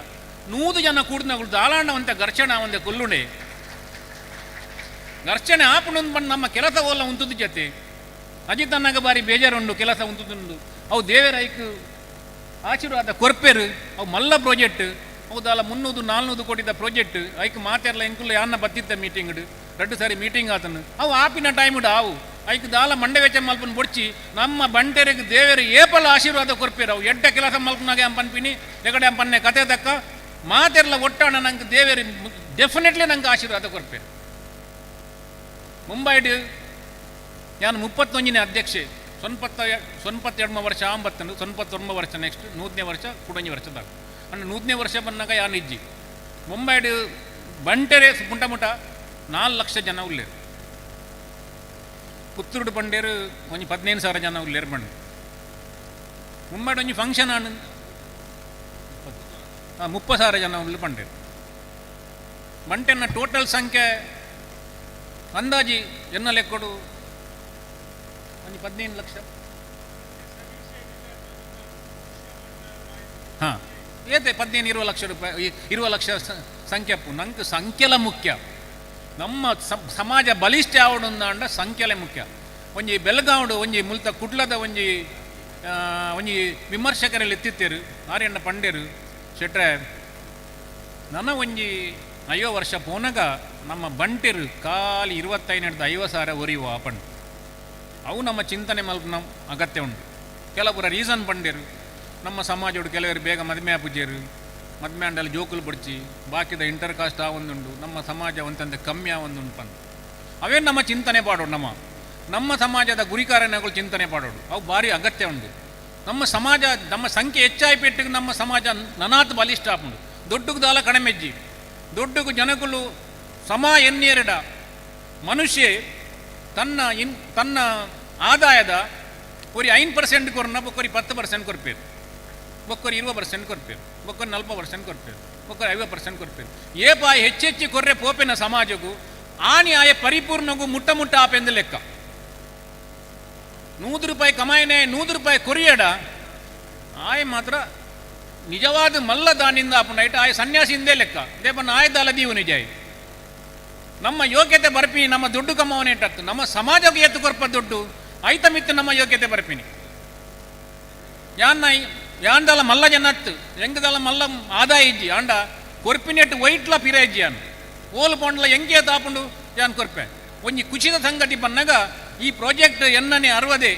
S: 100 ಜನ ಕೂಡಿನಗಳು ದಾಲಾಂಡ ಒಂತೆ ಘರ್ಷಣೆ ಒಂದೆ ಕೊಲ್ಲುಂಡೆ ಘರ್ಷಣೆ ಆಪುಂಡು ಬಂದು ನಮ್ಮ ಕೆಲಸ ಓಲ್ಲ ಉಂತುದು ಜೊತೆ ಅಜಿತನ್ನಾಗ ಬಾರಿ ಬೇಜಾರುಂಡು ಕೆಲಸ ಉಂತುದುಂಡು ಅವು ದೇವರ ಐಕ್ ಆಶೀರ್ವಾದ ಕೊರ್ಪೇರು ಅವು ಮಲ್ಲ ಪ್ರಾಜೆಕ್ಟ್ ಹೌದಲ್ಲ 300-400 ಕೋಟಿದ ಪ್ರಾಜೆಕ್ಟ್ ಐಕ್ ಮಾತೆರ್ಲ ಎಂಕುಲ್ಲ ಯಾನ್ನ ಬತ್ತಿದ್ದ ಮೀಟಿಂಗ್ 2 ಸಾರಿ ಮೀಟಿಂಗ್ ಆತನು ಅವು ಆಪಿನ ಟೈಮ್ ಅವು ಐಕ್ ದಾಲ ಮಂಡೆ ವೆಚ್ಚ ಮಲ್ಪನ್ ಬೊಡ್ಚಿ ನಮ್ಮ ಬಂಟೆರಿಗೆ ದೇವರು ಏಪಲ ಆಶೀರ್ವಾದ ಕೊರ್ಪೇರು ಅವು ಎಡ್ಡ ಕೆಲಸ ಮಲ್ಪನಾಗೆ ಪನ್ಪಿನಿ ಎಗಡೆ ಪನ್ನೆ ಕತೆ ತಕ್ಕ ಮಾತೆರ್ಲ ಒಟ್ಟಾಣ ನಂಗೆ ದೇವರು ಡೆಫಿನೆಟ್ಲಿ ನಂಗೆ ಆಶೀರ್ವಾದ ಕೊರ್ಪೇರು ಮುಂಬೈಡ್ ನಾನು 31ನೇ ಅಧ್ಯಕ್ಷೆ 92 ವರ್ಷ ಆಂಬತ್ತನು 91 ವರ್ಷ ನೆಕ್ಸ್ಟ್ 100ನೇ ವರ್ಷ ಕುಡಂಜಿ ವರ್ಷದಾಗ ಅಂದ್ರೆ 100ನೇ ವರ್ಷ ಬಂದಾಗ ಯಾನು ಇಜ್ಜಿ ಮುಂಬೈಡ್ ಬಂಟೆರೆ ಮುಟ 4 ಲಕ್ಷ ಜನ ಉಳ್ಳೇರು ಪುತ್ತೂರು ಬಂಡೇರು ಒಂಜಿ 15,000 ಜನ ಉಳ್ಳೇರು ಬಂಡು ಮುಂಬೈಡ್ ಒಂಜಿ ಫಂಕ್ಷನ್ ಆನು 30,000 ಜನ ಉಳ್ಳು ಬಂಡೇರು ಬಂಟೆನ ಟೋಟಲ್ ಸಂಖ್ಯೆ ಅಂದಾಜಿ ಎನ್ನ ಲೆಕ್ಕೊಡು ಒಂಜಿ 15 ಲಕ್ಷ ಹಾಂ ಏತೆ 15-20 ಲಕ್ಷ ರೂಪಾಯಿ 20 ಲಕ್ಷ ಸಂಖ್ಯೆ ನಂಗೆ ಸಂಖ್ಯೆಲ ಮುಖ್ಯ ನಮ್ಮ ಸಮಾಜ ಬಲಿಷ್ಠ ಯಾವಡು ಅಂಡ ಸಂಖ್ಯೆಲೆ ಮುಖ್ಯ ಒಂಜಿ ಬೆಳಗಾವಡು ಒಂಜಿ ಮುಲ್ತ ಕುಡ್ಲದ ಒಂಜಿ ವಿಮರ್ಶಕರಲ್ಲಿ ಎತ್ತಿತ್ತೇರು ಆರ್ಯಣ್ಣ ಪಂಡೇರು ಶೆಟ್ರೆ ನನ್ನ ಒಂಜಿ 50 ವರ್ಷ ಪೋನಾಗ ನಮ್ಮ ಬಂಟೆರು ಖಾಲಿ 25-50,000 ಒರಿಯುವ ಪಂಡು ಅವು ನಮ್ಮ ಚಿಂತನೆ ಮಲ್ಪ ನಮ್ಮ ಅಗತ್ಯ ಉಂಟು ಕೆಲವರ ರೀಸನ್ ಪಂಡೇರು ನಮ್ಮ ಸಮಾಜೋಡು ಕೆಲವರು ಬೇಗ ಮದುವೆ ಪೂಜೆರು ಮದ್ಮ್ಯಾಂಡಲ್ಲಿ ಜೋಕುಲು ಬಡ್ಚಿ ಬಾಕಿದ ಇಂಟರ್ ಕಾಸ್ಟ್ ಆವೊಂದುಂಡು ನಮ್ಮ ಸಮಾಜ ಒಂತಂತೆ ಕಮ್ಮಿ ಆವೊಂದುಂಡು ಪಂದ್ ಅವೇನು ನಮ್ಮ ಚಿಂತನೆ ಪಾಡೋಡು ನಮ್ಮ ಸಮಾಜದ ಗುರಿಕಾರನೆಗಳು ಚಿಂತನೆ ಪಾಡೋಡು ಅವು ಭಾರಿ ಅಗತ್ಯ ಉಂಟು. ನಮ್ಮ ಸಮಾಜ ನಮ್ಮ ಸಂಖ್ಯೆ ಹೆಚ್ಚಾಗಿ ಪೆಟ್ಟಿಗೆ ನಮ್ಮ ಸಮಾಜ ನನಾತ್ ಬಲಿಷ್ಠ ಆಪುಂಡು. ದೊಡ್ಡಗೂ ದಾಲ ಕಡಿಮೆಜ್ಜಿ ದೊಡ್ಡಗೂ ಜನಗಳು ಸಮ ಎನ್ನೇರಡ ಮನುಷ್ಯ ತನ್ನ ಆದಾಯದ ಒರಿ 5% ಕೊರನ ಬೊಕ್ಕರಿ 10% ಕೊರ್ಪೇರು, ಬೊಕ್ಕರಿ 20% ಕೊರ್ಪೇರು, ಬೊಕ್ಕರಿ 40% ಕೊರ್ಪೇರು, ಬೊಕ್ಕರಿ 50% ಕೊರ್ಪೇರು. ಏಪಾಯಿ ಹೆಚ್ಚೆಚ್ಚಿ ಕೊರ್ರೆ ಪೋಪಿನ ಸಮಾಜಗೂ ಆನಿ ಆಯ ಪರಿಪೂರ್ಣಗೂ ಮುಟ್ಟ ಆಪೆಂದು ಲೆಕ್ಕ. 100 ರೂಪಾಯಿ ಕಮಾಯಿನೇ 100 ರೂಪಾಯಿ ಕೊರಿಯಡ ಆಯ ಮಾತ್ರ ನಿಜವಾದ ಮಲ್ಲ ದಾನಿಂದ ಆಪುಂಡ ಐಟ ಆಯ ಸನ್ಯಾಸಿಂದೇ ಲೆಕ್ಕ ದೇಪನ್ನ ಆಯ್ದಲ್ಲ ದೀವು ನಿಜ. ನಮ್ಮ ಯೋಗ್ಯತೆ ಬರ್ಪಿ ನಮ್ಮ ದುಡ್ಡು ಕಮ್ಮವನೇ ಇಟ್ಟತ್ತು ನಮ್ಮ ಸಮಾಜಕ್ಕೆ ಎತ್ತು ಕೊರ್ಪ ದುಡ್ಡು ಐತ ಮಿತ್ತು ನಮ್ಮ ಯೋಗ್ಯತೆ ಬರ್ಪಿನಿ ಯಾಂದಲ್ಲ ಮಲ್ಲ ಜನತ್ತು ಎಂಗದಲ್ಲ ಮಲ್ಲ ಆದಾಯ ಇಜ್ಜಿ ಅಂಡ ಕೊರ್ಪಿನೆಟ್ಟು ವೈಟ್ಲ ಪಿರ ಇಜ್ಜಿ ಅನ್ ಓಲು ಪೊಂಡ್ಲ ಎಂಗೆ ತಾಪುಂಡು ಯಾನ್ ಕೊರ್ಪೆ ಒಂಜಿ ಕುಚಿದ ಸಂಗತಿ ಪನ್ನಗ ಈ ಪ್ರಾಜೆಕ್ಟ್ ಎನ್ನನೆ 60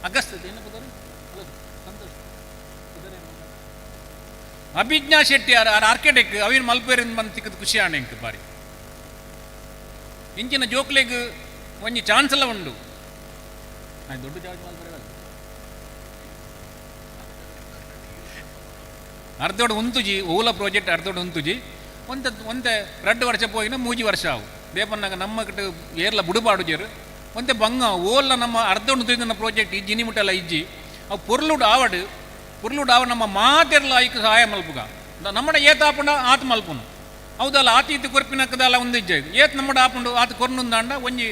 S: ಆಗಸ್ಟ್ ಅಭಿಜ್ಞಾ ಶೆಟ್ಟಿ ಆರ್ಕಿಟೆಕ್ಟ್ ಅವಿನ ಮಲ್ಪೇರಿಂದ ಬಂದು ತಿಕ್ಕದ ಖುಷಿ ಆಣ ಎಂಕ್ ಬಾರಿ ಇಂಚಿನ ಜೋಕ್ಲೆಗ್ ಒಂಜಿ ಚಾನ್ಸ್ ಎಲ್ಲ ಉಂಡು. ದೊಡ್ಡ ಚಾರ್ಜ್ ಮಲ್ಪೇರ ಅರ್ಧೋಡು ಉಂತುಜಿ ಓಲ ಪ್ರಾಜೆಕ್ಟ್ ಅರ್ಧೋಡು ಉಂತುಜಿ ಒಂತೆ 2 ವರ್ಷ ಪೋಯಿನ 3 ವರ್ಷ ಆವು ದೇಪನ್ನಾಗ ನಮ್ಮ ಕಟ್ಟು ಏರ್ಲ ಬುಡುಪಾಡುಜರು ಒಂತೆ ಬಂಗ ಓಲ್ಲ ನಮ್ಮ ಅರ್ಧೋಡು ತುಯ್ದನ ಪ್ರಾಜೆಕ್ಟ್ ಈ ಜಿನಿಮುಟೆಲ್ಲ ಇಜ್ಜಿ ಅವು ಪೊರ್ಲುಡು ಆವಡು ನಮ್ಮ ಮಾತೆರ್ಲ ಐಕ್ ಸಹಾಯ ಮಲ್ಪುಗ ನಮ್ಮಡ ಏತ್ ಆಪುಂಡ ಆತ್ ಮಲ್ಪುನು ಹೌದಲ್ಲ ಆತೀತು ಕೊರ್ಪಿನಕ್ಕದಲ್ಲ ಒಂದು ಇಜ್ಜ ಏತ್ ನಮ್ಮಡ ಆಪುಂಡು ಆತ್ ಕೊರ್ನುಂದಾಂಡ ಒಂಜಿ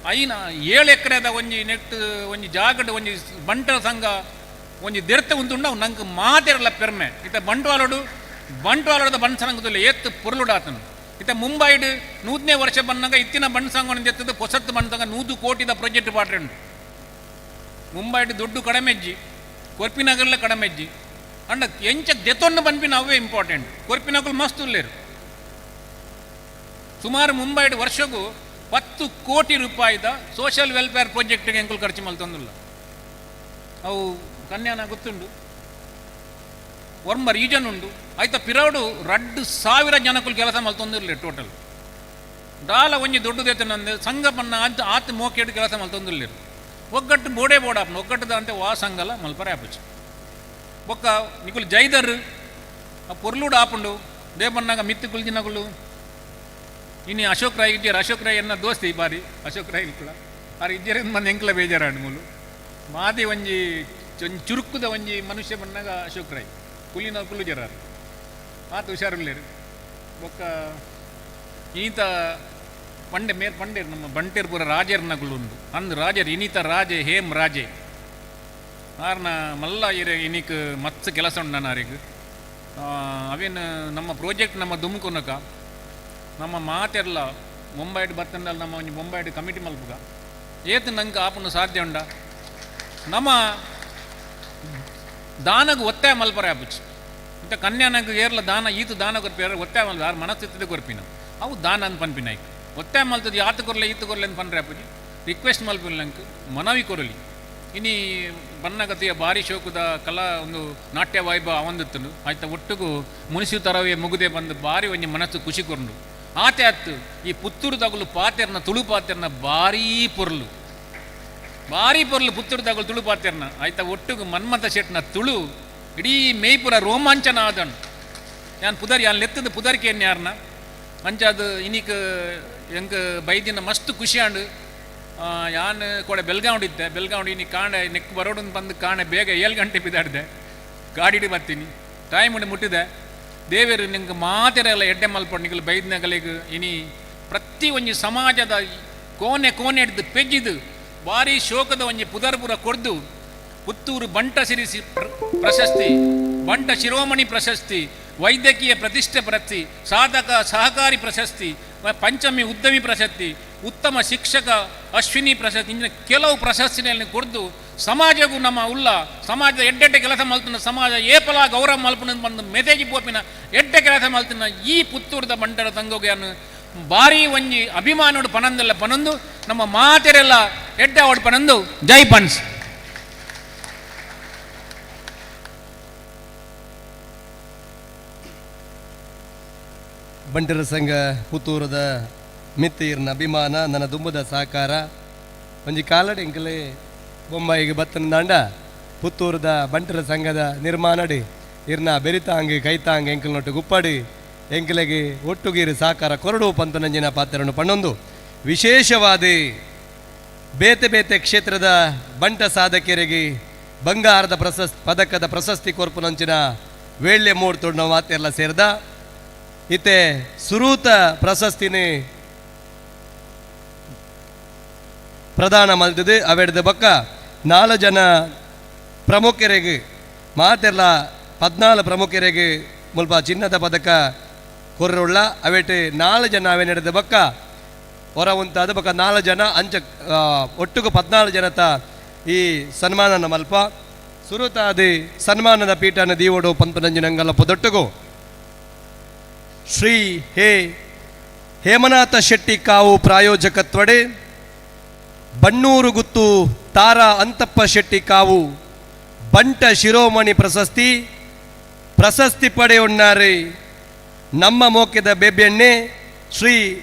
S: 7 ಎಕರೆದ ಒಂಜಿ ನೆಟ್ ಒಂಜಿ ಜಾಗಡ್ ಒಂಜಿ ಬಂಟರ ಸಂಘ ಒಂಜಿ ದೆರ್ತೆ ಉಂತುಂಡ ಅವು ನಂಗೆ ಮಾತೆರ್ಲ ಪೆರ್ಮೆ ಇತ್ತ ಬಂಟ್ವಾಳದ ಬಣ್ಣ ಸಂಘದಲ್ಲಿ ಏತ್ ಪೊರ್ಲುಡಾತನು ಇತ್ತ ಮುಂಬೈಡ್ 100ನೇ ವರ್ಷ ಬಂದಾಗ ಇತ್ತಿನ ಬಣ್ಣ ಸಂಘವನ್ನು ಎತ್ತದ ಹೊಸತ್ತು ಬಣ್ಣ ಸಂಘ 100 ಕೋಟಿದ ಪ್ರಾಜೆಕ್ಟ್ ಪಾಟ್ರೆಂಡು ಮುಂಬೈಡ್ ದುಡ್ಡು ಕಡಿಮೆಜ್ಜಿ ಕೊರ್ಪಿನಗರ್ಲ ಕಡಿಮೆಜ್ಜಿ ಅಂಡ ಎಂಚ ದೆತೊನ್ನು ಬನ್ಪಿನ ಅವೇ ಇಂಪಾರ್ಟೆಂಟ್ ಕೊರ್ಪಿನಗಲ್ ಮಸ್ತ್ ಉಲ್ಲೇರು ಸುಮಾರು ಮುಂಬೈಡ್ ವರ್ಷಗೂ 10 ಕೋಟಿ ರೂಪಾಯಿದ ಸೋಷಿಯಲ್ ವೆಲ್ಫೇರ್ ಪ್ರಾಜೆಕ್ಟ್ಗೆ ಎಂಕುಲು ಖರ್ಚು ಮಲ್ತೊಂದಿಲ್ಲ ಅವು ಕನ್ಯಾನ ಗೊತ್ತುಂಡು ವರ್ಮ ರೀಜನ್ ಉಂಡು ಆಯ್ತ ಪಿರೌಡು 2,000 ಜನಕ್ಕೂ ಕೆಲಸ ಮಲ್ತೊಂದಿರಲಿ ಟೋಟಲ್ ದಾಲ ಒಂಜಿ ದೊಡ್ಡದೆತ್ತನಂದು ಸಂಘ ಪನ್ನ ಆತ್ ಮೋಕೆಡ್ ಕೆಲಸ ಮಲ್ತೊಂದಿರ್ಲಿರು ಒಗ್ಗಟ್ಟು ಬೋಡೇ ಬೋಡಾಪನ ಒಗ್ಗಟ್ಟದ ಅಂತೆ ವಾ ಸಂಘಲ ಮಲ್ಪರೆ ಆಪುಚು ಬೊಕ್ಕ ನಿಕುಲು ಜೈದರ್ ಆ ಪೊರ್ಲುಡು ಆಪುಂಡು ದೇಪನ್ನಾಗ ಮಿತ್ತು ಕುಲ್ಜಿನಗುಲು ಇನ್ನು ಅಶೋಕ್ ರಾಯ್ ಇಜ್ಜರ್ ಅಶೋಕ್ ರಾಯ್ ಎನ್ನ ದೋಸ್ತಿ ಬಾರಿ ಅಶೋಕ್ ರಾಯ್ ಕೂಡ ಆರು ಇಜ್ಜರಿಂದ ಮಂದಿ ಎಂಕ್ಲ ಬೇಜಾರಾಡು ಮೂಲು ಮಾದಿ ಒಂಜಿ ಚುರುಕುದ ಒಂಜಿ ಮನುಷ್ಯ ಬನ್ನಾಗ ಅಶೋಕ್ ರಾಯ್ ಕುಲಿನ ಕುಲ್ಲು ಜರಾರು ಆತ ಹುಷಾರುಲ್ಲೇರು ಬೊಕ್ಕ ಈತ ಪಂಡೇರು ನಮ್ಮ ಬಂಟೇರ್ ಪೂರ ರಾಜರ್ನಗಳು ಉಂಡು ಅಂದು ರಾಜರು ಇನಿತ ರಾಜೆ ಹೇಮ್ ರಾಜೆ ಆರ್ನ ಮಲ್ಲ ಇನಿಕ್ ಮತ್ತ್ ಕೆಲಸ ಉಂಡು ನಾನು ಆರಿಗೆ ಅವೇನು ನಮ್ಮ ಪ್ರಾಜೆಕ್ಟ್ ನಮ್ಮ ದುಮ್ಕುನಕ ನಮ್ಮ ಮಾತೆರ್ಲ ಮುಂಬೈಡ್ ಬತ್ತಂಡಲ್ಲಿ ನಮ್ಮ ಒಂಜಿ ಮುಂಬೈಡ್ ಕಮಿಟಿ ಮಲ್ಪುಗ ಏತು ನಂಗೆ ಆಪುನು ಸಾಧ್ಯ ಉಂಡ ನಮ್ಮ ದಾನಗ ಒತ್ತಾಯ ಮಲ್ಪರೆ ಆಪುಚ್ಚು ಇಂಥ ಕನ್ಯಾನಗ ಏರ್ಲ ದಾನ ಈತು ದಾನ ಕೊರ್ಪಿ ಒತ್ತಾಯ ಮಲ್ಪ ಯಾರು ಮನಸ್ಥಿತಿದೆ ಕೊರ್ಪಿನ ಅವು ದಾನ ಅಂತ ಪನ್ಪಿನ ಆಯ್ತು ಒತ್ತಾಯ ಮಲ್ತದ ಯಾತು ಕೊರಲೆ ಈತು ಕೊರಲೆ ಅಂತ ಪನ್ರೆ ಆಪುಜಿ ರಿಕ್ವೆಸ್ಟ್ ಮಲ್ಪಿಲ್ಲ ನಂಗೆ ಮನವಿ ಕೊರಲಿ ಇನಿ ಬನ್ನಗತಿಯ ಭಾರಿ ಶೋಕದ ಕಲಾ ಒಂದು ನಾಟ್ಯ ವೈಭವ ಅವಂದಿತ್ತನು ಆಯ್ತಾ ಒಟ್ಟಿಗೂ ಮುನಿಸು ತರವೇ ಮುಗುದೆ ಬಂದು ಭಾರಿ ಒಂಜಿ ಮನಸ್ಸು ಖುಷಿ ಕೊರ್ನು ಆತೆ ಆತು ಈ ಪುತ್ತೂರು ತಗುಲು ಪಾತೆರ್ನ ತುಳು ಪಾತೆರ್ನ ಭಾರೀ ಪೊರ್ಲು ಪುತ್ತೂರು ತಗುಲು ತುಳು ಪಾತೆರ್ನ ಆಯ್ತಾ ಒಟ್ಟಿಗೂ ಮನ್ಮಥ ಶೆಟ್ನ ತುಳು ಇಡೀ ಮೇಯ್ಪುರ ರೋಮಾಂಚನ ಆದನು ಯಾನ್ ಪುದರ್ ಯಾನ್ ಲೆತ್ತದ ಪುದರ್ಕೇನ್ ಯಾರನ್ನ ಅಂಚಾದ ಇನಿಕ್ ಎಂಕ್ ಬೈದಿನ ಮಸ್ತ್ ಖುಷಿಯಾಂಡು ಯಾನ್ ಕೂಡ ಬೆಲ್ಗಾಂಡಿದ್ದೆ ಬೆಲ್ಗಾಂಡಿ ಇನಿ ಕಾಣೆ ನೆಕ್ ಬರೋಡು ಬಂದು ಕಾಣೆ ಬೇಗ 7 ಗಂಟೆ ಬಿದ್ದಾಡ್ದೆ ಗಾಡಿ ಬರ್ತೀನಿ ಟೈಮ್ ಉಂಡು ಮುಟ್ಟಿದೆ ದೇವರು ನಿಂಗೆ ಮಾತೆರೆಲ್ಲ ಎಡ್ಡೆ ಮಲ್ಪಡು ನಿಗಲು ಬೈದ್ನಗಲಿಗೆ ಇನಿ ಪ್ರತಿ ಒಂಜಿ ಸಮಾಜದ ಕೋಣೆ ಹಿಡ್ದು ಪೆಜ್ಜಿದು ಭಾರಿ ಶೋಕದ ಒಂಜಿ ಪುದರ್ಪುರ ಕೊಡ್ದು ಪುತ್ತೂರು ಬಂಟ ಸಿರಿಸಿ ಪ್ರಶಸ್ತಿ ಬಂಟ ಶಿರೋಮಣಿ ಪ್ರಶಸ್ತಿ ವೈದ್ಯಕೀಯ ಪ್ರತಿಷ್ಠೆ ಪ್ರಶಸ್ತಿ ಸಾಧಕ ಸಹಕಾರಿ ಪ್ರಶಸ್ತಿ ಪಂಚಮಿ ಉದ್ಯಮಿ ಪ್ರಶಸ್ತಿ ಉತ್ತಮ ಶಿಕ್ಷಕ ಅಶ್ವಿನಿ ಪ್ರಶಸ್ತಿ ಇಂಚಿನ ಕೆಲವು ಪ್ರಶಸ್ತಿನಲ್ಲಿ ಕೊಡ್ದು ಸಮಾಜಗೂ ನಮ್ಮ ಉಲ್ಲ ಸಮಾಜದ ಎಡ್ಡೆಡ್ಡೆ ಕೆಲಸ ಮಲ್ತಿನ ಸಮಾಜ ಏಪಲ ಗೌರವ ಮಲ್ಪನ ಬಂದು ಮೆತೆಜಿ ಪೋಪಿನ ಎಡ್ಡೆ ಕೆಲಸ ಮಲ್ತಿನ ಈ ಪುತ್ತೂರದ ಬಂಟರ ತಂಗೋಗೆಯನ್ನು ಭಾರಿ ಒಂಜಿ ಅಭಿಮಾನೋಡು ಪನಂದೆಲ್ಲ ಪನಂದು ನಮ್ಮ ಮಾತೆರೆಲ್ಲ ಎಡ್ಡೆ ಅವಡು ಪನಂದು ಜೈ ಪನ್ಸ್
A: ಬಂಟರ ಸಂಘ ಪುತ್ತೂರದ ಮಿತ್ತಿರ್ನ ಅಭಿಮಾನ ನನ್ನ ದುಂಬದ ಸಹಕಾರ ಒಂಜಿ ಕಾಲಡಿ ಎಂಕಲೆ ಬೊಂಬಾಯಿಗೆ ಬತ್ತನಂದಾಂಡ ಪುತ್ತೂರದ ಬಂಟರ ಸಂಘದ ನಿರ್ಮಾಣಡಿ ಇರ್ನ ಬೆರಿತಾಂಗಿ ಕೈತಾಂಗಿ ಎಂಕಲ್ನೊಟ್ಟು ಗುಪ್ಪಡಿ ಎಂಕಲೆಗೆ ಒಟ್ಟುಗೀರಿ ಸಹಕಾರ ಕೊರಡು ಪಂತನಂಜಿನ ಪಾತ್ರವನ್ನು ಪಣ್ಣೊಂದು ವಿಶೇಷವಾದಿ ಬೇತೆ ಬೇತೆ ಕ್ಷೇತ್ರದ ಬಂಟ ಸಾಧಕರಿಗೆ ಬಂಗಾರದ ಪದಕದ ಪ್ರಶಸ್ತಿ ಕೊರ್ಪುನಂಚಿನ ವೇಳ್ಳೆ ಮೂಡ್ತೊಂಡು ಮಾತೆಲ್ಲ ಸೇರಿದ ಇತ್ತೆ ಸುರೂತ ಪ್ರಶಸ್ತಿನಿ ಪ್ರದಾನ ಮಲ್ತದೆ ಅವೆಡ್ದ ಬಕ್ಕ 4 ಜನ ಪ್ರಮುಖರಿಗೆ ಮಾತೆಲ್ಲ 14 ಪ್ರಮುಖರಿಗೆ ಮುಲ್ಪ ಚಿನ್ನದ ಪದಕ ಕೊರ್ರುಳ್ಳ ಅವೆಟ್ 4 ಜನ ಅವೇ ನಡೆದ ಬಕ್ಕ ಹೊರ ಉಂಟಾದ ಬಕ್ಕ 4 ಜನ ಅಂಚ ಒಟ್ಟಿಗೆ 14 ಜನತ ಈ ಸನ್ಮಾನನ ಮಲ್ಪ ಸುರುತಾದಿ ಸನ್ಮಾನದ ಪೀಠನ ದೀವೋಡು ಪಂಪನಂಜಿನಂಗಲ ಪೊದೊಟ್ಟುಗು ಶ್ರೀ ಹೇಮನಾಥ ಶೆಟ್ಟಿ ಕಾವು ಪ್ರಾಯೋಜಕತ್ವಡೆ ಬಣ್ಣೂರು ಗುತ್ತು ತಾರಾ ಅಂತಪ್ಪ ಶೆಟ್ಟಿ ಕಾವು ಬಂಟ ಶಿರೋಮಣಿ ಪ್ರಶಸ್ತಿ ಪಡೆಯುಣ್ಣಾರೆ ನಮ್ಮ ಮೋಕ್ಯದ ಬೇಬೆಣ್ಣೆ ಶ್ರೀ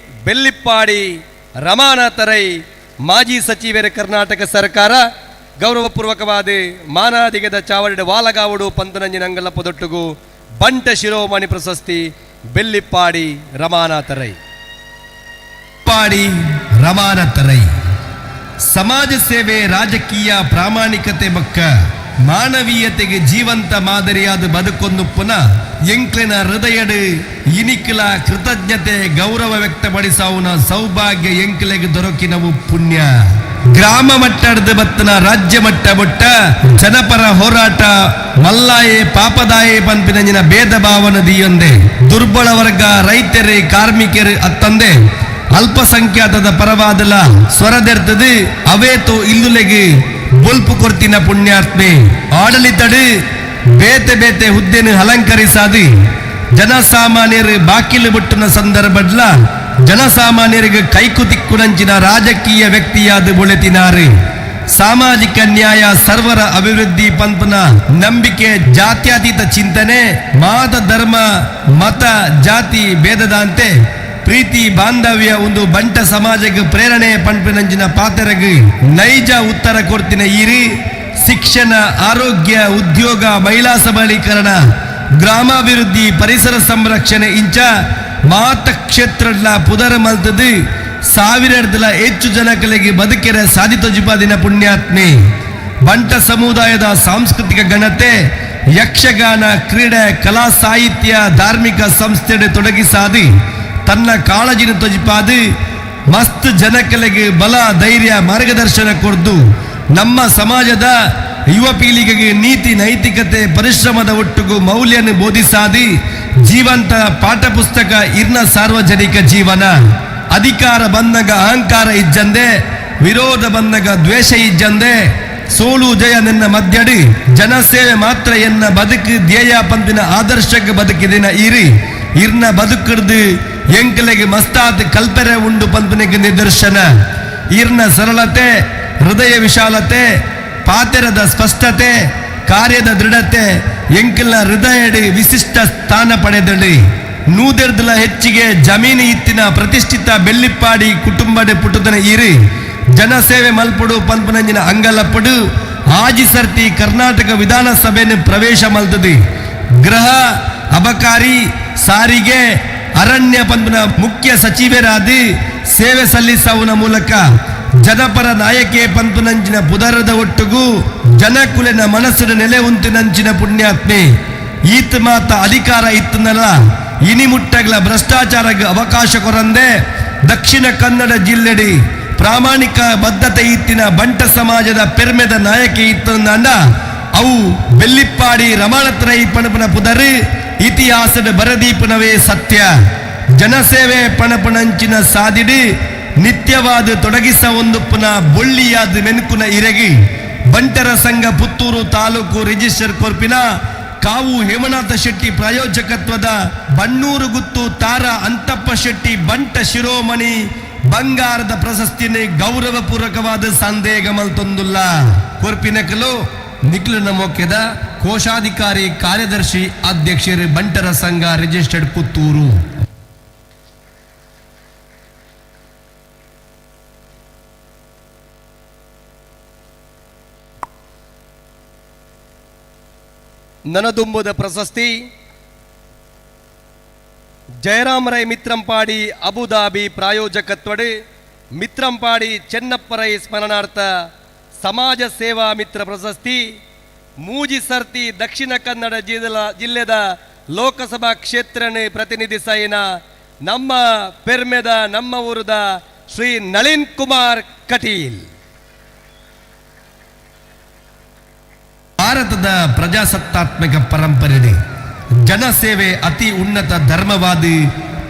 A: ಬೆಲ್ಲಿಪ್ಪಾಡಿ ರಮಾನಾಥರೈ ಮಾಜಿ ಸಚಿವರೇ ಕರ್ನಾಟಕ ಸರ್ಕಾರ ಗೌರವಪೂರ್ವಕವಾದ ಮಾನಾದಿಗದ ಚಾವಡಿ ವಾಲಗಾವಡು ಪಂತನಂಜಿನಂಗಲ ಪೊದೊಟ್ಟುಗು ಬಂಟ ಶಿರೋಮಣಿ ಪ್ರಶಸ್ತಿ ಬೆಲ್ಲಿಪ್ಪಾಡಿ ರಮಾನಾಥರೈ
L: ರಮಾನಾಥರೈ ಸಮಾಜ ಸೇವೆ ರಾಜಕೀಯ ಪ್ರಾಮಾಣಿಕತೆ ಬಕ್ಕ ಮಾನವೀಯತೆಗೆ ಜೀವಂತ ಮಾದರಿಯಾದ ಬದುಕೊಂದು ಪುನಃ ಎಂಕ್ಲೆನ ಹೃದಯಡು ಇನಿಕಲ ಕೃತಜ್ಞತೆ ಗೌರವ ವ್ಯಕ್ತಪಡಿಸಾವುನ ಸೌಭಾಗ್ಯ ಎಂಕ್ಲೆಗೆ ದೊರಕಿನವು ಪುಣ್ಯ ಗ್ರಾಮ ಮಟ್ಟದ ಬತ್ತನ ರಾಜ್ಯ ಮಟ್ಟ ಬೊಟ್ಟ ಜನಪರ ಹೋರಾಟ ಮಲ್ಲಾಯೆ ಪಾಪದಾಯೆ ಪಂಪಿನಂಜಿನ ಭೇದ ಭಾವನ ದಿಯೊಂದೆ ದುರ್ಬಲ ವರ್ಗ ರೈತರೇ ಕಾರ್ಮಿಕರು ಅತ್ತಂದೆ ಅಲ್ಪಸಂಖ್ಯಾತದ ಪರವಾದಲ ಸ್ವರದೆರ್ತದೆ ಅವೇತು ಇಲ್ಲುಲೆಗೆ ಬೊಲ್ಪು ಕೊರ್ತಿನ ಪುಣ್ಯಾತ್ಮೆ ಆಡಳಿತಡು ಬೇತೆ ಬೇತೆ ಹುದ್ದೆನು ಅಲಂಕರಿಸಾದಿ ಜನಸಾಮಾನ್ಯರು ಬಾಕಿಲು ಬಿಟ್ಟನ ಸಂದರ್ಭಡ್ಲ ಜನಸಾಮಾನ್ಯರಿಗೆ ಕೈಕುತಿಕ್ಕುನಂಚಿನ ರಾಜಕೀಯ ವ್ಯಕ್ತಿಯಾದ ಬೊಳೆತಿನಾರು ಸಾಮಾಜಿಕ ನ್ಯಾಯ ಸರ್ವರ ಅಭಿವೃದ್ಧಿ ಪಂಪನ ನಂಬಿಕೆ ಜಾತ್ಯತೀತ ಚಿಂತನೆ ಮಾತ ಧರ್ಮ ಮತ ಜಾತಿ ಭೇದದಂತೆ ಪ್ರೀತಿ ಬಾಂಧವ್ಯ ಒಂದು ಬಂಟ ಸಮಾಜಕ್ಕೆ ಪ್ರೇರಣೆ ಪಂಪಿನಂಚಿನ ಪಾತ್ರಗೆ ನೈಜ ಉತ್ತರ ಕೊಡ್ತಿನ ಈರಿ ಶಿಕ್ಷಣ ಆರೋಗ್ಯ ಉದ್ಯೋಗ ಮಹಿಳಾ ಸಬಲೀಕರಣ ಗ್ರಾಮಾಭಿವೃದ್ಧಿ ಪರಿಸರ ಸಂರಕ್ಷಣೆ ಇಂಚ ಮಾತ ಕ್ಷೇತ್ರಡ್ಲ ಪುದರ ಮಲ್ತದು ಸಾವಿರಡ್ದಲ ಹೆಚ್ಚು ಜನಕಲೆಗೆ ಬದುಕೆರ ಸಾಧಿತೊಜಿಪಾದಿನ ಪುಣ್ಯಾತ್ಮೆ ಬಂಟ ಸಮುದಾಯದ ಸಾಂಸ್ಕೃತಿಕ ಘನತೆ ಯಕ್ಷಗಾನ ಕ್ರೀಡೆ ಕಲಾ ಸಾಹಿತ್ಯ ಧಾರ್ಮಿಕ ಸಂಸ್ಥೆಡೆ ತೊಡಗಿಸಾದಿ ತನ್ನ ಕಾಳಜಿನ ತೊಜಿಪಾದಿ ಮಸ್ತ್ ಜನಕಲೆಗೆ ಬಲ ಧೈರ್ಯ ಮಾರ್ಗದರ್ಶನ ಕೊಡ್ದು ನಮ್ಮ ಸಮಾಜದ ಯುವ ಪೀಳಿಗೆಗೆ ನೀತಿ ನೈತಿಕತೆ ಪರಿಶ್ರಮದ ಒಟ್ಟಿಗೂ ಮೌಲ್ಯನ ಬೋಧಿಸಾದಿ ಜೀವಂತ ಪಾಠ ಪುಸ್ತಕ ಇರ್ನ ಸಾರ್ವಜನಿಕ ಜೀವನ ಅಧಿಕಾರ ಬಂದಾಗ ಅಹಂಕಾರ ಇಜ್ಜಂದೆ ವಿರೋಧ ಬಂದಾಗ ದ್ವೇಷ ಇಜ್ಜಂದೆ ಸೋಲು ಜಯ ನಿನ್ನ ಮಧ್ಯಡಿ ಜನಸೇವೆ ಮಾತ್ರ ಎನ್ನ ಬದುಕು ಧ್ಯೇಯ ಪಂಪಿನ ಆದರ್ಶಕ್ಕೆ ಬದುಕಿದಿನ ಇರಿ ಇರ್ನ ಬದುಕಡ್ದು ಎಂಕಲೆಗೆ ಮಸ್ತಾತ್ ಕಲ್ಪನೆ ಉಂಡು ಪಂಪನಿಗೆ ನಿದರ್ಶನ ಇರ್ನ ಸರಳತೆ ಹೃದಯ ವಿಶಾಲತೆ ಪಾತೆರದ ಸ್ಪಷ್ಟತೆ ಕಾರ್ಯದ ದೃಢತೆ ಎಂಕಲ ಹೃದಯಡಿ ವಿಶಿಷ್ಟ ಸ್ಥಾನ ಪಡೆದಳಿ ನೂದೆರ್ದಲ ಹೆಚ್ಚಿಗೆ ಜಮೀನು ಇತ್ತಿನ ಪ್ರತಿಷ್ಠಿತ ಬೆಳ್ಳಿಪ್ಪಾಡಿ ಕುಟುಂಬಡೆ ಪುಟುದನ ಇರಿ ಜನಸೇವೆ ಮಲ್ಪಡು ಪಂಪನಂಜಿನ ಅಂಗಲಪ್ಪಡು ಆಜಿ ಸರ್ತಿ ಕರ್ನಾಟಕ ವಿಧಾನಸಭೆಯನ್ನು ಪ್ರವೇಶ ಮಲ್ತದಿ ಗೃಹ ಅಬಕಾರಿ ಸಾರಿಗೆ ಅರಣ್ಯ ಪಂಪನ ಮುಖ್ಯ ಸಚಿವರಾದಿ ಸೇವೆ ಸಲ್ಲಿಸುವ ಮೂಲಕ ಜನಪರ ನಾಯಕಿ ಪಂಪನಂಚಿನ ಪುದರದ ಒಟ್ಟಿಗೂ ಜನಕುಲಿನ ಮನಸ್ಸಿನ ನೆಲೆ ಉಂಟಿನಂಚಿನ ಪುಣ್ಯಾತ್ಮೆ ಈತ ಮಾತ ಅಧಿಕಾರ ಇತ್ತನಲ್ಲ ಇನಿಮುಟ್ಟಗಳ ಭ್ರಷ್ಟಾಚಾರಕ್ಕೆ ಅವಕಾಶ ಕೊರಂದೆ ದಕ್ಷಿಣ ಕನ್ನಡ ಜಿಲ್ಲೆಡಿ ಪ್ರಾಮಾಣಿಕ ಬದ್ಧತೆ ಇತ್ತಿನ ಬಂಟ ಸಮಾಜದ ಪೆರ್ಮೆದ ನಾಯಕಿ ಇತ್ತಂದ ಅವು ಬೆಲ್ಲಿಪ್ಪಾಡಿ ರಮಾನಾಥರೈ ಪಣಪನ ಪುದರಿ ಇತಿಹಾಸದ ಬರದೀಪನವೇ ಸತ್ಯ ಜನಸೇವೆ ಪಣಪಣಂಚಿನ ಸಾದಿಡಿ ನಿತ್ಯವಾದ ತೊಡಗಿಸ ಒಂದು ಪುನಃ ಬೊಳ್ಳಿಯಾದ ಮೆನುಕುನ ಇರಗಿ ಬಂಟರ ಸಂಘ ಪುತ್ತೂರು ತಾಲೂಕು ರಿಜಿಸ್ಟರ್ ಕೊರ್ಪಿನ ಕಾವು ಹೇಮನಾಥ ಶೆಟ್ಟಿ ಪ್ರಾಯೋಜಕತ್ವದ ಬಣ್ಣೂರು ಗುತ್ತು ತಾರಾ ಅಂತಪ್ಪ ಶೆಟ್ಟಿ ಬಂಟ ಶಿರೋಮಣಿ ಬಂಗಾರದ ಪ್ರಶಸ್ತಿನೇ ಗೌರವಪೂರ್ವಕವಾದ ಸಂದೇಹ ಮಲ್ತೊಂದುಲ್ಲ ಕೊರ್ಪಿನಕಲು ನಿಖಿಲನ ಮೊಕ್ಕೆದ ಕೋಶಾಧಿಕಾರಿ ಕಾರ್ಯದರ್ಶಿ ಅಧ್ಯಕ್ಷರು ಬಂಟರ ಸಂಘ ರಿಜಿಸ್ಟರ್ಡ್ ಪುತ್ತೂರು.
A: ನನದುಂಬುದ ಪ್ರಶಸ್ತಿ ಜಯರಾಮ್ ರೈ ಮಿತ್ರಂಪಾಡಿ ಅಬುದಾಬಿ ಪ್ರಾಯೋಜಕತ್ವಡು ಮಿತ್ರಂಪಾಡಿ ಚೆನ್ನಪ್ಪರೈ ಸ್ಮರಣಾರ್ಥ ಸಮಾಜ ಸೇವಾ ಮಿತ್ರ ಪ್ರಶಸ್ತಿ ಮೂಜಿ ಸರ್ತಿ ದಕ್ಷಿಣ ಕನ್ನಡ ಜಿಲ್ಲೆದ ಲೋಕಸಭಾ ಕ್ಷೇತ್ರನ ಪ್ರತಿನಿಧಿಸೈನ ನಮ್ಮ ಪೆರ್ಮೆದ ನಮ್ಮ ಊರದ ಶ್ರೀ ನಳಿನ್ ಕುಮಾರ್ ಕಟೀಲ್.
L: ಭಾರತದ ಪ್ರಜಾಸತ್ತಾತ್ಮಕ ಪರಂಪರೆ ಜನಸೇವೆ ಅತಿ ಉನ್ನತ ಧರ್ಮವಾದಿ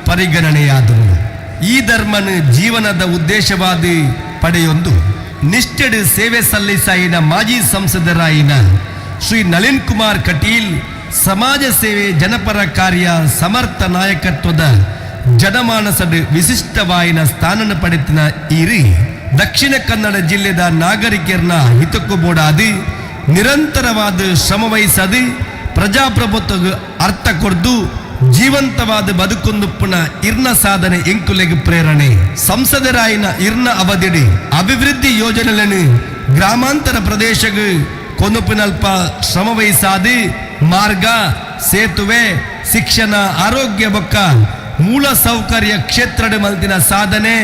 L: ಪರಿಗಣನೆಯಾದನು. ಈ ಧರ್ಮನ ಜೀವನದ ಉದ್ದೇಶವಾದಿ ಪಡೆಯೊಂದು ನಿಷ್ಠೆಡ್ ಸೇವೆ ಸಲ್ಲಿಸಾಯಿನ ಮಾಜಿ ಸಂಸದರಾಯಿನ ಶ್ರೀ ನಳಿನ್ ಕುಮಾರ್ ಕಟೀಲ್ ಸಮಾಜ ಸೇವೆ ಜನಪರ ಕಾರ್ಯ ಸಮರ್ಥ ನಾಯಕತ್ವದ ಜನಮಾನಸದ ವಿಶಿಷ್ಟವಾಯಿನ ಸ್ಥಾನನ ಪಡೆತಿನ ಈರಿ ದಕ್ಷಿಣ ಕನ್ನಡ ಜಿಲ್ಲೆದ ನಾಗರಿಕರನ್ನ ಹಿತಕ್ಕೂ ಬೋಡಾದಿ ನಿರಂತರವಾದ ಶ್ರಮವಹಿಸದು ಪ್ರಜಾಪ್ರಭುತ್ವ ಅರ್ಥ ಕೊಡ್ದು ಜೀವಂತವಾದ ಬದುಕೊಂದುಪ್ಪುನ ಇರ್ನ ಸಾಧನೆ ಎಂಕುಲೆಗೆ ಪ್ರೇರಣೆ. ಸಂಸದರಾಯಿನ ಇರ್ನ ಅವಧಿಡಿ ಅಭಿವೃದ್ಧಿ ಯೋಜನೆಗಳನ್ನು ಗ್ರಾಮಾಂತರ ಪ್ರದೇಶಕ್ಕೆ ಕೊನುಪಿನಲ್ಪ ಶ್ರಮವಹಿಸಾದು ಮಾರ್ಗ ಸೇತುವೆ ಶಿಕ್ಷಣ ಆರೋಗ್ಯ ಬೊಕ್ಕ ಮೂಲ ಸೌಕರ್ಯ ಕ್ಷೇತ್ರದ ಮಲ್ತಿನ ಸಾಧನೆ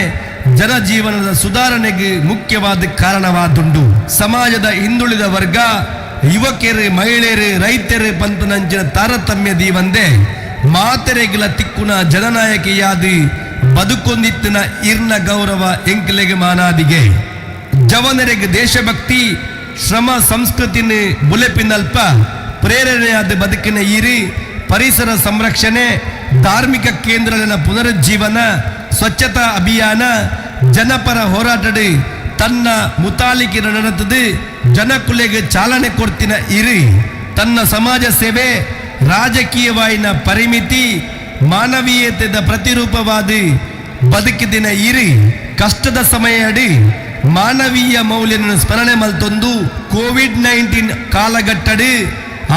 L: ಜನಜೀವನದ ಸುಧಾರಣೆಗೆ ಮುಖ್ಯವಾದ ಕಾರಣವಾದುಂಡು. ಸಮಾಜದ ಹಿಂದುಳಿದ ವರ್ಗ ಯುವಕರು ಮಹಿಳೆಯರು ರೈತರು ಪಂತನಂಚಿನ ತಾರತಮ್ಯ ದೀವಂದೆ ಮಾತೆರೆಗಳ ತಿಕ್ಕುನ ಜನನಾಯಕಿಯಾದಿ ಬದುಕೊಂದಿತ್ತಿನ ಇರ್ನ ಗೌರವ ಎಂಕಲೆಗೆ ಮಾನಾದಿಗೆ ಜವನರೆಗೆ ದೇಶಭಕ್ತಿ ಶ್ರಮ ಸಂಸ್ಕೃತಿನ ಬುಲೆಪಿನಲ್ಪ ಪ್ರೇರಣೆಯಾದ ಬದುಕಿನ ಈರಿ ಪರಿಸರ ಸಂರಕ್ಷಣೆ ಧಾರ್ಮಿಕ ಕೇಂದ್ರಗಳ ಪುನರುಜ್ಜೀವನ ಸ್ವಚ್ಛತಾ ಅಭಿಯಾನ ಜನಪರ ಹೋರಾಟಡಿ ತನ್ನ ಮುತಾಲಿಕೆ ನಡೆತದು ಜನಕುಲೆಗೆ ಚಾಲನೆ ಕೊಡ್ತಿನ ಇರಿ ತನ್ನ ಸಮಾಜ ಸೇವೆ ರಾಜಕೀಯವಾಯಿನ ಪರಿಮಿತಿ ಮಾನವೀಯತೆದ ಪ್ರತಿರೂಪವಾದಿ ಬದುಕಿದಿನ ಇರಿ ಕಷ್ಟದ ಸಮಯ ಅಡಿ ಮಾನವೀಯ ಮೌಲ್ಯನ ಸ್ಮರಣೆ ಮಲ್ತೊಂದು ಕೋವಿಡ್-19 ಕಾಲಘಟ್ಟಡಿ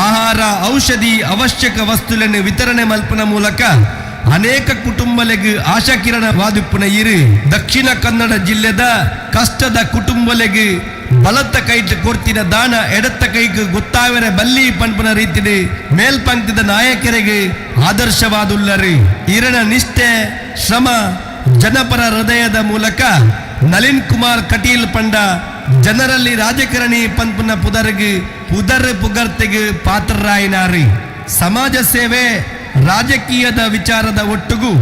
L: ಆಹಾರ ಔಷಧಿ ಅವಶ್ಯಕ ವಸ್ತುಗಳನ್ನು ವಿತರಣೆ ಮಲ್ಪನ ಮೂಲಕ ಅನೇಕ ಕುಟುಂಬಲೆಗೆ ಆಶಾಕಿರಣವಾದುಪ್ಪನ ಇರಿ ದಕ್ಷಿಣ ಕನ್ನಡ ಜಿಲ್ಲೆದ ಕಷ್ಟದ ಕುಟುಂಬಲೆಗೆ ಬಲತ್ತ ಕೈಟ್ ಕೊಡ್ತಿನ ದಾನ ಎಡತ್ತ ಕೈಗೆ ಗೊತ್ತಾವರೆ ಬಲ್ಲಿ ಪಂಪನ ರೀತಿಡಿ ಮೇಲ್ಪಂಕ್ತಿದ ನಾಯಕರಿಗೆ ಆದರ್ಶವಾದುಲ್ಲರಿ ಇರನ ನಿಷ್ಠೆ ಶ್ರಮ ಜನಪರ ಹೃದಯದ ಮೂಲಕ ನಳಿನ್ ಕುಮಾರ್ ಕಟೀಲ್ ಪಂಡ ಜನರಲ್ಲಿ ರಾಜಕಾರಣಿ ಪಂಪನ ಪುದರ್ ಪುಗರ್ತೆಗೆ ಪಾತ್ರರಾಯಿನಾರಿ. ಸಮಾಜ ಸೇವೆ ರಾಜಕೀಯದ ವಿಚಾರದ ಒಟ್ಟುಗೂ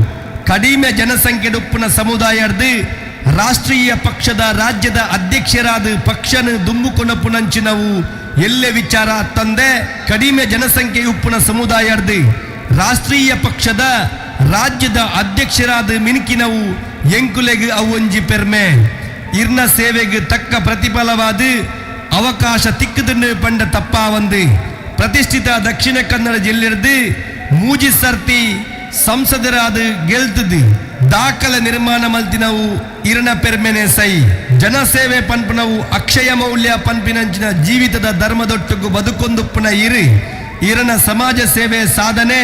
L: ಕಡಿಮೆ ಜನಸಂಖ್ಯೆಡುಪ್ಪನ ಸಮುದಾಯದ ರಾಷ್ಟ್ರೀಯ ಪಕ್ಷದ ರಾಜ್ಯದ ಅಧ್ಯಕ್ಷರಾದ ಪಕ್ಷನ ದುಂಬುಕೊನಪುನಂಚಿನವು ಎಲ್ಲೆ ವಿಚಾರ ತಂದೆ ಕಡಿಮೆ ಜನಸಂಖ್ಯೆ ಉಪ್ಪುನ ಸಮುದಾಯದ ರಾಷ್ಟ್ರೀಯ ಪಕ್ಷದ ರಾಜ್ಯದ ಅಧ್ಯಕ್ಷರಾದ ಮಿನುಕಿನವು ಎಂಕುಲೆಗೆ ಅವೊಂಜಿ ಪೆರ್ಮೆ ಇರ್ನ ಸೇವೆಗೆ ತಕ್ಕ ಪ್ರತಿಫಲವಾದ ಅವಕಾಶ ತಿಕ್ಕದನ್ನು ಪಂಡ ತಪ್ಪಾವಂದು ಪ್ರತಿಷ್ಠಿತ ದಕ್ಷಿಣ ಕನ್ನಡ ಜಿಲ್ಲೆಯದು ಮೂಜಿ ಸರ್ತಿ ಸಂಸದರಾದ ಗೆಲ್ತದಿ ದಾಖಲೆ ನಿರ್ಮಾಣ ಮಲ್ತಿನವು ಇರ್ನ ಪೆರ್ಮೆನೆ ಸೈ ಜನಸೇವೆ ಪಂಪನವು ಅಕ್ಷಯ ಮೌಲ್ಯ ಪಂಪಿನಂಚಿನ ಜೀವಿತದ ಧರ್ಮದೊಟ್ಟುಗು ಬದುಕೊಂದುಪ್ಪನ ಇರಿ ಇರನ ಸಮಾಜ ಸೇವೆ ಸಾಧನೆ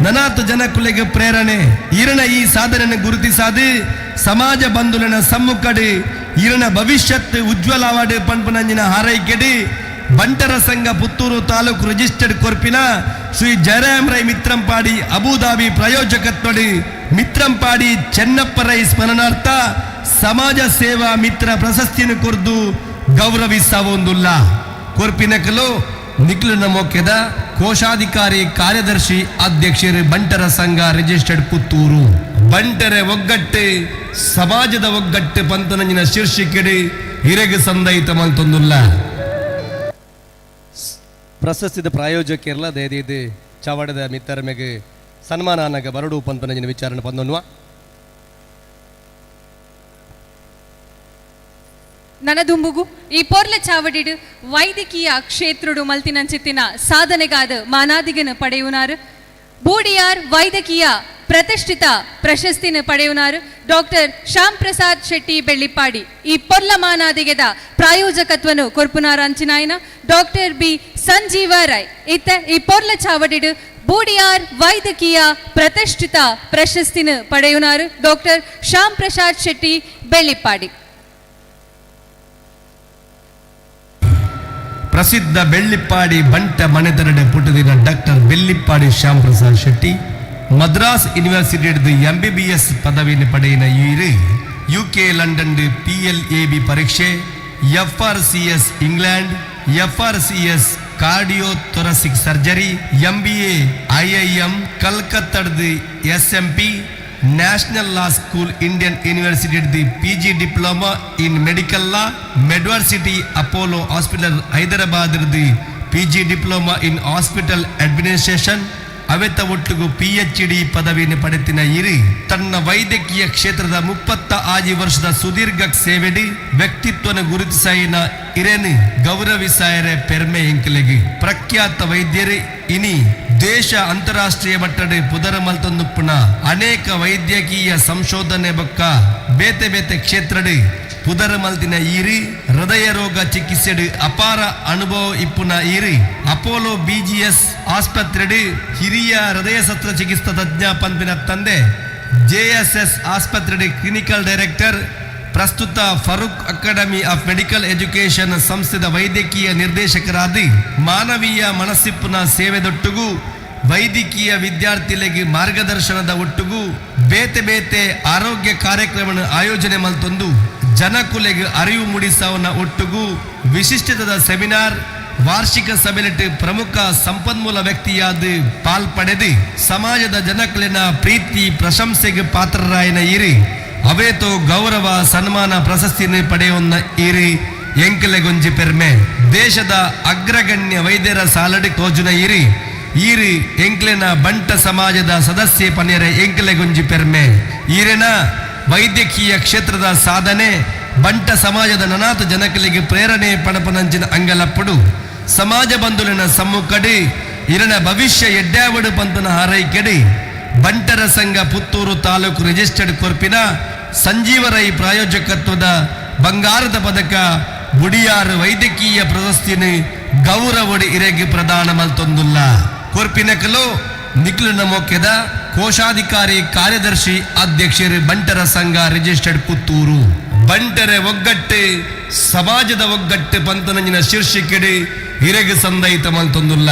L: ನನಾತ ಜನಕುಲೆಗೆ ಪ್ರೇರಣೆ ಇರನ ಈ ಸಾಧನೆಯನ್ನು ಗುರುತಿಸಾದು ಸಮಾಜ ಬಂಧುಲನ ಸಮ್ಮುಖಡಿ ಇರನ ಭವಿಷ್ಯತ್ ಉಜ್ವಲವಾದ ಪಂಪನಂಜಿನ ಹಾರೈಕೆಡಿ ಬಂಟರ ಸಂಘ ಪುತ್ತೂರು ತಾಲೂಕು ರಿಜಿಸ್ಟರ್ಡ್ ಕೊರ್ಪಿನ ಶ್ರೀ ಜಯರಾಮ್ ರೈ ಮಿತ್ರಂಪಾಡಿ ಅಬುದಾಬಿ ಪ್ರಾಯೋಜಕತ್ವಡಿ ಮಿತ್ರಂಪಾಡಿ ಚೆನ್ನಪ್ಪರೈ ಸ್ಮರಣಾರ್ಥ ಸಮಾಜ ಸೇವಾ ಮಿತ್ರ ಪ್ರಶಸ್ತಿಯನ್ನು ಕೊರ್ದು ಗೌರವಿಸವೊಂದುಲ್ಲ ಕೊರ್ಪಿನಕಲು ನಿಕ್ಲನ ಮೊಕ್ಕೆದ ಕೋಶಾಧಿಕಾರಿ ಕಾರ್ಯದರ್ಶಿ ಅಧ್ಯಕ್ಷರು ಬಂಟರ ಸಂಘ ರಿಜಿಸ್ಟರ್ಡ್ ಪುತ್ತೂರು ಬಂಟರೆ ಒಗ್ಗಟ್ಟು ಸಮಾಜದ ಒಗ್ಗಟ್ಟು ಪಂತನಂಜಿನ ಶೀರ್ಷಿಕೆಡಿ ಹಿರೆಗೆ ಸಂದೈತ ಮಲ್ತೊಂದುಲ್ಲ
A: ಪ್ರಶಸ್ತಿದ ಪ್ರಾಯೋಜಕರೆಲ್ಲ ದೇದಿದು ಚವಡದ ಮಿತ್ತರಮೆಗೆ ಸನ್ಮಾನಾನಗ ಬರಡು ಪಂತನಂಜಿನ ವಿಚಾರಣೆ ಪಂದೊನ್ನುವ
O: ನನದುಂಬುಗು ಈ ಪೊರ್ಲ ಚಾವಡಿಡು ವೈದ್ಯಕೀಯ ಕ್ಷೇತ್ರಡು ಮಲ್ತಿನಂಚಿತ್ತಿನ ಸಾಧನೆಗಾದ ಮಾನಾದಿಗನ ಪಡೆಯುನಾರು ಬೂಡಿಯಾರ್ ವೈದ್ಯಕೀಯ ಪ್ರತಿಷ್ಠಿತ ಪ್ರಶಸ್ತಿನ ಪಡೆಯುನಾರು ಡಾಕ್ಟರ್ ಶ್ಯಾಮ್ ಪ್ರಸಾದ್ ಶೆಟ್ಟಿ ಬೆಳ್ಳಿಪ್ಪಾಡಿ ಈ ಪೊರ್ಲ ಮಾನಾದಿಗೆದ ಪ್ರಾಯೋಜಕತ್ವನು ಕೊರ್ಪುನಾರ ಅಂಚಿನಾಯನ ಡಾಕ್ಟರ್ ಬಿ ಸಂಜೀವ ರಾಯ್ ಇತ್ತ ಈ ಪೊರ್ಲ ಚಾವಡಿಡು ಬೂಡಿಯಾರ್ ವೈದ್ಯಕೀಯ ಪ್ರತಿಷ್ಠಿತ ಪ್ರಶಸ್ತಿನ ಪಡೆಯುನಾರು ಡಾಕ್ಟರ್ ಶ್ಯಾಮ್ ಪ್ರಸಾದ್ ಶೆಟ್ಟಿ ಬೆಳ್ಳಿಪ್ಪಾಡಿ.
L: ಪ್ರಸಿದ್ಧ ಬೆಳ್ಳಿಪ್ಪಾಡಿ ಬಂಟ ಮನೆತನಡೆ ಪುಟದಿನ doctor Bellippady Shyam Prasad Shetty Madras university MBBS ಪದವಿನ ಪಡೆಯಿನ ಈರು UK ಲಂಡನ್ PLAB ಪರೀಕ್ಷೆ FRCS England FRCS cardio thoracic surgery MBA IIM ಕಲ್ಕತ್ತಾದ SMP national law school Indian university PG diploma in medical law Medvarsity Apollo hospital Hyderabad PG diploma in hospital administration ಅವೆತ ಒಟ್ಟಿಗೂ PhD ಪದವಿಯನ್ನು ಪಡೆತಿನ ಇರಿ ತನ್ನ ವೈದ್ಯಕೀಯ ಕ್ಷೇತ್ರದ 35 ವರ್ಷದ ಸುದೀರ್ಘ ಸೇವೆಡಿ ವ್ಯಕ್ತಿತ್ವನ ಗುರುತಿಸಾಯಿನ ಇರೇನು ಗೌರವಿಸಾಯರೆ ಪೆರ್ಮೆ ಎಂಕಲೆಗೆ ಪ್ರಖ್ಯಾತ ವೈದ್ಯರು ಇನಿ ದೇಶ ಅಂತಾರಾಷ್ಟ್ರೀಯ ಮಟ್ಟದ ಪುದರ ಮಲ್ತೊಂದುಪ್ಪುನ ಅನೇಕ ವೈದ್ಯಕೀಯ ಸಂಶೋಧನೆ ಬೊಕ್ಕ ಬೇತೆ ಬೇತೆ ಕ್ಷೇತ್ರಡ್ ಪುದರ ಮಲ್ತಿನ ಈರಿ ಹೃದಯ ರೋಗ ಚಿಕಿತ್ಸೆಡ್ ಅಪಾರ ಅನುಭವ ಇಪ್ಪುನ ಈರಿ ಅಪೋಲೋ BGS ಆಸ್ಪತ್ರೆಡ್ ಹಿರಿಯ ಹೃದಯ ಶಸ್ತ್ರ ಚಿಕಿತ್ಸಾ ತಜ್ಞ ಪಂಪಿನ ತಂದೆ JSS ಆಸ್ಪತ್ರೆಡ್ ಕ್ಲಿನಿಕಲ್ ಡೈರೆಕ್ಟರ್ ಪ್ರಸ್ತುತ Farooq academy of medical education ಸಂಸ್ಥೆದ ವೈದ್ಯಕೀಯ ನಿರ್ದೇಶಕರಾದ ಮಾನವೀಯ ಮನಸ್ಸಿಪ್ಪುನ ಸೇವೆದೊಟ್ಟಿಗೂ ವೈದ್ಯಕೀಯ ವಿದ್ಯಾರ್ಥಿಗಳಿಗೆ ಮಾರ್ಗದರ್ಶನದ ಒಟ್ಟಿಗೂ ಬೇತೆ ಬೇತೆ ಆರೋಗ್ಯ ಕಾರ್ಯಕ್ರಮ ಆಯೋಜನೆ ಮಲ್ತೊಂದು ಜನಕುಲೆಗೆ ಅರಿವು ಮೂಡಿಸವನ ಒಟ್ಟಿಗೂ ವಿಶಿಷ್ಟದ ಸೆಮಿನಾರ್ ವಾರ್ಷಿಕ ಸಭೆಯಲ್ಲಿ ಪ್ರಮುಖ ಸಂಪನ್ಮೂಲ ವ್ಯಕ್ತಿಯಾದ ಪಾಲ್ಪಡೆದು ಸಮಾಜದ ಜನಕುಲಿನ ಪ್ರೀತಿ ಪ್ರಶಂಸೆಗೆ ಪಾತ್ರರಾಯನ ಇರಿ ಅವೇತೋ ಗೌರವ ಸನ್ಮಾನ ಪ್ರಶಸ್ತಿಯನ್ನು ಪಡೆಯುವ ಇರಿ ಎಂಕಲೆಗೊಂಜಿ ಪೆರ್ಮೆ ದೇಶದ ಅಗ್ರಗಣ್ಯ ವೈದ್ಯರ ಸಾಲಡಿ ತೋಜುನ ಇರಿ ಈರಿ ಎಂಕ್ಲೆನ ಬಂಟ ಸಮಾಜದ ಸದಸ್ಯ ಪನ್ಯರ ಎಂಕಲೆಗೊಂಜಿ ಪೆರ್ಮೆ ಈರಿನ ವೈದ್ಯಕೀಯ ಕ್ಷೇತ್ರದ ಸಾಧನೆ ಬಂಟ ಸಮಾಜದ ನನಾತ ಜನಕಲಿಗೆ ಪ್ರೇರಣೆ ಪಡಪನಂಚಿನ ಅಂಗಲಪ್ಪಡು ಸಮಾಜ ಬಂಧುಲಿನ ಸಮ್ಮುಖಡಿ ಇರನ ಭವಿಷ್ಯ ಎಡ್ಡಾವಡು ಪಂತನ ಹಾರೈಕೆಡಿ ಬಂಟರ ಸಂಘ ಪುತ್ತೂರು ತಾಲೂಕು ರಿಜಿಸ್ಟರ್ಡ್ ಕೊರ್ಪಿನ ಸಂಜೀವರೈ ಪ್ರಾಯೋಜಕತ್ವದ ಬಂಗಾರದ ಪದಕ ಬುಡಿಯಾರು ವೈದ್ಯಕೀಯ ಪ್ರಶಸ್ತಿನ ಗೌರವಡಿ ಇರೆಗೆ ಪ್ರದಾನ ಮಲ್ತೊಂದುಲ್ಲ ಕೊರ್ಪಿನಕಲು ನಿಕ್ಲಿನ ಮೊಕ್ಕೆದ ಕೋಶಾಧಿಕಾರಿ ಕಾರ್ಯದರ್ಶಿ ಅಧ್ಯಕ್ಷರು ಬಂಟರ ಸಂಘ ರಿಜಿಸ್ಟರ್ಡ್ ಪುತ್ತೂರು ಬಂಟರೆ ಒಗ್ಗಟ್ಟು ಸಮಾಜದ ಒಗ್ಗಟ್ಟು ಪಂತನಂಜಿನ ಶೀರ್ಷಿಕೆಡಿ ಹಿರೆಗೆ ಸಂದೈತ ಮಲ್ತೊಂದುಲ್ಲ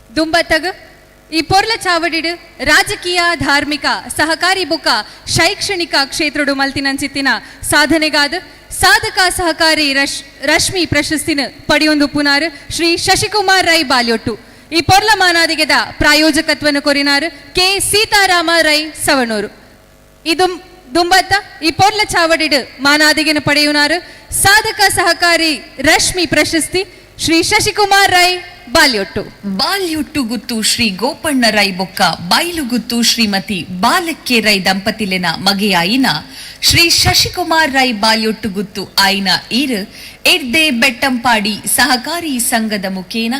O: ದುಂಬತ್ತಗ ಈ ಪೊರ್ಲ ಚಾವಡಿಡು ರಾಜಕೀಯ ಧಾರ್ಮಿಕ ಸಹಕಾರಿ ಬುಕ್ಕ ಶೈಕ್ಷಣಿಕ ಕ್ಷೇತ್ರಡು ಮಲ್ತಿನಂಚಿತ್ತಿನ ಸಾಧನೆಗಾದ ಸಾಧಕ ಸಹಕಾರಿ ರಶ್ಮಿ ಪ್ರಶಸ್ತಿನ ಪಡೆಯೊಂದು ಪುನಾರ್ ಶ್ರೀ ಶಶಿಕುಮಾರ್ ರೈ ಬಾಲ್ಯೊಟ್ಟು ಈ ಪೊರ್ಲ ಮಾನಾದಿಗೆದ ಪ್ರಾಯೋಜಕತ್ವನ ಕೊರಿನಾರ್ ಕೆ ಸೀತಾರಾಮ ರೈ ಸವಣೂರು ಇದು ದುಂಬತ್ತ ಈ ಪೊರ್ಲ ಚಾವಡಿಡು ಮಾನಾದಿಗೆನ ಪಡೆಯುನಾರ್ ಸಾಧಕ ಸಹಕಾರಿ ರಶ್ಮಿ ಪ್ರಶಸ್ತಿ ಶ್ರೀ ಶಶಿಕುಮಾರ್ ರೈ ಬಾಲ್ಯೊಟ್ಟು
T: ಬಾಲ್ಯೊಟ್ಟು ಗುತ್ತು ಶ್ರೀ ಗೋಪಣ್ಣ ರೈ ಬೊಕ್ಕ ಬೈಲುಗುತ್ತು ಶ್ರೀಮತಿ ಬಾಲಕ್ಕೆ ರೈ ದಂಪತಿಲೆನ ಮಗೆಯಾಯಿನ ಶ್ರೀ ಶಶಿಕುಮಾರ್ ರೈ ಬಾಲ್ಯೊಟ್ಟು ಗುತ್ತು ಆಯಿನ ಈರು ಎಡ್ಡೆ ಬೆಟ್ಟಂಪಾಡಿ ಸಹಕಾರಿ ಸಂಘದ ಮುಖೇನ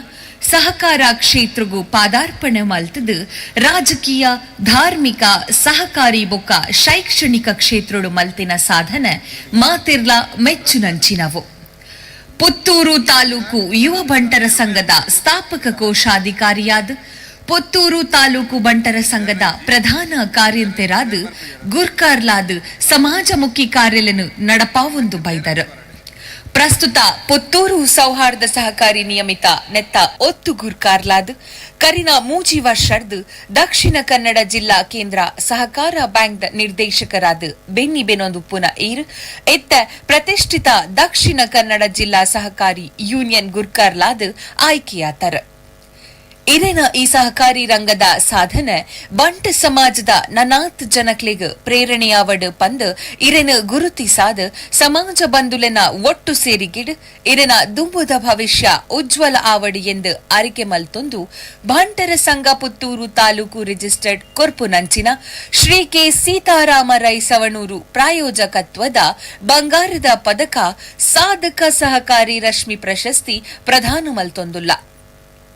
T: ಸಹಕಾರ ಕ್ಷೇತ್ರಗೂ ಪಾದಾರ್ಪಣೆ ಮಲ್ತದು ರಾಜಕೀಯ ಧಾರ್ಮಿಕ ಸಹಕಾರಿ ಬೊಕ್ಕ ಶೈಕ್ಷಣಿಕ ಕ್ಷೇತ್ರಡು ಮಲ್ತಿನ ಸಾಧನೆ ಮಾತಿರ್ಲ ಮೆಚ್ಚುನಂಚಿನವು ಪುತ್ತೂರು ತಾಲೂಕು ಯುವ ಬಂಟರ ಸಂಘದ ಸ್ಥಾಪಕ ಕೋಶಾಧಿಕಾರಿಯಾದ ಪುತ್ತೂರು ತಾಲೂಕು ಬಂಟರ ಸಂಘದ ಪ್ರಧಾನ ಕಾರ್ಯಂತೆರಾದ ಗುರ್ಕಾರ್ಲಾದ ಸಮಾಜಮುಖಿ ಕಾರ್ಯలను ನಡಪಾವೊಂದು ಬೈದರು ಪ್ರಸ್ತುತ ಪುತ್ತೂರು ಸೌಹಾರ್ದ ಸಹಕಾರಿ ನಿಯಮಿತ ನೆತ್ತ ಒತ್ತು ಗುರ್ಕಾರ್ಲಾದ ಕರಿನ ಮೂಜಿ ವರ್ಷರ್ದು ದಕ್ಷಿಣ ಕನ್ನಡ ಜಿಲ್ಲಾ ಕೇಂದ್ರ ಸಹಕಾರ ಬ್ಯಾಂಕ್ ನಿರ್ದೇಶಕರಾದ ಬೆನ್ನಿ ಬೆನೊಂದುಪ್ಪುನ ಈರ್ ಎತ್ತ ಪ್ರತಿಷ್ಠಿತ ದಕ್ಷಿಣ ಕನ್ನಡ ಜಿಲ್ಲಾ ಸಹಕಾರಿ ಯೂನಿಯನ್ ಗುರ್ಕಾರ್ಲಾದ ಆಯ್ಕೆಯಾತರ ಇರೇನ ಈ ಸಹಕಾರಿ ರಂಗದ ಸಾಧನೆ ಬಂಟ ಸಮಾಜದ ನನಾತ್ ಜನಕ್ಲಿಗ ಪ್ರೇರಣೆಯಾವಡ್ ಪಂದ್ ಇರೇನ ಗುರುತಿಸಾದ ಸಮಾಜ ಬಂಧುಲೆನ ಒಟ್ಟು ಸೇರಿಗಿಡ್ ಇರೇನ ದುಂಬುದ ಭವಿಷ್ಯ ಉಜ್ವಲ ಆವಡಿ ಎಂದು ಅರಿಕೆ ಮಲ್ತೊಂದು ಬಂಟರ ಸಂಘ ಪುತ್ತೂರು ತಾಲೂಕು ರಿಜಿಸ್ಟರ್ಡ್ ಕೊರ್ಪುನಂಚಿನ ಶ್ರೀ ಕೆ ಸೀತಾರಾಮ ರೈ ಸವಣೂರು ಪ್ರಾಯೋಜಕತ್ವದ ಬಂಗಾರದ ಪದಕ ಸಾಧಕ ಸಹಕಾರಿ ರಶ್ಮಿ ಪ್ರಶಸ್ತಿ ಪ್ರದಾನ ಮಲ್ತೊಂದುಲ್ಲ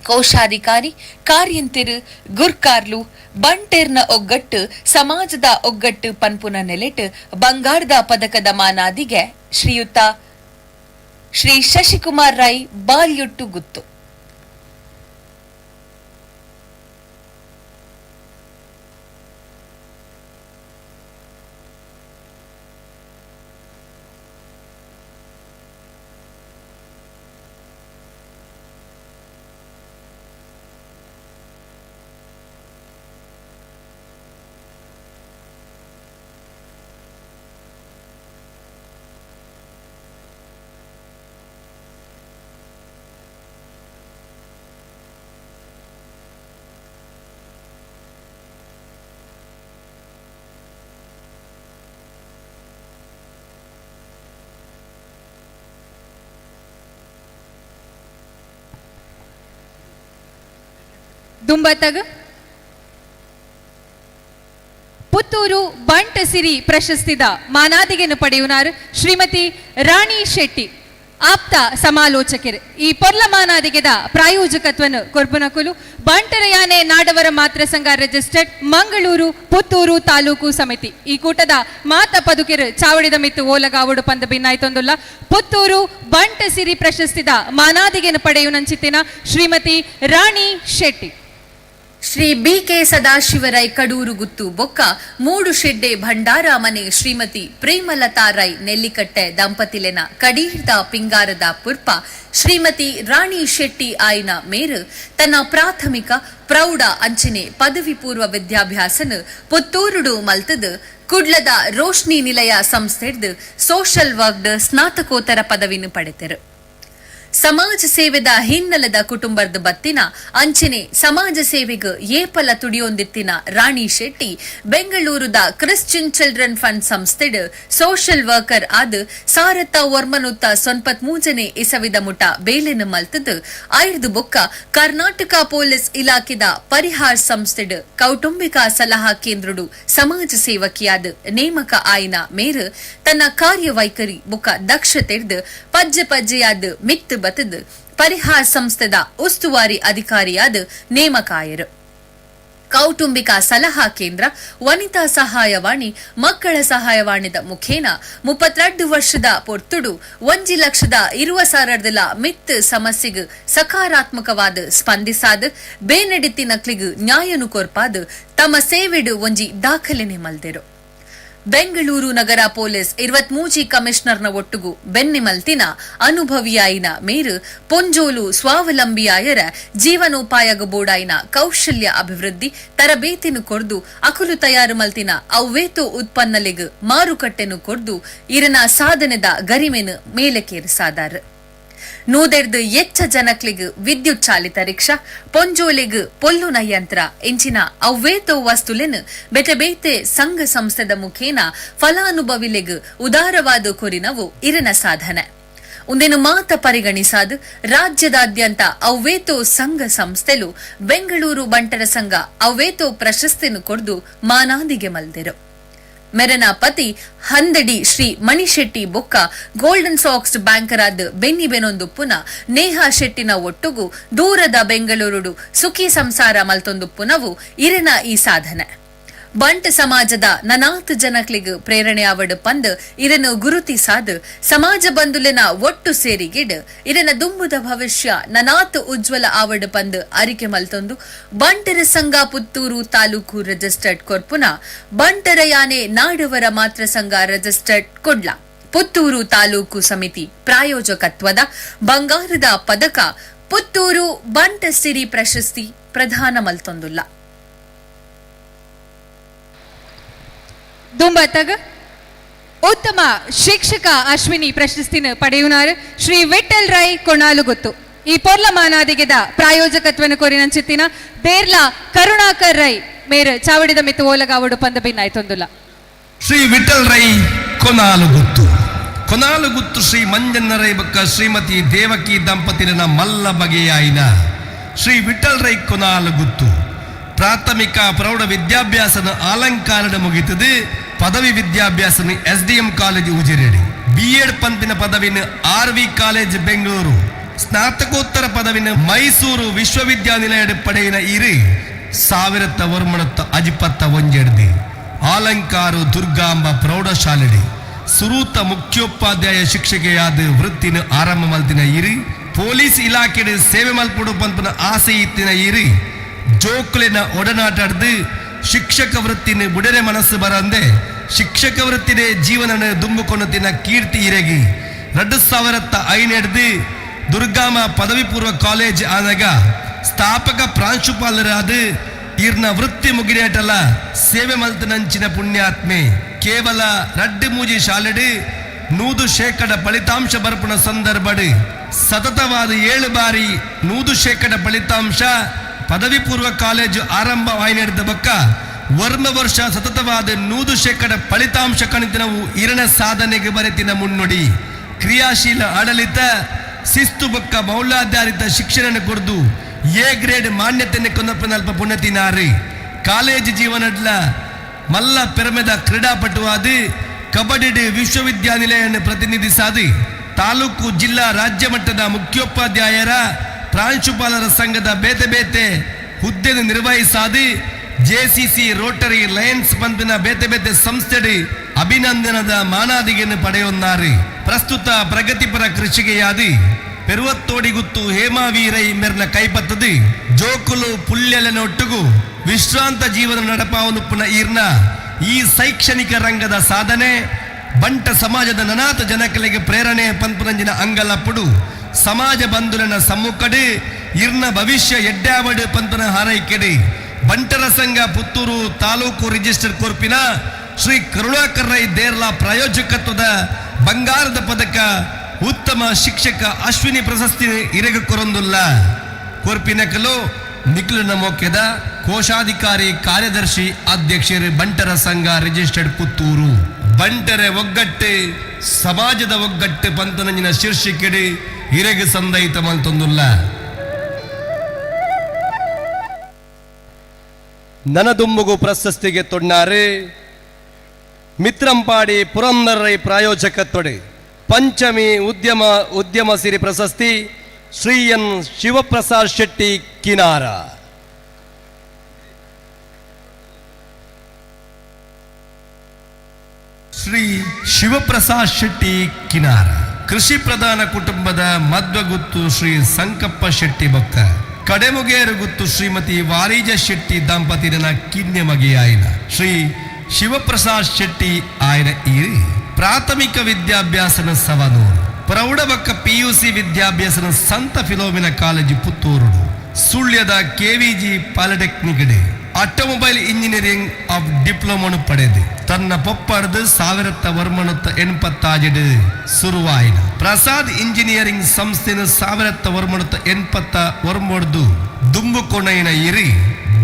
T: ಕೋಶಾಧಿಕಾರಿ ಕಾರ್ಯಂತಿರು ಗುರ್ಕಾರ್ಲು ಬಂಟೆರ್ನ ಒಗ್ಗಟ್ಟು ಸಮಾಜದ ಒಗ್ಗಟ್ಟು ಪನ್ಪುನ ನೆಲೆಟ್ ಬಂಗಾರದ ಪದಕದ ಮಾನಾದಿಗೆ ಶ್ರೀಯುತ ಶ್ರೀ ಶಶಿಕುಮಾರ್ ರೈ ಬಾಲ್ಯೊಟ್ಟು ಗುತ್ತು
O: ದುಂಬತಗ್ ಪುತ್ತೂರು ಬಂಟ ಸಿರಿ ಪ್ರಶಸ್ತಿದ ಮಾನಾದಿಗೆಯನ್ನು ಪಡೆಯುನಾರು ಶ್ರೀಮತಿ ರಾಣಿ ಶೆಟ್ಟಿ ಆಪ್ತ ಸಮಾಲೋಚಕರು. ಈ ಪೊರ್ಲ ಮಾನಾದಿಗೆದ ಪ್ರಾಯೋಜಕತ್ವನು ಕೊರ್ಪುನಕುಲು ಬಂಟರಯಾನೆ ನಾಡವರ ಮಾತ್ರ ಸಂಘ ರಿಜಿಸ್ಟರ್ಡ್ ಮಂಗಳೂರು ಪುತ್ತೂರು ತಾಲೂಕು ಸಮಿತಿ. ಈ ಕೂಟದ ಮಾತ ಪದುಕೆರು ಚಾವಡಿದ ಮಿತ್ತು ಓಲಗಾವುಡು ಪಂದ ಭಿನ್ನಾಯ್ತೊಂದುಲ್ಲ ಪುತ್ತೂರು ಬಂಟ ಸಿರಿ ಪ್ರಶಸ್ತಿದ ಮಾನಾದಿಗೆಯನ್ನು ಪಡೆಯುನಂಚಿತ್ತಿನ ಶ್ರೀಮತಿ ರಾಣಿ ಶೆಟ್ಟಿ.
T: ಶ್ರೀ ಬಿ.ಕೆ. ಸದಾಶಿವರೈ ಕಡೂರು ಗುತ್ತು ಬೊಕ್ಕ ಮೂಡು ಶೆಡ್ಡೆ ಭಂಡಾರ ಮನೆ ಶ್ರೀಮತಿ ಪ್ರೇಮಲತಾ ರೈ ನೆಲ್ಲಿಕಟ್ಟೆ ದಂಪತಿಲೆನ ಕಡೀರ್ದ ಪಿಂಗಾರದ ಪುರ್ಪ ಶ್ರೀಮತಿ ರಾಣಿ ಶೆಟ್ಟಿ ಆಯ್ನ ಮೇರು ತನ್ನ ಪ್ರಾಥಮಿಕ ಪ್ರೌಢ ಅಂಚನೆ ಪದವಿ ಪೂರ್ವ ವಿದ್ಯಾಭ್ಯಾಸನ ಪುತ್ತೂರುಡು ಮಲ್ತದು ಕುಡ್ಲದ ರೋಶ್ನಿ ನಿಲಯ ಸಂಸ್ಥೆಡ್ದು ಸೋಷಲ್ ವರ್ಕ್ಡ್ ಸ್ನಾತಕೋತ್ತರ ಪದವಿನ ಪಡೆದರು. ಸಮಾಜ ಸೇವೆದ ಹಿನ್ನೆಲೆದ ಕುಟುಂಬದ ಬತ್ತಿನ ಅಂಚನೆ ಸಮಾಜ ಸೇವೆಗೆ ಏಪಲ ತುಡಿಯೊಂದಿತ್ತಿನ ರಾಣಿ ಶೆಟ್ಟಿ ಬೆಂಗಳೂರುದ ಕ್ರಿಶ್ಚಿಯನ್ ಚಿಲ್ಡ್ರನ್ ಫಂಡ್ ಸಂಸ್ಥೆಡ್ ಸೋಷಲ್ ವರ್ಕರ್ ಆದ ಸಾರತ್ತ ಒರ್ಮನುತ್ತ 93ನೇ ಇಸವಿದ ಮುಟ ಬೇಲೆನ ಮಲ್ತದು ಐರ್ದು ಬೊಕ್ಕ ಕರ್ನಾಟಕ ಪೊಲೀಸ್ ಇಲಾಖೆದ ಪರಿಹಾರ್ ಸಂಸ್ಥೆಡ್ ಕೌಟುಂಬಿಕ ಸಲಹಾ ಕೇಂದ್ರಡು ಸಮಾಜ ಸೇವಕಿಯಾದ ನೇಮಕ ಆಯ್ನ ಮೇರು ತನ್ನ ಕಾರ್ಯವೈಖರಿ ಬೊಕ್ಕ ದಕ್ಷತೆಡ್ದು ಪಜ್ಜೆಯಾದ ಮಿತ್ತು ಬತದ ಪರಿಹಾರ್ ಸಂಸ್ಥೆದ ಉಸ್ತುವಾರಿ ಅಧಿಕಾರಿಯಾದ ನೇಮಕಾಯರು. ಕೌಟುಂಬಿಕ ಸಲಹಾ ಕೇಂದ್ರ ವನಿತಾ ಸಹಾಯವಾಣಿ ಮಕ್ಕಳ ಸಹಾಯವಾಣಿದ ಮುಖೇನ 32 ವರ್ಷದ ಪೊರ್ತುಡು 1,20,000 ಮಿತ್ ಸಮಸ್ಯೆಗೆ ಸಕಾರಾತ್ಮಕವಾದ ಸ್ಪಂದಿಸಾದ ಬೇನೆಡಿತಿನಕ್ಲಿಗೆ ನ್ಯಾಯನು ಕೊರ್ಪಾದ ತಮ್ಮ ಸೇವೆಡು ಒಂಜಿ ದಾಖಲೆನೆ ಮಲ್ದೆರು. ಬೆಂಗಳೂರು ನಗರ ಪೊಲೀಸ್ 23 ಕಮಿಷನರ್ನ ಒಟ್ಟುಗು ಬೆನ್ನಿಮಲ್ತಿನ ಅನುಭವಿಯಾಯಿನ ಮೇರು ಪೊಂಜೋಲು ಸ್ವಾವಲಂಬಿಯಾಯರ ಜೀವನೋಪಾಯಗ ಬೋಡಾಯಿನ ಕೌಶಲ್ಯ ಅಭಿವೃದ್ಧಿ ತರಬೇತಿನು ಕೊರ್ದು ಅಕುಲು ತಯಾರು ಮಲ್ತಿನ ಅವ್ವೇತೋ ಉತ್ಪನ್ನಲೆಗ್ ಮಾರುಕಟ್ಟೆನು ಕೊರ್ದು ಇರನ ಸಾಧನೆದ ಗರಿಮೆನು ಮೇಲೆಕೇರಿಸಾದಾರ. ನೂದೆರ್ದು ಎಚ್ಚ ಜನಕ್ಲಿಗ್ ವಿದ್ಯುತ್ ಚಾಲಿತ ರಿಕ್ಷಾ ಪೊಂಜೋಲೆಗ್ ಪೊಲ್ಲುನ ಯಂತ್ರ ಎಂಚಿನ ಅವ್ವೇತೋ ವಸ್ತುಲೆನ್ ಬೆಟಬೇತೆ ಸಂಘ ಸಂಸ್ಥೆದ ಮುಖೇನ ಫಲಾನುಭವಿಲೆಗ್ ಉದಾರವಾದ ಕೊರಿನವು ಇರನ ಸಾಧನೆ. ಒಂದೇನು ಮಾತ ಪರಿಗಣಿಸಾದ ರಾಜ್ಯದಾದ್ಯಂತ ಅವ್ವೇತೋ ಸಂಘ ಸಂಸ್ಥೆಲು ಬೆಂಗಳೂರು ಬಂಟರ ಸಂಘ ಅವ್ವೇತೋ ಪ್ರಶಸ್ತಿನು ಕೊರ್ದು ಮಾನಾದಿಗೆ ಮಲ್ದೆರು. ಮೆರನ ಪತಿ ಹಂದಡಿ ಶ್ರೀ ಮಣಿಶೆಟ್ಟಿ ಬೊಕ್ಕ ಗೋಲ್ಡನ್ ಸಾಕ್ಸ್ ಬ್ಯಾಂಕರಾದ ಬೆನ್ನಿಬೆನೊಂದು ಪುನ ನೇಹಾ ಶೆಟ್ಟಿನ ಒಟ್ಟುಗು ದೂರದ ಬೆಂಗಳೂರುಡು ಸುಖಿ ಸಂಸಾರ ಮಲ್ತೊಂದು ಪುನವು ಇರೆನ ಈ ಸಾಧನೆ. ಬಂಟ ಸಮಾಜದ ನನಾತ್ ಜನಕ್ಲಿಗ್ ಪ್ರೇರಣೆ ಆವಡ್ ಪಂದ್ ಇರನು ಗುರುತಿಸಾದ ಸಮಾಜ ಬಂಧುಲೆನ ಒಟ್ಟು ಸೇರಿಗಿಡ್ ಇರನ ದುಂಬುದ ಭವಿಷ್ಯ ನನಾತ್ ಉಜ್ವಲ ಆವಡ್ ಪಂದ್ ಅರಿಕೆ ಮಲ್ತೊಂದು ಬಂಟರ ಸಂಘ ಪುತ್ತೂರು ತಾಲೂಕು ರಿಜಿಸ್ಟರ್ಡ್ ಕೊರ್ಪುನ ಬಂಟರ ಯಾನೆ ನಾಡವರ ಮಾತ್ರ ಸಂಘ ರಿಜಿಸ್ಟರ್ಡ್ ಕೊಡ್ಲ ಪುತ್ತೂರು ತಾಲೂಕು ಸಮಿತಿ ಪ್ರಾಯೋಜಕತ್ವದ ಬಂಗಾರದ ಪದಕ ಪುತ್ತೂರು ಬಂಟ ಸಿರಿ ಪ್ರಶಸ್ತಿ ಪ್ರದಾನ ಮಲ್ತೊಂದುಲ್ಲ.
O: ದುಂಬತಗ್ ಉತ್ತಮ ಶಿಕ್ಷಕ ಅಶ್ವಿನಿ ಪ್ರಶಸ್ತಿನ ಪಡೆಯುನಾರು ಶ್ರೀ ವಿಠಲ್ ರೈ ಕೊಣಾಲುಗುತ್ತು. ಈ ಪೊರ್ಲ ಮಾನಾದಿಗೆದ ಪ್ರಾಯೋಜಕತ್ವನ ಕೊರಿನಂಚಿತ್ತಿನ ದೇರ್ಲ ಕರುಣಾಕರ್ ರೈ ಮೇರು ಚಾವಡಿದ ಮಿತ್ತು ಓಲಗಾವಡು ಪಂದ ಭಿನ್ನಾಯ್ತೊಂದುಲ್ಲ.
L: ಶ್ರೀ ವಿಠಲ್ ರೈ ಕೊನಾಲುಗುತ್ತು ಶ್ರೀ ಮಂಜನ್ನ ರೈ ಬೊಕ್ಕ ಶ್ರೀಮತಿ ದೇವಕಿ ದಂಪತಿನ ಮಲ್ಲ ಬಗೆಯಾಯಿನ ಶ್ರೀ ವಿಠಲ್ ರೈ ಕೊನಾಲುಗುತ್ತು ಪ್ರಾಥಮಿಕ ಪ್ರೌಢ ವಿದ್ಯಾಭ್ಯಾಸನ ಅಲಂಕಾರದ ಮುಗಿತದೆ. ಪದವಿ ವಿದ್ಯಾಭ್ಯಾಸನ SDM ಕಾಲೇಜ್ ಉಜಿರೆಡಿ, B.Ed ಪಂಪಿನ ಪದವಿನ RV ಕಾಲೇಜ್ ಬೆಂಗಳೂರು, ಸ್ನಾತಕೋತ್ತರ ಪದವಿನ ಮೈಸೂರು ವಿಶ್ವವಿದ್ಯಾನಿಲಯದ ಪಡೆಯಿನ ಇರಿ 1951 ಆಲಂಕಾರು ದುರ್ಗಾಂಬ ಪ್ರೌಢಶಾಲೆಡಿ ಸುರೂತ ಮುಖ್ಯೋಪಾಧ್ಯಾಯ ಶಿಕ್ಷಕಿಯಾದ ವೃತ್ತಿನ ಆರಂಭ ಮಲ್ತಿನ ಇರಿ ಪೊಲೀಸ್ ಇಲಾಖೆಯ ಸೇವೆ ಮಲ್ಪಡು ಪಂಪನ ಆಸೆ ಇತ್ತಿನ ಇರಿ ಜೋಕ್ಲಿನ ಒಡನಾಟಡ್ದು ಶಿಕ್ಷಕ ವೃತ್ತಿನ ಬುಡನೆ ಮನಸ್ಸು ಬರಂದೆ ಶಿಕ್ಷಕ ವೃತ್ತಿನ ಜೀವನ ದುಂಬುಕೊಣ್ಣುತ್ತಿನ ಕೀರ್ತಿ ಇರಗಿ 2005 ದುರ್ಗಾಮ ಪದವಿ ಪೂರ್ವ ಕಾಲೇಜ್ ಆದಾಗ ಸ್ಥಾಪಕ ಪ್ರಾಂಶುಪಾಲರಾದ ಇರ್ನ ವೃತ್ತಿ ಮುಗಿನೇಟಲ್ಲ ಸೇವೆ ಮಲ್ತನಂಚಿನ ಪುಣ್ಯಾತ್ಮೆ ಕೇವಲ 2 ಶಾಲೆಡು 100% ಫಲಿತಾಂಶ ಬರ್ಪುಣ ಸಂದರ್ಭಡು ಸತತವಾದ 7 ಬಾರಿ 100% ಫಲಿತಾಂಶ ಪದವಿ ಪೂರ್ವ ಕಾಲೇಜು ಆರಂಭವಾಯಿದ ಬಕ್ಕ ವರ್ಮ ವರ್ಷ ಸತತವಾದ 100% ಫಲಿತಾಂಶ ಕಣಿತನವು ಇರನ ಸಾಧನೆಗೆ ಬರೆತಿನ ಮುನ್ನುಡಿ ಕ್ರಿಯಾಶೀಲ ಆಡಳಿತ ಶಿಸ್ತು ಬಕ್ಕ ಮೌಲ್ಯಾಧಾರಿತ ಶಿಕ್ಷಣ ಕೊಡ್ದು ಎ ಗ್ರೇಡ್ ಮಾನ್ಯತೆಯನ್ನು ಕೊಂದಪ್ಪ ಪುಣ್ಯತಿನಾರಿ ಕಾಲೇಜು ಜೀವನಡ್ಲ ಮಲ್ಲ ಪೆರಮೆದ ಕ್ರೀಡಾಪಟುವಾದ ಕಬಡ್ಡಿ ವಿಶ್ವವಿದ್ಯಾನಿಲಯವನ್ನು ಪ್ರತಿನಿಧಿಸಾದಿ ತಾಲೂಕು ಜಿಲ್ಲಾ ರಾಜ್ಯ ಮಟ್ಟದ ಮುಖ್ಯೋಪಾಧ್ಯಾಯರ ಪ್ರಾಂಶುಪಾಲರ ಸಂಘದ ಬೇತೆ ಬೇತೆ ಹುದ್ದೆಯನ್ನು ನಿರ್ವಹಿಸಾದಿ ಜೆಸಿಸಿ ರೋಟರಿ ಲಯನ್ಸ್ ಪಂಪಿನ ಬೇತೆ ಬೇತೆ ಸಂಸ್ಥೆಡಿ ಅಭಿನಂದನದ ಮಾನಾದಿಗೆಯನ್ನು ಪಡೆಯುತ್ತಾರೆ. ಪ್ರಸ್ತುತ ಪ್ರಗತಿಪರ ಕೃಷಿಗೆಯಾದಿ ಪೆರುವತ್ತೋಡಿಗುತ್ತು ಹೇಮಾವೀರೈ ಮೆರ್ನ ಕೈಪತ್ತದಿ ಜೋಕುಲು ಪುಲ್ಯಲನೊಟ್ಟಿಗೂ ವಿಶ್ರಾಂತ ಜೀವನ ನಡಪಾವನುಪ್ಪನ ಈರ್ನ ಈ ಶೈಕ್ಷಣಿಕ ರಂಗದ ಸಾಧನೆ ಬಂಟ ಸಮಾಜದ ನನಾಥ ಜನಕಲಿಗೆ ಪ್ರೇರಣೆ ಪಂಪುನಂಜಿನ ಅಂಗಲಪ್ಪುಡು ಸಮಾಜ ಬಂಧುರನ ಸಮ್ಮುಖಡೆ ಇರ್ನ ಭವಿಷ್ಯ ಎಡ್ಡಾವಡು ಪಂಪನ ಹಾರೈಕೆಡೆ ಬಂಟರ ಸಂಘ ಪುತ್ತೂರು ತಾಲೂಕು ರಿಜಿಸ್ಟರ್ ಕೋರ್ಪಿನ ಶ್ರೀ ಕರುಣಾಕರ್ ರೈ ದೇರ್ಲಾ ಪ್ರಾಯೋಜಕತ್ವದ ಬಂಗಾರದ ಪದಕ ಉತ್ತಮ ಶಿಕ್ಷಕ ಅಶ್ವಿನಿ ಪ್ರಶಸ್ತಿ ಇರೆಗ ಕೊರೊಂದುಲ್ಲ ಕೋರ್ಪಿನಕಲು ನಿಖಿಲನ ಮೋಕ್ಯದ ಕೋಶಾಧಿಕಾರಿ ಕಾರ್ಯದರ್ಶಿ ಅಧ್ಯಕ್ಷರು ಬಂಟರ ಸಂಘ ರಿಜಿಸ್ಟರ್ಡ್ ಪುತ್ತೂರು ಬಂಟರೆ ಒಗ್ಗಟ್ಟು ಸಮಾಜದ ಒಗ್ಗಟ್ಟು ಪಂತನಂಜಿನ ಶೀರ್ಷಿಕೆಡೆ ಇರೆಗೆ ಸಂದೈತ ಮಂತೊಂದುಲ್ಲ.
A: ನನದುಂಬುಗು ಪ್ರಶಸ್ತಿಗೆ ತೊಣ್ಣಾರೆ ಮಿತ್ರಂಪಾಡಿ ಪುರಂದರೈ ಪ್ರಾಯೋಜಕತ್ವಡೆ ಪಂಚಮಿ ಉದ್ಯಮ ಸಿರಿ ಪ್ರಶಸ್ತಿ ಶ್ರೀ ಎನ್ ಶಿವಪ್ರಸಾದ್ ಶೆಟ್ಟಿ ಕಿನಾರ.
L: ಶ್ರೀ ಶಿವಪ್ರಸಾದ್ ಶೆಟ್ಟಿ ಕಿನಾರ ಕೃಷಿ ಪ್ರಧಾನ ಕುಟುಂಬದ ಮಧ್ವಗುತ್ತು ಶ್ರೀ ಸಂಕಪ್ಪ ಶೆಟ್ಟಿ ಬೊಕ್ಕ ಕಡೆಮುಗೇರು ಗುತ್ತು ಶ್ರೀಮತಿ ವಾರಿಜ ಶೆಟ್ಟಿ ದಂಪತಿನ ಕಿನ್ಯ ಮಗಿಯಾಯಿನ ಶ್ರೀ ಶಿವಪ್ರಸಾದ್ ಶೆಟ್ಟಿ ಆಯ್ನ ಈ ಪ್ರಾಥಮಿಕ ವಿದ್ಯಾಭ್ಯಾಸನ ಸವನೂರು ಪ್ರೌಢ ಬಕ್ಕ ಪಿಯುಸಿ ವಿದ್ಯಾಭ್ಯಾಸನ ಸಂತ ಫಿಲೋಮಿನ ಕಾಲೇಜು ಪುತ್ತೂರು ಸುಳ್ಯದ KVG polytechnic automobile engineering of ಡಿಪ್ಲೊಮನು ಪಡೆದು ತನ್ನ ಪೊಪ್ಪಡ್ದು 1987 ಶುರುವಾಯಿನ ಪ್ರಸಾದ್ ಇಂಜಿನಿಯರಿಂಗ್ ಸಂಸ್ಥೆನ 1989 ದುಂಬುಕೊಣೈನ ಇರಿ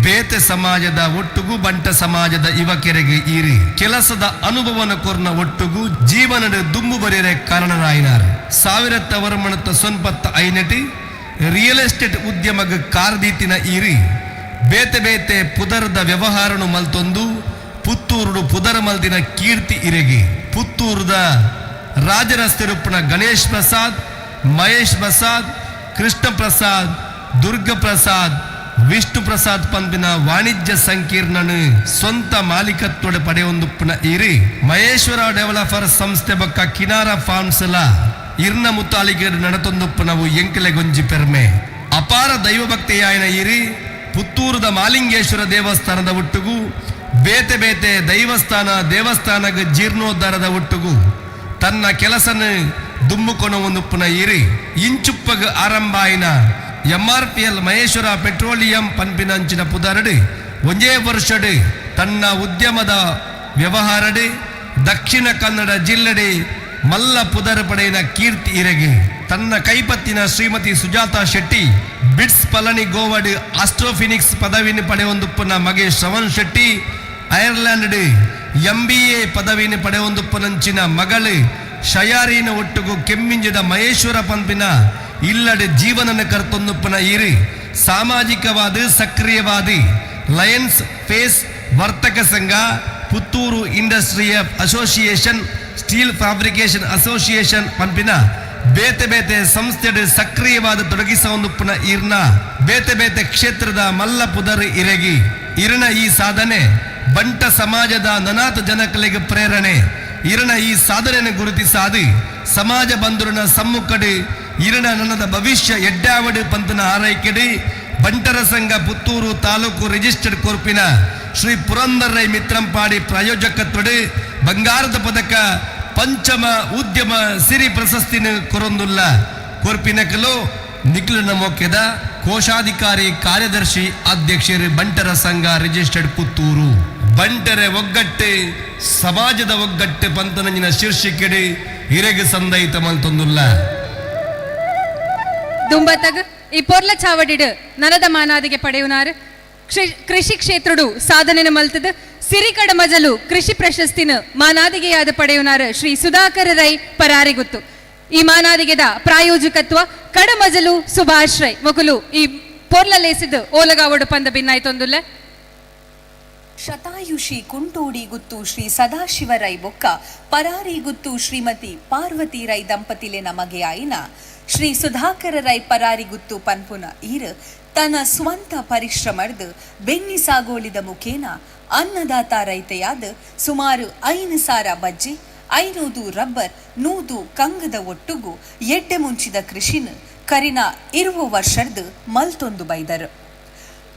L: ಬೇತೆ ಸಮಾಜದ ಒಟ್ಟುಗೂ ಬಂಟ ಸಮಾಜದ ಯುವಕರಿಗೆ ಇರಿ ಕೆಲಸದ ಅನುಭವನ ಕೊರ್ನ ಒಟ್ಟುಗೂ ಜೀವನದ ದುಂಬು ಬರೆಯರೆ ಕಾರಣರಾಯಿನಾರು 1995 ರಿಯಲ್ ಎಸ್ಟೇಟ್ ಉದ್ಯಮಗ ಕಾರ್ದೀತಿನ ಇರಿ ಬೇತೆ ಬೇತೆ ಪುದರದ ವ್ಯವಹಾರನು ಮಲ್ತೊಂದು ಪುತ್ತೂರು ಪುದರ ಮಲ್ದಿನ ಕೀರ್ತಿ ಇರೆಗಿ ಪುತ್ತೂರದ ರಾಜರಸ್ತೆರುಪ್ಪನ ಗಣೇಶ್ ಪ್ರಸಾದ್ ಮಹೇಶ್ ಪ್ರಸಾದ್ ಕೃಷ್ಣ ಪ್ರಸಾದ್ ದುರ್ಗ ಪ್ರಸಾದ್ ವಿಷ್ಣು ಪ್ರಸಾದ್ ಪಂಪಿನ ವಾಣಿಜ್ಯ ಸಂಕೀರ್ಣನು ಸ್ವಂತ ಮಾಲೀಕತ್ವದ ಪಡೆಯೊಂದುಪ್ಪನ ಇರಿ ಮಹೇಶ್ವರ ಡೆವಲಪರ್ ಸಂಸ್ಥೆ ಬಕ್ಕ ಕಿನಾರ ಫಾರ್ಮ್ಸ್ ಎಲ್ಲ ಇರ್ನ ಮುತ್ತಾಲಿಗೆ ನಡತೊಂದುಪ್ಪನವು ಎಂಕೆಲೆಗೊಂಜಿ ಪೆರ್ಮೆ ಅಪಾರ ದೈವಭಕ್ತಿಯಾಯನ ಇರಿ ಪುತ್ತೂರದ ಮಾಲಿಂಗೇಶ್ವರ ದೇವಸ್ಥಾನದ ಒಟ್ಟುಗೂ ಬೇತೆ ಬೇತೆ ದೇವಸ್ಥಾನಗ ಜೀರ್ಣೋದ್ಧಾರದ ಒಟ್ಟುಗೂ ತನ್ನ ಕೆಲಸನ ದುಂಬುಕೊಣವೊಂದುಪ್ಪನ ಇರಿ ಇಂಚುಪ್ಪಗ ಆರಂಭ ಆಯ್ನ MRPL ಮಹೇಶ್ವರ ಪೆಟ್ರೋಲಿಯಂ ಪಂಪಿನಂಚಿನ ಪುದರಡು ಒಂದೇ ವರ್ಷಡು ತನ್ನ ಉದ್ಯಮದ ವ್ಯವಹಾರಡು ದಕ್ಷಿಣ ಕನ್ನಡ ಜಿಲ್ಲೆಡೆ ಮಲ್ಲ ಪುದರ ಪಡೆಯಿನ ಕೀರ್ತಿ ಇರೆಗೆ ತನ್ನ ಕೈಪತ್ತಿನ ಶ್ರೀಮತಿ ಸುಜಾತಾ ಶೆಟ್ಟಿ ಬಿಟ್ಸ್ ಪಳನಿ ಗೋವಡ್ ಆಸ್ಟ್ರೋಫಿನಿಕ್ಸ್ ಪದವಿನ ಪಡೆಯೊಂದುಪ್ಪನ ಮಗೆ ಶ್ರವಣ್ ಶೆಟ್ಟಿ ಐರ್ಲೆಂಡ್ MBA ಪದವಿನ ಪಡೆಯೊಂದುಪ್ಪನಂಚಿನ ಮಗಳು ಶಯಾರಿನ ಒಟ್ಟುಗೂ ಕೆಮ್ಮಿಂಜದ ಮಹೇಶ್ವರ ಪಂಪಿನ ಇಲ್ಲಡೆ ಜೀವನನ ಕರ್ತೊಂದುಪ್ಪನ ಇರಿ ಸಾಮಾಜಿಕವಾದ ಸಕ್ರಿಯವಾದಿ ಲಯನ್ಸ್ ಫೇಸ್ ವರ್ತಕ ಸಂಘ Puttur industrial association steel fabrication association ಪಂಪಿನ ಬೇತೆ ಬೇತೆ ಸಂಸ್ಥೆಡೆ ಸಕ್ರಿಯವಾದ ತೊಡಗಿಸುವುದಪ್ಪನ ಇರ್ನ ಬೇತೆ ಬೇತೆ ಕ್ಷೇತ್ರದ ಮಲ್ಲ ಪುದರ್ ಇರೆಗಿ ಇರ್ನ ಈ ಸಾಧನೆ ಬಂಟ ಸಮಾಜದ ನನಾಥ ಜನಕಲಿಗೆ ಪ್ರೇರಣೆ ಇರ್ನ ಈ ಸಾಧನೆಯನ್ನು ಗುರುತಿಸಾದಿ ಸಮಾಜ ಬಂಧುರನ ಸಮ್ಮುಖಡಿ ಇರ್ನ ನನ್ನದ ಭವಿಷ್ಯ ಎಡ್ಡಾವಡು ಪಂತನ ಆರೈಕೆಡಿ ಬಂಟರ ಸಂಘ ಪುತ್ತೂರು ತಾಲೂಕು ರಿಜಿಸ್ಟರ್ಡ್ ಕೋರ್ಪಿನ ಶ್ರೀ ಪುರಂದರ್ ರೈ ಮಿತ್ರಂಪಾಡಿ ಪ್ರಾಯೋಜಕತ್ವಡೆ ಬಂಗಾರದ ಪದಕ ಪಂಚಮ ಉದ್ಯಮ ಸಿರಿ ಪ್ರಶಸ್ತಿನ ಕೊರೊಂದುಲ್ಲ ಕೋರ್ಪಿನಕಲು ನಿಖಿಲನ ಮೋಕ್ಯದ ಕೋಶಾಧಿಕಾರಿ ಕಾರ್ಯದರ್ಶಿ ಅಧ್ಯಕ್ಷರು ಬಂಟರ ಸಂಘ ರಿಜಿಸ್ಟರ್ಡ್ ಪುತ್ತೂರು ಬಂಟರೆ ಒಗ್ಗಟ್ಟು ಸಮಾಜದ ಒಗ್ಗಟ್ಟು ಪಂತನಂಜಿನ ಶೀರ್ಷಿಕೆಡೆ ಹಿರೆಗೆ ಸಂದೈತ ಮಲ್ತೊಂದುಲ್ಲ
O: ದುಂಬತಗ್ ಈ ಪೊರ್ಲ ಚಾವಡಿಡು ನನದ ಮಾನಾದಿಗೆ ಪಡೆಯುನಾರು ಕೃಷಿ ಕ್ಷೇತ್ರಡು ಸಾಧನೆನ ಮಲ್ತದ ಸಿರಿಕಡ ಮಜಲು ಕೃಷಿ ಪ್ರಶಸ್ತಿನ ಮಾನಾದಿಗೆಯಾದ ಪಡೆಯುನಾರು ಶ್ರೀ ಸುಧಾಕರ ರೈ ಪರಾರಿಗುತ್ತು ಈ ಮಾನಾದಿಗೆದ ಪ್ರಾಯೋಜಕತ್ವ ಕಡಮಜಲು ಸುಭಾಷ್ ರೈ ಮೊಕಲು ಈ ಪೊರ್ಲ ಲೇಸಿದ್ ಓಲಗಾವಡು ಪಂದ ಭಿನ್ನಾಯ್ತೊಂದುಲ್ಲೆ.
T: ಶತಾಯುಷಿ ಕುಂಟೋಡಿ ಗುತ್ತು ಶ್ರೀ ಸದಾಶಿವರೈ ಬೊಕ್ಕ ಪರಾರಿ ಗುತ್ತು ಶ್ರೀಮತಿ ಪಾರ್ವತಿ ರೈ ದಂಪತಿಲೆ ನಮಗೆ ಆಯಿನ ಶ್ರೀ ಸುಧಾಕರ ರೈ ಪರಾರಿ ಗುತ್ತು ಪನ್ಪುನ ಈರ್ ತನ್ನ ಸ್ವಂತ ಪರಿಶ್ರಮರ್ದು ಬೆನ್ನಿ ಸಾಗೋಳಿದ ಮುಖೇನ ಅನ್ನದಾತ ರೈತೆಯಾದ ಸುಮಾರು 5,000 ಬಜ್ಜಿ 500 ರಬ್ಬರ್ 100 ಕಂಗದ ಒಟ್ಟುಗು ಎಡ್ಡೆ ಮುಂಚಿದ ಕೃಷಿನ ಕರಿನ 20 ವರ್ಷರ್ದು ಮಲ್ತೊಂದು ಬೈದರು.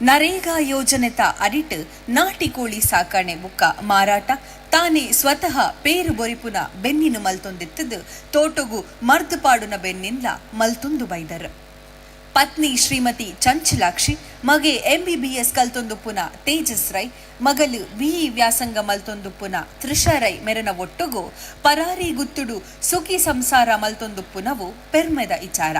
T: ನರೇಗಾ ಯೋಜನೆತ ಅಡಿಟ್ ನಾಟಿ ಕೋಳಿ ಸಾಕಣೆ ಬುಕ್ಕ ಮಾರಾಟ ತಾನೇ ಸ್ವತಃ ಪೇರು ಬೊರಿಪುನ ಬೆನ್ನಿನ ಮಲ್ತೊಂದಿತ್ತದು ತೋಟಗು ಮರ್ದುಪಾಡುನ ಬೆನ್ನಿಂದ ಮಲ್ತೊಂದು ಬೈದರು. ಪತ್ನಿ ಶ್ರೀಮತಿ ಚಂಚಲಾಕ್ಷಿ ಮಗೆ MBBS ಕಲ್ತೊಂದುಪ್ಪುನ ತೇಜಸ್ ರೈ ಮಗಲು BE ವ್ಯಾಸಂಗ ಮಲ್ತೊಂದುಪ್ಪುನ ತ್ರಿಷಾ ರೈ ಮೆರನ ಒಟ್ಟುಗು ಪರಾರಿ ಗುತ್ತುಡು ಸುಖಿ ಸಂಸಾರ ಮಲ್ತೊಂದುಪ್ಪುನವು ಪೆರ್ಮೆದ ವಿಚಾರ.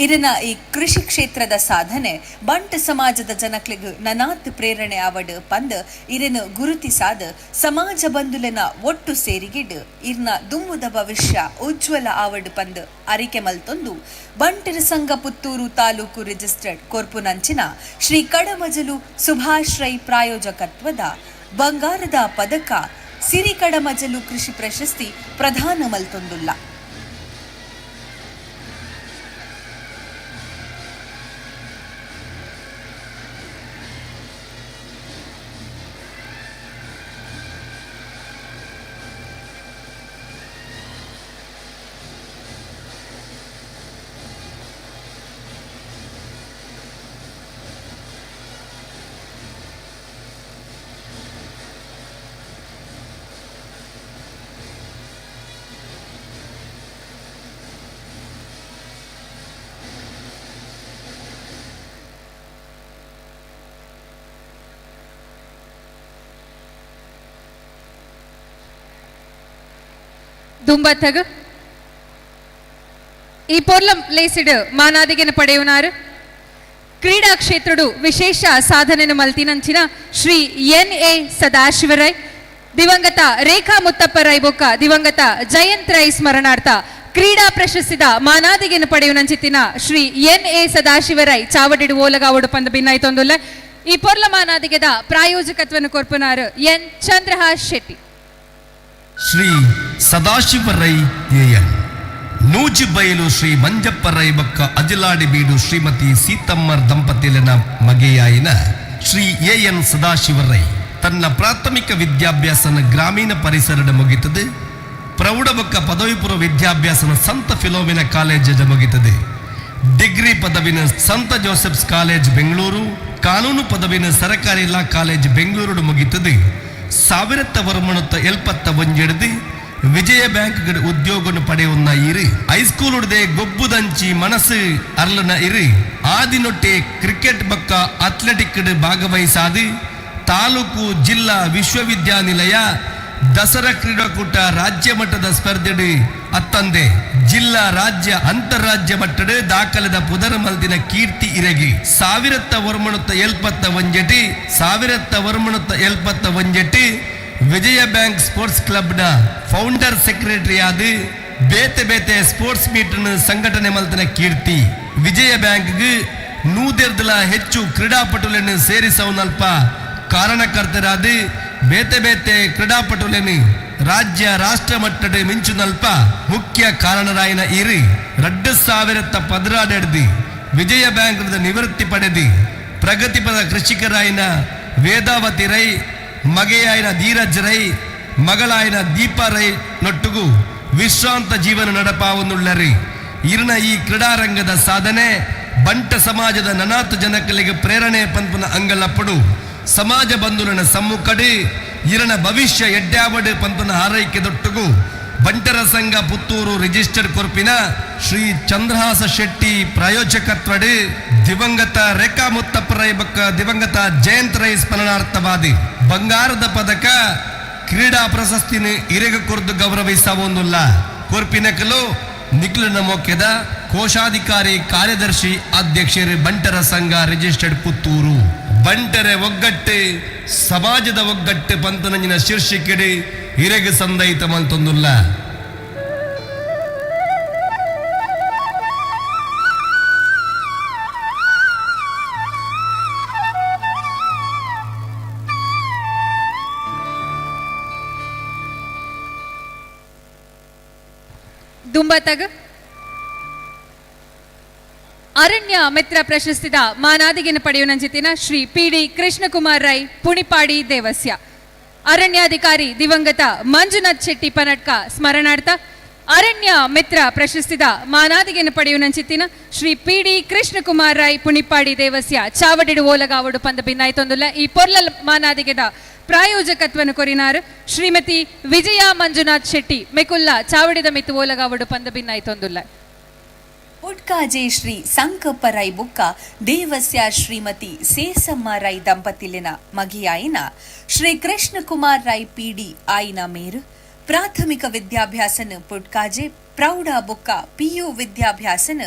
T: ಇರನ ಈ ಕೃಷಿ ಕ್ಷೇತ್ರದ ಸಾಧನೆ ಬಂಟ ಸಮಾಜದ ಜನಕ್ಲಿಗೆ ನನಾತ್ ಪ್ರೇರಣೆ ಆವಡ್ ಪಂದ್ ಇರನು ಗುರುತಿಸಾದ ಸಮಾಜ ಬಂಧುಲನ ಒಟ್ಟು ಸೇರಿಗಿಡ್ ಇರ್ನ ದುಮ್ಮುದ ಭವಿಷ್ಯ ಉಜ್ವಲ ಆವಡ್ ಪಂದ್ ಅರಿಕೆ ಮಲ್ತೊಂದು ಬಂಟರ ಸಂಘ ಪುತ್ತೂರು ತಾಲೂಕು ರಿಜಿಸ್ಟರ್ಡ್ ಕೊರ್ಪುನಂಚಿನ ಶ್ರೀ ಕಡಮಜಲು ಸುಭಾಷ್ ರೈ ಪ್ರಾಯೋಜಕತ್ವದ ಬಂಗಾರದ ಪದಕ ಸಿರಿ ಕಡಮಜಲು ಕೃಷಿ ಪ್ರಶಸ್ತಿ ಪ್ರದಾನ ಮಲ್ತೊಂದುಲ್ಲ.
O: ದುಂಬತ್ತಗ ಈ ಪೊರ್ಲಂ ಲೇಸಿಡ್ ಮಾನಾದಿಗೆನ ಪಡೆಯುನಾರು ಕ್ರೀಡಾ ಕ್ಷೇತ್ರಡು ವಿಶೇಷ ಸಾಧನೆನ ಮಲ್ತಿನಂಚಿನ ಶ್ರೀ NA ಸದಾಶಿವರೈ ದಿವಂಗತ ರೇಖಾ ಮುತ್ತಪ್ಪ ರೈ ಬೊಕ್ಕ ದಿವಂಗತ ಜಯಂತ್ ರೈ ಸ್ಮರಣಾರ್ಥ ಕ್ರೀಡಾ ಪ್ರಶಸ್ತಿದ ಮಾನಾದಿಗೆನ ಪಡೆಯುನಂಚಿತ್ತಿನ ಶ್ರೀ NA ಸದಾಶಿವರೈ ಚಾವಡಿಡು ಓಲಗಾವಡು ಪಂದ ಭಿನ್ನಾಯ್ತೊಂದುಲ್ಲೆ. ಈ ಪೊರ್ಲ ಮಾನಾದಿಗೆದ ಪ್ರಾಯೋಜಕತ್ವನ ಕೊರ್ಪುನಾರು N ಚಂದ್ರಹಾಸ್ ಶೆಟ್ಟಿ.
L: ಶ್ರೀ ಸದಾಶಿವರೈ AN ನೂಜಿ ಬಯಲು ಶ್ರೀ ಮಂಜಪ್ಪ ರೈ ಬಕ್ಕ ಅಜಿಲಾಡಿ ಬೀಡು ಶ್ರೀಮತಿ ಸೀತಮ್ಮರ್ ದಂಪತಿಲಿನ ಮಗೆಯಾಯಿನ ಶ್ರೀ AN ಸದಾಶಿವರೈ ತನ್ನ ಪ್ರಾಥಮಿಕ ವಿದ್ಯಾಭ್ಯಾಸನ ಗ್ರಾಮೀಣ ಪರಿಸರದ ಮುಗಿತದೆ. ಪ್ರೌಢ ಬಕ್ಕ ಪದವಿ ಪೂರ್ವ ವಿದ್ಯಾಭ್ಯಾಸನ ಸಂತ ಫಿಲೋಮಿನ ಕಾಲೇಜ್ ಮುಗಿತದೆ. ಡಿಗ್ರಿ ಪದವಿನ ಸಂತ ಜೋಸೆಫ್ಸ್ ಕಾಲೇಜ್ ಬೆಂಗಳೂರು, ಕಾನೂನು ಪದವಿನ ಸರಕಾರಿ ಲಾ ಕಾಲೇಜ್ ಬೆಂಗಳೂರು ಮುಗಿತದೆ. 1971 ವಿಜಯ ಬ್ಯಾಂಕ್ ಉದ್ಯೋಗ ಪಡೆಯುವ ಇರು ಹೈಸ್ಕೂಲ್ ಉಡದೆ ಗೊಬ್ಬುದಂಚಿ ಮನಸ್ಸು ಅರ್ಲನ ಇರು ಆದಿನೊಟ್ಟೆ ಕ್ರಿಕೆಟ್ ಬಕ್ಕ ಅಥ್ಲೆಟಿಕ್ ಭಾಗವಹಿಸಾದು ತಾಲೂಕು ಜಿಲ್ಲಾ ವಿಶ್ವವಿದ್ಯಾನಿಲಯ ದಸರಾ ಕ್ರೀಡಾಕೂಟ ರಾಜ್ಯ ಮಟ್ಟದ ಸ್ಪರ್ಧೆ ಅತ್ತಂದೆ ಜಿಲ್ಲಾ ರಾಜ್ಯ ಅಂತಾರಾಜ್ಯ ಮಟ್ಟದ ದಾಖಲೆದ ಪುದರ ಮಲ್ದಿನ ಕೀರ್ತಿ ಇರಗಿ 1971 ವಿಜಯ ಬ್ಯಾಂಕ್ ಸ್ಪೋರ್ಟ್ಸ್ ಕ್ಲಬ್ ನ ಫೌಂಡರ್ ಸೆಕ್ರೆಟರಿ ಆದ ಬೇತೆ ಬೇತೆ ಸ್ಪೋರ್ಟ್ಸ್ ಮೀಟ್ ಸಂಘಟನೆ ಮಲ್ತಿನ ಕೀರ್ತಿ. ವಿಜಯ ಬ್ಯಾಂಕ್ ನೂದೆರ್ದಲ ಹೆಚ್ಚು ಕ್ರೀಡಾಪಟುಗಳನ್ನು ಸೇರಿಸವನಲ್ಪ ಕಾರಣಕರ್ತರಾದ ಬೇತೆ ಬೇತೆ ಕ್ರೀಡಾಪಟುలను ರಾಜ್ಯ ರಾಷ್ಟ್ರ ಮಟ್ಟದ ಮಿಂಚುನಲ್ಪ ಮುಖ್ಯ ಕಾರಣರಾಯಿನ ಇರು 2016 ವಿಜಯ ಬ್ಯಾಂಕ್ ನಿವೃತ್ತಿ ಪಡೆದು ಪ್ರಗತಿಪರ ಕೃಷಿಕರಾಯಿನ ವೇದಾವತಿ ರೈ ಮಗೆಯಾಯಿನ ಧೀರಜ್ ರೈ ಮಗಳಾಯಿನ ದೀಪಾ ರೈ ನೊಟ್ಟುಗು ವಿಶ್ರಾಂತ ಜೀವನ ನಡಪಾವನ್ನುಳ್ಳರಿ. ಇರ್ನ ಈ ಕ್ರೀಡಾರಂಗದ ಸಾಧನೆ ಬಂಟ ಸಮಾಜದ ನನಾತ್ ಜನಕಲಿಗೆ ಪ್ರೇರಣೆ ಪಂಪನ ಅಂಗಲಪ್ಪಡು ಸಮಾಜ ಬಂಧುರನ ಸಮ್ಮುಖಡಿ ಇರನ ಭವಿಷ್ಯ ಎಡ್ಡಾವಡು ಪಂಪನ ಹಾರೈಕೆದೊಟ್ಟುಗು ಬಂಟರ ಸಂಘ ಪುತ್ತೂರು ರಿಜಿಸ್ಟರ್ಡ್ ಕೊರ್ಪಿನ ಶ್ರೀ ಚಂದ್ರಹಾಸ ಶೆಟ್ಟಿ ಪ್ರಾಯೋಜಕತ್ವಡು ದಿವಂಗತ ರೇಖಾ ಮುತ್ತಪ್ಪ ರೈ ಬಕ್ಕ ದಿವಂಗತ ಜಯಂತ್ ರೈ ಸ್ಮರಣಾರ್ಥವಾದಿ ಬಂಗಾರದ ಪದಕ ಕ್ರೀಡಾ ಪ್ರಶಸ್ತಿನ ಇರೆಗ ಕೊರ್ದು ಗೌರವಿಸವೊಂದುಲ್ಲ. ಕೊರ್ಪಿನಕಲು ನಿಕ್ಲನ ಮೊಕ್ಕೆದ ಕೋಶಾಧಿಕಾರಿ ಕಾರ್ಯದರ್ಶಿ ಅಧ್ಯಕ್ಷರು ಬಂಟರ ಸಂಘ ರಿಜಿಸ್ಟರ್ಡ್ ಪುತ್ತೂರು. ಬಂಟರೆ ಒಗ್ಗಟ್ಟು ಸಮಾಜದ ಒಗ್ಗಟ್ಟು ಪಂತನಂಜಿನ ಶೀರ್ಷಿಕೆಡೆ ಇರೆಗ ಸಂದೈತ ಮಂತೊಂದುಲ್ಲ.
O: ದುಂಬತಗ್ ಅರಣ್ಯ ಮಿತ್ರ ಪ್ರಶಸ್ತಿದ ಮಾನಾದಿಗೆನ ಪಡೆಯುವಂಚಿತ್ತಿನ ಶ್ರೀ PD ಕೃಷ್ಣಕುಮಾರ್ ರೈ ಪುಣಿಪಾಡಿ ದೇವಸ್ಯ ಅರಣ್ಯಾಧಿಕಾರಿ ದಿವಂಗತ ಮಂಜುನಾಥ್ ಶೆಟ್ಟಿ ಪನಟ್ಕ ಸ್ಮರಣಾರ್ಥ ಅರಣ್ಯ ಮಿತ್ರ ಪ್ರಶಸ್ತಿದ ಮಾನಾದಿಗೆನ ಪಡೆಯುವಂಚಿತ್ತಿನ ಶ್ರೀ PD ಕೃಷ್ಣಕುಮಾರ್ ರೈ ಪುಣಿಪಾಡಿ ದೇವಸ್ಯ ಚಾವಡಿಡು ಓಲಗಾವಡು ಪಂದ ಭಿನ್ನಾಯ್ತೊಂದುಲ್ಲ ಈ ಪೊರ್ಲ ಮಾನಾದಿಗೆದ ಪ್ರಾಯೋಜಕತ್ವನು ಕೊರಿನಾರು ಶ್ರೀಮತಿ ವಿಜಯ ಮಂಜುನಾಥ್ ಶೆಟ್ಟಿ ಮೆಕುಲ್ಲ ಚಾವಡಿದ ಮಿತ್ತು ಓಲಗಾವಡು ಪಂದ ಭಿನ್ನಾಯ್ತೊಂದುಲ್ಲ
T: ಉಡ್ಕಾಜೆ ಶ್ರೀ ಸಂಕಪ್ಪ ರೈ ಬುಕ್ಕ ದೇವಸ್ಯ ಶ್ರೀಮತಿ ಸೇಸಮ್ಮ ರೈ ದಂಪತಿಲಿನ ಮಗಿಯಾಯಿನ ಶ್ರೀ ಕೃಷ್ಣಕುಮಾರ್ ರೈ PD ಆಯಿನ ಮೇರು ಪ್ರಾಥಮಿಕ ವಿದ್ಯಾಭ್ಯಾಸನ ಪುಡ್ಕಾಜೆ ಪ್ರೌಢ ಬುಕ್ಕ PU ವಿದ್ಯಾಭ್ಯಾಸನ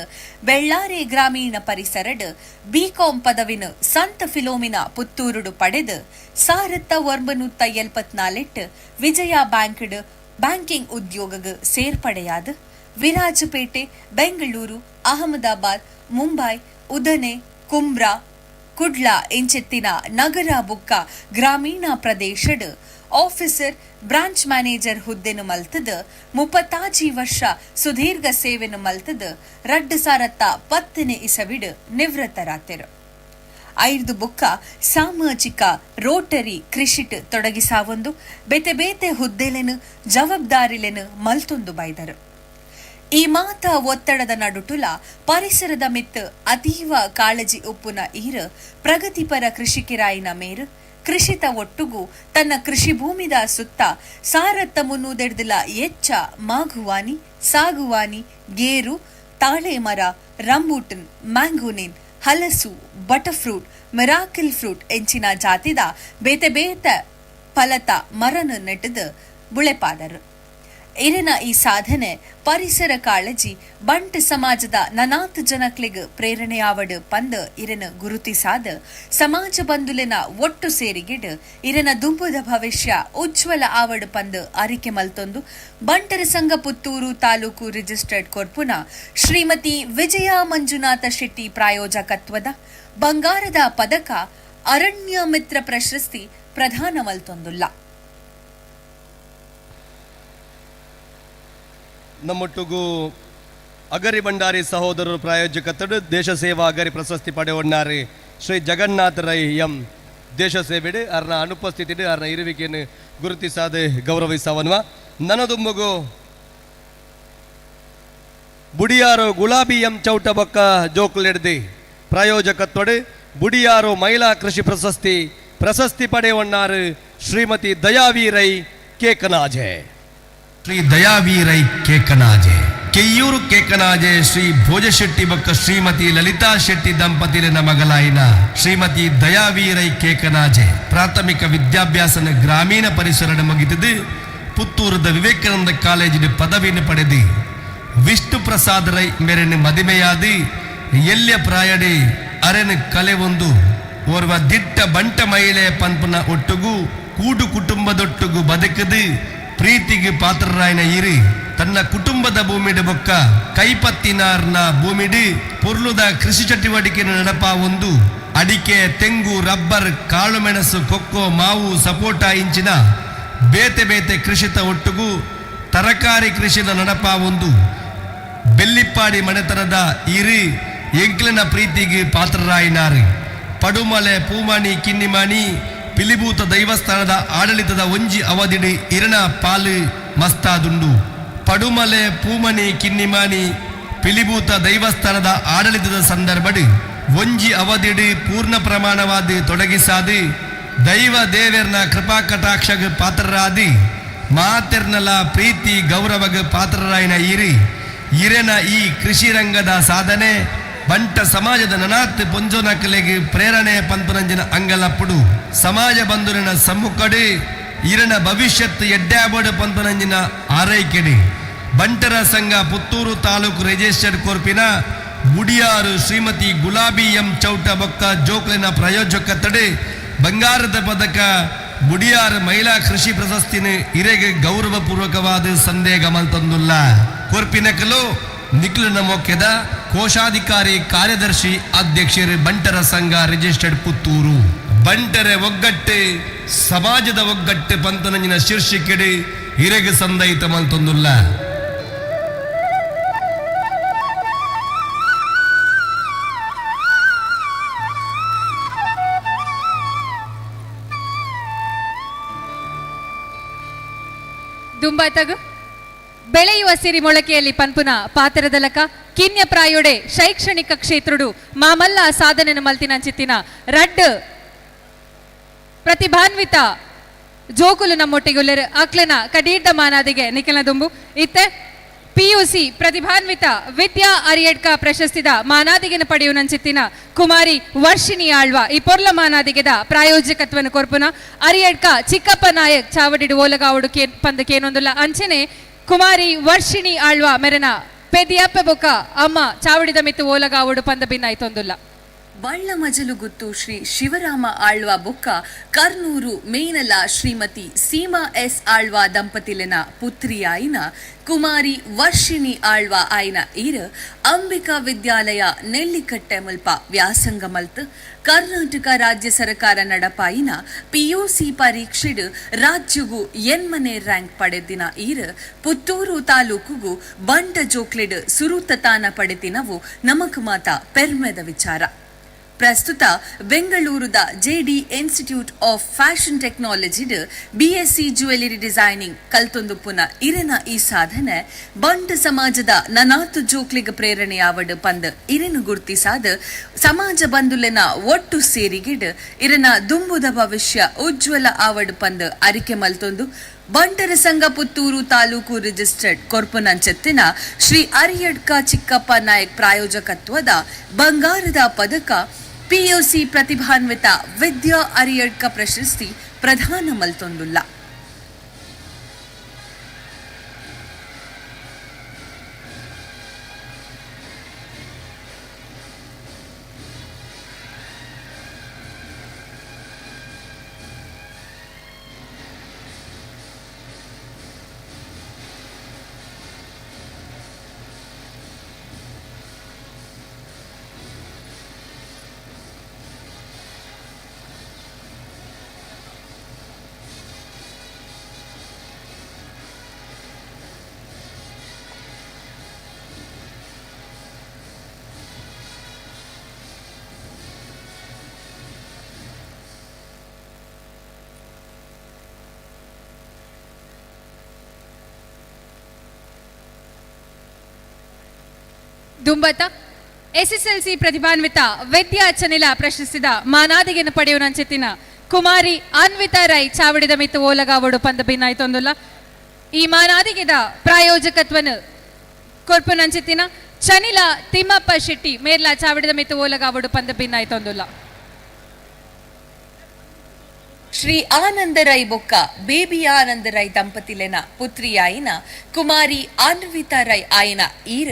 T: ಬೆಳ್ಳಾರೆ ಗ್ರಾಮೀಣ ಪರಿಸರಡ್ BCom ಪದವಿನ ಸಂತ ಫಿಲೋಮಿನ ಪುತ್ತೂರುಡು ಪಡೆದು 1974 ವಿಜಯ ಬ್ಯಾಂಕ್ಡ್ ಬ್ಯಾಂಕಿಂಗ್ ಉದ್ಯೋಗಗ ಸೇರ್ಪಡೆಯಾದ ವಿರಾಜಪೇಟೆ ಬೆಂಗಳೂರು ಅಹಮದಾಬಾದ್ ಮುಂಬೈ ಉದನೆ ಕುಂಬ್ರಾ ಕುಡ್ಲಾ ಎಂಚೆತ್ತಿನ ನಗರ ಬುಕ್ಕ ಗ್ರಾಮೀಣ ಪ್ರದೇಶಡ್ ಆಫೀಸರ್ ಬ್ರಾಂಚ್ ಮ್ಯಾನೇಜರ್ ಹುದ್ದೆನು ಮಲ್ತದ 35 ವರ್ಷ ಸುದೀರ್ಘ ಸೇವೆನು ಮಲ್ತದ 2010 ಇಸವಿಡ್ ನಿವೃತ್ತರಾತೆರು ಐದು ಬುಕ್ಕ ಸಾಮಾಜಿಕ ರೋಟರಿ ಕೃಷಿಟ್ ತೊಡಗಿಸಾವೊಂದು ಬೇತೆ ಬೇತೆ ಹುದ್ದೆಲೆನು ಜವಾಬ್ದಾರಿಲೆನು ಮಲ್ತೊಂದು ಬೈದರು ಈ ಮಾತ ಒತ್ತಡದ ನಡುಟುಲ ಪರಿಸರದ ಮಿತ್ ಅತೀವ ಕಾಳಜಿ ಉಪ್ಪುನ ಈರ ಪ್ರಗತಿಪರ ಕೃಷಿಕಿರಾಯಿನ ಮೇರು ಕೃಷಿತ ಒಟ್ಟುಗು ತನ್ನ ಕೃಷಿ ಭೂಮಿದ ಸುತ್ತ 1300 ಎಚ್ಚ ಮಾಗುವಾನಿ ಸಾಗುವಾನಿ ಗೇರು ತಾಳೆ ಮರ ರಂಬೂಟನ್ ಮ್ಯಾಂಗೋನಿನ್ ಹಲಸು ಬಟರ್ಫ್ರೂಟ್ ಮಿರಾಕಿಲ್ ಫ್ರೂಟ್ ಎಂಚಿನ ಜಾತಿದ ಬೇತೆ ಬೇತೆ ಫಲತ ಮರನ ನೆಟ್ಟದ ಬುಳೆಪಾದರು ಇರನ ಈ ಸಾಧನೆ ಪರಿಸರ ಕಾಳಜಿ ಬಂಟ್ ಸಮಾಜದ ನನಾತ್ ಜನಕ್ಲಿಗ್ ಪ್ರೇರಣೆಯಾವಡ್ ಪಂದ್ ಇರನ ಗುರುತಿಸಾದ ಸಮಾಜ ಬಂಧುಲಿನ ಒಟ್ಟು ಸೇರಿಗಿಡ್ ಇರನ ದುಂಬುದ ಭವಿಷ್ಯ ಉಜ್ವಲ ಆವಡ್ ಪಂದ್ ಅರಿಕೆ ಮಲ್ತೊಂದು ಬಂಟರ ಸಂಘ ಪುತ್ತೂರು ತಾಲೂಕು ರಿಜಿಸ್ಟರ್ಡ್ ಕೊರ್ಪುನ ಶ್ರೀಮತಿ ವಿಜಯ ಮಂಜುನಾಥ ಶೆಟ್ಟಿ ಪ್ರಾಯೋಜಕತ್ವದ ಬಂಗಾರದ ಪದಕ ಅರಣ್ಯ ಮಿತ್ರ ಪ್ರಶಸ್ತಿ ಪ್ರದಾನ ಮಲ್ತೊಂದುಲ್ಲ
A: ನಮ್ಮೊಟ್ಟಿಗೂ ಅಗರಿ ಭಂಡಾರಿ ಸಹೋದರರು ಪ್ರಾಯೋಜಕತ್ತಡು ದೇಶ ಸೇವಾ ಅಗರಿ ಪ್ರಶಸ್ತಿ ಪಡೆಯೊಂಡಾರೆ ಶ್ರೀ ಜಗನ್ನಾಥ ರೈ ಎಂ ದೇಶ ಸೇವೆಡು ಅರ್ನ ಅನುಪಸ್ಥಿತಿಡು ಅರ್ನ ಇರುವಿಕೆಯನ್ನು ಗುರುತಿಸಾದ ಗೌರವಿಸವನ್ವ ನನ್ನದುಂಬುಗು ಬುಡಿಯಾರು ಗುಲಾಬಿ ಎಂ ಚೌಟ ಬೊಕ್ಕ ಜೋಕುಲೆಡ್ದಿ ಪ್ರಾಯೋಜಕತ್ವಡು ಬುಡಿಯಾರು ಮಹಿಳಾ ಕೃಷಿ ಪ್ರಶಸ್ತಿ ಪಡೆಯೊಂಡಾರು ಶ್ರೀಮತಿ ದಯಾವಿ ರೈ ಕೇಕನಾಜೆ
L: ಶ್ರೀ ದಯಾವೀರೈ ಕೇಕನಾಜೆ ಕೆಯ್ಯೂರು ಕೇಕನಾಜೆ ಶ್ರೀ ಭೋಜಶೆಟ್ಟಿ ಬೊಕ್ಕ ಶ್ರೀಮತಿ ಲಲಿತಾ ಶೆಟ್ಟಿ ದಂಪತಿಲಿನ ಮಗಳಾಯಿನ ಶ್ರೀಮತಿ ದಯಾವೀರೈ ಕೇಕನಾಜೆ ಪ್ರಾಥಮಿಕ ವಿದ್ಯಾಭ್ಯಾಸನ ಗ್ರಾಮೀಣ ಪರಿಸರ ಮುಗಿತದು ಪುತ್ತೂರದ ವಿವೇಕಾನಂದ ಕಾಲೇಜಿನ ಪದವಿಯನ್ನು ಪಡೆದು ವಿಷ್ಣು ಪ್ರಸಾದ್ ರೈ ಮೇರೆನ ಮದುವೆಯಾದಿ ಎಲ್ಯ ಪ್ರಾಯಡಿ ಅರೆನ ಕಲೆ ಒಂದು ಓರ್ವ ದಿಟ್ಟ ಬಂಟ ಮಹಿಳೆ ಪಂಪನ ಒಟ್ಟುಗು ಕೂಡು ಕುಟುಂಬದೊಟ್ಟುಗು ಬದುಕದು ಪ್ರೀತಿಗೆ ಪಾತ್ರರಾಯನ ಇರಿ ತನ್ನ ಕುಟುಂಬದ ಭೂಮಿಡ ಬೊಕ್ಕ ಕೈಪತ್ತಿನಾರ್ನ ಭೂಮಿಡಿ ಪೊರ್ಲುದ ಕೃಷಿ ಚಟುವಟಿಕೆಯನ್ನು ನಡಪ ಒಂದು ಅಡಿಕೆ ತೆಂಗು ರಬ್ಬರ್ ಕಾಳುಮೆಣಸು ಕೊಕ್ಕೋ ಮಾವು ಸಪೋಟ ಇಂಚಿನ ಬೇತೆ ಬೇತೆ ಕೃಷಿತ ಒಟ್ಟುಗು ತರಕಾರಿ ಕೃಷಿನ ನಡಪ ಒಂದು ಬೆಲ್ಲಿಪ್ಪಾಡಿ ಮನೆತನದ ಇರಿ ಎಂಕ್ಲಿನ ಪ್ರೀತಿಗೆ ಪಾತ್ರರಾಯಿನಾರಿ ಪಡುಮಲೆ ಪೂಮಣಿ ಕಿನ್ನಿಮಣಿ ಪಿಲಿಭೂತ ದೈವಸ್ಥಾನದ ಆಡಳಿತದ ಒಂಜಿ ಅವಧಿಡಿ ಇರನ ಪಾಲು ಮಸ್ತಾದುಂಡು ಪಡುಮಲೆ ಪೂಮಣಿ ಕಿನ್ನಿಮಾನಿ ಪಿಲಿಭೂತ ದೈವಸ್ಥಾನದ ಆಡಳಿತದ ಸಂದರ್ಭಡಿ ಒಂಜಿ ಅವಧಿಡಿ ಪೂರ್ಣ ಪ್ರಮಾಣವಾದಿ ತೊಡಗಿಸಾದಿ ದೈವ ದೇವೇರ್ನ ಕೃಪಾ ಕಟಾಕ್ಷಗ ಪಾತ್ರರಾದಿ ಮಾತೆರ್ನಲ ಪ್ರೀತಿ ಗೌರವಗ ಪಾತ್ರರಾಯನ ಇರಿ ಇರೆನ ಈ ಕೃಷಿ ರಂಗದ ಸಾಧನೆ ಬಂಟ ಸಮಾಜದ ನನಾತ್ ಪೊಂಜೋನಕಲೆಗೆ ಪ್ರೇರಣೆ ಪಂಪನಂಜನ ಅಂಗಲಪ್ಪುಡು ಸಮಾಜ ಬಂಧುರನ ಸಮ್ಮುಖಡಿ ಇರನ ಭವಿಷ್ಯತ್ ಎಡ್ಡಾಬೋಡು ಪಂಪನಂಜಿನ ಆರೈಕೆಡಿ ಬಂಟರ ಸಂಘ ಪುತ್ತೂರು ತಾಲೂಕು ರಿಜಿಸ್ಟರ್ಡ್ ಕೊರ್ಪಿನ ಬುಡಿಯಾರು ಶ್ರೀಮತಿ ಗುಲಾಬಿ ಎಂ ಚೌಟ ಬೊಕ್ಕ ಜೋಕ್ಲಿನ ಪ್ರಾಯೋಜಕತ್ತಡೆ ಬಂಗಾರದ ಪದಕ ಬುಡಿಯಾರು ಮಹಿಳಾ ಕೃಷಿ ಪ್ರಶಸ್ತಿನ ಇರೆಗೆ ಗೌರವಪೂರ್ವಕವಾದ ಸಂದೇಹ ಮಲ್ತಂದುಲ್ಲ ಕೊರ್ಪಿನಕಲು ನಿಕ್ಲಿನ ಮೊಕ್ಕೆದ ಕೋಶಾಧಿಕಾರಿ ಕಾರ್ಯದರ್ಶಿ ಅಧ್ಯಕ್ಷರು ಬಂಟರ ಸಂಘ ರಿಜಿಸ್ಟರ್ಡ್ ಪುತ್ತೂರು ಬಂಟರೆ ಒಗ್ಗಟ್ಟು ಸಮಾಜದ ಒಗ್ಗಟ್ಟು ಪಂತನಂಜಿನ ಶೀರ್ಷಿಕೆಡಿ ಹಿರೆಗೆ ಸಂದಯಿತ ಮಲ್ತೊಂದುಲ್ಲ
O: ದುಂಬಾತಗು ಬೆಳೆಯುವ ಸಿರಿ ಮೊಳಕೆಯಲ್ಲಿ ಪನ್ಪುನ ಪಾತ್ರದಲಕ ಕಿನ್ಯ ಪ್ರಾಯೋಡೆ ಶೈಕ್ಷಣಿಕ ಕ್ಷೇತ್ರಡು ಮಾಮಲ್ಲ ಸಾಧನೆನ ಮಲ್ತಿನಂಚಿತ್ತಿನ ರಡ್ ಪ್ರತಿಭಾನ್ವಿತ ಜೋಕುಲು ನಮ್ಮೊಟ್ಟಿಗುಲ್ಲೆರು ಅಕ್ಲನ ಕಡೀಡ್ಡ ಮಾನಾದಿಗೆ ನಿಖಿಲ ದುಂಬು ಇತ್ತೆ PUC ಪ್ರತಿಭಾನ್ವಿತ ವಿದ್ಯಾ ಅರಿಯಡ್ಕ ಪ್ರಶಸ್ತಿದ ಮಾನಾದಿಗೆನ ಪಡೆಯುನಂಚಿತ್ತಿನ ಕುಮಾರಿ ವರ್ಷಿಣಿ ಆಳ್ವ ಈ ಪೊರ್ಲ ಮಾನಾದಿಗೆದ ಪ್ರಾಯೋಜಕತ್ವನ ಕೊರ್ಪುನ ಅರಿಯಡ್ಕ ಚಿಕ್ಕಪ್ಪ ನಾಯಕ್ ಚಾವಡಿಡು ಓಲಗಾವುಡು ಪಂದ ಕೇನೊಂದುಲ್ಲ ಅಂಚನೆ ಕುಮಾರಿ ವರ್ಷಿಣಿ ಆಳ್ವ ಮೆರನ ಪೆದಿಯಪ್ಪ ಬೊಕ್ಕ ಅಮ್ಮ ಚಾವಡಿದ ಮಿತ್ತು ಓಲಗಾವುಡು ಪಂದ ಭಿನ್ನಾಯ್ತೊಂದುಲ್ಲ
T: ಬಳ್ಳ ಮಜಲು ಗುತ್ತು ಶ್ರೀ ಶಿವರಾಮ ಆಳ್ವ ಬೊಕ್ಕ ಕರ್ನೂರು ಮೇನಲ ಶ್ರೀಮತಿ ಸೀಮಾ ಎಸ್ ಆಳ್ವ ದಂಪತಿಲೆನ ಪುತ್ರಿ ಆಯ್ನ ಕುಮಾರಿ ವರ್ಷಿಣಿ ಆಳ್ವ ಆಯ್ನ ಈರ ಅಂಬಿಕಾ ವಿದ್ಯಾಲಯ ನೆಲ್ಲಿಕಟ್ಟೆ ಮುಲ್ಪ ವ್ಯಾಸಂಗ ಮಲ್ತ್ ಕರ್ನಾಟಕ ರಾಜ್ಯ ಸರ್ಕಾರ ನಡಪಾಯಿನ PUC ಪರೀಕ್ಷೆಡ್ ರಾಜ್ಯಗೂ ಎನ್ಮನೆ ರ್ಯಾಂಕ್ ಪಡೆದಿನ ಈರ ಪುತ್ತೂರು ತಾಲೂಕುಗೂ ಬಂಟ ಜೋಕ್ಲೆಡ್ ಸುರುತ ತಾನ ಪಡೆದಿನವು ನಮಕ್ ಮಾತ ಪೆರ್ಮೆದ ವಿಚಾರ ಪ್ರಸ್ತುತ ಬೆಂಗಳೂರುದ JD ಇನ್ಸ್ಟಿಟ್ಯೂಟ್ ಆಫ್ ಫ್ಯಾಷನ್ ಟೆಕ್ನಾಲಜಿಡ್ BSc ಜ್ಯುವೆಲರಿ ಡಿಸೈನಿಂಗ್ ಕಲ್ತೊಂದುಪುನ ಇರೆನ ಈ ಸಾಧನೆ ಬಂಟ ಸಮಾಜದ ನನಾತು ಜೋಕ್ಲಿಗ ಪ್ರೇರಣೆಯಾವಡ್ ಪಂದ್ ಇರೆನು ಗುರ್ತಿಸಾದ ಸಮಾಜ ಬಂಧುಲೆನ ಒಟ್ಟು ಸೇರಿಗಿಡ್ ಇರೆನ ದುಂಬುದ ಭವಿಷ್ಯ ಉಜ್ವಲ ಆವಡ್ ಪಂದ್ ಅರಿಕೆ ಮಲ್ತೊಂದು ಬಂಟರ ಸಂಘ ಪುತ್ತೂರು ತಾಲೂಕು ರಿಜಿಸ್ಟರ್ಡ್ ಕೊರ್ಪುನಂಚೆತ್ತಿನ ಶ್ರೀ ಅರಿಯಡ್ಕ ಚಿಕ್ಕಪ್ಪ ನಾಯಕ್ ಪ್ರಾಯೋಜಕತ್ವದ ಬಂಗಾರದ ಪದಕ PUC ಪ್ರತಿಭಾನ್ವಿತ ವಿದ್ಯಾ ಅರಿಯಡ್ಕ ಪ್ರಶಸ್ತಿ ಪ್ರಧಾನ ಮಲ್ತೊಂದುಲ್ಲ
O: ದುಂಬತ SSLC ಪ್ರತಿಭಾನ್ವಿತ ವಿದ್ಯಾ ಚನಿಲ ಪ್ರಶಸ್ತಿದ ಮಾನಾದಿಗೆನ ಪಡೆಯುನಂಚಿತ್ತಿನ ಕುಮಾರಿ ಅನ್ವಿತಾ ರೈ ಚಾವಡಿದ ಮಿತ್ತು ಓಲಗಾವಡು ಪಂದ ಭಿನ್ನಾಯ್ತೊಂದುಲ್ಲ ಈ ಮಾನಾದಿಗೆದ ಪ್ರಾಯೋಜಕತ್ವನ ಕೊರ್ಪುನಂಚಿತ್ತಿನ ಚನಿಲ ತಿಮ್ಮಪ್ಪ ಶೆಟ್ಟಿ ಮೇರ್ಲ ಚಾವಡಿದ ಮಿತ್ತು ಓಲಗಾವಡು ಪಂದ ಭಿನ್ನಾಯ್ತೊಂದುಲ್ಲ
T: ಶ್ರೀ ಆನಂದರೈ ಬೊಕ್ಕ ಬೇಬಿ ಆನಂದರೈ ದಂಪತಿಲೆನ ಪುತ್ರಿ ಆಯಿನ ಕುಮಾರಿ ಅನ್ವಿತಾ ರೈ ಆಯಿನ ಈರ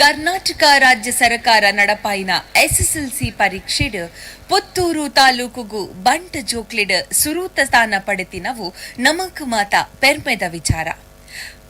T: ಕರ್ನಾಟಕ ರಾಜ್ಯ ಸರ್ಕಾರ ನಡಪಾಯಿನ SSLC ಪರೀಕ್ಷೆಡ್ ಪುತ್ತೂರು ತಾಲೂಕುಗೂ ಬಂಟ ಜೋಕ್ಲಿಡ್ ಸುರೂತ ಸ್ಥಾನ ಪಡೆತಿನವು ನಮಕ್ ಮಾತ ಪೆರ್ಮೆದ ವಿಚಾರ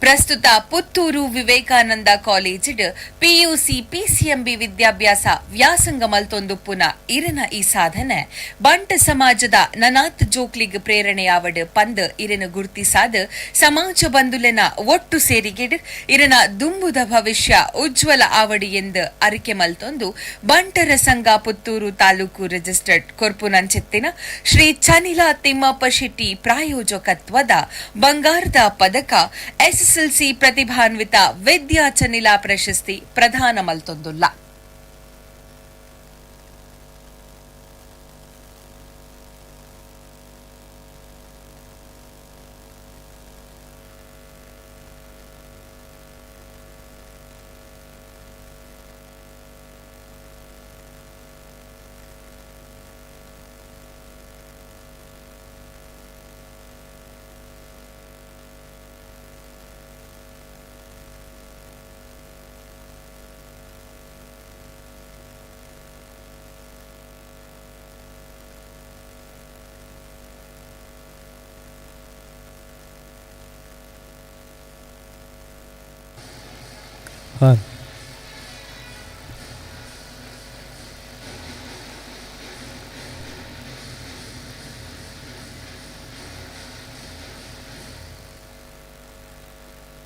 T: ಪ್ರಸ್ತುತ ಪುತ್ತೂರು ವಿವೇಕಾನಂದ ಕಾಲೇಜಿಡ್ PUC PCMB ವಿದ್ಯಾಭ್ಯಾಸ ವ್ಯಾಸಂಗ ಮಲ್ತೊಂದುಪ್ಪುನ ಇರನ ಈ ಸಾಧನೆ ಬಂಟ ಸಮಾಜದ ನನಾತ್ ಜೋಕ್ಲಿಗ್ ಪ್ರೇರಣೆಯಾವಡ್ ಪಂದ್ ಇರನ ಗುರ್ತಿಸಾದ ಸಮಾಜ ಬಂಧುಲೆನ ಒಟ್ಟು ಸೇರಿಗಿಡ್ ಇರನ ದುಂಬುದ ಭವಿಷ್ಯ ಉಜ್ವಲ ಆವಡಿ ಎಂದು ಅರಿಕೆ ಮಲ್ತೊಂದು ಬಂಟರ ಸಂಘ ಪುತ್ತೂರು ತಾಲೂಕು ರಿಜಿಸ್ಟರ್ಡ್ ಕೊರ್ಪುನಂಚೆತ್ತಿನ ಶ್ರೀ ಚನಿಲ ತಿಮ್ಮಪ್ಪ ಶೆಟ್ಟಿ ಪ್ರಾಯೋಜಕತ್ವದ ಬಂಗಾರದ ಪದಕ SSLC ಪ್ರತಿಭಾನ್ವಿತ ವಿದ್ಯಾ ಚನಿಲ ಪ್ರಶಸ್ತಿ ಪ್ರಧಾನ ಮಲ್ತೊಂದುಲ್ಲ
K: ಹಾಂ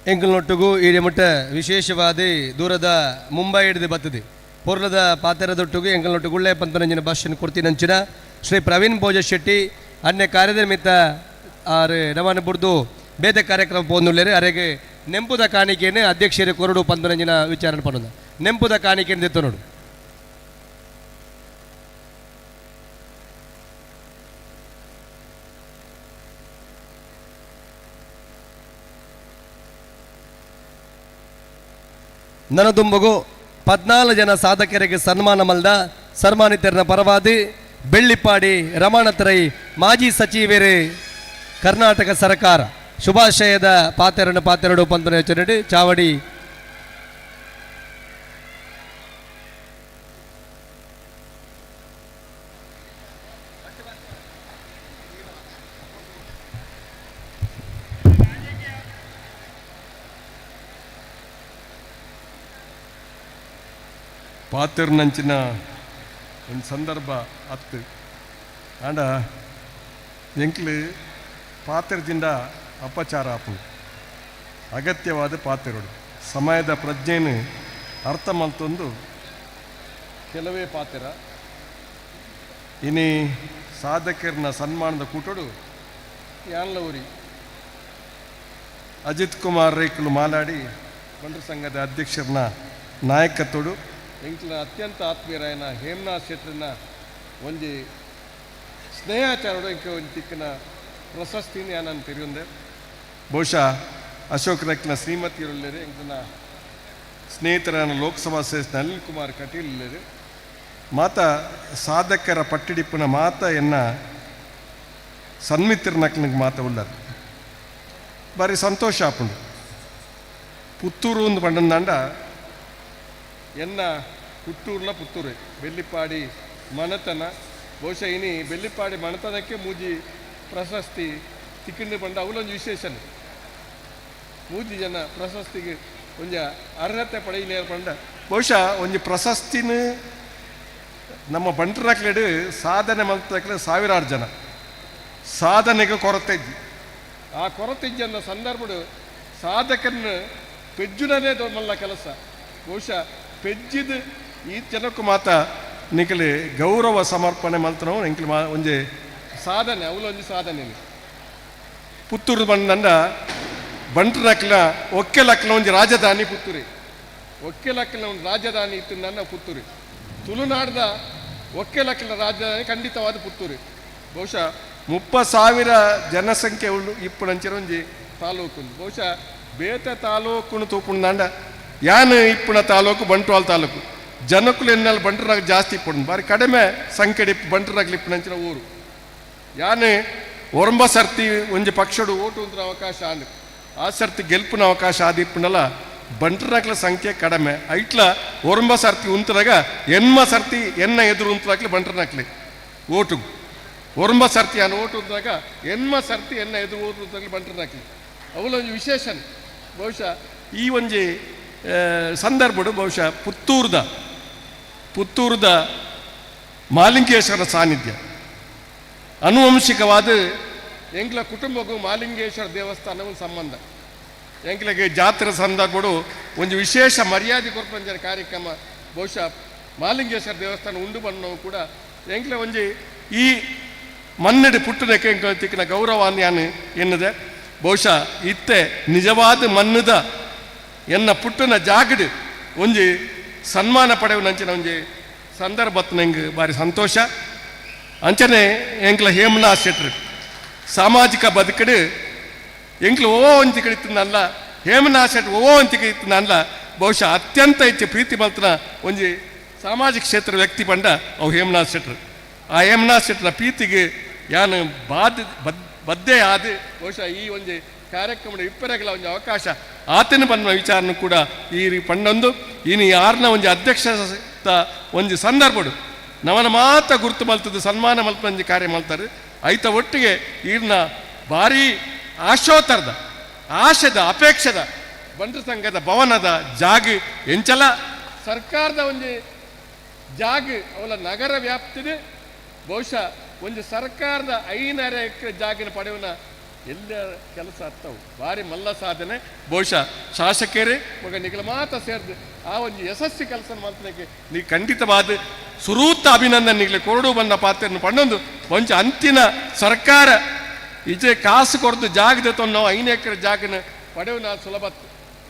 A: ಎಂಕಲ್ನೊಟ್ಟಿಗೂ ಈ ಮುಟ್ಟ ವಿಶೇಷವಾದ ದೂರದ ಮುಂಬೈ ಹಿಡಿದು ಬರ್ತದೆ ಪೂರ್ಣದ ಪಾತ್ರದೊಟ್ಟಿಗೂ ಎಂಕಲ್ನೊಟ್ಟಿಗೆ ಉಳ್ಳೆ ಪಂತನಂಜಿನ ಭಾಷಣ ಕೊಡ್ತೀನಂಚಿನ ಶ್ರೀ ಪ್ರವೀಣ್ ಭೋಜ ಶೆಟ್ಟಿ ಅನ್ಯ ಕಾರ್ಯದ ಮಿತ್ತ ಆರು ರವಾನೆ ಬುಡ್ದು ಬೇತೆ ಕಾರ್ಯಕ್ರಮ ಪೋಂದುಳ್ಳೇರು ಅರೆಗೆ ನೆಂಪುದ ಕಾಣಿಕೆಯನ್ನು ಅಧ್ಯಕ್ಷರೇ ಕೊರಡು ಪಂದನಂಜಿನ ವಿಚಾರಣೆ ಪಡೋದು ನೆಂಪುದ ಕಾಣಿಕೆಯನ್ನು ತೆತ್ತು ನೋಡು. ನನದುಂಬಗು 14 ಜನ ಸಾಧಕರಿಗೆ ಸನ್ಮಾನ ಮಲ್ದ ಸನ್ಮಾನಿತರನ ಪರವಾದಿ ಬೆಳ್ಳಿಪ್ಪಾಡಿ ರಮಣತ್ರೈ ಮಾಜಿ ಸಚಿವರೇ ಕರ್ನಾಟಕ ಸರ್ಕಾರ ಶುಭಾಶಯದ ಪಾತೆರಡು ಪಂಪನ ಯೋಚನೆ ಚಾವಡಿ ಪಾತೆರ್ನಂಚಿನ ಒಂದು ಸಂದರ್ಭ ಅತ್ತು ಆಂಡ ಎಂಕ್ಲು ಪಾತೆರ್ಜಿಂದ ಅಪಚಾರ ಆಪು ಅಗತ್ಯವಾದ ಪಾತೆರೋಡು ಸಮಯದ ಪ್ರಜ್ಞೆಯನ್ನು ಅರ್ಥ ಮಲ್ತೊಂದು ಕೆಲವೇ ಪಾತೆರ ಇನಿ ಸಾಧಕರನ್ನ ಸನ್ಮಾನದ ಕೂಟೋಡು ಯಾನ್ಲವರಿ ಅಜಿತ್ ಕುಮಾರ್ ರೈಕಲು ಮಾಲಾಡಿ ಬಂಡ್ರ ಸಂಘದ ಅಧ್ಯಕ್ಷರನ್ನ ನಾಯಕತ್ವಡು ಎಂಕ್ಲ ಅತ್ಯಂತ ಆತ್ಮೀಯರಾಯನ ಹೇಮನಾಥ್ ಶೆಟ್ರನ್ನ ಒಂಜಿ ಸ್ನೇಹಾಚಾರೋಡು ಇಂಕ ಒಂದು ತಿಕ್ಕಿನ ಪ್ರಶಸ್ತಿನ ನಾನು ತೆರೆಯುಂದೆ ಬಹುಶಃ ಅಶೋಕ್ ರೈಕ್ನ ಶ್ರೀಮತಿಯರುಳ್ಳೇರು ಎಂಕ್ನ ಸ್ನೇಹಿತರನ್ನ ಲೋಕಸಭಾ ಸದಸ್ಯ ಅನಿಲ್ ಕುಮಾರ್ ಕಟೀಲ್ ಇಲ್ಲೇರು ಮಾತ ಸಾಧಕರ ಪಟ್ಟಿಡಿಪ್ಪನ ಮಾತ ಎನ್ನ ಸನ್ಮಿತ್ರನಕ್ಲಿಗೆ ಮಾತ ಉಳ್ಳಾರು ಬಾರಿ ಸಂತೋಷ ಆಪುಂಡು ಪುತ್ತೂರು ಒಂದು ಪಂಡಂದಾಂಡ ಎನ್ನ ಹುಟ್ಟೂರ್ಲ ಪುತ್ತೂರು ಬೆಳ್ಳಿಪ್ಪಾಡಿ ಮಣತನ ಬಹುಶಃ ಇನಿ ಬೆಳ್ಳಿಪ್ಪಾಡಿ ಮಣತನಕ್ಕೆ ಮೂಜಿ ಪ್ರಶಸ್ತಿ ತಿಕ್ಕಿಂಡು ಬಂದ ಅವಲೊಂದು ವಿಶೇಷನೆ ಮೂಜಿ ಜನ ಪ್ರಶಸ್ತಿಗೆ ಒಂಜ ಅರ್ಹತೆ ಪಡೆಯಲೇರು ಪಂಡ ಬಹುಶಃ ಒಂಜಿ ಪ್ರಶಸ್ತಿನ ನಮ್ಮ ಬಂಟರಾಕ್ಲೆಡು ಸಾಧನೆ ಮಲ್ತಕ್ಲೆ ಸಾವಿರಾರು ಜನ ಸಾಧನೆಗೆ ಕೊರತೆ ಇದ್ದಿ ಆ ಕೊರತೆ ಇಜ್ಜನ್ನ ಸಂದರ್ಭಡು ಸಾಧಕನ್ನ ಪೆಜ್ಜುನೇ ಮಲ್ಲ ಕೆಲಸ ಬಹುಶಃ ಪೆಜ್ಜಿದ ಈ ಜನಕ್ಕೂ ಮಾತ ನಿಖಲಿ ಗೌರವ ಸಮರ್ಪಣೆ ಮಲ್ತನವು ನಿಂಕಲು ಒಂಜಿ ಸಾಧನೆ ಅವಲೊಂಜಿ ಸಾಧನೆ ಪುತ್ತೂರು ಬಂದಂಡ ಬಂಟರಾಕ್ಲ ಒಕ್ಕೆಲಕ್ಲ ಒಂಜಿ ರಾಜಧಾನಿ ಪುತ್ತೂರಿ ಒಕ್ಕೆಲಕ್ಲ ಒಂದು ರಾಜಧಾನಿ ಇತ್ತು ನನ್ನ ಪುತ್ತೂರಿ ತುಳುನಾಡದ ಒಕ್ಕೆಲಕ್ಲ ರಾಜಧಾನಿ ಖಂಡಿತವಾದ ಪುತ್ತೂರಿ ಬಹುಶಃ 30,000 ಜನಸಂಖ್ಯೆ ಉಳ್ಳು ಇಪ್ಪುನಂಚಿನ ಒಂಜಿ ತಾಲೂಕು ಬಹುಶಃ ಬೇತೆ ತಾಲೂಕು ತೂಪುಂಡ ಯಾನು ಇಪ್ಪುನ ತಾಲೂಕು ಬಂಟ್ವಾಳ ತಾಲೂಕು ಜನಕ್ಕಲು ಎನ್ನೆಲ್ಲ ಬಂಟರಾಗ ಜಾಸ್ತಿ ಇಪ್ಪುಂಡು ಬಾರಿ ಕಡಿಮೆ ಸಂಖ್ಯೆ ಬಂಟರಾಗ್ಲಿ ಇಪ್ಪುನಂಚಿನ ಊರು ಯಾನು ಒರಂಬ ಸರ್ತಿ ಒಂಜಿ ಪಕ್ಷಡು ಓಟು ಉಂದ್ರ ಅವಕಾಶ ಆಂದು ಆ ಸರ್ತಿ ಗೆಲ್ಪುನ ಅವಕಾಶ ಆದ ಇಪ್ಪುನಲ್ಲ ಬಂಟರಾಗ್ಲ ಸಂಖ್ಯೆ ಕಡಿಮೆ ಐಟ್ಲ ಒರಂಬ ಸರ್ತಿ ಉಂತರಾಗ ಎನ್ಮ ಸರ್ತಿ ಎನ್ನ ಎದುರು ಉಂತರಾಗ್ಲಿ ಬಂಟರಾಗ್ಲಿ ಓಟು ಒರಂಬ ಸರ್ತಿ ಅನ್ನು ಓಟು ಉಂತಾಗ ಎನ್ಮ ಸರ್ತಿ ಎನ್ನ ಎದುರು ಓಟು ಉಂತಾಗ್ಲಿ ಬಂಟರಾಗ್ಲಿ ಅವಲೊಂದು ವಿಶೇಷನ್ ಬಹುಶಃ ಈ ಒಂಜಿ ಸಂದರ್ಭಡು ಬಹುಶಃ ಪುತ್ತೂರದ ಮಾಲಿಂಗೇಶ್ವರ ಸಾನ್ನಿಧ್ಯ ಅನುವಂಶಿಕವಾದ ಎಂಕ್ಲ ಕುಟುಂಬಕ್ಕೂ ಮಾಲಿಂಗೇಶ್ವರ ದೇವಸ್ಥಾನವು ಸಂಬಂಧ ಎಂಕ್ಲಿಗೆ ಜಾತ್ರೆ ಸಂದರ್ಭಡು ಒಂದು ವಿಶೇಷ ಮರ್ಯಾದೆ ಕೊರ್ಪಂಜನ ಕಾರ್ಯಕ್ರಮ ಬಹುಶಃ ಮಾಲಿಂಗೇಶ್ವರ ದೇವಸ್ಥಾನ ಉಂಡು ಬಣ್ಣವು ಕೂಡ ಎಂಕ್ಲೆ ಒಂಜಿ ಈ ಮನ್ನಡಿ ಪುಟ್ಟನಕ್ಕೆ ಎಂಕ ತಿಕ್ಕಿನ ಗೌರವಾನ್ಯಾನು ಎನ್ನದೆ ಬಹುಶಃ ಇತ್ತೆ ನಿಜವಾದ ಮನ್ನದ ಎನ್ನ ಪುಟ್ಟನ ಜಾಗಡು ಒಂಜಿ ಸನ್ಮಾನ ಪಡೆವು ನಂಚಿನ ಒಂಜಿ ಸಂದರ್ಭ ನಂಗೆ ಭಾರಿ ಸಂತೋಷ ಅಂಚನೆ ಎಂಕ್ಲ ಹೇಮನಾಥ್ ಶೆಟ್ರು ಸಾಮಾಜಿಕ ಬದುಕಡು ಎಂಕ್ಲು ಓ ಒಂತಿಗೆ ಇತ್ತನಲ್ಲ ಹೇಮನಾಥ್ ಶೆಟ್ರು ಓ ಒಂತಿಗೆ ಇತ್ತನಲ್ಲ ಬಹುಶಃ ಅತ್ಯಂತ ಹೆಚ್ಚು ಪ್ರೀತಿ ಮಲ್ತನ ಒಂಜಿ ಸಾಮಾಜಿಕ ಕ್ಷೇತ್ರ ವ್ಯಕ್ತಿ ಪಂಡ ಅವು ಹೇಮನಾಥ್ ಶೆಟ್ರು ಆ ಹೇಮನಾಥ್ ಶೆಟ್ರ ಪ್ರೀತಿಗೆ ಯಾನು ಬದ್ದೇ ಆದ ಬಹುಶಃ ಈ ಒಂಜಿ ಕಾರ್ಯಕ್ರಮದ ಇಪ್ಪರೆಗಳ ಒಂದು ಅವಕಾಶ ಆತನ ಬನ್ನ ವಿಚಾರನೂ ಕೂಡ ಈ ಪಂಡೊಂದು ಇನ್ನು ಯಾರನ್ನ ಒಂದು ಅಧ್ಯಕ್ಷ ಒಂದು ಸಂದರ್ಭಡು ನವನ ಮಾತ ಗುರುತು ಮಲ್ತದ್ದು ಸನ್ಮಾನ ಮಲ್ಪಂಜಿ ಕಾರ್ಯ ಮಲ್ತಾರೆ ಐತ ಒಟ್ಟಿಗೆ ಈರ್ನ ಭಾರಿ ಆಶೋತ್ತರದ ಆಶೆದ ಅಪೇಕ್ಷದ ಬಂಟರ ಸಂಘದ ಭವನದ ಜಾಗ ಎಂಚಲ ಸರ್ಕಾರದ ಒಂದು ಜಾಗ ಅವಳ ನಗರ ವ್ಯಾಪ್ತಿದೆ ಬಹುಶಃ ಒಂದು ಸರ್ಕಾರದ 5.5 ಎಕರೆ ಜಾಗಿನ ಪಡೆಯುವನ ಎಲ್ಲ ಕೆಲಸ ಆಗ್ತಾವು ಭಾರಿ ಮಲ್ಲ ಸಾಧನೆ ಬಹುಶಃ ಶಾಸಕರೇ ಮಗ ನಿಗಲ ಮಾತ ಸೇರಿದು ಆ ಒಂದು ಯಶಸ್ವಿ ಕೆಲಸ ಮಾಡ್ತಕ್ಕೆ ನೀ ಖಂಡಿತವಾದ ಸುರೂತ ಅಭಿನಂದನೆ ನಿಗಲೆ ಕೊರಡು ಬಂದ ಪಾತ್ರೆಯನ್ನು ಪಣ್ಣೊಂದು ಒಂಚ ಅಂತಿನ ಸರ್ಕಾರ
C: ಈಚೆ ಕಾಸು ಕೊಡ್ದು ಜಾಗದ ನಾವು 5 ಎಕರೆ ಜಾಗನ ಪಡೆವನ ಸುಲಭತ್ತು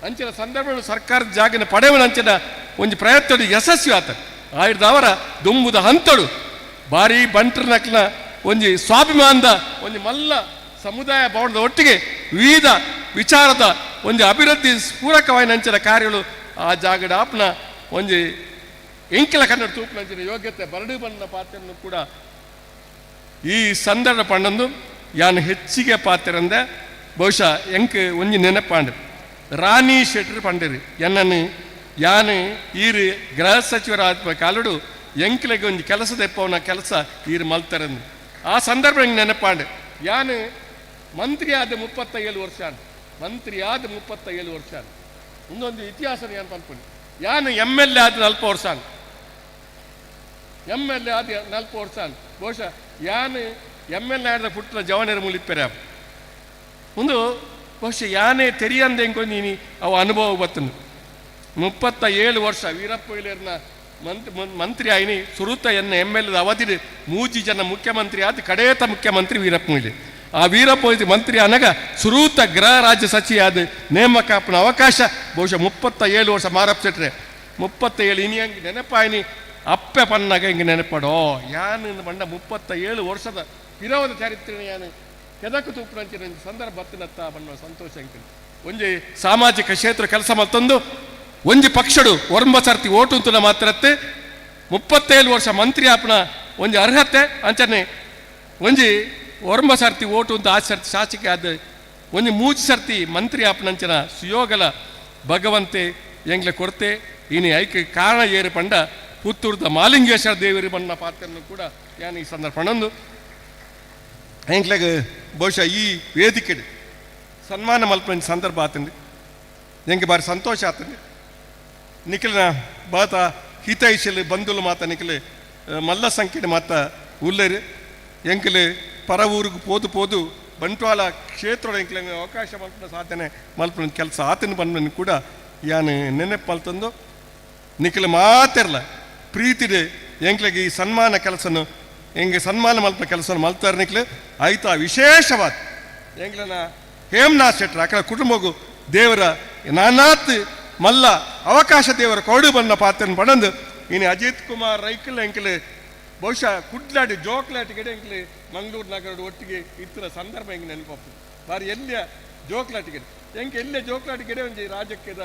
C: ಅಂಚಿನ ಸಂದರ್ಭ ಸರ್ಕಾರದ ಜಾಗನ ಪಡೆವನ ಅಂಚಿನ ಒಂದು ಪ್ರಯತ್ನ ಯಶಸ್ವಿ ಆತ ಆಯ್ದವರ ದುಂಬುದ ಹಂತಳು ಭಾರಿ ಬಂಟ್ರ ನಕ್ಲ ಒಂದು ಸ್ವಾಭಿಮಾನದ ಒಂದು ಮಲ್ಲ ಸಮುದಾಯ ಭವನದ ಒಟ್ಟಿಗೆ ವಿವಿಧ ವಿಚಾರದ ಒಂದು ಅಭಿವೃದ್ಧಿ ಪೂರಕವಾದ ಅಂಚಿನ ಕಾರ್ಯಗಳು ಆ ಜಾಗದ ಆಪ್ನ ಒಂದು ಎಂಕಿಲ ಕನ್ನಡ ತೂಪಿನಂಚಿನ ಯೋಗ್ಯತೆ ಬರಡು ಬಣ್ಣ ಪಾತ್ರವನ್ನು ಕೂಡ ಈ ಸಂದರ್ಭ ಪಂಡಂದು ಯಾನು ಹೆಚ್ಚಿಗೆ ಪಾತ್ರ ಅಂದೆ ಬಹುಶಃ ಎಂಕ್ ಒಂಜಿ ನೆನಪಾಂಡ್ ರಾಣಿ ಶೆಟ್ರ್ ಪಂಡರಿ ಎನ್ನನ್ನು ಯಾನು ಈರು ಗೃಹ ಸಚಿವರಾದ ಕಾಲಡು ಎಂಕ್ಲೆಗೆ ಒಂದು ಕೆಲಸದ ಎಪ್ಪವನ ಕೆಲಸ ಈರು ಮಲ್ತಾರಂದು ಆ ಸಂದರ್ಭ ಹೆಂಗೆ ನೆನಪಾಂಡ್ ಯಾನು ಮಂತ್ರಿ ಆದ 37 ವರ್ಷ ಮಂತ್ರಿ ಆದ 37 ವರ್ಷ ಇನ್ನೊಂದು ಇತಿಹಾಸ ಏನು ಪಂಪುಣಿ ಯಾನು MLA ಆದ 40 ವರ್ಷ MLA ಆದ 40 ವರ್ಷ ಬಹುಶಃ ಯಾನು MLA ಆದ ಪುಟ್ಟ ಜವನರ ಮುಲಿಪ್ಪೆರ ಒಂದು ಬಹುಶಃ ಯಾನೇ ತೆರಿಯಂದೆ ಹೆಂಗೆ ಅವ ಅನುಭವ ಬರ್ತನು 37 ವರ್ಷ ವೀರಪ್ಪ ಮೊಯ್ಲಿಯರ್ನ ಮಂತ್ರಿ ಆಯ್ನಿ ಸುರುತ MLA ಅವಧಿ 3 ಜನ ಮುಖ್ಯಮಂತ್ರಿ ಆದ ಕಡೇತ ಮುಖ್ಯಮಂತ್ರಿ ವೀರಪ್ಪ ಮೊಯ್ಲಿ ಆ ವೀರಪ್ಪ ಮೊಯ್ಲಿ ಮಂತ್ರಿ ಅನಗ ಸುರೂತ ಗೃಹ ರಾಜ್ಯ ಸಚಿವ ಆದ ನೇಮಕಾಪನ ಅವಕಾಶ ಬಹುಶಃ 37 ವರ್ಷ ಮಾರಪ್ಪ ಸೆಟ್ರೆ 37 ಇನಿ ಹಂಗೆ ನೆನಪಾಯ್ನಿ ಅಪ್ಪೆ ಪನ್ನಾಗ ಹಿಂಗೆ ನೆನಪಾಡೋ ಯಾನು ಬಂಡ 37 ವರ್ಷದ ವಿರೋಧ ಚರಿತ್ರೆ ಯಾನು ಕೆದಕು ತೂಪುನಂಚಿನ ಸಂದರ್ಭ ಬತ್ತಿನತ್ತ ಬಣ್ಣ ಸಂತೋಷ ಅಂತೀನಿ ಒಂಜಿ ಸಾಮಾಜಿಕ ಕ್ಷೇತ್ರ ಕೆಲಸ ಮತ್ತೊಂದು ಒಂಜಿ ಪಕ್ಷಡು ಒರಂಬ ಸರ್ತಿ ಓಟು ಅಂತನ ಮಾತ್ರತ್ತೆ 37 ವರ್ಷ ಮಂತ್ರಿ ಆಪನ ಒಂಜಿ ಅರ್ಹತೆ ಅಂಚನೆ ಒಂಜಿ ಒರಂಬ ಸರ್ತಿ ಓಟು ಅಂತ ಆ ಸರ್ತಿ ಶಾಸಕ ಆದ ಒಂಜಿ 3 ಸರ್ತಿ ಮಂತ್ರಿ ಆಪನಂಚನ ಸುಯೋಗಲ ಭಗವಂತೆ ಎಂಗ್ಲೆ ಕೊರತೆ ಇನಿ ಐಕ್ಯ ಕಾರಣ ಏರು ಪಂಡ ಪುತ್ತೂರ್ದ ಮಾಲಿಂಗೇಶ್ವರ ದೇವರಿ ಬಣ್ಣ ಪಾತ್ರನ್ನು ಕೂಡ ಯಾನು ಈ ಸಂದರ್ಭ ಪಣಂದು ಎಂಗ್ಲೆಗೆ ಬಹುಶಃ ಈ ವೇದಿಕೆ ಸನ್ಮಾನ ಮಲ್ಪನ ಸಂದರ್ಭ ಆತಂడి ಎಂಗೆ ಬಾರಿ ಸಂತೋಷ ಆತಂడి ನಿಖಿಲಿನ ಬಾತ ಹಿತೈಷಲು ಬಂಧುಲು ಮಾತ ನಿಖಿಲು ಮಲ್ಲ ಸಂಖ್ಯೆ ಮಾತ ಉಳ್ಳೇರು ಎಂಕಲು ಪರ ಊರಿಗೆ ಪೋದು ಬಂಟ್ವಾಳ ಕ್ಷೇತ್ರ ಎಂಕ್ಲೆ ಅವಕಾಶ ಮಲ್ಪನ ಸಾಧನೆ ಮಲ್ಪನ ಕೆಲಸ ಆತನ ಬಂದನು ಕೂಡ ಯಾನು ನೆನಪು ಮಲ್ತಂದು ನಿಖಿಲು ಮಾತಿರಲ್ಲ ಪ್ರೀತಿದೆ ಎಂಕ್ಲೆಗೆ ಈ ಸನ್ಮಾನ ಕೆಲಸನು ಎಂಗೆ ಸನ್ಮಾನ ಮಲ್ಪ ಕೆಲಸ ಮಲ್ತಾರೆ ನಿಕ್ಲೆ ಆಯ್ತಾ ವಿಶೇಷವಾದ ಎಂಗ್ಲನ ಹೇಮನಾಥ್ ಶೆಟ್ರ ಅಕಲ ಕುಟುಂಬಗೂ ದೇವರ ನಾನಾತ್ ಮಲ್ಲ ಅವಕಾಶ ದೇವರ ಕೌಡು ಬಣ್ಣ ಪಾತ್ರನ ಪಡಂದು ಇನ್ನು ಅಜಿತ್ ಕುಮಾರ್ ರೈಕಲ್ ಎಂಕಲೆ ಬಹುಶಃ ಕುಡ್ಲಾಡಿ ಜೋಕ್ಲಾಟಿ ಗಿಡ ಎಂಕಲೆ ಮಂಗಳೂರು ನಗರದ ಒಟ್ಟಿಗೆ ಇತರ ಸಂದರ್ಭ ಹೆಂಗೆ ನೆನಪು ಬಾರಿ ಎಲ್ಲಿಯ ಜೋಕ್ಲಾಟಿ ಗಿಡ ಎಂಗೆ ಎಲ್ಲಿಯ ಜೋಕ್ಲಾಟಿ ಗಿಡ ಒಂದು ರಾಜಕೀಯದ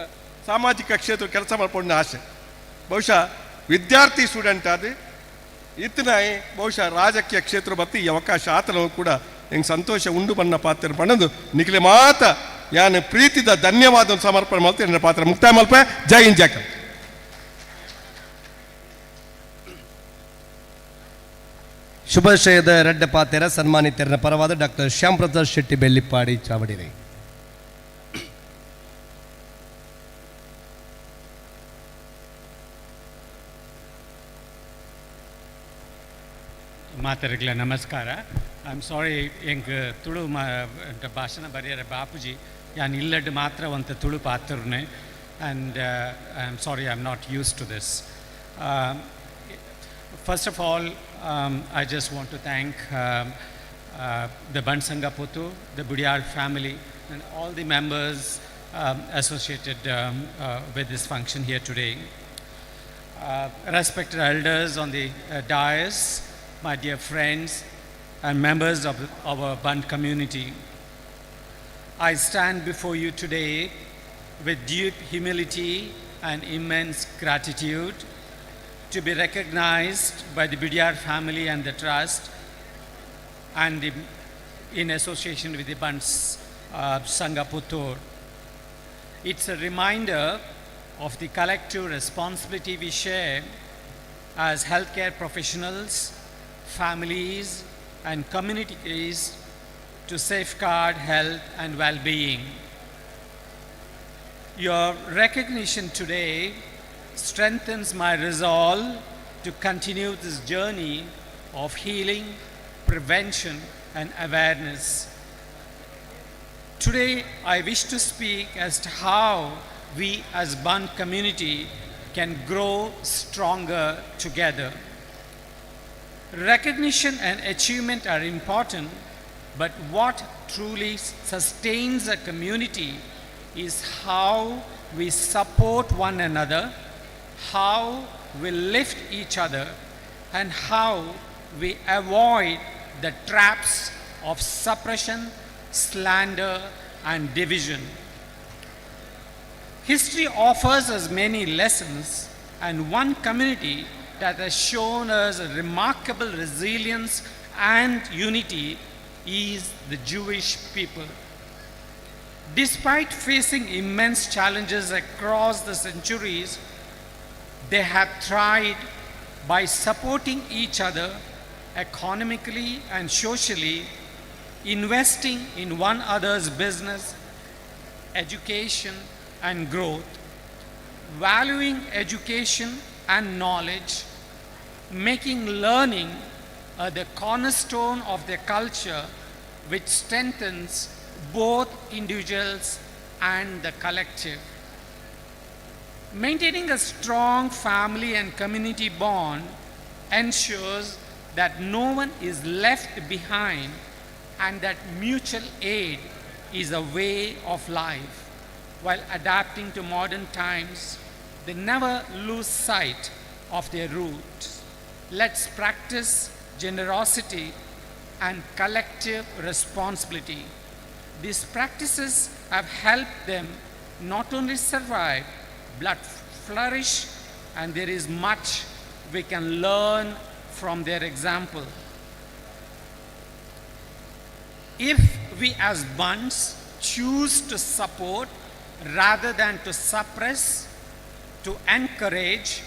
C: ಸಾಮಾಜಿಕ ಕ್ಷೇತ್ರ ಕೆಲಸ ಮಾಡ್ಕೊಂಡ ಆಸೆ ಬಹುಶಃ ವಿದ್ಯಾರ್ಥಿ ಸ್ಟೂಡೆಂಟ್ ಆದ ಇತ್ತನ ಬಹುಶಃ ರಾಜಕೀಯ ಕ್ಷೇತ್ರ ಬತ್ತಿ ಈ ಅವಕಾಶ ಆತನವು ಕೂಡ ಹೆಂಗೆ ಸಂತೋಷ ಉಂಡು ಬಣ್ಣ ಪಾತ್ರ ಪಣದು ನಿಖಿಲೆ ಮಾತ ಯಾನು ಪ್ರೀತಿದ ಧನ್ಯವಾದ ಸಮರ್ಪಣೆ ಮಲ್ತೆ ನನ್ನ ಪಾತ್ರ ಮುಕ್ತಾಯ ಮಲ್ಪ ಜೈ ಹಿಂದ್ ಜಾಕ
A: ಶುಭಾಶಯದ ರೆಡ್ಡ ಪಾತೆರ ಸನ್ಮಾನಿತರ ಪರವಾದ ಡಾಕ್ಟರ್ ಶ್ಯಾಮ್ ಪ್ರಸಾದ್ ಶೆಟ್ಟಿ ಬೆಳ್ಳಿಪ್ಪಾಡಿ ಚಾವಡಿರೈ.
U: ಮಾತರಿಗಳ ನಮಸ್ಕಾರ. ಐ ಆಮ್ ಸಾರಿ ಎಂಗೆ ತುಳು ಭಾಷಣ ಬರೆಯರ ಬಾಪುಜಿ ಯಾನ್ ಇಲ್ಲಡ್ ಮಾತ್ರ ಒಂದು ತುಳು ಪಾತ್ರನೆ and I am sorry I am not use to this. First of all I just want to thank the Bansanga Puttur, the Budiyar family and all the members associated with this function here today. Respected elders on the dais, my dear friends and members of our Band community, I stand before you today with deep humility and immense gratitude to be recognized by the Budiyar family and the trust and in association with the Bansanga Puttur. It's a reminder of the collective responsibility we share as healthcare professionals, families and communities to safeguard health and well-being. Your recognition today strengthens my resolve to continue this journey of healing, prevention and awareness. Today I wish to speak as to how we as Band community can grow stronger together. Recognition and achievement are important, but what truly sustains a community is how we support one another, how we lift each other, and how we avoid the traps of suppression, slander, and division. History offers us many lessons, and one community that has shown us a remarkable resilience and unity is the Jewish people. Despite facing immense challenges across the centuries, they have thrived by supporting each other economically and socially, investing in one another's business, education, and growth, valuing education and knowledge, making learning the cornerstone of their culture, which strengthens both individuals and the collective. Maintaining a strong family and community bond ensures that no one is left behind and that mutual aid is a way of life. While adapting to modern times, they never lose sight of their roots. Let's practice generosity and collective responsibility. These practices have helped them not only survive, but flourish, and there is much we can learn from their example. If we as Bunds choose to support rather than to suppress, to encourage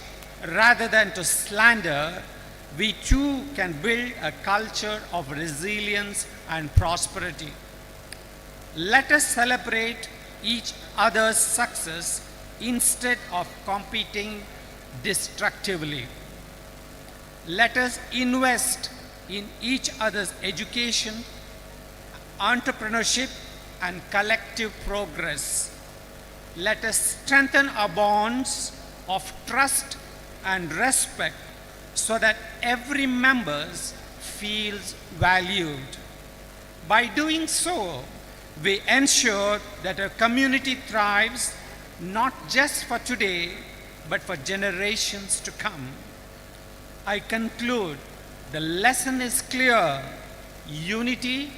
U: rather than to slander, we too can build a culture of resilience and prosperity. Let us celebrate each other's success instead of competing destructively. Let us invest in each other's education, entrepreneurship, and collective progress. Let us strengthen our bonds of trust and respect so that every member feels valued. By doing so, we ensure that our community thrives not just for today, but for generations to come. I conclude, the lesson is clear. Unity,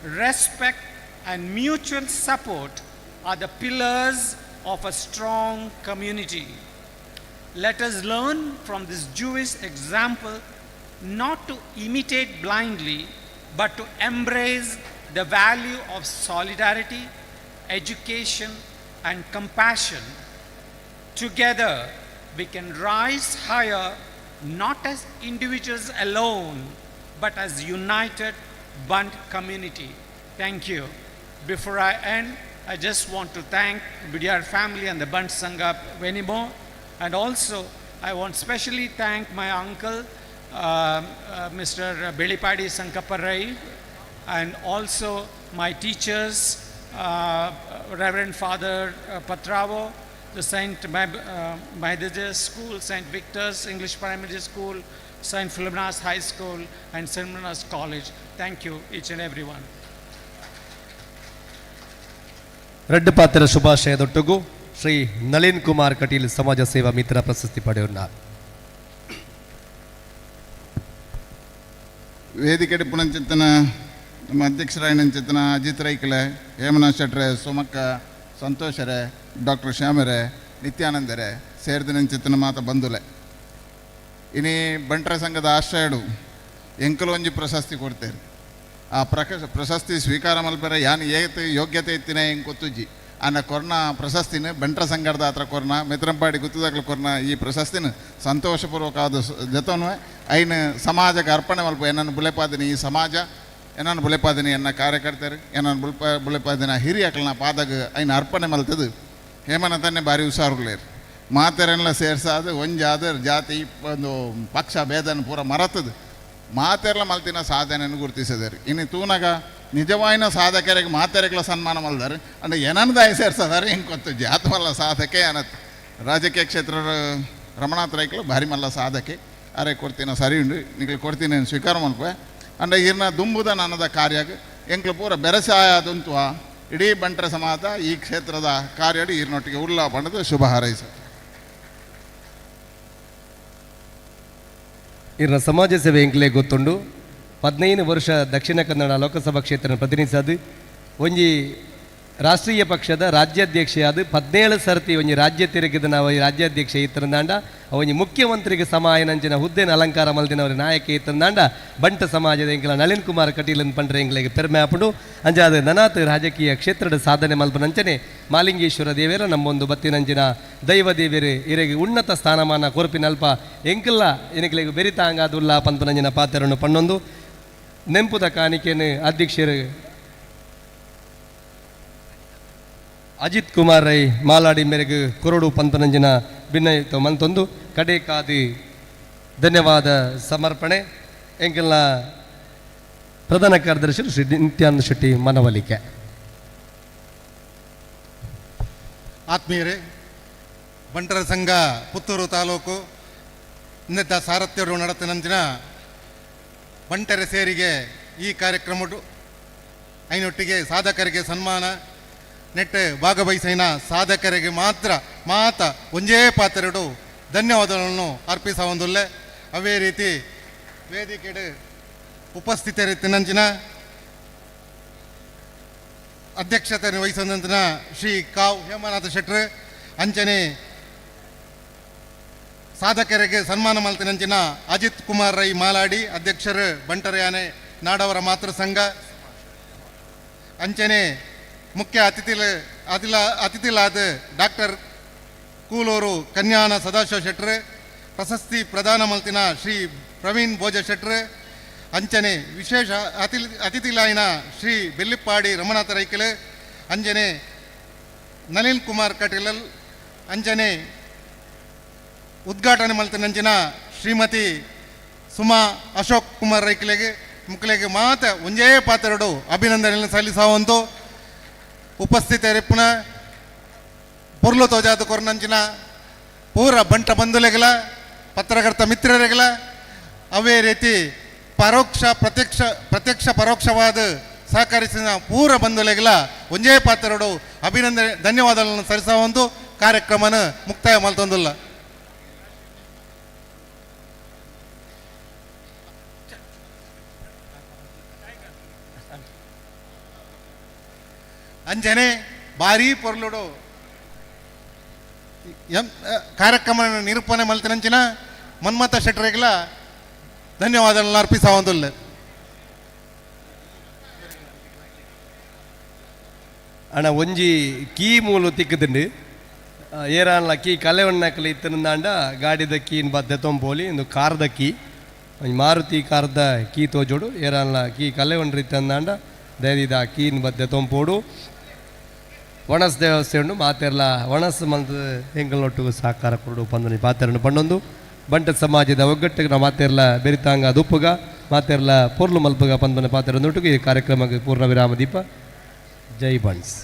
U: respect, and mutual support are the pillars of a strong community. Let us learn from this Jewish example not to imitate blindly, but to embrace the value of solidarity, education, and compassion. Together, we can rise higher, not as individuals alone, but as united Bund community. Thank you. Before I end, I just want to thank Budyar family and the Bund Sangha Venimo, and also I want to specially thank my uncle, Mr. Belipadi Sankaparai, and also my teachers, Reverend Father Patravo, the St. Methodist School, St. Victor's English Primary School, St. Philomena's High School, and St. Philomena's College. Thank you, each and everyone.
A: Red ಪಾತ್ರ ಶುಭಾಶಯದೊಟ್ಟಿಗೂ ಶ್ರೀ ನಳಿನ್ ಕುಮಾರ್ ಕಟೀಲ್ ಸಮಾಜ ಸೇವಾ ಮಿತ್ರ ಪ್ರಶಸ್ತಿ ಪಡೆಯುన్నారు.
B: ವೇದಿಕೆ ಪುನಂಚಿತ್ತನ ನಮ್ಮ ಅಧ್ಯಕ್ಷರಾಯನಂಚಿತ್ತನ ಅಜಿತ್ ರೈಕಲೆ, ಹೇಮನಾ ಶೆಟ್ರೆ, ಸೋಮಕ್ಕ, ಸಂತೋಷರೇ, ಡಾಕ್ಟರ್ ಶ್ಯಾಮರೇ, ನಿತ್ಯಾನಂದರೇ ಸೇರಿದಿನಂಚಿತ್ತನ ಮಾತ ಬಂದುಲೆ ಇನಿ ಬಂಟರ ಸಂಘದ ಆಶ್ರಯಡು ಎಂಕಲು ಒಂಜಿ ಪ್ರಶಸ್ತಿ ಕೊಡ್ತೇವೆ. ಆ ಪ್ರಶಸ್ತಿ ಸ್ವೀಕಾರ ಮಲ್ಪರೆ ಯಾನ್ ಯೋಗ್ಯತೆ ಇತ್ತಿನ ಹೆಂಗೆ ಗೊತ್ತುಜ್ಜಿ ಅನ್ನ ಕೊರ್ನ ಪ್ರಶಸ್ತಿನ ಬಂಟರ ಸಂಘದ ಹತ್ರ ಕೊರ್ನ ಮೆತ್ರಂಪಾಡಿ ಗುತ್ತದಾಗ್ಲು ಕೊರ್ನ ಈ ಪ್ರಶಸ್ತಿನ ಸಂತೋಷಪೂರ್ವಕವಾದ ಜೊತೆನೂ ಐನ ಸಮಾಜಕ್ಕೆ ಅರ್ಪಣೆ ಮಲ್ಪ ಏನನ್ನು ಬುಲೆಪಾದಿನಿ ಈ ಸಮಾಜ ಏನನ್ನು ಬುಲೆಪಾದಿನಿ ಎನ್ನ ಕಾರ್ಯಕರ್ತರು ಏನನ್ನು ಬುಲೆಪಾದಿನ ಹಿರಿಯಕಲ್ನ ಪಾದಾಗ ಐನ ಅರ್ಪಣೆ ಮಲ್ತದು ಹೇಮನ ತನ್ನೇ ಭಾರಿ ಹುಷಾರುಲೇರು ಮಾತೆರೆಲ್ಲ ಸೇರ್ಸಾದ ಒಂಜಾದ ಜಾತಿ ಒಂದು ಪಕ್ಷ ಭೇದನ ಪೂರ ಮರತದು ಮಾತೆರ್ಲ ಮಲ್ತಿನ ಸಾಧನೆಯನ್ನು ಗುರುತಿಸಿದರು. ಇನ್ನು ತೂನಾಗ ನಿಜವಾಯಿನ ಸಾಧಕರಿಗೆ ಮಾತೆರೆಗಳ ಸನ್ಮಾನ ಮಲ್ದಾರೆ ಅಂದರೆ ಏನನ್ನದಾಯ ಸೇರ್ಸದಾರೆ ಹೆಂಗೆ ಗೊತ್ತು ಜಾತಮಲ್ಲ ಸಾಧಕೆ ಅನ್ನತ್ ರಾಜಕೀಯ ಕ್ಷೇತ್ರ ರಮಣಾಥ್ ರೈಕಲು ಭಾರಿ ಮಲ್ಲ ಸಾಧಕೆ ಅರೆ ಕೊಡ್ತೀನಿ ಸರಿ ಉಂಡು ನಿಮಗೆ ಕೊಡ್ತೀನಿ ಸ್ವೀಕಾರ ಮಲ್ಪೆ ಅಂದರೆ ಇರ್ನ ದುಂಬುದ ನನ್ನದ ಕಾರ್ಯಾಗ
D: ಎಂಕ್ಲು ಪೂರ ಬೆರಸಾಯ ಆದಂತು ಇಡೀ ಬಂಟರ ಸಮಾಜ ಈ ಕ್ಷೇತ್ರದ ಕಾರ್ಯಡಿ ಈರ್ನೊಟ್ಟಿಗೆ ಉಲ್ಲಾ ಪಂಡದು ಶುಭ ಹಾರೈಸ.
A: ಇರ್ನ ಸಮಾಜ ಸೇವೆ ಎಂಕ್ಲೆ ಗೊತ್ತುಂಡು 15 ವರ್ಷ ದಕ್ಷಿಣ ಕನ್ನಡ ಲೋಕಸಭಾ ಕ್ಷೇತ್ರ ಪ್ರತಿನಿಧಿಸದು ಒಂಜಿ ರಾಷ್ಟ್ರೀಯ ಪಕ್ಷದ ರಾಜ್ಯಾಧ್ಯಕ್ಷೆಯಾದ 17 ಸರ್ತಿ ಒಂಜಿ ರಾಜ್ಯ ತಿರುಗಿದ ನಾವು ರಾಜ್ಯಾಧ್ಯಕ್ಷೆ ಇತ್ತರಂದಾಂಡ ಒಂಜಿ ಮುಖ್ಯಮಂತ್ರಿಗೆ ಸಮಾಯನಂಚಿನ ಹುದ್ದೆನ ಅಲಂಕಾರ ಮಲ್ದಿನವರ ನಾಯಕ ಇತ್ತರಂದಾಂಡ ಬಂಟ ಸಮಾಜದ ಎಂಕಲ ನಳಿನ್ ಕುಮಾರ್ ಕಟೀಲನ್ ಪಂಡ್ರೆ ಎಂಕ್ಲೆಗೆ ಪೆರ್ಮೆ ಹಾಪುಂಡು ಅಂಜಾದ ನನಾತ್ ರಾಜಕೀಯ ಕ್ಷೇತ್ರದ ಸಾಧನೆ ಮಲ್ಪನಂಚನೆ ಮಾಲಿಂಗೇಶ್ವರ ದೇವೇರ ನಮ್ಮೊಂದು ಬತ್ತಿನಂಚಿನ ದೈವ ದೇವೇರು ಇರೆಗೆ ಉನ್ನತ ಸ್ಥಾನಮಾನ ಕೊರಪಿನಲ್ಪ ಎಂಕಲ್ಲ ಎನಕ್ಲೆಗೆ ಬೆರಿತಾಂಗಾದುಲ್ಲ ಪಂಪನಂಜಿನ ಪಾತ್ರವನ್ನು ಪಣ್ಣೊಂದು ನೆಂಪುದ ಕಾಣಿಕೆಯನ್ನು ಅಧ್ಯಕ್ಷರು ಅಜಿತ್ ಕುಮಾರ್ ರೈ ಮಾಲಾಡಿ ಮೇರೆಗೆ ಕೊರಡು ಪಂಪನಂಜಿನ ಭಿನ್ನಯುಕ್ತ ಮಂತೊಂದು ಕಡೆ ಕಾದಿ ಧನ್ಯವಾದ ಸಮರ್ಪಣೆ ಎಂಕೆಲ್ಲ ಪ್ರಧಾನ ಕಾರ್ಯದರ್ಶಿ ಶ್ರೀ ನಿತ್ಯಾನಂದ ಶೆಟ್ಟಿ ಮನವೊಲಿಕೆ.
B: ಆತ್ಮೀಯರೇ, ಬಂಟರ ಸಂಘ ಪುತ್ತೂರು ತಾಲೂಕು ಇನ್ನಿದ್ದ ಸಾರಥ್ಯರು ನಡತಿನಂಚಿನ ಬಂಟರ ಸೇರಿಗೆ ಈ ಕಾರ್ಯಕ್ರಮ ಐನೊಟ್ಟಿಗೆ ಸಾಧಕರಿಗೆ ಸನ್ಮಾನ ನೆಟ್ಟು ಭಾಗವಹಿಸಿನ ಸಾಧಕರಿಗೆ ಮಾತ ಒಂಜೇ ಪಾತ್ರೆಡು ಧನ್ಯವಾದಗಳನ್ನು ಅರ್ಪಿಸೊಂದುಲ್ಲೆ. ಅವೇ ರೀತಿ ವೇದಿಕೆಡು ಉಪಸ್ಥಿತರಿತ್ತಿನಂಚಿನ ಅಧ್ಯಕ್ಷತೆ ವಹಿಸಿದಂಚಿನ ಶ್ರೀ ಕಾವ್ ಹೇಮನಾಥ ಶೆಟ್ರು ಅಂಚನೆ ಸಾಧಕರಿಗೆ ಸನ್ಮಾನ ಮಲ್ತಿನಂಚಿನ ಅಜಿತ್ ಕುಮಾರ್ ರೈ ಮಾಲಾಡಿ ಅಧ್ಯಕ್ಷರು ಬಂಟರಯಾನೆ ನಾಡವರ ಮಾತೃ ಸಂಘ ಅಂಚನೆ ಮುಖ್ಯ ಅತಿಥಿಲಾದ ಡಾಕ್ಟರ್ ಕೂಲೂರು ಕನ್ಯಾನ ಸದಾಶಿವ ಶೆಟ್ರು ಪ್ರಶಸ್ತಿ ಪ್ರದಾನ ಮಲ್ತಿನ ಶ್ರೀ ಪ್ರವೀಣ್ ಭೋಜ ಶೆಟ್ರು ಅಂಚನೆ ವಿಶೇಷ ಅತಿಥಿಲಾಯಿನ ಶ್ರೀ ಬೆಲ್ಲಿಪ್ಪಾಡಿ ರಮನಾಥ ರೈಕಲ್ ಅಂಜನೆ ನಳಿನ್ ಕುಮಾರ್ ಕಟೀಲಲ್ ಅಂಜನೆ ಉದ್ಘಾಟನೆ ಮಲ್ತಿನಂಚಿನ ಶ್ರೀಮತಿ ಸುಮಾ ಅಶೋಕ್ ಕುಮಾರ್ ರೈಕಲೆಗೆ ಮುಕ್ಕಲೆಗೆ ಮಾತ ಒಂಜೇ ಪಾತ್ರೆಡು ಅಭಿನಂದನೆಯನ್ನು ಸಲ್ಲಿಸುವಂತು ಉಪಸ್ಥಿತರಿಪ್ಪುನ ಪೊರ್ಲು ತೋಜಾದ ಕೊರನಂಚಿನ ಪೂರ ಬಂಟ ಬಂಧುಲೆಗಳ ಪತ್ರಕರ್ತ ಮಿತ್ರರೆಗಳ ಅವೇ ರೀತಿ ಪ್ರತ್ಯಕ್ಷ ಪರೋಕ್ಷವಾದ ಸಹಕರಿಸಿದ ಪೂರ ಬಂಧುಲೆಗಳ ಒಂಜೇ ಪಾತ್ರೆಡು ಅಭಿನಂದನೆ ಧನ್ಯವಾದಗಳನ್ನು ಸಲ್ಲಿಸುವಂತು ಕಾರ್ಯಕ್ರಮನ ಮುಕ್ತಾಯ ಮಲ್ತೊಂದಿಲ್ಲ. ಅಂಜನೆ ಭಾರೀ ಪೊರ್ಲುಡು ಕಾರ್ಯಕ್ರಮ ನಿರೂಪಣೆ ಮಲ್ತಿನಂಚಿನ ಮನ್ಮಥ ಶೆಟ್ಟರಿಗೆಲ್ಲ ಧನ್ಯವಾದಗಳನ್ನು ಅರ್ಪಿಸೊಂದಿಲ್ಲ.
A: ಅಣ್ಣ ಒಂಜಿ ಕೀ ಮೂಲು ತಿಕ್ಕದುಂಡು ಏರಾನ್ಲ ಕೀ ಕಲೆವಣ್ಣಕಲಿ ಇತ್ತನಂದಾಂಡ ಗಾಡಿದ ಕೀನ್ ಬದ್ದೆ ತೊಂಬೋಲಿ ಒಂದು ಕಾರ್ದ ಕೀ ಒಂಜಿ ಮಾರುತಿ ಕಾರ್ದ ಕೀ ತೋಜೋಡು ಏರಾನ್ಲ ಕೀ ಕಲೆವಣ್ಣ ಇತ್ತಂದಾಂಡ ದೈದ ಕೀನ್ ಬದ್ದೆ ತೊಂಪೋಡು ವಣಸ್ ದೇವಸ್ಥೆ ಉಂಡು ಮಾತೆರ್ಲ ವಣಸ್ ಮಂತ್ ಎಂಕಲ್ನೊಟ್ಟಿಗೂ ಸಹಕಾರ ಕೊಡು ಪಂದನಿ ಪಾತೆರನ್ನು ಪಂಡೊಂದು ಬಂಟ ಸಮಾಜದ ಒಗ್ಗಟ್ಟಿಗೆ ಮಾತೆರ್ಲ ಬೆರಿತಾಂಗ ದುಪ್ಪುಗ ಮಾತೆರ್ಲ ಪೊರ್ಲು ಮಲ್ಪುಗ ಪಂದನ ಪಾತೆರೊಂದೊಟ್ಟಿಗೆ ಈ ಕಾರ್ಯಕ್ರಮಕ್ಕೆ ಪೂರ್ಣ ವಿರಾಮ ದೀಪ. ಜೈ ಬಂಟ್ಸ್.